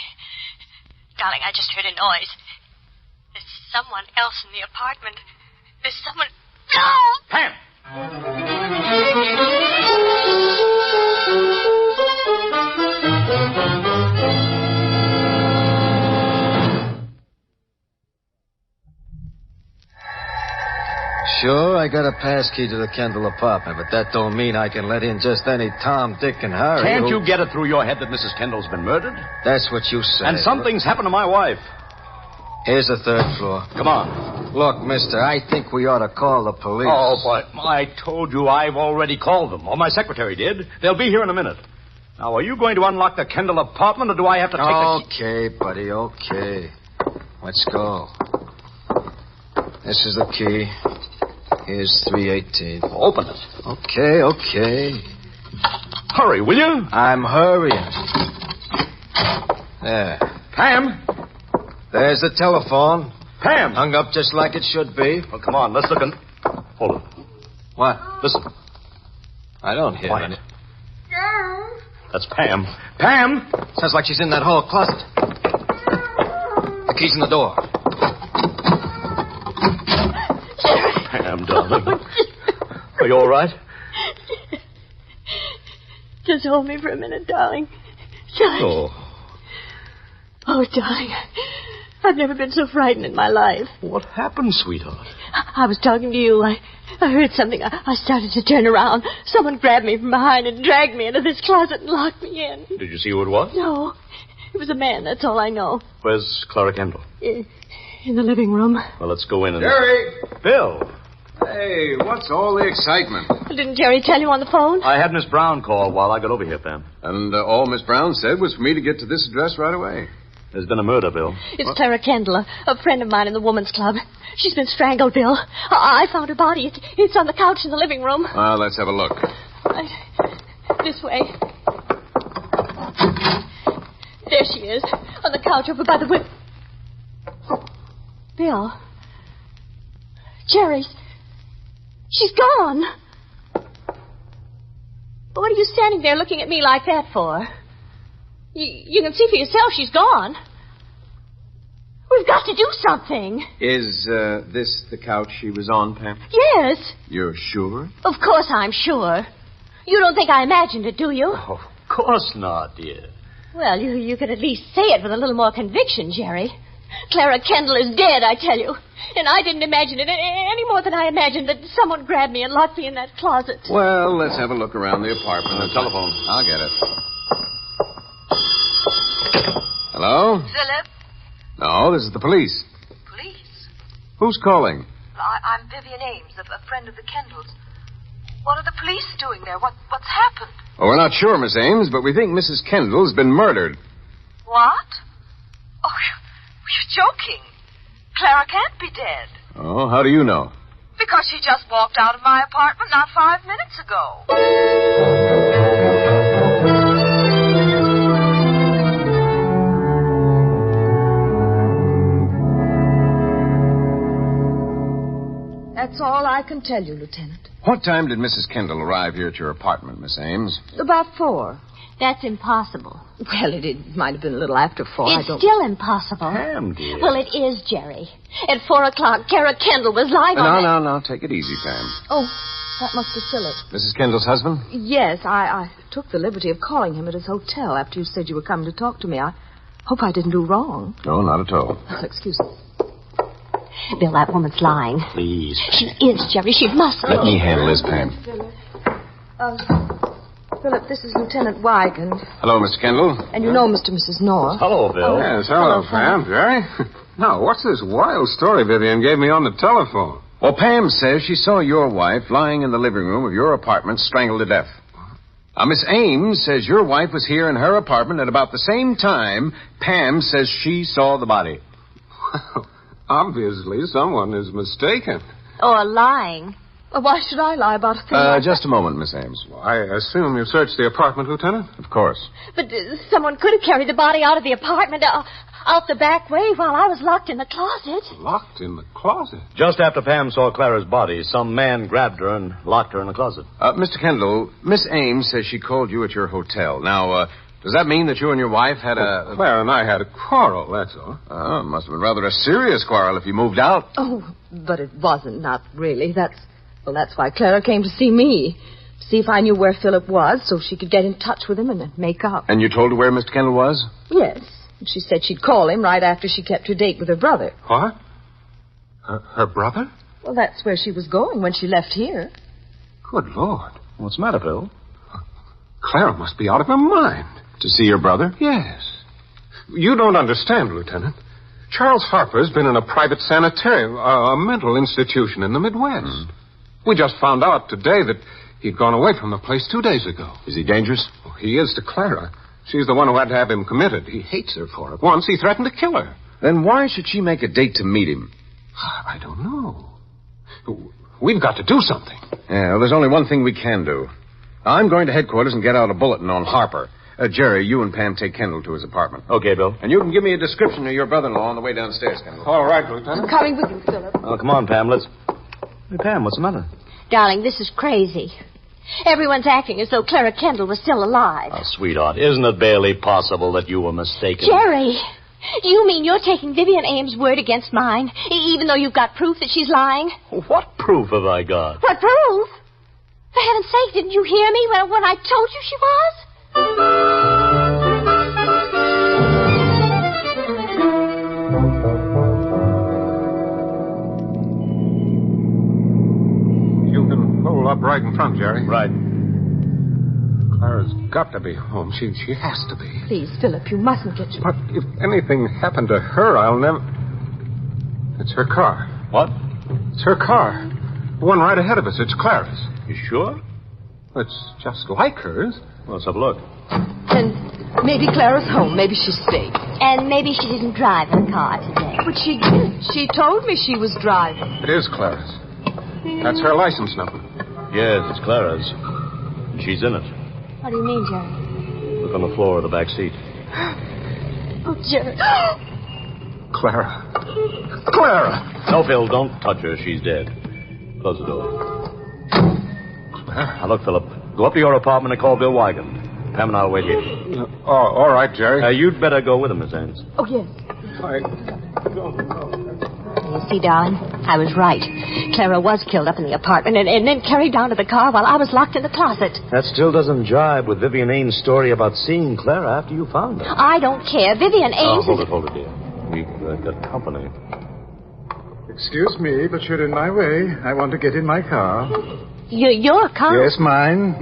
Darling, I just heard a noise. There's someone else in the apartment. There's someone... No! Pam! Sure, I got a pass key to the Kendall apartment, but that don't mean I can let in just any Tom, Dick, and Harry. Can't you get it through your head that Mrs. Kendall's been murdered? That's what you say. And something's happened to my wife. Here's the third floor. Come on. Look, mister, I think we ought to call the police. Oh, but I told you I've already called them. Or my secretary did. They'll be here in a minute. Now, are you going to unlock the Kendall apartment, or do I have to take the key? Okay, buddy, okay. Let's go. This is the key. Here's 318. Open it. Okay. Hurry, will you? I'm hurrying. There. Pam! There's the telephone. Pam! Hung up just like it should be. Well, come on, let's look in. Hold it. What? Listen. I don't hear Quiet. any. That's Pam. Pam! Sounds like she's in that hall closet. The key's in the door. Pam, darling. Are you all right? Just hold me for a minute, darling. Darling. Oh, darling. I've never been so frightened in my life. What happened, sweetheart? I was talking to you. I heard something. I started to turn around. Someone grabbed me from behind and dragged me into this closet and locked me in. Did you see who it was? No. It was a man, that's all I know. Where's Clara Kendall? In the living room. Well, let's go in and... Jerry! Bill! Hey, what's all the excitement? Didn't Jerry tell you on the phone? I had Miss Brown call while I got over here, Pam. And all Miss Brown said was for me to get to this address right away. There's been a murder, Bill. It's Clara Kendall, a friend of mine in the woman's club. She's been strangled, Bill. I found her body. It's on the couch in the living room. Well, let's have a look. This way. There she is, on the couch over by the window. Bill. Jerry. She's gone. What are you standing there looking at me like that for? You can see for yourself she's gone. We've got to do something. Is this the couch she was on, Pam? Yes. You're sure? Of course I'm sure. You don't think I imagined it, do you? Oh, of course not, dear. Well, you could at least say it with a little more conviction, Jerry. Clara Kendall is dead, I tell you. And I didn't imagine it any more than I imagined that someone grabbed me and locked me in that closet. Well, let's have a look around the apartment. The telephone. I'll get it. Hello? Philip? No, this is the police. Police? Who's calling? I'm Vivian Ames, a friend of the Kendalls. What are the police doing there? What's happened? Well, we're not sure, Miss Ames, but we think Mrs. Kendall's been murdered. What? Oh, you're joking. Clara can't be dead. Oh, how do you know? Because she just walked out of my apartment not 5 minutes ago. That's all I can tell you, Lieutenant. What time did Mrs. Kendall arrive here at your apartment, Miss Ames? About 4. That's impossible. Well, it might have been a little after 4. It's still impossible. Pam, dear. Well, it is, Jerry. At 4 o'clock, Clara Kendall was lying on No. Take it easy, Pam. Oh, that must be Philip. Mrs. Kendall's husband? Yes, I took the liberty of calling him at his hotel after you said you were coming to talk to me. I hope I didn't do wrong. No, not at all. Excuse me. Bill, that woman's lying. Please. She is, Jerry. She must be. Let me handle this, Pam. Philip, this is Lieutenant Wygand. Hello, Mr. Kendall. And you know Mr. and Mrs. North. Hello, Bill. Yes, hello, Pam. Jerry. Now, what's this wild story Vivian gave me on the telephone? Well, Pam says she saw your wife lying in the living room of your apartment strangled to death. Miss Ames says your wife was here in her apartment at about the same time Pam says she saw the body. Well, obviously someone is mistaken. Or lying. Well, why should I lie about a thing like Just a moment, Miss Ames. Well, I assume you searched the apartment, Lieutenant? Of course. But someone could have carried the body out of the apartment, out the back way while I was locked in the closet. Locked in the closet? Just after Pam saw Clara's body, some man grabbed her and locked her in the closet. Mr. Kendall, Miss Ames says she called you at your hotel. Now, does that mean that you and your wife had a... Clara and I had a quarrel, that's all. Oh, it must have been rather a serious quarrel if you moved out. Oh, but it wasn't, not really. That's why Clara came to see me. To see if I knew where Philip was so she could get in touch with him and make up. And you told her where Mr. Kendall was? Yes. She said she'd call him right after she kept her date with her brother. What? Her brother? Well, that's where she was going when she left here. Good Lord. What's the matter, Bill? Clara must be out of her mind. To see your brother? Yes. You don't understand, Lieutenant. Charles Harper's been in a private sanitarium, a mental institution in the Midwest. We just found out today that he'd gone away from the place 2 days ago. Is he dangerous? Oh, he is to Clara. She's the one who had to have him committed. He hates her for it. Once he threatened to kill her. Then why should she make a date to meet him? I don't know. We've got to do something. Yeah, well, there's only one thing we can do. I'm going to headquarters and get out a bulletin on Harper. Jerry, you and Pam take Kendall to his apartment. Okay, Bill. And you can give me a description of your brother-in-law on the way downstairs, Kendall. All right, Lieutenant. I'm coming with you, Philip. Oh, come on, Pam. Hey, Pam, what's the matter? Darling, this is crazy. Everyone's acting as though Clara Kendall was still alive. Oh, sweetheart, isn't it barely possible that you were mistaken? Jerry, you mean you're taking Vivian Ames' word against mine, even though you've got proof that she's lying? What proof have I got? What proof? For heaven's sake, didn't you hear me when I told you she was? You can hold up right in front, Jerry. Right. Clara's got to be home. She has to be. Please, Philip, you mustn't get... But if anything happened to her, I'll never... It's her car. What? It's her car. The one right ahead of us. It's Clara's. You sure? It's just like hers. Well, let's have a look. And Maybe Clara's home. Maybe she's safe. And maybe she didn't drive the car today. But she did. She told me she was driving. It is Clara's. That's her license number. Yes, it's Clara's. She's in it. What do you mean, Jerry? Look on the floor of the back seat. Oh, Jerry. Clara. No, Phil, don't touch her. She's dead. Close the door. Now, look, Philip. Go up to your apartment and call Bill Wygant. Pam and I'll wait here. All right, Jerry. You'd better go with him, Miss Ames. Oh, yes. You see, darling, I was right. Clara was killed up in the apartment and then carried down to the car while I was locked in the closet. That still doesn't jibe with Vivian Ames' story about seeing Clara after you found her. I don't care. Vivian Ames... Hold it, dear. We've got company. Excuse me, but you're in my way. I want to get in my car. Your car? Yes, mine.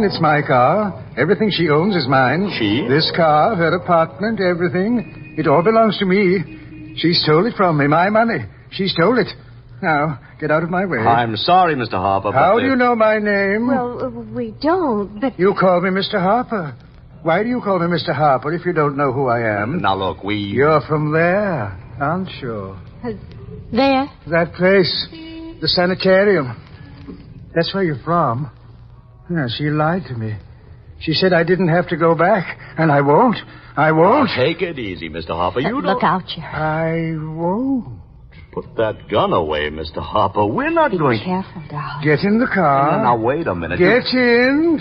It's my car. Everything she owns is mine. She? This car, her apartment, everything. It all belongs to me. She stole it from me. My money. She stole it. Now, get out of my way. I'm sorry, Mr. Harper, but... How do you know my name? Well, we don't, but... You call me Mr. Harper. Why do you call me Mr. Harper if you don't know who I am? Now, look, You're from there, aren't you? There? That place. The sanitarium. That's where you're from. Yeah, she lied to me. She said I didn't have to go back, and I won't. I won't. Now, take it easy, Mr. Harper. You Look out, Jerry. I won't. Put that gun away, Mr. Harper. We're not going... Be careful, darling. Get in the car. Now, wait a minute. Get in.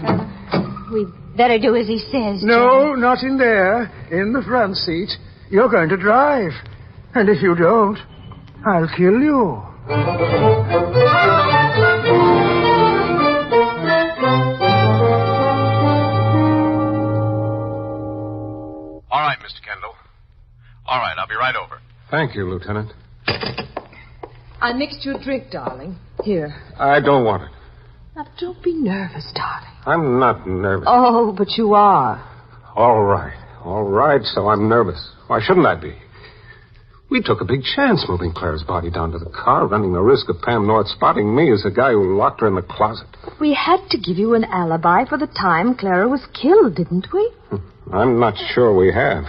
We better do as he says, No, Jerry. not in there. In the front seat. You're going to drive. And if you don't, I'll kill you. All right, Mr. Kendall. All right, I'll be right over. Thank you, Lieutenant. I mixed you a drink, darling. Here. I don't want it. Now, don't be nervous, darling. I'm not nervous. Oh, but you are. All right, so I'm nervous. Why shouldn't I be? We took a big chance moving Clara's body down to the car, running the risk of Pam North spotting me as the guy who locked her in the closet. We had to give you an alibi for the time Clara was killed, didn't we? I'm not sure we have.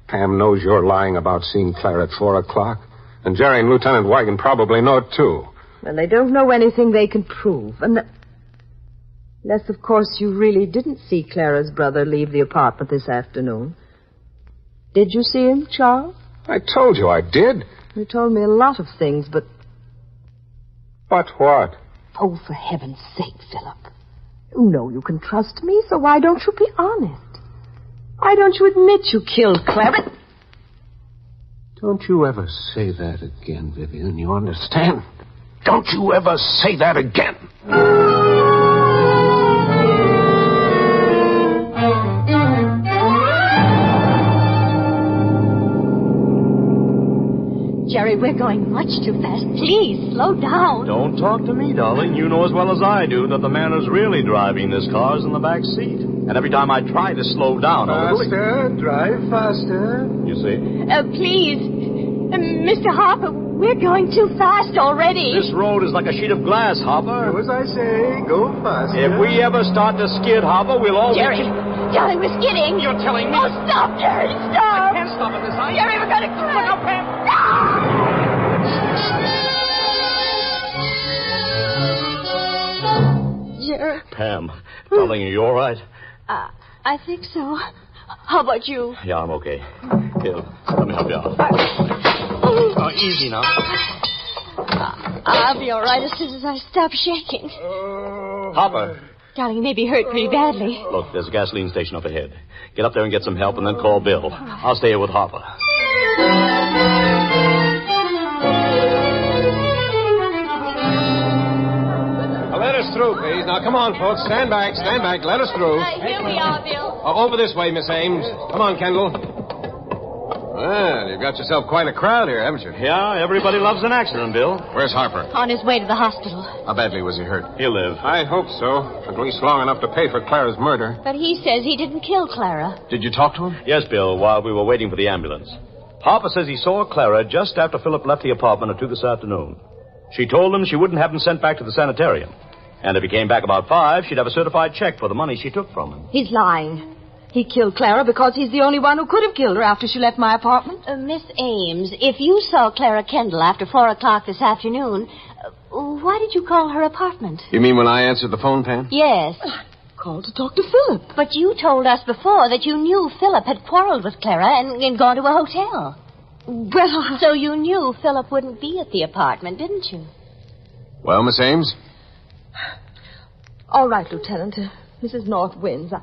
Pam knows you're lying about seeing Clara at 4 o'clock. And Jerry and Lieutenant Wygant probably know it, too. Well, they don't know anything they can prove. Unless, of course, you really didn't see Clara's brother leave the apartment this afternoon. Did you see him, Charles? I told you I did. You told me a lot of things, but... But what? Oh, for heaven's sake, Philip. You know you can trust me, so why don't you be honest? Why don't you admit you killed Clara? Don't you ever say that again, Vivian. You understand? Don't you ever say that again. Jerry, we're going much too fast. Please, slow down. Don't talk to me, darling. You know as well as I do that the man who's really driving this car is in the back seat. And every time I try to slow down... Faster, drive faster. You see? Please, Mr. Harper, we're going too fast already. This road is like a sheet of glass, Harper. Do as I say. Go faster. If we ever start to skid, Harper, we'll all... Jerry, darling, we're skidding. You're telling me... Oh, stop, Jerry, stop. I can't stop at this height. Jerry, we're going to crash. Look out, Pam. Jerry. Pam, darling, are you all right? I think so. How about you? Yeah, I'm okay. Here, let me help you out. Easy now. I'll be all right as soon as I stop shaking. Harper. Darling, you may be hurt pretty badly. Look, there's a gasoline station up ahead. Get up there and get some help and then call Bill. I'll stay here with Harper. Let us through, please. Now, come on, folks. Stand back. Let us through. Here we are, Bill. Over this way, Miss Ames. Come on, Kendall. Well, you've got yourself quite a crowd here, haven't you? Yeah, everybody loves an accident, Bill. Where's Harper? On his way to the hospital. How badly was he hurt? He'll live. I hope so. At least long enough to pay for Clara's murder. But he says he didn't kill Clara. Did you talk to him? Yes, Bill, while we were waiting for the ambulance. Harper says he saw Clara just after Philip left the apartment at 2 this afternoon. She told him she wouldn't have him sent back to the sanitarium. And if he came back about 5, she'd have a certified check for the money she took from him. He's lying. He killed Clara because he's the only one who could have killed her after she left my apartment. Miss Ames, if you saw Clara Kendall after 4 o'clock this afternoon, why did you call her apartment? You mean when I answered the phone, Pam? Yes. Called to talk to Philip. But you told us before that you knew Philip had quarreled with Clara and gone to a hotel. Well, So you knew Philip wouldn't be at the apartment, didn't you? Well, Miss Ames? All right, Lieutenant. Mrs. North wins.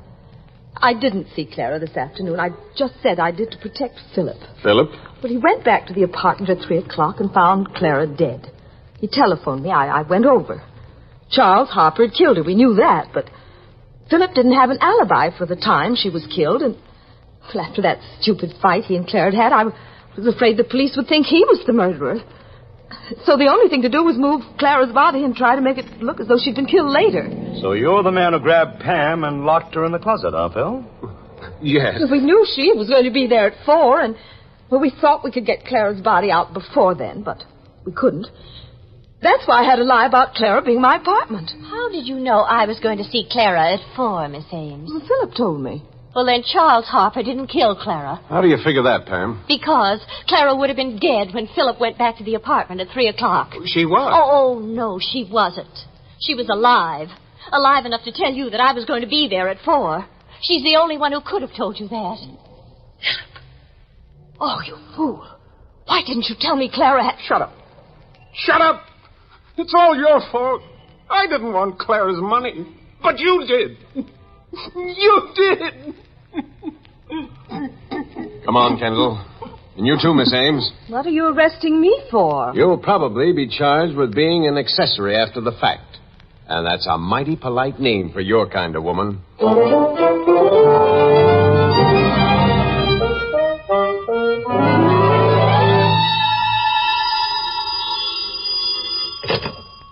I didn't see Clara this afternoon. I just said I did to protect Philip. Philip? Well, he went back to the apartment at 3 o'clock and found Clara dead. He telephoned me. I went over. Charles Harper had killed her. We knew that, but Philip didn't have an alibi for the time she was killed, and after that stupid fight he and Clara had, I was afraid the police would think he was the murderer. So the only thing to do was move Clara's body and try to make it look as though she'd been killed later. So you're the man who grabbed Pam and locked her in the closet, huh, Phil? Yes. We knew she was going to be there at 4, and we thought we could get Clara's body out before then, but we couldn't. That's why I had to lie about Clara being my apartment. How did you know I was going to see Clara at 4, Miss Ames? Well, Philip told me. Well, then Charles Harper didn't kill Clara. How do you figure that, Pam? Because Clara would have been dead when Philip went back to the apartment at 3 o'clock. She was. Oh, no, she wasn't. She was alive. Alive enough to tell you that I was going to be there at 4. She's the only one who could have told you that. Philip. Oh, you fool. Why didn't you tell me Clara had... Shut up. Shut up. It's all your fault. I didn't want Clara's money, but you did. You did. Come on, Kendall. And you too, Miss Ames. What are you arresting me for? You'll probably be charged with being an accessory after the fact. And that's a mighty polite name for your kind of woman.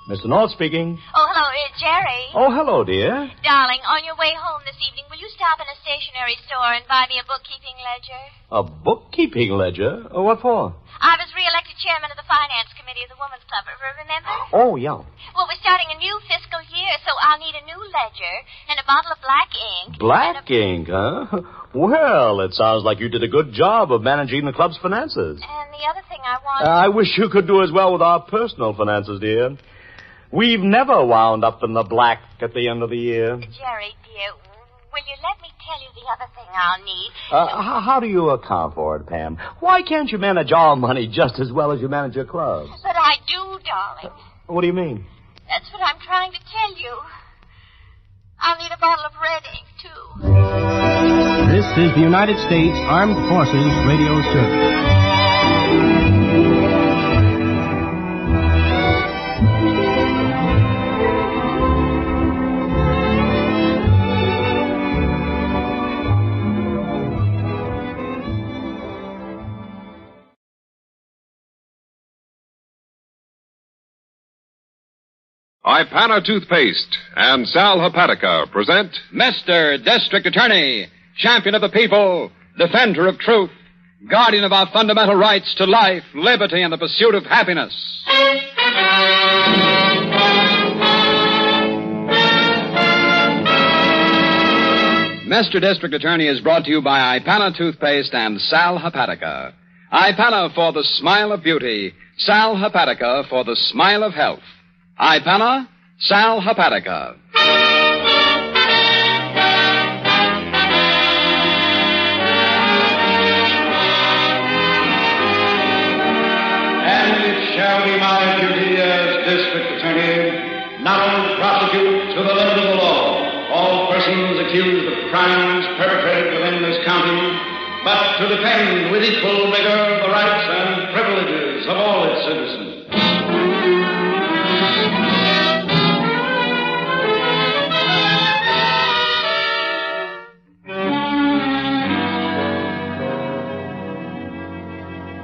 Mr. North speaking. Oh, hello, Jerry. Oh, hello, dear. Darling, on your way home this evening, will you stop in a stationery store and buy me a bookkeeping ledger? A bookkeeping ledger? What for? I was re-elected chairman of the finance committee of the Women's Club, remember? Oh, yeah. Well, we're starting a new fiscal year, so I'll need a new ledger and a bottle of black ink. Black ink, huh? Well, it sounds like you did a good job of managing the club's finances. And the other thing I want... I wish you could do as well with our personal finances, dear. We've never wound up in the black at the end of the year. Jerry, dear, will you let me tell you the other thing I'll need? How do you account for it, Pam? Why can't you manage our money just as well as you manage your clubs? But I do, darling. What do you mean? That's what I'm trying to tell you. I'll need a bottle of red ink, too. This is the United States Armed Forces Radio Service. Ipana Toothpaste and Sal Hepatica present Mr. District Attorney, champion of the people, defender of truth, guardian of our fundamental rights to life, liberty, and the pursuit of happiness. Mr. District Attorney is brought to you by Ipana Toothpaste and Sal Hepatica. Ipana for the smile of beauty, Sal Hepatica for the smile of health. Ipana, Sal Hepatica. And it shall be my duty as District Attorney not only to prosecute to the limit of the law all persons accused of crimes perpetrated within this county, but to defend with equal vigor the rights and privileges of all its citizens.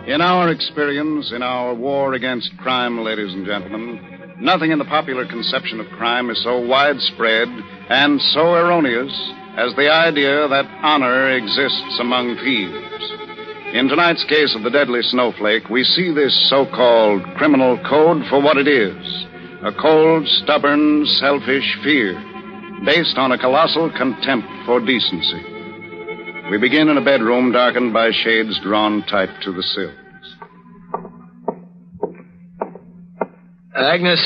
In our experience, in our war against crime, ladies and gentlemen, nothing in the popular conception of crime is so widespread and so erroneous as the idea that honor exists among thieves. In tonight's case of the deadly snowflake, we see this so-called criminal code for what it is, a cold, stubborn, selfish fear based on a colossal contempt for decency. We begin in a bedroom darkened by shades drawn tight to the sills. Agnes?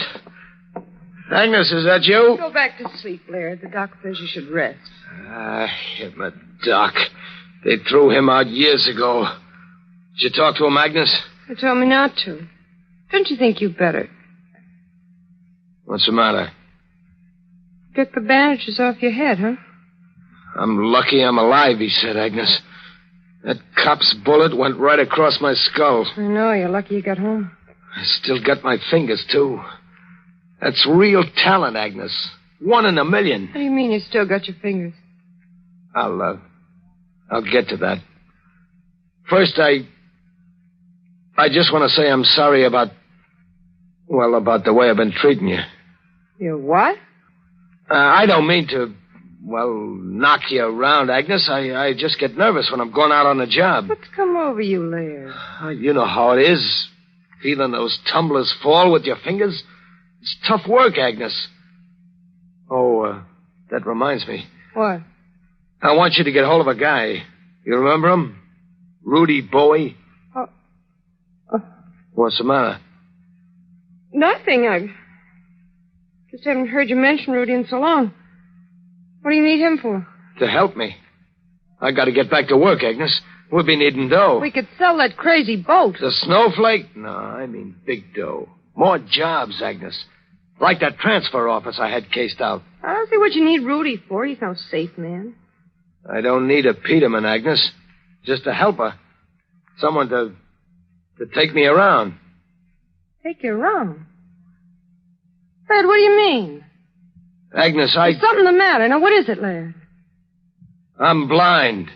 Agnes, is that you? Go back to sleep, Laird. The doc says you should rest. Him a doc. They threw him out years ago. Did you talk to him, Agnes? They told me not to. Don't you think you better? What's the matter? Get the bandages off your head, huh? I'm lucky I'm alive, he said, Agnes. That cop's bullet went right across my skull. I know. You're lucky you got home. I still got my fingers, too. That's real talent, Agnes. 1 in a million. What do you mean you still got your fingers? I'll get to that. First, I just want to say I'm sorry about the way I've been treating you. You what? I don't mean to, knock you around, Agnes. I just get nervous when I'm going out on a job. What's come over you, Laird? You know how it is. Feeling those tumblers fall with your fingers. It's tough work, Agnes. Oh, that reminds me. What? I want you to get hold of a guy. You remember him? Rudy Bowie. What's the matter? Nothing. I just haven't heard you mention Rudy in so long. What do you need him for? To help me. I got to get back to work, Agnes. We'll be needing dough. We could sell that crazy boat. The Snowflake? No, I mean big dough. More jobs, Agnes. Like that transfer office I had cased out. I don't see what you need Rudy for. He's no safe man. I don't need a Peterman, Agnes. Just a helper. Someone to take me around. Take you around? Laird, what do you mean? Agnes, There's something the matter. Now, what is it, Laird? I'm blind.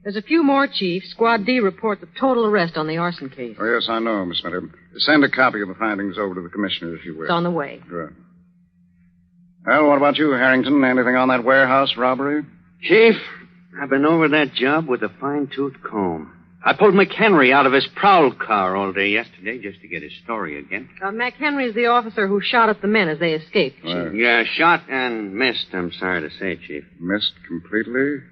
There's a few more, Chief. Squad D report the total arrest on the arson case. Oh, yes, I know, Miss Minter. Send a copy of the findings over to the commissioner, if you will. It's on the way. Good. Well, what about you, Harrington? Anything on that warehouse robbery? Chief, I've been over that job with a fine-tooth comb. I pulled McHenry out of his prowl car all day yesterday just to get his story again. McHenry's the officer who shot at the men as they escaped, Chief. Right. Yeah, shot and missed, I'm sorry to say, Chief. Missed completely?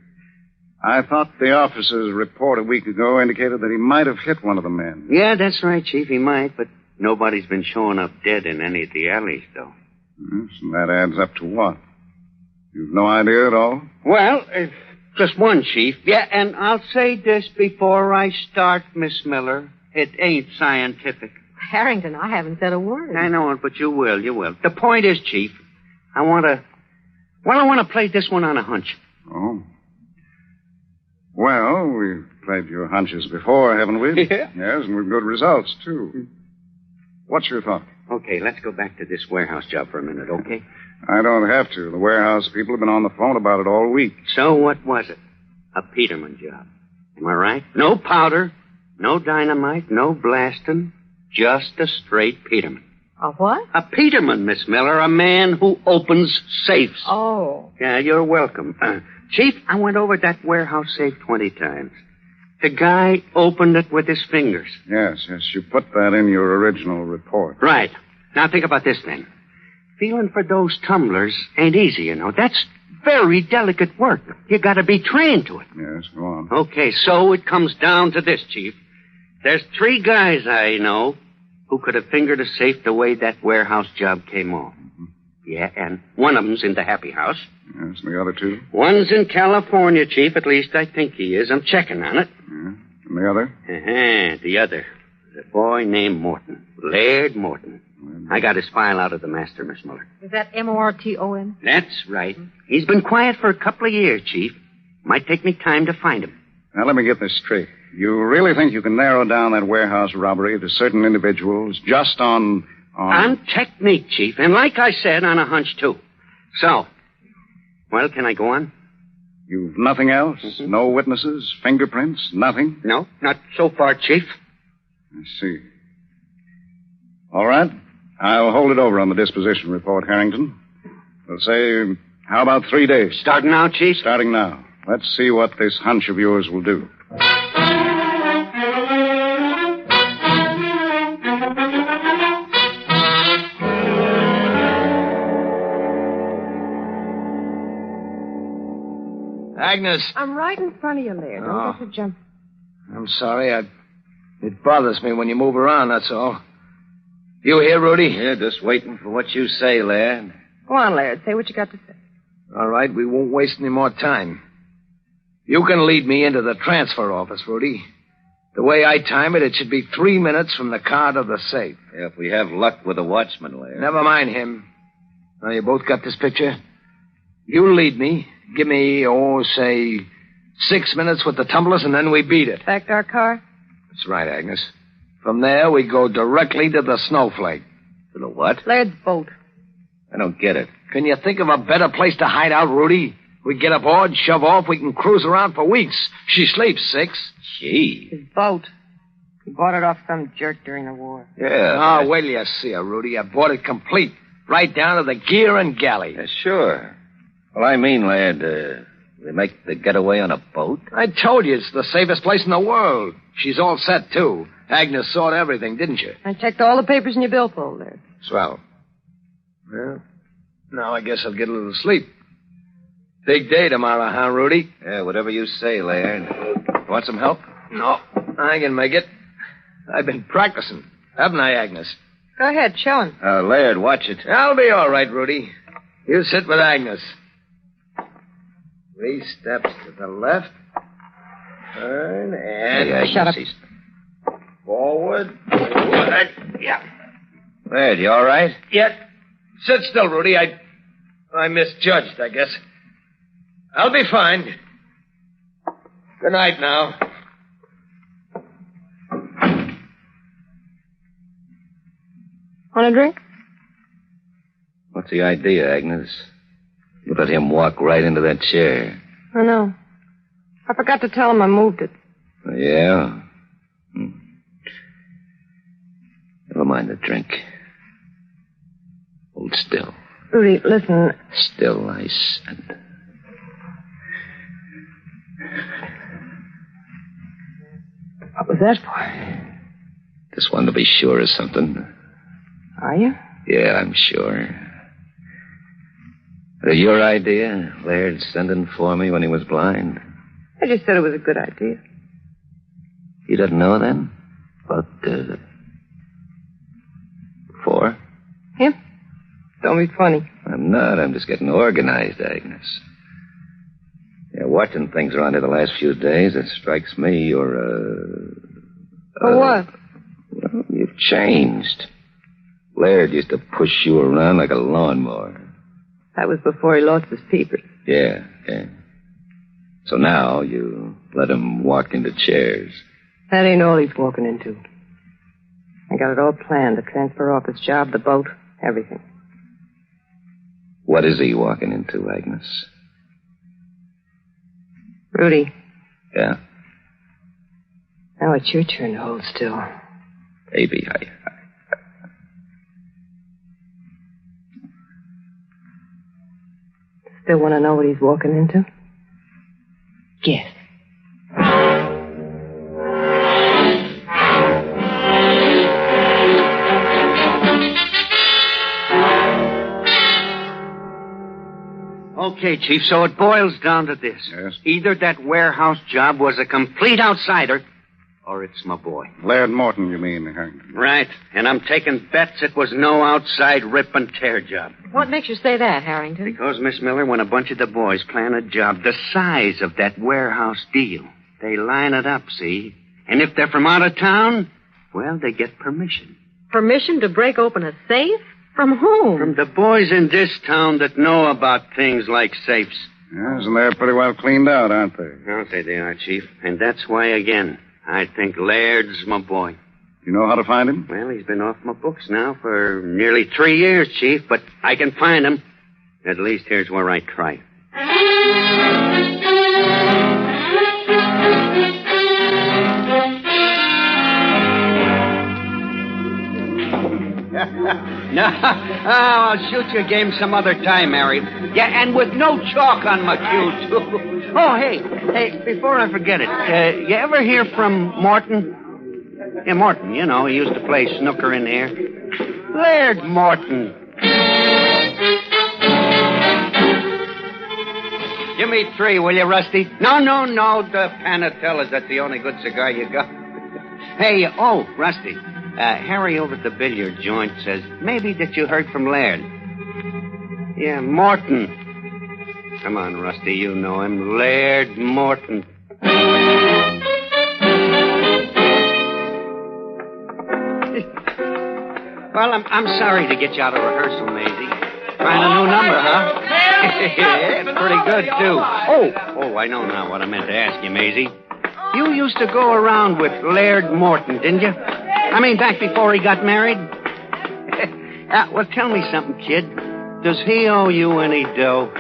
I thought the officer's report a week ago indicated that he might have hit one of the men. Yeah, that's right, Chief, he might, but nobody's been showing up dead in any of the alleys, though. Yes, and that adds up to what? You've no idea at all? Well, just one, Chief. Yeah, and I'll say this before I start, Miss Miller. It ain't scientific. Harrington, I haven't said a word. I know it, but you will. The point is, Chief, I want to play this one on a hunch. Oh. Well, we've played your hunches before, haven't we? Yeah. Yes, and with good results, too. What's your thought? Okay, let's go back to this warehouse job for a minute, okay? I don't have to. The warehouse people have been on the phone about it all week. So what was it? A Peterman job. Am I right? No powder, no dynamite, no blasting, just a straight Peterman. A what? A Peterman, Miss Miller, a man who opens safes. Oh. Yeah, you're welcome. Chief, I went over that warehouse safe 20 times. The guy opened it with his fingers. Yes, you put that in your original report. Right. Now think about this, then. Feeling for those tumblers ain't easy, you know. That's very delicate work. You gotta be trained to it. Yes, go on. Okay, so it comes down to this, Chief. There's 3 guys I know who could have fingered a safe the way that warehouse job came off. Mm-hmm. Yeah, and one of them's in the Happy House. Yes, and the other 2? One's in California, Chief. At least I think he is. I'm checking on it. Yeah. And the other? The other. The boy named Morton. Laird Morton. I got his file out of the master, Miss Muller. Is that Morton? That's right. He's been quiet for a couple of years, Chief. Might take me time to find him. Now, let me get this straight. You really think you can narrow down that warehouse robbery to certain individuals just on... On technique, Chief. And like I said, on a hunch, too. So, well, can I go on? You've nothing else? Mm-hmm. No witnesses? Fingerprints? Nothing? No, not so far, Chief. I see. All right. I'll hold it over on the disposition report, Harrington. We'll say, how about 3 days? Starting now, Chief? Starting now. Let's see what this hunch of yours will do. Agnes. I'm right in front of you, Laird. Don't get to jump. I'm sorry. It bothers me when you move around, that's all. You here, Rudy? Yeah, just waiting for what you say, Laird. Go on, Laird. Say what you got to say. All right, we won't waste any more time. You can lead me into the transfer office, Rudy. The way I time it, it should be 3 minutes from the car to the safe. Yeah, if we have luck with the watchman, Laird. Never mind him. Now, you both got this picture? You lead me. Give me, say, 6 minutes with the tumblers, and then we beat it. Back to our car? That's right, Agnes. From there, we go directly to the Snowflake. To the what? Laird's boat. I don't get it. Can you think of a better place to hide out, Rudy? We get aboard, shove off, we can cruise around for weeks. She sleeps 6. Gee. His boat. He bought it off some jerk during the war. Yeah. Wait till you see her, Rudy. I bought it complete. Right down to the gear and galley. Sure. Well, I mean, Laird, they make the getaway on a boat? I told you it's the safest place in the world. She's all set, too. Agnes saw everything, didn't you? I checked all the papers in your billfold, Laird. Swell. Well, now I guess I'll get a little sleep. Big day tomorrow, huh, Rudy? Yeah, whatever you say, Laird. Want some help? No, I can make it. I've been practicing, haven't I, Agnes? Go ahead, show him. Laird, watch it. I'll be all right, Rudy. You sit with Agnes. 3 steps to the left. Turn and... Hey, shut up. Forward. Yeah. Laird, you all right? Yeah. Sit still, Rudy. I misjudged, I guess. I'll be fine. Good night now. Want a drink? What's the idea, Agnes? You let him walk right into that chair. I know. I forgot to tell him I moved it. Yeah? Never mind the drink. Hold still. Rudy, listen. Still, I said. What was that for? Just wanted to be sure of something. Are you? Yeah, I'm sure. Was it your idea, Laird sending for me when he was blind? I just said it was a good idea. You didn't know then? But, for? Him? Don't be funny. I'm not. I'm just getting organized, Agnes. Yeah, watching things around here the last few days, it strikes me you're, For what? Well, you've changed. Laird used to push you around like a lawnmower. That was before he lost his peepers. Yeah. So now you let him walk into chairs. That ain't all he's walking into. I got it all planned, the transfer office job, the boat, everything. What is he walking into, Agnes? Rudy. Yeah? Now it's your turn to hold still. Baby, Still want to know what he's walking into? Guess. Okay, Chief, so it boils down to this. Yes? Either that warehouse job was a complete outsider, or it's my boy. Laird Morton, you mean, Harrington? Right, and I'm taking bets it was no outside rip and tear job. What makes you say that, Harrington? Because, Miss Miller, when a bunch of the boys plan a job the size of that warehouse deal, they line it up, see? And if they're from out of town, well, they get permission. Permission to break open a safe? From whom? From the boys in this town that know about things like safes. Yes, and they're pretty well cleaned out, aren't they? I'll say they are, Chief. And that's why, again, I think Laird's my boy. You know how to find him? Well, he's been off my books now for nearly 3 years, Chief, but I can find him. At least here's where I try. No, I'll shoot your game some other time, Mary. Yeah, and with no chalk on my cue, too. Oh, hey, before I forget it, you ever hear from Morton? Yeah, Morton, you know, he used to play snooker in here. Laird Morton. Give me 3, will you, Rusty? No. The Panatellas, that's the only good cigar you got. Hey, Rusty. Harry over at the billiard joint says maybe that you heard from Laird. Yeah, Morton. Come on, Rusty, you know him. Laird Morton. Well, I'm sorry to get you out of rehearsal, Maisie. Find a new number, huh? Yeah, it's pretty good, too. Oh, I know now what I meant to ask you, Maisie. You used to go around with Laird Morton, didn't you? I mean, back before he got married? Well, tell me something, kid. Does he owe you any dough?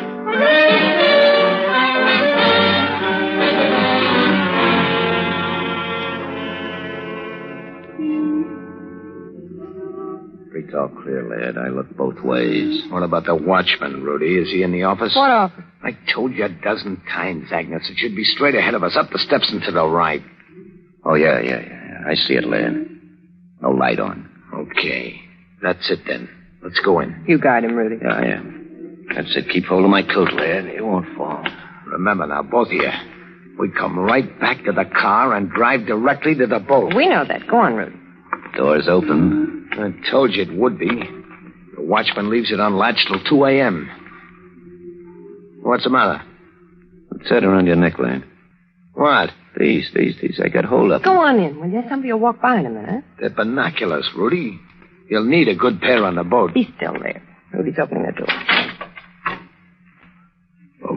Street's all clear, lad. I look both ways. What about the watchman, Rudy? Is he in the office? What office? I told you a dozen times, Agnes. It should be straight ahead of us, up the steps and to the right. Oh, yeah. I see it, lad. No light on. Okay. That's it, then. Let's go in. You guide him, Rudy. Yeah. That's it. Keep hold of my coat, lad. It won't fall. Remember now, both of you. We come right back to the car and drive directly to the boat. We know that. Go on, Rudy. Door's open. I told you it would be. The watchman leaves it unlatched till 2 a.m. What's the matter? What's that around your neck, lad? What? These. I got hold of them. Go on in, will you? Somebody will walk by in a minute. They're binoculars, Rudy. You'll need a good pair on the boat. Be still there. Rudy's opening the door.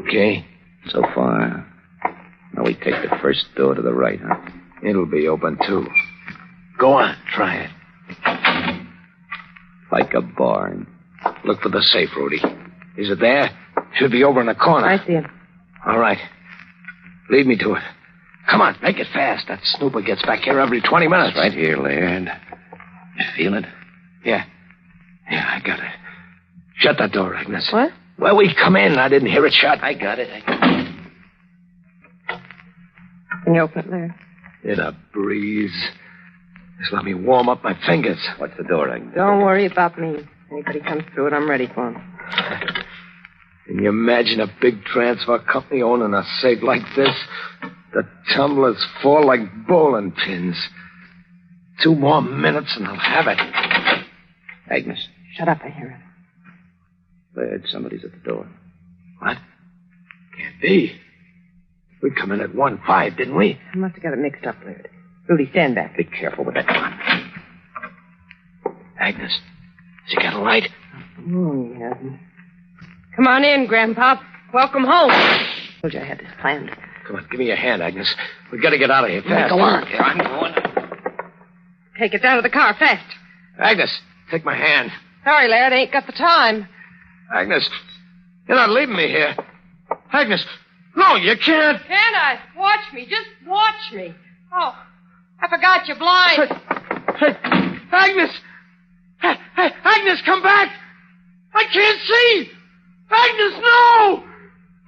Okay. So far. Now we take the first door to the right, huh? It'll be open, too. Go on, try it. Like a barn. Look for the safe, Rudy. Is it there? Should be over in the corner. I see it. All right. Lead me to it. Come on, make it fast. That snooper gets back here every 20 minutes. It's right here, Laird. You feel it? Yeah, I got it. Shut that door, Agnes. What? Well, we come in. I didn't hear it shut. I got it. Can you open it, Laird? In a breeze. Just let me warm up my fingers. What's the door, Agnes? Don't worry about me. Anybody comes through it, I'm ready for him. Can you imagine a big transfer company owning a safe like this? The tumblers fall like bowling pins. 2 more minutes and I'll have it. Agnes. Shut up, I hear it. Laird, somebody's at the door. What? Can't be. We come in at 1:05, didn't we? I must have got it mixed up, Laird. Rudy, stand back. Be careful with that gun. Agnes, has he got a light? Oh, he hasn't. Come on in, Grandpop. Welcome home. I told you I had this planned. Come on, give me your hand, Agnes. We've got to get out of here fast. Go on. Yeah, I'm going. Take it down to the car, fast. Agnes, take my hand. Sorry, Laird, I ain't got the time. Agnes, you're not leaving me here. Agnes, no, you can't. Can I? Watch me. Just watch me. Oh, I forgot you're blind. Hey, Agnes! Hey, Agnes, come back! I can't see! Agnes, no!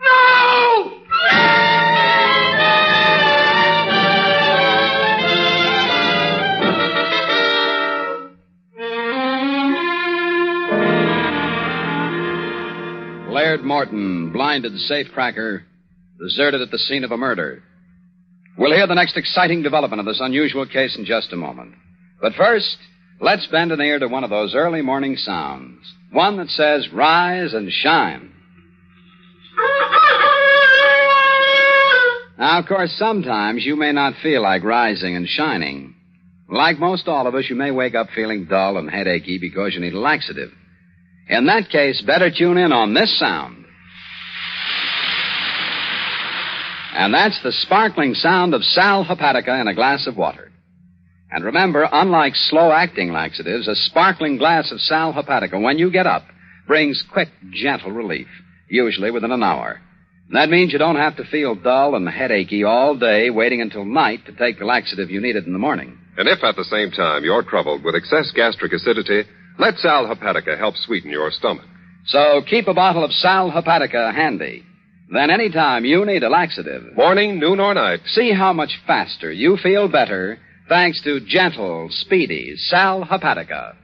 No! Laird Morton, blinded safecracker, deserted at the scene of a murder. We'll hear the next exciting development of this unusual case in just a moment. But first, let's bend an ear to one of those early morning sounds. One that says, rise and shine. Now, of course, sometimes you may not feel like rising and shining. Like most all of us, you may wake up feeling dull and headachy because you need a laxative. In that case, better tune in on this sound. And that's the sparkling sound of sal hepatica in a glass of water. And remember, unlike slow-acting laxatives, a sparkling glass of sal hepatica, when you get up, brings quick, gentle relief, usually within an hour. And that means you don't have to feel dull and headachy all day waiting until night to take the laxative you needed in the morning. And if at the same time you're troubled with excess gastric acidity, let sal hepatica help sweeten your stomach. So keep a bottle of sal hepatica handy. Then anytime you need a laxative, morning, noon, or night, see how much faster you feel better thanks to gentle, speedy sal hepatica.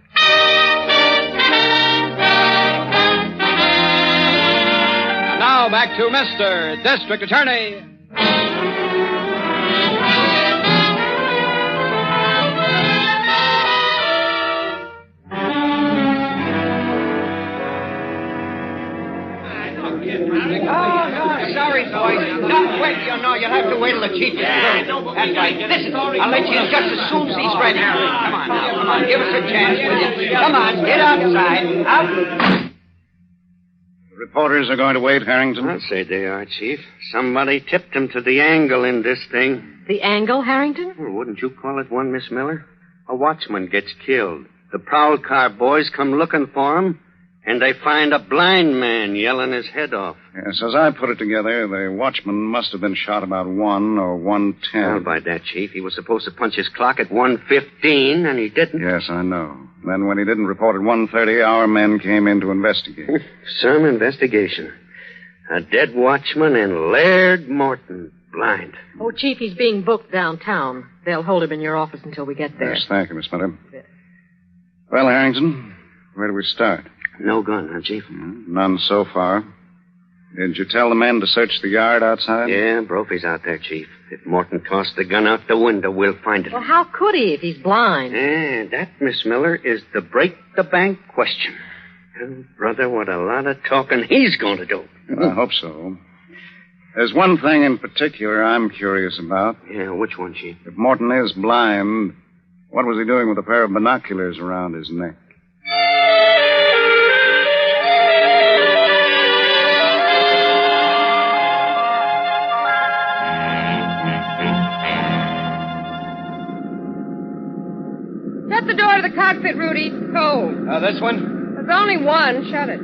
And now back to Mr. District Attorney. Sorry, boys. No, wait, you'll have to wait till the chief is through. That's right. Listen, I'll let you in just as soon as he's ready. Come on now, come on. Give us a chance, will you? Come on, get outside. Out. The reporters are going to wait, Harrington? I'll say they are, Chief. Somebody tipped him to the angle in this thing. The angle, Harrington? Well, wouldn't you call it one, Miss Miller? A watchman gets killed. The prowl car boys come looking for him, and they find a blind man yelling his head off. Yes, as I put it together, the watchman must have been shot about 1 or 1:10. Well, by that, Chief, he was supposed to punch his clock at 1:15, and he didn't. Yes, I know. Then when he didn't report at 1:30, our men came in to investigate. Some investigation. A dead watchman and Laird Morton, blind. Oh, Chief, he's being booked downtown. They'll hold him in your office until we get there. Yes, thank you, Miss Miller. Well, Harrington, where do we start? No gun, huh, Chief? None so far. Did you tell the men to search the yard outside? Yeah, Brophy's out there, Chief. If Morton tossed the gun out the window, we'll find it. Well, how could he if he's blind? Yeah, that, Miss Miller, is the break-the-bank question. Oh, brother, what a lot of talking he's going to do. I hope so. There's one thing in particular I'm curious about. Yeah, which one, Chief? If Morton is blind, what was he doing with a pair of binoculars around his neck? Shut the door to the cockpit, Rudy. It's cold. This one? There's only one. Shut it.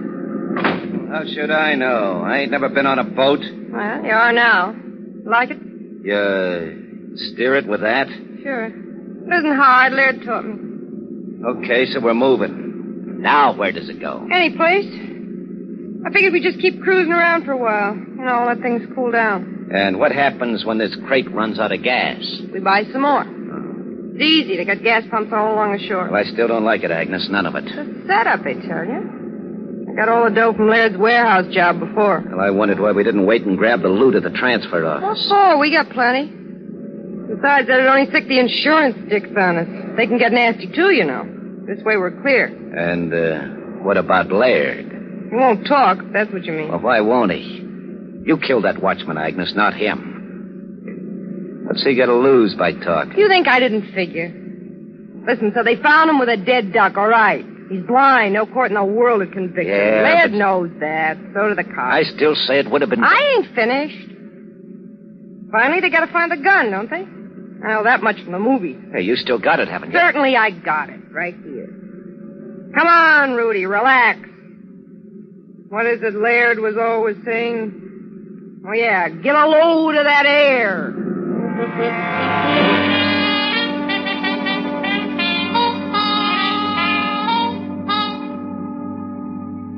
How should I know? I ain't never been on a boat. Well, you are now. Like it? You steer it with that? Sure. It isn't hard. Laird taught me. Okay, so we're moving. Now, where does it go? Any place. I figured we'd just keep cruising around for a while. Let things cool down. And what happens when this crate runs out of gas? We buy some more. It's easy. They got gas pumps all along the shore. Well, I still don't like it, Agnes. None of it. The setup, they tell you. I got all the dough from Laird's warehouse job before. Well, I wondered why we didn't wait and grab the loot at the transfer What office. for? We got plenty. Besides, that'd only sick the insurance dicks on us. They can get nasty, too, This way we're clear. And what about Laird? He won't talk, if that's what you mean. Well, why won't he? You killed that watchman, Agnes, not him. What's he got to lose by talking? You think I didn't figure? Listen, so they found him with a dead duck, all right. He's blind. No court in the world would convict him. Yeah, Laird but- knows that. So do the cops. I still say it would have been... I ain't finished. Finally, they gotta find the gun, don't they? I know that much from the movies. Hey, you still got it, haven't you? Certainly I got it, right here. Come on, Rudy, relax. What is it Laird was always saying? Oh, yeah, get a load of that air.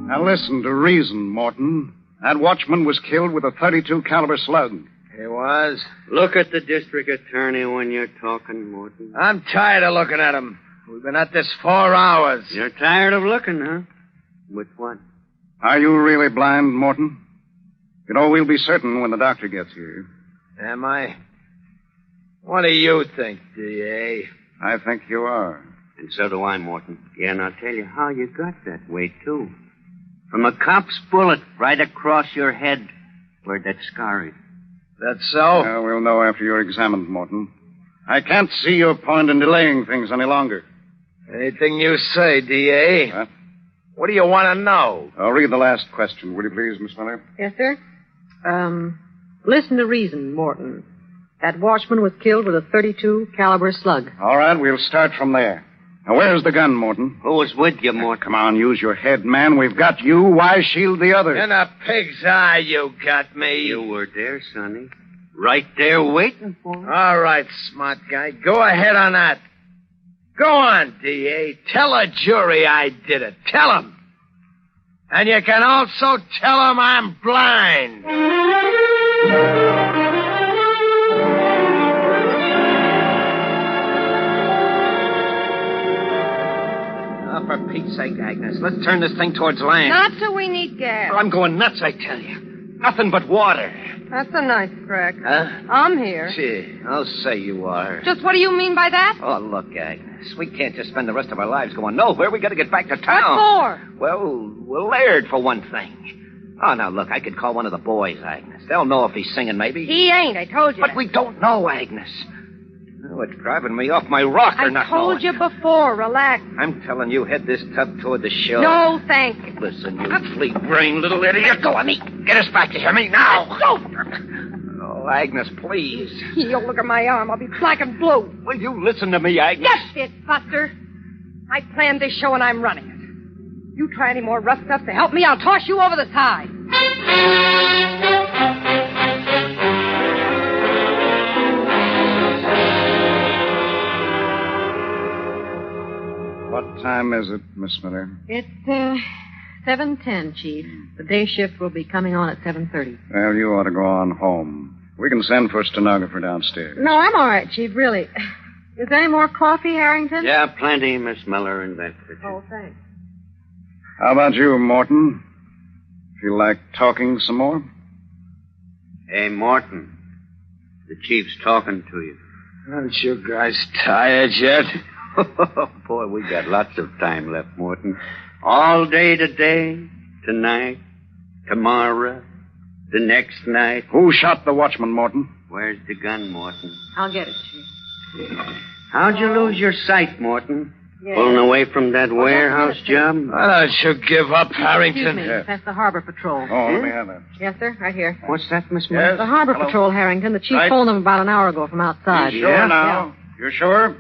Now listen to reason, Morton. That watchman was killed with a .32 caliber slug. He was. Look at the district attorney when you're talking, Morton. I'm tired of looking at him. We've been at this 4 hours. You're tired of looking, huh? With what? Are you really blind, Morton? We'll be certain when the doctor gets here. Am I? What do you think, D.A.? I think you are. And so do I, Morton. Yeah, and I'll tell you how you got that way, too. From a cop's bullet right across your head where that scar is. That's so? We'll know after you're examined, Morton. I can't see your point in delaying things any longer. Anything you say, D.A. Huh? What do you want to know? I'll read the last question, will you please, Miss Miller? Yes, sir. Listen to reason, Morton. That watchman was killed with a .32 caliber slug. All right, we'll start from there. Now, where's the gun, Morton? Who was with you, Morton? Come on, use your head, man. We've got you. Why shield the others? In a pig's eye, you got me. You were there, Sonny. Right there waiting for me. All right, smart guy. Go ahead on that. Go on, D.A. Tell a jury I did it. Tell them. And you can also tell them I'm blind. Oh, for Pete's sake, Agnes, let's turn this thing towards land. Not till we need gas. Well, I'm going nuts, I tell you. Nothing but water. That's a nice crack. Huh? I'm here. Gee, I'll say you are. Just what do you mean by that? Oh, look, Agnes. We can't just spend the rest of our lives going nowhere. We got to get back to town. What for? Well, Laird, for one thing. Oh, now, look, I could call one of the boys, Agnes. They'll know if he's singing, maybe. He ain't, I told you. But we don't know, Agnes. Oh, it's driving me off my rocker, not I told you before, relax. I'm telling you, head this tub toward the shore. No, thank you. Listen, you fleet-brained little idiot. Go on, me. Get us back to here, me, now. Go! Oh, Agnes, please. You look at my arm. I'll be black and blue. Will you listen to me, Agnes? That's it, Buster. I planned this show and I'm running it. You try any more rough stuff to help me, I'll toss you over the side. What time is it, Miss Miller? It's 7:10, Chief. The day shift will be coming on at 7:30. Well, you ought to go on home. We can send for a stenographer downstairs. No, I'm all right, Chief, really. Is there any more coffee, Harrington? Yeah, plenty, Miss Miller, in that kitchen. Oh, thanks. How about you, Morton? Feel like talking some more? Hey, Morton. The Chief's talking to you. Aren't you guys tired yet? Boy, we got lots of time left, Morton. All day today, tonight, tomorrow, the next night. Who shot the watchman, Morton? Where's the gun, Morton? I'll get it, Chief. How'd you lose your sight, Morton? Yeah. Pulling away from that warehouse job? Why don't you give up, Harrington? Excuse me, that's the Harbor Patrol. Oh, let me have that. Yes, sir, right here. What's that, Miss Miller? Yes? The Harbor Hello? Patrol, Harrington. The Chief Right. phoned them about an hour ago from outside. You sure Yeah? now? You're sure?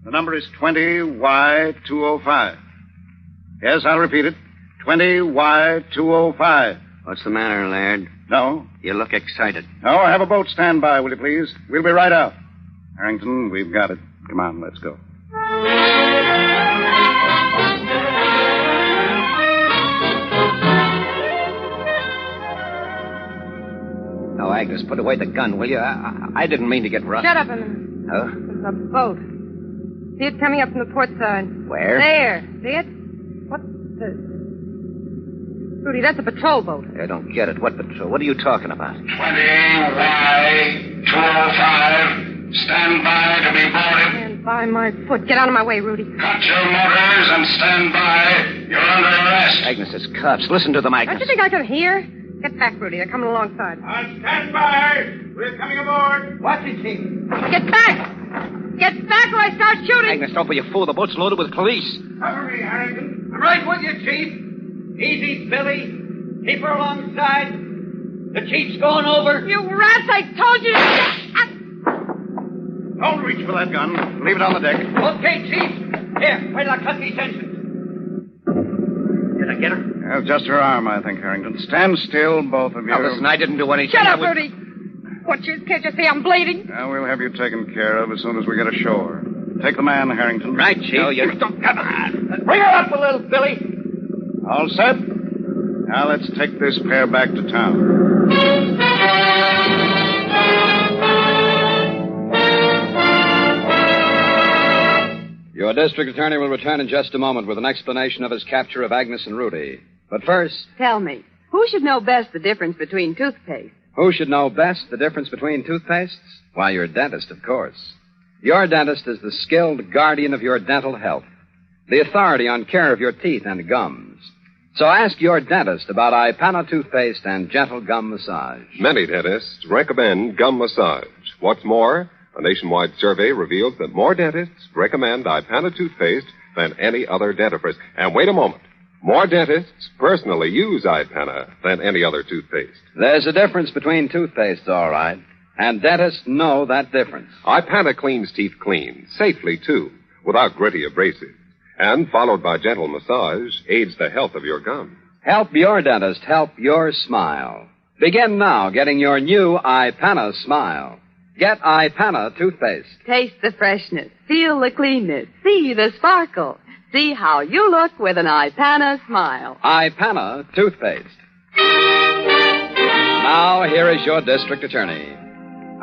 The number is 20Y205. Yes, I'll repeat it. 20Y205. What's the matter, Laird? No? You look excited. No, have a boat stand by, will you please? We'll be right out. Harrington, we've got it. Come on, let's go. No, Agnes, put away the gun, will you? I didn't mean to get rough. Shut up a minute. Huh? There's a boat. See it coming up from the port side. Where? There. See it? What the... Rudy, that's a patrol boat. I don't get it. What patrol? What are you talking about? 20Y205. Stand by to be boarded. Stand by my foot. Get out of my way, Rudy. Cut your motors and stand by. You're under arrest. Agnes, it's cops. Listen to them, Don't Agnes. you think I could hear? Get back, Rudy. They're coming alongside. Stand by. We're coming aboard. Watch it, Chief. Get back! Get back or I start shooting! Agnes, don't be a fool. The boat's loaded with police. Cover me, Harrington. I'm right with you, Chief. Easy, Billy. Keep her alongside. The Chief's going over. You rats, I told you to... Don't reach for that gun. Leave it on the deck. Okay, Chief. Here, wait till I cut these engines. Did I get her? Well, just her arm, I think, Harrington. Stand still, both of you. Now, listen, I didn't do anything. Shut up, Rudy! Butchers, can't you see I'm bleeding? Now, we'll have you taken care of as soon as we get ashore. Take the man, Harrington. Right, Chief. No, you don't. Come on. Bring her up a little, Billy. All set? Now, let's take this pair back to town. Your district attorney will return in just a moment with an explanation of his capture of Agnes and Rudy. But first, Tell me, who should know best the difference between toothpaste? who should know best the difference between toothpastes? Why, your dentist, of course. Your dentist is the skilled guardian of your dental health, the authority on care of your teeth and gums. So ask your dentist about iPana toothpaste and gentle gum massage. Many dentists recommend gum massage. What's more, a nationwide survey reveals that more dentists recommend iPana toothpaste than any other dentifrice. And wait a moment. More dentists personally use iPana than any other toothpaste. There's a difference between toothpastes, all right. And dentists know that difference. iPana cleans teeth clean, safely, too, without gritty abrasives. And, followed by gentle massage, aids the health of your gums. Help your dentist help your smile. Begin now getting your new iPana smile. Get iPana toothpaste. Taste the freshness, feel the cleanness, see the sparkle. See how you look with an iPana smile. iPana toothpaste. Now, here is your district attorney.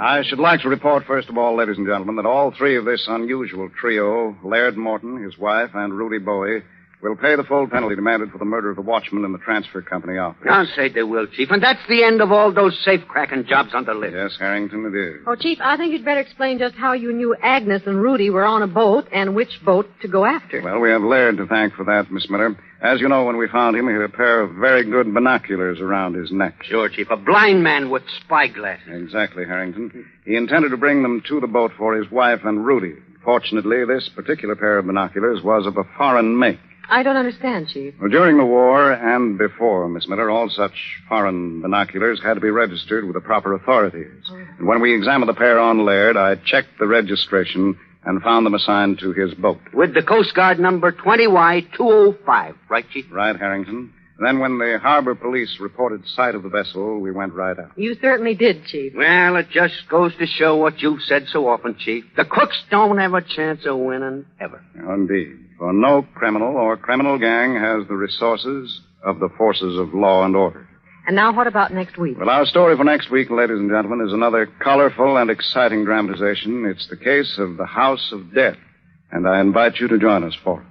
I should like to report, first of all, ladies and gentlemen, that all three of this unusual trio, Laird Morton, his wife, and Rudy Bowie, will pay the full penalty demanded for the murder of the watchman in the transfer company office. I'll say they will, Chief. And that's the end of all those safe-cracking jobs on the list. Yes, Harrington, it is. Oh, Chief, I think you'd better explain just how you knew Agnes and Rudy were on a boat and which boat to go after. Well, we have Laird to thank for that, Miss Miller. As you know, when we found him, he had a pair of very good binoculars around his neck. Sure, Chief. A blind man with spyglasses. Exactly, Harrington. He intended to bring them to the boat for his wife and Rudy. Fortunately, this particular pair of binoculars was of a foreign make. I don't understand, Chief. Well, during the war and before, Miss Miller, all such foreign binoculars had to be registered with the proper authorities. And when we examined the pair on Laird, I checked the registration and found them assigned to his boat. With the Coast Guard number 20Y205, right, Chief? Right, Harrington. Then when the harbor police reported sight of the vessel, we went right out. You certainly did, Chief. Well, it just goes to show what you've said so often, Chief. The crooks don't have a chance of winning, ever. Indeed. For no criminal or criminal gang has the resources of the forces of law and order. And now what about next week? Well, our story for next week, ladies and gentlemen, is another colorful and exciting dramatization. It's the case of the House of Death, and I invite you to join us for it.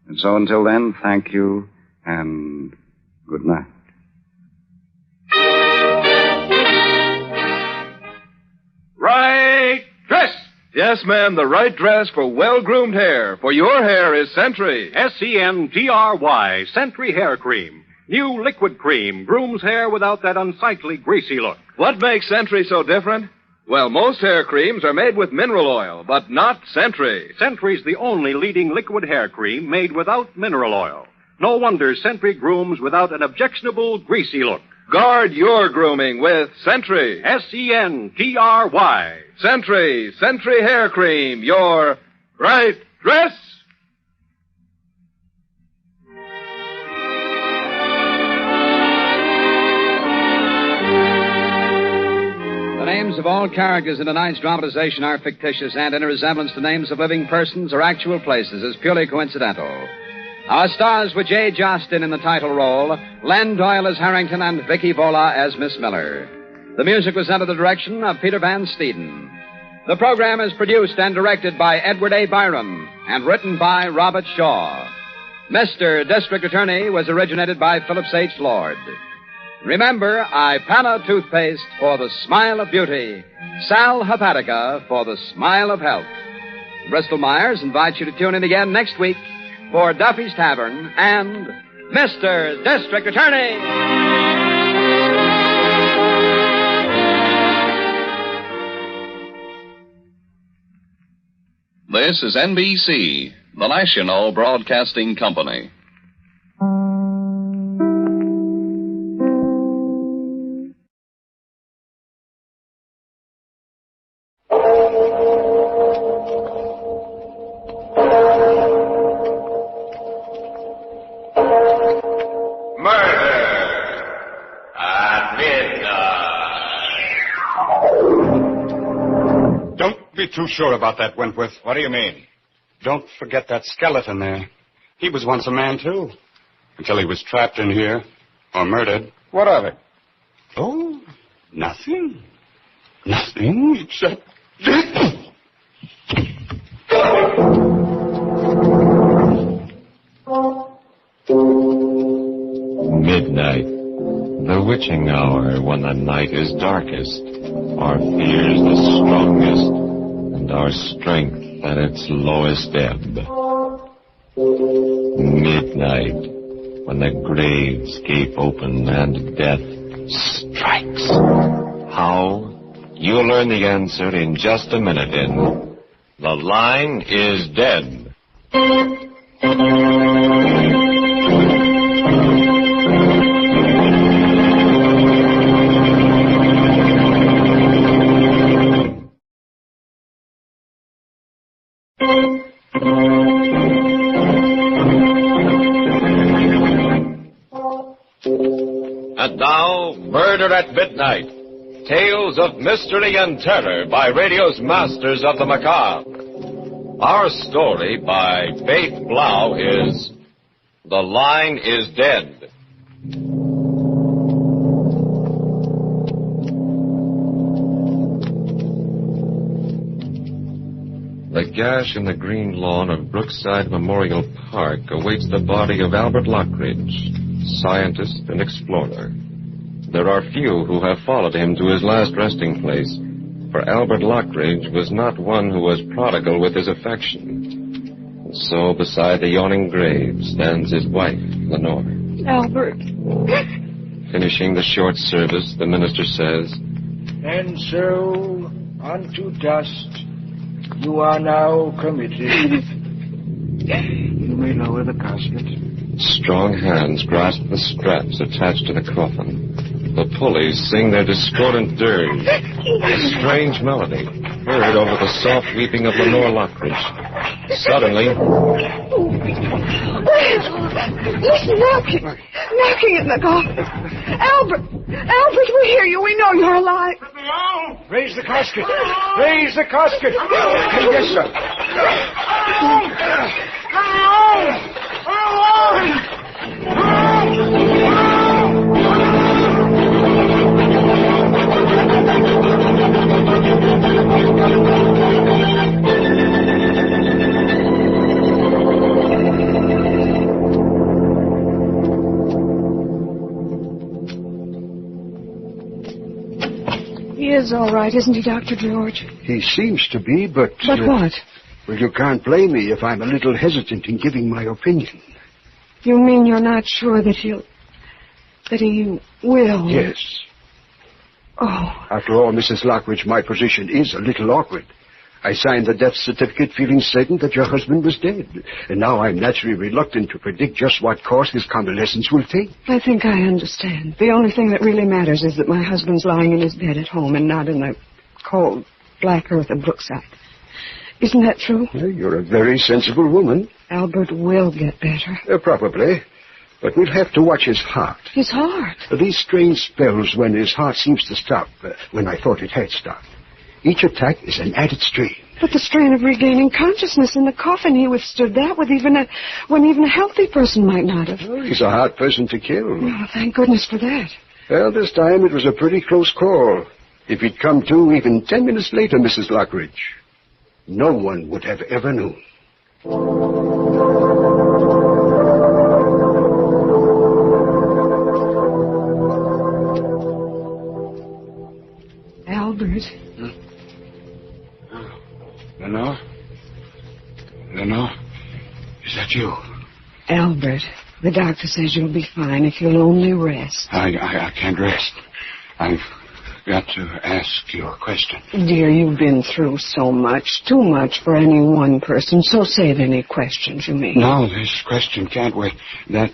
And so until then, thank you and good night. Right dress! Yes, ma'am, the right dress for well-groomed hair. For your hair is Sentry. S-E-N-T-R-Y, Sentry Hair Cream. New liquid cream grooms hair without that unsightly, greasy look. What makes Sentry so different? Well, most hair creams are made with mineral oil, but not Sentry. Sentry's the only leading liquid hair cream made without mineral oil. No wonder Sentry grooms without an objectionable, greasy look. Guard your grooming with Sentry. S-E-N-T-R-Y. Sentry Hair Cream, your right dress. The names of all characters in tonight's dramatization are fictitious and in a resemblance to names of living persons or actual places is purely coincidental. Our stars were Jay Jostin in the title role, Len Doyle as Harrington, and Vicky Vola as Miss Miller. The music was under the direction of Peter Van Steeden. The program is produced and directed by Edward A. Byron and written by Robert Shaw. Mr. District Attorney was originated by Phillips H. Lord. Remember, Ipana toothpaste for the smile of beauty, Sal Hepatica for the smile of health. Bristol Myers invites you to tune in again next week for Duffy's Tavern and Mr. District Attorney. This is NBC, the National Broadcasting Company. Too sure about that, Wentworth. What do you mean? Don't forget that skeleton there. He was once a man, too. Until he was trapped in here or murdered. What of it? Oh, nothing. Nothing except... Midnight. The witching hour when the night is darkest, our fears the strongest, and our strength at its lowest ebb. Midnight, when the graves gape open and death strikes. How? You'll learn the answer in just a minute in The Line is Dead. And now, Murder at Midnight. Tales of mystery and terror by radio's masters of the macabre. Our story by Faith Blau is The Line is Dead. The gash in the green lawn of Brookside Memorial Park awaits the body of Albert Lockridge, scientist and explorer. There are few who have followed him to his last resting place, for Albert Lockridge was not one who was prodigal with his affection. And so beside the yawning grave stands his wife, Lenore. Albert. Finishing the short service, the minister says, "And so, unto dust, you are now committed." You may lower the casket. Strong hands grasp the straps attached to the coffin. The pulleys sing their discordant dirge, a strange melody, heard over the soft weeping of Lenore Lockridge. Suddenly... Listen, knocking in the coffin. Albert, we hear you. We know you're alive. Raise the casket. Raise the casket. Yes, sir. He is all right, isn't he, Dr. George? He seems to be, but... But what? Well, you can't blame me if I'm a little hesitant in giving my opinion. You mean you're not sure that he will? Yes. Oh. After all, Mrs. Lockridge, my position is a little awkward. I signed the death certificate feeling certain that your husband was dead. And now I'm naturally reluctant to predict just what course his convalescence will take. I think I understand. The only thing that really matters is that my husband's lying in his bed at home and not in the cold, black earth of Brookside. Isn't that true? Well, you're a very sensible woman. Albert will get better. Probably. But we'll have to watch his heart. His heart? These strange spells when his heart seems to stop, when I thought it had stopped. Each attack is an added strain. But the strain of regaining consciousness in the coffin, he withstood that when even a healthy person might not have. Oh, he's a hard person to kill. Oh, thank goodness for that. Well, this time it was a pretty close call. If he'd come to even 10 minutes later, Mrs. Lockridge, no one would have ever known. Albert. Lenore? Lenore? Is that you? Albert, the doctor says you'll be fine if you'll only rest. I can't rest. I've got to ask you a question. Dear, you've been through so much, too much for any one person, so save any questions you may. No, this question can't wait. That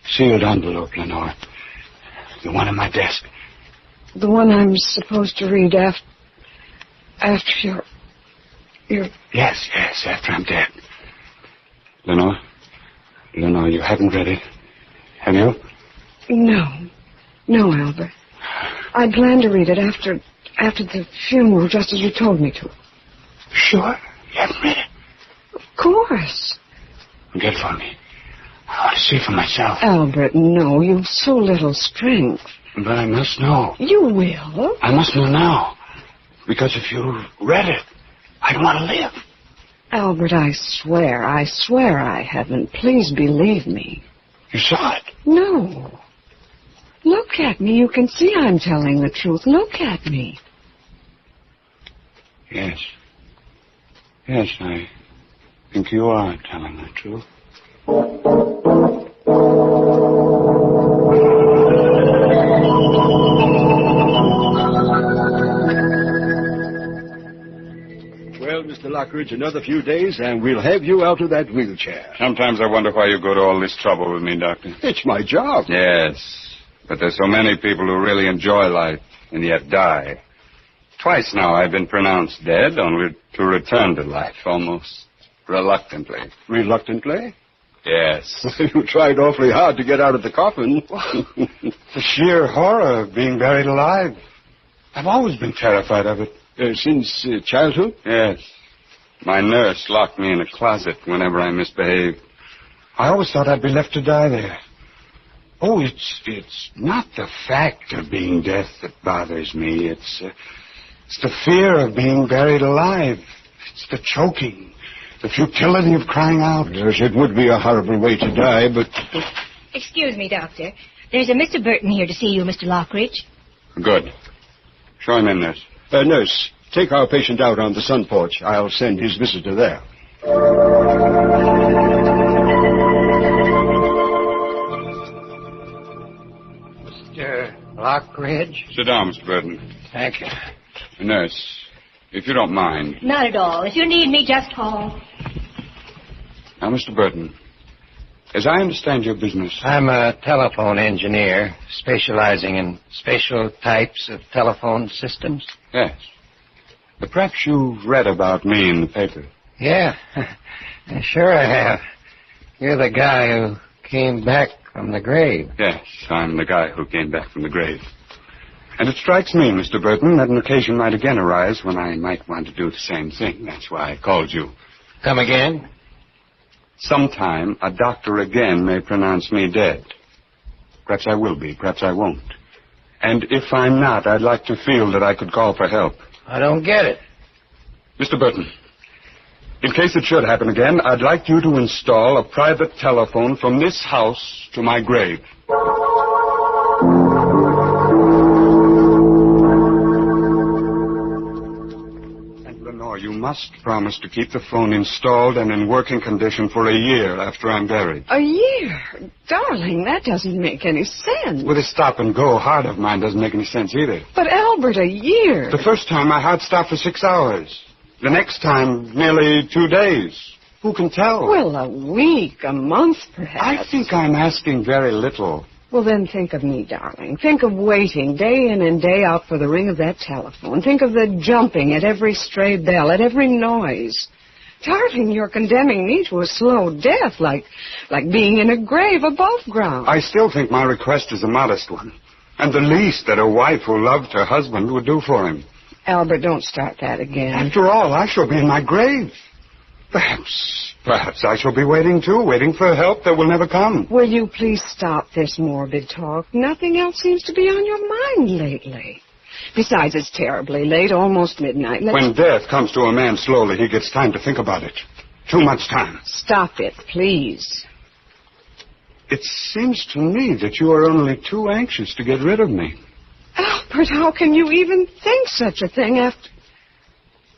sealed envelope, Lenore. The one on my desk. The one I'm supposed to read after you're... Yes, after I'm dead. Lenore, you haven't read it, have you? No, Albert. I planned to read it after the funeral, just as you told me to. Sure? You haven't read it? Of course. Get it for me. I want to see for myself. Albert, no, you've so little strength. But I must know. You will? I must know now. Because if you read it, I don't want to live. Albert, I swear I haven't. Please believe me. You saw it? No. Look at me. You can see I'm telling the truth. Look at me. Yes. Yes, I think you are telling the truth. Well, Mr. Lockridge, another few days, and we'll have you out of that wheelchair. Sometimes I wonder why you go to all this trouble with me, Doctor. It's my job. Yes, but there's so many people who really enjoy life and yet die. Twice now I've been pronounced dead, only to return to life, almost reluctantly. Reluctantly? Yes. You tried awfully hard to get out of the coffin. The sheer horror of being buried alive. I've always been terrified of it. Since childhood? Yes. My nurse locked me in a closet whenever I misbehaved. I always thought I'd be left to die there. Oh, it's not the fact of being dead that bothers me. It's the fear of being buried alive. It's the choking. The futility of crying out. Yes, it would be a horrible way to die, but... Excuse me, Doctor. There's a Mr. Burton here to see you, Mr. Lockridge. Good. Show him in, nurse. Nurse, take our patient out on the sun porch. I'll send his visitor there. Mr. Lockridge? Sit down, Mr. Burton. Thank you. Nurse, if you don't mind. Not at all. If you need me, just call. Now, Mr. Burton, as I understand your business... I'm a telephone engineer specializing in special types of telephone systems. Yes. Perhaps you've read about me in the paper. Yeah, sure I have. You're the guy who came back from the grave. Yes, I'm the guy who came back from the grave. And it strikes me, Mr. Burton, that an occasion might again arise when I might want to do the same thing. That's why I called you. Come again? Sometime a doctor again may pronounce me dead. Perhaps I will be, perhaps I won't. And if I'm not, I'd like to feel that I could call for help. I don't get it. Mr. Burton, in case it should happen again, I'd like you to install a private telephone from this house to my grave. You must promise to keep the phone installed and in working condition for a year after I'm buried. A year? Darling, that doesn't make any sense. With a stop-and-go heart of mine doesn't make any sense either. But, Albert, a year? The first time my heart stopped for 6 hours. The next time, nearly 2 days. Who can tell? Well, a week, a month, perhaps. I think I'm asking very little. Well, then think of me, darling. Think of waiting day in and day out for the ring of that telephone. Think of the jumping at every stray bell, at every noise. Darling, you're condemning me to a slow death, like being in a grave above ground. I still think my request is a modest one, and the least that a wife who loved her husband would do for him. Albert, don't start that again. After all, I shall be in my grave. Perhaps I shall be waiting, too, waiting for help that will never come. Will you please stop this morbid talk? Nothing else seems to be on your mind lately. Besides, it's terribly late, almost midnight. When death comes to a man slowly, he gets time to think about it. Too much time. Stop it, please. It seems to me that you are only too anxious to get rid of me. Albert, how can you even think such a thing after...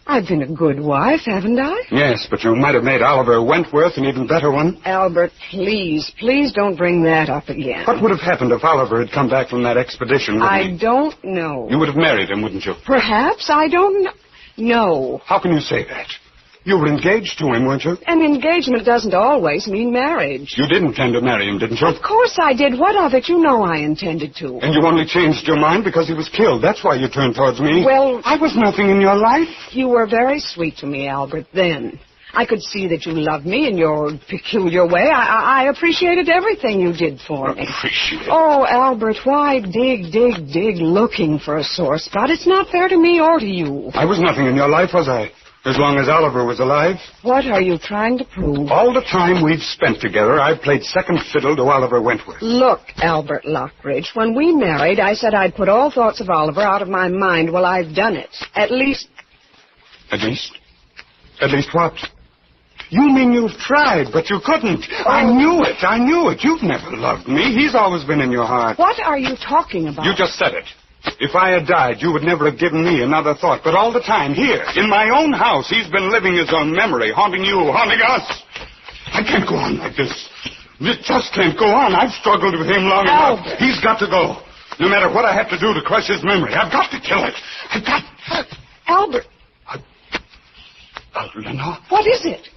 I've been a good wife, haven't I? Yes, but you might have made Oliver Wentworth an even better one. Albert, please don't bring that up again. What would have happened if Oliver had come back from that expedition with me? I don't know. You would have married him, wouldn't you? Perhaps. I don't know. No. How can you say that? You were engaged to him, weren't you? An engagement doesn't always mean marriage. You did intend to marry him, didn't you? Of course I did. What of it? You know I intended to. And you only changed your mind because he was killed. That's why you turned towards me. Well... I was nothing in your life. You were very sweet to me, Albert, then. I could see that you loved me in your peculiar way. I appreciated everything you did for me. Appreciate? Oh, Albert, why dig looking for a sore spot? It's not fair to me or to you. I was nothing in your life, was I? As long as Oliver was alive. What are you trying to prove? All the time we've spent together, I've played second fiddle to Oliver Wentworth. Look, Albert Lockridge, when we married, I said I'd put all thoughts of Oliver out of my mind. Well, I've done it. At least? At least what? You mean you've tried, but you couldn't. Oh. I knew it. You've never loved me. He's always been in your heart. What are you talking about? You just said it. If I had died, you would never have given me another thought. But all the time, here, in my own house, he's been living his own memory, haunting you, haunting us. I can't go on like this. This just can't go on. I've struggled with him long enough. He's got to go. No matter what I have to do to crush his memory, I've got to kill it. Albert. Lenore? What is it?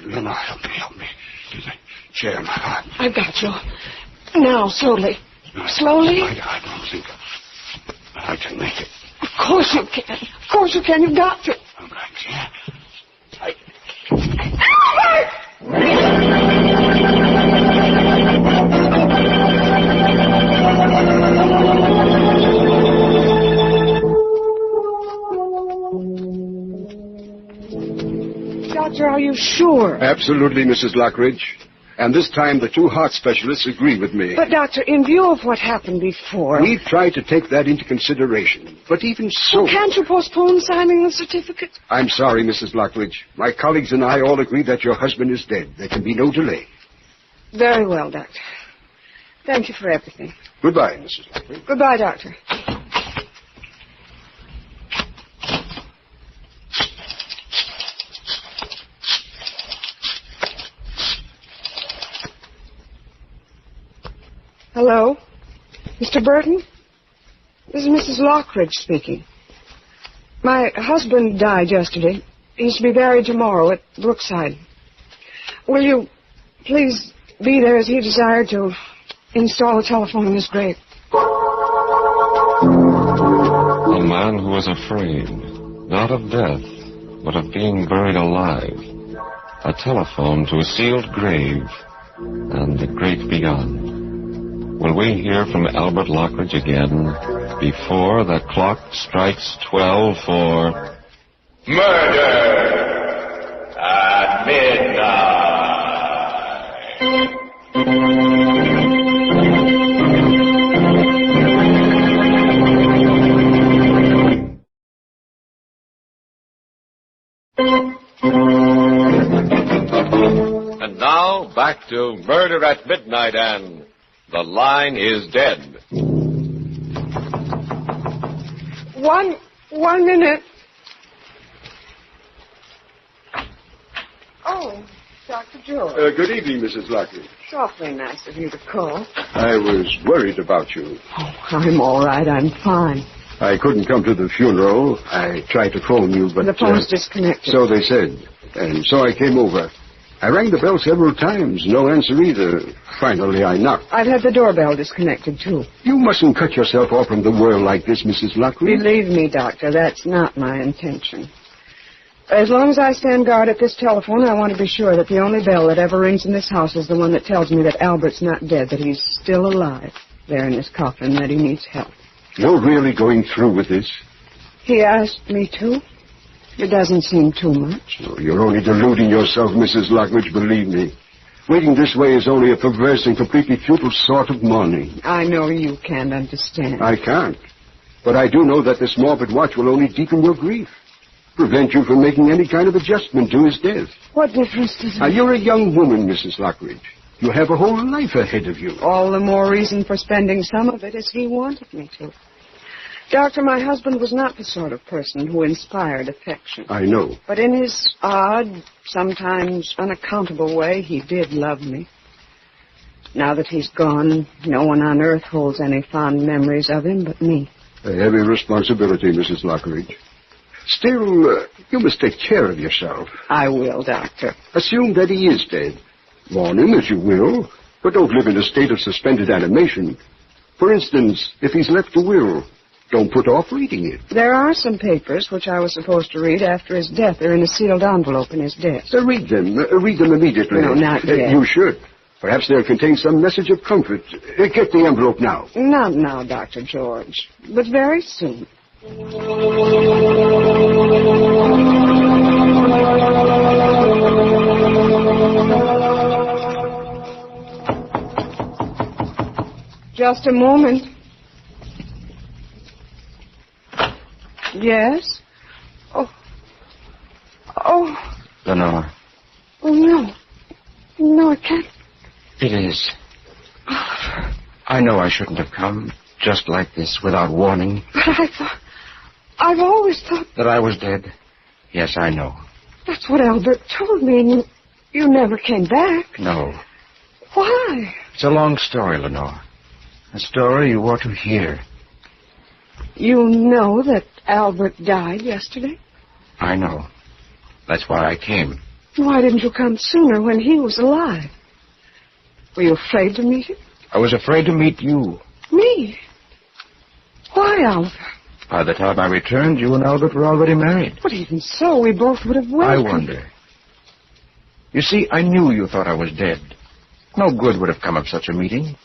Lenore, help me. There's a chair in my heart. I've got you. Now, slowly. Slowly? I don't think I can make it. Of course you can. Of course you can. You've got to. I Doctor, are you sure? Absolutely, Mrs. Lockridge. And this time the two heart specialists agree with me. But, Doctor, in view of what happened before... We've tried to take that into consideration. But even so... Well, can't you postpone signing the certificate? I'm sorry, Mrs. Lockridge. My colleagues and I all agree that your husband is dead. There can be no delay. Very well, Doctor. Thank you for everything. Goodbye, Mrs. Lockridge. Goodbye, Doctor. Hello? Mr. Burton? This is Mrs. Lockridge speaking. My husband died yesterday. He's to be buried tomorrow at Brookside. Will you please be there as he desired to install a telephone in his grave? A man who was afraid, not of death, but of being buried alive. A telephone to a sealed grave and the great beyond. Will we hear from Albert Lockridge again before the clock strikes 12 for... Murder at Midnight? And now, back to Murder at Midnight and The Line is Dead. One minute. Oh, Dr. George. Good evening, Mrs. Lockridge. It's awfully nice of you to call. I was worried about you. Oh, I'm all right. I'm fine. I couldn't come to the funeral. I tried to phone you, but... The phone's disconnected. So they said. And so I came over. I rang the bell several times. No answer either. Finally, I knocked. I've had the doorbell disconnected, too. You mustn't cut yourself off from the world like this, Mrs. Lockridge. Believe me, Doctor, that's not my intention. As long as I stand guard at this telephone, I want to be sure that the only bell that ever rings in this house is the one that tells me that Albert's not dead, that he's still alive there in his coffin, that he needs help. You're really going through with this? He asked me to. It doesn't seem too much. Oh, you're only deluding yourself, Mrs. Lockridge, believe me. Waiting this way is only a perverse and completely futile sort of mourning. I know you can't understand. I can't. But I do know that this morbid watch will only deepen your grief. Prevent you from making any kind of adjustment to his death. What difference does it make? You're a young woman, Mrs. Lockridge. You have a whole life ahead of you. All the more reason for spending some of it as he wanted me to. Doctor, my husband was not the sort of person who inspired affection. I know. But in his odd, sometimes unaccountable way, he did love me. Now that he's gone, no one on earth holds any fond memories of him but me. A heavy responsibility, Mrs. Lockridge. Still, you must take care of yourself. I will, Doctor. Assume that he is dead. Mourn him as you will, but don't live in a state of suspended animation. For instance, if he's left a will, don't put off reading it. There are some papers which I was supposed to read after his death. They're in a sealed envelope in his desk. So read them. Read them immediately. No, not yet. You should. Perhaps they'll contain some message of comfort. Get the envelope now. Not now, Dr. George, but very soon. Just a moment. Yes? Oh. Lenore. Oh, no. No, I can't. It is. I know I shouldn't have come just like this without warning. But I've always thought... That I was dead? Yes, I know. That's what Albert told me, and you never came back. No. Why? It's a long story, Lenore. A story you ought to hear. You know that Albert died yesterday? I know. That's why I came. Why didn't you come sooner when he was alive? Were you afraid to meet him? I was afraid to meet you. Me? Why, Albert? By the time I returned, you and Albert were already married. But even so, we both would have welcomed... I wonder. You see, I knew you thought I was dead. No good would have come of such a meeting.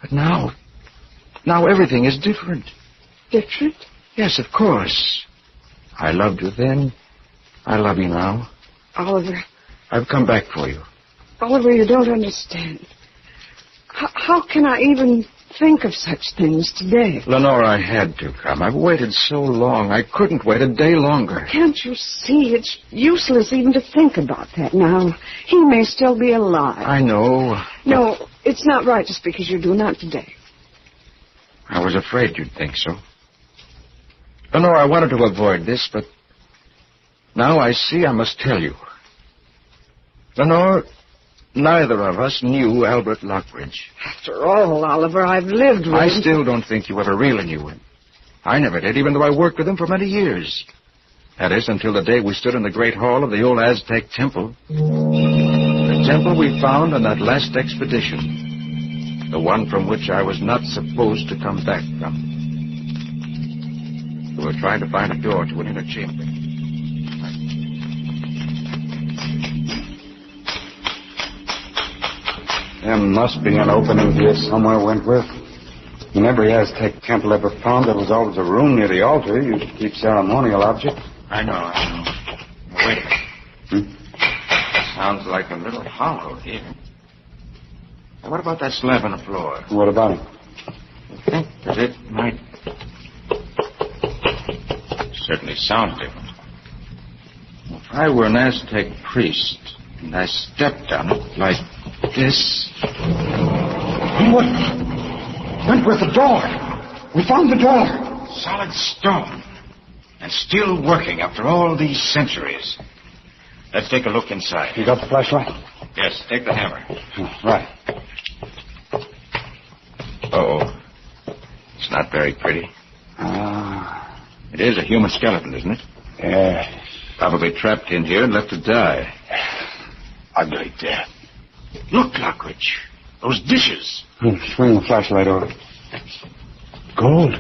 But now everything is different. Different? Yes, of course. I loved you then. I love you now. Oliver. I've come back for you. Oliver, you don't understand. How can I even think of such things today? Lenore, I had to come. I've waited so long. I couldn't wait a day longer. Can't you see? It's useless even to think about that now. He may still be alive. I know. No, it's not right to speak as you do, not today. I was afraid you'd think so. Lenore, I wanted to avoid this, but now I see I must tell you. Lenore, neither of us knew Albert Lockridge. After all, Oliver, I've lived with I him. still don't think you ever really knew him. I never did, even though I worked with him for many years. That is, until the day we stood in the great hall of the old Aztec temple. The temple we found on that last expedition. The one from which I was not supposed to come back from. We were trying to find a door to an inner chamber. There must be an opening here somewhere, Wentworth. In every Aztec temple ever found, there was always a room near the altar used to keep ceremonial objects. I know. Wait a minute. Sounds like a little hollow here. Now, what about that slab on the floor? What about it? I think that it might... Certainly sounds different. If I were an Aztec priest, and I stepped on it like this... What? Wentworth, the door. We found the door. Solid stone. And still working after all these centuries. Let's take a look inside. You got the flashlight? Yes, take the hammer. Right. Uh-oh. It's not very pretty. It is a human skeleton, isn't it? Yeah. Probably trapped in here and left to die. Ugly death. Look, Lockridge. Those dishes. Swing the flashlight over. Gold.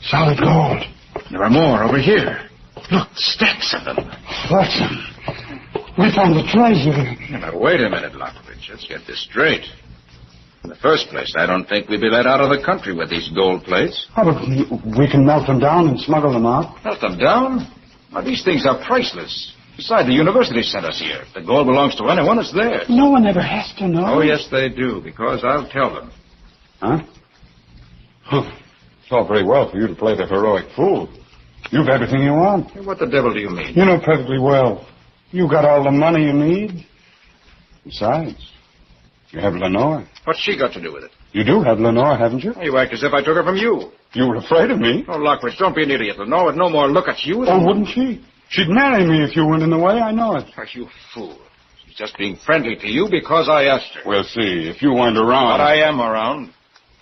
Solid gold. There are more over here. Look, stacks of them. Watson. We found the treasure. Now, wait a minute, Lockridge. Let's get this straight. In the first place, I don't think we'd be let out of the country with these gold plates. Oh, but we can melt them down and smuggle them out. Melt them down? Now, these things are priceless. Besides, the university sent us here. If the gold belongs to anyone, it's theirs. No one ever has to know. Oh, yes, they do, because I'll tell them. Huh? It's all very well for you to play the heroic fool. You've everything you want. What the devil do you mean? You know perfectly well. You got all the money you need. Besides, you have Lenore. What's she got to do with it? You do have Lenore, haven't you? You act as if I took her from you. You were afraid of me. Oh, Lockridge, don't be an idiot. Lenore would no more look at you than... Oh, wouldn't she? She'd marry me if you went in the way, I know it. Are you fool? She's just being friendly to you because I asked her. We'll see. If you weren't around... But I am around.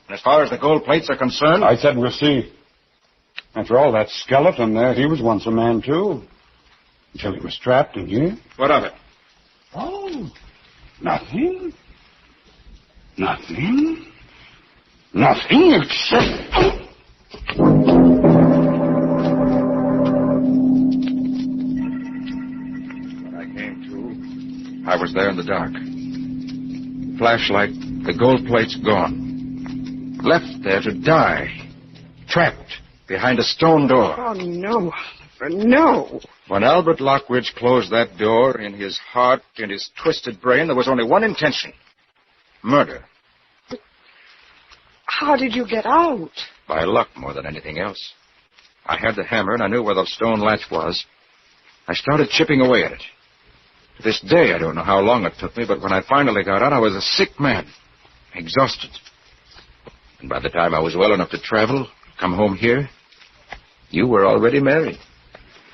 And as far as the gold plates are concerned... I said we'll see. After all, that skeleton there, he was once a man, too. Until he was trapped in here. What of it? Oh, nothing. Nothing. Nothing except... I was there in the dark. Flashlight, the gold plate's gone. Left there to die. Trapped behind a stone door. Oh, no, Oliver, no. When Albert Lockridge closed that door, in his heart, in his twisted brain, there was only one intention. Murder. But how did you get out? By luck more than anything else. I had the hammer and I knew where the stone latch was. I started chipping away at it. To this day, I don't know how long it took me, but when I finally got out, I was a sick man, exhausted. And by the time I was well enough to travel, come home here, you were already married.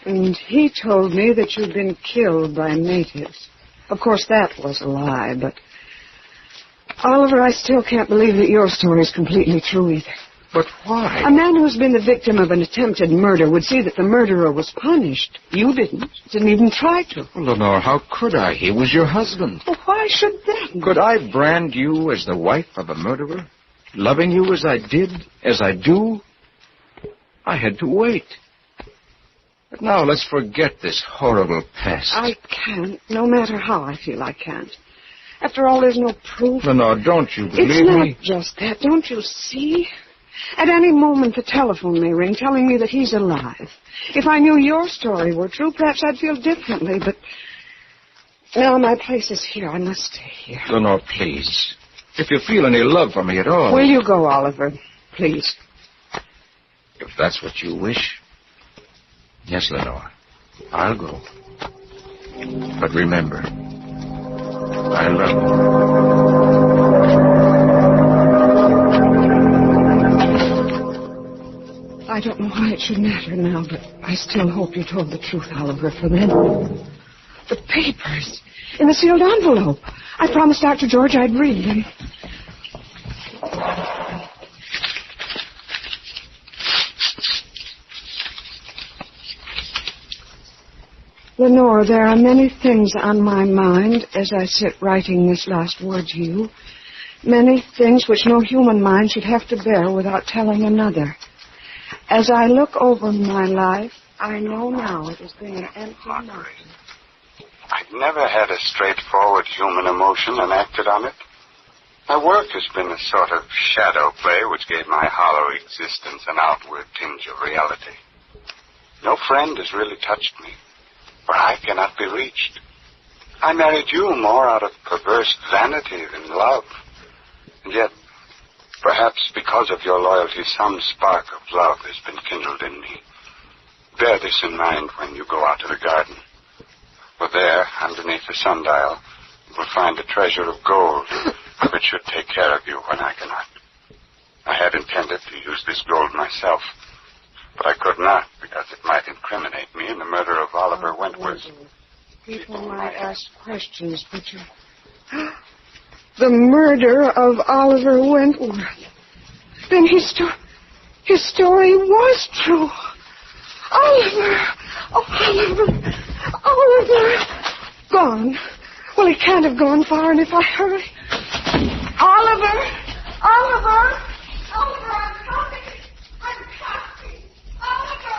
And he told me that you'd been killed by natives. Of course, that was a lie, but... Oliver, I still can't believe that your story's completely true either. But why? A man who's been the victim of an attempted murder would see that the murderer was punished. You didn't even try to. Well, Lenore, how could I? He was your husband. Well, why should that? Could I brand you as the wife of a murderer? Loving you as I did, as I do? I had to wait. But now let's forget this horrible past. I can't, no matter how I feel I can't. After all, there's no proof. Lenore, don't you believe me? It's not just that. Don't you see? At any moment, the telephone may ring telling me that he's alive. If I knew your story were true, perhaps I'd feel differently, but No, my place is here. I must stay here. Lenore, please. If you feel any love for me at all... Will you go, Oliver? Please. If that's what you wish. Yes, Lenore. I'll go. But remember, I love you. I don't know why it should matter now, but I still hope you told the truth, Oliver, for then. The papers in the sealed envelope. I promised Dr. George I'd read them. Lenore, there are many things on my mind as I sit writing this last word to you. Many things which no human mind should have to bear without telling another. As I look over my life, I know now it has been an empty mountain. I've never had a straightforward human emotion and acted on it. My work has been a sort of shadow play which gave my hollow existence an outward tinge of reality. No friend has really touched me, for I cannot be reached. I married you more out of perverse vanity than love. And yet, perhaps because of your loyalty, some spark of love has been kindled in me. Bear this in mind when you go out to the garden. For there, underneath the sundial, you will find a treasure of gold, which should take care of you when I cannot. I had intended to use this gold myself, but I could not, because it might incriminate me in the murder of Oliver Wentworth. People might ask questions, but you... The murder of Oliver Wentworth. Then his story was true. Oliver! Oh, Oliver! Oliver! Gone. Well, he can't have gone far, and if I hurry... Oliver! Oliver! Oliver, I'm coming! I'm coming! Oliver!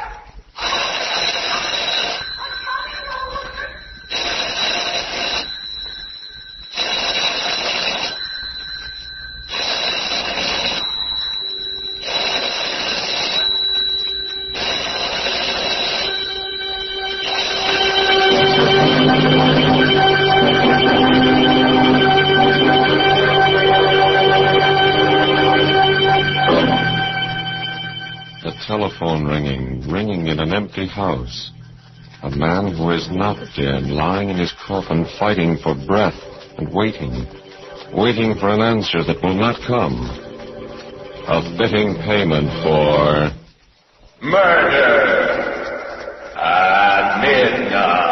Telephone ringing in an empty house. A man who is not dead, lying in his coffin, fighting for breath and waiting for an answer that will not come. A fitting payment for murder at midnight.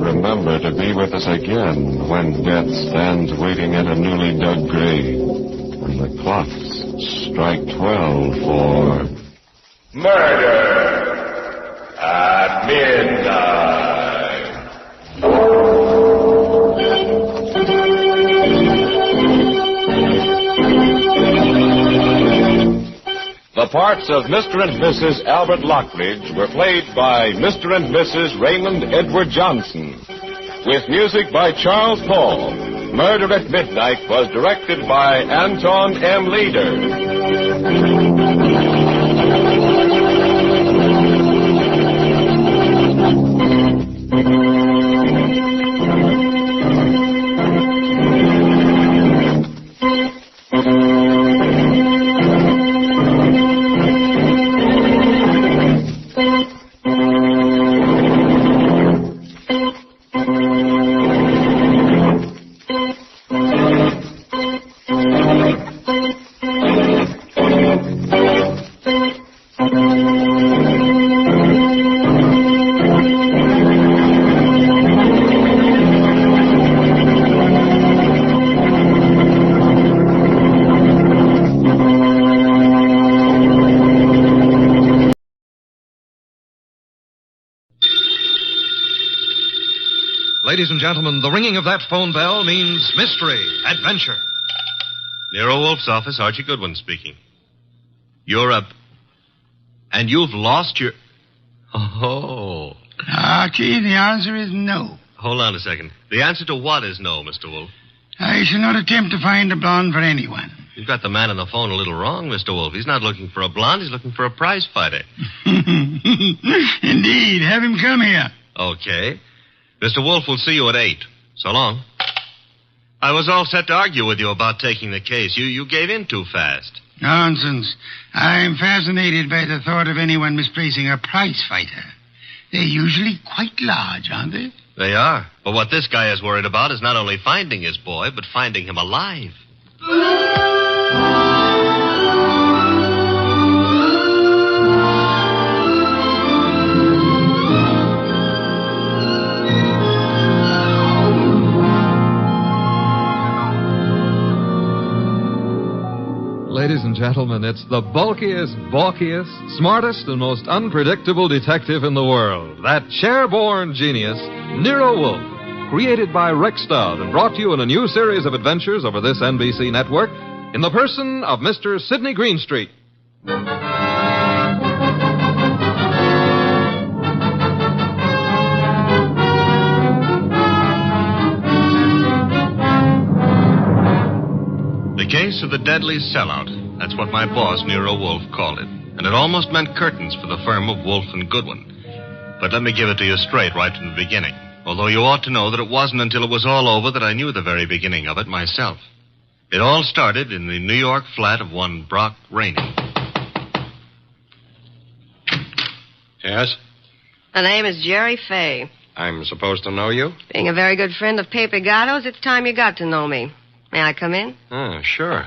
Remember to be with us again when death stands waiting at a newly dug grave, when the clocks strike 12 for murder at midnight. The parts of Mr. and Mrs. Albert Lockridge were played by Mr. and Mrs. Raymond Edward Johnson, with music by Charles Paul. Murder at Midnight was directed by Anton M. Leader. Ladies and gentlemen, the ringing of that phone bell means mystery, adventure. Nero Wolfe's office, Archie Goodwin speaking. You're up. And you've lost your... Oh. Archie, the answer is no. Hold on a second. The answer to what is no, Mr. Wolfe? I shall not attempt to find a blonde for anyone. You've got the man on the phone a little wrong, Mr. Wolfe. He's not looking for a blonde. He's looking for a prize fighter. Indeed. Have him come here. Okay. Mr. Wolfe will see you at 8. So long. I was all set to argue with you about taking the case. You gave in too fast. Nonsense. I'm fascinated by the thought of anyone misplacing a prize fighter. They're usually quite large, aren't they? They are. But what this guy is worried about is not only finding his boy, but finding him alive. Ladies and gentlemen, it's the bulkiest, balkiest, smartest, and most unpredictable detective in the world. That chair-born genius, Nero Wolfe, created by Rex Stout and brought to you in a new series of adventures over this NBC network in the person of Mr. Sidney Greenstreet. The case of the deadly sellout. That's what my boss, Nero Wolfe, called it. And it almost meant curtains for the firm of Wolfe and Goodwin. But let me give it to you straight right from the beginning. Although you ought to know that it wasn't until it was all over that I knew the very beginning of it myself. It all started in the New York flat of one Brock Rainey. Yes? The name is Jerry Fay. I'm supposed to know you? Being a very good friend of Pepe Gatto's, it's time you got to know me. May I come in? Sure.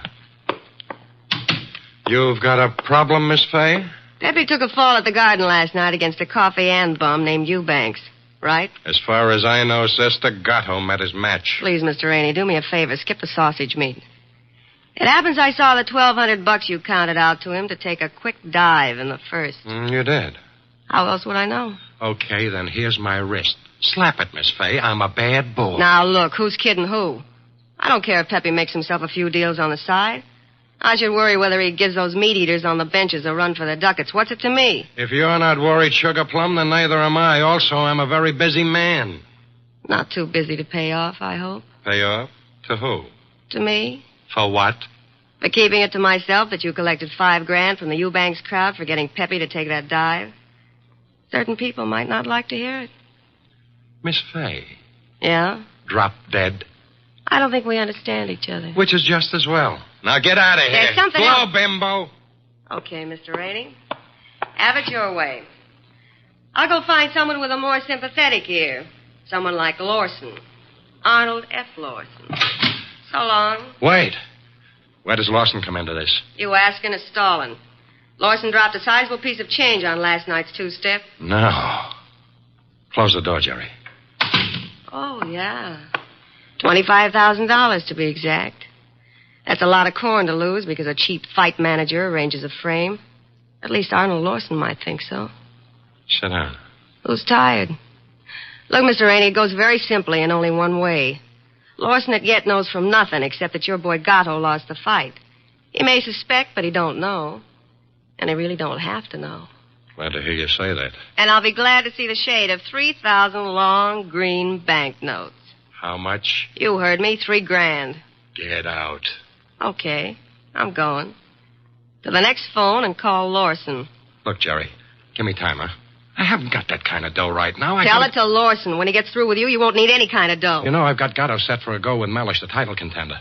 You've got a problem, Miss Fay? Pepe took a fall at the garden last night against a coffee and bum named Eubanks, right? As far as I know, Sister, Gatto met his match. Please, Mr. Rainey, do me a favor. Skip the sausage meat. It happens I saw the $1,200 you counted out to him to take a quick dive in the first. You did? How else would I know? Okay, then here's my wrist. Slap it, Miss Fay. I'm a bad bull. Now, look, who's kidding who? I don't care if Pepe makes himself a few deals on the side. I should worry whether he gives those meat-eaters on the benches a run for the ducats. What's it to me? If you're not worried, Sugar Plum, then neither am I. Also, I'm a very busy man. Not too busy to pay off, I hope. Pay off? To who? To me. For what? For keeping it to myself that you collected $5,000 from the Eubanks crowd for getting Pepe to take that dive. Certain people might not like to hear it. Miss Fay. Yeah? Drop dead. I don't think we understand each other. Which is just as well. Now get out of here. There's something Go, else. bimbo. Okay, Mr. Rainey. Have it your way. I'll go find someone with a more sympathetic ear. Someone like Lawson. Arnold F. Lawson. So long. Wait. Where does Lawson come into this? You asking is stalling. Lawson dropped a sizable piece of change on last night's two-step. No. Close the door, Jerry. Oh, yeah. $25,000 to be exact. That's a lot of corn to lose because a cheap fight manager arranges a frame. At least Arnold Lawson might think so. Sit down. Who's tired? Look, Mr. Rainey, it goes very simply in only one way. Lawson at yet knows from nothing except that your boy Gatto lost the fight. He may suspect, but he don't know. And he really don't have to know. Glad to hear you say that. And I'll be glad to see the shade of 3,000 long green banknotes. How much? You heard me, $3,000. Get out. Okay, I'm going. To the next phone and call Lawson. Look, Jerry, give me time, huh? I haven't got that kind of dough right now. Tell it to Lawson. When he gets through with you, you won't need any kind of dough. You know, I've got Gatto set for a go with Mellish, the title contender.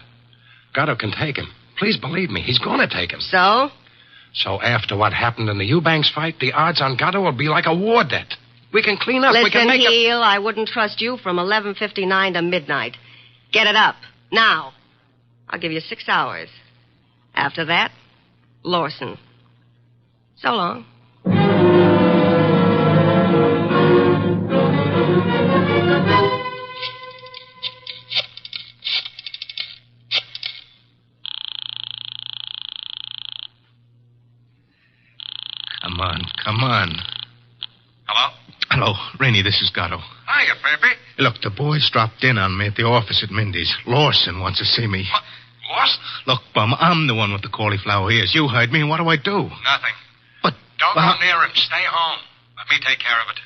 Gatto can take him. Please believe me, he's going to take him. So? So after what happened in the Eubanks fight, the odds on Gatto will be like a war debt. We can clean up. Listen, we can make Heel, I wouldn't trust you from 11:59 to midnight. Get it up. Now. I'll give you 6 hours. After that, Lawson. So long. Come on. Hello, Rainey, this is Gatto. Hiya, Pepe. Look, the boys dropped in on me at the office at Mindy's. Lawson wants to see me. What? Lost? Look, Bum, I'm the one with the cauliflower ears. You heard me, and what do I do? Nothing. But... Don't go near him. Stay home. Let me take care of it.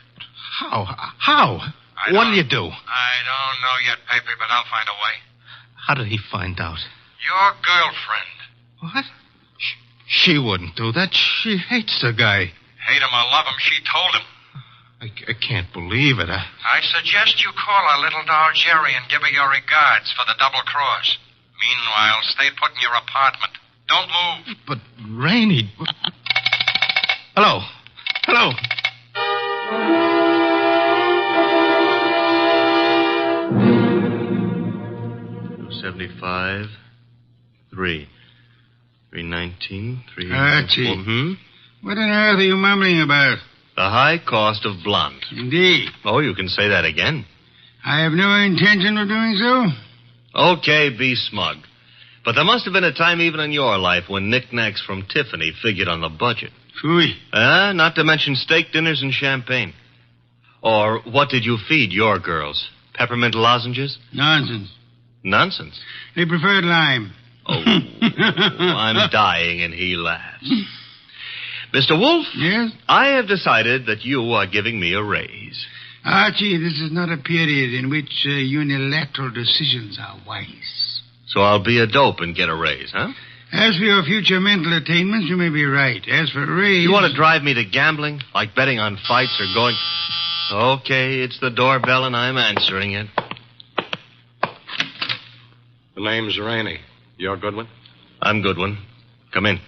How? What do you do? I don't know yet, Pepe, but I'll find a way. How did he find out? Your girlfriend. What? She wouldn't do that. She hates the guy. Hate him or love him, she told him. I can't believe it. I suggest you call our little doll Jerry and give her your regards for the double cross. Meanwhile, stay put in your apartment. Don't move. But, Rainey... Hello. 75, 3. 319, 3... Archie. What on earth are you mumbling about? The high cost of blonde. Indeed. Oh, you can say that again. I have no intention of doing so. Okay, be smug. But there must have been a time even in your life when knickknacks from Tiffany figured on the budget. Phooey. Not to mention steak dinners and champagne. Or what did you feed your girls? Peppermint lozenges? Nonsense. Nonsense? They preferred lime. Oh, I'm dying, and he laughs. Mr. Wolfe? Yes? I have decided that you are giving me a raise. Archie, this is not a period in which unilateral decisions are wise. So I'll be a dope and get a raise, huh? As for your future mental attainments, you may be right. As for a raise... You want to drive me to gambling? Like betting on fights or going... Okay, it's the doorbell, and I'm answering it. The name's Rainey. You're Goodwin? I'm Goodwin. Come in.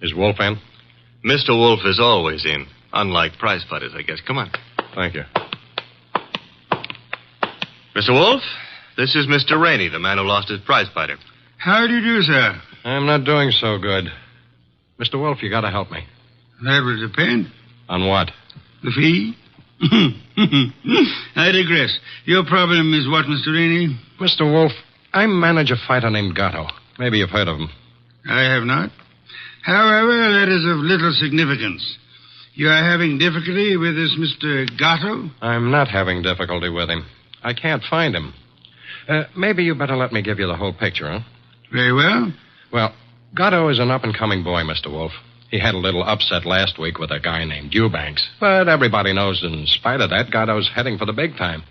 Is Wolfe in? Mr. Wolfe is always in. Unlike prize fighters, I guess. Come on. Thank you. Mr. Wolfe, this is Mr. Rainey, the man who lost his prize fighter. How do you do, sir? I'm not doing so good. Mr. Wolfe, you gotta help me. That will depend. On what? The fee? I digress. Your problem is what, Mr. Rainey? Mr. Wolfe, I manage a fighter named Gatto. Maybe you've heard of him. I have not. However, that is of little significance. You are having difficulty with this Mr. Gatto? I'm not having difficulty with him. I can't find him. Maybe you better let me give you the whole picture, huh? Very well. Well, Gatto is an up-and-coming boy, Mr. Wolfe. He had a little upset last week with a guy named Eubanks. But everybody knows in spite of that, Gatto's heading for the big time.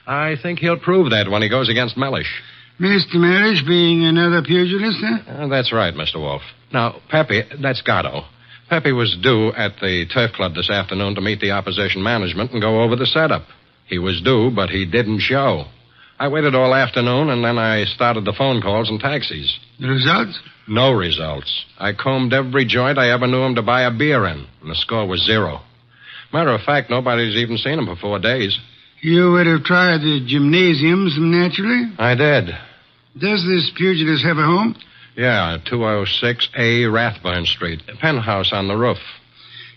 I think he'll prove that when he goes against Mellish. Mr. Mellish being another pugilist, huh? That's right, Mr. Wolfe. Now, Pepe, that's Gatto. Pepe was due at the Turf Club this afternoon to meet the opposition management and go over the setup. He was due, but he didn't show. I waited all afternoon, and then I started the phone calls and taxis. The results? No results. I combed every joint I ever knew him to buy a beer in, and the score was 0. Matter of fact, nobody's even seen him for 4 days. You would have tried the gymnasiums, naturally? I did. Does this pugilist have a home? Yeah, 206A Rathburn Street, a penthouse on the roof.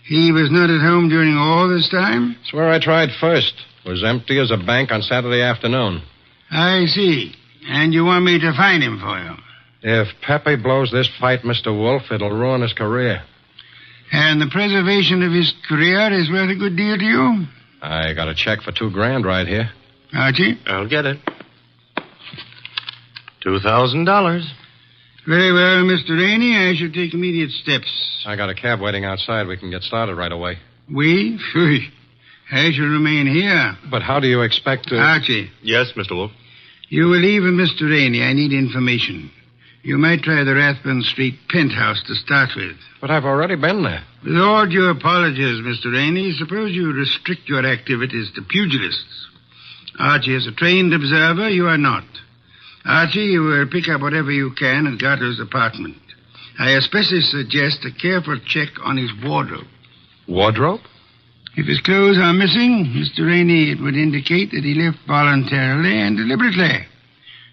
He was not at home during all this time? It's where I tried first. It was empty as a bank on Saturday afternoon. I see. And you want me to find him for you? If Pepe blows this fight, Mr. Wolfe, it'll ruin his career. And the preservation of his career is worth a good deal to you? I got a check for $2,000 right here. Archie? I'll get it. $2,000. Very well, Mr. Rainey. I shall take immediate steps. I got a cab waiting outside. We can get started right away. We? I shall remain here. But how do you expect to... Archie. Yes, Mr. Wolfe. You will leave with Mr. Rainey. I need information. You might try the Rathburn Street penthouse to start with. But I've already been there. With all due apologies, Mr. Rainey, suppose you restrict your activities to pugilists. Archie is a trained observer. You are not. Archie, you will pick up whatever you can at Gatto's apartment. I especially suggest a careful check on his wardrobe. Wardrobe? If his clothes are missing, Mr. Rainey, it would indicate that he left voluntarily and deliberately,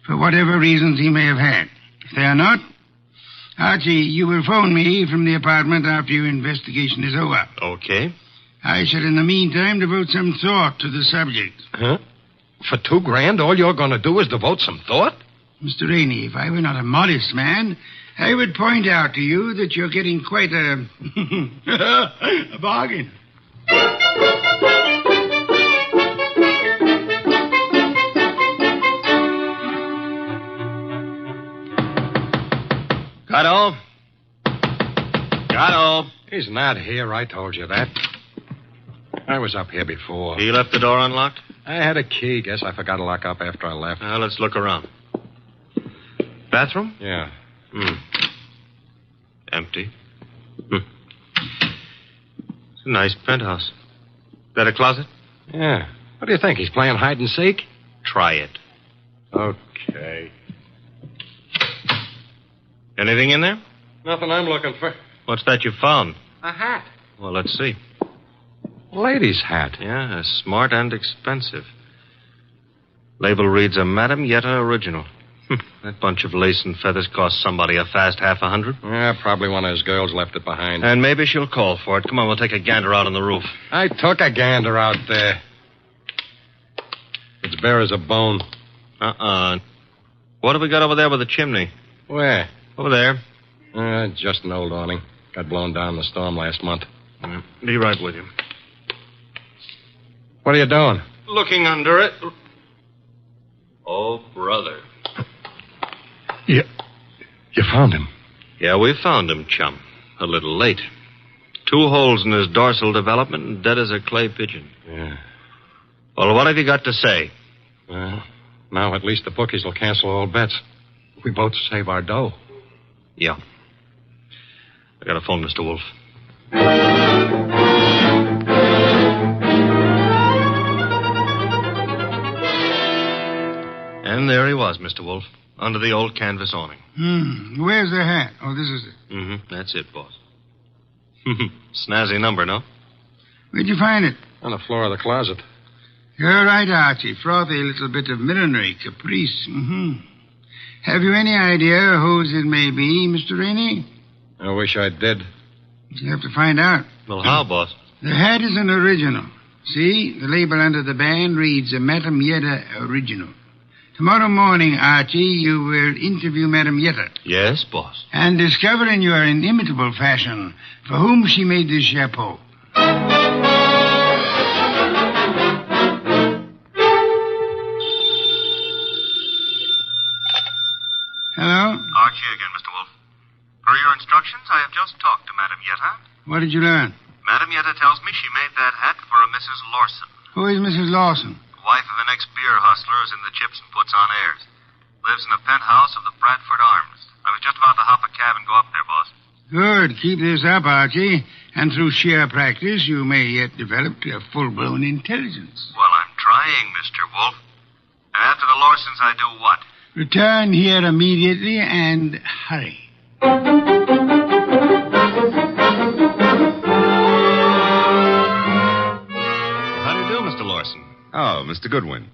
for whatever reasons he may have had. If they are not, Archie, you will phone me from the apartment after your investigation is over. Okay. I shall, in the meantime, devote some thought to the subject. Huh? For $2,000, all you're going to do is devote some thought? Mr. Rainey, if I were not a modest man, I would point out to you that you're getting quite a bargain. Gatto? Gatto? He's not here. I told you that. I was up here before. He left the door unlocked? I had a key. Guess I forgot to lock up after I left. Now, let's look around. Bathroom? Yeah. Empty. It's a nice penthouse. That a closet? Yeah. What do you think? He's playing hide and seek? Try it. Okay. Anything in there? Nothing I'm looking for. What's that you found? A hat. Well, let's see. Lady's hat. Yeah, smart and expensive. Label reads a Madame Yetta original. That bunch of lace and feathers cost somebody a fast $50. Yeah, probably one of his girls left it behind. And maybe she'll call for it. Come on, we'll take a gander out on the roof. I took a gander out there. It's bare as a bone. What have we got over there with the chimney? Where? Over there. Just an old awning. Got blown down in the storm last month. Be right with you. What are you doing? Looking under it. Oh, brother. You found him? Yeah, we found him, chum. A little late. 2 holes in his dorsal development and dead as a clay pigeon. Yeah. Well, what have you got to say? Well, now at least the bookies will cancel all bets. We both save our dough. Yeah. I got to phone Mr. Wolfe. And there he was, Mr. Wolfe, under the old canvas awning. Where's the hat? Oh, this is it. That's it, boss. Snazzy number, no? Where'd you find it? On the floor of the closet. You're right, Archie. Frothy little bit of millinery, caprice. Have you any idea whose it may be, Mr. Rainey? I wish I did. You have to find out. Well, how, boss? The hat is an original. See, the label under the band reads a Madame Yetta original. Tomorrow morning, Archie, you will interview Madame Yetta. Yes, boss. And discover in your inimitable fashion for whom she made this chapeau. Hello? Archie again, Mr. Wolfe. Per your instructions, I have just talked to Madame Yetta. What did you learn? Madame Yetta tells me she made that hat for a Mrs. Lawson. Who is Mrs. Lawson? Wife of an ex-beer hustler who's in the gypsum puts on airs. Lives in a penthouse of the Bradford Arms. I was just about to hop a cab and go up there, boss. Good. Keep this up, Archie. And through sheer practice, you may yet develop a full-blown intelligence. Well, I'm trying, Mr. Wolfe. And after the Lawsons, I do what? Return here immediately and hurry. How do you do, Mr. Lawson? Oh, Mr. Goodwin.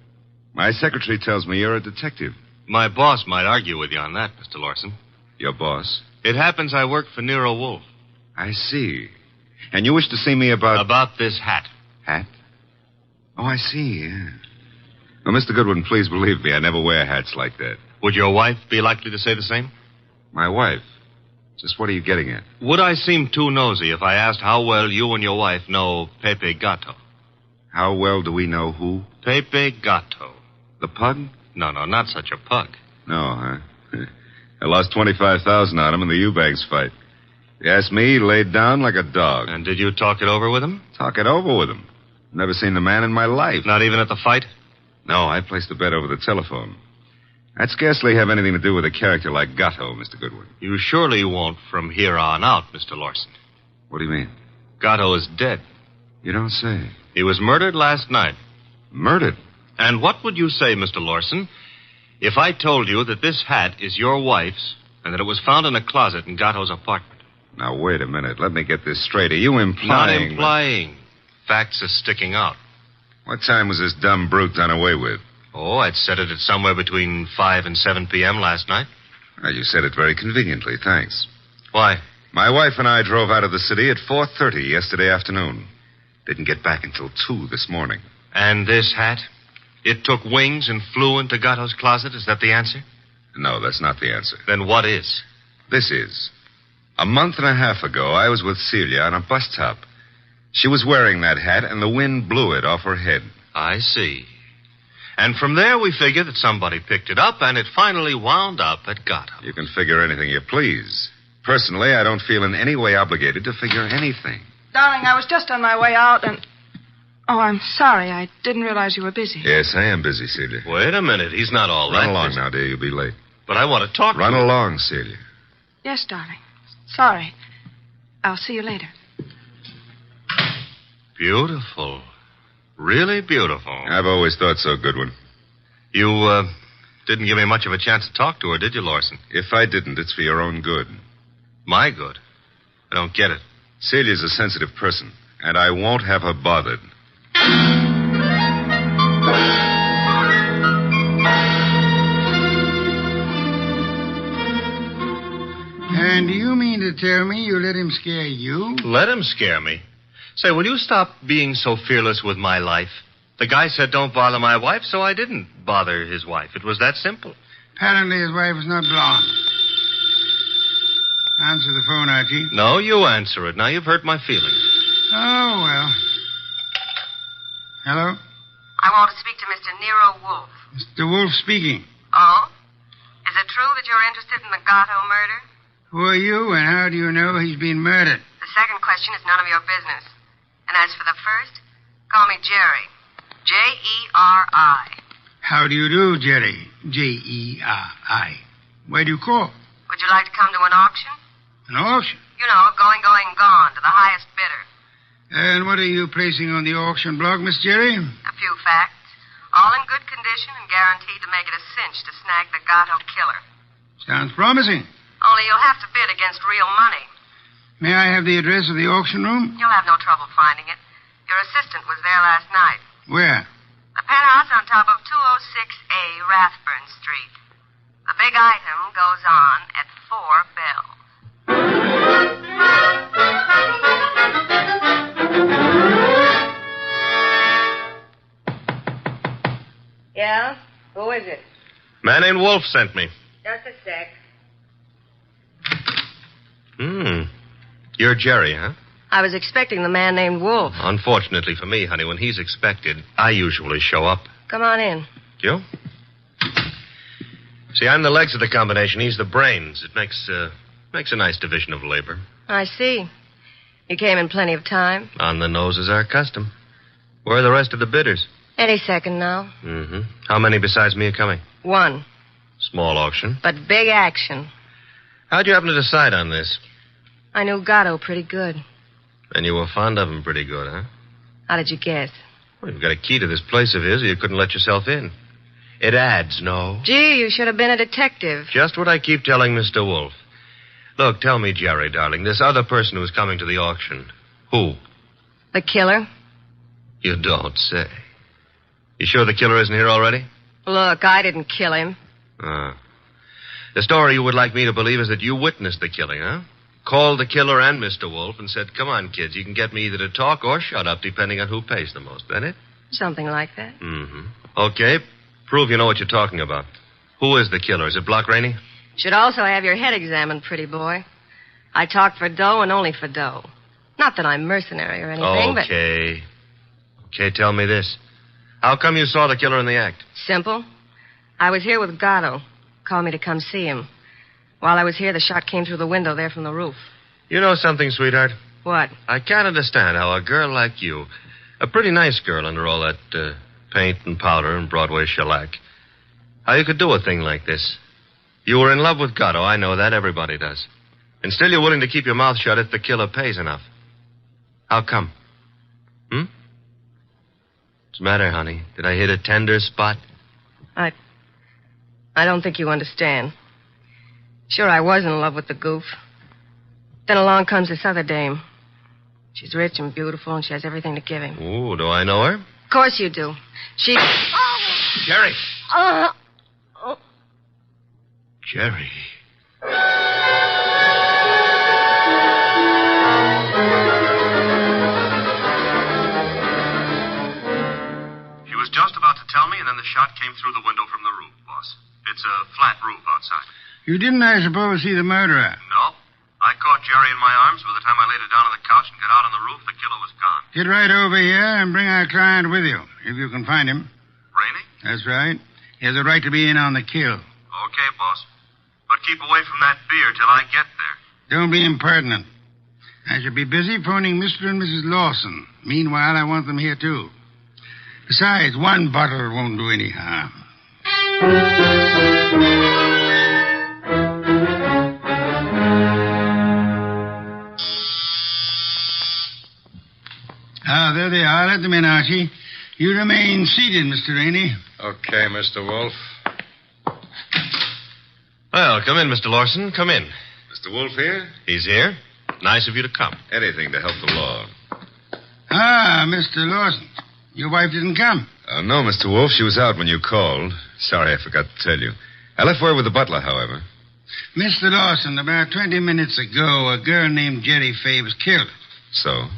My secretary tells me you're a detective. My boss might argue with you on that, Mr. Lawson. Your boss? It happens I work for Nero Wolfe. I see. And you wish to see me about... About this hat. Hat? Oh, I see, yeah. Well, Mr. Goodwin, please believe me, I never wear hats like that. Would your wife be likely to say the same? My wife? Just what are you getting at? Would I seem too nosy if I asked how well you and your wife know Pepe Gato? How well do we know who? Pepe Gato. The pug? No, not such a pug. No, huh? I lost $25,000 on him in the Eubanks fight. If you ask me, he laid down like a dog. And did you talk it over with him? Talk it over with him. Never seen the man in my life. Not even at the fight? No, I placed the bet over the telephone. I'd scarcely have anything to do with a character like Gatto, Mr. Goodwin. You surely won't from here on out, Mr. Lawson. What do you mean? Gatto is dead. You don't say. He was murdered last night. Murdered? And what would you say, Mr. Lawson, if I told you that this hat is your wife's and that it was found in a closet in Gatto's apartment? Now, wait a minute. Let me get this straight. Are you implying... Not implying. Facts are sticking out. What time was this dumb brute done away with? Oh, I'd set it at somewhere between 5 and 7 p.m. last night. Well, you said it very conveniently. Thanks. Why? My wife and I drove out of the city at 4:30 yesterday afternoon. Didn't get back until 2 this morning. And this hat? It took wings and flew into Gatto's closet? Is that the answer? No, that's not the answer. Then what is? This is. A month and a half ago, I was with Celia on a bus top. She was wearing that hat, and the wind blew it off her head. I see. And from there, we figured that somebody picked it up, and it finally wound up at Gatto. You can figure anything you please. Personally, I don't feel in any way obligated to figure anything. Darling, I was just on my way out and... Oh, I'm sorry. I didn't realize you were busy. Yes, I am busy, Celia. Wait a minute. He's not all that Run along busy. now, dear. You'll be late. But I want to talk Run to you. along, Celia. Yes, darling. Sorry. I'll see you later. Beautiful. Really beautiful. I've always thought so, Goodwin. You, didn't give me much of a chance to talk to her, did you, Lawson? If I didn't, it's for your own good. My good? I don't get it. Celia's a sensitive person, and I won't have her bothered. And do you mean to tell me you let him scare you? Let him scare me? Say, will you stop being so fearless with my life? The guy said don't bother my wife, so I didn't bother his wife. It was that simple. Apparently his wife is not blonde. Answer the phone, Archie. No, you answer it. Now you've hurt my feelings. Oh, well. Hello? I want to speak to Mr. Nero Wolfe. Mr. Wolfe speaking. Oh? Is it true that you're interested in the Gatto murder? Who are you, and how do you know he's been murdered? The second question is none of your business. And as for the first, call me Jerry. Jerry. How do you do, Jerry? Jerry. Where do you call? Would you like to come to an auction? An auction? You know, going, gone, to the highest bidder. And what are you placing on the auction block, Miss Jerry? A few facts. All in good condition and guaranteed to make it a cinch to snag the Gatto killer. Sounds promising. Only you'll have to bid against real money. May I have the address of the auction room? You'll have no trouble finding it. Your assistant was there last night. Where? The penthouse on top of 206A Rathburn Street. The big item goes on at 4 bells. Yeah? Who is it? Man named Wolfe sent me. Just a sec. You're Jerry, huh? I was expecting the man named Wolfe. Unfortunately for me, honey, when he's expected, I usually show up. Come on in. You? See, I'm the legs of the combination. He's the brains. It makes a nice division of labor. I see. You came in plenty of time. On the nose is our custom. Where are the rest of the bidders? Any second now. Mm-hmm. How many besides me are coming? One. Small auction. But big action. How'd you happen to decide on this? I knew Gatto pretty good. And you were fond of him pretty good, huh? How did you guess? Well, you've got a key to this place of his, or you couldn't let yourself in. It adds, no? Gee, you should have been a detective. Just what I keep telling Mr. Wolfe. Look, tell me, Jerry, darling, this other person who's coming to the auction, who? The killer. You don't say. You sure the killer isn't here already? Look, I didn't kill him. The story you would like me to believe is that you witnessed the killing, huh? Called the killer and Mr. Wolfe and said, come on, kids, you can get me either to talk or shut up, depending on who pays the most. That it? Something like that. Mm-hmm. Okay. Prove you know what you're talking about. Who is the killer? Is it Block Rainey? Should also have your head examined, pretty boy. I talk for dough and only for dough. Not that I'm mercenary or anything, but... Okay, tell me this. How come you saw the killer in the act? Simple. I was here with Gatto. Called me to come see him. While I was here, the shot came through the window there from the roof. You know something, sweetheart? What? I can't understand how a girl like you, a pretty nice girl under all that paint and powder and Broadway shellac, how you could do a thing like this. You were in love with Gatto, I know that, everybody does. And still you're willing to keep your mouth shut if the killer pays enough. How come? What's the matter, honey? Did I hit a tender spot? I don't think you understand. Sure, I was in love with the goof. Then along comes this other dame. She's rich and beautiful, and she has everything to give him. Ooh, do I know her? Of course you do. She... Jerry! Oh. Jerry. She was just about to tell me, and then the shot came through the window from the roof, boss. It's a flat roof outside. You didn't, I suppose, see the murderer? No. I caught Jerry in my arms. By the time I laid her down on the couch and got out on the roof, the killer was gone. Get right over here and bring our client with you, if you can find him. Rainey? That's right. He has a right to be in on the kill. Okay, boss. But keep away from that beer till I get there. Don't be impertinent. I shall be busy phoning Mr. and Mrs. Lawson. Meanwhile, I want them here, too. Besides, one bottle won't do any harm. There they are. Let them in, Archie. You remain seated, Mr. Rainey. Okay, Mr. Wolfe. Well, come in, Mr. Lawson. Come in. Mr. Wolfe here? He's here. Nice of you to come. Anything to help the law. Ah, Mr. Lawson. Your wife didn't come. No, Mr. Wolfe. She was out when you called. Sorry, I forgot to tell you. I left word with the butler, however. Mr. Lawson, about 20 minutes ago, a girl named Jerry Fay was killed. So?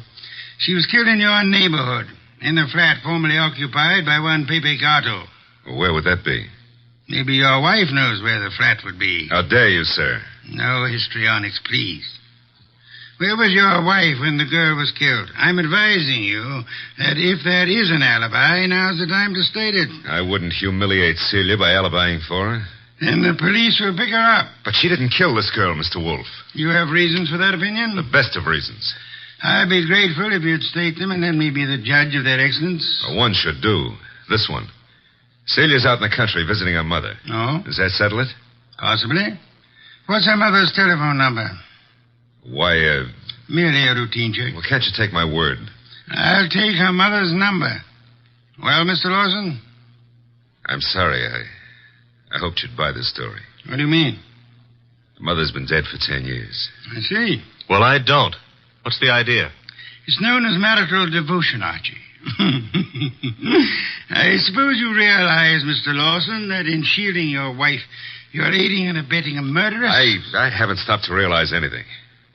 She was killed in your neighborhood, in a flat formerly occupied by one Pepe Gato. Well, where would that be? Maybe your wife knows where the flat would be. How dare you, sir? No histrionics, please. Where was your wife when the girl was killed? I'm advising you that if there is an alibi, now's the time to state it. I wouldn't humiliate Celia by alibying for her. Then the police will pick her up. But she didn't kill this girl, Mr. Wolfe. You have reasons for that opinion? The best of reasons. I'd be grateful if you'd state them and let me be the judge of their excellence. One should do. This one. Celia's out in the country visiting her mother. Oh? Does that settle it? Possibly. What's her mother's telephone number? Why, Merely a routine check. Well, can't you take my word? I'll take her mother's number. Well, Mr. Lawson? I'm sorry. I hoped you'd buy this story. What do you mean? Her mother's been dead for 10 years. I see. Well, I don't. What's the idea? It's known as marital devotion, Archie. I suppose you realize, Mr. Lawson, that in shielding your wife, you're aiding and abetting a murderess? I haven't stopped to realize anything.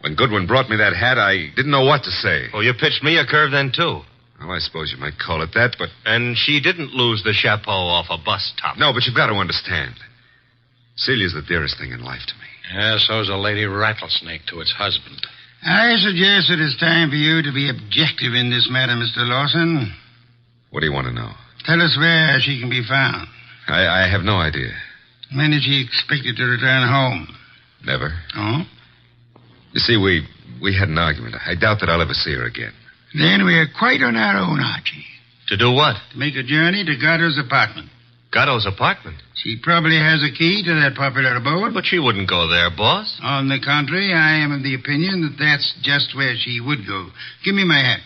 When Goodwin brought me that hat, I didn't know what to say. Oh, you pitched me a curve then, too. Well, I suppose you might call it that, but... And she didn't lose the chapeau off a bus top. No, but you've got to understand. Celia's the dearest thing in life to me. Yeah, so's a lady rattlesnake to its husband. I suggest it is time for you to be objective in this matter, Mr. Lawson. What do you want to know? Tell us where she can be found. I have no idea. When is she expected to return home? Never. Oh? You see, we had an argument. I doubt that I'll ever see her again. Then we're quite on our own, Archie. To do what? To make a journey to Gatto's apartment. Gatto's apartment? She probably has a key to that popular abode. But she wouldn't go there, boss. On the contrary, I am of the opinion that that's just where she would go. Give me my hat.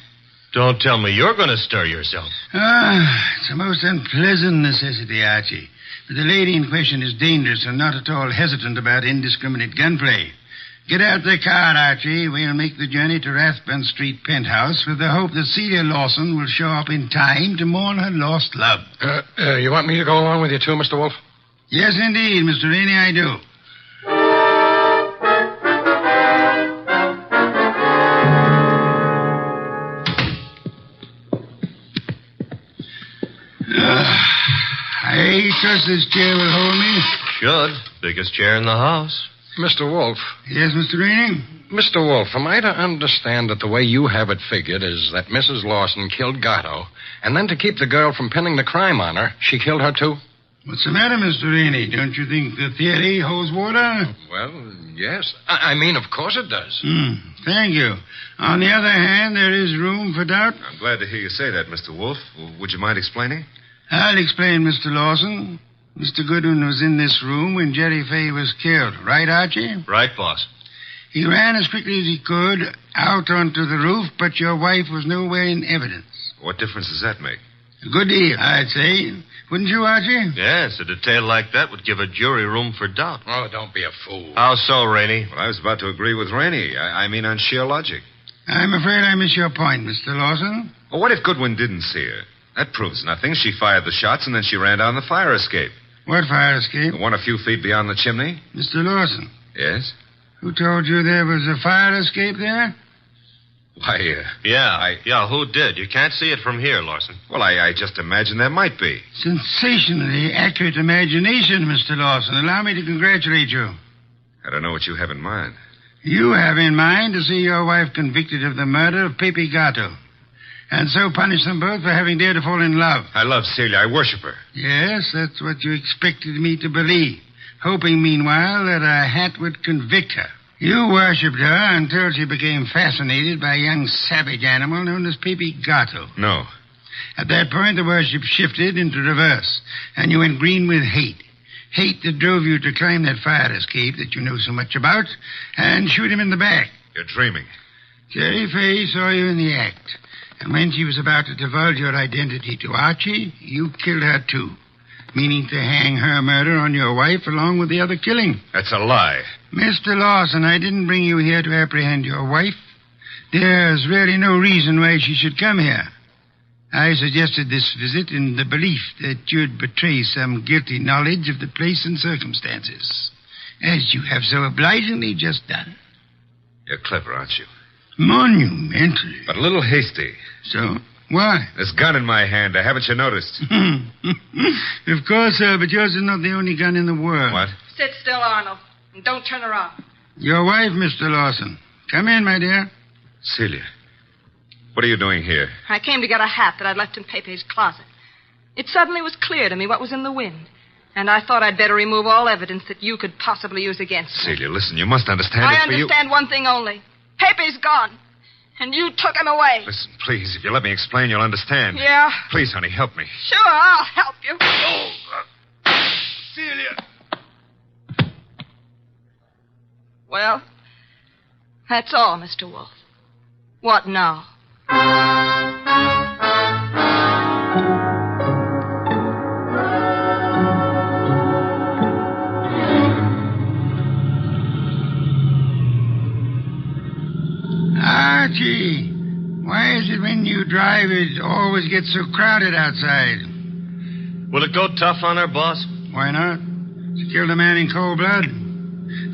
Don't tell me you're going to stir yourself. It's a most unpleasant necessity, Archie. But the lady in question is dangerous and not at all hesitant about indiscriminate gunplay. Get out the car, Archie. We'll make the journey to Rathbun Street penthouse with the hope that Celia Lawson will show up in time to mourn her lost love. You want me to go along with you, too, Mr. Wolfe? Yes, indeed, Mr. Rainey, I do. I trust this chair will hold me. Should. Biggest chair in the house. Mr. Wolfe. Yes, Mr. Rainey? Mr. Wolfe, am I to understand that the way you have it figured is that Mrs. Lawson killed Gatto, and then to keep the girl from pinning the crime on her, she killed her, too? What's the matter, Mr. Rainey? Don't you think the theory holds water? Well, yes. I mean, of course it does. Thank you. On the other hand, there is room for doubt. I'm glad to hear you say that, Mr. Wolfe. Would you mind explaining? I'll explain, Mr. Lawson. Mr. Goodwin was in this room when Jerry Fay was killed. Right, Archie? Right, boss. He ran as quickly as he could out onto the roof, but your wife was nowhere in evidence. What difference does that make? A good deal, I'd say. Wouldn't you, Archie? Yes, a detail like that would give a jury room for doubt. Oh, don't be a fool. How so, Rainey? Well, I was about to agree with Rainey. I mean on sheer logic. I'm afraid I miss your point, Mr. Lawson. Well, what if Goodwin didn't see her? That proves nothing. She fired the shots, and then she ran down the fire escape. What fire escape? The one a few feet beyond the chimney. Mr. Lawson. Yes? Who told you there was a fire escape there? Why, Yeah, who did? You can't see it from here, Lawson. Well, I just imagined there might be. Sensationally accurate imagination, Mr. Lawson. Allow me to congratulate you. I don't know what you have in mind. You have in mind to see your wife convicted of the murder of Pepe Gatto. and so punish them both for having dared to fall in love. I love Celia. I worship her. Yes, that's what you expected me to believe, hoping, meanwhile, that a hat would convict her. You worshipped her until she became fascinated by a young savage animal known as Pepe Gato. No. At that point, the worship shifted into reverse, and you went green with hate. Hate that drove you to climb that fire escape that you know so much about and shoot him in the back. You're dreaming. Jerry Fay saw you in the act, and when she was about to divulge your identity to Archie, you killed her too, meaning to hang her murder on your wife along with the other killing. That's a lie. Mr. Lawson, I didn't bring you here to apprehend your wife. There's really no reason why she should come here. I suggested this visit in the belief that you'd betray some guilty knowledge of the place and circumstances, as you have so obligingly just done. You're clever, aren't you? Monumentally. But a little hasty. So, why? This gun in my hand, haven't you noticed? Of course, sir, but yours is not the only gun in the world. What? Sit still, Arnold, and don't turn around. Your wife, Mr. Lawson. Come in, my dear. Celia, what are you doing here? I came to get a hat that I'd left in Pepe's closet. It suddenly was clear to me what was in the wind, and I thought I'd better remove all evidence that you could possibly use against me. Celia, listen, you must understand I understand one thing only. Pepe's gone, and you took him away. Listen, please, if you let me explain, you'll understand. Yeah? Please, honey, help me. Sure, I'll help you. Celia! Well, that's all, Mr. Wolfe. What now? Archie, why is it when you drive it always gets so crowded outside? Will it go tough on her, boss? Why not? She killed a man in cold blood.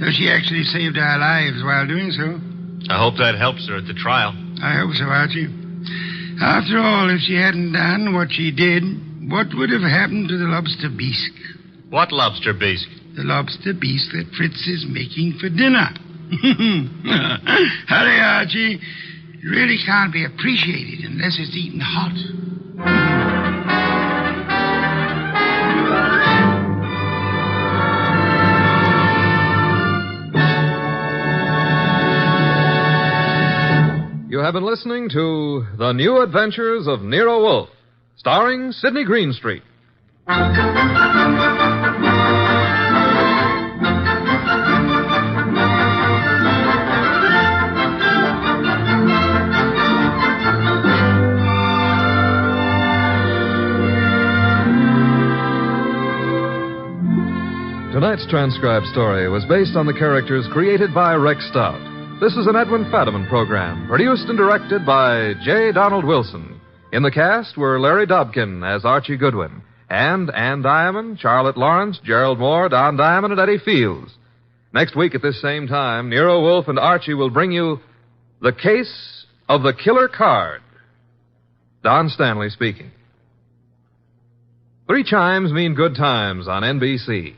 Though she actually saved our lives while doing so. I hope that helps her at the trial. I hope so, Archie. After all, if she hadn't done what she did, what would have happened to the lobster bisque? What lobster bisque? The lobster bisque that Fritz is making for dinner. Hurry, Archie. It really can't be appreciated unless it's eaten hot. You have been listening to The New Adventures of Nero Wolfe, starring Sidney Greenstreet. Tonight's transcribed story was based on the characters created by Rex Stout. This is an Edwin Fadiman program, produced and directed by J. Donald Wilson. In the cast were Larry Dobkin as Archie Goodwin, and Ann Diamond, Charlotte Lawrence, Gerald Moore, Don Diamond, and Eddie Fields. Next week at this same time, Nero Wolfe and Archie will bring you The Case of the Killer Card. Don Stanley speaking. 3 chimes mean good times on NBC.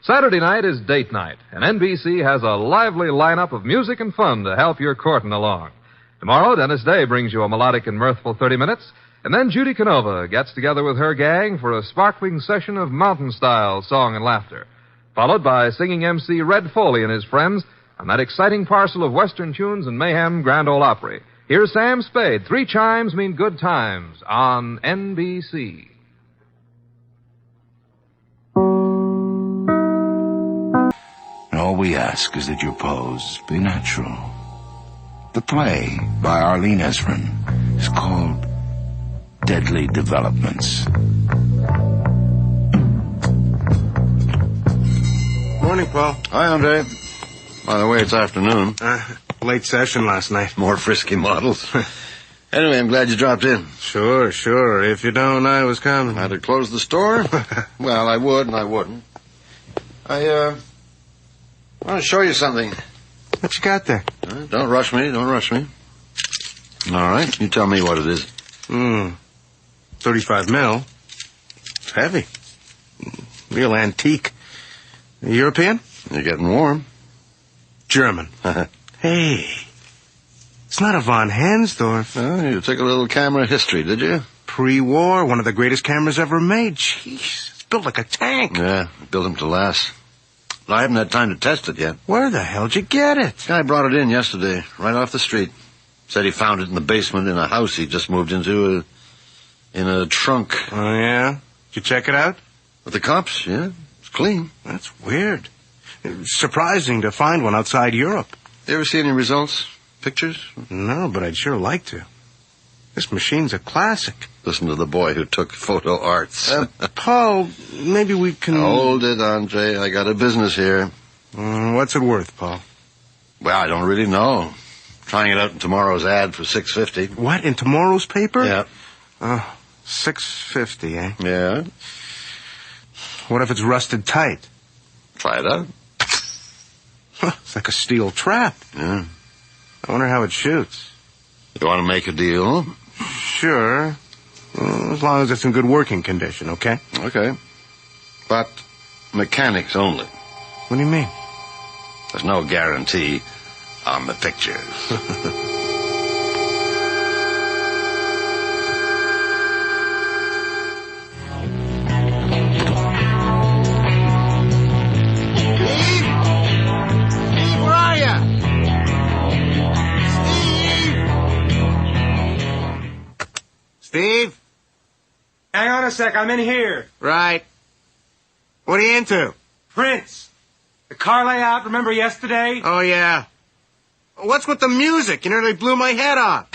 Saturday night is date night, and NBC has a lively lineup of music and fun to help your courting along. Tomorrow, Dennis Day brings you a melodic and mirthful 30 minutes, and then Judy Canova gets together with her gang for a sparkling session of mountain-style song and laughter, followed by singing MC Red Foley and his friends on that exciting parcel of Western tunes and mayhem Grand Ole Opry. Here's Sam Spade. 3 chimes mean good times on NBC. All we ask is that your pose be natural. The play by Arlene Esrin is called Deadly Developments. Morning, Paul. Hi, Andre. By the way, it's afternoon. Late session last night. More frisky models. Anyway, I'm glad you dropped in. Sure. If you don't, I was coming. Had to close the store? Well, I would and I wouldn't. I want to show you something. What you got there? Don't rush me. All right, you tell me what it is. 35 mil. It's heavy. Real antique. European? You're getting warm. German. Hey, It's not a von Hansdorff. Oh, you took a little camera history, did you? Pre-war, one of the greatest cameras ever made. Jeez, it's built like a tank. Yeah, built them to last. I haven't had time to test it yet. Where the hell'd you get it? Guy brought it in yesterday, right off the street. Said he found it in the basement in a house he just moved into in a trunk. Oh, yeah? Did you check it out? With the cops, yeah. It's clean. That's weird. It's surprising to find one outside Europe. You ever see any results? Pictures? No, but I'd sure like to. This machine's a classic. Listen to the boy who took photo arts. Paul, maybe we can... Hold it, Andre. I got a business here. What's it worth, Paul? Well, I don't really know. Trying it out in tomorrow's ad for $6.50. What, in tomorrow's paper? Yeah. $6.50, eh? Yeah. What if it's rusted tight? Try it out. It's like a steel trap. Yeah. I wonder how it shoots. You want to make a deal? Sure. As long as it's in good working condition, okay? Okay. But mechanics only. What do you mean? There's no guarantee on the pictures. Steve? Hang on a sec, I'm in here. Right. What are you into? Prince. The car layout, remember yesterday? Oh, yeah. What's with the music? You nearly blew my head off.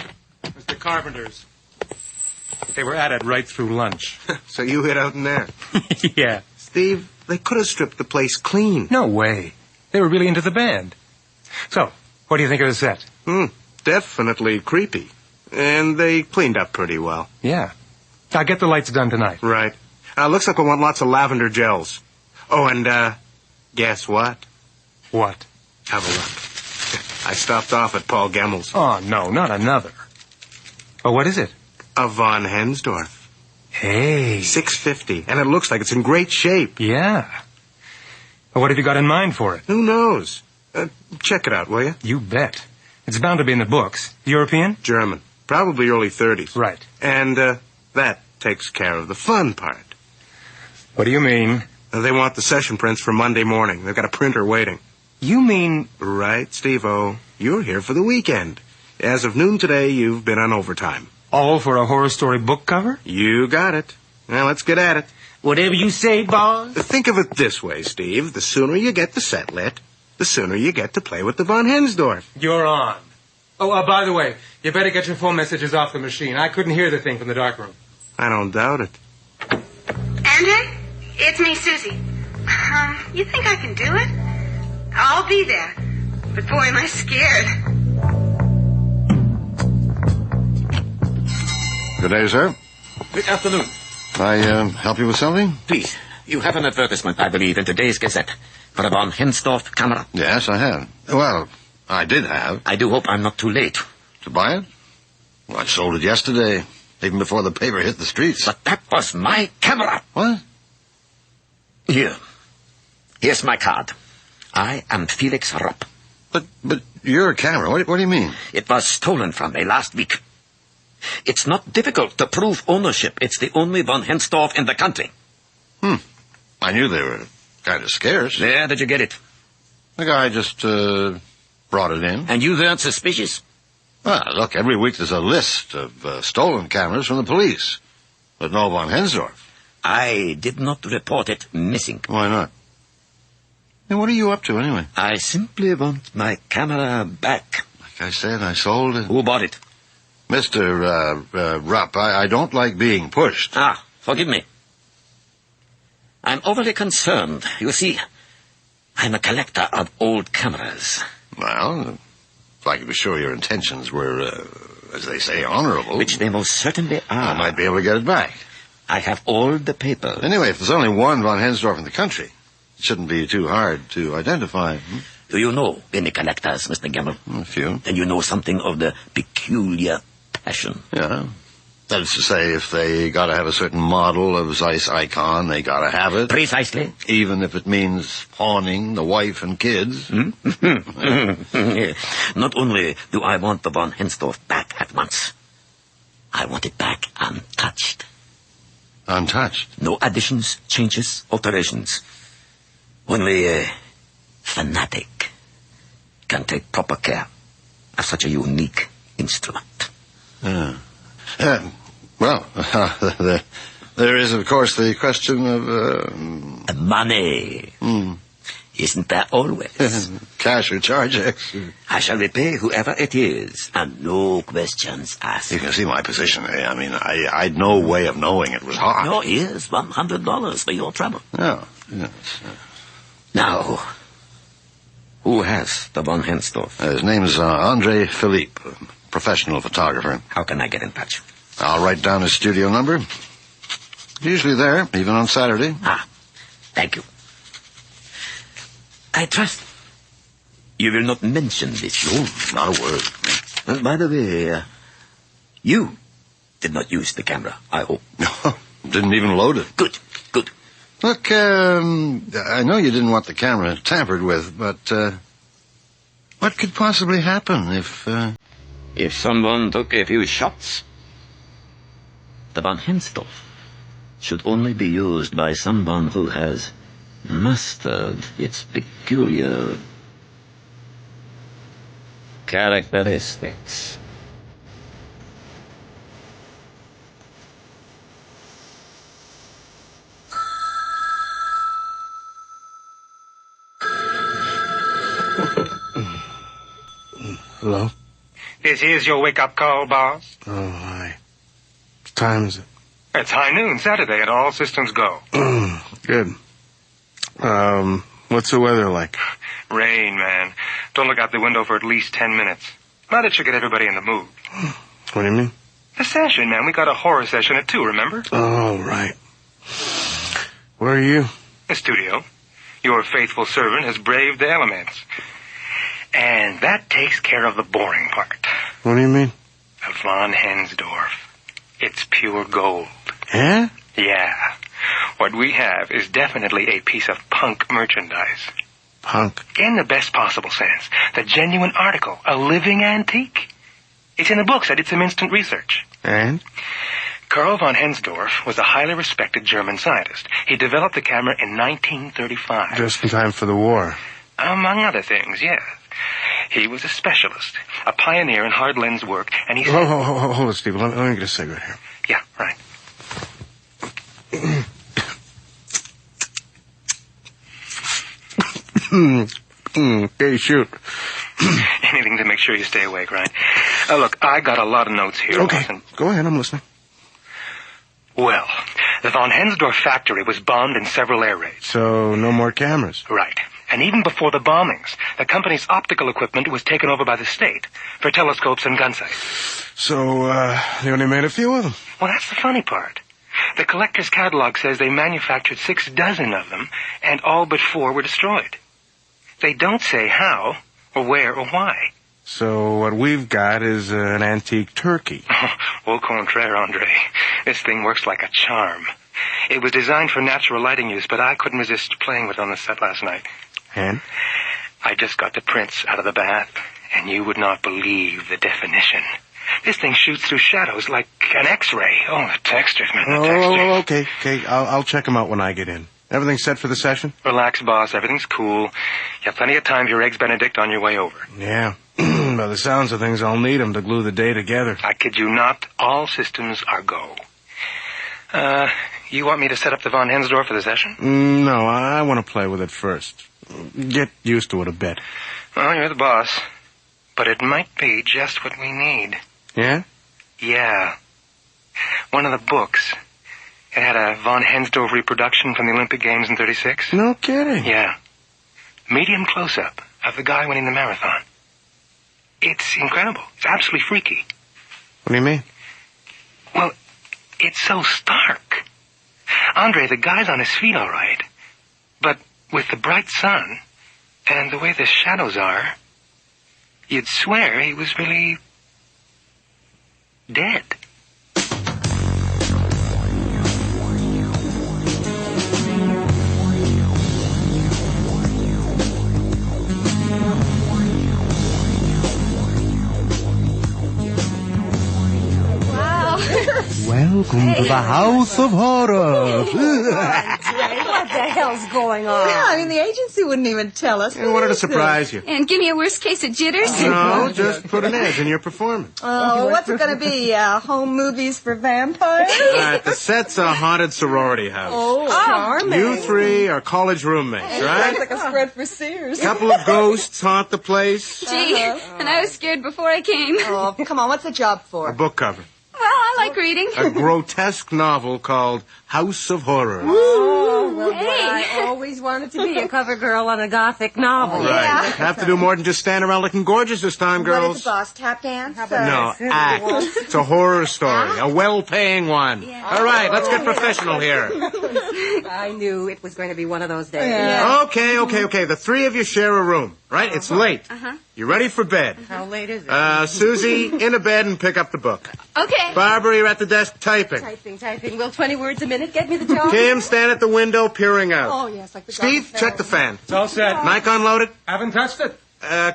It was the Carpenters. They were at it right through lunch. So you hid out in there? Yeah. Steve, they could have stripped the place clean. No way. They were really into the band. So, what do you think of the set? Definitely creepy. And they cleaned up pretty well. Yeah. I'll get the lights done tonight. Right. Looks like we'll want lots of lavender gels. Oh, and, guess what? What? Have a look. I stopped off at Paul Gemmel's. Oh, no, not another. Oh, what is it? A von Hansdorff. Hey. $6.50. And it looks like it's in great shape. Yeah. Well, what have you got in mind for it? Who knows? Check it out, will you? You bet. It's bound to be in the books. European? German. Probably early 30s. Right. And, that takes care of the fun part. What do you mean? They want the session prints for Monday morning. They've got a printer waiting. You mean... Right, Steve-O. You're here for the weekend. As of noon today, you've been on overtime. All for a horror story book cover? You got it. Now, let's get at it. Whatever you say, boss. Think of it this way, Steve. The sooner you get the set lit, the sooner you get to play with the von Hansdorff. You're on. Oh, by the way, you better get your phone messages off the machine. I couldn't hear the thing from the darkroom. I don't doubt it. Andrew? It's me, Susie. You think I can do it? I'll be there. But boy, am I scared. Good day, sir. Good afternoon. Can I help you with something? Please, you have an advertisement, I believe, in today's Gazette for a von Hansdorff camera. Yes, I have. Well, I did have. I do hope I'm not too late. To buy it? Well, I sold it yesterday, even before the paper hit the streets. But that was my camera. What? Here's my card. I am Felix Rupp. But your camera, what do you mean? It was stolen from me last week. It's not difficult to prove ownership. It's the only von Hansdorff in the country. I knew they were kind of scarce. Where did you get it? The guy just, brought it in. And you weren't suspicious? Well, look, every week there's a list of stolen cameras from the police. But no von Hansdorff. I did not report it missing. Why not? And what are you up to, anyway? I simply want my camera back. Like I said, I sold it. Who bought it? Mr. Rupp, I don't like being pushed. Forgive me. I'm overly concerned. You see, I'm a collector of old cameras. Well, if I could be sure your intentions were, as they say, honorable. Which they most certainly are. I might be able to get it back. I have all the papers. Anyway, if there's only one von Hansdorff in the country, it shouldn't be too hard to identify. Do you know any collectors, Mr. Gemmel? A few. Then you know something of the peculiar passion. Yeah. That is to say, if they gotta have a certain model of Zeiss icon, they gotta have it. Precisely. Even if it means pawning the wife and kids. Not only do I want the von Hensdorf back at once, I want it back untouched. Untouched? No additions, changes, alterations. Only a fanatic can take proper care of such a unique instrument. There is, of course, the question of... money. Isn't there always? Cash or charge-ex. I shall repay whoever it is, and no questions asked. You can see my position. I mean, I'd no way of knowing it was hot. No, here's $100 for your trouble. Oh, yes. Now, who has the von Hensdorf? His name is Andre Philippe, professional photographer. How can I get in touch? I'll write down his studio number. Usually there, even on Saturday. Thank you. I trust you will not mention this. No, not a word. By the way, you did not use the camera, I hope. No, didn't even load it. Good. Look, I know you didn't want the camera tampered with, but what could possibly happen if... If someone took a few shots, the von Hensdorf should only be used by someone who has mastered its peculiar characteristics. Hello? This is your wake-up call, boss. Oh, hi. What time is it? It's high noon, Saturday, and all systems go. Good. What's the weather like? Rain, man. Don't look out the window for at least 10 minutes. But it should get everybody in the mood. What do you mean? The session, man. We got a horror session at 2, remember? Oh, right. Where are you? The studio. Your faithful servant has braved the elements. And that takes care of the boring part. What do you mean? The von Hensdorf. It's pure gold. Yeah? Yeah. What we have is definitely a piece of punk merchandise. Punk? In the best possible sense. The genuine article. A living antique. It's in the books. I did some instant research. And? Karl von Hensdorf was a highly respected German scientist. He developed the camera in 1935. Just in time for the war. Among other things, yes. He was a specialist, a pioneer in hard lens work, and he said... Hold it, Steve. Let me get a cigarette here. Yeah, right. Okay, shoot. Anything to make sure you stay awake, right? Look, I got a lot of notes here. Okay, Watson. Go ahead. I'm listening. Well, the von Hensdorf factory was bombed in several air raids. So, no more cameras? Right. And even before the bombings, the company's optical equipment was taken over by the state for telescopes and gun sights. So, they only made a few of them? Well, that's the funny part. The collector's catalog says they manufactured 6 dozen of them, and all but 4 were destroyed. They don't say how, or where, or why. So what we've got is an antique turkey. Au contraire, Andre. This thing works like a charm. It was designed for natural lighting use, but I couldn't resist playing with it on the set last night. And? I just got the prints out of the bath, and you would not believe the definition. This thing shoots through shadows like an X-ray. Oh, the textures, man, the textures. Okay. I'll check them out when I get in. Everything set for the session? Relax, boss. Everything's cool. You have plenty of time for your Eggs Benedict on your way over. Yeah. By the sounds of things, I'll need them to glue the day together. I kid you not. All systems are go. You want me to set up the von Hensdorf for the session? No, I want to play with it first. Get used to it a bit. Well, you're the boss. But it might be just what we need. Yeah? Yeah. One of the books. It had a von Hensdorf reproduction from the Olympic Games in 36. No kidding. Yeah. Medium close-up of the guy winning the marathon. It's incredible. It's absolutely freaky. What do you mean? Well, it's so stark. Andre, the guy's on his feet all right. But with the bright sun and the way the shadows are, you'd swear he was really dead. Welcome to the House of Horror. What the hell's going on? Yeah, I mean, the agency wouldn't even tell us. I wanted to surprise you. And give me a worst case of jitters? No, just put an edge in your performance. Oh, what's it going to be? Home movies for vampires? The set's a haunted sorority house. Oh, charming. You three are college roommates, right? Sounds like a spread for Sears. A couple of ghosts haunt the place. Gee, and I was scared before I came. Oh, come on, what's the job for? A book cover. Well, I like reading. A grotesque novel called House of Horror. Oh, well, I always wanted to be a cover girl on a gothic novel. Right. Yeah. Have to do more than just stand around looking gorgeous this time, What is girls. the boss, tap dance? No, act. It's a horror story. A well-paying one. All right, let's get professional here. I knew it was going to be one of those days. Yeah. Okay. The three of you share a room, right? It's late. You ready for bed? How late is it? Susie, into bed and pick up the book. Okay. Barbara, you're at the desk typing. Typing. Will 20 words a minute get me the job? Kim, stand at the window peering out. Oh, yes, like the Steve, check the fan. It's all set. Mic unloaded? Haven't touched it.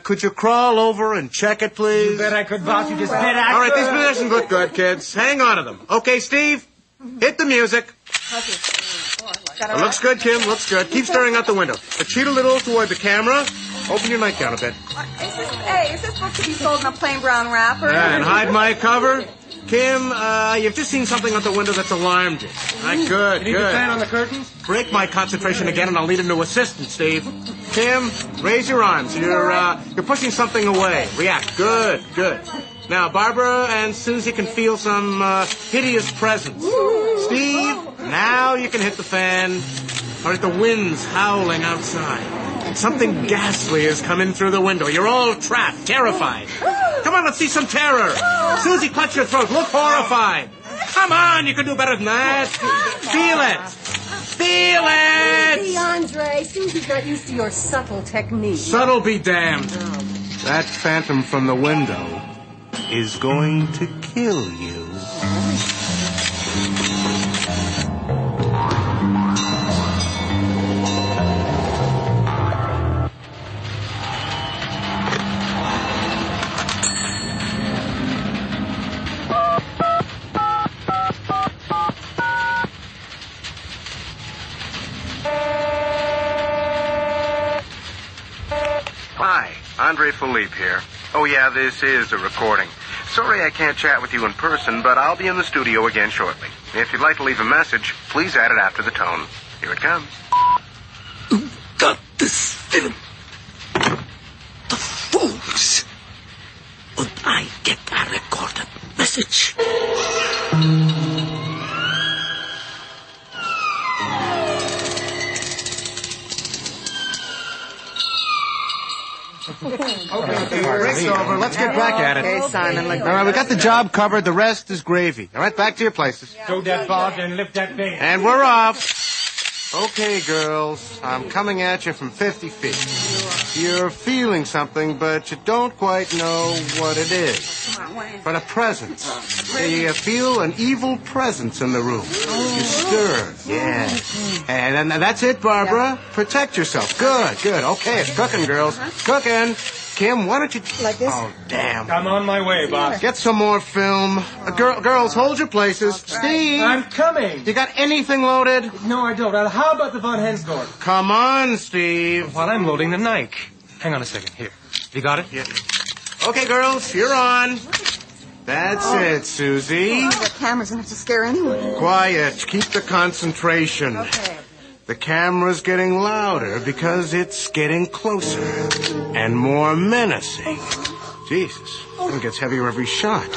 Could you crawl over and check it, please? You bet I could, boss. You just bet I All right, could. these positions look good, kids. Hang on to them. Okay, Steve, hit the music. It looks good, Kim. Looks good. Keep staring out the window. But cheat a little toward the camera. Open your nightgown a bit. Is this book to be sold in a plain brown wrapper? And hide my cover. Kim, you've just seen something out the window that's alarmed you. All right, good. You need the fan on the curtains? Break my concentration again, and I'll need a new assistant, Steve. Kim, raise your arms. You're pushing something away. React. Good. Now, Barbara and Susie can feel some hideous presence. Steve, now you can hit the fan. All right, the wind's howling outside. Something ghastly has come in through the window. You're all trapped, terrified. Come on, let's see some terror. Susie, clutch your throat. Look horrified. Come on, you can do better than that. Feel it. See, Andre, Susie's not used to your subtle technique. Subtle be damned. That phantom from the window is going to kill you. Andre Philippe here. Oh, yeah, this is a recording. Sorry I can't chat with you in person, but I'll be in the studio again shortly. If you'd like to leave a message, please add it after the tone. Here it comes. Who got this film? The fools! Would I get a recorded message? Okay, break's over. Let's get back at it. Okay, Simon. All right, we got the job covered. The rest is gravy. All right, back to your places. Throw that bob and lift that thing. And we're off. Okay, girls, I'm coming at you from 50 feet. You're feeling something, but you don't quite know what it is. But a presence. You feel an evil presence in the room. You stir. Yeah. And that's it, Barbara. Protect yourself. Good. Okay, it's cooking, girls. Cooking. Kim, why don't you... Like this? Oh, damn. I'm on my way, boss. Get some more film. Girls, hold your places. Steve! I'm coming. You got anything loaded? No, I don't. How about the Von Hensdorf? Come on, Steve. While I'm loading the Nike. Hang on a second. Here. You got it? Yeah. Okay, girls, you're on. That's it, Susie. The camera's going to have to scare anyone. Quiet. Keep the concentration. Okay. The camera's getting louder because it's getting closer and more menacing. Jesus, it gets heavier every shot.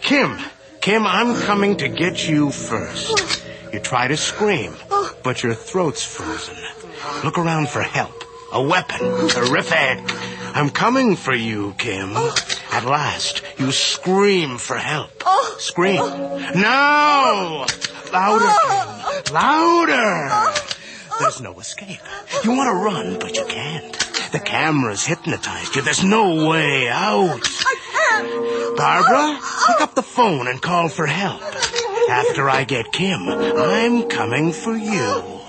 Kim, I'm coming to get you first. You try to scream, but your throat's frozen. Look around for help. A weapon. Terrific. I'm coming for you, Kim. At last, you scream for help. Scream. No! Louder, Kim. Louder! There's no escape. You want to run, but you can't. The camera's hypnotized you. There's no way out. I can't. Barbara, pick up the phone and call for help. After I get Kim, I'm coming for you.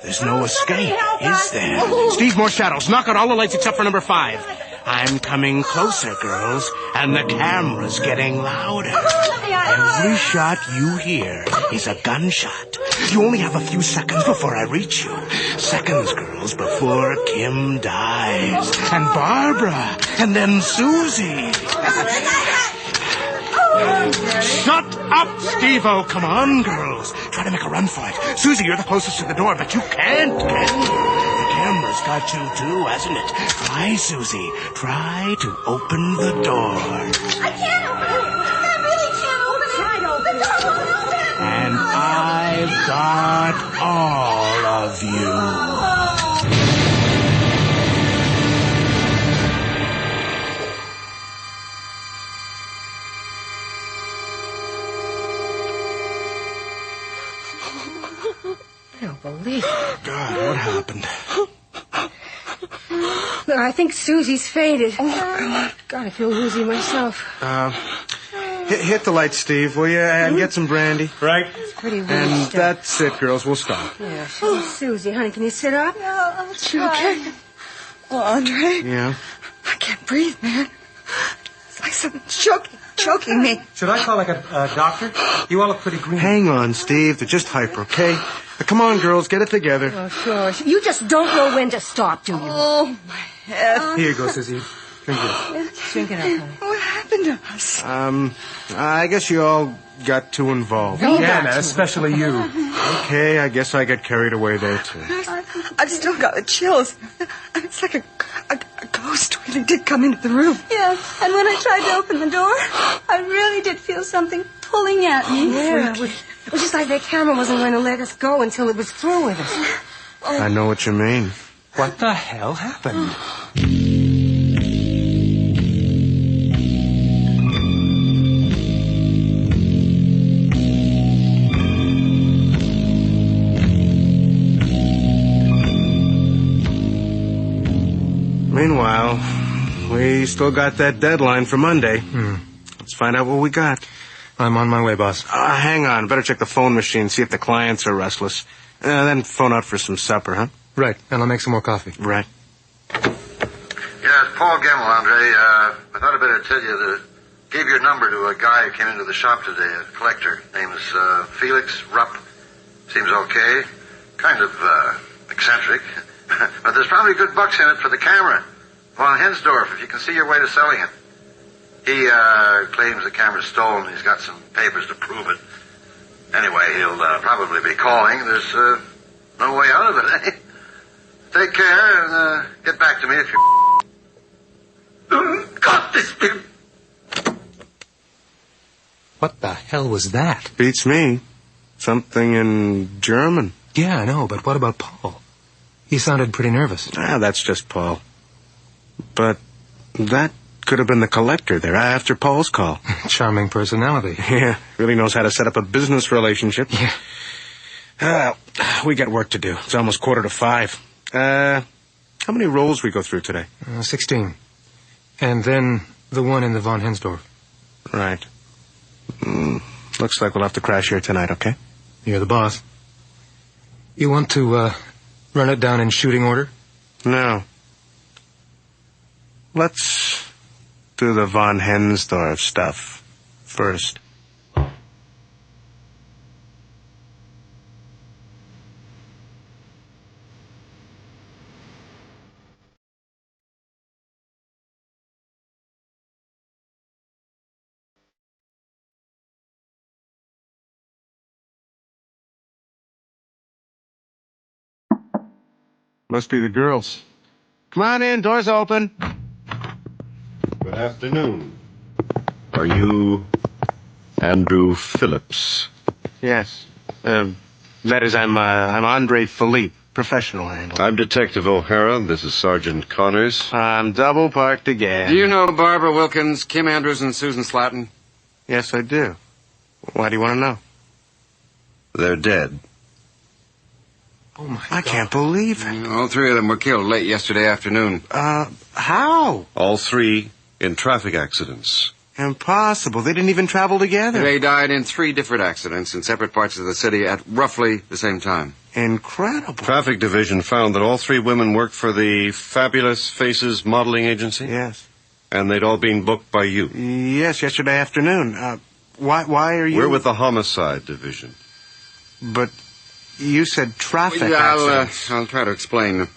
There's no escape, is there? Steve, more shadows. Knock out all the lights except for number 5. I'm coming closer, girls, and the camera's getting louder. Let me Every shot you hear is a gunshot. You only have a few seconds before I reach you. Seconds, girls, before Kim dies. And Barbara. And then Susie. Shut up, Steve-O. Come on, girls. Try to make a run for it. Susie, you're the closest to the door, but you can't, can you? The camera's got you, too, hasn't it? Try, Susie. Try to open the door. I can't open it. I really can't open it. Try to open it. The door won't open. And I've got all of you. I don't believe it. God, what happened? I think Susie's faded. Oh, God, I feel woozy myself. Hit the light, Steve, will you? And get some brandy. Right. It's pretty weird And stuff. that's it, girls. We'll stop. Yeah, Susie, honey, can you sit up? Yeah, I'll You okay? Oh, Andre, Yeah? I can't breathe, man. It's like something's choking me. Should I call like a doctor? You all look pretty green. Hang on, Steve. They're just hyper, okay? Now, come on, girls. Get it together. Oh, sure. You just don't know when to stop, do you? Oh, my head. Here you go, Susie. Drink this. Drink it up, honey. What happened to us? I guess you all got too involved. Yeah, man, especially you. Okay, I guess I got carried away there, too. I still got the chills. It's like a ghost really did come into the room. Yeah, and when I tried to open the door, I really did feel something pulling at me. Yeah, it was just like that camera wasn't going to let us go until it was through with us. I know what you mean. What the hell happened? Meanwhile, we still got that deadline for Monday. Let's find out what we got. I'm on my way, boss. Hang on. Better check the phone machine, see if the clients are restless. Then phone out for some supper, huh? Right, and I'll make some more coffee. Right. Yeah, it's Paul Gemmell, Andre. I thought I'd better tell you that I gave your number to a guy who came into the shop today, a collector. Name is Felix Rupp. Seems okay. Kind of eccentric. But there's probably good bucks in it for the camera. Von Hensdorf, if you can see your way to selling it. He claims the camera's stolen. He's got some papers to prove it. Anyway, he'll probably be calling. There's no way out of it, eh? Take care and get back to me if you... Got this thing. What the hell was that? Beats me. Something in German. Yeah, I know, but what about Paul? He sounded pretty nervous. That's just Paul. But that could have been the collector there after Paul's call. Charming personality. Yeah, really knows how to set up a business relationship. Yeah. We got work to do. It's almost 4:45. How many rolls we go through today? 16. And then the one in the Von Hensdorf. Right. Looks like we'll have to crash here tonight, okay? You're the boss. You want to run it down in shooting order? No. Let's do the Von Hensdorf stuff first. Must be the girls. Come on in, door's open. Good afternoon. Are you Andrew Phillips? Yes. That is, I'm Andre Philippe, professional handler. I'm Detective O'Hara. This is Sergeant Connors. I'm double parked again. Do you know Barbara Wilkins, Kim Andrews, and Susan Slatton? Yes, I do. Why do you want to know? They're dead. Oh, my God. I can't believe it. All three of them were killed late yesterday afternoon. How? All three in traffic accidents. Impossible. They didn't even travel together. They died in 3 different accidents in separate parts of the city at roughly the same time. Incredible. Traffic Division found that all 3 women worked for the Fabulous Faces modeling agency? Yes. And they'd all been booked by you? Yes, yesterday afternoon. Why are you... We're with the homicide division. But you said traffic accidents. I'll try to explain.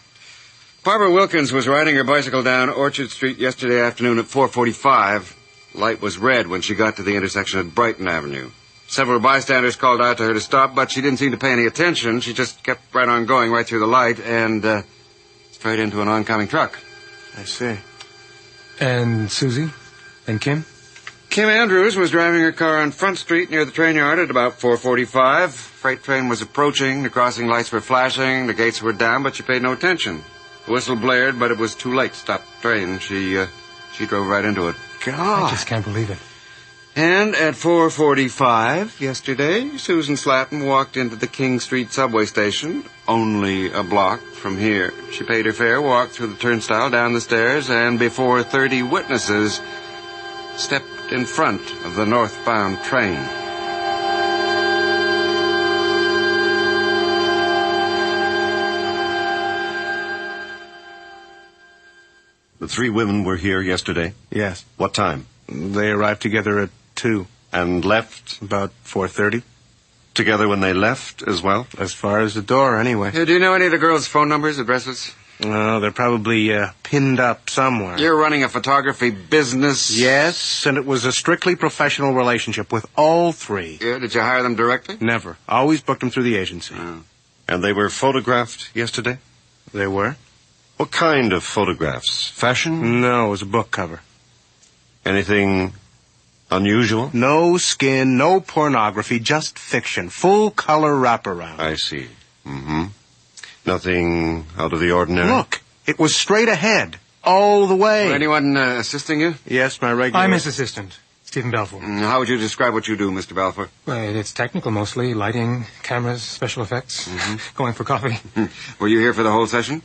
Barbara Wilkins was riding her bicycle down Orchard Street yesterday afternoon at 4:45. Light was red when she got to the intersection at Brighton Avenue. Several bystanders called out to her to stop, but she didn't seem to pay any attention. She just kept right on going right through the light and straight into an oncoming truck. I see. And Susie? And Kim? Kim Andrews was driving her car on Front Street near the train yard at about 4:45. Freight train was approaching. The crossing lights were flashing. The gates were down, but she paid no attention. The whistle blared, but it was too late to stop the train. She drove right into it. God. I just can't believe it. And at 4:45 yesterday, Susan Slatton walked into the King Street subway station, only a block from here. She paid her fare, walked through the turnstile, down the stairs, and before 30 witnesses, stepped in front of the northbound train. The three women were here yesterday? Yes. What time? They arrived together at 2. And left? About 4:30. Together when they left as well? As far as the door, anyway. Do you know any of the girls' phone numbers, addresses? No, they're probably pinned up somewhere. You're running a photography business? Yes, and it was a strictly professional relationship with all three. Yeah, did you hire them directly? Never. Always booked them through the agency. Oh. And they were photographed yesterday? They were. What kind of photographs? Fashion? No, it was a book cover. Anything unusual? No skin, no pornography, just fiction. Full color wraparound. I see. Mm-hmm. Nothing out of the ordinary? Look, it was straight ahead, all the way. Was anyone assisting you? Yes, my regular... I'm his assistant, Stephen Balfour. How would you describe what you do, Mr. Balfour? Well, it's technical mostly. Lighting, cameras, special effects. Going for coffee. Were you here for the whole session?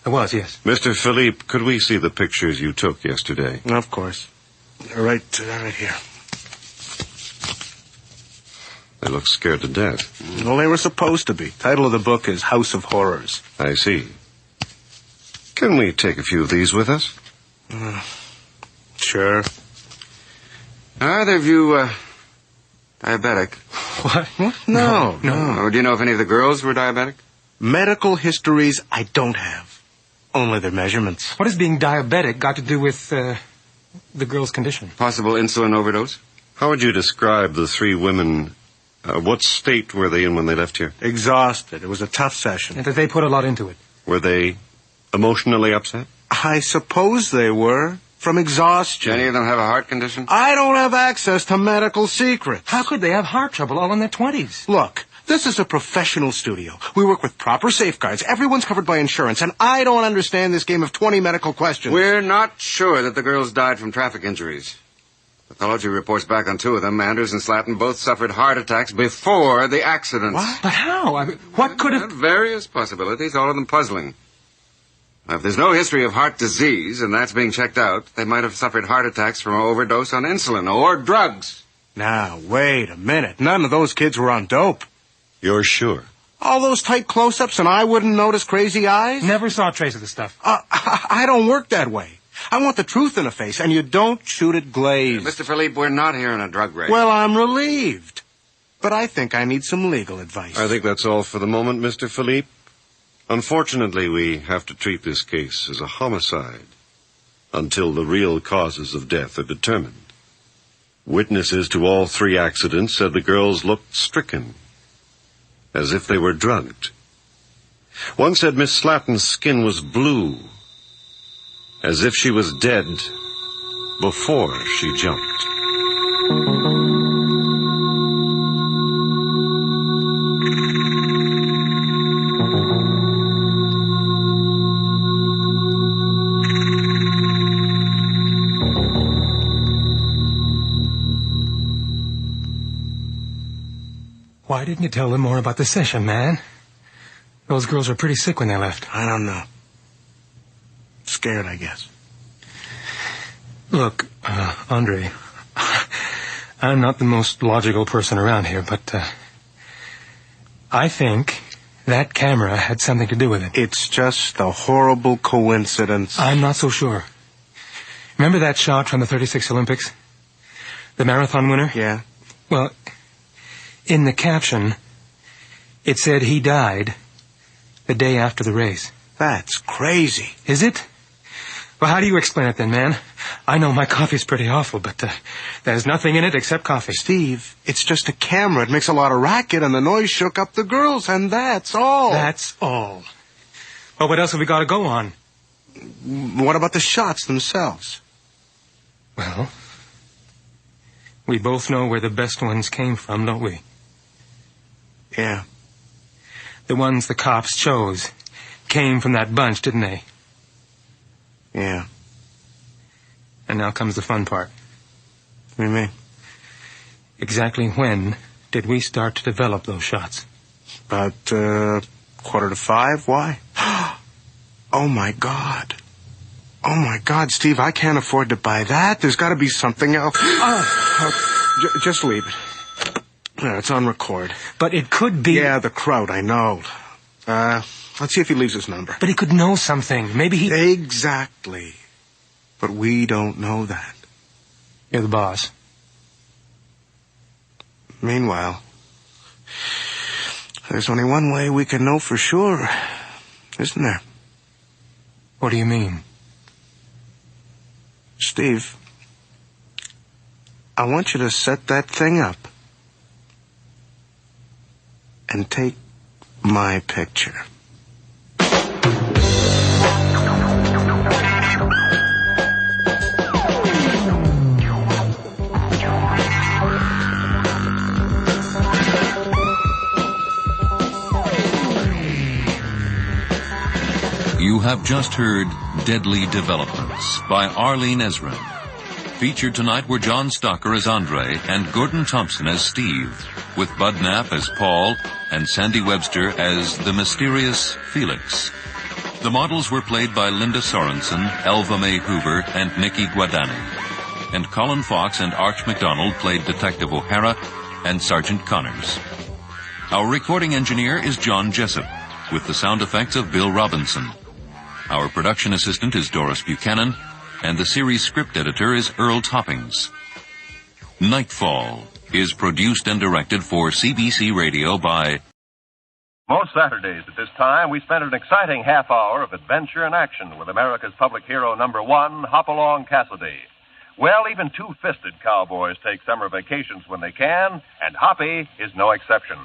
I was, yes. Mr. Philippe, could we see the pictures you took yesterday? Of course. Right here. They look scared to death. Well, they were supposed to be. Title of the book is House of Horrors. I see. Can we take a few of these with us? Sure. Are either of you diabetic? What? No. Do you know if any of the girls were diabetic? Medical histories I don't have. Only their measurements. What has being diabetic got to do with the girl's condition? Possible insulin overdose? How would you describe the three women? What state were they in when they left here? Exhausted. It was a tough session. And that they put a lot into it. Were they emotionally upset? I suppose they were. From exhaustion. Do any of them have a heart condition? I don't have access to medical secrets. How could they have heart trouble all in their 20s? Look, this is a professional studio. We work with proper safeguards. Everyone's covered by insurance, and I don't understand this game of 20 medical questions. We're not sure that the girls died from traffic injuries. Pathology reports back on 2 of them. Andrews and Slatton both suffered heart attacks before the accidents. What? But how? What could have... Various possibilities, all of them puzzling. Now, if there's no history of heart disease, and that's being checked out, they might have suffered heart attacks from an overdose on insulin or drugs. Now, wait a minute. None of those kids were on dope. You're sure? All those tight close-ups and I wouldn't notice crazy eyes? Never saw a trace of the stuff. I don't work that way. I want the truth in a face, and you don't shoot it glazed. Mr. Philippe, we're not here in a drug race. Well, I'm relieved. But I think I need some legal advice. I think that's all for the moment, Mr. Philippe. Unfortunately, we have to treat this case as a homicide until the real causes of death are determined. Witnesses to all 3 accidents said the girls looked stricken, as if they were drugged. One said Miss Slatton's skin was blue, as if she was dead before she jumped. Why didn't you tell them more about the session, man? Those girls were pretty sick when they left. I don't know. Scared, I guess. Look, Andre, I'm not the most logical person around here, but I think that camera had something to do with it. It's just a horrible coincidence. I'm not so sure. Remember that shot from the 36 Olympics? The marathon winner? Yeah. Well, in the caption, it said he died the day after the race. That's crazy. Is it? Well, how do you explain it then, man? I know my coffee's pretty awful, but there's nothing in it except coffee. Steve, it's just a camera. It makes a lot of racket, and the noise shook up the girls, and that's all. That's all. Well, what else have we got to go on? What about the shots themselves? Well, we both know where the best ones came from, don't we? Yeah. The ones the cops chose came from that bunch, didn't they? Yeah. And now comes the fun part. What do you mean? Exactly when did we start to develop those shots? About 4:45. Why? Oh, my God. Oh, my God, Steve, I can't afford to buy that. There's got to be something else. Just leave it. Yeah, it's on record. But it could be... Yeah, the crowd, I know. Let's see if he leaves his number. But he could know something. Maybe he... Exactly. But we don't know that. You're the boss. Meanwhile, there's only one way we can know for sure, isn't there? What do you mean? Steve, I want you to set that thing up and take my picture. You have just heard Deadly Developments by Arlene Ezra. Featured tonight were John Stocker as Andre and Gordon Thompson as Steve, with Bud Knapp as Paul and Sandy Webster as the mysterious Felix. The models were played by Linda Sorensen, Elva Mae Hoover, and Nikki Guadani. And Colin Fox and Arch MacDonald played Detective O'Hara and Sergeant Connors. Our recording engineer is John Jessup, with the sound effects of Bill Robinson. Our production assistant is Doris Buchanan, and the series script editor is Earl Toppings. Nightfall is produced and directed for CBC Radio by... Most Saturdays at this time, we spend an exciting half hour of adventure and action with America's public hero #1, Hopalong Cassidy. Well, even two-fisted cowboys take summer vacations when they can, and Hoppy is no exception.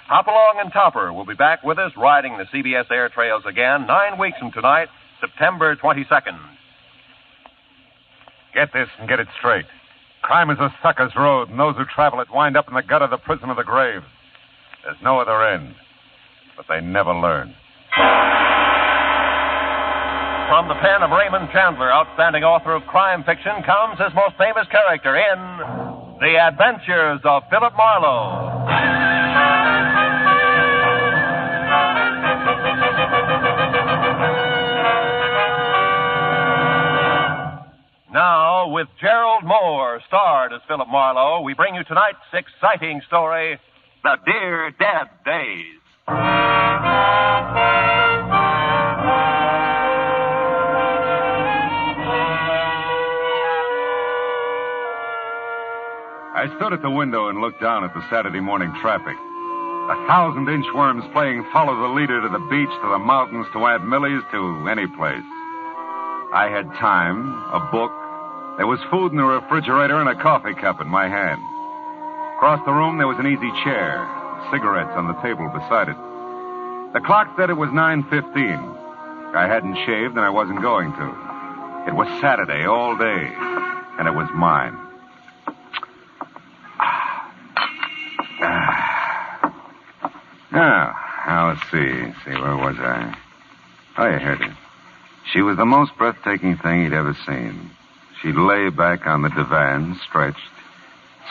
Hopalong and Topper will be back with us riding the CBS air trails again 9 weeks from tonight, September 22nd. Get this and get it straight. Crime is a sucker's road, and those who travel it wind up in the gut of the prison of the grave. There's no other end, but they never learn. From the pen of Raymond Chandler, outstanding author of crime fiction, comes his most famous character in The Adventures of Philip Marlowe. Now, with Gerald Moore, starred as Philip Marlowe, we bring you tonight's exciting story, The Dear Dead Days. I stood at the window and looked down at the Saturday morning traffic. 1,000 inchworms playing follow the leader to the beach, to the mountains, to Aunt Millie's, to any place. I had time, a book. There was food in the refrigerator and a coffee cup in my hand. Across the room, there was an easy chair, cigarettes on the table beside it. The clock said it was 9:15. I hadn't shaved, and I wasn't going to. It was Saturday all day, and it was mine. Now, let's see. Where was I? Oh, yeah, here it is. She was the most breathtaking thing he'd ever seen. She lay back on the divan, stretched,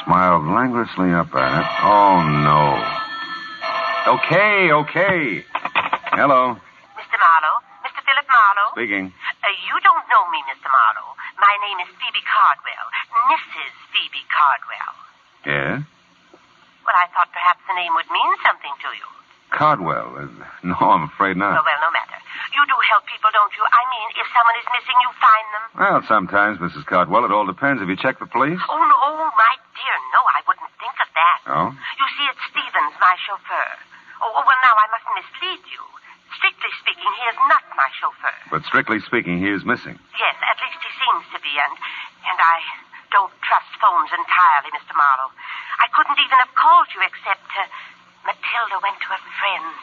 smiled languorously up at it. Oh, no. Okay. Hello. Mr. Marlowe? Mr. Philip Marlowe? Speaking. You don't know me, Mr. Marlowe. My name is Phoebe Cardwell. Mrs. Phoebe Cardwell. Yeah? Well, I thought perhaps the name would mean something to you. Cardwell? No, I'm afraid not. Oh, well, no matter. You do help people, don't you? I mean, if someone is missing, you find them. Well, sometimes, Mrs. Cardwell. It all depends. Have you checked the police? Oh, no, my dear, no, I wouldn't think of that. Oh? You see, it's Stevens, my chauffeur. Oh, well, now I mustn't mislead you. Strictly speaking, he is not my chauffeur. But strictly speaking, he is missing. Yes, at least he seems to be, and I don't trust phones entirely, Mr. Marlowe. I couldn't even have called you except Matilda went to her friends,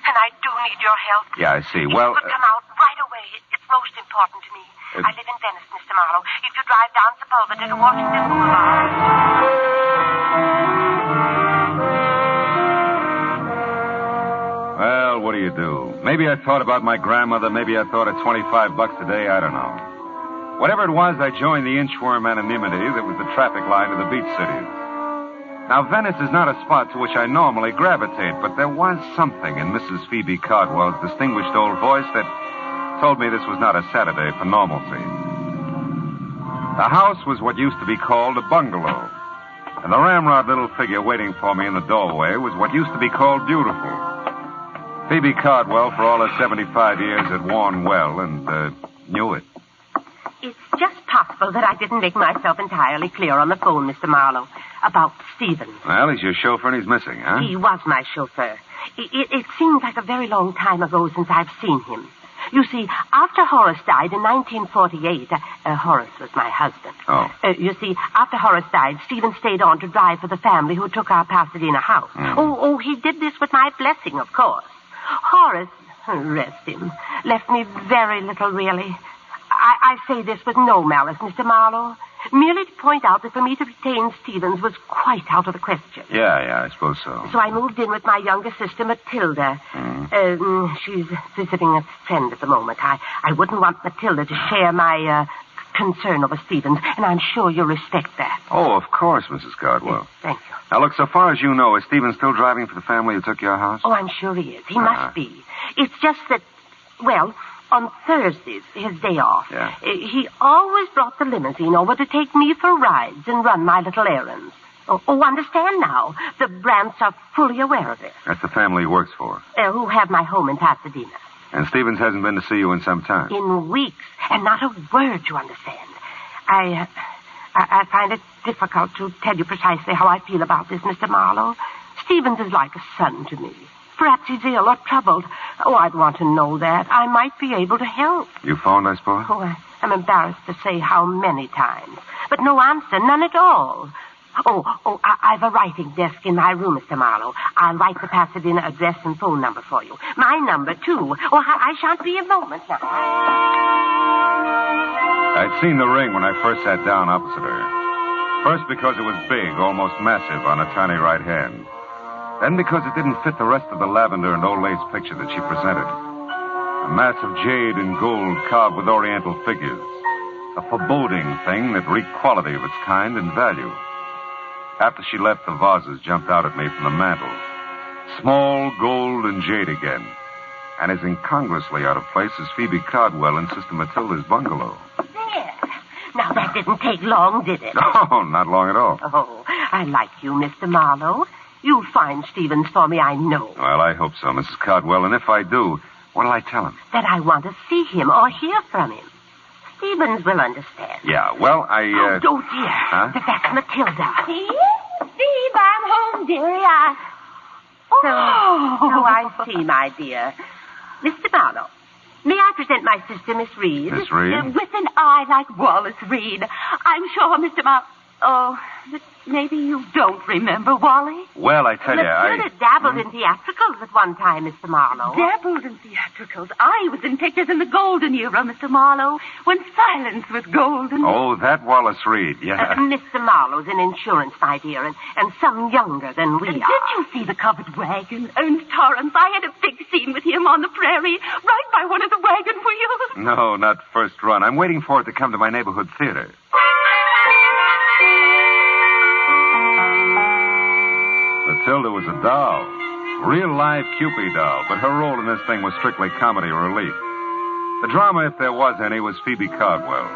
and I do need your help. Yeah, I see. If Well, you could come out right away. It's most important to me. I live in Venice, Mr. Marlowe. If you drive down Sepulveda to Washington Boulevard... Well, what do you do? Maybe I thought about my grandmother. Maybe I thought of $25 a day. I don't know. Whatever it was, I joined the inchworm anonymity that was the traffic light of the beach cities. Now, Venice is not a spot to which I normally gravitate, but there was something in Mrs. Phoebe Cardwell's distinguished old voice that told me this was not a Saturday for normalcy. The house was what used to be called a bungalow, and the ramrod little figure waiting for me in the doorway was what used to be called beautiful. Phoebe Cardwell, for all her 75 years, had worn well and knew it. It's just possible that I didn't make myself entirely clear on the phone, Mr. Marlowe, about Stevens. Well, he's your chauffeur and he's missing, huh? He was my chauffeur. It seems like a very long time ago since I've seen him. You see, after Horace died in 1948, Horace was my husband. Oh. You see, after Horace died, Stephen stayed on to drive for the family who took our Pasadena house. Oh, he did this with my blessing, of course. Horace, rest him, left me very little, really. I say this with no malice, Mr. Marlowe. Merely to point out that for me to retain Stevens was quite out of the question. Yeah, I suppose so. So I moved in with my younger sister, Matilda. She's visiting a friend at the moment. I wouldn't want Matilda to share my concern over Stevens, and I'm sure you'll respect that. Oh, of course, Mrs. Cardwell. Yes, thank you. Now, look, so far as you know, is Stephen still driving for the family who took your house? Oh, I'm sure he is. He must be. It's just that, well, on Thursdays, his day off, he always brought the limousine over to take me for rides and run my little errands. Oh, understand now. The Brants are fully aware of it. That's the family he works for. Who have my home in Pasadena. And Stevens hasn't been to see you in some time. In weeks, and not a word, you understand. I find it difficult to tell you precisely how I feel about this, Mr. Marlowe. Stevens is like a son to me. Perhaps he's ill or troubled. Oh, I'd want to know that. I might be able to help. You phoned, I suppose? Oh, I'm embarrassed to say how many times. But no answer, none at all. I've a writing desk in my room, Mr. Marlowe. I'll write the Pasadena address and phone number for you. My number, too. Oh, I shan't be a moment now. I'd seen the ring when I first sat down opposite her. First because it was big, almost massive on her tiny right hand. Then because it didn't fit the rest of the lavender and old lace picture that she presented. A mass of jade and gold carved with oriental figures. A foreboding thing that reeked quality of its kind and value. After she left, the vases jumped out at me from the mantel. Small, gold, and jade again. And as incongruously out of place as Phoebe Cardwell and Sister Matilda's bungalow. There. Now, that didn't take long, did it? Oh, not long at all. Oh, I like you, Mr. Marlowe. You'll find Stevens for me, I know. Well, I hope so, Mrs. Cardwell. And if I do, what'll I tell him? That I want to see him or hear from him. Stevens will understand. Yeah, well, Oh, dear. Huh? That's Matilda. Steve, I'm home, dearie. So I see, my dear. Mr. Marlowe, may I present my sister, Miss Reed? Miss Reed? With an eye like Wallace Reed. I'm sure, Mr. but maybe you don't remember Wally? Well, I tell you, Matilda dabbled in theatricals at one time, Mr. Marlowe. Dabbled in theatricals. I was in pictures in the golden era, Mr. Marlowe, when silence was golden. Oh, that Wallace Reed, yeah. Mr. Marlowe's in insurance, my dear, and some younger than we are. Did you see the covered wagon, Ernst Torrance? I had a big scene with him on the prairie, right by one of the wagon wheels. No, not first run. I'm waiting for it to come to my neighborhood theater. Matilda was a doll. Real live Cupid doll, but her role in this thing was strictly comedy relief. The drama, if there was any, was Phoebe Cardwell.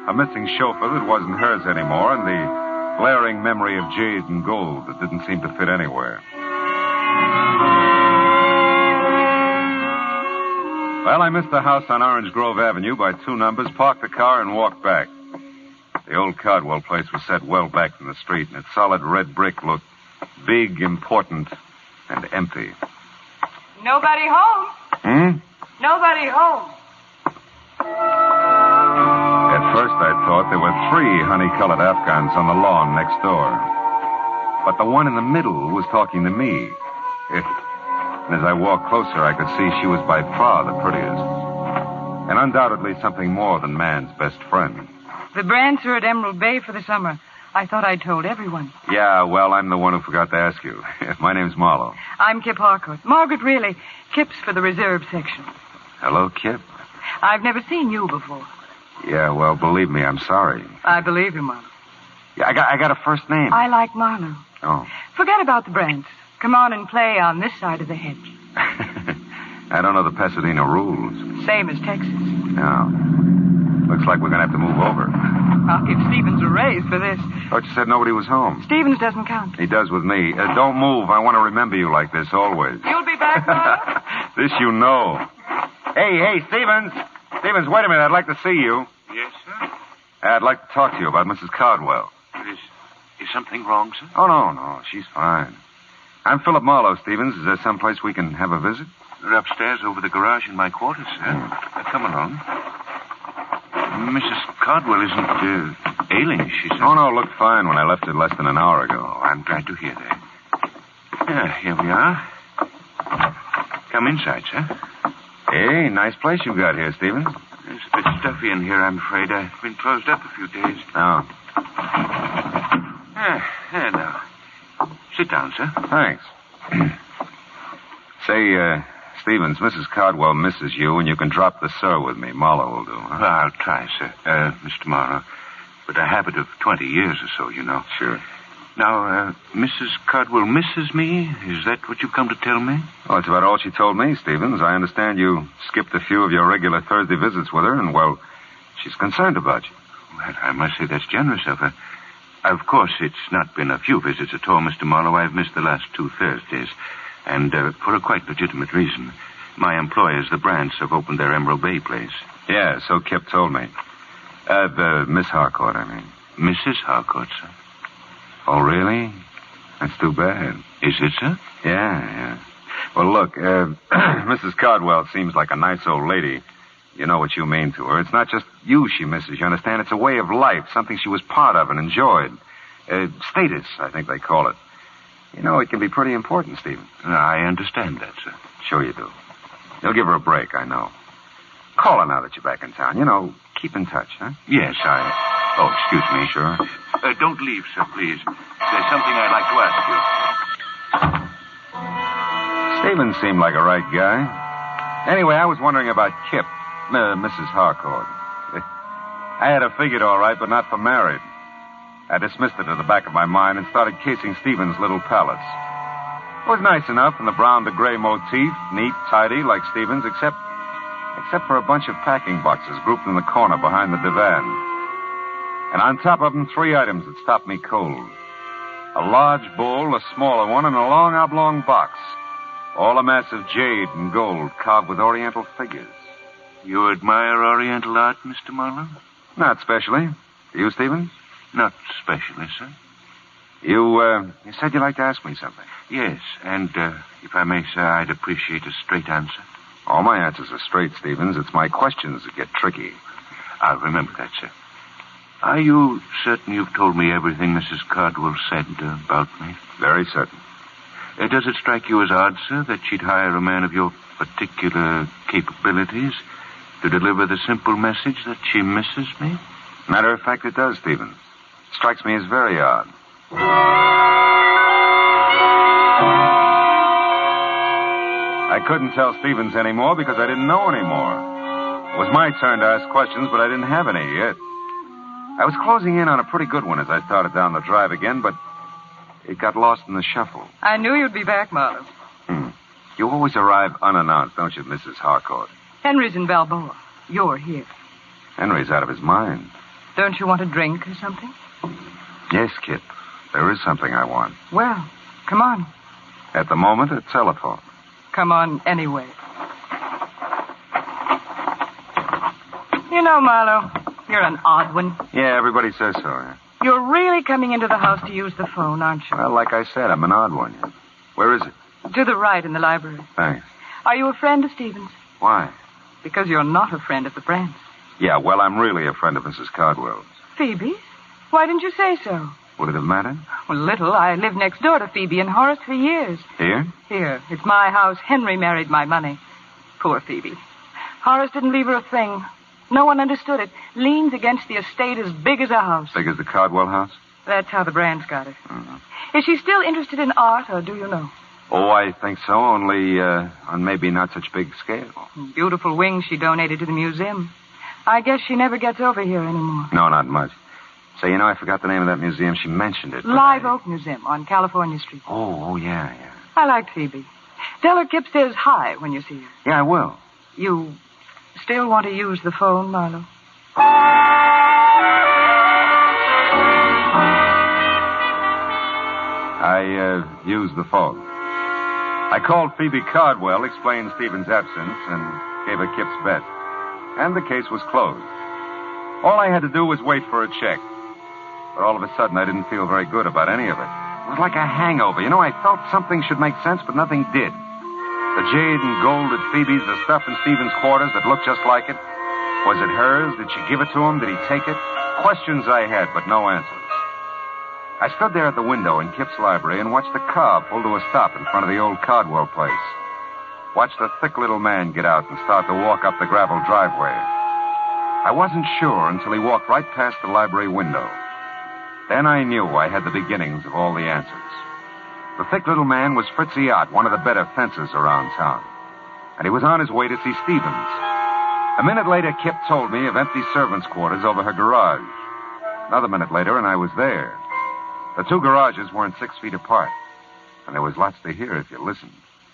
A missing chauffeur that wasn't hers anymore, and the glaring memory of jade and gold that didn't seem to fit anywhere. Well, I missed the house on Orange Grove Avenue by 2 numbers, parked the car, and walked back. The old Cardwell place was set well back from the street, and its solid red brick looked Big, important, and empty. Nobody home. Nobody home. At first I thought there were 3 honey-colored Afghans on the lawn next door. But the one in the middle was talking to me. And as I walked closer, I could see she was by far the prettiest. And undoubtedly something more than man's best friend. The Brants are at Emerald Bay for the summer. I thought I'd told everyone. Yeah, well, I'm the one who forgot to ask you. My name's Marlowe. I'm Kip Harcourt. Margaret Really. Kip's for the reserve section. Hello, Kip. I've never seen you before. Yeah, well, believe me, I'm sorry. I believe you, Marlowe. Yeah, I got a first name. I like Marlowe. Oh. Forget about the Brants. Come on and play on this side of the hedge. I don't know the Pasadena rules. Same as Texas. No. Looks like we're going to have to move over. I'll give Stevens a raise for this. Thought you said nobody was home. Stevens doesn't count. He does with me. Don't move. I want to remember you like this always. You'll be back, Marlowe? This you know. Hey, Stevens. Stevens, wait a minute. I'd like to see you. Yes, sir? I'd like to talk to you about Mrs. Cardwell. Is something wrong, sir? Oh, no. She's fine. I'm Philip Marlowe, Stevens. Is there someplace we can have a visit? We're upstairs over the garage in my quarters, sir. Come along. Mrs. Cardwell isn't ailing, she said. Oh, no, looked fine when I left it less than an hour ago. Oh, I'm glad to hear that. Yeah, here we are. Come inside, sir. Hey, nice place you've got here, Stevens. It's a bit stuffy in here, I'm afraid. I've been closed up a few days. Oh. There now. Sit down, sir. Thanks. Say, Stevens, Mrs. Cardwell misses you, and you can drop the sir with me. Marlowe will do, huh? Well, I'll try, sir. Mr. Marlowe. With a habit of 20 years or so, you know. Sure. Now, Mrs. Cardwell misses me? Is that what you've come to tell me? Oh, that's about all she told me, Stevens. I understand you skipped a few of your regular Thursday visits with her, and, well, she's concerned about you. Well, I must say that's generous of her. Of course, it's not been a few visits at all, Mr. Marlowe. I've missed the last 2 Thursdays. And for a quite legitimate reason. My employers, the Brants, have opened their Emerald Bay place. Yeah, so Kip told me. Miss Harcourt, I mean. Mrs. Harcourt, sir. Oh, really? That's too bad. Is it, sir? Yeah. Well, look, Mrs. Cardwell seems like a nice old lady. You know what you mean to her. It's not just you she misses, you understand? It's a way of life, something she was part of and enjoyed. Status, I think they call it. You know, it can be pretty important, Stephen. I understand that, sir. Sure you do. You'll give her a break, I know. Call her now that you're back in town. You know, keep in touch, huh? Yes, Oh, excuse me. Sure. Don't leave, sir, please. There's something I'd like to ask you. Stephen seemed like a right guy. Anyway, I was wondering about Kip, Mrs. Harcourt. I had her figured all right, but not for married. I dismissed it at the back of my mind and started casing Stephen's little palace. It was nice enough in the brown to gray motif, neat, tidy, like Stephen's, except for a bunch of packing boxes grouped in the corner behind the divan. And on top of them, 3 items that stopped me cold. A large bowl, a smaller one, and a long oblong box. All a mass of jade and gold carved with oriental figures. You admire oriental art, Mr. Marlowe? Not especially. Do you, Stephen? Not especially, sir. You said you'd like to ask me something. Yes, and if I may, sir, I'd appreciate a straight answer. All my answers are straight, Stevens. It's my questions that get tricky. I'll remember that, sir. Are you certain you've told me everything Mrs. Cardwell said about me? Very certain. Does it strike you as odd, sir, that she'd hire a man of your particular capabilities to deliver the simple message that she misses me? Matter of fact, it does, Stevens. Strikes me as very odd. I couldn't tell Stevens anymore because I didn't know anymore. It was my turn to ask questions, but I didn't have any yet. I was closing in on a pretty good one as I started down the drive again, but it got lost in the shuffle. I knew you'd be back, Marlowe. You always arrive unannounced, don't you, Mrs. Harcourt? Henry's in Balboa. You're here. Henry's out of his mind. Don't you want a drink or something? Yes, Kip. There is something I want. Well, come on. At the moment, a telephone. Come on anyway. You know, Marlowe, you're an odd one. Yeah, everybody says so. Yeah. You're really coming into the house to use the phone, aren't you? Well, like I said, I'm an odd one. Where is it? To the right in the library. Thanks. Are you a friend of Stevens? Why? Because you're not a friend of the Brents. Yeah, well, I'm really a friend of Mrs. Cardwell's. Phoebe's? Why didn't you say so? Would it have mattered? Well, little. I lived next door to Phoebe and Horace for years. Here? Here. It's my house. Henry married my money. Poor Phoebe. Horace didn't leave her a thing. No one understood it. Liens against the estate as big as a house. Big as the Cardwell house? That's how the Brands got it. Mm-hmm. Is she still interested in art, or do you know? Oh, I think so, only on maybe not such big scale. Beautiful wings she donated to the museum. I guess she never gets over here anymore. No, not much. Say, I forgot the name of that museum. She mentioned it. Live Oak Museum on California Street. Oh, yeah. I like Phoebe. Tell her Kip says hi when you see her. Yeah, I will. You still want to use the phone, Marlowe? I used the phone. I called Phoebe Cardwell, explained Stephen's absence, and gave her Kip's bet. And the case was closed. All I had to do was wait for a check. But all of a sudden, I didn't feel very good about any of it. It was like a hangover. I felt something should make sense, but nothing did. The jade and gold at Phoebe's, the stuff in Stephen's quarters that looked just like it. Was it hers? Did she give it to him? Did he take it? Questions I had, but no answers. I stood there at the window in Kip's library and watched the car pull to a stop in front of the old Cardwell place. Watched the thick little man get out and start to walk up the gravel driveway. I wasn't sure until he walked right past the library window. Then I knew I had the beginnings of all the answers. The thick little man was Fritzy Ott, one of the better fencers around town. And he was on his way to see Stevens. A minute later, Kip told me of empty servants' quarters over her garage. Another minute later, and I was there. The two garages weren't 6 feet apart. And there was lots to hear if you listened.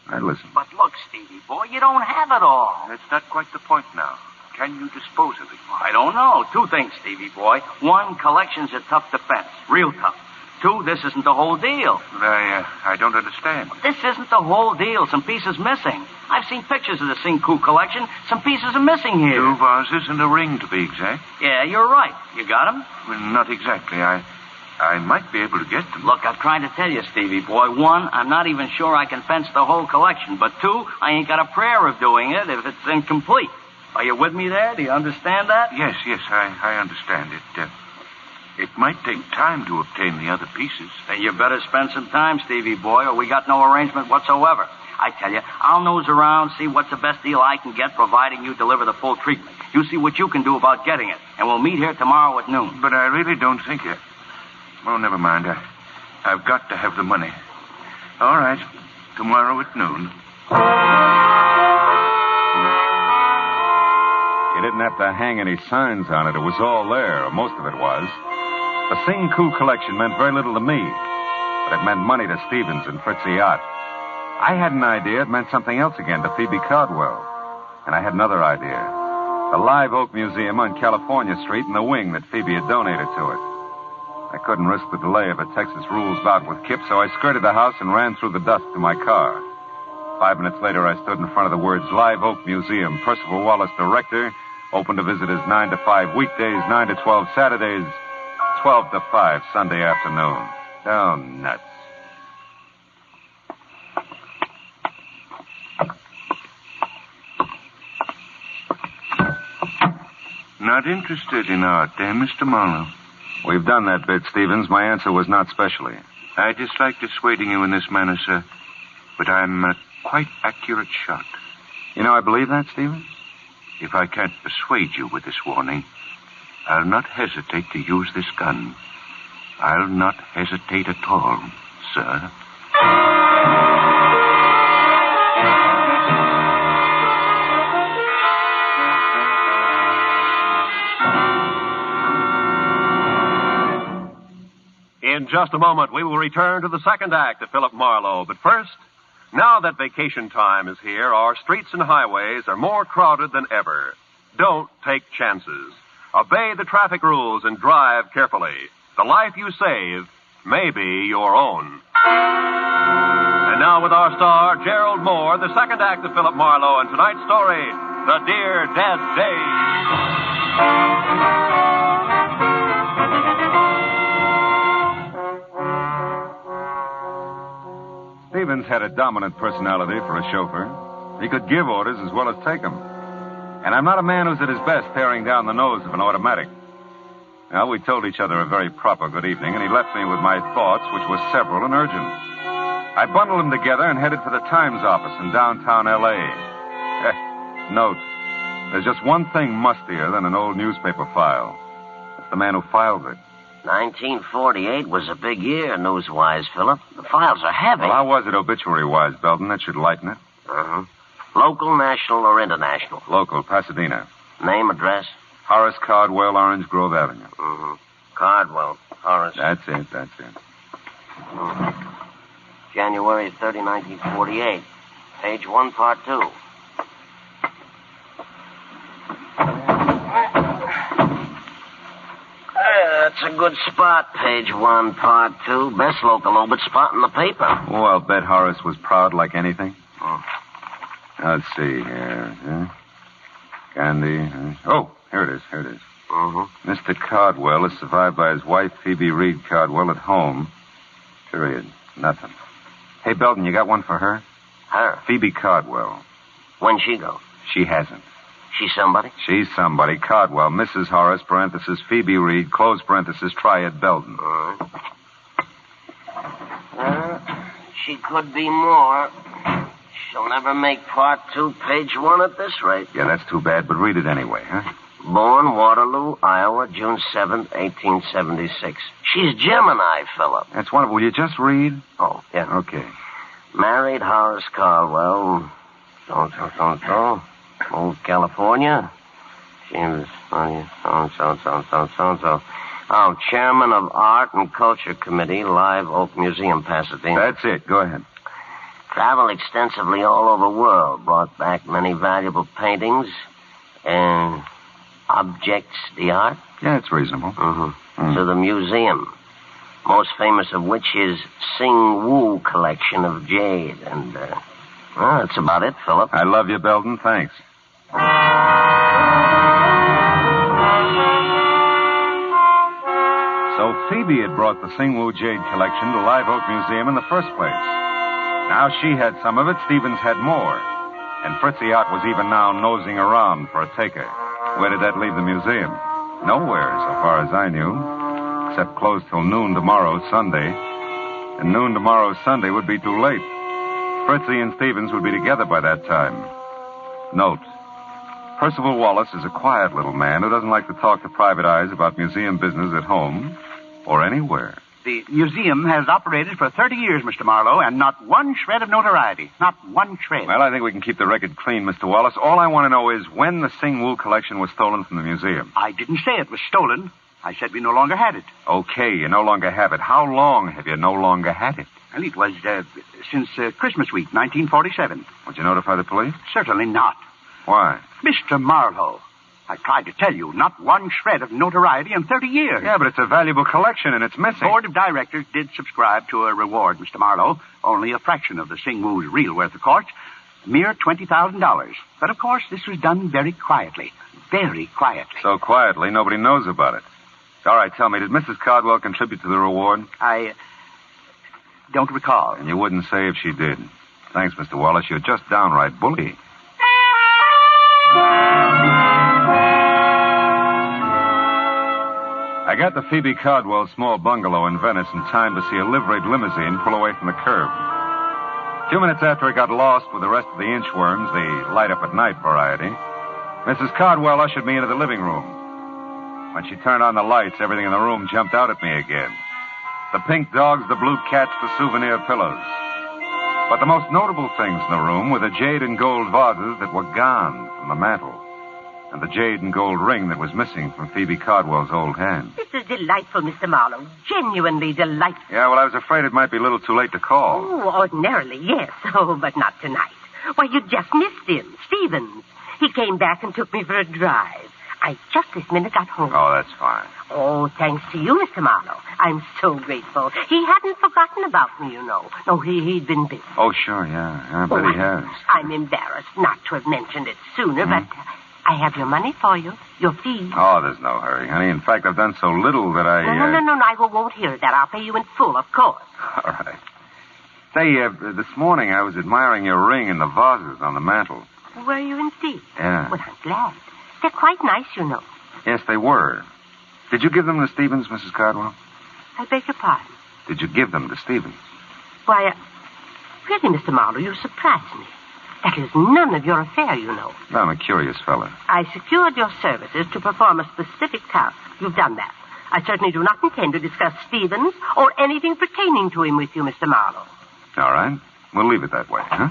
I listened. But look, Stevie boy, you don't have it all. That's not quite the point now. Can you dispose of it? I don't know. Two things, Stevie boy. One, collection's a tough defense. Real tough. Two, this isn't the whole deal. I don't understand. This isn't the whole deal. Some pieces missing. I've seen pictures of the Sinku collection. Some pieces are missing here. 2 vases and a ring, to be exact. Yeah, you're right. You got them? Well, not exactly. I might be able to get them. Look, I'm trying to tell you, Stevie boy. One, I'm not even sure I can fence the whole collection. But two, I ain't got a prayer of doing it if it's incomplete. Are you with me there? Do you understand that? Yes, I understand it. It might take time to obtain the other pieces. Then you better spend some time, Stevie boy, or we got no arrangement whatsoever. I tell you, I'll nose around, see what's the best deal I can get, providing you deliver the full treatment. You see what you can do about getting it, and we'll meet here tomorrow at noon. But I really don't think it. Well, never mind. I've got to have the money. All right. Tomorrow at noon. You didn't have to hang any signs on it. It was all there, or most of it was. The Sinku collection meant very little to me, but it meant money to Stevens and Fritzy Ott. I had an idea it meant something else again to Phoebe Cardwell. And I had another idea. The Live Oak Museum on California Street and the wing that Phoebe had donated to it. I couldn't risk the delay of a Texas rules bout with Kip, so I skirted the house and ran through the dust to my car. 5 minutes later, I stood in front of the words Live Oak Museum, Percival Wallace, Director, open to visitors 9 to 5 weekdays, 9 to 12 Saturdays, 12 to 5 Sunday afternoon. Oh, nuts. Not interested in art, Mr. Marlowe? We've done that bit, Stevens. My answer was not specially. I dislike dissuading you in this manner, sir, but I'm a quite accurate shot. I believe that, Stevens? If I can't persuade you with this warning, I'll not hesitate to use this gun. I'll not hesitate at all, sir. In just a moment, we will return to the second act of Philip Marlowe. But first, now that vacation time is here, our streets and highways are more crowded than ever. Don't take chances. Obey the traffic rules and drive carefully. The life you save may be your own. And now with our star, Gerald Moore, the second act of Philip Marlowe, and tonight's story, The Dear Dead Days. Stevens had a dominant personality for a chauffeur. He could give orders as well as take them. And I'm not a man who's at his best tearing down the nose of an automatic. Well, we told each other a very proper good evening, and he left me with my thoughts, which were several and urgent. I bundled them together and headed for the Times office in downtown L.A. Note, there's just one thing mustier than an old newspaper file. It's the man who filed it. 1948 was a big year, news-wise, Philip. The files are heavy. Well, how was it obituary-wise, Belton? That should lighten it. Uh-huh. Local, national, or international? Local, Pasadena. Name, address? Horace Cardwell, Orange Grove Avenue. Mm-hmm. Cardwell, Horace. That's it. Mm-hmm. January 30, 1948. Page 1, part 2. That's a good spot, page 1, part 2. Best local obit spot in the paper. Oh, I'll bet Horace was proud like anything. Oh. Let's see here. Candy. Oh, here it is. Mm-hmm. Mr. Cardwell is survived by his wife, Phoebe Reed Cardwell, at home. Period. Nothing. Hey, Belton, you got one for her? Her? Phoebe Cardwell. When'd she go? She hasn't. She's somebody? She's somebody. Cardwell, Mrs. Horace, parenthesis, Phoebe Reed, close parenthesis, Triad Belton. She could be more. She'll never make part 2, page 1 at this rate. Yeah, that's too bad, but read it anyway, huh? Born Waterloo, Iowa, June 7th, 1876. She's Gemini, Philip. That's wonderful. Will you just read? Oh, yeah. Okay. Married Horace Caldwell. So. Moved to California. She was so. Oh, chairman of Art and Culture Committee, Live Oak Museum, Pasadena. That's it. Go ahead. Traveled extensively all over the world. Brought back many valuable paintings and objects d'art. Yeah, it's reasonable. To the museum. Most famous of which is Sing Woo collection of jade. And, that's about it, Philip. I love you, Belton. Thanks. So Phoebe had brought the Sing Woo jade collection to Live Oak Museum in the first place. Now she had some of it, Stevens had more. And Fritzy Ott was even now nosing around for a taker. Where did that leave the museum? Nowhere, so far as I knew. Except closed till noon tomorrow, Sunday. And noon tomorrow, Sunday, would be too late. Fritzy and Stevens would be together by that time. Note, Percival Wallace is a quiet little man who doesn't like to talk to private eyes about museum business at home or anywhere. The museum has operated for 30 years, Mr. Marlowe, and not one shred of notoriety. Not one shred. Well, I think we can keep the record clean, Mr. Wallace. All I want to know is when the Sing Woo collection was stolen from the museum. I didn't say it was stolen. I said we no longer had it. Okay, you no longer have it. How long have you no longer had it? Well, it was since Christmas week, 1947. Would you notify the police? Certainly not. Why? Mr. Marlowe, I tried to tell you, not one shred of notoriety in 30 years. Yeah, but it's a valuable collection, and it's missing. The Board of Directors did subscribe to a reward, Mr. Marlowe. Only a fraction of the Sing Woo's real worth, of course. Mere $20,000. But, of course, this was done very quietly. Very quietly. So quietly, nobody knows about it. All right, tell me, did Mrs. Cardwell contribute to the reward? I don't recall. And you wouldn't say if she did. Thanks, Mr. Wallace. You're just downright bully. I got to Phoebe Cardwell's small bungalow in Venice in time to see a liveried limousine pull away from the curb. A few minutes after it got lost with the rest of the inchworms, the light-up-at-night variety, Mrs. Cardwell ushered me into the living room. When she turned on the lights, everything in the room jumped out at me again. The pink dogs, the blue cats, the souvenir pillows. But the most notable things in the room were the jade and gold vases that were gone from the mantel, and the jade and gold ring that was missing from Phoebe Cardwell's old hand. This is delightful, Mr. Marlowe. Genuinely delightful. Yeah, well, I was afraid it might be a little too late to call. Oh, ordinarily, yes. Oh, but not tonight. Why, you just missed him, Stevens. He came back and took me for a drive. I just this minute got home. Oh, that's fine. Oh, thanks to you, Mr. Marlowe. I'm so grateful. He hadn't forgotten about me, you know. No, he'd been busy. Oh, sure, yeah. I bet he has. I'm embarrassed not to have mentioned it sooner, but I have your money for you, your fees. Oh, there's no hurry, honey. In fact, I've done so little that I... No, I won't hear that. I'll pay you in full, of course. All right. Say, this morning I was admiring your ring and the vases on the mantel. Were you indeed? Yeah. Well, I'm glad. They're quite nice, you know. Yes, they were. Did you give them to Stevens, Mrs. Cardwell? I beg your pardon. Did you give them to Stevens? Why, really, Mr. Marlowe, you surprise me. That is none of your affair, you know. I'm a curious fellow. I secured your services to perform a specific task. You've done that. I certainly do not intend to discuss Stevens or anything pertaining to him with you, Mr. Marlowe. All right. We'll leave it that way, huh?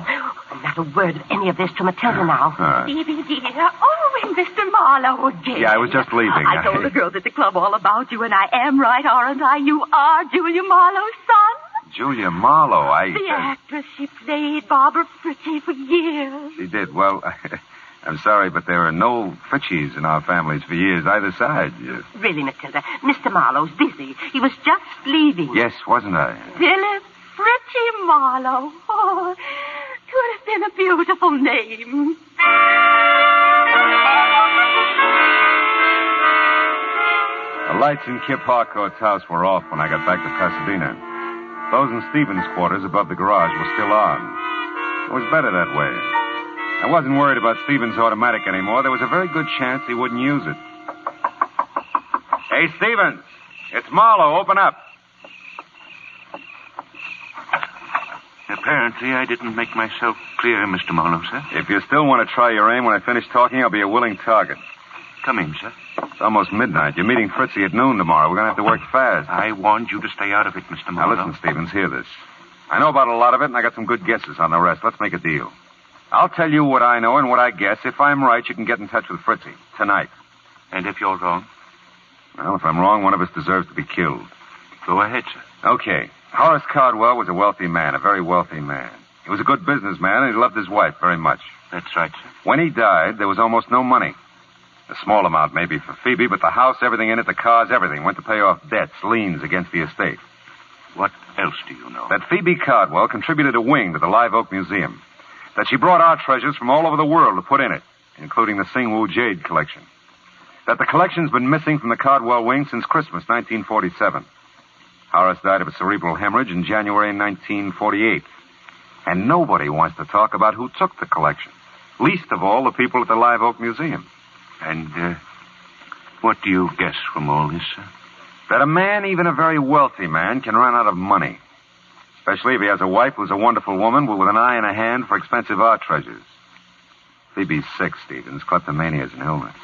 Not a word of any of this to Matilda now. All right. Stevie, dear. Oh, and Mr. Marlowe again. Yeah, I was just leaving. I told the girls at the club all about you, and I am right, aren't I? You are Julia Marlowe's son. Julia Marlowe, The actress. She played Barbara Fritchie for years. She did. Well, I'm sorry, but there are no Fritchies in our families for years either side. Really, Matilda, Mr. Marlowe's busy. He was just leaving. Yes, wasn't I? Philip Fritchie Marlowe. Oh, could have been a beautiful name. The lights in Kip Harcourt's house were off when I got back to Pasadena. Those in Stevens' quarters above the garage were still on. It was better that way. I wasn't worried about Stevens' automatic anymore. There was a very good chance he wouldn't use it. Hey, Stevens, it's Marlowe. Open up. Apparently, I didn't make myself clear, Mr. Marlowe, sir. If you still want to try your aim when I finish talking, I'll be a willing target. Come in, sir. It's almost midnight. You're meeting Fritzy at noon tomorrow. We're going to have to work fast. I warned you to stay out of it, Mr. Marlowe. Now, listen, Stevens, hear this. I know about a lot of it, and I got some good guesses on the rest. Let's make a deal. I'll tell you what I know and what I guess. If I'm right, you can get in touch with Fritzy tonight. And if you're wrong? Well, if I'm wrong, one of us deserves to be killed. Go ahead, sir. Okay. Horace Cardwell was a wealthy man, a very wealthy man. He was a good businessman, and he loved his wife very much. That's right, sir. When he died, there was almost no money. A small amount maybe for Phoebe, but the house, everything in it, the cars, everything went to pay off debts, liens against the estate. What else do you know? That Phoebe Cardwell contributed a wing to the Live Oak Museum. That she brought art treasures from all over the world to put in it, including the Singwu Jade collection. That the collection's been missing from the Cardwell wing since Christmas 1947. Horace died of a cerebral hemorrhage in January 1948. And nobody wants to talk about who took the collection. Least of all, the people at the Live Oak Museum. And, what do you guess from all this, sir? That a man, even a very wealthy man, can run out of money. Especially if he has a wife who's a wonderful woman with an eye and a hand for expensive art treasures. Phoebe's sick, Stevens. Kleptomania is an illness.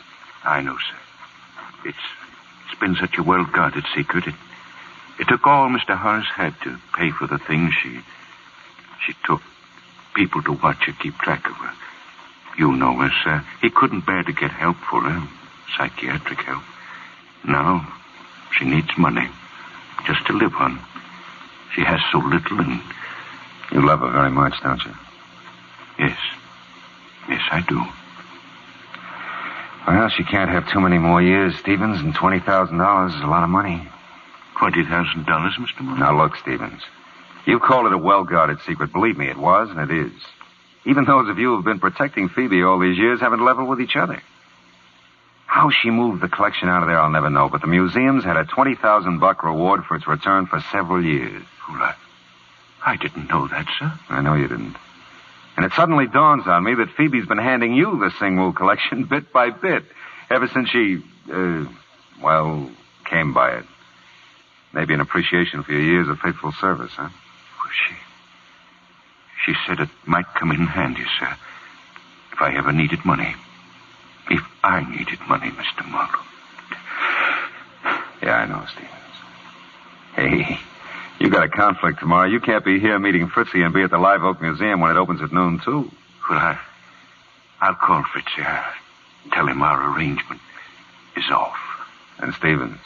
I know, sir. It's been such a well-guarded secret. It took all Mr. Horace had to pay for the things she took. People to watch her, keep track of her. You know her, sir. He couldn't bear to get help for her, psychiatric help. Now, she needs money, just to live on. She has so little, and... You love her very much, don't you? Yes. Yes, I do. Well, she can't have too many more years, Stevens, and $20,000 is a lot of money. $20,000, Mr. Moore? Now, look, Stevens. You called it a well-guarded secret. Believe me, it was, and it is. Even those of you who've been protecting Phoebe all these years haven't leveled with each other. How she moved the collection out of there, I'll never know, but the museum's had a $20,000 reward for its return for several years. Well, I didn't know that, sir. I know you didn't. And it suddenly dawns on me that Phoebe's been handing you the Singwu collection bit by bit ever since she, came by it. Maybe an appreciation for your years of faithful service, huh? Well, she said it might come in handy, sir, if I ever needed money. If I needed money, Mr. Marlowe. Yeah, I know, Stevens. Hey, you got a conflict tomorrow. You can't be here meeting Fritzy and be at the Live Oak Museum when it opens at noon, too. Well, I'll call Fritzy. Tell him our arrangement is off. And Stevens,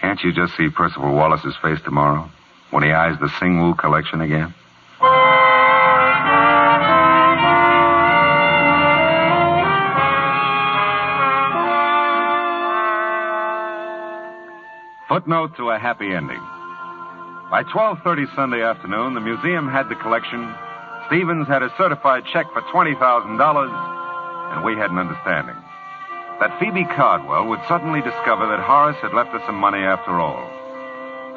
can't you just see Percival Wallace's face tomorrow when he eyes the Singwu collection again? Footnote to a happy ending. By 12:30 Sunday afternoon, the museum had the collection. Stevens had a certified check for $20,000, and we had an understanding. That Phoebe Cardwell would suddenly discover that Horace had left her some money after all.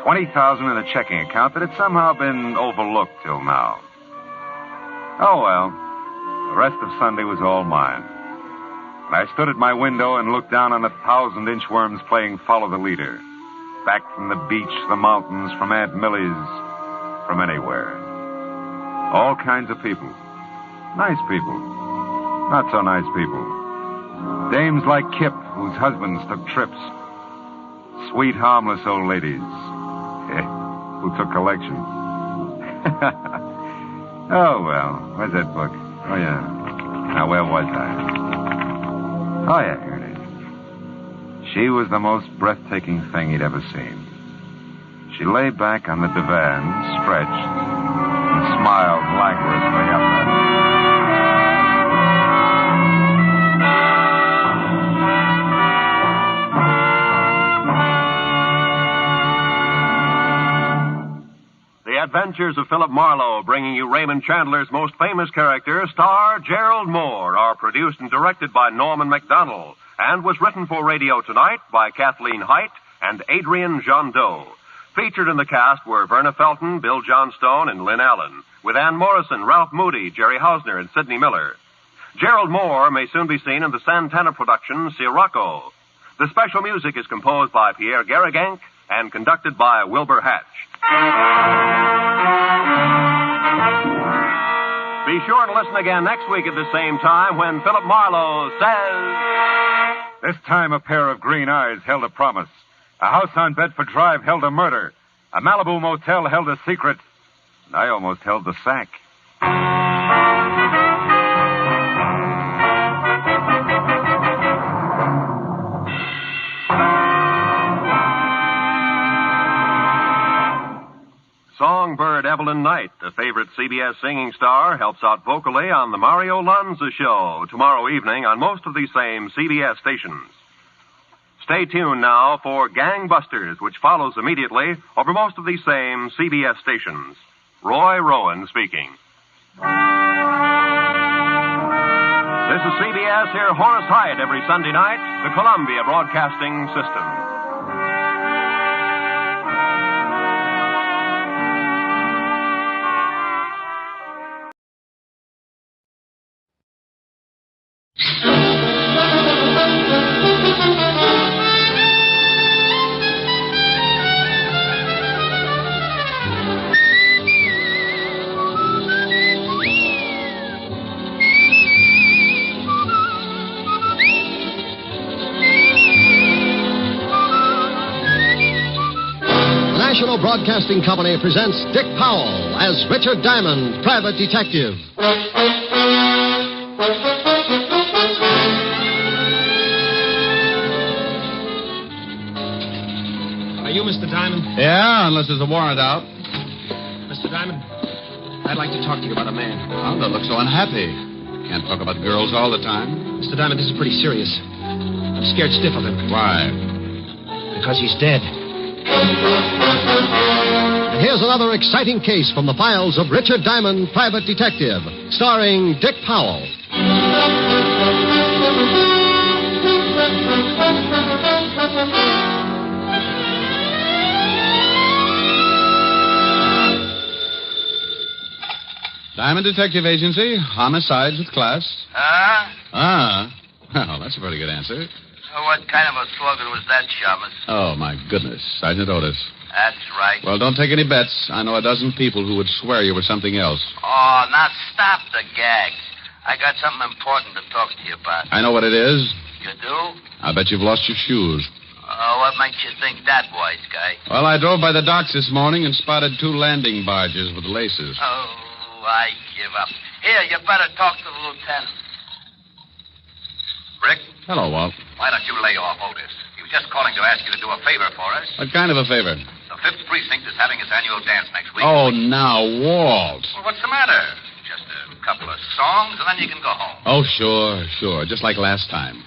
$20,000 in a checking account that had somehow been overlooked till now. Oh, well. The rest of Sunday was all mine. And I stood at my window and looked down on 1,000 inchworms playing Follow the Leader. Back from the beach, the mountains, from Aunt Millie's, from anywhere. All kinds of people. Nice people. Not so nice people. Dames like Kip, whose husbands took trips. Sweet, harmless old ladies who took collections. Oh, well, where's that book? Oh, yeah. Now, where was I? Oh, yeah, here it is. She was the most breathtaking thing he'd ever seen. She lay back on the divan, stretched, and smiled languorously up at him. The Adventures of Philip Marlowe, bringing you Raymond Chandler's most famous character, star Gerald Moore, are produced and directed by Norman MacDonald, and was written for radio tonight by Kathleen Height and Adrian Jondeau. Featured in the cast were Verna Felton, Bill Johnstone, and Lynn Allen, with Ann Morrison, Ralph Moody, Jerry Hausner, and Sidney Miller. Gerald Moore may soon be seen in the Santana production, Sirocco. The special music is composed by Pierre Garrigank and conducted by Wilbur Hatch. Be sure to listen again next week at the same time when Philip Marlowe says... This time a pair of green eyes held a promise. A house on Bedford Drive held a murder. A Malibu motel held a secret. And I almost held the sack. Songbird Evelyn Knight, a favorite CBS singing star, helps out vocally on the Mario Lanza Show tomorrow evening on most of these same CBS stations. Stay tuned now for Gangbusters, which follows immediately over most of these same CBS stations. Roy Rowan speaking. This is CBS, here Horace Hyde every Sunday night, the Columbia Broadcasting System. National Broadcasting Company presents Dick Powell as Richard Diamond, private detective. Are you Mr. Diamond? Yeah, unless there's a warrant out. Mr. Diamond, I'd like to talk to you about a man. Oh, don't look so unhappy. Can't talk about girls all the time. Mr. Diamond, this is pretty serious. I'm scared stiff of him. Why? Because he's dead. Here's another exciting case from the files of Richard Diamond, private detective, starring Dick Powell. Diamond Detective Agency, homicides with class. Well, that's a pretty good answer. So what kind of a slogan was that, Shamus? Oh, my goodness. Sergeant Otis. That's right. Well, don't take any bets. I know a dozen people who would swear you were something else. Oh, now stop the gag. I got something important to talk to you about. I know what it is. You do? I bet you've lost your shoes. Oh, what makes you think that, wise guy? Well, I drove by the docks this morning and spotted 2 landing barges with laces. Oh, I give up. Here, you better talk to the lieutenant. Rick? Hello, Walt. Why don't you lay off Otis? He was just calling to ask you to do a favor for us. What kind of a favor? The 5th Precinct is having its annual dance next week. Oh, now, Walt. Well, what's the matter? Just a couple of songs, and then you can go home. Oh, sure. Just like last time.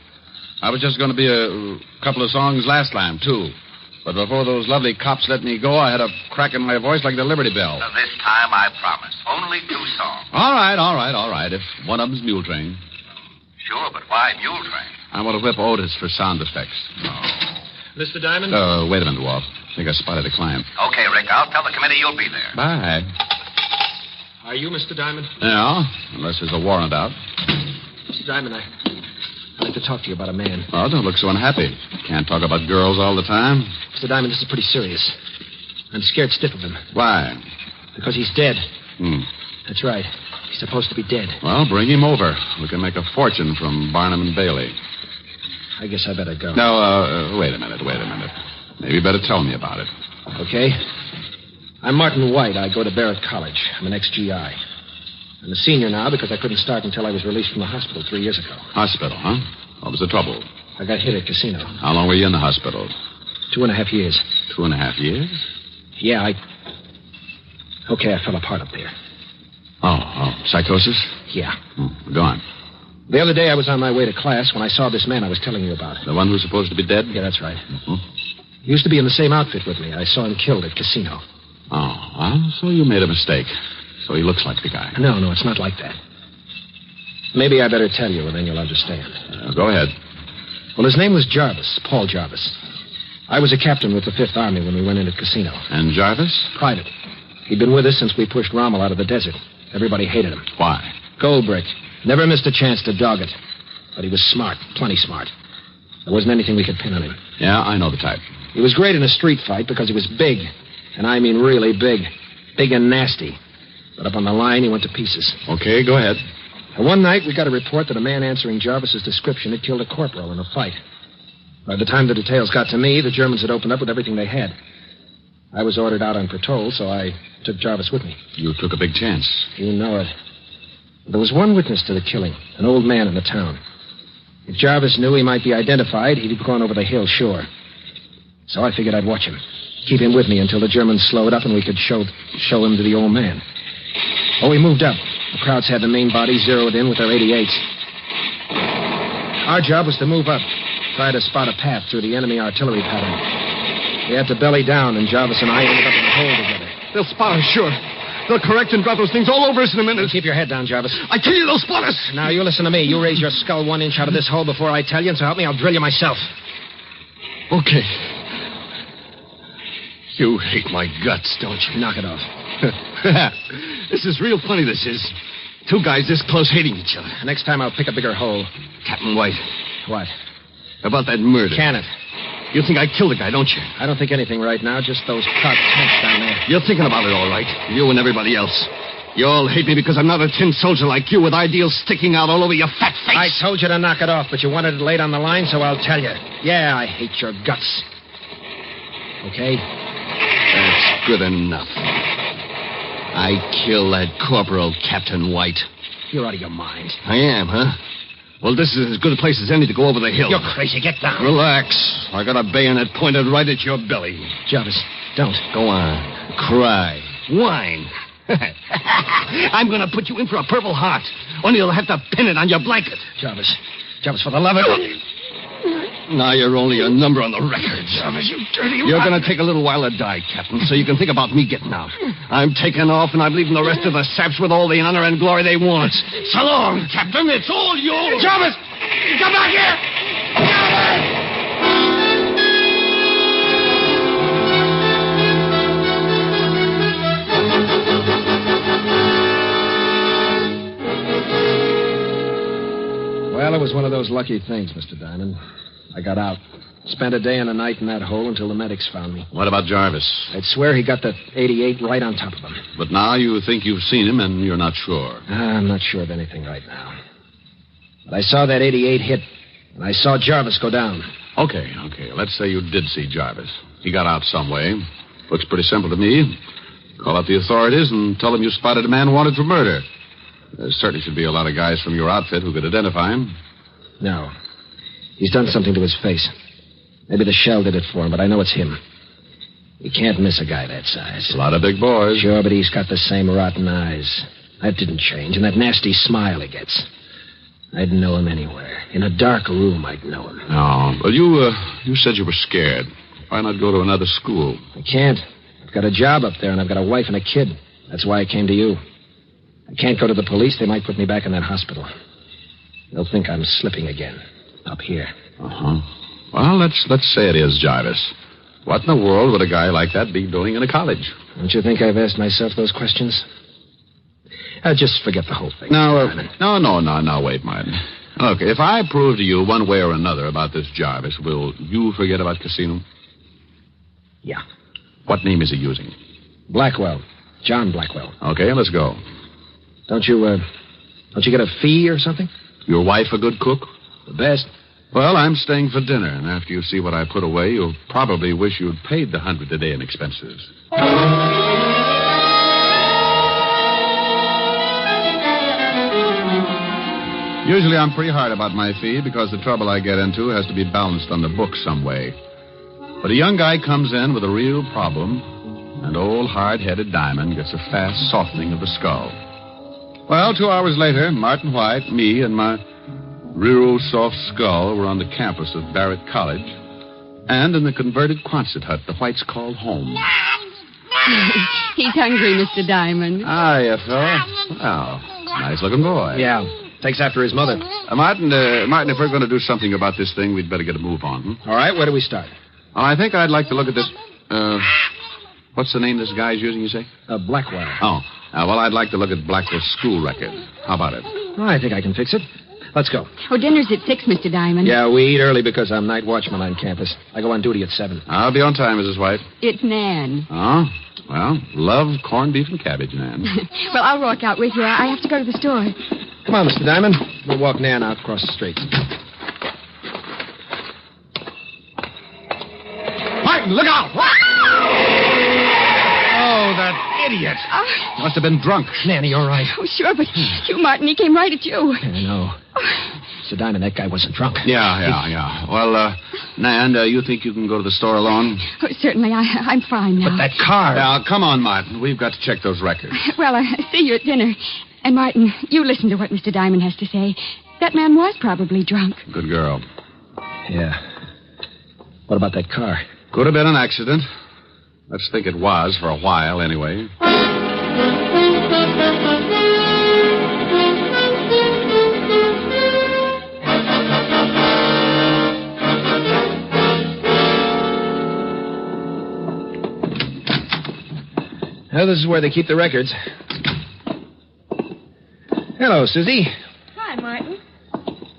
I was just going to be a couple of songs last time, too. But before those lovely cops let me go, I had a crack in my voice like the Liberty Bell. Now, this time, I promise. Only 2 songs. All right. If one of them's Mule Train. Sure, but why Mule Train? I want to whip Otis for sound effects. Oh. Mr. Diamond? Wait a minute, Wolfe. I think I spotted a client. Okay, Rick, I'll tell the committee you'll be there. Bye. Are you Mr. Diamond? Yeah, unless there's a warrant out. Mr. Diamond, I'd like to talk to you about a man. Oh, don't look so unhappy. Can't talk about girls all the time. Mr. Diamond, this is pretty serious. I'm scared stiff of him. Why? Because he's dead. Hmm. That's right. He's supposed to be dead. Well, bring him over. We can make a fortune from Barnum and Bailey. I guess I better go. No, wait a minute. Maybe you better tell me about it. Okay. I'm Martin White. I go to Barrett College. I'm an ex-GI. I'm a senior now because I couldn't start until I was released from the hospital 3 years ago. Hospital, huh? What was the trouble? I got hit at casino. How long were you in the hospital? 2.5 years. 2.5 years? Yeah, Okay, I fell apart up there. Oh, psychosis? Yeah. Go on. The other day I was on my way to class when I saw this man I was telling you about. The one who's supposed to be dead? Yeah, that's right. He used to be in the same outfit with me. I saw him killed at casino. Oh, well, so you made a mistake. So he looks like the guy. No, it's not like that. Maybe I better tell you, and then you'll understand. Go ahead. Well, his name was Jarvis, Paul Jarvis. I was a captain with the 5th Army when we went in at casino. And Jarvis? Private. He'd been with us since we pushed Rommel out of the desert. Everybody hated him. Why? Goldbrick. Never missed a chance to dog it. But he was smart, plenty smart. There wasn't anything we could pin on him. Yeah, I know the type. He was great in a street fight because he was big. And I mean really big. Big and nasty. But up on the line, he went to pieces. Okay, go ahead. And one night, we got a report that a man answering Jarvis's description had killed a corporal in a fight. By the time the details got to me, the Germans had opened up with everything they had. I was ordered out on patrol, so I took Jarvis with me. You took a big chance. You know it. There was one witness to the killing, an old man in the town. If Jarvis knew he might be identified, he'd have gone over the hill, sure. So I figured I'd watch him. Keep him with me until the Germans slowed up and we could show him to the old man. Oh, we moved up. The Krauts had the main body zeroed in with their 88s. Our job was to move up, try to spot a path through the enemy artillery pattern. We had to belly down, and Jarvis and I ended up in a hole together. They'll spot us, sure. They'll correct and drop those things all over us in a minute. Keep your head down, Jarvis. I tell you, they'll spot us. Now, you listen to me. You raise your skull 1 inch out of this hole before I tell you, and so help me, I'll drill you myself. Okay. You hate my guts, don't you? Knock it off. This is real funny, this is. 2 guys this close hating each other. Next time I'll pick a bigger hole. Captain White. What? About that murder. Can it? You think I killed the guy, don't you? I don't think anything right now, just those Kraut tanks down there. You're thinking about it all right. You and everybody else. You all hate me because I'm not a tin soldier like you with ideals sticking out all over your fat face. I told you to knock it off, but you wanted it laid on the line, so I'll tell you. Yeah, I hate your guts. Okay? That's good enough. I killed that corporal, Captain White. You're out of your mind. I am, huh? Well, this is as good a place as any to go over the hill. You're crazy. Get down. Relax. I got a bayonet pointed right at your belly. Jarvis, don't. Go on. Cry. Whine. I'm going to put you in for a Purple Heart. Only you'll have to pin it on your blanket. Jarvis, for the love of... Now you're only a number on the record. Jarvis, you dirty... You're going to take a little while to die, Captain, so you can think about me getting out. I'm taking off, and I'm leaving the rest of the saps with all the honor and glory they want. So long, Captain. It's all yours. Jarvis! Come back here! Jarvis! Well, it was one of those lucky things, Mr. Diamond. I got out. Spent a day and a night in that hole until the medics found me. What about Jarvis? I'd swear he got the 88 right on top of him. But now you think you've seen him and you're not sure. I'm not sure of anything right now. But I saw that 88 hit, and I saw Jarvis go down. Okay. Let's say you did see Jarvis. He got out some way. Looks pretty simple to me. Call up the authorities and tell them you spotted a man wanted for murder. There certainly should be a lot of guys from your outfit who could identify him. No. He's done something to his face. Maybe the shell did it for him, but I know it's him. You can't miss a guy that size. A lot of big boys. Sure, but he's got the same rotten eyes. That didn't change, and that nasty smile he gets. I'd know him anywhere. In a dark room, I'd know him. Oh, well, you said you were scared. Why not go to another school? I can't. I've got a job up there, and I've got a wife and a kid. That's why I came to you. I can't go to the police. They might put me back in that hospital. They'll think I'm slipping again. Up here. Uh-huh. Well, let's say it is Jarvis. What in the world would a guy like that be doing in a college? Don't you think I've asked myself those questions? Just forget the whole thing. No, wait, Martin. Look, if I prove to you one way or another about this Jarvis, will you forget about Casino? Yeah. What name is he using? Blackwell. John Blackwell. Okay, let's go. Don't you get a fee or something? Your wife a good cook? The best. Well, I'm staying for dinner, and after you see what I put away, you'll probably wish you'd paid the $100 a day in expenses. Usually I'm pretty hard about my fee because the trouble I get into has to be balanced on the books some way. But a young guy comes in with a real problem, and old hard-headed Diamond gets a fast softening of the skull. Well, 2 hours later, Martin White, me, and my real soft skull were on the campus of Barrett College, and in the converted Quonset hut the Whites called home. He's hungry, Mr. Diamond. Hiya, fella. Well, nice-looking boy. Yeah, takes after his mother. Martin, if we're going to do something about this thing, we'd better get a move on. All right, where do we start? I think I'd like to look at this, what's the name this guy's using, you say? Blackwell. Oh, well, I'd like to look at Blackwell's school record. How about it? I think I can fix it. Let's go. Oh, dinner's at 6, Mr. Diamond. Yeah, we eat early because I'm night watchman on campus. I go on duty at 7. I'll be on time, Mrs. White. It's Nan. Oh, well, love corned beef and cabbage, Nan. Well, I'll walk out with you. I have to go to the store. Come on, Mr. Diamond. We'll walk Nan out across the street. Martin, look out! Oh, that idiot. Must have been drunk. Nanny, all right? Oh, sure, but you, Martin, he came right at you. I know. Mr. Diamond, that guy wasn't drunk. Yeah. Well, Nan, you think you can go to the store alone? Oh, certainly. I'm fine now. But that car... Now, come on, Martin. We've got to check those records. Well, see you at dinner. And, Martin, you listen to what Mr. Diamond has to say. That man was probably drunk. Good girl. Yeah. What about that car? Could have been an accident. Let's think it was for a while, anyway. Well, this is where they keep the records. Hello, Susie. Hi, Martin.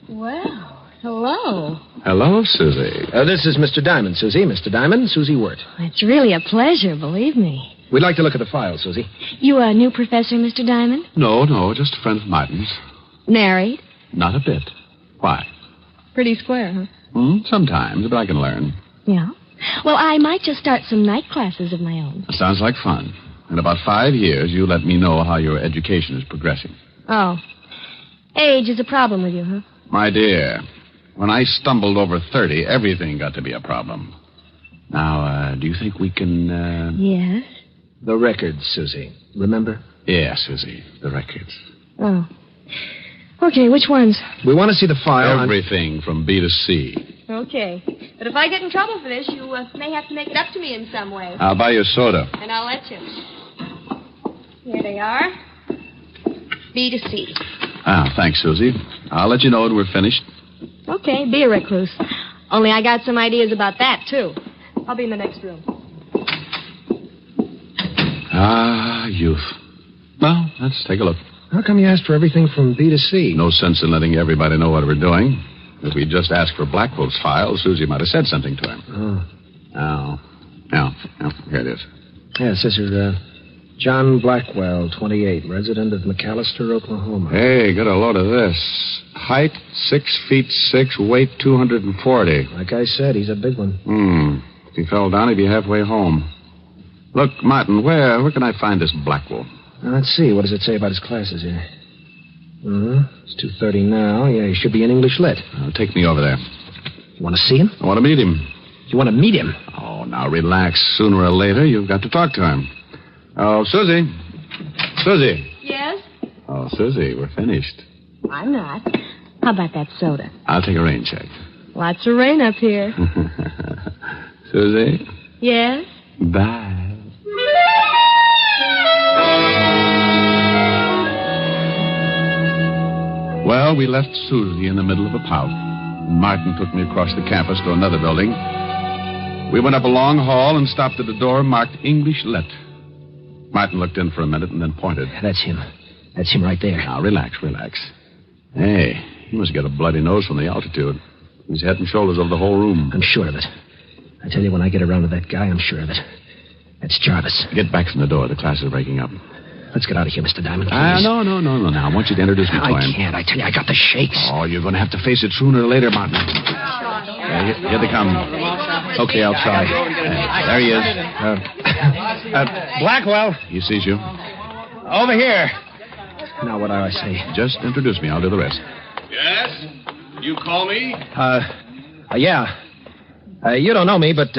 Well, hello. Hello, Susie. This is Mr. Diamond, Susie. Mr. Diamond, Susie Wirt. It's really a pleasure, believe me. We'd like to look at the file, Susie. You a new professor, Mr. Diamond? No, just a friend of Martin's. Married? Not a bit. Why? Pretty square, huh? Sometimes, but I can learn. Yeah? Well, I might just start some night classes of my own. Sounds like fun. In about 5 years, you let me know how your education is progressing. Oh. Age is a problem with you, huh? My dear, when I stumbled over 30, everything got to be a problem. Now, do you think we can, Yes? The records, Susie. Remember? Yeah, Susie, the records. Oh. Okay, which ones? We want to see the file. Everything from B to C. Okay. But if I get in trouble for this, you may have to make it up to me in some way. I'll buy you a soda. And I'll let you. Here they are. B to C. Thanks, Susie. I'll let you know when we're finished. Okay, be a recluse. Only I got some ideas about that, too. I'll be in the next room. Youth. Well, let's take a look. How come you asked for everything from B to C? No sense in letting everybody know what we're doing. If we just asked for Blackwell's file, Susie might have said something to him. Oh, here it is. Yeah, it says here, John Blackwell, 28, resident of McAllister, Oklahoma. Hey, get a load of this. Height, 6'6", weight 240. Like I said, he's a big one. If he fell down, he'd be halfway home. Look, Martin, where can I find this Blackwell? Now, let's see. What does it say about his classes here? It's 2:30 now. Yeah, he should be in English Lit. Take me over there. You want to see him? I want to meet him. You want to meet him? Oh, now relax. Sooner or later, you've got to talk to him. Oh, Susie. Susie. Yes? Oh, Susie, we're finished. I'm not. How about that soda? I'll take a rain check. Lots of rain up here. Susie? Yes? Bye. Well, we left Susie in the middle of a pout. Martin took me across the campus to another building. We went up a long hall and stopped at a door marked English Lit. Martin looked in for a minute and then pointed. That's him. That's him right there. Now, relax. Hey, he must get a bloody nose from the altitude. He's head and shoulders over the whole room. I'm sure of it. I tell you, when I get around to that guy, I'm sure of it. That's Jarvis. Get back from the door. The class is breaking up. Let's get out of here, Mr. Diamond, please. No. Now, I want you to introduce me to him. I can't. I tell you, I got the shakes. Oh, you're going to have to face it sooner or later, Martin. Here they come. Okay, I'll try. There he is. Blackwell. He sees you. Over here. Now, what do I say? Just introduce me. I'll do the rest. Yes? You call me? Yeah. You don't know me, but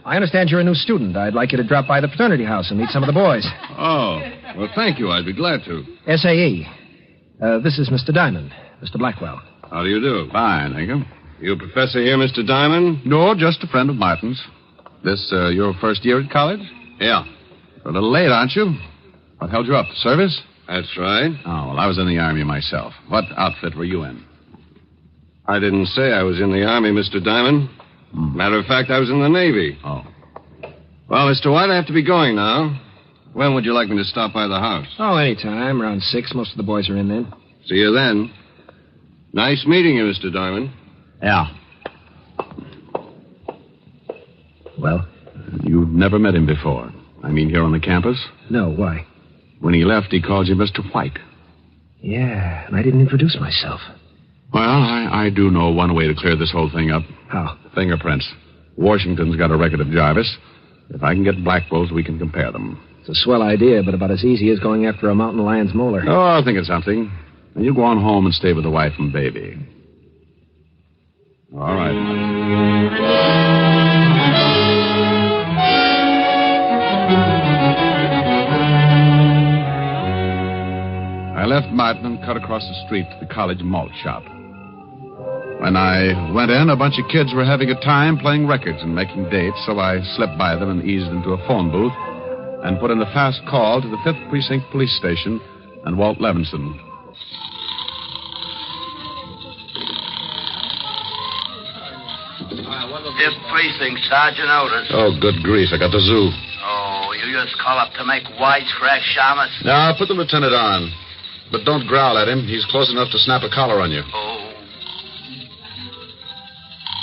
I understand you're a new student. I'd like you to drop by the fraternity house and meet some of the boys. Oh, well, thank you. I'd be glad to. SAE. This is Mr. Diamond, Mr. Blackwell. How do you do? Fine, thank you. You a professor here, Mr. Diamond? No, just a friend of Martin's. This your first year at college? Yeah. You're a little late, aren't you? What held you up? Service? That's right. Oh, well, I was in the Army myself. What outfit were you in? I didn't say I was in the Army, Mr. Diamond. Matter of fact, I was in the Navy. Oh. Well, Mr. White, I have to be going now. When would you like me to stop by the house? Oh, anytime. Around 6. Most of the boys are in then. See you then. Nice meeting you, Mr. Diamond. Yeah. Well? You've never met him before. I mean, here on the campus? No, why? When he left, he called you Mr. White. Yeah, and I didn't introduce myself. Well, I do know one way to clear this whole thing up. How? Fingerprints. Washington's got a record of Jarvis. If I can get Blackwell's, we can compare them. It's a swell idea, but about as easy as going after a mountain lion's molar. Oh, I'll think of something. And you go on home and stay with the wife and baby. All right. I left Martin and cut across the street to the college malt shop. When I went in, a bunch of kids were having a time playing records and making dates, so I slipped by them and eased into a phone booth and put in a fast call to the 5th Precinct Police Station and Walt Levinson. Fifth Precinct, Sergeant Otis. Oh, good grief. I got the zoo. Oh, you just call up to make wisecrack, Shamus? Now, put the lieutenant on. But don't growl at him. He's close enough to snap a collar on you. Oh.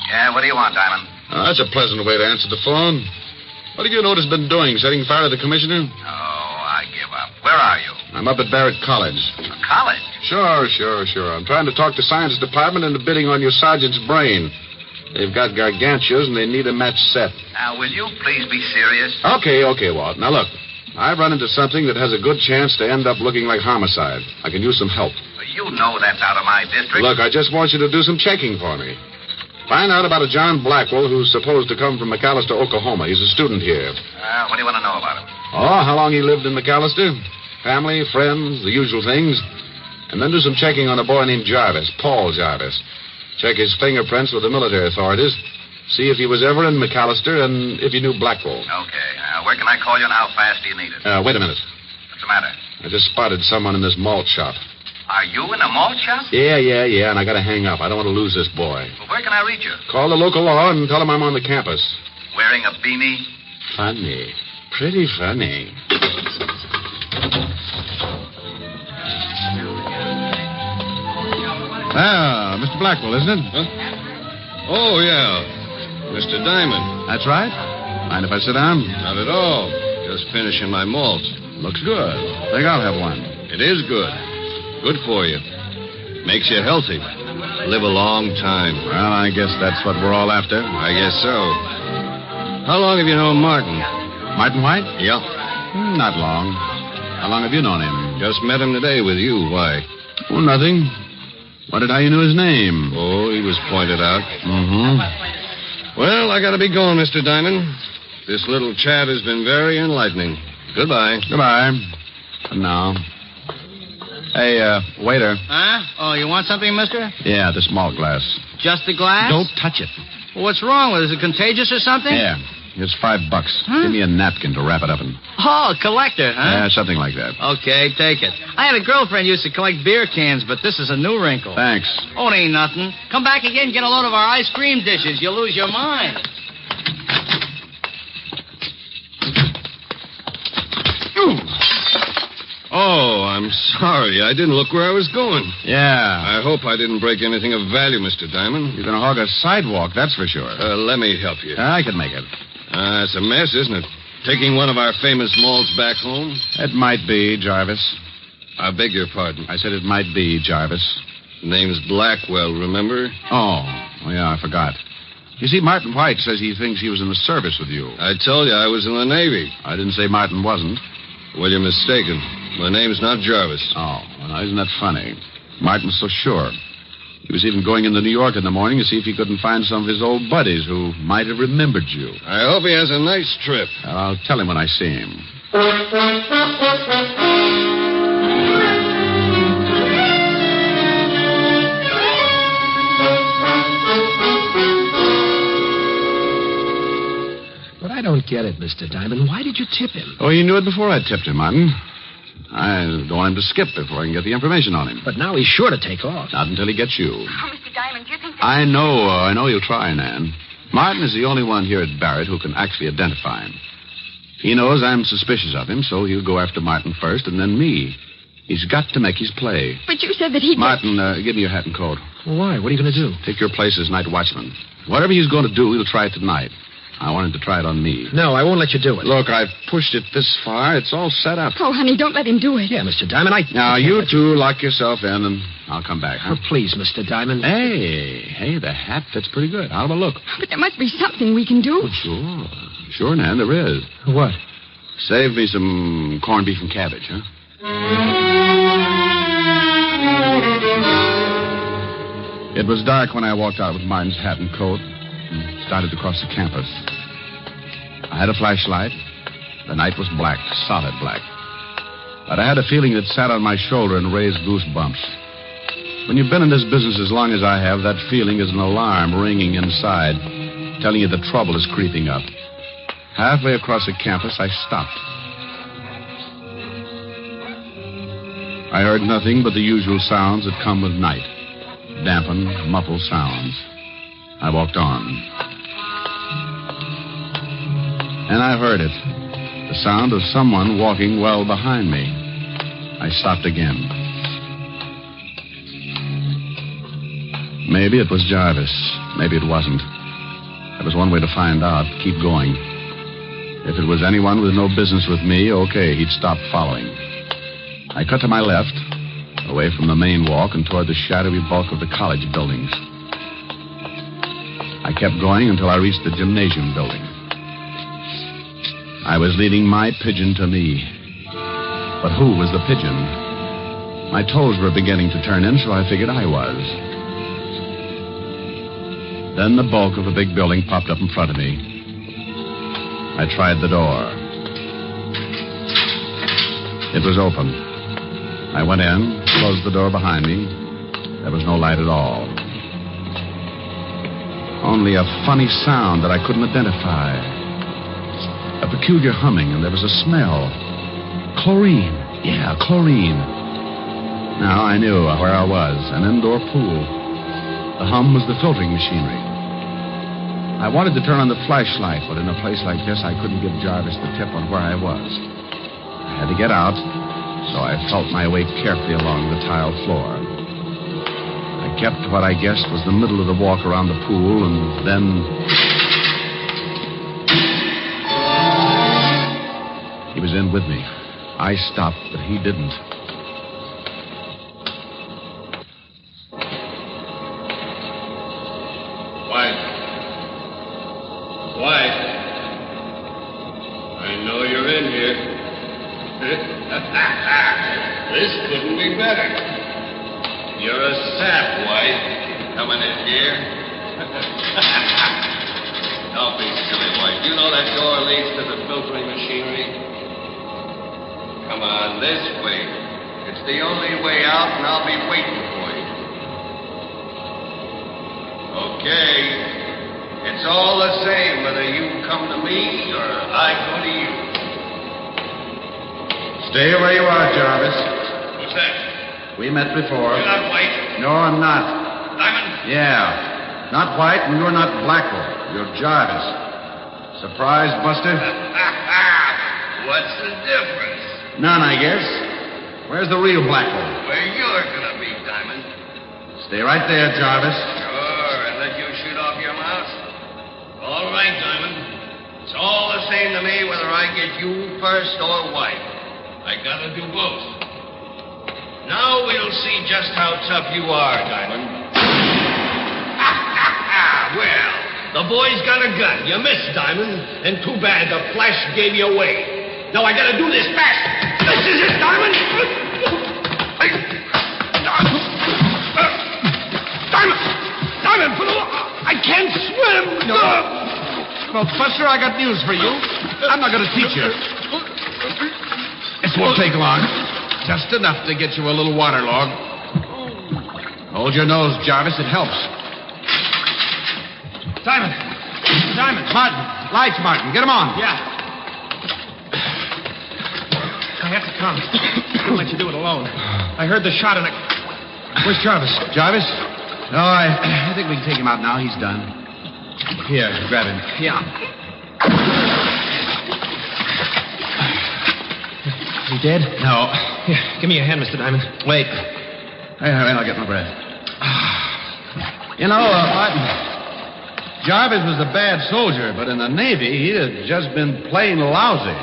Yeah, what do you want, Diamond? That's a pleasant way to answer the phone. What have you noticed been doing? Setting fire to the commissioner? Oh, I give up. Where are you? I'm up at Barrett College. College? Sure. I'm trying to talk to science department into bidding on your sergeant's brain. They've got gargantuas and they need a match set. Now, will you please be serious? Okay, Walt. Now, look. I've run into something that has a good chance to end up looking like homicide. I can use some help. You know that's out of my district. Look, I just want you to do some checking for me. Find out about a John Blackwell who's supposed to come from McAllister, Oklahoma. He's a student here. What do you want to know about him? Oh, how long he lived in McAllister? Family, friends, the usual things. And then do some checking on a boy named Jarvis, Paul Jarvis. Check his fingerprints with the military authorities. See if he was ever in McAllister and if he knew Blackwell. Okay. Where can I call you and how fast do you need it? Wait a minute. What's the matter? I just spotted someone in this malt shop. Are you in a malt shop? Yeah, and I gotta hang up. I don't want to lose this boy. Well, where can I reach you? Call the local law and tell him I'm on the campus. Wearing a beanie? Funny. Pretty funny. Ah, Mr. Blackwell, isn't it? Huh? Oh, yeah. Mr. Diamond. That's right. Mind if I sit down? Not at all. Just finishing my malt. Looks good. Think I'll have one. It is good. Good for you. Makes you healthy. Live a long time. Well, I guess that's what we're all after. I guess so. How long have you known Martin? Martin White? Yeah. Not long. How long have you known him? Just met him today with you. Why? Oh, nothing. Wondered how you knew his name. Oh, he was pointed out. Mm-hmm. Well, I gotta be going, Mr. Diamond. This little chat has been very enlightening. Goodbye. Goodbye. And now. Hey, waiter. Huh? Oh, you want something, mister? Yeah, the small glass. Just the glass? Don't touch it. Well, what's wrong with it? Is it contagious or something? Yeah. Here's $5. Give me a napkin to wrap it up in. Oh, collector, huh? Yeah, something like that. Okay, take it. I had a girlfriend used to collect beer cans, but this is a new wrinkle. Thanks. Oh, it ain't nothing. Come back again and get a load of our ice cream dishes. You'll lose your mind. Oh, I'm sorry. I didn't look where I was going. Yeah. I hope I didn't break anything of value, Mr. Diamond. You're going to hog a sidewalk, that's for sure. Let me help you. I can make it. It's a mess, isn't it? Taking one of our famous malts back home? It might be, Jarvis. I beg your pardon. I said it might be, Jarvis. Name's Blackwell, remember? Oh, yeah, I forgot. You see, Martin White says he thinks he was in the service with you. I told you I was in the Navy. I didn't say Martin wasn't. Well, you're mistaken. My name's not Jarvis. Oh, well, now, isn't that funny? Martin's so sure. He was even going into New York in the morning to see if he couldn't find some of his old buddies who might have remembered you. I hope he has a nice trip. I'll tell him when I see him. But I don't get it, Mr. Diamond. Why did you tip him? Oh, you knew it before I tipped him, Martin. I don't want him to skip before I can get the information on him. But now he's sure to take off. Not until he gets you. Oh, Mr. Diamond, do you think that... I know you'll try, Nan. Martin is the only one here at Barrett who can actually identify him. He knows I'm suspicious of him, so he'll go after Martin first and then me. He's got to make his play. But you said that he... Martin, give me your hat and coat. Why? What are you going to do? Take your place as night watchman. Whatever he's going to do, he'll try it tonight. I want him to try it on me. No, I won't let you do it. Look, I've pushed it this far. It's all set up. Oh, honey, don't let him do it. Yeah, Mr. Diamond, Now, you two lock yourself in, and I'll come back, huh? Oh, please, Mr. Diamond. Hey, the hat fits pretty good. How about a look? But there must be something we can do. Oh, sure. Sure, Nan, there is. What? Save me some corned beef and cabbage, huh? It was dark when I walked out with Martin's hat and coat and started to cross the campus. I had a flashlight. The night was black, solid black. But I had a feeling that sat on my shoulder and raised goosebumps. When you've been in this business as long as I have, that feeling is an alarm ringing inside, telling you that trouble is creeping up. Halfway across the campus, I stopped. I heard nothing but the usual sounds that come with night. Dampened, muffled sounds. I walked on. And I heard it. The sound of someone walking well behind me. I stopped again. Maybe it was Jarvis. Maybe it wasn't. There was one way to find out. Keep going. If it was anyone with no business with me, okay, he'd stop following. I cut to my left, away from the main walk and toward the shadowy bulk of the college buildings. I kept going until I reached the gymnasium building. I was leading my pigeon to me. But who was the pigeon? My toes were beginning to turn in, so I figured I was. Then the bulk of a big building popped up in front of me. I tried the door. It was open. I went in, closed the door behind me. There was no light at all. Only a funny sound that I couldn't identify. A peculiar humming, and there was a smell. Chlorine. Yeah, chlorine. Now I knew where I was, an indoor pool. The hum was the filtering machinery. I wanted to turn on the flashlight, but in a place like this, I couldn't give Jarvis the tip on where I was. I had to get out, so I felt my way carefully along the tiled floor. I kept what I guessed was the middle of the walk around the pool, and then... He was in with me. I stopped, but he didn't. White. I know you're in here. This couldn't be better. You're a sap, White. Coming in here. Don't be silly, White. You know that door leads to the filtering machinery. Come on, this way. It's the only way out, and I'll be waiting for you. Okay. It's all the same whether you come to me or I go to you. Stay where you are, Jarvis. What's that? We met before. You're not White. No, I'm not. Diamond? Yeah. Not White, and you're not Blackwell. You're Jarvis. Surprise, Buster? What's the difference? None, I guess. Where's the real Blackwell? Where you're gonna be, Diamond. Stay right there, Jarvis. Sure, and let you shoot off your mouth. All right, Diamond. It's all the same to me whether I get you first or White. I gotta do both. Now we'll see just how tough you are, Diamond. Well, the boy's got a gun. You missed, Diamond. And too bad the flash gave you away. Now I gotta do this fast. This is it, Diamond. Diamond, for the I can't swim. No. Well, Buster, I got news for you. I'm not gonna teach you. This won't take long. Just enough to get you a little waterlogged. Hold your nose, Jarvis. It helps. Diamond. Martin. Lights, Martin. Get him on. Yeah. I have to come. Couldn't let you do it alone. I heard the shot and Where's Jarvis? Jarvis? No, I think we can take him out now. He's done. Here, grab him. Yeah. Is he dead? No. Here, give me your hand, Mr. Diamond. Wait. Wait, I'll get my breath. You know, Martin, Jarvis was a bad soldier, but in the Navy, he'd have just been plain lousy.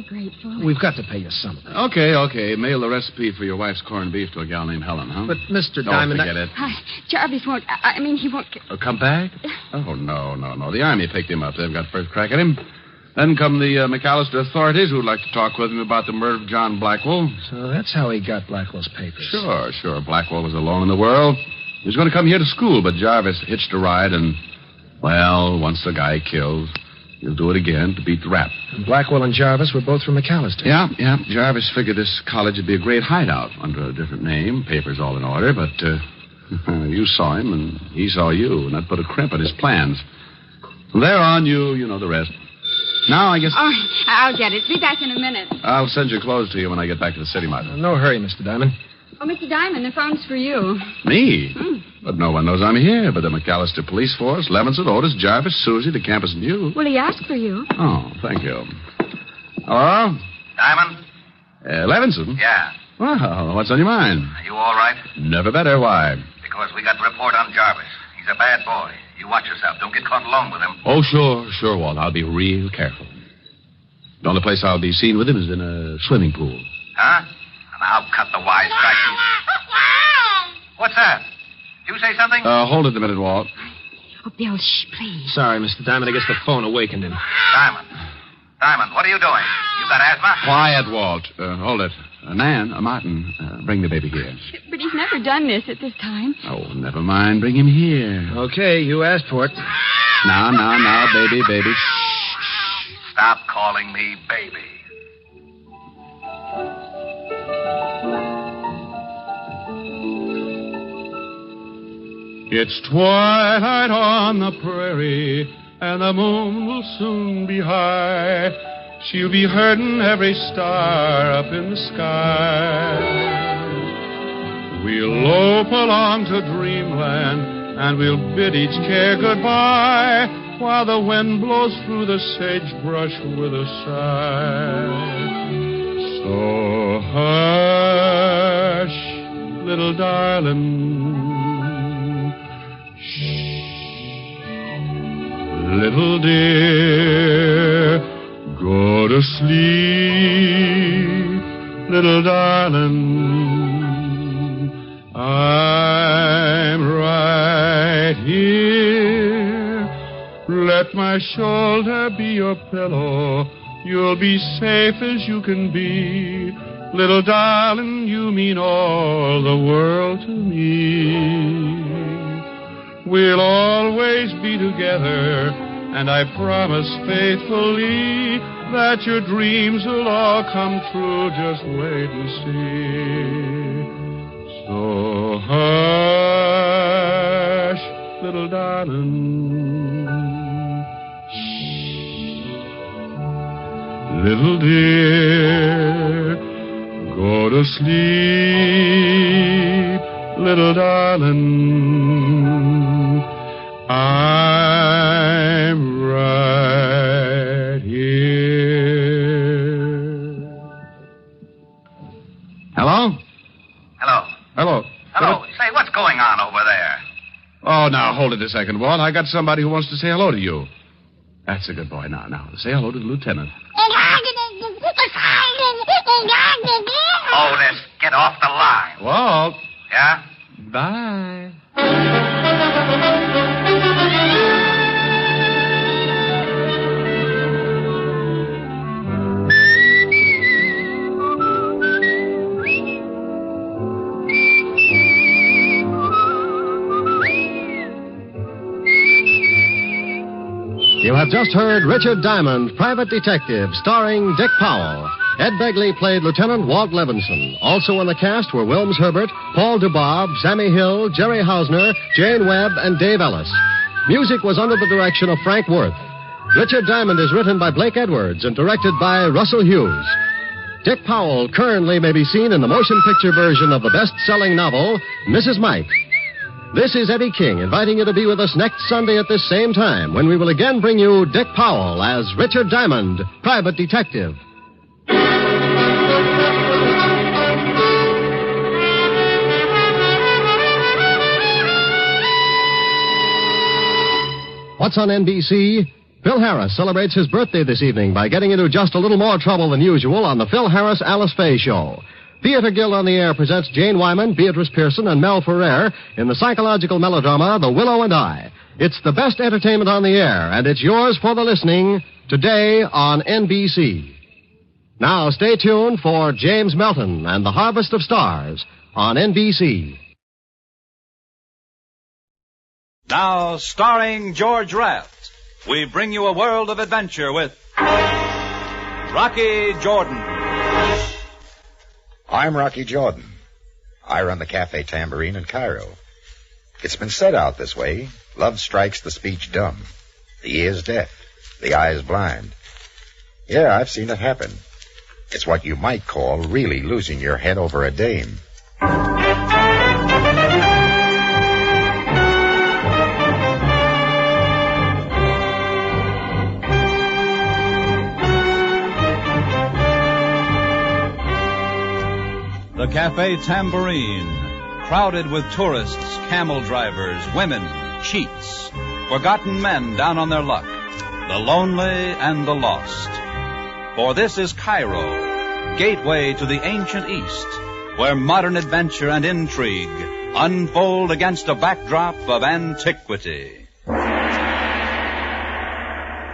Grateful. We've got to pay you something. Okay. Mail the recipe for your wife's corned beef to a gal named Helen, huh? But, Mr. Don't Diamond... forget it. Jarvis won't... I mean, he won't... Come back? Oh, no. The Army picked him up. They've got first crack at him. Then come the McAllister authorities who'd like to talk with him about the murder of John Blackwell. So that's how he got Blackwell's papers. Sure. Blackwell was alone in the world. He was going to come here to school, but Jarvis hitched a ride and... Well, once the guy killed... He'll do it again to beat the rap. And Blackwell and Jarvis were both from McAllister. Yeah. Jarvis figured this college would be a great hideout under a different name, papers all in order, but you saw him and he saw you, and that put a crimp in his plans. From there on, you know the rest. Now, I guess... Oh, I'll get it. Be back in a minute. I'll send your clothes to you when I get back to the city, Martin. No hurry, Mr. Diamond. Oh, Mr. Diamond, the phone's for you. Me? But no one knows I'm here but the McAllister police force, Levinson, Otis, Jarvis, Susie, the campus, and you. Well, he asked for you. Oh, thank you. Hello? Diamond? Levinson? Yeah. Well, what's on your mind? Are you all right? Never better. Why? Because we got the report on Jarvis. He's a bad boy. You watch yourself. Don't get caught alone with him. Oh, sure, Walt. I'll be real careful. The only place I'll be seen with him is in a swimming pool. Huh? Now cut the wisecracking. What's that? Did you say something? Hold it a minute, Walt. Oh, Bill, shh, please. Sorry, Mr. Diamond. I guess the phone awakened him. Diamond, what are you doing? You got asthma? Quiet, Walt. Hold it. Martin, bring the baby here. But he's never done this at this time. Oh, never mind. Bring him here. Okay, you asked for it. Now, baby. Shh. Stop calling me baby. It's twilight on the prairie, and the moon will soon be high. She'll be herding every star up in the sky. We'll lope along to dreamland, and we'll bid each care goodbye, while the wind blows through the sagebrush with a sigh. So hush, little darling. Little dear, go to sleep, little darling. I'm right here. Let my shoulder be your pillow. You'll be safe as you can be. Little darling, you mean all the world to me. We'll always be together, And I promise faithfully that your dreams will all come true. Just wait and see. So hush, little darling. Little dear, go to sleep, little darling. I'm right here. Hello? Hello. Hello. Hello. Say, what's going on over there? Oh, now, hold it a second, Walt. I got somebody who wants to say hello to you. That's a good boy. Now, say hello to the lieutenant. Otis, get off the line. Walt. Yeah? Bye. You have just heard Richard Diamond, Private Detective, starring Dick Powell. Ed Begley played Lieutenant Walt Levinson. Also in the cast were Wilms Herbert, Paul DeBob, Sammy Hill, Jerry Hausner, Jane Webb, and Dave Ellis. Music was under the direction of Frank Worth. Richard Diamond is written by Blake Edwards and directed by Russell Hughes. Dick Powell currently may be seen in the motion picture version of the best-selling novel, Mrs. Mike. This is Eddie King inviting you to be with us next Sunday at this same time when we will again bring you Dick Powell as Richard Diamond, Private Detective. What's on NBC? Phil Harris celebrates his birthday this evening by getting into just a little more trouble than usual on the Phil Harris Alice Faye Show. Theater Guild on the Air presents Jane Wyman, Beatrice Pearson, and Mel Ferrer in the psychological melodrama The Willow and I. It's the best entertainment on the air, and it's yours for the listening today on NBC. Now stay tuned for James Melton and the Harvest of Stars on NBC. Now, starring George Raft, we bring you a world of adventure with Rocky Jordan. I'm Rocky Jordan. I run the Cafe Tambourine in Cairo. It's been said out this way, love strikes the speech dumb, the ears deaf, the eyes blind. Yeah, I've seen it happen. It's what you might call really losing your head over a dame. The Cafe Tambourine, crowded with tourists, camel drivers, women, cheats, forgotten men down on their luck, the lonely and the lost. For this is Cairo, gateway to the ancient East, where modern adventure and intrigue unfold against a backdrop of antiquity.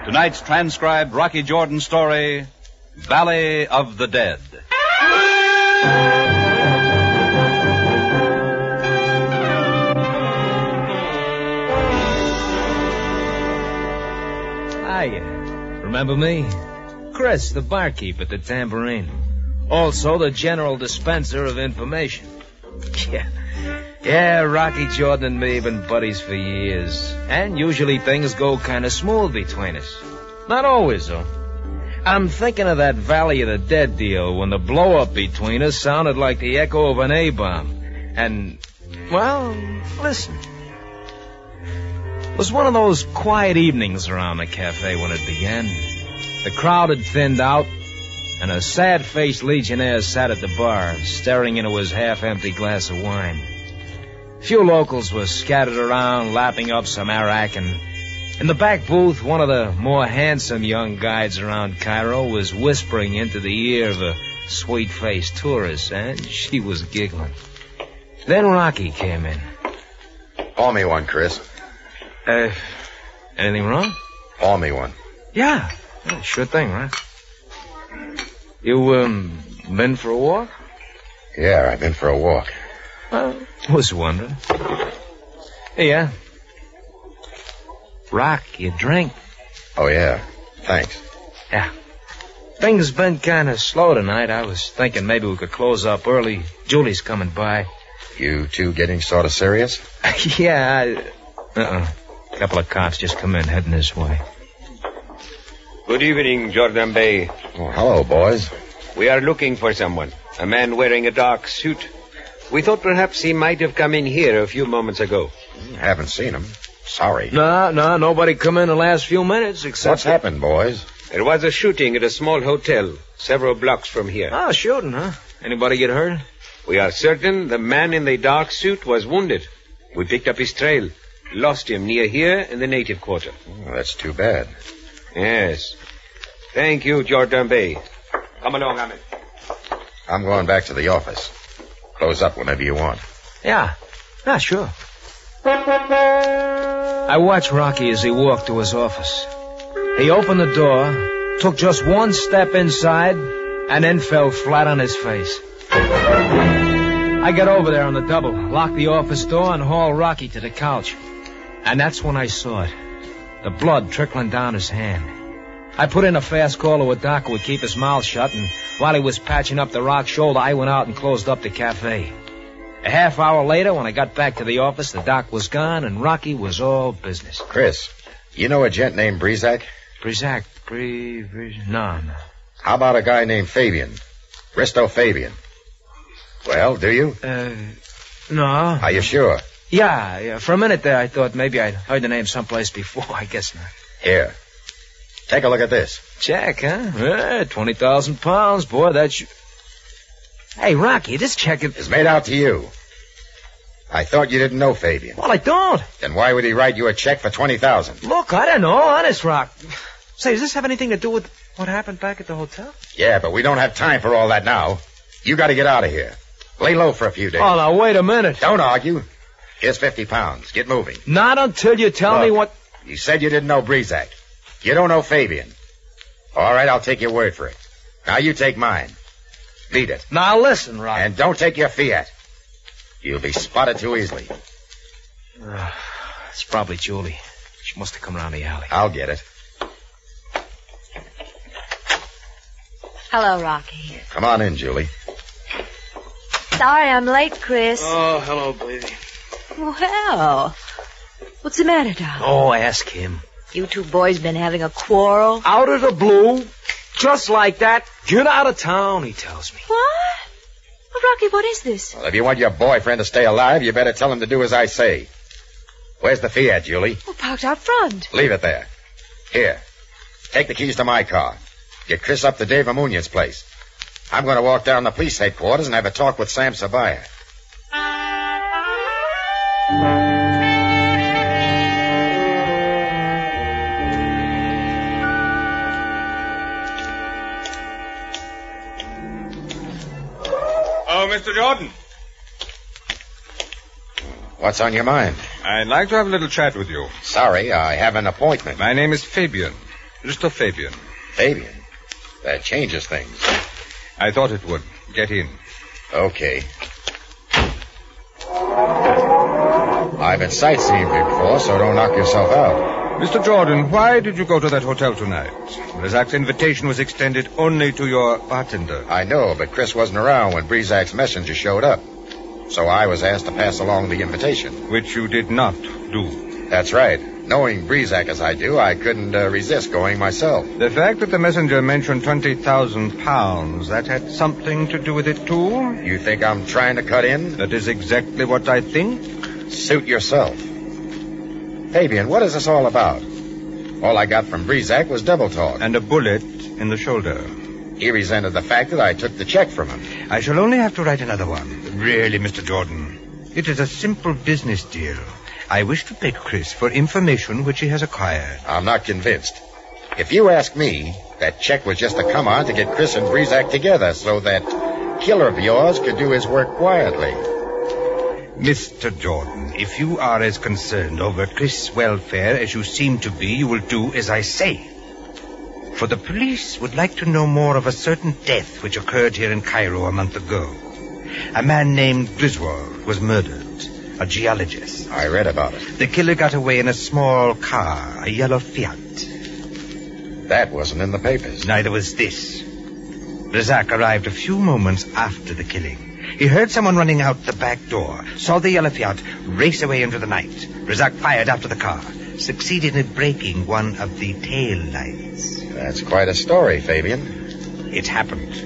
Tonight's transcribed Rocky Jordan story, Valley of the Dead. Hiya. Remember me? Chris, the barkeep at the Tambourine. Also the general dispenser of information. Yeah, Rocky Jordan and me have been buddies for years. And usually things go kind of smooth between us. Not always, though. I'm thinking of that Valley of the Dead deal when the blow-up between us sounded like the echo of an A-bomb. And, well, listen. It was one of those quiet evenings around the cafe when it began. The crowd had thinned out, and a sad-faced legionnaire sat at the bar, staring into his half-empty glass of wine. A few locals were scattered around, lapping up some arak, and in the back booth, one of the more handsome young guides around Cairo was whispering into the ear of a sweet-faced tourist, and she was giggling. Then Rocky came in. Pour me one, Chris. Anything wrong? Pour me one. Yeah, sure thing, right? You, been for a walk? Yeah, I've been for a walk. Well, was wondering. Yeah. Rock, you drink? Oh, yeah. Thanks. Yeah. Things been kind of slow tonight. I was thinking maybe we could close up early. Julie's coming by. You two getting sort of serious? Yeah, A couple of cops just come in heading this way. Good evening, Jordan Bay. Oh, hello, boys. We are looking for someone. A man wearing a dark suit. We thought perhaps he might have come in here a few moments ago. Haven't seen him. Sorry. No, nobody come in the last few minutes except... What's happened, boys? There was a shooting at a small hotel several blocks from here. Oh, shooting, huh? Anybody get hurt? We are certain the man in the dark suit was wounded. We picked up his trail. Lost him near here in the native quarter. Oh, that's too bad. Yes. Thank you, Jordan Bay. Come along, Ahmed. I'm going back to the office. Close up whenever you want. Yeah, sure. I watched Rocky as he walked to his office. He opened the door, took just one step inside, and then fell flat on his face. I got over there on the double, locked the office door, and hauled Rocky to the couch. And that's when I saw it. The blood trickling down his hand. I put in a fast call to a doc who would keep his mouth shut, and while he was patching up the rock shoulder, I went out and closed up the cafe. A half hour later, when I got back to the office, the doc was gone, and Rocky was all business. Chris, you know a gent named Brezak? Brezak? No. How about a guy named Fabian? Risto Fabian. Well, do you? No. Are you sure? Yeah. For a minute there, I thought maybe I'd heard the name someplace before. I guess not. Here. Take a look at this. Check, huh? Yeah, 20,000 pounds, boy, that's... Hey, Rocky, this check is made out to you. I thought you didn't know Fabian. Well, I don't. Then why would he write you a check for 20,000? Look, I don't know. Honest, Rock. Say, does this have anything to do with what happened back at the hotel? Yeah, but we don't have time for all that now. You got to get out of here. Lay low for a few days. Oh, now, wait a minute. Don't argue. Here's 50 pounds. Get moving. Not until you tell me what... You said you didn't know Brezak. You don't know Fabian. All right, I'll take your word for it. Now you take mine. Beat it. Now listen, Rock. And don't take your fiat. You'll be spotted too easily. It's probably Julie. She must have come around the alley. I'll get it. Hello, Rocky. Come on in, Julie. Sorry I'm late, Chris. Oh, hello, baby. Well, what's the matter, darling? Oh, ask him. You two boys been having a quarrel? Out of the blue, just like that. Get out of town, he tells me. What? Well, Rocky, what is this? Well, if you want your boyfriend to stay alive, you better tell him to do as I say. Where's the Fiat, Julie? Well, parked out front. Leave it there. Here. Take the keys to my car. Get Chris up to Dave Amunya's place. I'm going to walk down to police headquarters and have a talk with Sam Sabaya. Oh, Mr. Jordan. What's on your mind? I'd like to have a little chat with you. Sorry, I have an appointment. My name is Fabian. Mr. Fabian. Fabian? That changes things. I thought it would. Get in. Okay. I've been sightseeing before, so don't knock yourself out. Mr. Jordan, why did you go to that hotel tonight? Brezak's invitation was extended only to your bartender. I know, but Chris wasn't around when Brezak's messenger showed up. So I was asked to pass along the invitation. Which you did not do. That's right. Knowing Brezak as I do, I couldn't resist going myself. The fact that the messenger mentioned 20,000 pounds, that had something to do with it, too? You think I'm trying to cut in? That is exactly what I think. Suit yourself. Fabian, what is this all about? All I got from Brezak was double talk. And a bullet in the shoulder. He resented the fact that I took the check from him. I shall only have to write another one. Really, Mr. Jordan. It is a simple business deal. I wish to beg Chris for information which he has acquired. I'm not convinced. If you ask me, that check was just a come-on to get Chris and Brezak together so that killer of yours could do his work quietly. Mr. Jordan, if you are as concerned over Chris' welfare as you seem to be, you will do as I say. For the police would like to know more of a certain death which occurred here in Cairo a month ago. A man named Griswold was murdered. A geologist. I read about it. The killer got away in a small car, a yellow Fiat. That wasn't in the papers. Neither was this. Razak arrived a few moments after the killing. He heard someone running out the back door, saw the yellow Fiat race away into the night. Razak fired after the car, succeeded in breaking one of the tail lights. That's quite a story, Fabian. It happened.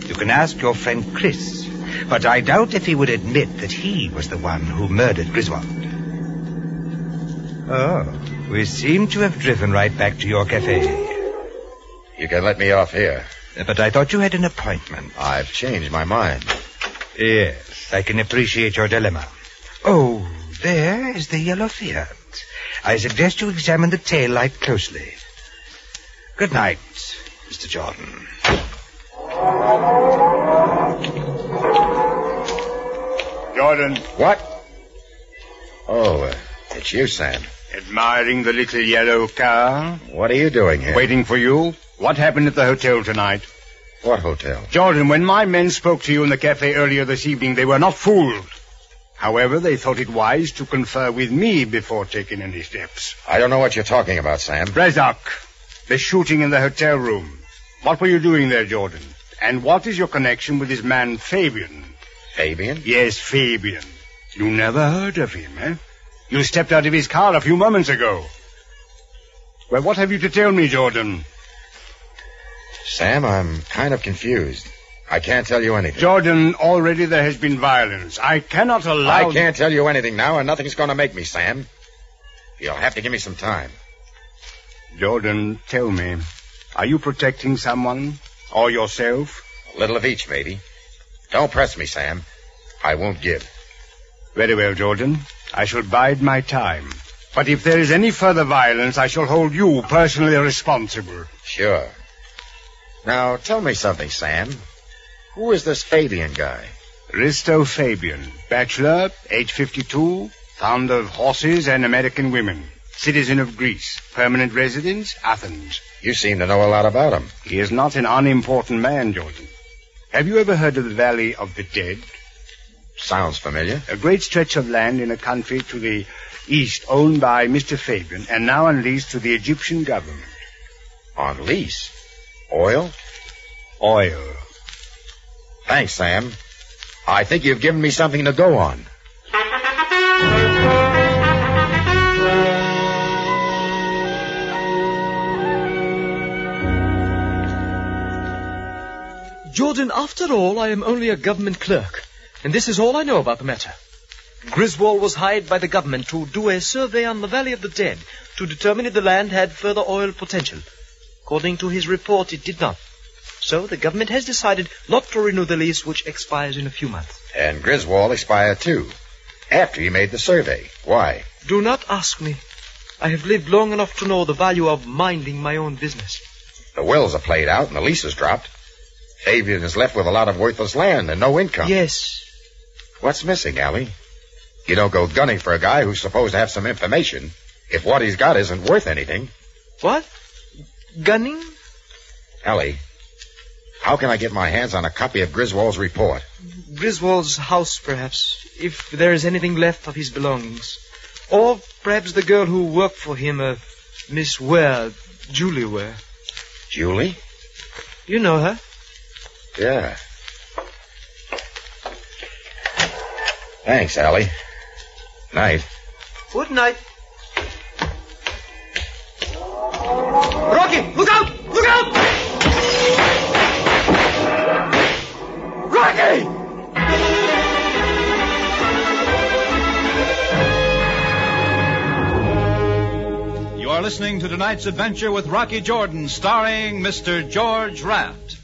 You can ask your friend Chris, but I doubt if he would admit that he was the one who murdered Griswold. Oh, we seem to have driven right back to your cafe. You can let me off here. But I thought you had an appointment. I've changed my mind. Yes, I can appreciate your dilemma. Oh, there is the yellow Fiat. I suggest you examine the tail light closely. Good night, Mr. Jordan. Jordan. What? Oh, it's you, Sam. Admiring the little yellow car? What are you doing here? Waiting for you. What happened at the hotel tonight? What hotel? Jordan, when my men spoke to you in the cafe earlier this evening, they were not fooled. However, they thought it wise to confer with me before taking any steps. I don't know what you're talking about, Sam. Razak, the shooting in the hotel room. What were you doing there, Jordan? And what is your connection with this man, Fabian? Fabian? Yes, Fabian. You never heard of him, eh? You stepped out of his car a few moments ago. Well, what have you to tell me, Jordan? Sam, I'm kind of confused. I can't tell you anything. Jordan, already there has been violence. I cannot allow... I can't tell you anything now, and nothing's going to make me, Sam. You'll have to give me some time. Jordan, tell me, are you protecting someone or yourself? A little of each, maybe. Don't press me, Sam. I won't give. Very well, Jordan. I shall bide my time. But if there is any further violence, I shall hold you personally responsible. Sure. Now, tell me something, Sam. Who is this Fabian guy? Risto Fabian, bachelor, age 52, fond of horses and American women, citizen of Greece, permanent residence, Athens. You seem to know a lot about him. He is not an unimportant man, Jordan. Have you ever heard of the Valley of the Dead? Sounds familiar. A great stretch of land in a country to the east owned by Mr. Fabian and now on lease to the Egyptian government. On lease? Oil? Oil. Thanks, Sam. I think you've given me something to go on. Jordan, after all, I am only a government clerk, and this is all I know about the matter. Griswold was hired by the government to do a survey on the Valley of the Dead to determine if the land had further oil potential. According to his report, it did not. So the government has decided not to renew the lease, which expires in a few months. And Griswold expired, too, after he made the survey. Why? Do not ask me. I have lived long enough to know the value of minding my own business. The wills are played out and the lease is dropped. Fabian is left with a lot of worthless land and no income. Yes. What's missing, Allie? You don't go gunning for a guy who's supposed to have some information if what he's got isn't worth anything. What? Gunning? Allie, how can I get my hands on a copy of Griswold's report? Griswold's house, perhaps, if there is anything left of his belongings. Or perhaps the girl who worked for him, Miss Ware, Julie Ware. Julie? You know her? Yeah. Thanks, Allie. Night. Good night. Rocky, look out! Look out! Rocky! You are listening to tonight's adventure with Rocky Jordan, starring Mr. George Raft.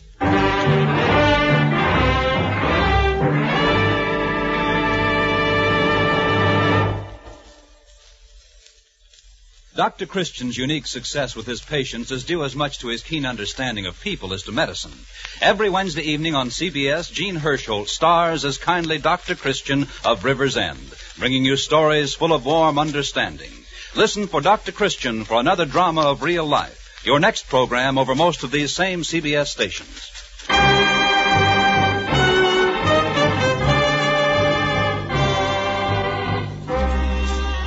Dr. Christian's unique success with his patients is due as much to his keen understanding of people as to medicine. Every Wednesday evening on CBS, Gene Herschel stars as kindly Dr. Christian of River's End, bringing you stories full of warm understanding. Listen for Dr. Christian for another drama of real life. Your next program over most of these same CBS stations.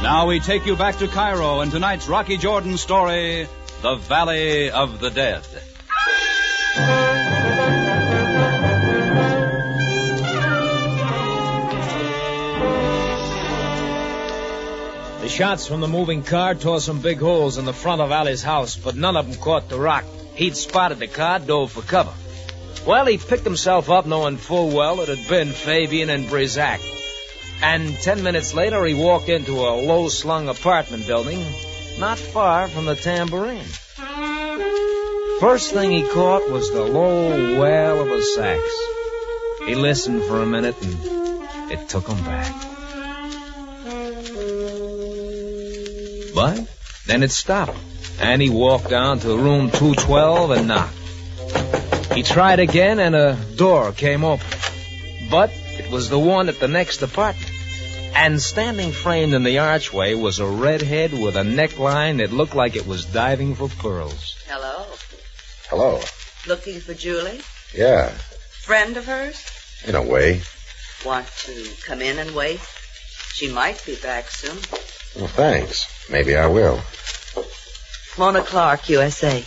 Now we take you back to Cairo in tonight's Rocky Jordan story, The Valley of the Dead. The shots from the moving car tore some big holes in the front of Ali's house, but none of them caught the rock. He'd spotted the car, dove for cover. Well, he picked himself up knowing full well it had been Fabian and Brizac. And 10 minutes later, he walked into a low-slung apartment building not far from the tambourine. First thing he caught was the low wail of a sax. He listened for a minute, and it took him back. But then it stopped, and he walked down to room 212 and knocked. He tried again, and a door came open. But it was the one at the next apartment. And standing framed in the archway was a redhead with a neckline that looked like it was diving for pearls. Hello. Hello. Looking for Julie? Yeah, Friend of hers? in a way. Want to come in and wait? She might be back soon. Well, thanks. Maybe I will. Mona Clark, USA.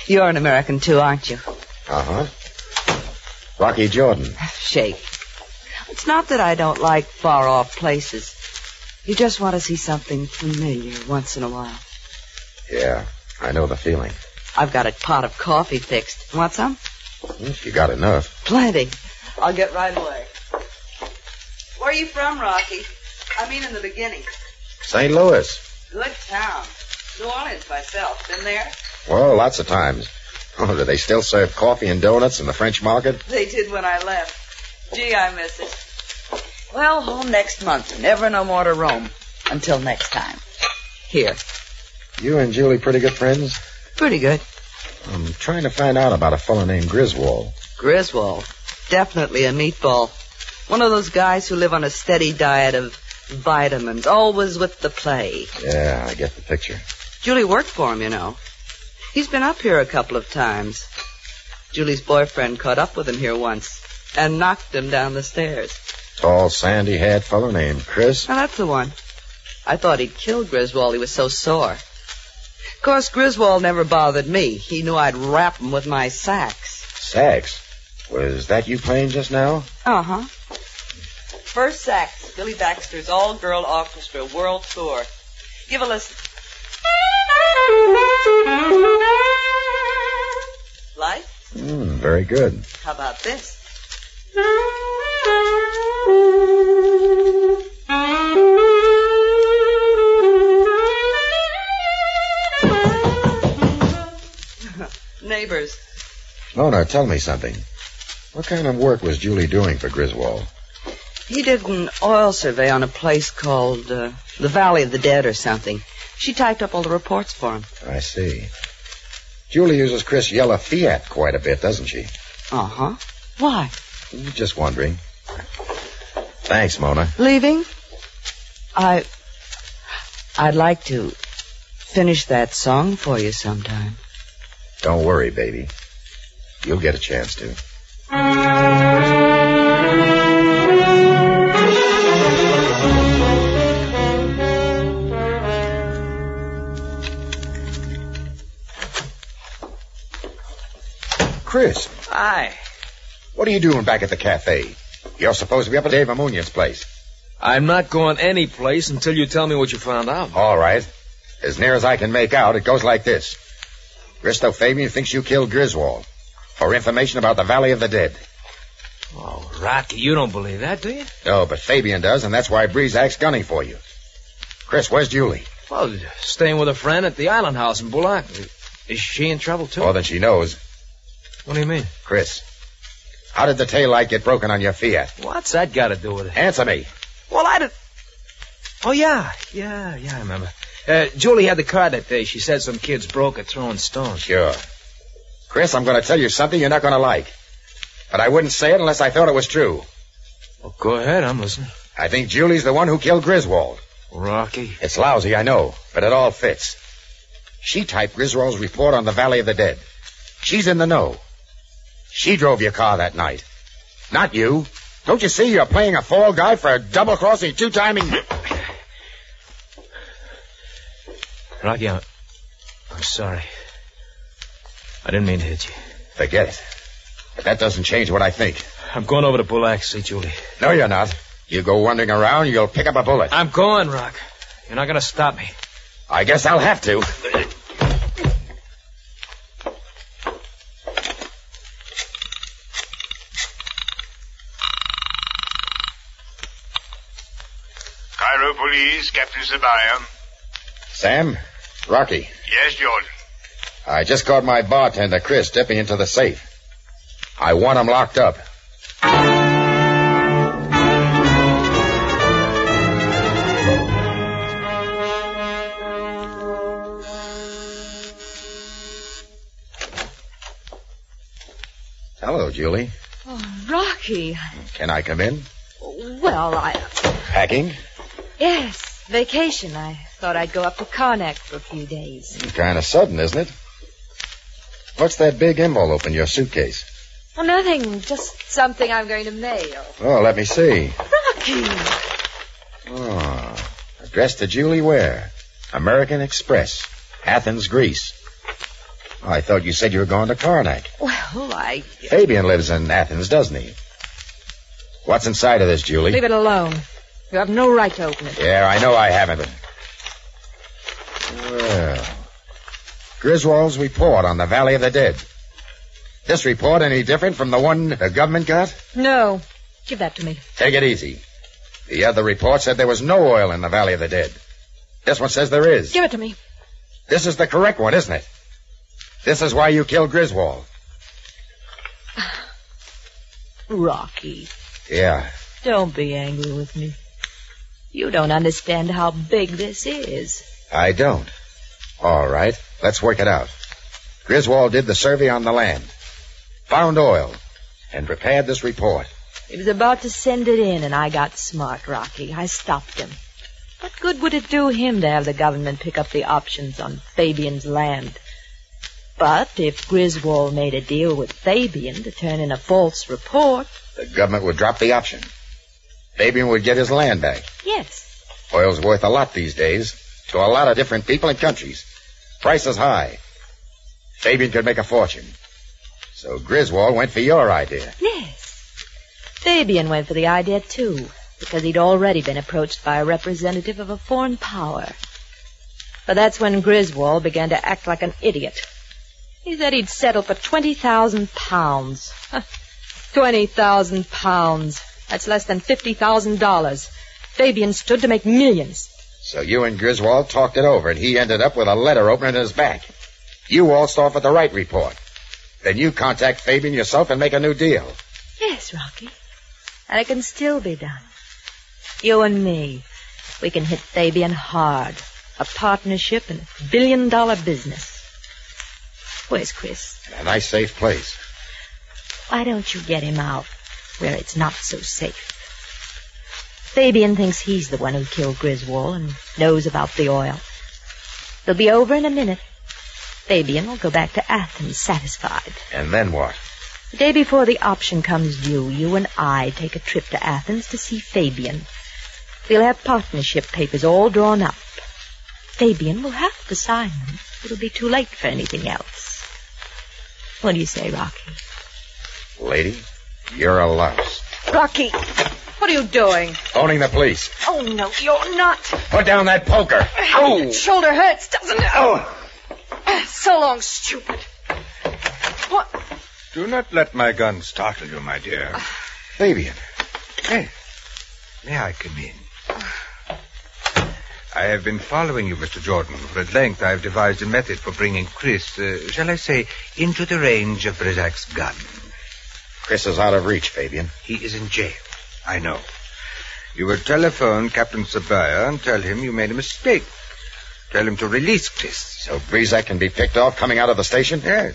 You're an American too, aren't you? Uh-huh. Rocky Jordan. Shake. It's not that I don't like far-off places. You just want to see something familiar once in a while. Yeah, I know the feeling. I've got a pot of coffee fixed. Want some? If you got enough. Plenty. I'll get right away. Where are you from, Rocky? I mean in the beginning. St. Louis. Good town. New Orleans myself. Been there? Well, lots of times. Oh, do they still serve coffee and donuts in the French market? They did when I left. Gee, I miss it. Well, home next month. Never no more to roam. Until next time. Here. You and Julie pretty good friends? Pretty good. I'm trying to find out about a fellow named Griswold. Griswold? Definitely a meatball. One of those guys who live on a steady diet of vitamins, always with the play. Yeah, I get the picture. Julie worked for him, you know. He's been up here a couple of times. Julie's boyfriend caught up with him here once and knocked him down the stairs. Tall, sandy-haired fellow named Chris? Now, that's the one. I thought he'd killed Griswold. He was so sore. Of course, Griswold never bothered me. He knew I'd rap him with my sax. Sax? Was that you playing just now? Uh-huh. First sax, Billy Baxter's all-girl orchestra world tour. Give a listen. Like? Very good. How about this? Neighbors. Mona, tell me something. What kind of work was Julie doing for Griswold? He did an oil survey on a place called the Valley of the Dead or something. She typed up all the reports for him. I see. Julie uses Chris' yellow Fiat quite a bit, doesn't she? Uh-huh. Why? Just wondering. Thanks, Mona. Leaving? I'd like to finish that song for you sometime. Don't worry, baby. You'll get a chance to. Chris. Hi. What are you doing back at the cafe? You're supposed to be up at Dave Amunion's place. I'm not going any place until you tell me what you found out. All right. As near as I can make out, it goes like this. Risto Fabian thinks you killed Griswold. For information about the Valley of the Dead. Oh, Rocky, you don't believe that, do you? No, but Fabian does, and that's why Brizac's gunning for you. Chris, where's Julie? Well, staying with a friend at the Island House in Bullock. Is she in trouble, too? More than she knows. What do you mean? Chris, how did the taillight get broken on your Fiat? What's that got to do with it? Answer me. Well, I did... Oh, yeah, I remember. Julie had the car that day. She said some kids broke it throwing stones. Sure. Chris, I'm going to tell you something you're not going to like. But I wouldn't say it unless I thought it was true. Well, go ahead. I'm listening. I think Julie's the one who killed Griswold. Rocky. It's lousy, I know, but it all fits. She typed Griswold's report on the Valley of the Dead. She's in the know. She drove your car that night. Not you. Don't you see you're playing a fall guy for a double-crossing, two-timing... Rocky, I'm I'm sorry. I didn't mean to hit you. Forget it. But that doesn't change what I think. I'm going over to Black, see Julie. No, you're not. You go wandering around, you'll pick up a bullet. I'm going, Rock. You're not going to stop me. I guess I'll have to. Cairo Police, Captain Sabaya. Sam? Rocky. Yes, Jordan. I just caught my bartender, Chris, dipping into the safe. I want him locked up. Hello, Julie. Oh, Rocky. Can I come in? Well, Packing? Yes, vacation. I thought I'd go up to Karnak for a few days. Kind of sudden, isn't it? What's that big envelope in your suitcase? Well, nothing. Just something I'm going to mail. Oh, let me see. Rocky! Oh, addressed to Julie Ware. American Express. Athens, Greece. Oh, I thought you said you were going to Karnak. Well, Fabian lives in Athens, doesn't he? What's inside of this, Julie? Leave it alone. You have no right to open it. Yeah, I know I haven't. Well, Griswold's report on the Valley of the Dead. This report any different from the one the government got? No. Give that to me. Take it easy. The other report said there was no oil in the Valley of the Dead. This one says there is. Give it to me. This is the correct one, isn't it? This is why you killed Griswold. Rocky. Yeah. Don't be angry with me. You don't understand how big this is. I don't. All right, let's work it out. Griswold did the survey on the land, found oil, and prepared this report. He was about to send it in, and I got smart, Rocky. I stopped him. What good would it do him to have the government pick up the options on Fabian's land? But if Griswold made a deal with Fabian to turn in a false report... The government would drop the option. Fabian would get his land back. Yes. Oil's worth a lot these days, to a lot of different people and countries. Price is high. Fabian could make a fortune. So Griswold went for your idea. Yes. Fabian went for the idea, too, because he'd already been approached by a representative of a foreign power. But that's when Griswold began to act like an idiot. He said he'd settle for 20,000 pounds. 20,000 pounds. That's less than $50,000. Fabian stood to make millions. So you and Griswold talked it over, and he ended up with a letter opener in his back. You waltzed off with the right report. Then you contact Fabian yourself and make a new deal. Yes, Rocky. And it can still be done. You and me, we can hit Fabian hard. A partnership in a billion-dollar business. Where's Chris? In a nice, safe place. Why don't you get him out where it's not so safe? Fabian thinks he's the one who killed Griswold and knows about the oil. They'll be over in a minute. Fabian will go back to Athens satisfied. And then what? The day before the option comes due, you and I take a trip to Athens to see Fabian. We'll have partnership papers all drawn up. Fabian will have to sign them. It'll be too late for anything else. What do you say, Rocky? Lady, you're a louse. Rocky, what are you doing? Phoning the police. Oh, no, you're not. Put down that poker. Ow! Shoulder hurts, doesn't it? Oh. So long, stupid. What? Do not let my gun startle you, my dear. Fabian. Hey, may I come in? I have been following you, Mr. Jordan, for at length I have devised a method for bringing Chris, shall I say, into the range of Brizak's gun. Chris is out of reach, Fabian. He is in jail. I know. You will telephone Captain Sabaya and tell him you made a mistake. Tell him to release Chris. So Brizak can be picked off coming out of the station? Yes.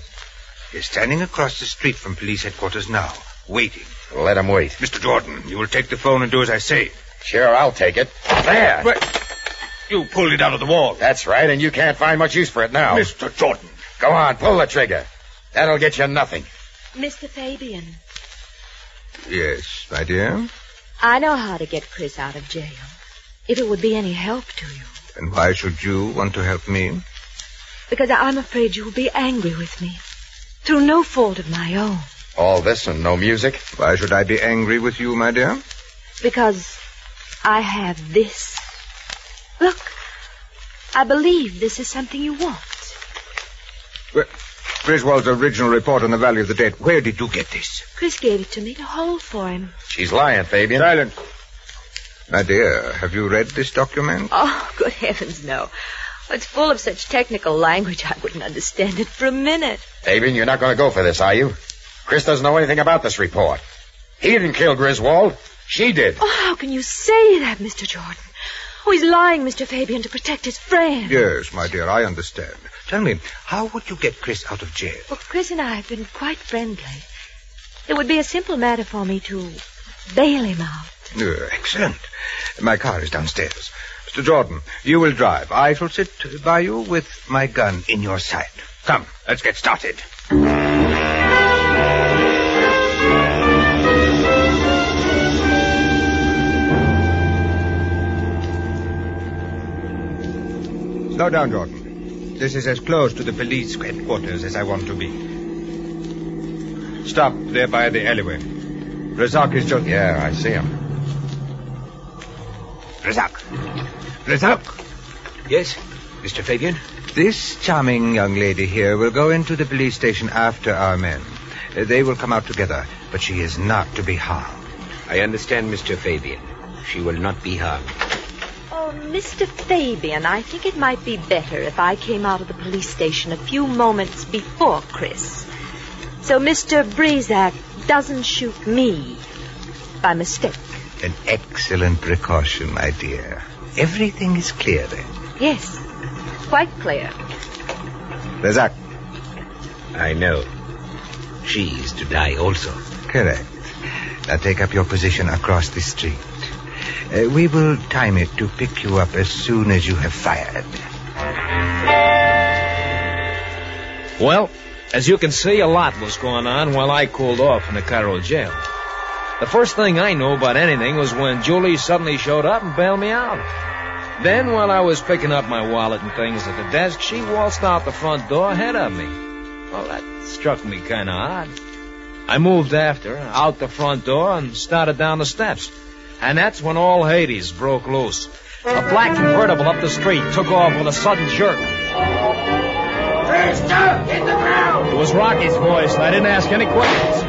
He's standing across the street from police headquarters now, waiting. Let him wait. Mr. Jordan, you will take the phone and do as I say. Sure, I'll take it. There. But you pulled it out of the wall. That's right, and you can't find much use for it now. Mr. Jordan. Go on, pull the trigger. That'll get you nothing. Mr. Fabian. Yes, my dear? I know how to get Chris out of jail. If it would be any help to you. And why should you want to help me? because I'm afraid you'll be angry with me. Through no fault of my own. All this and no music? Why should I be angry with you, my dear? Because I have this. Look, I believe this is something you want. Well, Griswold's original report on the value of the dead. Where did you get this? Chris gave it to me to hold for him. She's lying, Fabian. Silent. My dear, have you read this document? Oh, good heavens, no. It's full of such technical language I wouldn't understand it for a minute. Fabian, you're not going to go for this, are you? Chris doesn't know anything about this report. He didn't kill Griswold. She did. Oh, how can you say that, Mr. Jordan? Oh, he's lying, Mr. Fabian, to protect his friend. Yes, my dear, I understand. Tell me, how would you get Chris out of jail? Well, Chris and I have been quite friendly. It would be a simple matter for me to bail him out. Excellent. My car is downstairs. Mr. Jordan, you will drive. I shall sit by you with my gun in your side. Come, let's get started. Slow down, Jordan. This is as close to the police headquarters as I want to be. Stop there by the alleyway. Razak is just... Yeah, I see him. Razak. Razak. Yes, Mr. Fabian? This charming young lady here will go into the police station after our men. They will come out together, but she is not to be harmed. I understand, Mr. Fabian. She will not be harmed. Oh, Mr. Fabian, I think it might be better if I came out of the police station a few moments before Chris. So Mr. Brazak doesn't shoot me by mistake. An excellent precaution, my dear. Everything is clear then. Yes, quite clear. Razak. I know. She is to die also. Correct. Now take up your position across the street. We will time it to pick you up as soon as you have fired. Well, as you can see, a lot was going on while I cooled off in the Cairo jail. The first thing I knew about anything was when Julie suddenly showed up and bailed me out. Then, while I was picking up my wallet and things at the desk, she waltzed out the front door ahead of me. Well, that struck me kind of odd. I moved after, out the front door, and started down the steps. And that's when all Hades broke loose. A black convertible up the street took off with a sudden jerk. Stop! Hit the ground! It was Rocky's voice, and I didn't ask any questions.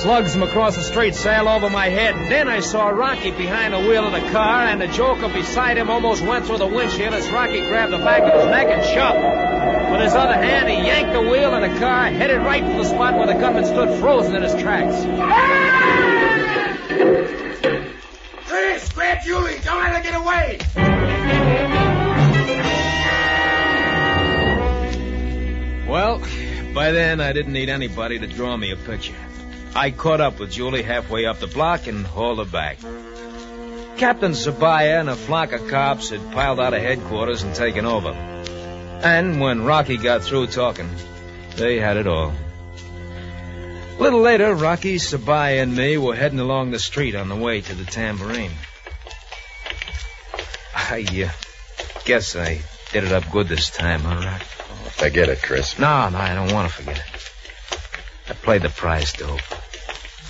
Slugs from across the street sailed over my head, and then I saw Rocky behind the wheel of the car, and the Joker beside him almost went through the windshield as Rocky grabbed the back of his neck and shoved. With his other hand, he yanked the wheel, and the car headed right for the spot where the gunman stood frozen in his tracks. Chris, grab Julie! Don't let her get away! Well, by then I didn't need anybody to draw me a picture. I caught up with Julie halfway up the block and hauled her back. Captain Sabaya and a flock of cops had piled out of headquarters and taken over. And when Rocky got through talking, they had it all. A little later, Rocky, Sabaya, and me were heading along the street on the way to the Tambourine. I guess I did it up good this time, huh, Rock? Forget it, Chris. No, I don't want to forget it. I played the prize, dope.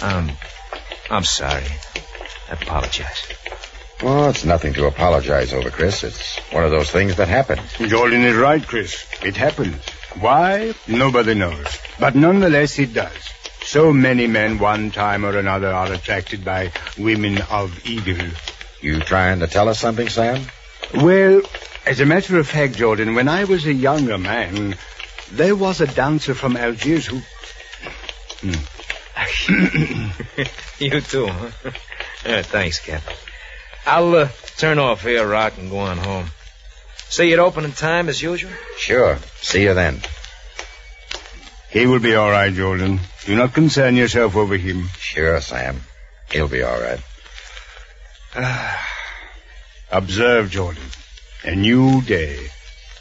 I'm sorry. I apologize. Well, it's nothing to apologize over, Chris. It's one of those things that happen. Jordan is right, Chris. It happens. Why? Nobody knows. But nonetheless, it does. So many men, one time or another, are attracted by women of evil. You trying to tell us something, Sam? Well, as a matter of fact, Jordan, when I was a younger man, there was a dancer from Algiers who... You too, huh? Thanks, Captain. I'll turn off here, Rock, and go on home. See you at opening time as usual? Sure. See you then. He will be all right, Jordan. Do not concern yourself over him. Sure, Sam. He'll be all right. Observe, Jordan. A new day.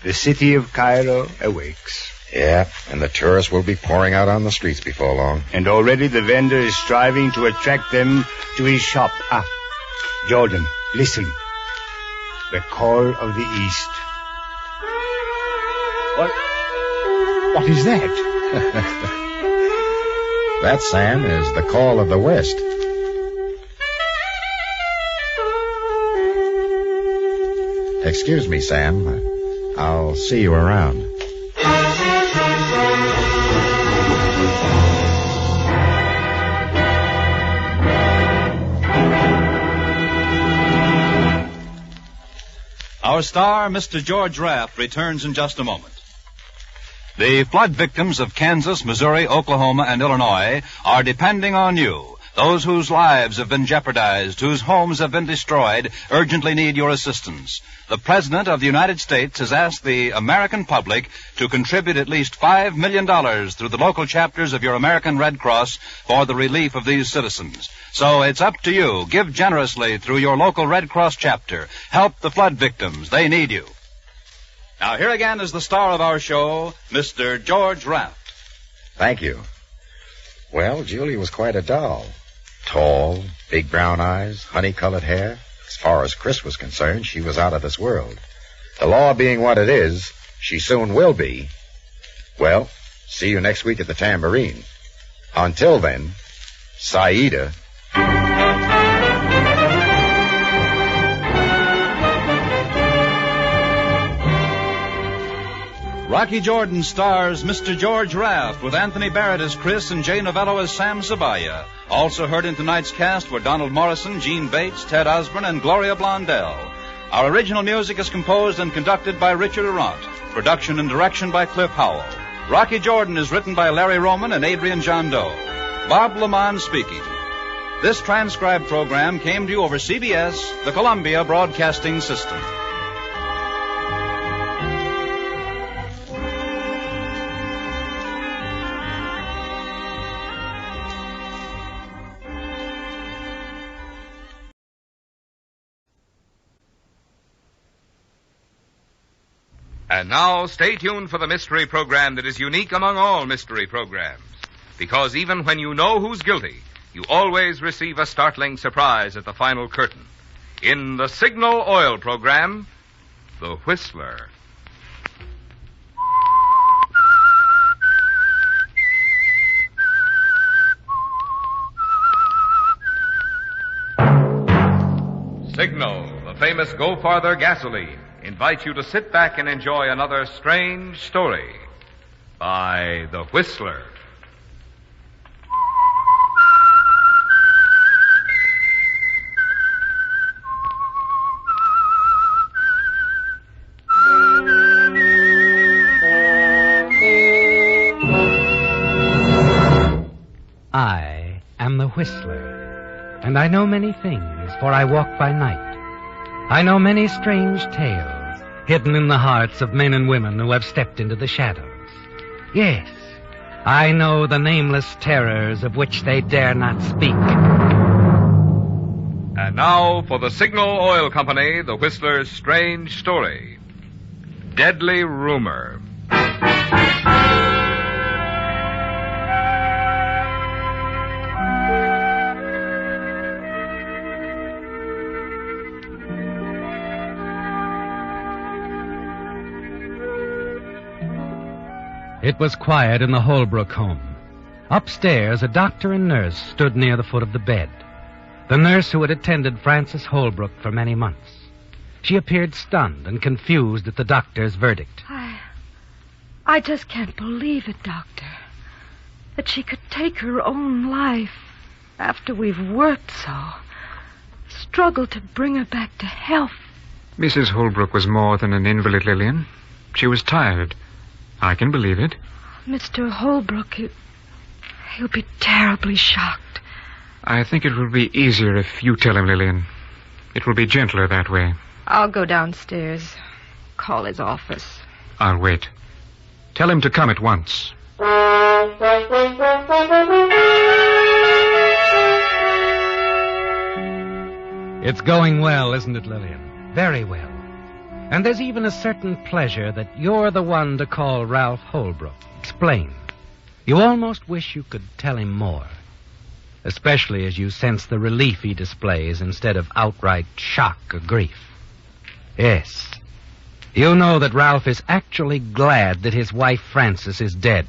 The city of Cairo awakes. Yeah, and the tourists will be pouring out on the streets before long. And already the vendor is striving to attract them to his shop. Jordan, listen. The call of the East. What is that? That, Sam, is the call of the West. Excuse me, Sam. I'll see you around. Our star, Mr. George Raft, returns in just a moment. The flood victims of Kansas, Missouri, Oklahoma, and Illinois are depending on you. Those whose lives have been jeopardized, whose homes have been destroyed, urgently need your assistance. The President of the United States has asked the American public to contribute at least $5 million through the local chapters of your American Red Cross for the relief of these citizens. So it's up to you. Give generously through your local Red Cross chapter. Help the flood victims. They need you. Now, here again is the star of our show, Mr. George Raft. Thank you. Well, Julie was quite a doll. Tall, big brown eyes, honey-colored hair. As far as Chris was concerned, she was out of this world. The law being what it is, she soon will be. Well, see you next week at the Tambourine. Until then, Saida. Rocky Jordan stars Mr. George Raft with Anthony Barrett as Chris and Jay Novello as Sam Sabaya. Also heard in tonight's cast were Donald Morrison, Gene Bates, Ted Osborne, and Gloria Blondell. Our original music is composed and conducted by Richard Arant. Production and direction by Cliff Howell. Rocky Jordan is written by Larry Roman and Adrian Jondeau. Bob Lamont speaking. This transcribed program came to you over CBS, the Columbia Broadcasting System. And now, stay tuned for the mystery program that is unique among all mystery programs. Because even when you know who's guilty, you always receive a startling surprise at the final curtain. In the Signal Oil program, The Whistler. Signal, the famous Go Farther gasoline, invites you to sit back and enjoy another strange story by The Whistler. I am the Whistler, and I know many things, for I walk by night. I know many strange tales, hidden in the hearts of men and women who have stepped into the shadows. Yes, I know the nameless terrors of which they dare not speak. And now, for the Signal Oil Company, The Whistler's strange story. Deadly Rumor. It was quiet in the Holbrook home. Upstairs, a doctor and nurse stood near the foot of the bed. The nurse who had attended Frances Holbrook for many months. She appeared stunned and confused at the doctor's verdict. I just can't believe it, Doctor. That she could take her own life after we've worked so. Struggled to bring her back to health. Mrs. Holbrook was more than an invalid, Lillian. She was tired. I can believe it. Mr. Holbrook, he'll be terribly shocked. I think it will be easier if you tell him, Lillian. It will be gentler that way. I'll go downstairs. Call his office. I'll wait. Tell him to come at once. It's going well, isn't it, Lillian? Very well. And there's even a certain pleasure that you're the one to call Ralph Holbrook. Explain. You almost wish you could tell him more. Especially as you sense the relief he displays instead of outright shock or grief. Yes. You know that Ralph is actually glad that his wife Frances is dead.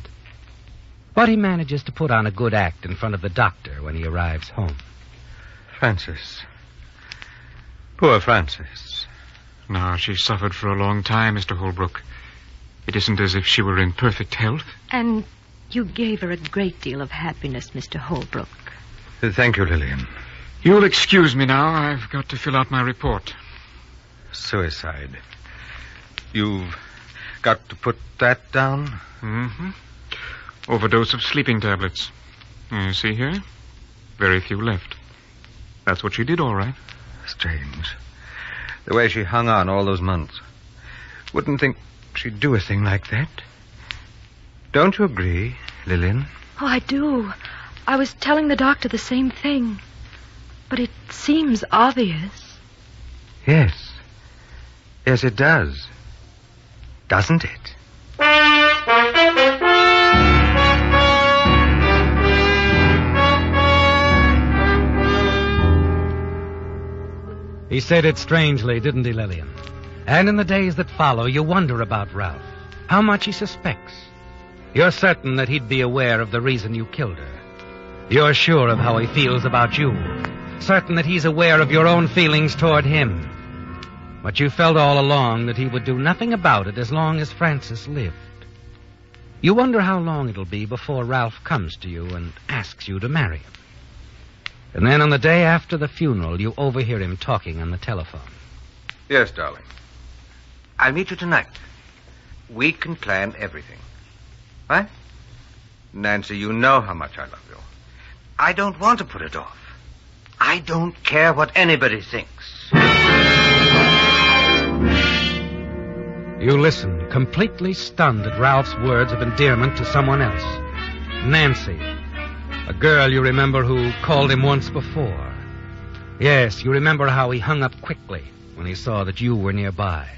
But he manages to put on a good act in front of the doctor when he arrives home. Frances. Poor Frances. No, she suffered for a long time, Mr. Holbrook. It isn't as if she were in perfect health. And you gave her a great deal of happiness, Mr. Holbrook. Thank you, Lillian. You'll excuse me now. I've got to fill out my report. Suicide. You've got to put that down? Mm-hmm. Overdose of sleeping tablets. You see here? Very few left. That's what she did, all right. Strange. The way she hung on all those months. Wouldn't think she'd do a thing like that. Don't you agree, Lillian? Oh, I do. I was telling the doctor the same thing. But it seems obvious. Yes. Yes, it does. Doesn't it? He said it strangely, didn't he, Lillian? And in the days that follow, you wonder about Ralph. How much he suspects. You're certain that he'd be aware of the reason you killed her. You're sure of how he feels about you. Certain that he's aware of your own feelings toward him. But you felt all along that he would do nothing about it as long as Frances lived. You wonder how long it'll be before Ralph comes to you and asks you to marry him. And then on the day after the funeral, you overhear him talking on the telephone. Yes, darling. I'll meet you tonight. We can plan everything. What? Nancy, you know how much I love you. I don't want to put it off. I don't care what anybody thinks. You listen, completely stunned at Ralph's words of endearment to someone else. Nancy, a girl you remember who called him once before. Yes, you remember how he hung up quickly when he saw that you were nearby.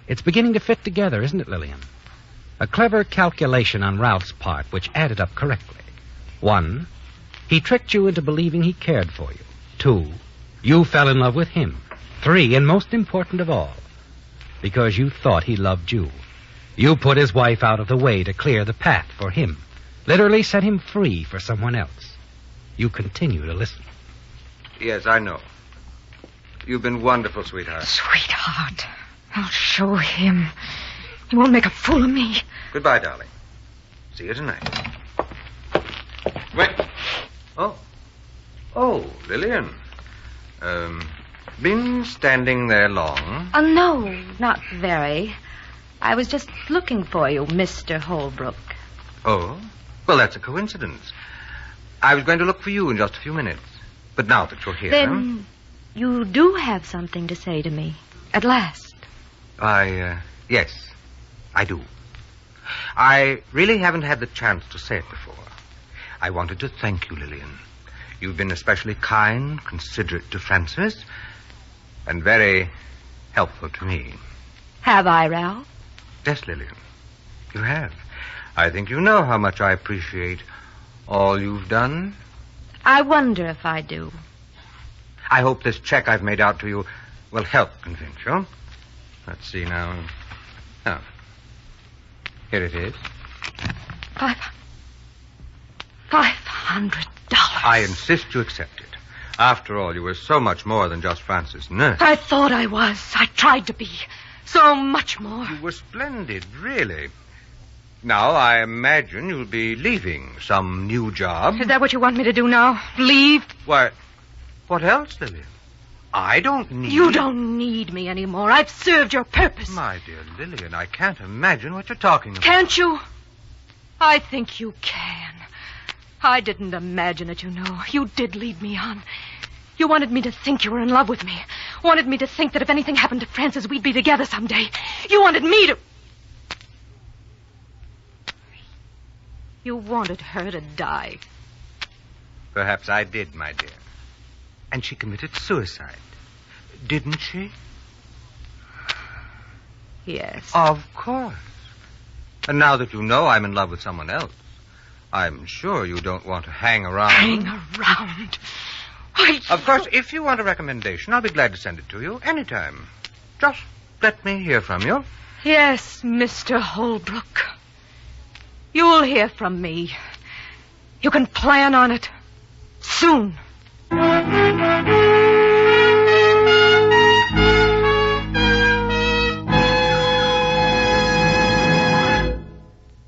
It's beginning to fit together, isn't it, Lillian? A clever calculation on Ralph's part which added up correctly. 1, he tricked you into believing he cared for you. 2, you fell in love with him. 3, and most important of all, because you thought he loved you. You put his wife out of the way to clear the path for him. Literally set him free for someone else. You continue to listen. Yes, I know. You've been wonderful, sweetheart. Sweetheart. I'll show him. He won't make a fool of me. Goodbye, darling. See you tonight. Wait. Oh, Lillian. Been standing there long? No, not very. I was just looking for you, Mr. Holbrook. Oh? Well, that's a coincidence. I was going to look for you in just a few minutes. But now that you're here... Then you do have something to say to me, at last. Yes, I do. I really haven't had the chance to say it before. I wanted to thank you, Lillian. You've been especially kind, considerate to Frances, and very helpful to me. Have I, Ralph? Yes, Lillian, you have. I think you know how much I appreciate all you've done. I wonder if I do. I hope this check I've made out to you will help convince you. Let's see now. Oh. Here it is. $500. I insist you accept it. After all, you were so much more than just Frances' nurse. I thought I was. I tried to be. So much more. You were splendid, really. Now, I imagine you'll be leaving some new job. Is that what you want me to do now? Leave? Why, what else, Lillian? I don't need... You don't need me anymore. I've served your purpose. My dear Lillian, I can't imagine what you're talking about. Can't you? I think you can. I didn't imagine it, you know. You did lead me on. You wanted me to think you were in love with me. Wanted me to think that if anything happened to Frances, we'd be together someday. You wanted me to... You wanted her to die. Perhaps I did, my dear. And she committed suicide. Didn't she? Yes. Of course. And now that you know I'm in love with someone else, I'm sure you don't want to hang around. Hang around? Of course, if you want a recommendation, I'll be glad to send it to you anytime. Just let me hear from you. Yes, Mr. Holbrook. You'll hear from me. You can plan on it. Soon.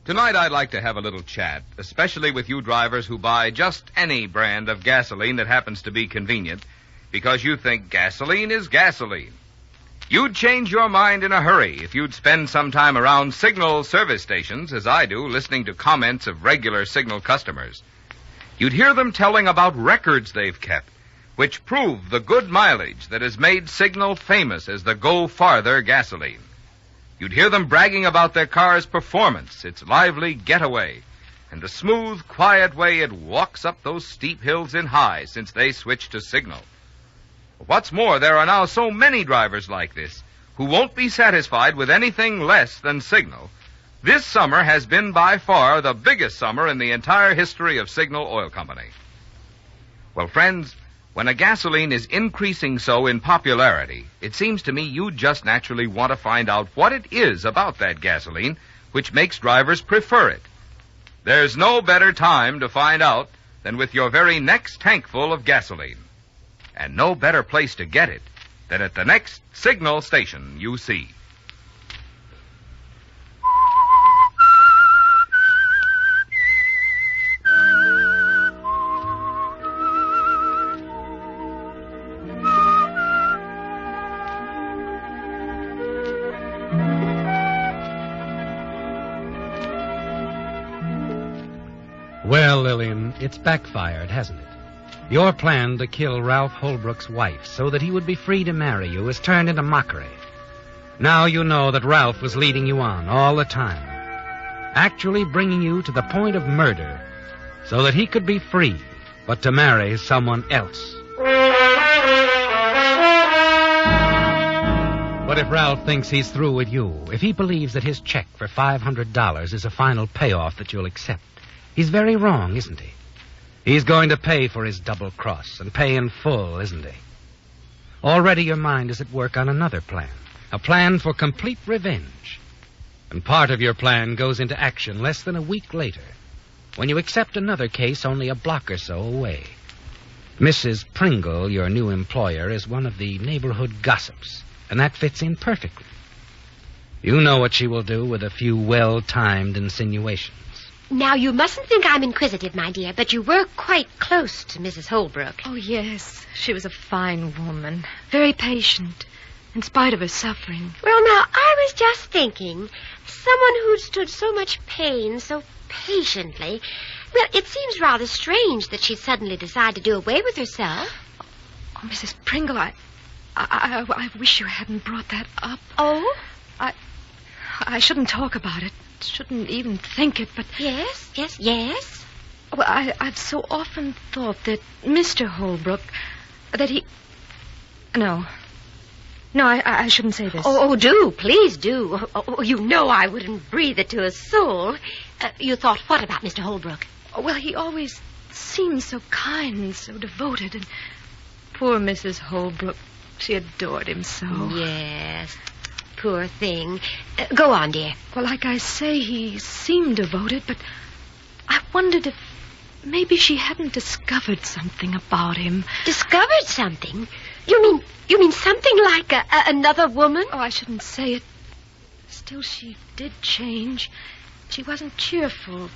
Tonight I'd like to have a little chat, especially with you drivers who buy just any brand of gasoline that happens to be convenient, because you think gasoline is gasoline. You'd change your mind in a hurry if you'd spend some time around Signal service stations, as I do, listening to comments of regular Signal customers. You'd hear them telling about records they've kept, which prove the good mileage that has made Signal famous as the Go Farther gasoline. You'd hear them bragging about their car's performance, its lively getaway, and the smooth, quiet way it walks up those steep hills in high since they switched to Signal. What's more, there are now so many drivers like this who won't be satisfied with anything less than Signal. This summer has been by far the biggest summer in the entire history of Signal Oil Company. Well, friends, when a gasoline is increasing so in popularity, it seems to me you just naturally want to find out what it is about that gasoline which makes drivers prefer it. There's no better time to find out than with your very next tankful of gasoline. And no better place to get it than at the next Signal station you see. Well, Lillian, it's backfired, hasn't it? Your plan to kill Ralph Holbrook's wife so that he would be free to marry you has turned into mockery. Now you know that Ralph was leading you on all the time, actually bringing you to the point of murder so that he could be free, but to marry someone else. But if Ralph thinks he's through with you, if he believes that his check for $500 is a final payoff that you'll accept, he's very wrong, isn't he? He's going to pay for his double cross, and pay in full, isn't he? Already your mind is at work on another plan, a plan for complete revenge. And part of your plan goes into action less than a week later, when you accept another case only a block or so away. Mrs. Pringle, your new employer, is one of the neighborhood gossips, and that fits in perfectly. You know what she will do with a few well-timed insinuations. Now, you mustn't think I'm inquisitive, my dear, but you were quite close to Mrs. Holbrook. Oh, yes. She was a fine woman. Very patient, in spite of her suffering. Well, now, I was just thinking, someone who'd stood so much pain so patiently, well, it seems rather strange that she'd suddenly decide to do away with herself. Oh, Mrs. Pringle, I wish you hadn't brought that up. Oh? I shouldn't talk about it. Shouldn't even think it, but... Yes? Well, I've so often thought that Mr. Holbrook, that he... No, I shouldn't say this. Oh, do, please do. Oh, you know I wouldn't breathe it to a soul. You thought what about Mr. Holbrook? Oh, well, he always seemed so kind and so devoted, and poor Mrs. Holbrook, she adored him so. Yes. Poor thing. Go on, dear. Well, like I say, he seemed devoted, but I wondered if maybe she hadn't discovered something about him. Discovered something? You mean something like another woman? Oh, I shouldn't say it. Still, she did change. She wasn't cheerful.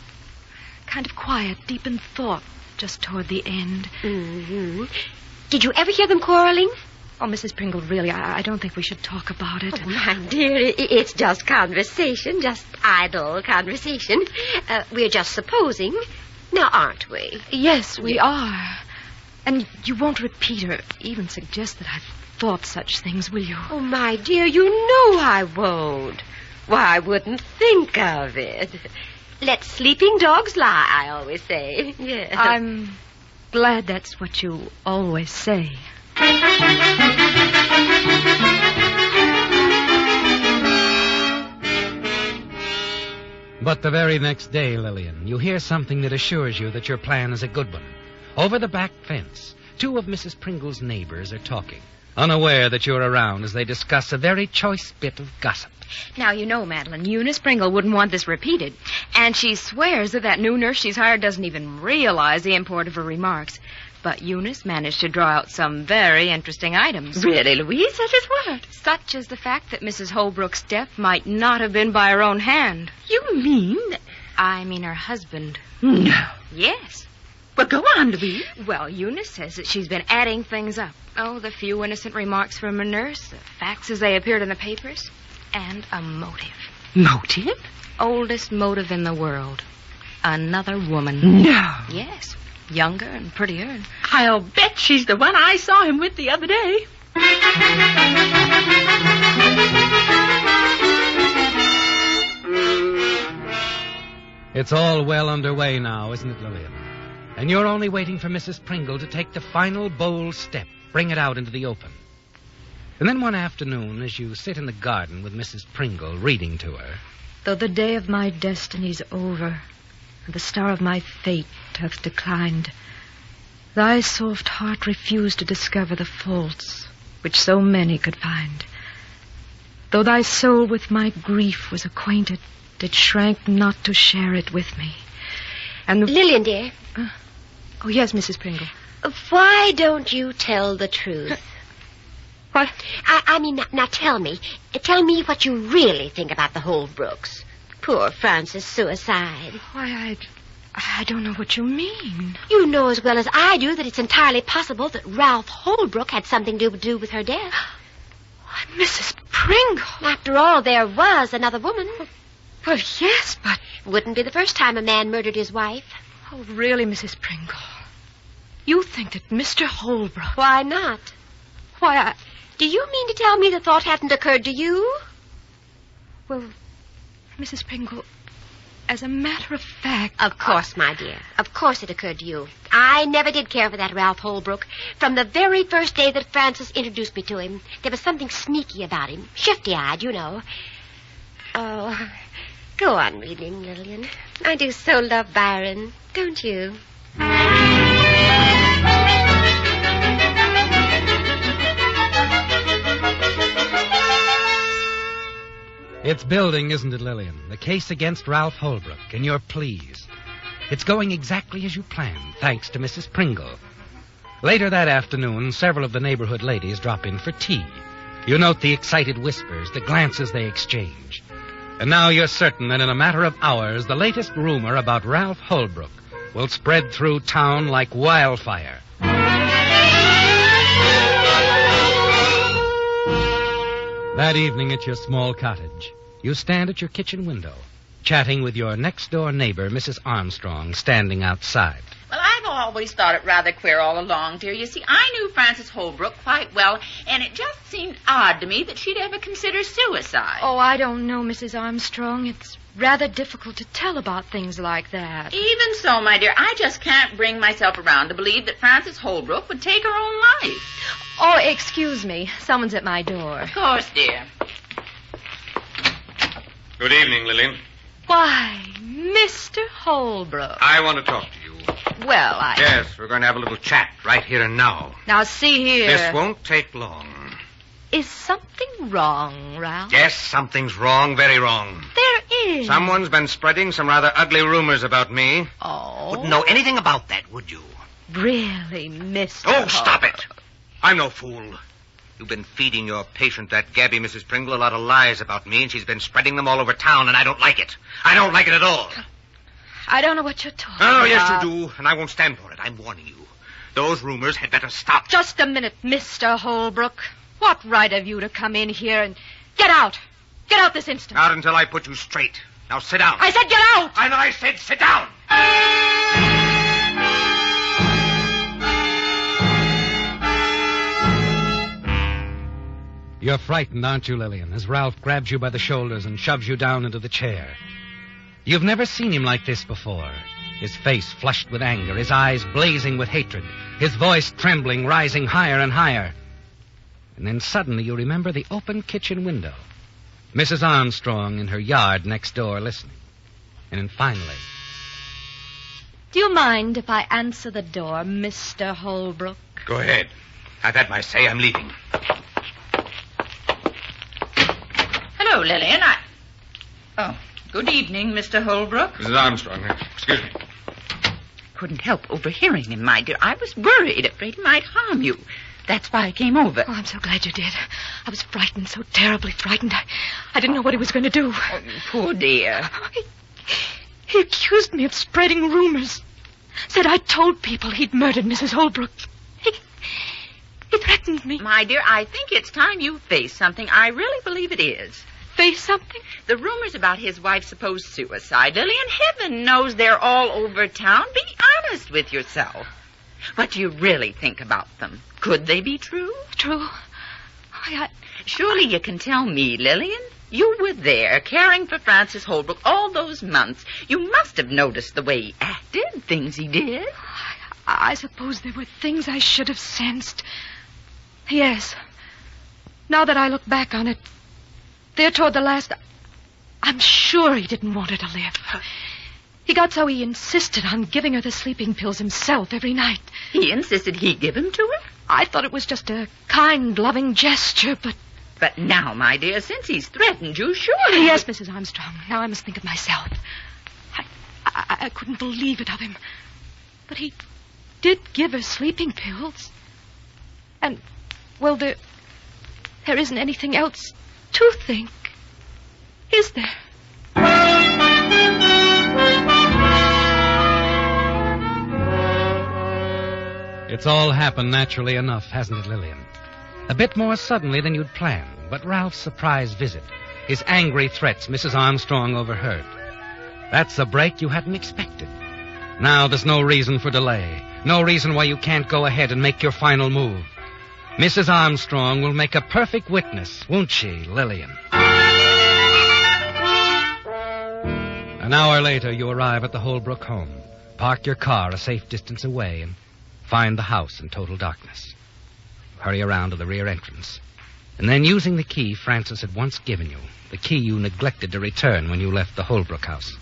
Kind of quiet, deep in thought, just toward the end. Mm-hmm. Did you ever hear them quarreling? Oh, Mrs. Pringle, really, I don't think we should talk about it. Oh, my dear, it's just conversation, just idle conversation. We're just supposing, now aren't we? Yes, we are. And you won't repeat or even suggest that I've thought such things, will you? Oh, my dear, you know I won't. Why, I wouldn't think of it. Let sleeping dogs lie, I always say. Yes. I'm glad that's what you always say. But the very next day, Lillian, you hear something that assures you that your plan is a good one. Over the back fence, two of Mrs. Pringle's neighbors are talking. unaware that you're around as they discuss a very choice bit of gossip. Now, you know, Madeline, Eunice Pringle wouldn't want this repeated. And she swears that new nurse she's hired doesn't even realize the import of her remarks. But Eunice managed to draw out some very interesting items. Really, Louise? Such as what? Such as the fact that Mrs. Holbrook's death might not have been by her own hand. You mean? I mean her husband. No. Yes. Well, go on, Louise. Well, Eunice says that she's been adding things up. Oh, the few innocent remarks from a nurse, the facts as they appeared in the papers, and a motive. Motive? Oldest motive in the world. Another woman. No. Yes. Younger and prettier. I'll bet she's the one I saw him with the other day. It's all well underway now, isn't it, Lillian? And you're only waiting for Mrs. Pringle to take the final bold step, bring it out into the open. And then one afternoon, as you sit in the garden with Mrs. Pringle reading to her... Though the day of my destiny's over, and the star of my fate hath declined, thy soft heart refused to discover the faults which so many could find. Though thy soul with my grief was acquainted, it shrank not to share it with me. And Lillian, dear. Oh, yes, Mrs. Pringle. Why don't you tell the truth? What? I mean, now tell me. Tell me what you really think about the Holbrooks. Poor Francis' suicide. Why, I don't know what you mean. You know as well as I do that it's entirely possible that Ralph Holbrook had something to do with her death. Mrs. Pringle. After all, there was another woman. Well, yes, but... Wouldn't be the first time a man murdered his wife. Oh, really, Mrs. Pringle? You think that Mr. Holbrook... Why not? Why, Do you mean to tell me the thought hadn't occurred to you? Well, Mrs. Pringle, as a matter of fact... Of course, my dear. Of course it occurred to you. I never did care for that Ralph Holbrook. From the very first day that Francis introduced me to him, there was something sneaky about him. Shifty-eyed, you know. Oh, go on reading, Lillian. I do so love Byron, don't you? It's building, isn't it, Lillian? The case against Ralph Holbrook, and you're pleased. It's going exactly as you planned, thanks to Mrs. Pringle. Later that afternoon, several of the neighborhood ladies drop in for tea. You note the excited whispers, the glances they exchange. And now you're certain that in a matter of hours, the latest rumor about Ralph Holbrook will spread through town like wildfire. That evening at your small cottage, you stand at your kitchen window, chatting with your next-door neighbor, Mrs. Armstrong, standing outside. Well, I've always thought it rather queer all along, dear. You see, I knew Frances Holbrook quite well, and it just seemed odd to me that she'd ever consider suicide. Oh, I don't know, Mrs. Armstrong. It's rather difficult to tell about things like that. Even so, my dear, I just can't bring myself around to believe that Frances Holbrook would take her own life. Oh, excuse me. Someone's at my door. Of course, dear. Good evening, Lillian. Why, Mr. Holbrook. I want to talk to you. Well, Yes, we're going to have a little chat right here and now. Now, see here. This won't take long. Is something wrong, Ralph? Yes, something's wrong, very wrong. There is. Someone's been spreading some rather ugly rumors about me. Oh. Wouldn't know anything about that, would you? Really, Mr. Oh, stop it. I'm no fool. You've been feeding your patient, that Gabby Mrs. Pringle, a lot of lies about me, and she's been spreading them all over town, and I don't like it. I don't like it at all. I don't know what you're talking Oh, about. yes, you do, and I won't stand for it. I'm warning you. Those rumors had better stop. Just a minute, Mr. Holbrook. What right have you to come in here and... Get out! Get out this instant. Not until I put you straight. Now sit down. I said get out! And I said sit down. You're frightened, aren't you, Lillian, as Ralph grabs you by the shoulders and shoves you down into the chair. You've never seen him like this before. His face flushed with anger, his eyes blazing with hatred, his voice trembling, rising higher and higher. And then suddenly you remember the open kitchen window, Mrs. Armstrong in her yard next door listening. And then finally... Do you mind if I answer the door, Mr. Holbrook? Go ahead. I've had my say. I'm leaving. Hello, Lillian. Oh, good evening, Mr. Holbrook. Mrs. Armstrong, excuse me. Couldn't help overhearing him, my dear. I was worried, afraid he might harm you. That's why I came over. Oh, I'm so glad you did. I was frightened, so terribly frightened. I didn't know what he was going to do. Oh, poor dear. He accused me of spreading rumors. Said I told people he'd murdered Mrs. Holbrook. He threatened me. My dear, I think it's time you face something. I really believe it is. Face something? The rumors about his wife's supposed suicide, Lillian, heaven knows they're all over town. Be honest with yourself. What do you really think about them? Could they be true? True. Surely you can tell me, Lillian. You were there, caring for Francis Holbrook all those months. You must have noticed the way he acted, things he did. I suppose there were things I should have sensed. Yes. Now that I look back on it, there toward the last, I'm sure he didn't want her to live. He got so he insisted on giving her the sleeping pills himself every night. He insisted he give them to her? I thought it was just a kind, loving gesture, but... But now, my dear, since he's threatened you, surely... Yes, Mrs. Armstrong. Now I must think of myself. I couldn't believe it of him. But he did give her sleeping pills. And, well, there isn't anything else to think. Is there? It's all happened naturally enough, hasn't it, Lillian? A bit more suddenly than you'd planned, but Ralph's surprise visit, his angry threats Mrs. Armstrong overheard. That's a break you hadn't expected. Now there's no reason for delay, no reason why you can't go ahead and make your final move. Mrs. Armstrong will make a perfect witness, won't she, Lillian? An hour later, you arrive at the Holbrook home, park your car a safe distance away, and find the house in total darkness. Hurry around to the rear entrance. And then, using the key Francis had once given you, the key you neglected to return when you left the Holbrook house,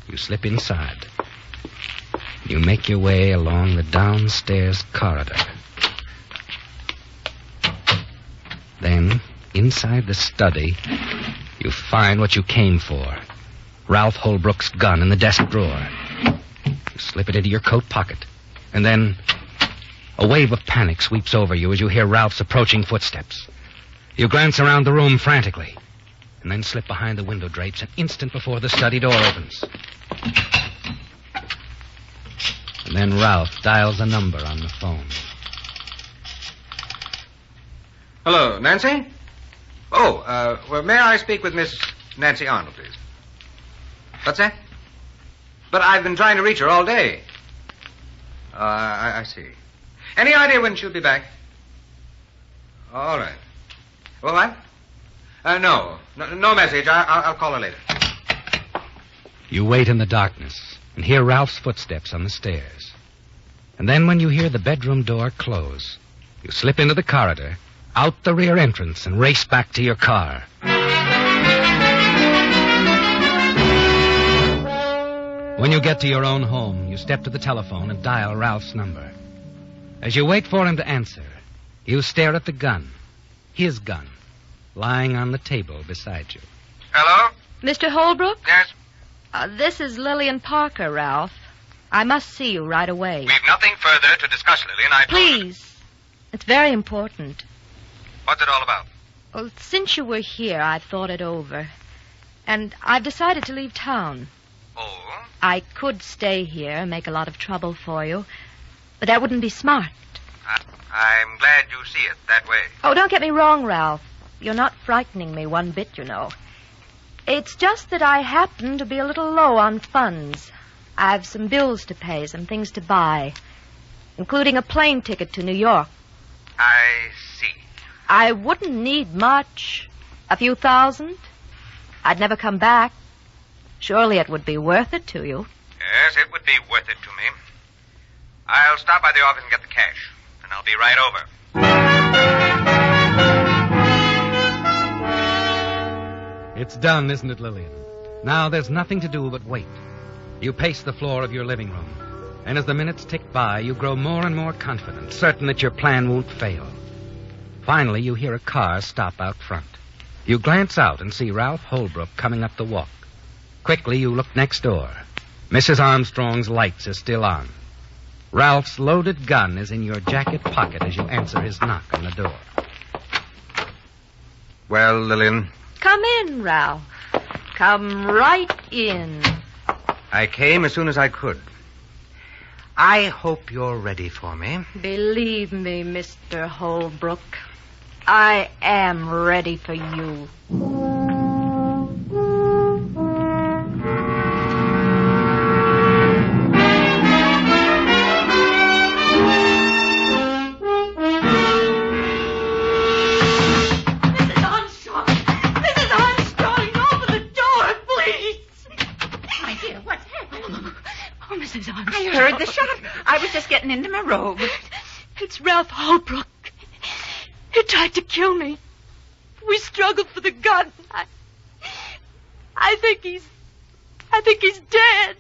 you slip inside. You make your way along the downstairs corridor. Then, inside the study, you find what you came for. Ralph Holbrook's gun in the desk drawer. You slip it into your coat pocket. And then a wave of panic sweeps over you as you hear Ralph's approaching footsteps. You glance around the room frantically, and then slip behind the window drapes an instant before the study door opens. And then Ralph dials a number on the phone. Hello, Nancy? Oh, well, may I speak with Miss Nancy Arnold, please? What's that? But I've been trying to reach her all day. I see. Any idea when she'll be back? All right. Well, what? No message. I'll call her later. You wait in the darkness and hear Ralph's footsteps on the stairs. And then when you hear the bedroom door close, you slip into the corridor, out the rear entrance, and race back to your car. When you get to your own home, you step to the telephone and dial Ralph's number. As you wait for him to answer, you stare at the gun, his gun, lying on the table beside you. Hello? Mr. Holbrook? Yes? This is Lillian Parker, Ralph. I must see you right away. We've nothing further to discuss, Lillian. Please. It's very important. What's it all about? Well, since you were here, I've thought it over. And I've decided to leave town. Oh? I could stay here and make a lot of trouble for you, but that wouldn't be smart. I'm glad you see it that way. Oh, don't get me wrong, Ralph. You're not frightening me one bit, you know. It's just that I happen to be a little low on funds. I have some bills to pay, some things to buy, including a plane ticket to New York. I see. I wouldn't need much. A few thousand. I'd never come back. Surely it would be worth it to you. Yes, it would be worth it to me. I'll stop by the office and get the cash, and I'll be right over. It's done, isn't it, Lillian? Now there's nothing to do but wait. You pace the floor of your living room, And as the minutes tick by, you grow more and more confident, certain that your plan won't fail. Finally, you hear a car stop out front. You glance out and see Ralph Holbrook coming up the walk. Quickly, you look next door. Mrs. Armstrong's lights are still on. Ralph's loaded gun is in your jacket pocket as you answer his knock on the door. Well, Lillian, Come in, Ralph. Come right in. I came as soon as I could. I hope you're ready for me. Believe me, Mr. Holbrook, I am ready for you. I heard the shot. I was just getting into my robe. It's Ralph Holbrook. He tried to kill me. We struggled for the gun. I think he's dead.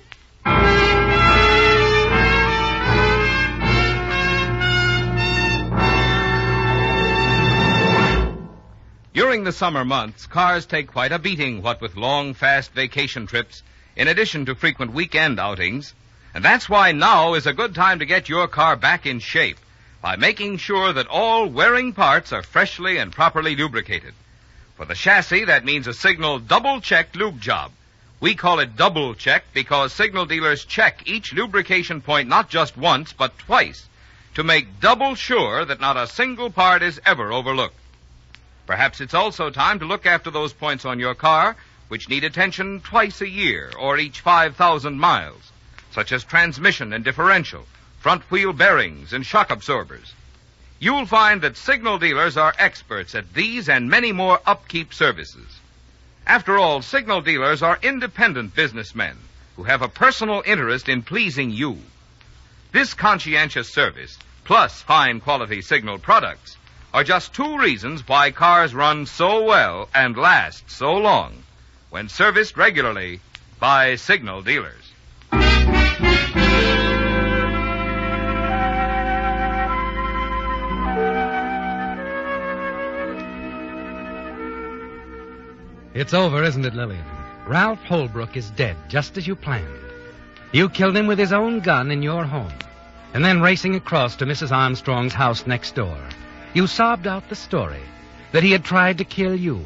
During the summer months, cars take quite a beating, what with long, fast vacation trips, in addition to frequent weekend outings. And that's why now is a good time to get your car back in shape by making sure that all wearing parts are freshly and properly lubricated. For the chassis, that means a Signal double-check lube job. We call it double-check because Signal dealers check each lubrication point not just once, but twice, to make double sure that not a single part is ever overlooked. Perhaps it's also time to look after those points on your car which need attention twice a year or each 5,000 miles, such as transmission and differential, front wheel bearings, and shock absorbers. You'll find that Signal dealers are experts at these and many more upkeep services. After all, Signal dealers are independent businessmen who have a personal interest in pleasing you. This conscientious service, plus fine quality Signal products, are just two reasons why cars run so well and last so long when serviced regularly by Signal dealers. It's over, isn't it, Lillian? Ralph Holbrook is dead, just as you planned. You killed him with his own gun in your home. And then racing across to Mrs. Armstrong's house next door, you sobbed out the story that he had tried to kill you.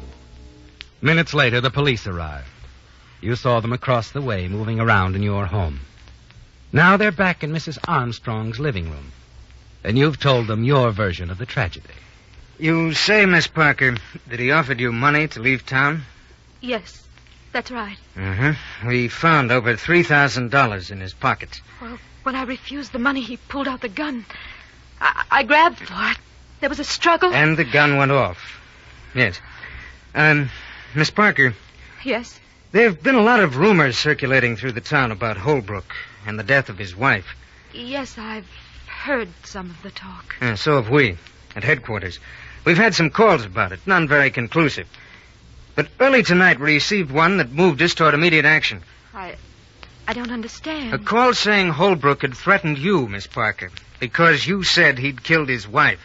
Minutes later, the police arrived. You saw them across the way, moving around in your home. Now they're back in Mrs. Armstrong's living room. And you've told them your version of the tragedy. You say, Miss Parker, that he offered you money to leave town? Yes, that's right. We found over $3,000 in his pockets. Well, when I refused the money, he pulled out the gun. I grabbed for it. There was a struggle. And the gun went off. Yes. Miss Parker. Yes? There have been a lot of rumors circulating through the town about Holbrook and the death of his wife. Yes, I've heard some of the talk. So have we, at headquarters. We've had some calls about it, none very conclusive. But early tonight we received one that moved us toward immediate action. I don't understand. A call saying Holbrook had threatened you, Miss Parker, because you said he'd killed his wife.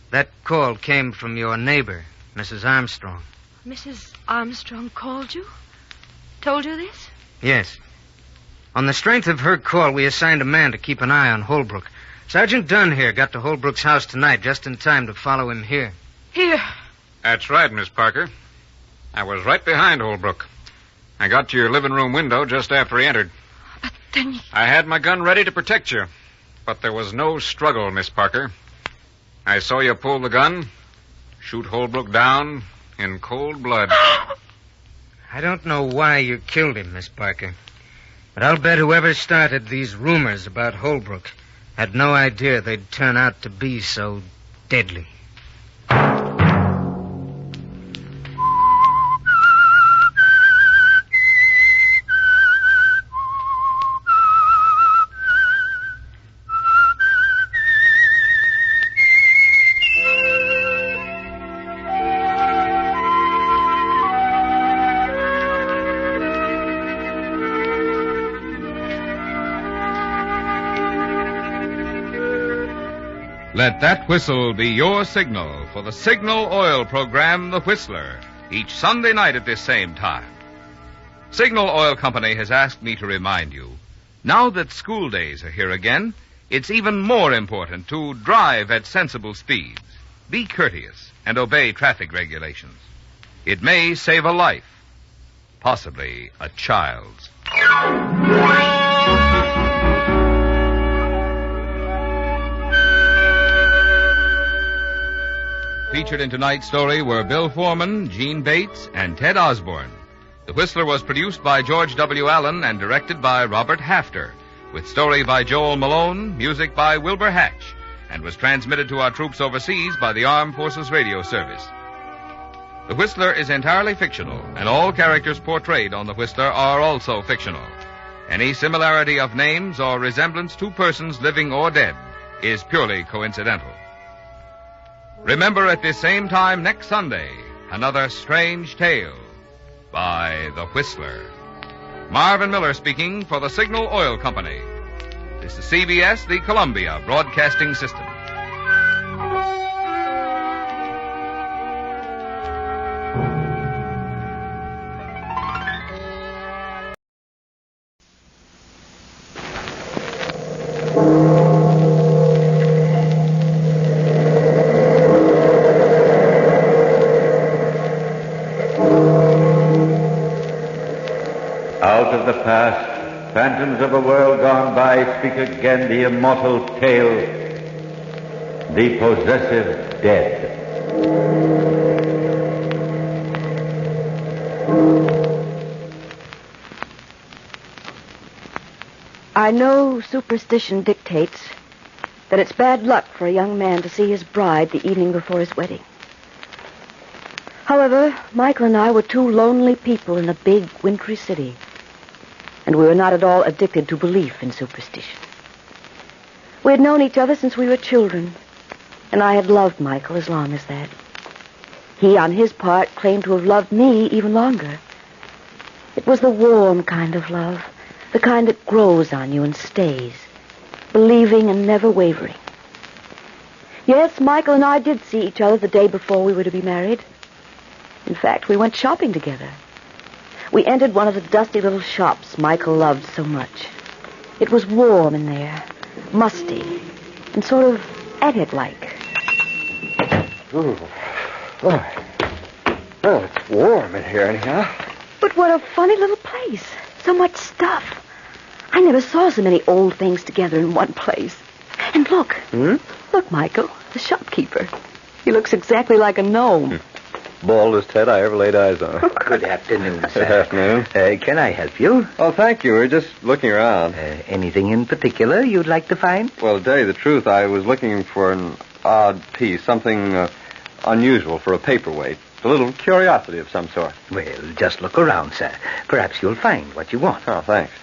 That call came from your neighbor, Mrs. Armstrong. Mrs. Armstrong called you? Told you this? Yes. On the strength of her call, we assigned a man to keep an eye on Holbrook. Sergeant Dunn here got to Holbrook's house tonight just in time to follow him here. Here? That's right, Miss Parker. I was right behind Holbrook. I got to your living room window just after he entered. But then... I had my gun ready to protect you. But there was no struggle, Miss Parker. I saw you pull the gun, shoot Holbrook down in cold blood. I don't know why you killed him, Miss Parker. But I'll bet whoever started these rumors about Holbrook had no idea they'd turn out to be so deadly. Let that whistle be your signal for the Signal Oil program, The Whistler, each Sunday night at this same time. Signal Oil Company has asked me to remind you, now that school days are here again, it's even more important to drive at sensible speeds, be courteous, and obey traffic regulations. It may save a life, possibly a child's. Featured in tonight's story were Bill Foreman, Gene Bates, and Ted Osborne. The Whistler was produced by George W. Allen and directed by Robert Hafter, with story by Joel Malone, music by Wilbur Hatch, and was transmitted to our troops overseas by the Armed Forces Radio Service. The Whistler is entirely fictional, and all characters portrayed on The Whistler are also fictional. Any similarity of names or resemblance to persons living or dead is purely coincidental. Remember at this same time next Sunday, another strange tale by The Whistler. Marvin Miller speaking for the Signal Oil Company. This is CBS, the Columbia Broadcasting System. Out of the past, phantoms of a world gone by speak again the immortal tale, the possessive dead. I know superstition dictates that it's bad luck for a young man to see his bride the evening before his wedding. However, Michael and I were two lonely people in a big, wintry city, and we were not at all addicted to belief in superstition. We had known each other since we were children, and I had loved Michael as long as that. He, on his part, claimed to have loved me even longer. It was the warm kind of love, the kind that grows on you and stays, believing and never wavering. Yes, Michael and I did see each other the day before we were to be married. In fact, we went shopping together. We entered one of the dusty little shops Michael loved so much. It was warm in there, musty, and sort of attic-like. Ooh, boy. Well, it's warm in here anyhow. But what a funny little place. So much stuff. I never saw so many old things together in one place. And look. Hmm? Look, Michael, the shopkeeper. He looks exactly like a gnome. Baldest head I ever laid eyes on. Good afternoon, sir. Good afternoon. Can I help you? Oh, thank you. We're just looking around. Anything in particular you'd like to find? Well, to tell you the truth, I was looking for an odd piece, something unusual for a paperweight. A little curiosity of some sort. Well, just look around, sir. Perhaps you'll find what you want. Oh, thanks.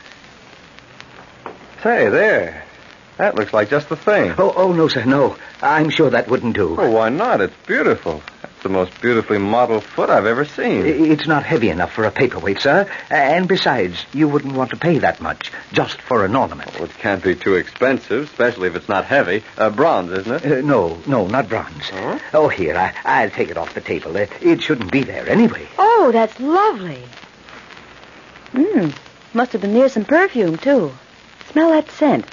Say, there. That looks like just the thing. Oh, no, sir, no. I'm sure that wouldn't do. Oh, why not? It's beautiful. That's the most beautifully modeled foot I've ever seen. It's not heavy enough for a paperweight, sir. And besides, you wouldn't want to pay that much just for an ornament. Well, it can't be too expensive, especially if it's not heavy. Bronze, isn't it? No, not bronze. Huh? Oh, here, I'll take it off the table. It shouldn't be there anyway. Oh, that's lovely. Must have been near some perfume, too. Smell that scent.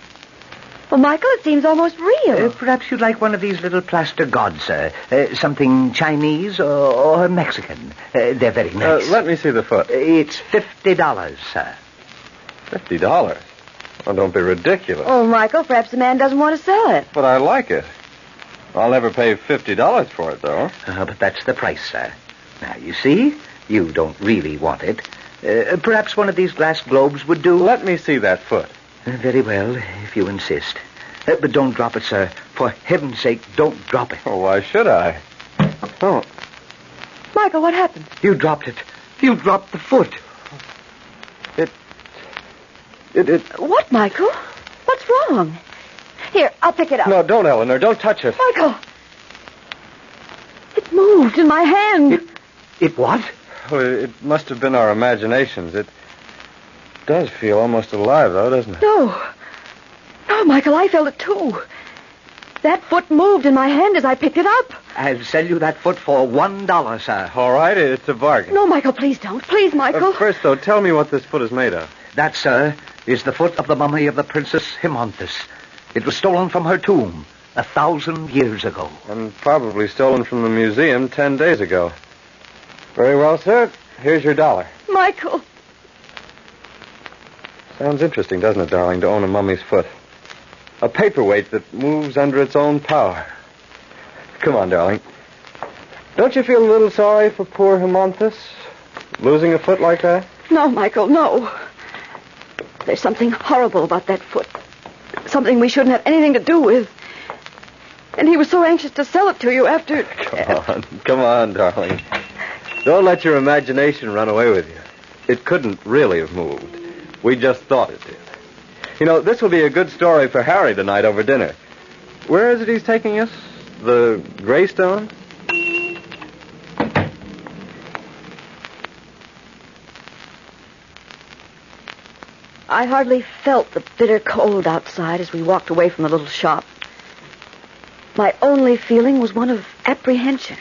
Well, Michael, it seems almost real. Perhaps you'd like one of these little plaster gods, sir. Something Chinese or Mexican. They're very nice. Let me see the foot. It's $50, sir. $50? Oh, don't be ridiculous. Oh, Michael, perhaps the man doesn't want to sell it. But I like it. I'll never pay $50 for it, though. But that's the price, sir. Now, you see, you don't really want it. Perhaps one of these glass globes would do. Let me see that foot. Very well, if you insist. But don't drop it, sir. For heaven's sake, don't drop it. Oh, why should I? Oh. Michael, what happened? You dropped it. You dropped the foot. It... What, Michael? What's wrong? Here, I'll pick it up. No, don't, Eleanor. Don't touch it. Michael! It moved in my hand. It what? Oh, it must have been our imaginations. It does feel almost alive, though, doesn't it? No, Michael, I felt it, too. That foot moved in my hand as I picked it up. I'll sell you that foot for $1, sir. All right, it's a bargain. No, Michael, please don't. Please, Michael. First, though, tell me what this foot is made of. That, sir, is the foot of the mummy of the Princess Hymonthus. It was stolen from her tomb 1,000 years ago. And probably stolen from the museum 10 days ago. Very well, sir. Here's your $1. Michael. Sounds interesting, doesn't it, darling, to own a mummy's foot? A paperweight that moves under its own power. Come on, darling. Don't you feel a little sorry for poor Hymonthus? Losing a foot like that? No, Michael, no. There's something horrible about that foot. Something we shouldn't have anything to do with. And he was so anxious to sell it to you after... Come on, darling. Don't let your imagination run away with you. It couldn't really have moved. We just thought it did. You know, this will be a good story for Harry tonight over dinner. Where is it he's taking us? The Greystone? I hardly felt the bitter cold outside as we walked away from the little shop. My only feeling was one of apprehension.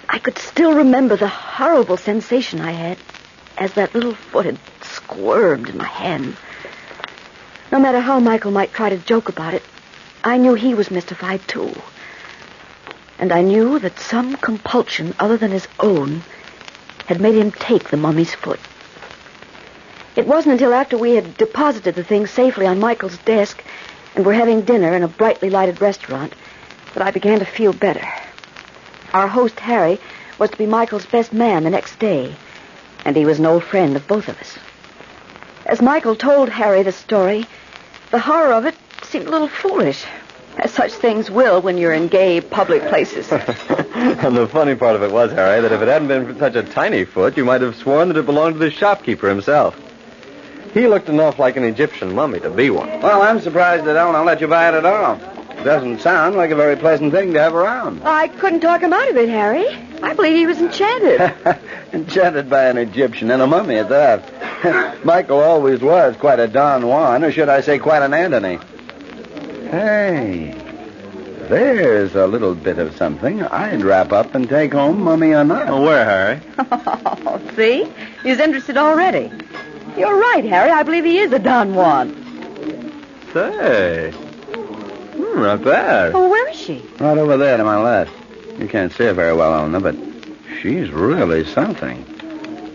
I could still remember the horrible sensation I had as that little foot had squirmed in my hand. No matter how Michael might try to joke about it, I knew he was mystified too. And I knew that some compulsion other than his own had made him take the mummy's foot. It wasn't until after we had deposited the thing safely on Michael's desk and were having dinner in a brightly lighted restaurant that I began to feel better. Our host, Harry, was to be Michael's best man the next day, and he was an old friend of both of us. As Michael told Harry the story, the horror of it seemed a little foolish, as such things will when you're in gay public places. And the funny part of it was, Harry, that if it hadn't been for such a tiny foot, you might have sworn that it belonged to the shopkeeper himself. He looked enough like an Egyptian mummy to be one. Well, I'm surprised that Eleanor let you buy it at all. It doesn't sound like a very pleasant thing to have around. I couldn't talk him out of it, Harry. I believe he was enchanted. Enchanted by an Egyptian and a mummy at that. Michael always was quite a Don Juan, or should I say quite an Antony. Hey, there's a little bit of something I'd wrap up and take home, mummy or not. Oh, where, Harry? Oh, see? He's interested already. You're right, Harry. I believe he is a Don Juan. Say, not bad. Oh, where is she? Right over there to my left. You can't see her very well, Eleanor, but she's really something.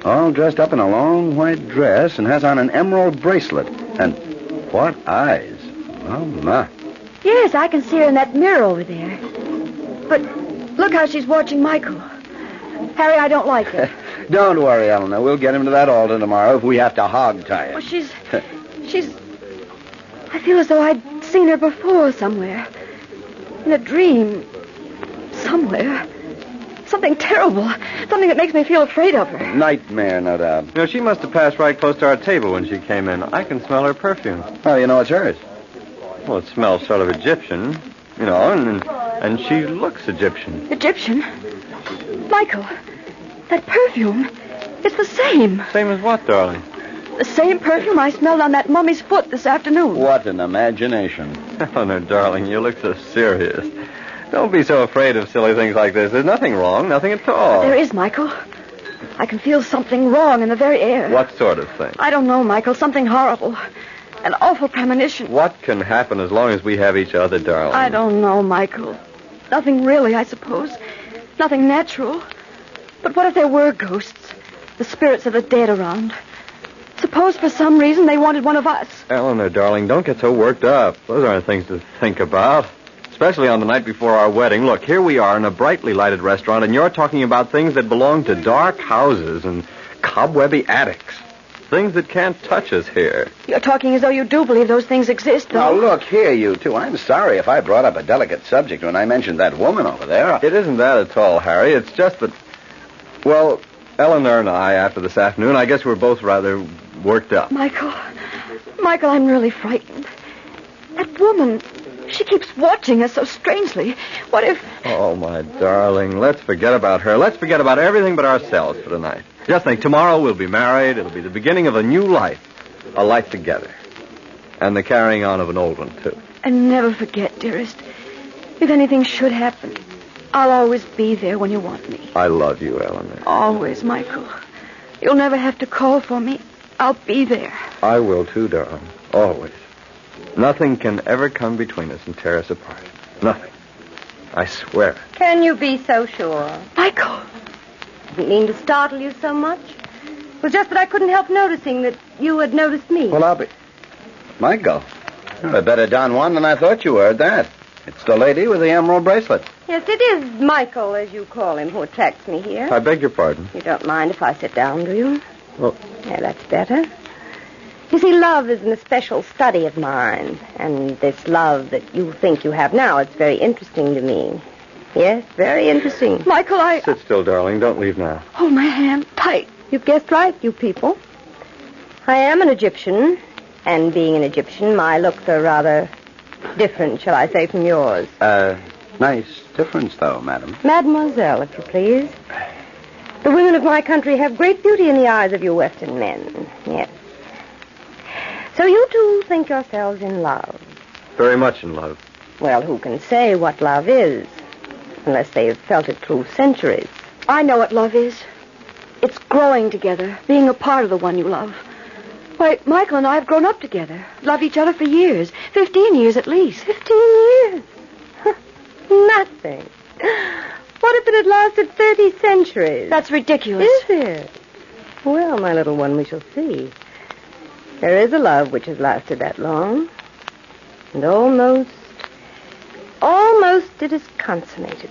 All dressed up in a long white dress and has on an emerald bracelet. And what eyes. Oh, my. Yes, I can see her in that mirror over there. But look how she's watching Michael. Harry, I don't like it. Don't worry, Eleanor. We'll get him to that altar tomorrow if we have to hog-tie him. Well, she's... I feel as though I'd seen her before somewhere. In a dream. Somewhere. Something terrible. Something that makes me feel afraid of her. Nightmare, no doubt. You know, she must have passed right close to our table when she came in. I can smell her perfume. Oh, you know it's hers. Well, it smells sort of Egyptian, you know, and she looks Egyptian. Egyptian? Michael, that perfume, it's the same. Same as what, darling? The same perfume I smelled on that mummy's foot this afternoon. What an imagination. Eleanor, darling, you look so serious. Don't be so afraid of silly things like this. There's nothing wrong, nothing at all. But there is, Michael. I can feel something wrong in the very air. What sort of thing? I don't know, Michael. Something horrible. An awful premonition. What can happen as long as we have each other, darling? I don't know, Michael. Nothing really, I suppose. Nothing natural. But what if there were ghosts? The spirits of the dead around. Suppose for some reason they wanted one of us. Eleanor, darling, don't get so worked up. Those aren't things to think about. Especially on the night before our wedding. Look, here we are in a brightly lighted restaurant, and you're talking about things that belong to dark houses and cobwebby attics. Things that can't touch us here. You're talking as though you do believe those things exist, though. Now, look here, you two. I'm sorry if I brought up a delicate subject when I mentioned that woman over there. It isn't that at all, Harry. It's just that... Well, Eleanor and I, after this afternoon, I guess we're both rather worked up. Michael, I'm really frightened. That woman, she keeps watching us so strangely. What if... Oh, my darling, let's forget about her. Let's forget about everything but ourselves for tonight. Just think, tomorrow we'll be married. It'll be the beginning of a new life. A life together. And the carrying on of an old one, too. And never forget, dearest, if anything should happen, I'll always be there when you want me. I love you, Eleanor. Always, Michael. You'll never have to call for me. I'll be there. I will too, darling. Always. Nothing can ever come between us and tear us apart. Nothing. I swear. Can you be so sure? Michael! Didn't mean to startle you so much. It was just that I couldn't help noticing that you had noticed me. Well, I'll be... Michael, you're a better Don Juan than I thought you were at that. It's the lady with the emerald bracelet. Yes, it is Michael, as you call him, who attracts me here. I beg your pardon. You don't mind if I sit down, do you? Well... Yeah, that's better. You see, love is an especial study of mine. And this love that you think you have now, it's very interesting to me. Yes, very interesting. Michael, Sit still, darling. Don't leave now. Hold my hand tight. You've guessed right, you people. I am an Egyptian. And being an Egyptian, my looks are rather different, shall I say, from yours. Nice difference, though, madam. Mademoiselle, if you please. The women of my country have great beauty in the eyes of you Western men. Yes. So you two think yourselves in love. Very much in love. Well, who can say what love is, unless they've felt it through centuries? I know what love is. It's growing together, being a part of the one you love. Why, Michael and I have grown up together, loved each other for years, 15 years at least. 15 years? Nothing. What if it had lasted 30 centuries? That's ridiculous. Is it? Well, my little one, we shall see. There is a love which has lasted that long. And almost it is consummated.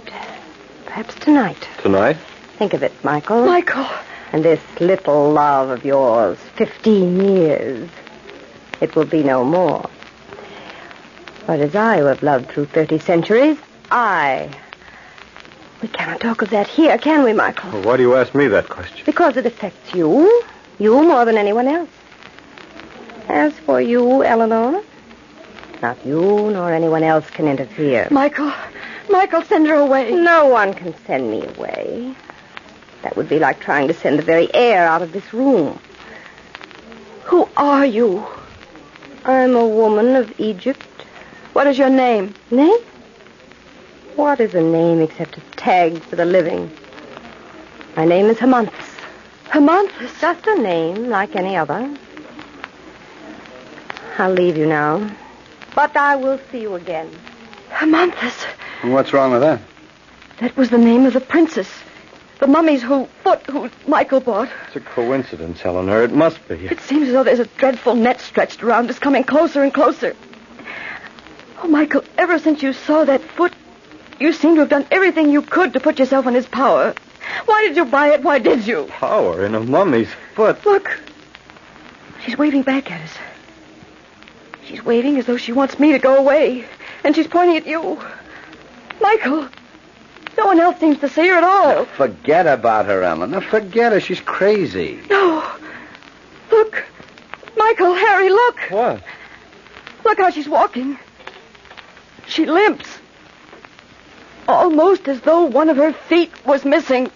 Perhaps tonight. Tonight? Think of it, Michael. Michael! And this little love of yours, 15 years, it will be no more. But as I who have loved through 30 centuries, we cannot talk of that here, can we, Michael? Well, why do you ask me that question? Because it affects you more than anyone else. As for you, Eleanor, not you nor anyone else can interfere. Michael, send her away. No one can send me away. That would be like trying to send the very air out of this room. Who are you? I'm a woman of Egypt. What is your name? Name? What is a name except a tag for the living? My name is Hermonthis. Hermonthis? Just a name like any other. I'll leave you now. But I will see you again. Hermonthis. And what's wrong with that? That was the name of the princess. The mummy's who Michael bought. It's a coincidence, Eleanor. It must be. It seems as though there's a dreadful net stretched around us, coming closer and closer. Oh, Michael, ever since you saw that foot, you seem to have done everything you could to put yourself in his power. Why did you buy it? Why did you? Power in a mummy's foot. Look. She's waving back at us. She's waving as though she wants me to go away. And she's pointing at you. Michael, no one else seems to see her at all. Forget about her, Eleanor. Forget her. She's crazy. No. Look. Michael, Harry, look. What? Look how she's walking. She limps. Almost as though one of her feet was missing.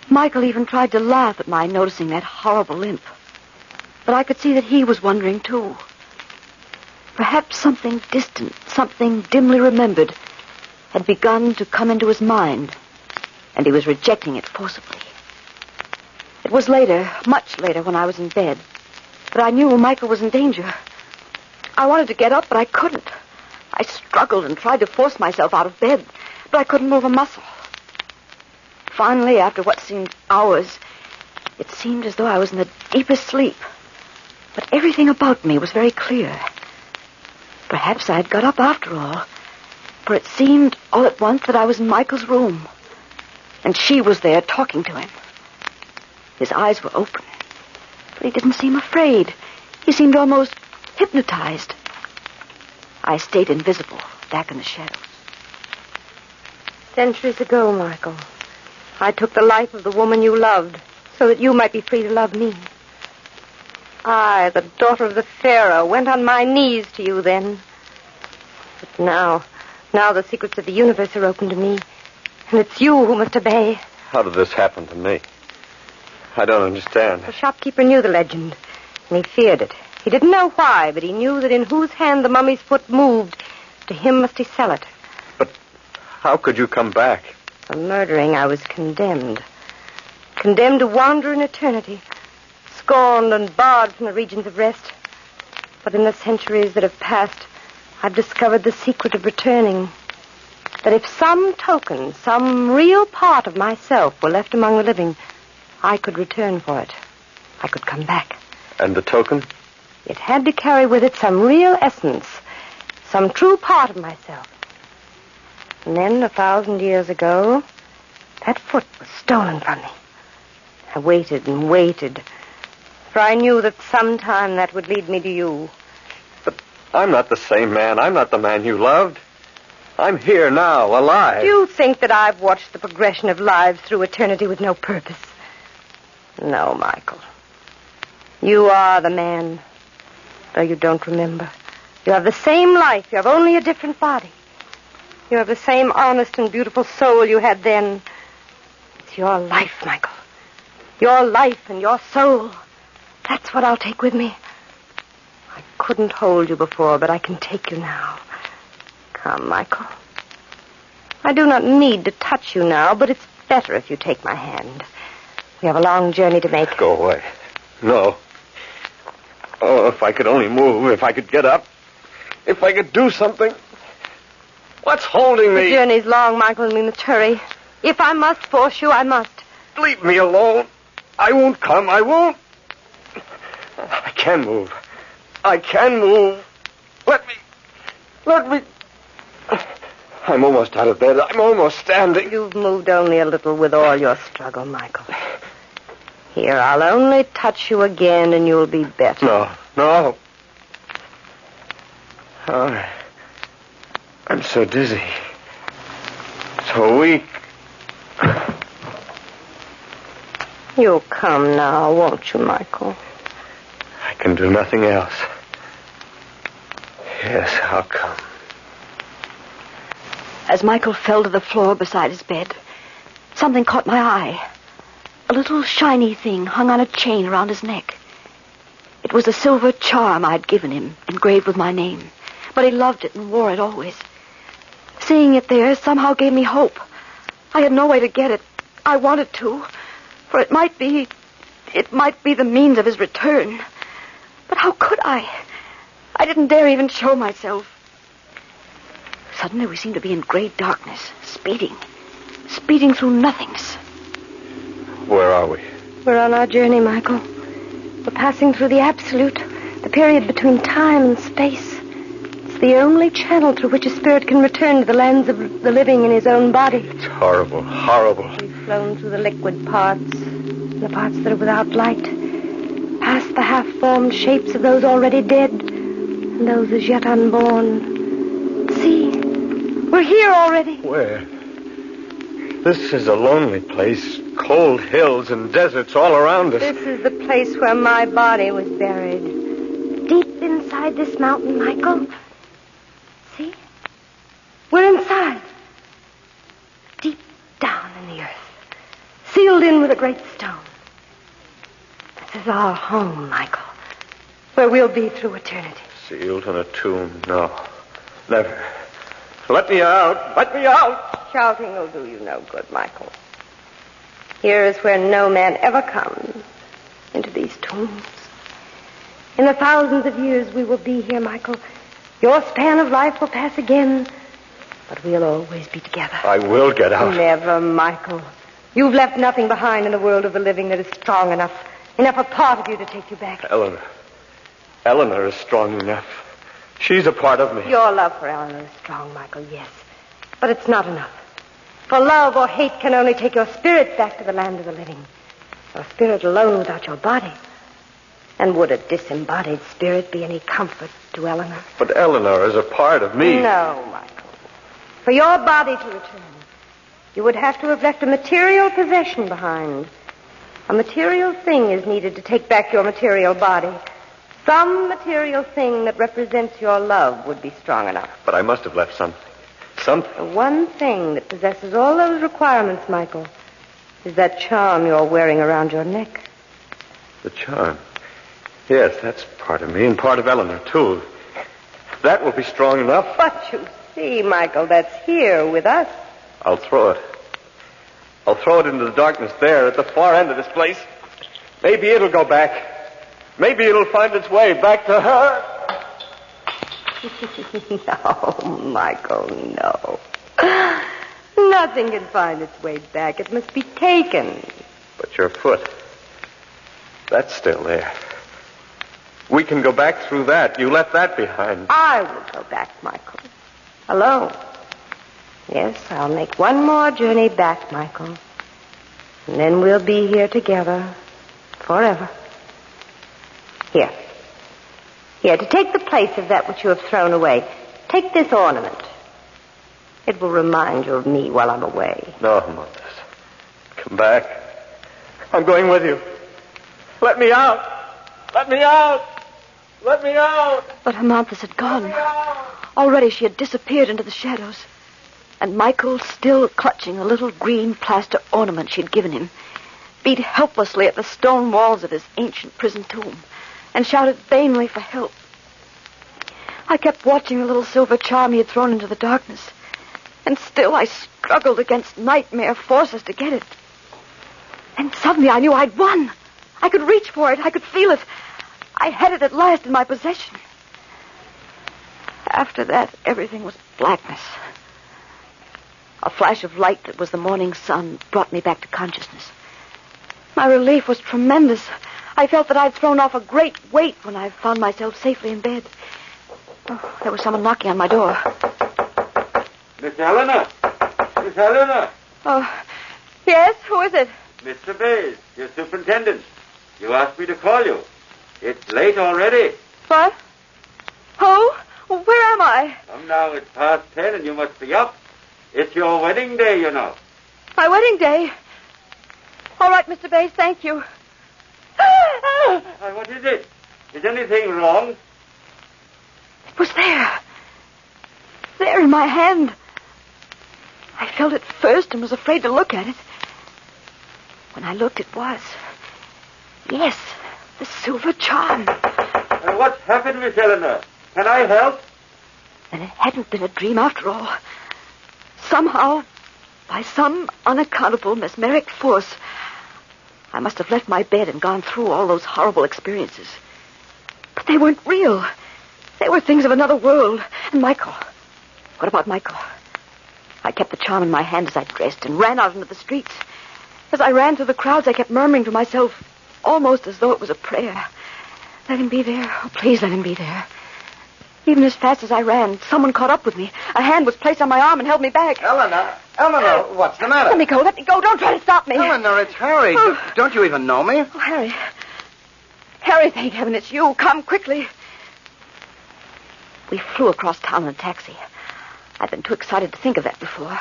Michael even tried to laugh at my noticing that horrible limp. But I could see that he was wondering, too. Perhaps something distant, something dimly remembered, had begun to come into his mind, and he was rejecting it forcibly. It was later, much later, when I was in bed, but I knew Michael was in danger. I wanted to get up, but I couldn't. I struggled and tried to force myself out of bed, but I couldn't move a muscle. Finally, after what seemed hours, it seemed as though I was in the deepest sleep. But everything about me was very clear. Perhaps I had got up after all, for it seemed all at once that I was in Michael's room, and she was there talking to him. His eyes were open, but he didn't seem afraid. He seemed almost hypnotized. I stayed invisible, back in the shadows. Centuries ago, Michael, I took the life of the woman you loved so that you might be free to love me. I, the daughter of the Pharaoh, went on my knees to you then. But now the secrets of the universe are open to me, and it's you who must obey. How did this happen to me? I don't understand. The shopkeeper knew the legend, and he feared it. He didn't know why, but he knew that in whose hand the mummy's foot moved, to him must he sell it. But how could you come back? For murdering, I was condemned. Condemned to wander in eternity, scorned and barred from the regions of rest. But in the centuries that have passed, I've discovered the secret of returning. That if some token, some real part of myself were left among the living, I could return for it. I could come back. And the token? It had to carry with it some real essence, some true part of myself. And then, 1,000 years ago, that foot was stolen from me. I waited and waited, for I knew that sometime that would lead me to you. But I'm not the same man. I'm not the man you loved. I'm here now, alive. Do you think that I've watched the progression of lives through eternity with no purpose? No, Michael. You are the man, though you don't remember. You have the same life. You have only a different body. You have the same honest and beautiful soul you had then. It's your life, Michael. Your life and your soul. That's what I'll take with me. I couldn't hold you before, but I can take you now. Come, Michael. I do not need to touch you now, but it's better if you take my hand. We have a long journey to make. Go away. No. Oh, if I could only move, if I could get up, if I could do something. What's holding me? The journey's long, Michael, and we must hurry. If I must force you, I must. Leave me alone. I won't come. I won't. I can move. I can move. Let me. I'm almost out of bed. I'm almost standing. You've moved only a little with all your struggle, Michael. Here, I'll only touch you again and you'll be better. No. Oh, I'm so dizzy. So weak. You'll come now, won't you, Michael? I can do nothing else. Yes, I'll come. As Michael fell to the floor beside his bed, something caught my eye. A little shiny thing hung on a chain around his neck. It was a silver charm I'd given him, engraved with my name. But he loved it and wore it always. Seeing it there somehow gave me hope. I had no way to get it. I wanted to, for it might be the means of his return. But how could I? I didn't dare even show myself. Suddenly we seemed to be in great darkness, speeding through nothingness. Where are we? We're on our journey, Michael. We're passing through the absolute, the period between time and space. It's the only channel through which a spirit can return to the lands of the living in his own body. It's horrible, horrible. We've flown through the liquid parts, the parts that are without light, past the half-formed shapes of those already dead, and those as yet unborn. See, we're here already. Where? This is a lonely place. Cold hills and deserts all around us. This is the place where my body was buried. Deep inside this mountain, Michael. See? We're inside. Deep down in the earth. Sealed in with a great stone. This is our home, Michael. Where we'll be through eternity. Sealed in a tomb? No. Never. Let me out. Let me out. Shouting will do you no good, Michael. Here is where no man ever comes, into these tombs. In the thousands of years we will be here, Michael. Your span of life will pass again, but we'll always be together. I will get out. Never, Michael. You've left nothing behind in the world of the living that is strong enough a part of you to take you back. Eleanor is strong enough. She's a part of me. Your love for Eleanor is strong, Michael, yes. But it's not enough. For love or hate can only take your spirit back to the land of the living. Your spirit alone without your body. And would a disembodied spirit be any comfort to Eleanor? But Eleanor is a part of me. No, Michael. For your body to return, you would have to have left a material possession behind. A material thing is needed to take back your material body. Some material thing that represents your love would be strong enough. But I must have left something. Something. The one thing that possesses all those requirements, Michael, is that charm you're wearing around your neck. The charm. Yes, that's part of me and part of Eleanor, too. That will be strong enough. But you see, Michael, that's here with us. I'll throw it. I'll throw it into the darkness there at the far end of this place. Maybe it'll go back. Maybe it'll find its way back to her. No, Michael, no. Nothing can find its way back. It must be taken. But your foot, that's still there. We can go back through that. You left that behind. I will go back, Michael. Alone. Yes, I'll make one more journey back, Michael. And then we'll be here together forever. Here. Here, to take the place of that which you have thrown away. Take this ornament. It will remind you of me while I'm away. No, Moses. Come back. I'm going with you. Let me out. Let me out. Let me out. But Amanthus had gone. Already she had disappeared into the shadows. And Michael, still clutching a little green plaster ornament she'd given him, beat helplessly at the stone walls of his ancient prison tomb and shouted vainly for help. I kept watching the little silver charm he had thrown into the darkness, and still I struggled against nightmare forces to get it. And suddenly I knew I'd won. I could reach for it. I could feel it. I had it at last in my possession. After that, everything was blackness. A flash of light that was the morning sun brought me back to consciousness. My relief was tremendous. I felt that I'd thrown off a great weight when I found myself safely in bed. Oh, there was someone knocking on my door. Miss Eleanor! Miss Eleanor! Oh, yes? Who is it? Mr. Bays, your superintendent. You asked me to call you. It's late already. What? Who? Where am I? Come now, it's past 10 and you must be up. It's your wedding day, you know. My wedding day? All right, Mr. Bays, thank you. Why, what is it? Is anything wrong? It was there. There in my hand. I felt it first and was afraid to look at it. When I looked, it was. Yes, the silver charm. What's happened, Miss Eleanor? Can I help? Then it hadn't been a dream after all. Somehow, by some unaccountable mesmeric force, I must have left my bed and gone through all those horrible experiences. But they weren't real. They were things of another world. And Michael. What about Michael? I kept the charm in my hand as I dressed and ran out into the streets. As I ran through the crowds, I kept murmuring to myself, almost as though it was a prayer. Let him be there. Oh, please let him be there. Even as fast as I ran, someone caught up with me. A hand was placed on my arm and held me back. Eleanor, what's the matter? Let me go. Let me go. Don't try to stop me. Eleanor, it's Harry. Oh. Don't you even know me? Oh, Harry. Harry, thank heaven it's you. Come quickly. We flew across town in a taxi. I'd been too excited to think of that before.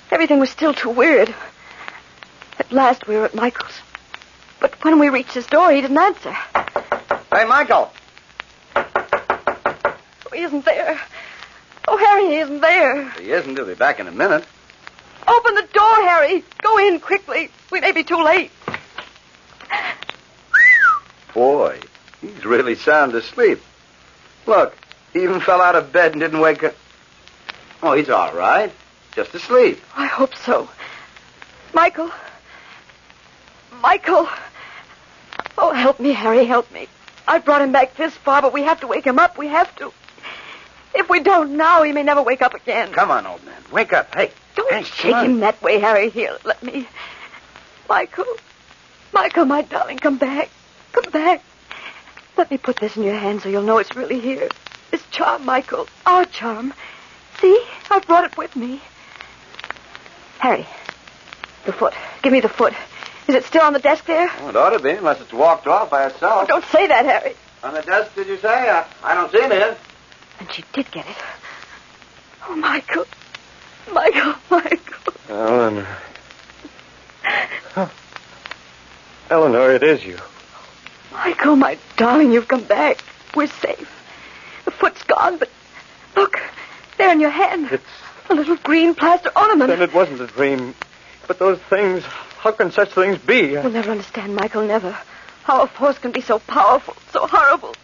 Everything was still too weird. At last, we were at Michael's. But when we reached his door, he didn't answer. Hey, Michael. He isn't there. Oh, Harry, he isn't there. He isn't. He'll be back in a minute. Open the door, Harry. Go in quickly. We may be too late. Boy, he's really sound asleep. Look, he even fell out of bed and didn't wake up. Oh, he's all right. Just asleep. I hope so. Michael. Michael. Oh, help me, Harry, help me. I brought him back this far, but we have to wake him up. We have to. If we don't now, he may never wake up again. Come on, old man. Wake up. Hey. Don't shake him that way, Harry. Here, let me. Michael. Michael, my darling, come back. Come back. Let me put this in your hand so you'll know it's really here. This charm, Michael. Our charm. See? I brought it with me. Harry. The foot. Give me the foot. Is it still on the desk there? Well, it ought to be, unless it's walked off by itself. Oh, don't say that, Harry. On the desk, did you say? I don't see it here. And she did get it. Oh, Michael. Michael. Eleanor. Oh. Eleanor, it is you. Michael, my darling, you've come back. We're safe. The foot's gone, but look, there in your hand. It's a little green plaster ornament. Then it wasn't a dream. But those things, how can such things be? We'll never understand, Michael, never. How a force can be so powerful, so horrible.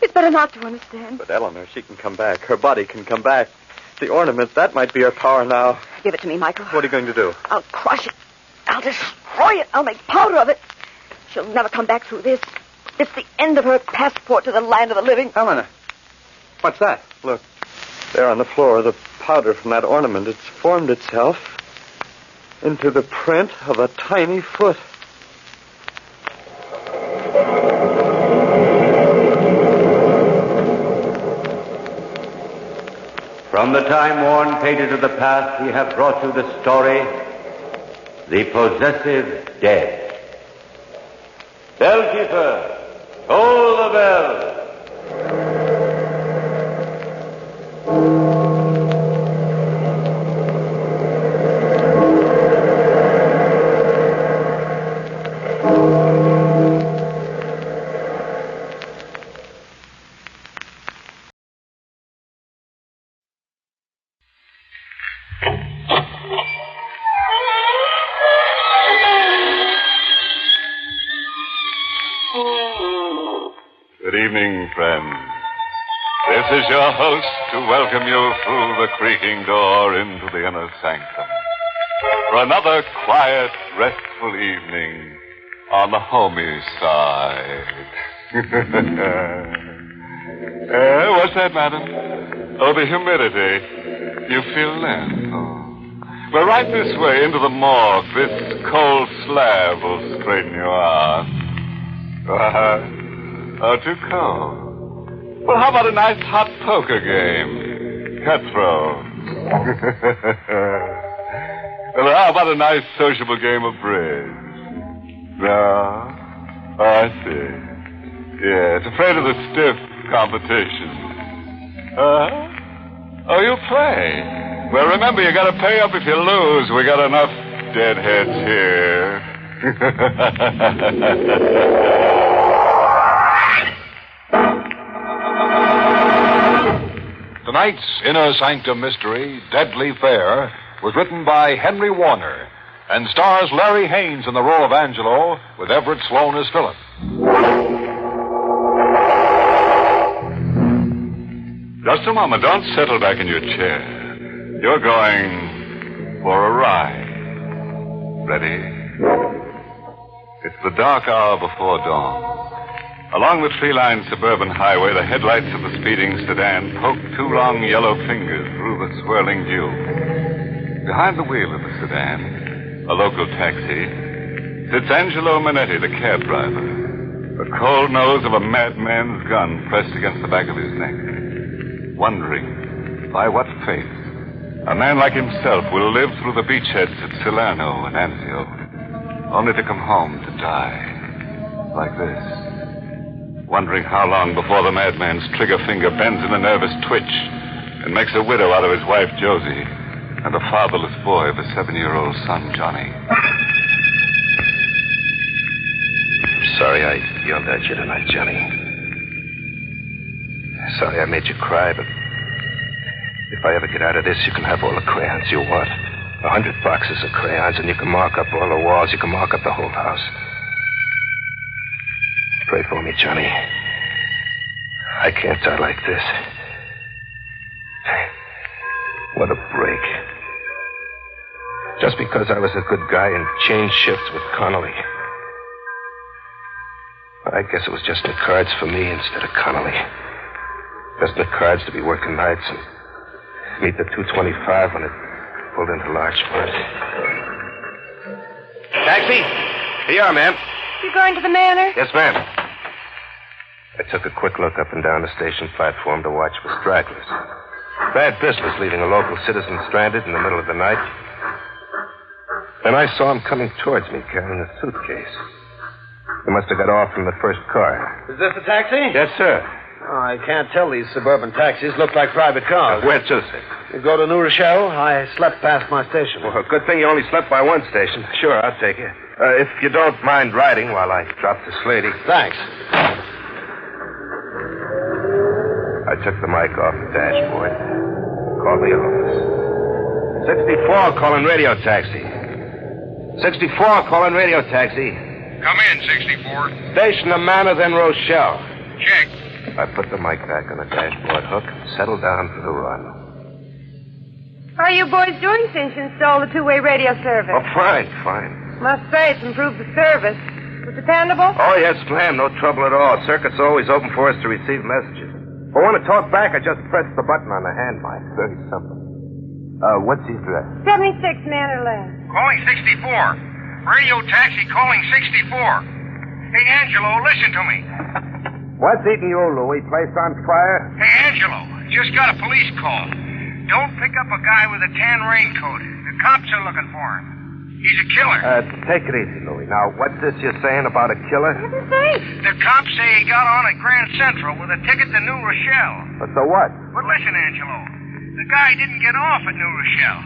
It's better not to understand. But Eleanor, she can come back. Her body can come back. The ornament, that might be her power now. Give it to me, Michael. What are you going to do? I'll crush it. I'll destroy it. I'll make powder of it. She'll never come back through this. It's the end of her passport to the land of the living. Eleanor, what's that? Look, there on the floor, the powder from that ornament. It's formed itself into the print of a tiny foot. From the time-worn pages of the past, we have brought you the story, The Possessive Dead. Bellkeeper, toll the bell. Good evening, friends. This is your host to welcome you through the creaking door into the inner sanctum for another quiet, restful evening on the homey side. What's that, madam? Oh, the humidity. You feel limp. Oh. Well, right this way into the morgue. This cold slab will straighten you out. Oh, too cold. Well, how about a nice hot poker game? Cutthroat. Well, how about a nice sociable game of bridge? No? Oh, I see. Yes, afraid of the stiff competition. Oh, you play? Well, remember, you gotta pay up if you lose. We got enough deadheads here. Tonight's Inner Sanctum mystery, Deadly Fair, was written by Henry Warner and stars Larry Haynes in the role of Angelo with Everett Sloane as Philip. Just a moment. Don't settle back in your chair. You're going for a ride. Ready? It's the dark hour before dawn. Along the tree-lined suburban highway, the headlights of the speeding sedan poke two long yellow fingers through the swirling dew. Behind the wheel of the sedan, a local taxi, sits Angelo Manetti, the cab driver, the cold nose of a madman's gun pressed against the back of his neck, wondering by what fate a man like himself will live through the beachheads at Salerno and Anzio, only to come home to die like this. Wondering how long before the madman's trigger finger bends in a nervous twitch and makes a widow out of his wife, Josie, and a fatherless boy of a 7-year-old son, Johnny. I'm sorry I yelled at you tonight, Johnny. Sorry I made you cry, but if I ever get out of this, you can have all the crayons you want. 100 boxes of crayons, and you can mark up all the walls. You can mark up the whole house. Pray for me, Johnny. I can't die like this. What a break. Just because I was a good guy and changed shifts with Connolly. I guess it was just in the cards for me instead of Connolly. Just in the cards to be working nights and meet the 225 when it pulled into large front. Taxi? Here you are, ma'am. You going to the manor? Yes, ma'am. I took a quick look up and down the station platform to watch for stragglers. Bad business leaving a local citizen stranded in the middle of the night. And I saw him coming towards me carrying a suitcase. He must have got off from the first car. Is this a taxi? Yes, sir. Oh, I can't tell. These suburban taxis look like private cars. Where to, sir? You go to New Rochelle? I slept past my station. Well, good thing you only slept by one station. Sure, I'll take you. If you don't mind riding while I drop this lady. Thanks. I took the mic off the dashboard. Called the office. 64, calling radio taxi. 64, calling radio taxi. Come in, 64. Station Amana, then Rochelle. Check. I put the mic back on the dashboard hook and settled down for the run. How are you boys doing since you installed the two-way radio service? Oh, fine. Must say, it's improved the service. Was it dependable? Oh, yes, ma'am. No trouble at all. Circuit's always open for us to receive messages. If I want to talk back, I just press the button on the hand mic. Very simple. What's the address? 76 Manor Lane. Calling 64. Radio taxi calling 64. Hey, Angelo, listen to me. What's eating you, Louie? Place on fire? Hey, Angelo, just got a police call. Don't pick up a guy with a tan raincoat. The cops are looking for him. He's a killer. Take it easy, Louie. Now, what's this you're saying about a killer? The cops say he got on at Grand Central with a ticket to New Rochelle. So what? But listen, Angelo, the guy didn't get off at New Rochelle.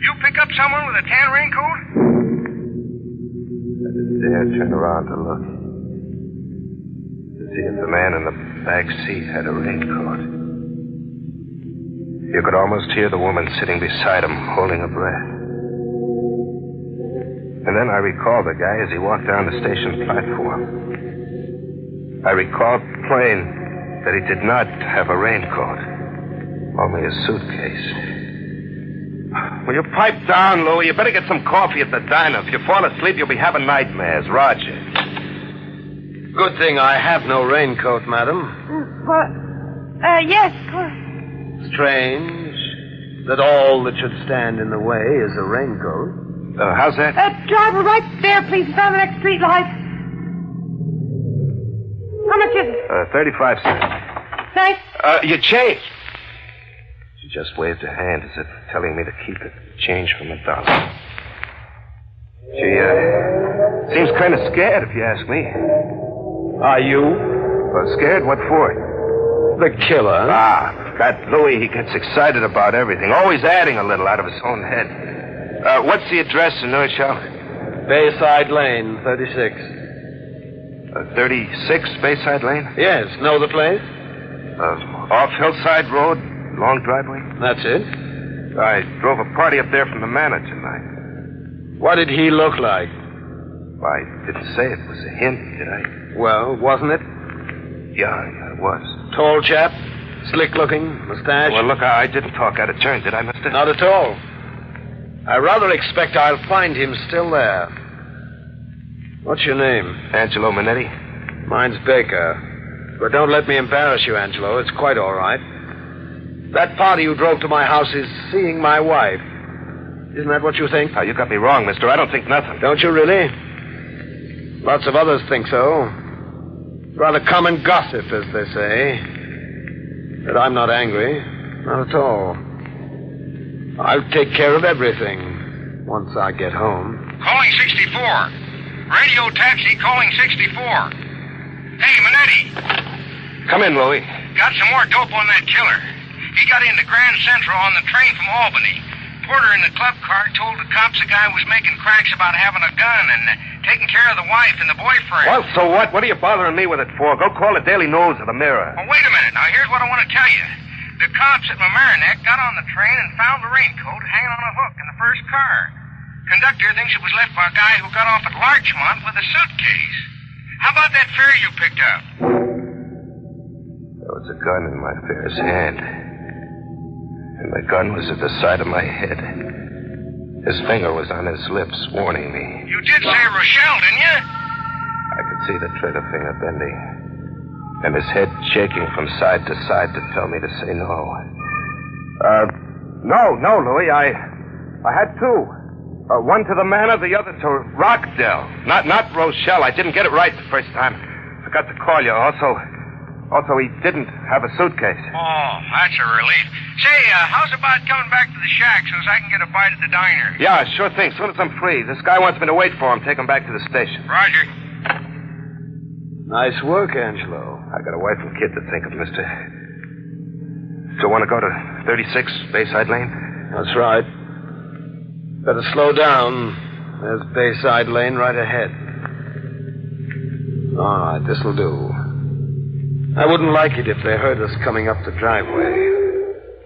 You pick up someone with a tan raincoat? I didn't dare turn around to look. To see if the man in the back seat had a raincoat. You could almost hear the woman sitting beside him, holding her breath. And then I recalled the guy as he walked down the station platform. I recalled plain that he did not have a raincoat, only a suitcase. Will you pipe down, Louie? You better get some coffee at the diner. If you fall asleep, you'll be having nightmares. Roger. Good thing I have no raincoat, madam. What? Yes, of course. Strange that all that should stand in the way is a raincoat. How's that? Driver, right there, please. Found the next street light. How much is it? 35 cents. Thanks. Your change. She just waved her hand as if telling me to keep it. Change from $1. She, seems kind of scared, if you ask me. Are you? Scared? What for? The killer. That Louie, he gets excited about everything. Always adding a little out of his own head. What's the address in New Rochelle? Bayside Lane, 36. 36 Bayside Lane? Yes. Know the place? Off Hillside Road, long driveway? That's it. I drove a party up there from the manor tonight. What did he look like? I didn't say it was a hint, did I? Well, wasn't it? Yeah, it was. Tall chap? Slick-looking? Mustache? Well, look, I didn't talk out of turn, did I, mister? Not at all. I rather expect I'll find him still there. What's your name? Angelo Minetti. Mine's Baker. But don't let me embarrass you, Angelo. It's quite all right. That party you drove to my house is seeing my wife. Isn't that what you think? Oh, you got me wrong, mister. I don't think nothing. Don't you really? Lots of others think so. Rather common gossip, as they say. But I'm not angry. Not at all. I'll take care of everything once I get home. Calling 64. Radio taxi calling 64. Hey, Minetti. Come in, Louie. Got some more dope on that killer. He got into Grand Central on the train from Albany. Porter in the club car told the cops a guy was making cracks about having a gun and taking care of the wife and the boyfriend. Well, so what? What are you bothering me with it for? Go call the Daily News or the Mirror. Well, wait a minute. Now, here's what I want to tell you. The cops at Mamaroneck got on the train and found the raincoat hanging on a hook in the first car. Conductor thinks it was left by a guy who got off at Larchmont with a suitcase. How about that fare you picked up? There was a gun in my fare's hand. And the gun was at the side of my head. His finger was on his lips, warning me. You did say Rochelle, didn't you? I could see the trigger finger bending. And his head shaking from side to side to tell me to say no. No, Louie. I had two. One to the manor, the other to Rockdale. Not Rochelle. I didn't get it right the first time. Forgot to call you. Also Also, he didn't have a suitcase. Oh, that's a relief. Say, how's about coming back to the shack so as I can get a bite at the diner? Yeah, sure thing. As soon as I'm free. This guy wants me to wait for him, take him back to the station. Roger. Nice work, Angelo. I got a wife and kid to think of, mister. So want to go to 36 Bayside Lane? That's right. Better slow down. There's Bayside Lane right ahead. All right, this'll do. I wouldn't like it if they heard us coming up the driveway.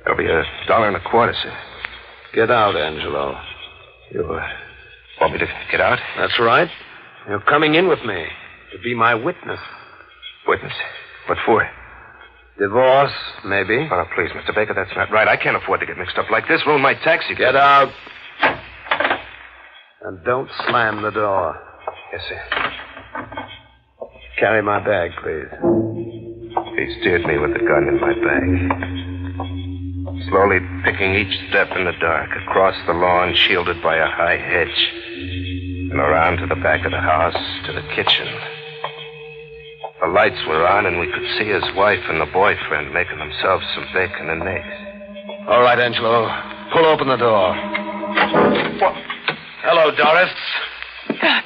It'll be $1.25, sir. Get out, Angelo. You want me to get out? That's right. You're coming in with me to be my witness. Witness? What for? Divorce, maybe. Oh, please, Mr. Baker, that's not right. I can't afford to get mixed up like this. Ruin my taxi. Get out. And don't slam the door. Yes, sir. Carry my bag, please. He steered me with the gun in my bag. Slowly picking each step in the dark, across the lawn shielded by a high hedge, and around to the back of the house, to the kitchen. The lights were on, and we could see his wife and the boyfriend making themselves some bacon and eggs. All right, Angelo. Pull open the door. What? Hello, Doris. God.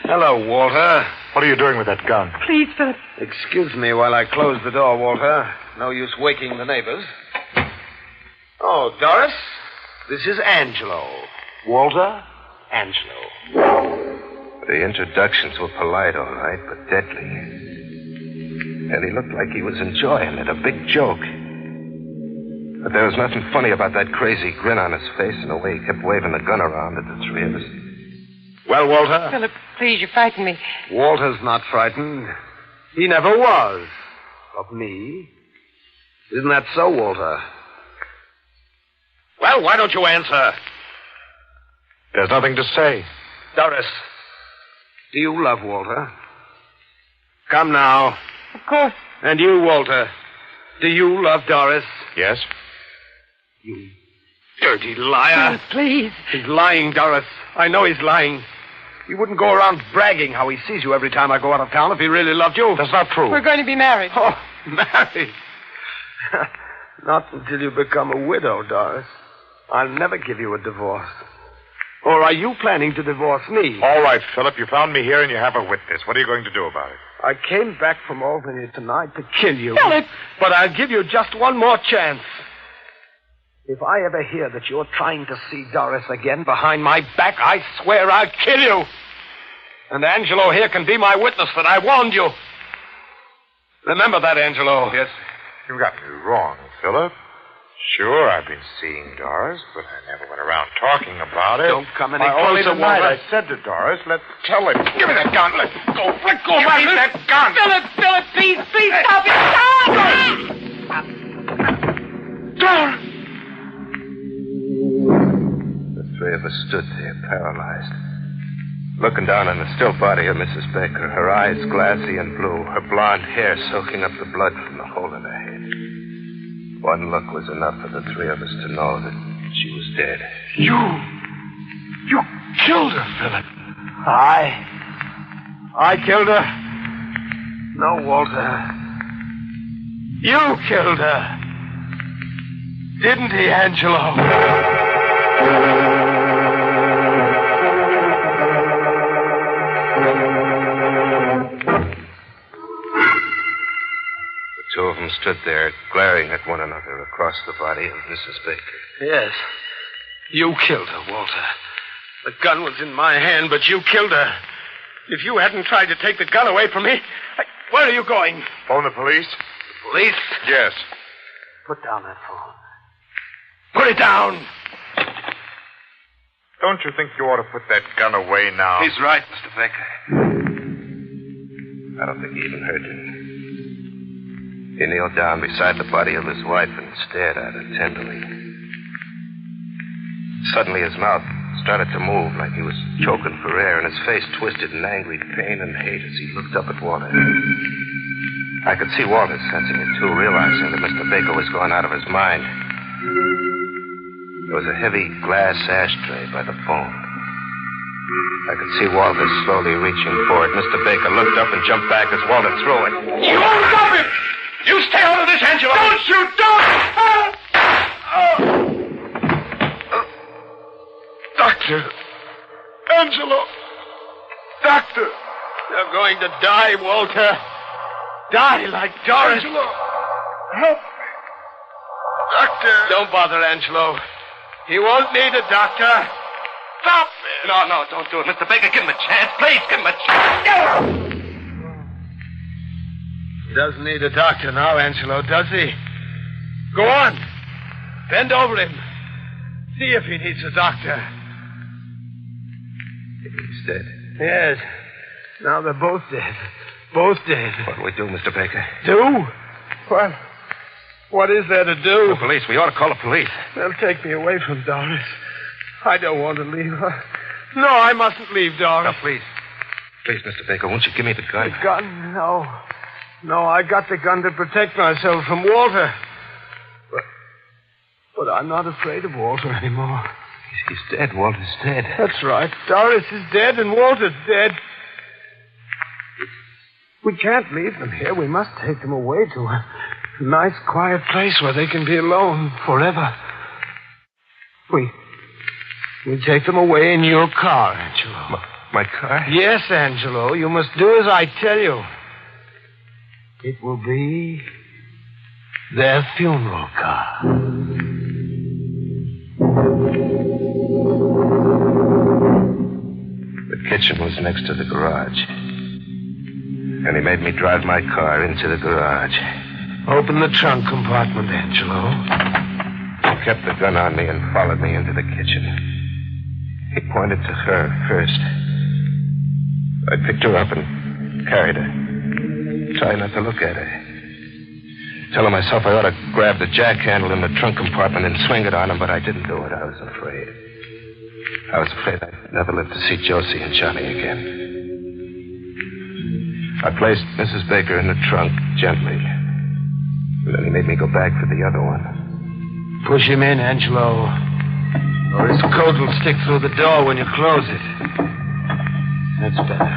Hello, Walter. What are you doing with that gun? Please, Philip. Excuse me while I close the door, Walter. No use waking the neighbors. Oh, Doris, this is Angelo. Walter, Angelo. The introductions were polite, all right, but deadly. And he looked like he was enjoying it, a big joke. But there was nothing funny about that crazy grin on his face and the way he kept waving the gun around at the three of us. Well, Walter? Philip, please, you frighten me. Walter's not frightened. He never was. Of me. Isn't that so, Walter? Well, why don't you answer? There's nothing to say. Doris, do you love Walter? Come now. Of course. And you, Walter, do you love Doris? Yes. You dirty liar. Please. He's lying, Doris. I know he's lying. He wouldn't go around bragging how he sees you every time I go out of town if he really loved you. That's not true. We're going to be married. Oh, married? Not until you become a widow, Doris. I'll never give you a divorce. Or are you planning to divorce me? All right, Philip, you found me here and you have a witness. What are you going to do about it? I came back from Albany tonight to kill you. Philip! But I'll give you just one more chance. If I ever hear that you're trying to see Doris again behind my back, I swear I'll kill you. And Angelo here can be my witness that I warned you. Remember that, Angelo. Yes, you got me wrong, Philip. Sure, I've been seeing Doris, but I never went around talking about it. Don't come any Only closer, tonight Walter. I said to Doris, let's tell him. Give me that gun. Let go. Let go, Give me that gun. Philip, please stop it. Stop! Doris! The three of us stood there, paralyzed, looking down on the still body of Mrs. Baker, her eyes glassy and blue, her blonde hair soaking up the blood from the hole in her head. One look was enough for the three of us to know that she was dead. You killed her, Philip. I killed her? No, Walter. You killed her. Didn't he, Angelo? Two of them stood there, glaring at one another across the body of Mrs. Baker. Yes. You killed her, Walter. The gun was in my hand, but you killed her. If you hadn't tried to take the gun away from me... Where are you going? Phone the police? The police? Yes. Put down that phone. Put it down! Don't you think you ought to put that gun away now? He's right, Mr. Baker. I don't think he even heard me. He kneeled down beside the body of his wife and stared at her tenderly. Suddenly his mouth started to move like he was choking for air, and his face twisted in angry pain and hate as he looked up at Walter. I could see Walter sensing it, too, realizing that Mr. Baker was going out of his mind. There was a heavy glass ashtray by the phone. I could see Walter slowly reaching for it. Mr. Baker looked up and jumped back as Walter threw it. You won't stop him! You stay out of this, Angelo! Don't shoot! Doctor! Angelo! Doctor! You're going to die, Walter. Die like Doris. Angelo! Help me. Doctor! Don't bother, Angelo. He won't need a doctor. Stop it! No, don't do it. Mr. Baker, give him a chance. Please, give him a chance. He doesn't need a doctor now, Angelo, does he? Go on. Bend over him. See if he needs a doctor. He's dead. Yes. Now they're both dead. Both dead. What do we do, Mr. Baker? Do? What is there to do? The police. We ought to call the police. They'll take me away from Doris. I don't want to leave her. No, I mustn't leave Doris. Now, please. Please, Mr. Baker, won't you give me the gun? The gun? No. No, I got the gun to protect myself from Walter. But I'm not afraid of Walter anymore. He's dead. Walter's dead. That's right. Doris is dead and Walter's dead. We can't leave them here. We must take them away to a nice, quiet place where they can be alone forever. We take them away in your car, Angelo. My car? Yes, Angelo. You must do as I tell you. It will be their funeral car. The kitchen was next to the garage. And he made me drive my car into the garage. Open the trunk compartment, Angelo. He kept the gun on me and followed me into the kitchen. He pointed to her first. I picked her up and carried her. Trying not to look at her. Telling myself I ought to grab the jack handle in the trunk compartment and swing it on him, but I didn't do it. I was afraid. I was afraid I'd never live to see Josie and Johnny again. I placed Mrs. Baker in the trunk gently. And then he made me go back for the other one. Push him in, Angelo. Or his coat will stick through the door when you close it. That's better.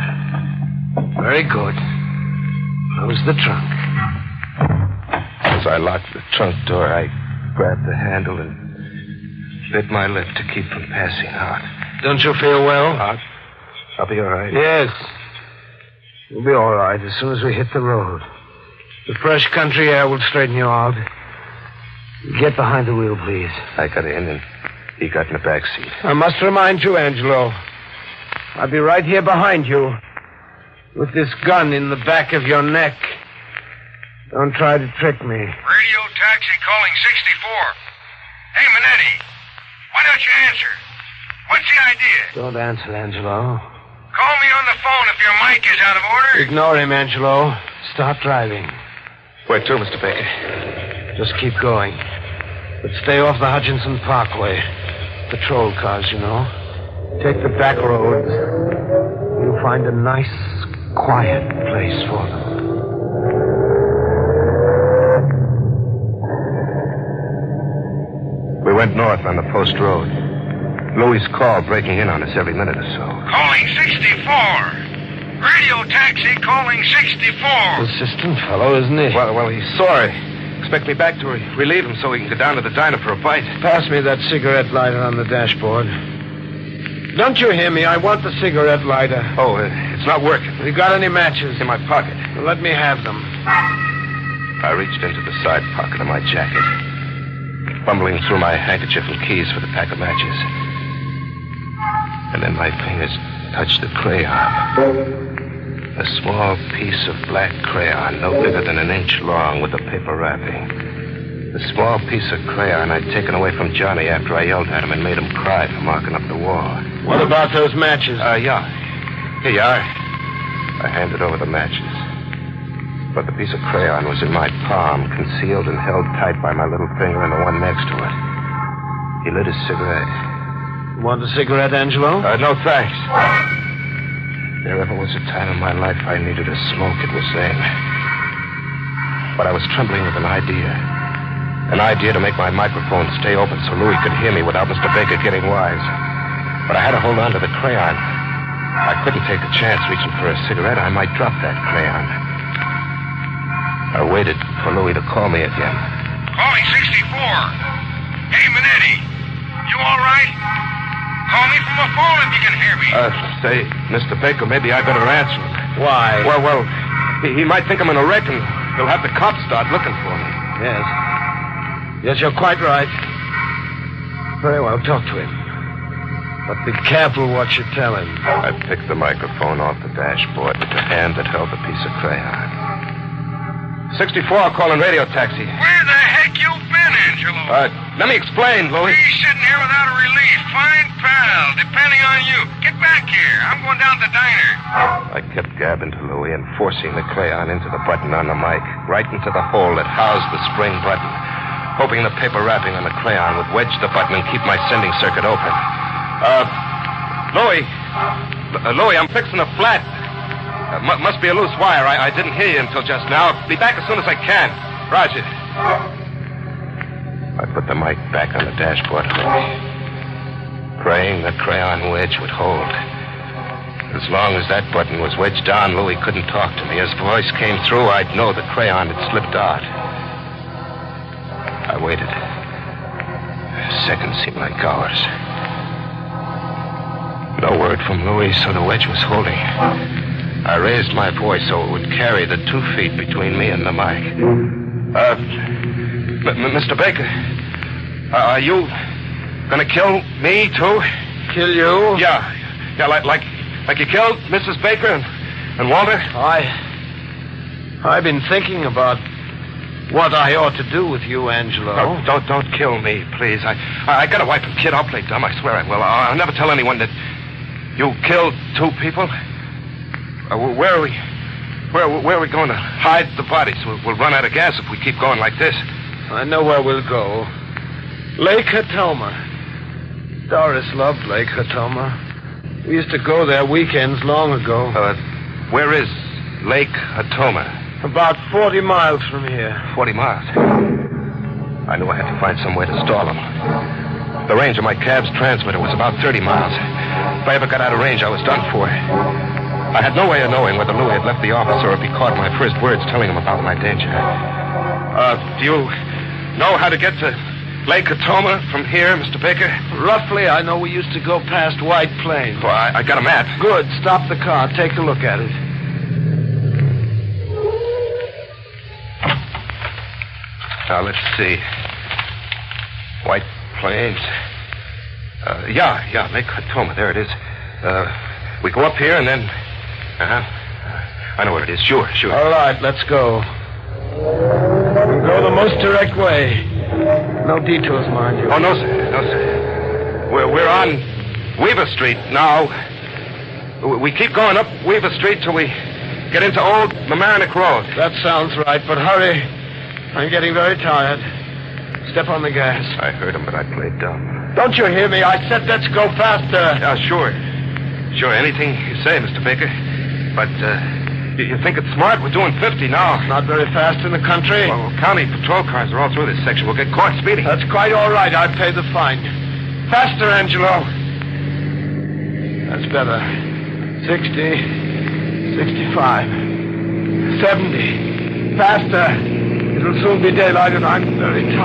Very good. Close the trunk. As I locked the trunk door, I grabbed the handle and bit my lip to keep from passing out. Don't you feel well? I'll be all right. Yes. You'll be all right as soon as we hit the road. The fresh country air will straighten you out. Get behind the wheel, please. I got in and he got in the back seat. I must remind you, Angelo. I'll be right here behind you. With this gun in the back of your neck. Don't try to trick me. Radio taxi calling 64. Hey, Minetti. Why don't you answer? What's the idea? Don't answer, Angelo. Call me on the phone if your mic is out of order. Ignore him, Angelo. Start driving. Where to, Mr. Baker? Just keep going. But stay off the Hutchinson Parkway. Patrol cars, you know. Take the back roads. You'll find a nice, quiet place for them. We went north on the post road. Louis' call breaking in on us every minute or so. Calling 64. Radio taxi calling 64. Persistent fellow, isn't he? Well, he's sorry. Expect me back to relieve him so he can go down to the diner for a bite. Pass me that cigarette lighter on the dashboard. Don't you hear me? I want the cigarette lighter. Oh, it's not working. You got any matches? In my pocket. Well, let me have them. I reached into the side pocket of my jacket, fumbling through my handkerchief and keys for the pack of matches. And then my fingers touched the crayon. A small piece of black crayon, no bigger than an inch long, with a paper wrapping. The small piece of crayon I'd taken away from Johnny after I yelled at him and made him cry for marking up the wall. What about those matches? Yeah. Here you are. I handed over the matches. But the piece of crayon was in my palm, concealed and held tight by my little finger and the one next to it. He lit his cigarette. Want a cigarette, Angelo? No, thanks. There ever was a time in my life I needed a smoke, it was then. But I was trembling with an idea. An idea to make my microphone stay open so Louis could hear me without Mr. Baker getting wise. But I had to hold on to the crayon. I couldn't take a chance reaching for a cigarette. I might drop that crayon. I waited for Louis to call me again. Calling 64. Hey, Minetti. You all right? Call me from a phone if you can hear me. Say, Mr. Baker, maybe I better answer him. Why? Well, he might think I'm in a wreck and he'll have the cops start looking for me. Yes. Yes, you're quite right. Very well, talk to him. But be careful what you tell him. I picked the microphone off the dashboard with the hand that held the piece of crayon. 64 calling radio taxi. Where the heck you been, Angelo? Let me explain, Louis. Me sitting here without a relief. Fine pal, depending on you. Get back here. I'm going down to the diner. I kept gabbing to Louis and forcing the crayon into the button on the mic, right into the hole that housed the spring button, hoping the paper wrapping on the crayon would wedge the button and keep my sending circuit open. Louis, I'm fixing a flat. Must be a loose wire. I didn't hear you until just now. I'll be back as soon as I can. Roger. I put the mic back on the dashboard hook, praying the crayon wedge would hold. As long as that button was wedged down, Louis couldn't talk to me. As voice came through, I'd know the crayon had slipped out. I waited. Seconds seemed like hours. No word from Louis, so the wedge was holding. I raised my voice so it would carry the 2 feet between me and the mic. Mr. Baker, are you gonna kill me, too? Kill you? Yeah, like you killed Mrs. Baker and Walter? I've been thinking about what I ought to do with you, Angelo. Oh, don't kill me, please. I got a wife and kid. I'll play dumb. I swear I will. I'll never tell anyone that you killed 2 people. Where are we going to hide the bodies? We'll run out of gas if we keep going like this. I know where we'll go. Lake Hatoma. Doris loved Lake Hatoma. We used to go there weekends long ago. Where is Lake Hatoma? About 40 miles from here. 40 miles? I knew I had to find some way to stall them. The range of my cab's transmitter was about 30 miles. If I ever got out of range, I was done for. I had no way of knowing whether Louis had left the office or if he caught my first words telling him about my danger. Do you know how to get to Lake Hatoma from here, Mr. Baker? Roughly, I know we used to go past White Plains. Well, I got a map. Good. Stop the car. Take a look at it. Now, let's see. White Plains. Yeah, Lake Hatoma. There it is. We go up here and then... I know where it is. Sure. All right, let's go. We'll go the most direct way. No detours, mind you. Oh, no, sir. We're on Weaver Street now. We keep going up Weaver Street till we get into Old Mamaroneck Road. That sounds right, but hurry. I'm getting very tired. Step on the gas. I heard him, but I played dumb. Don't you hear me? I said let's go faster. Yeah, sure. Sure, anything you say, Mr. Baker. But, you think it's smart? We're doing 50 now. Not very fast in the country. Well, county patrol cars are all through this section. We'll get caught speeding. That's quite all right. I'll pay the fine. Faster, Angelo. That's better. 60, 65, 70. Faster. It'll soon be daylight and I'm very tired.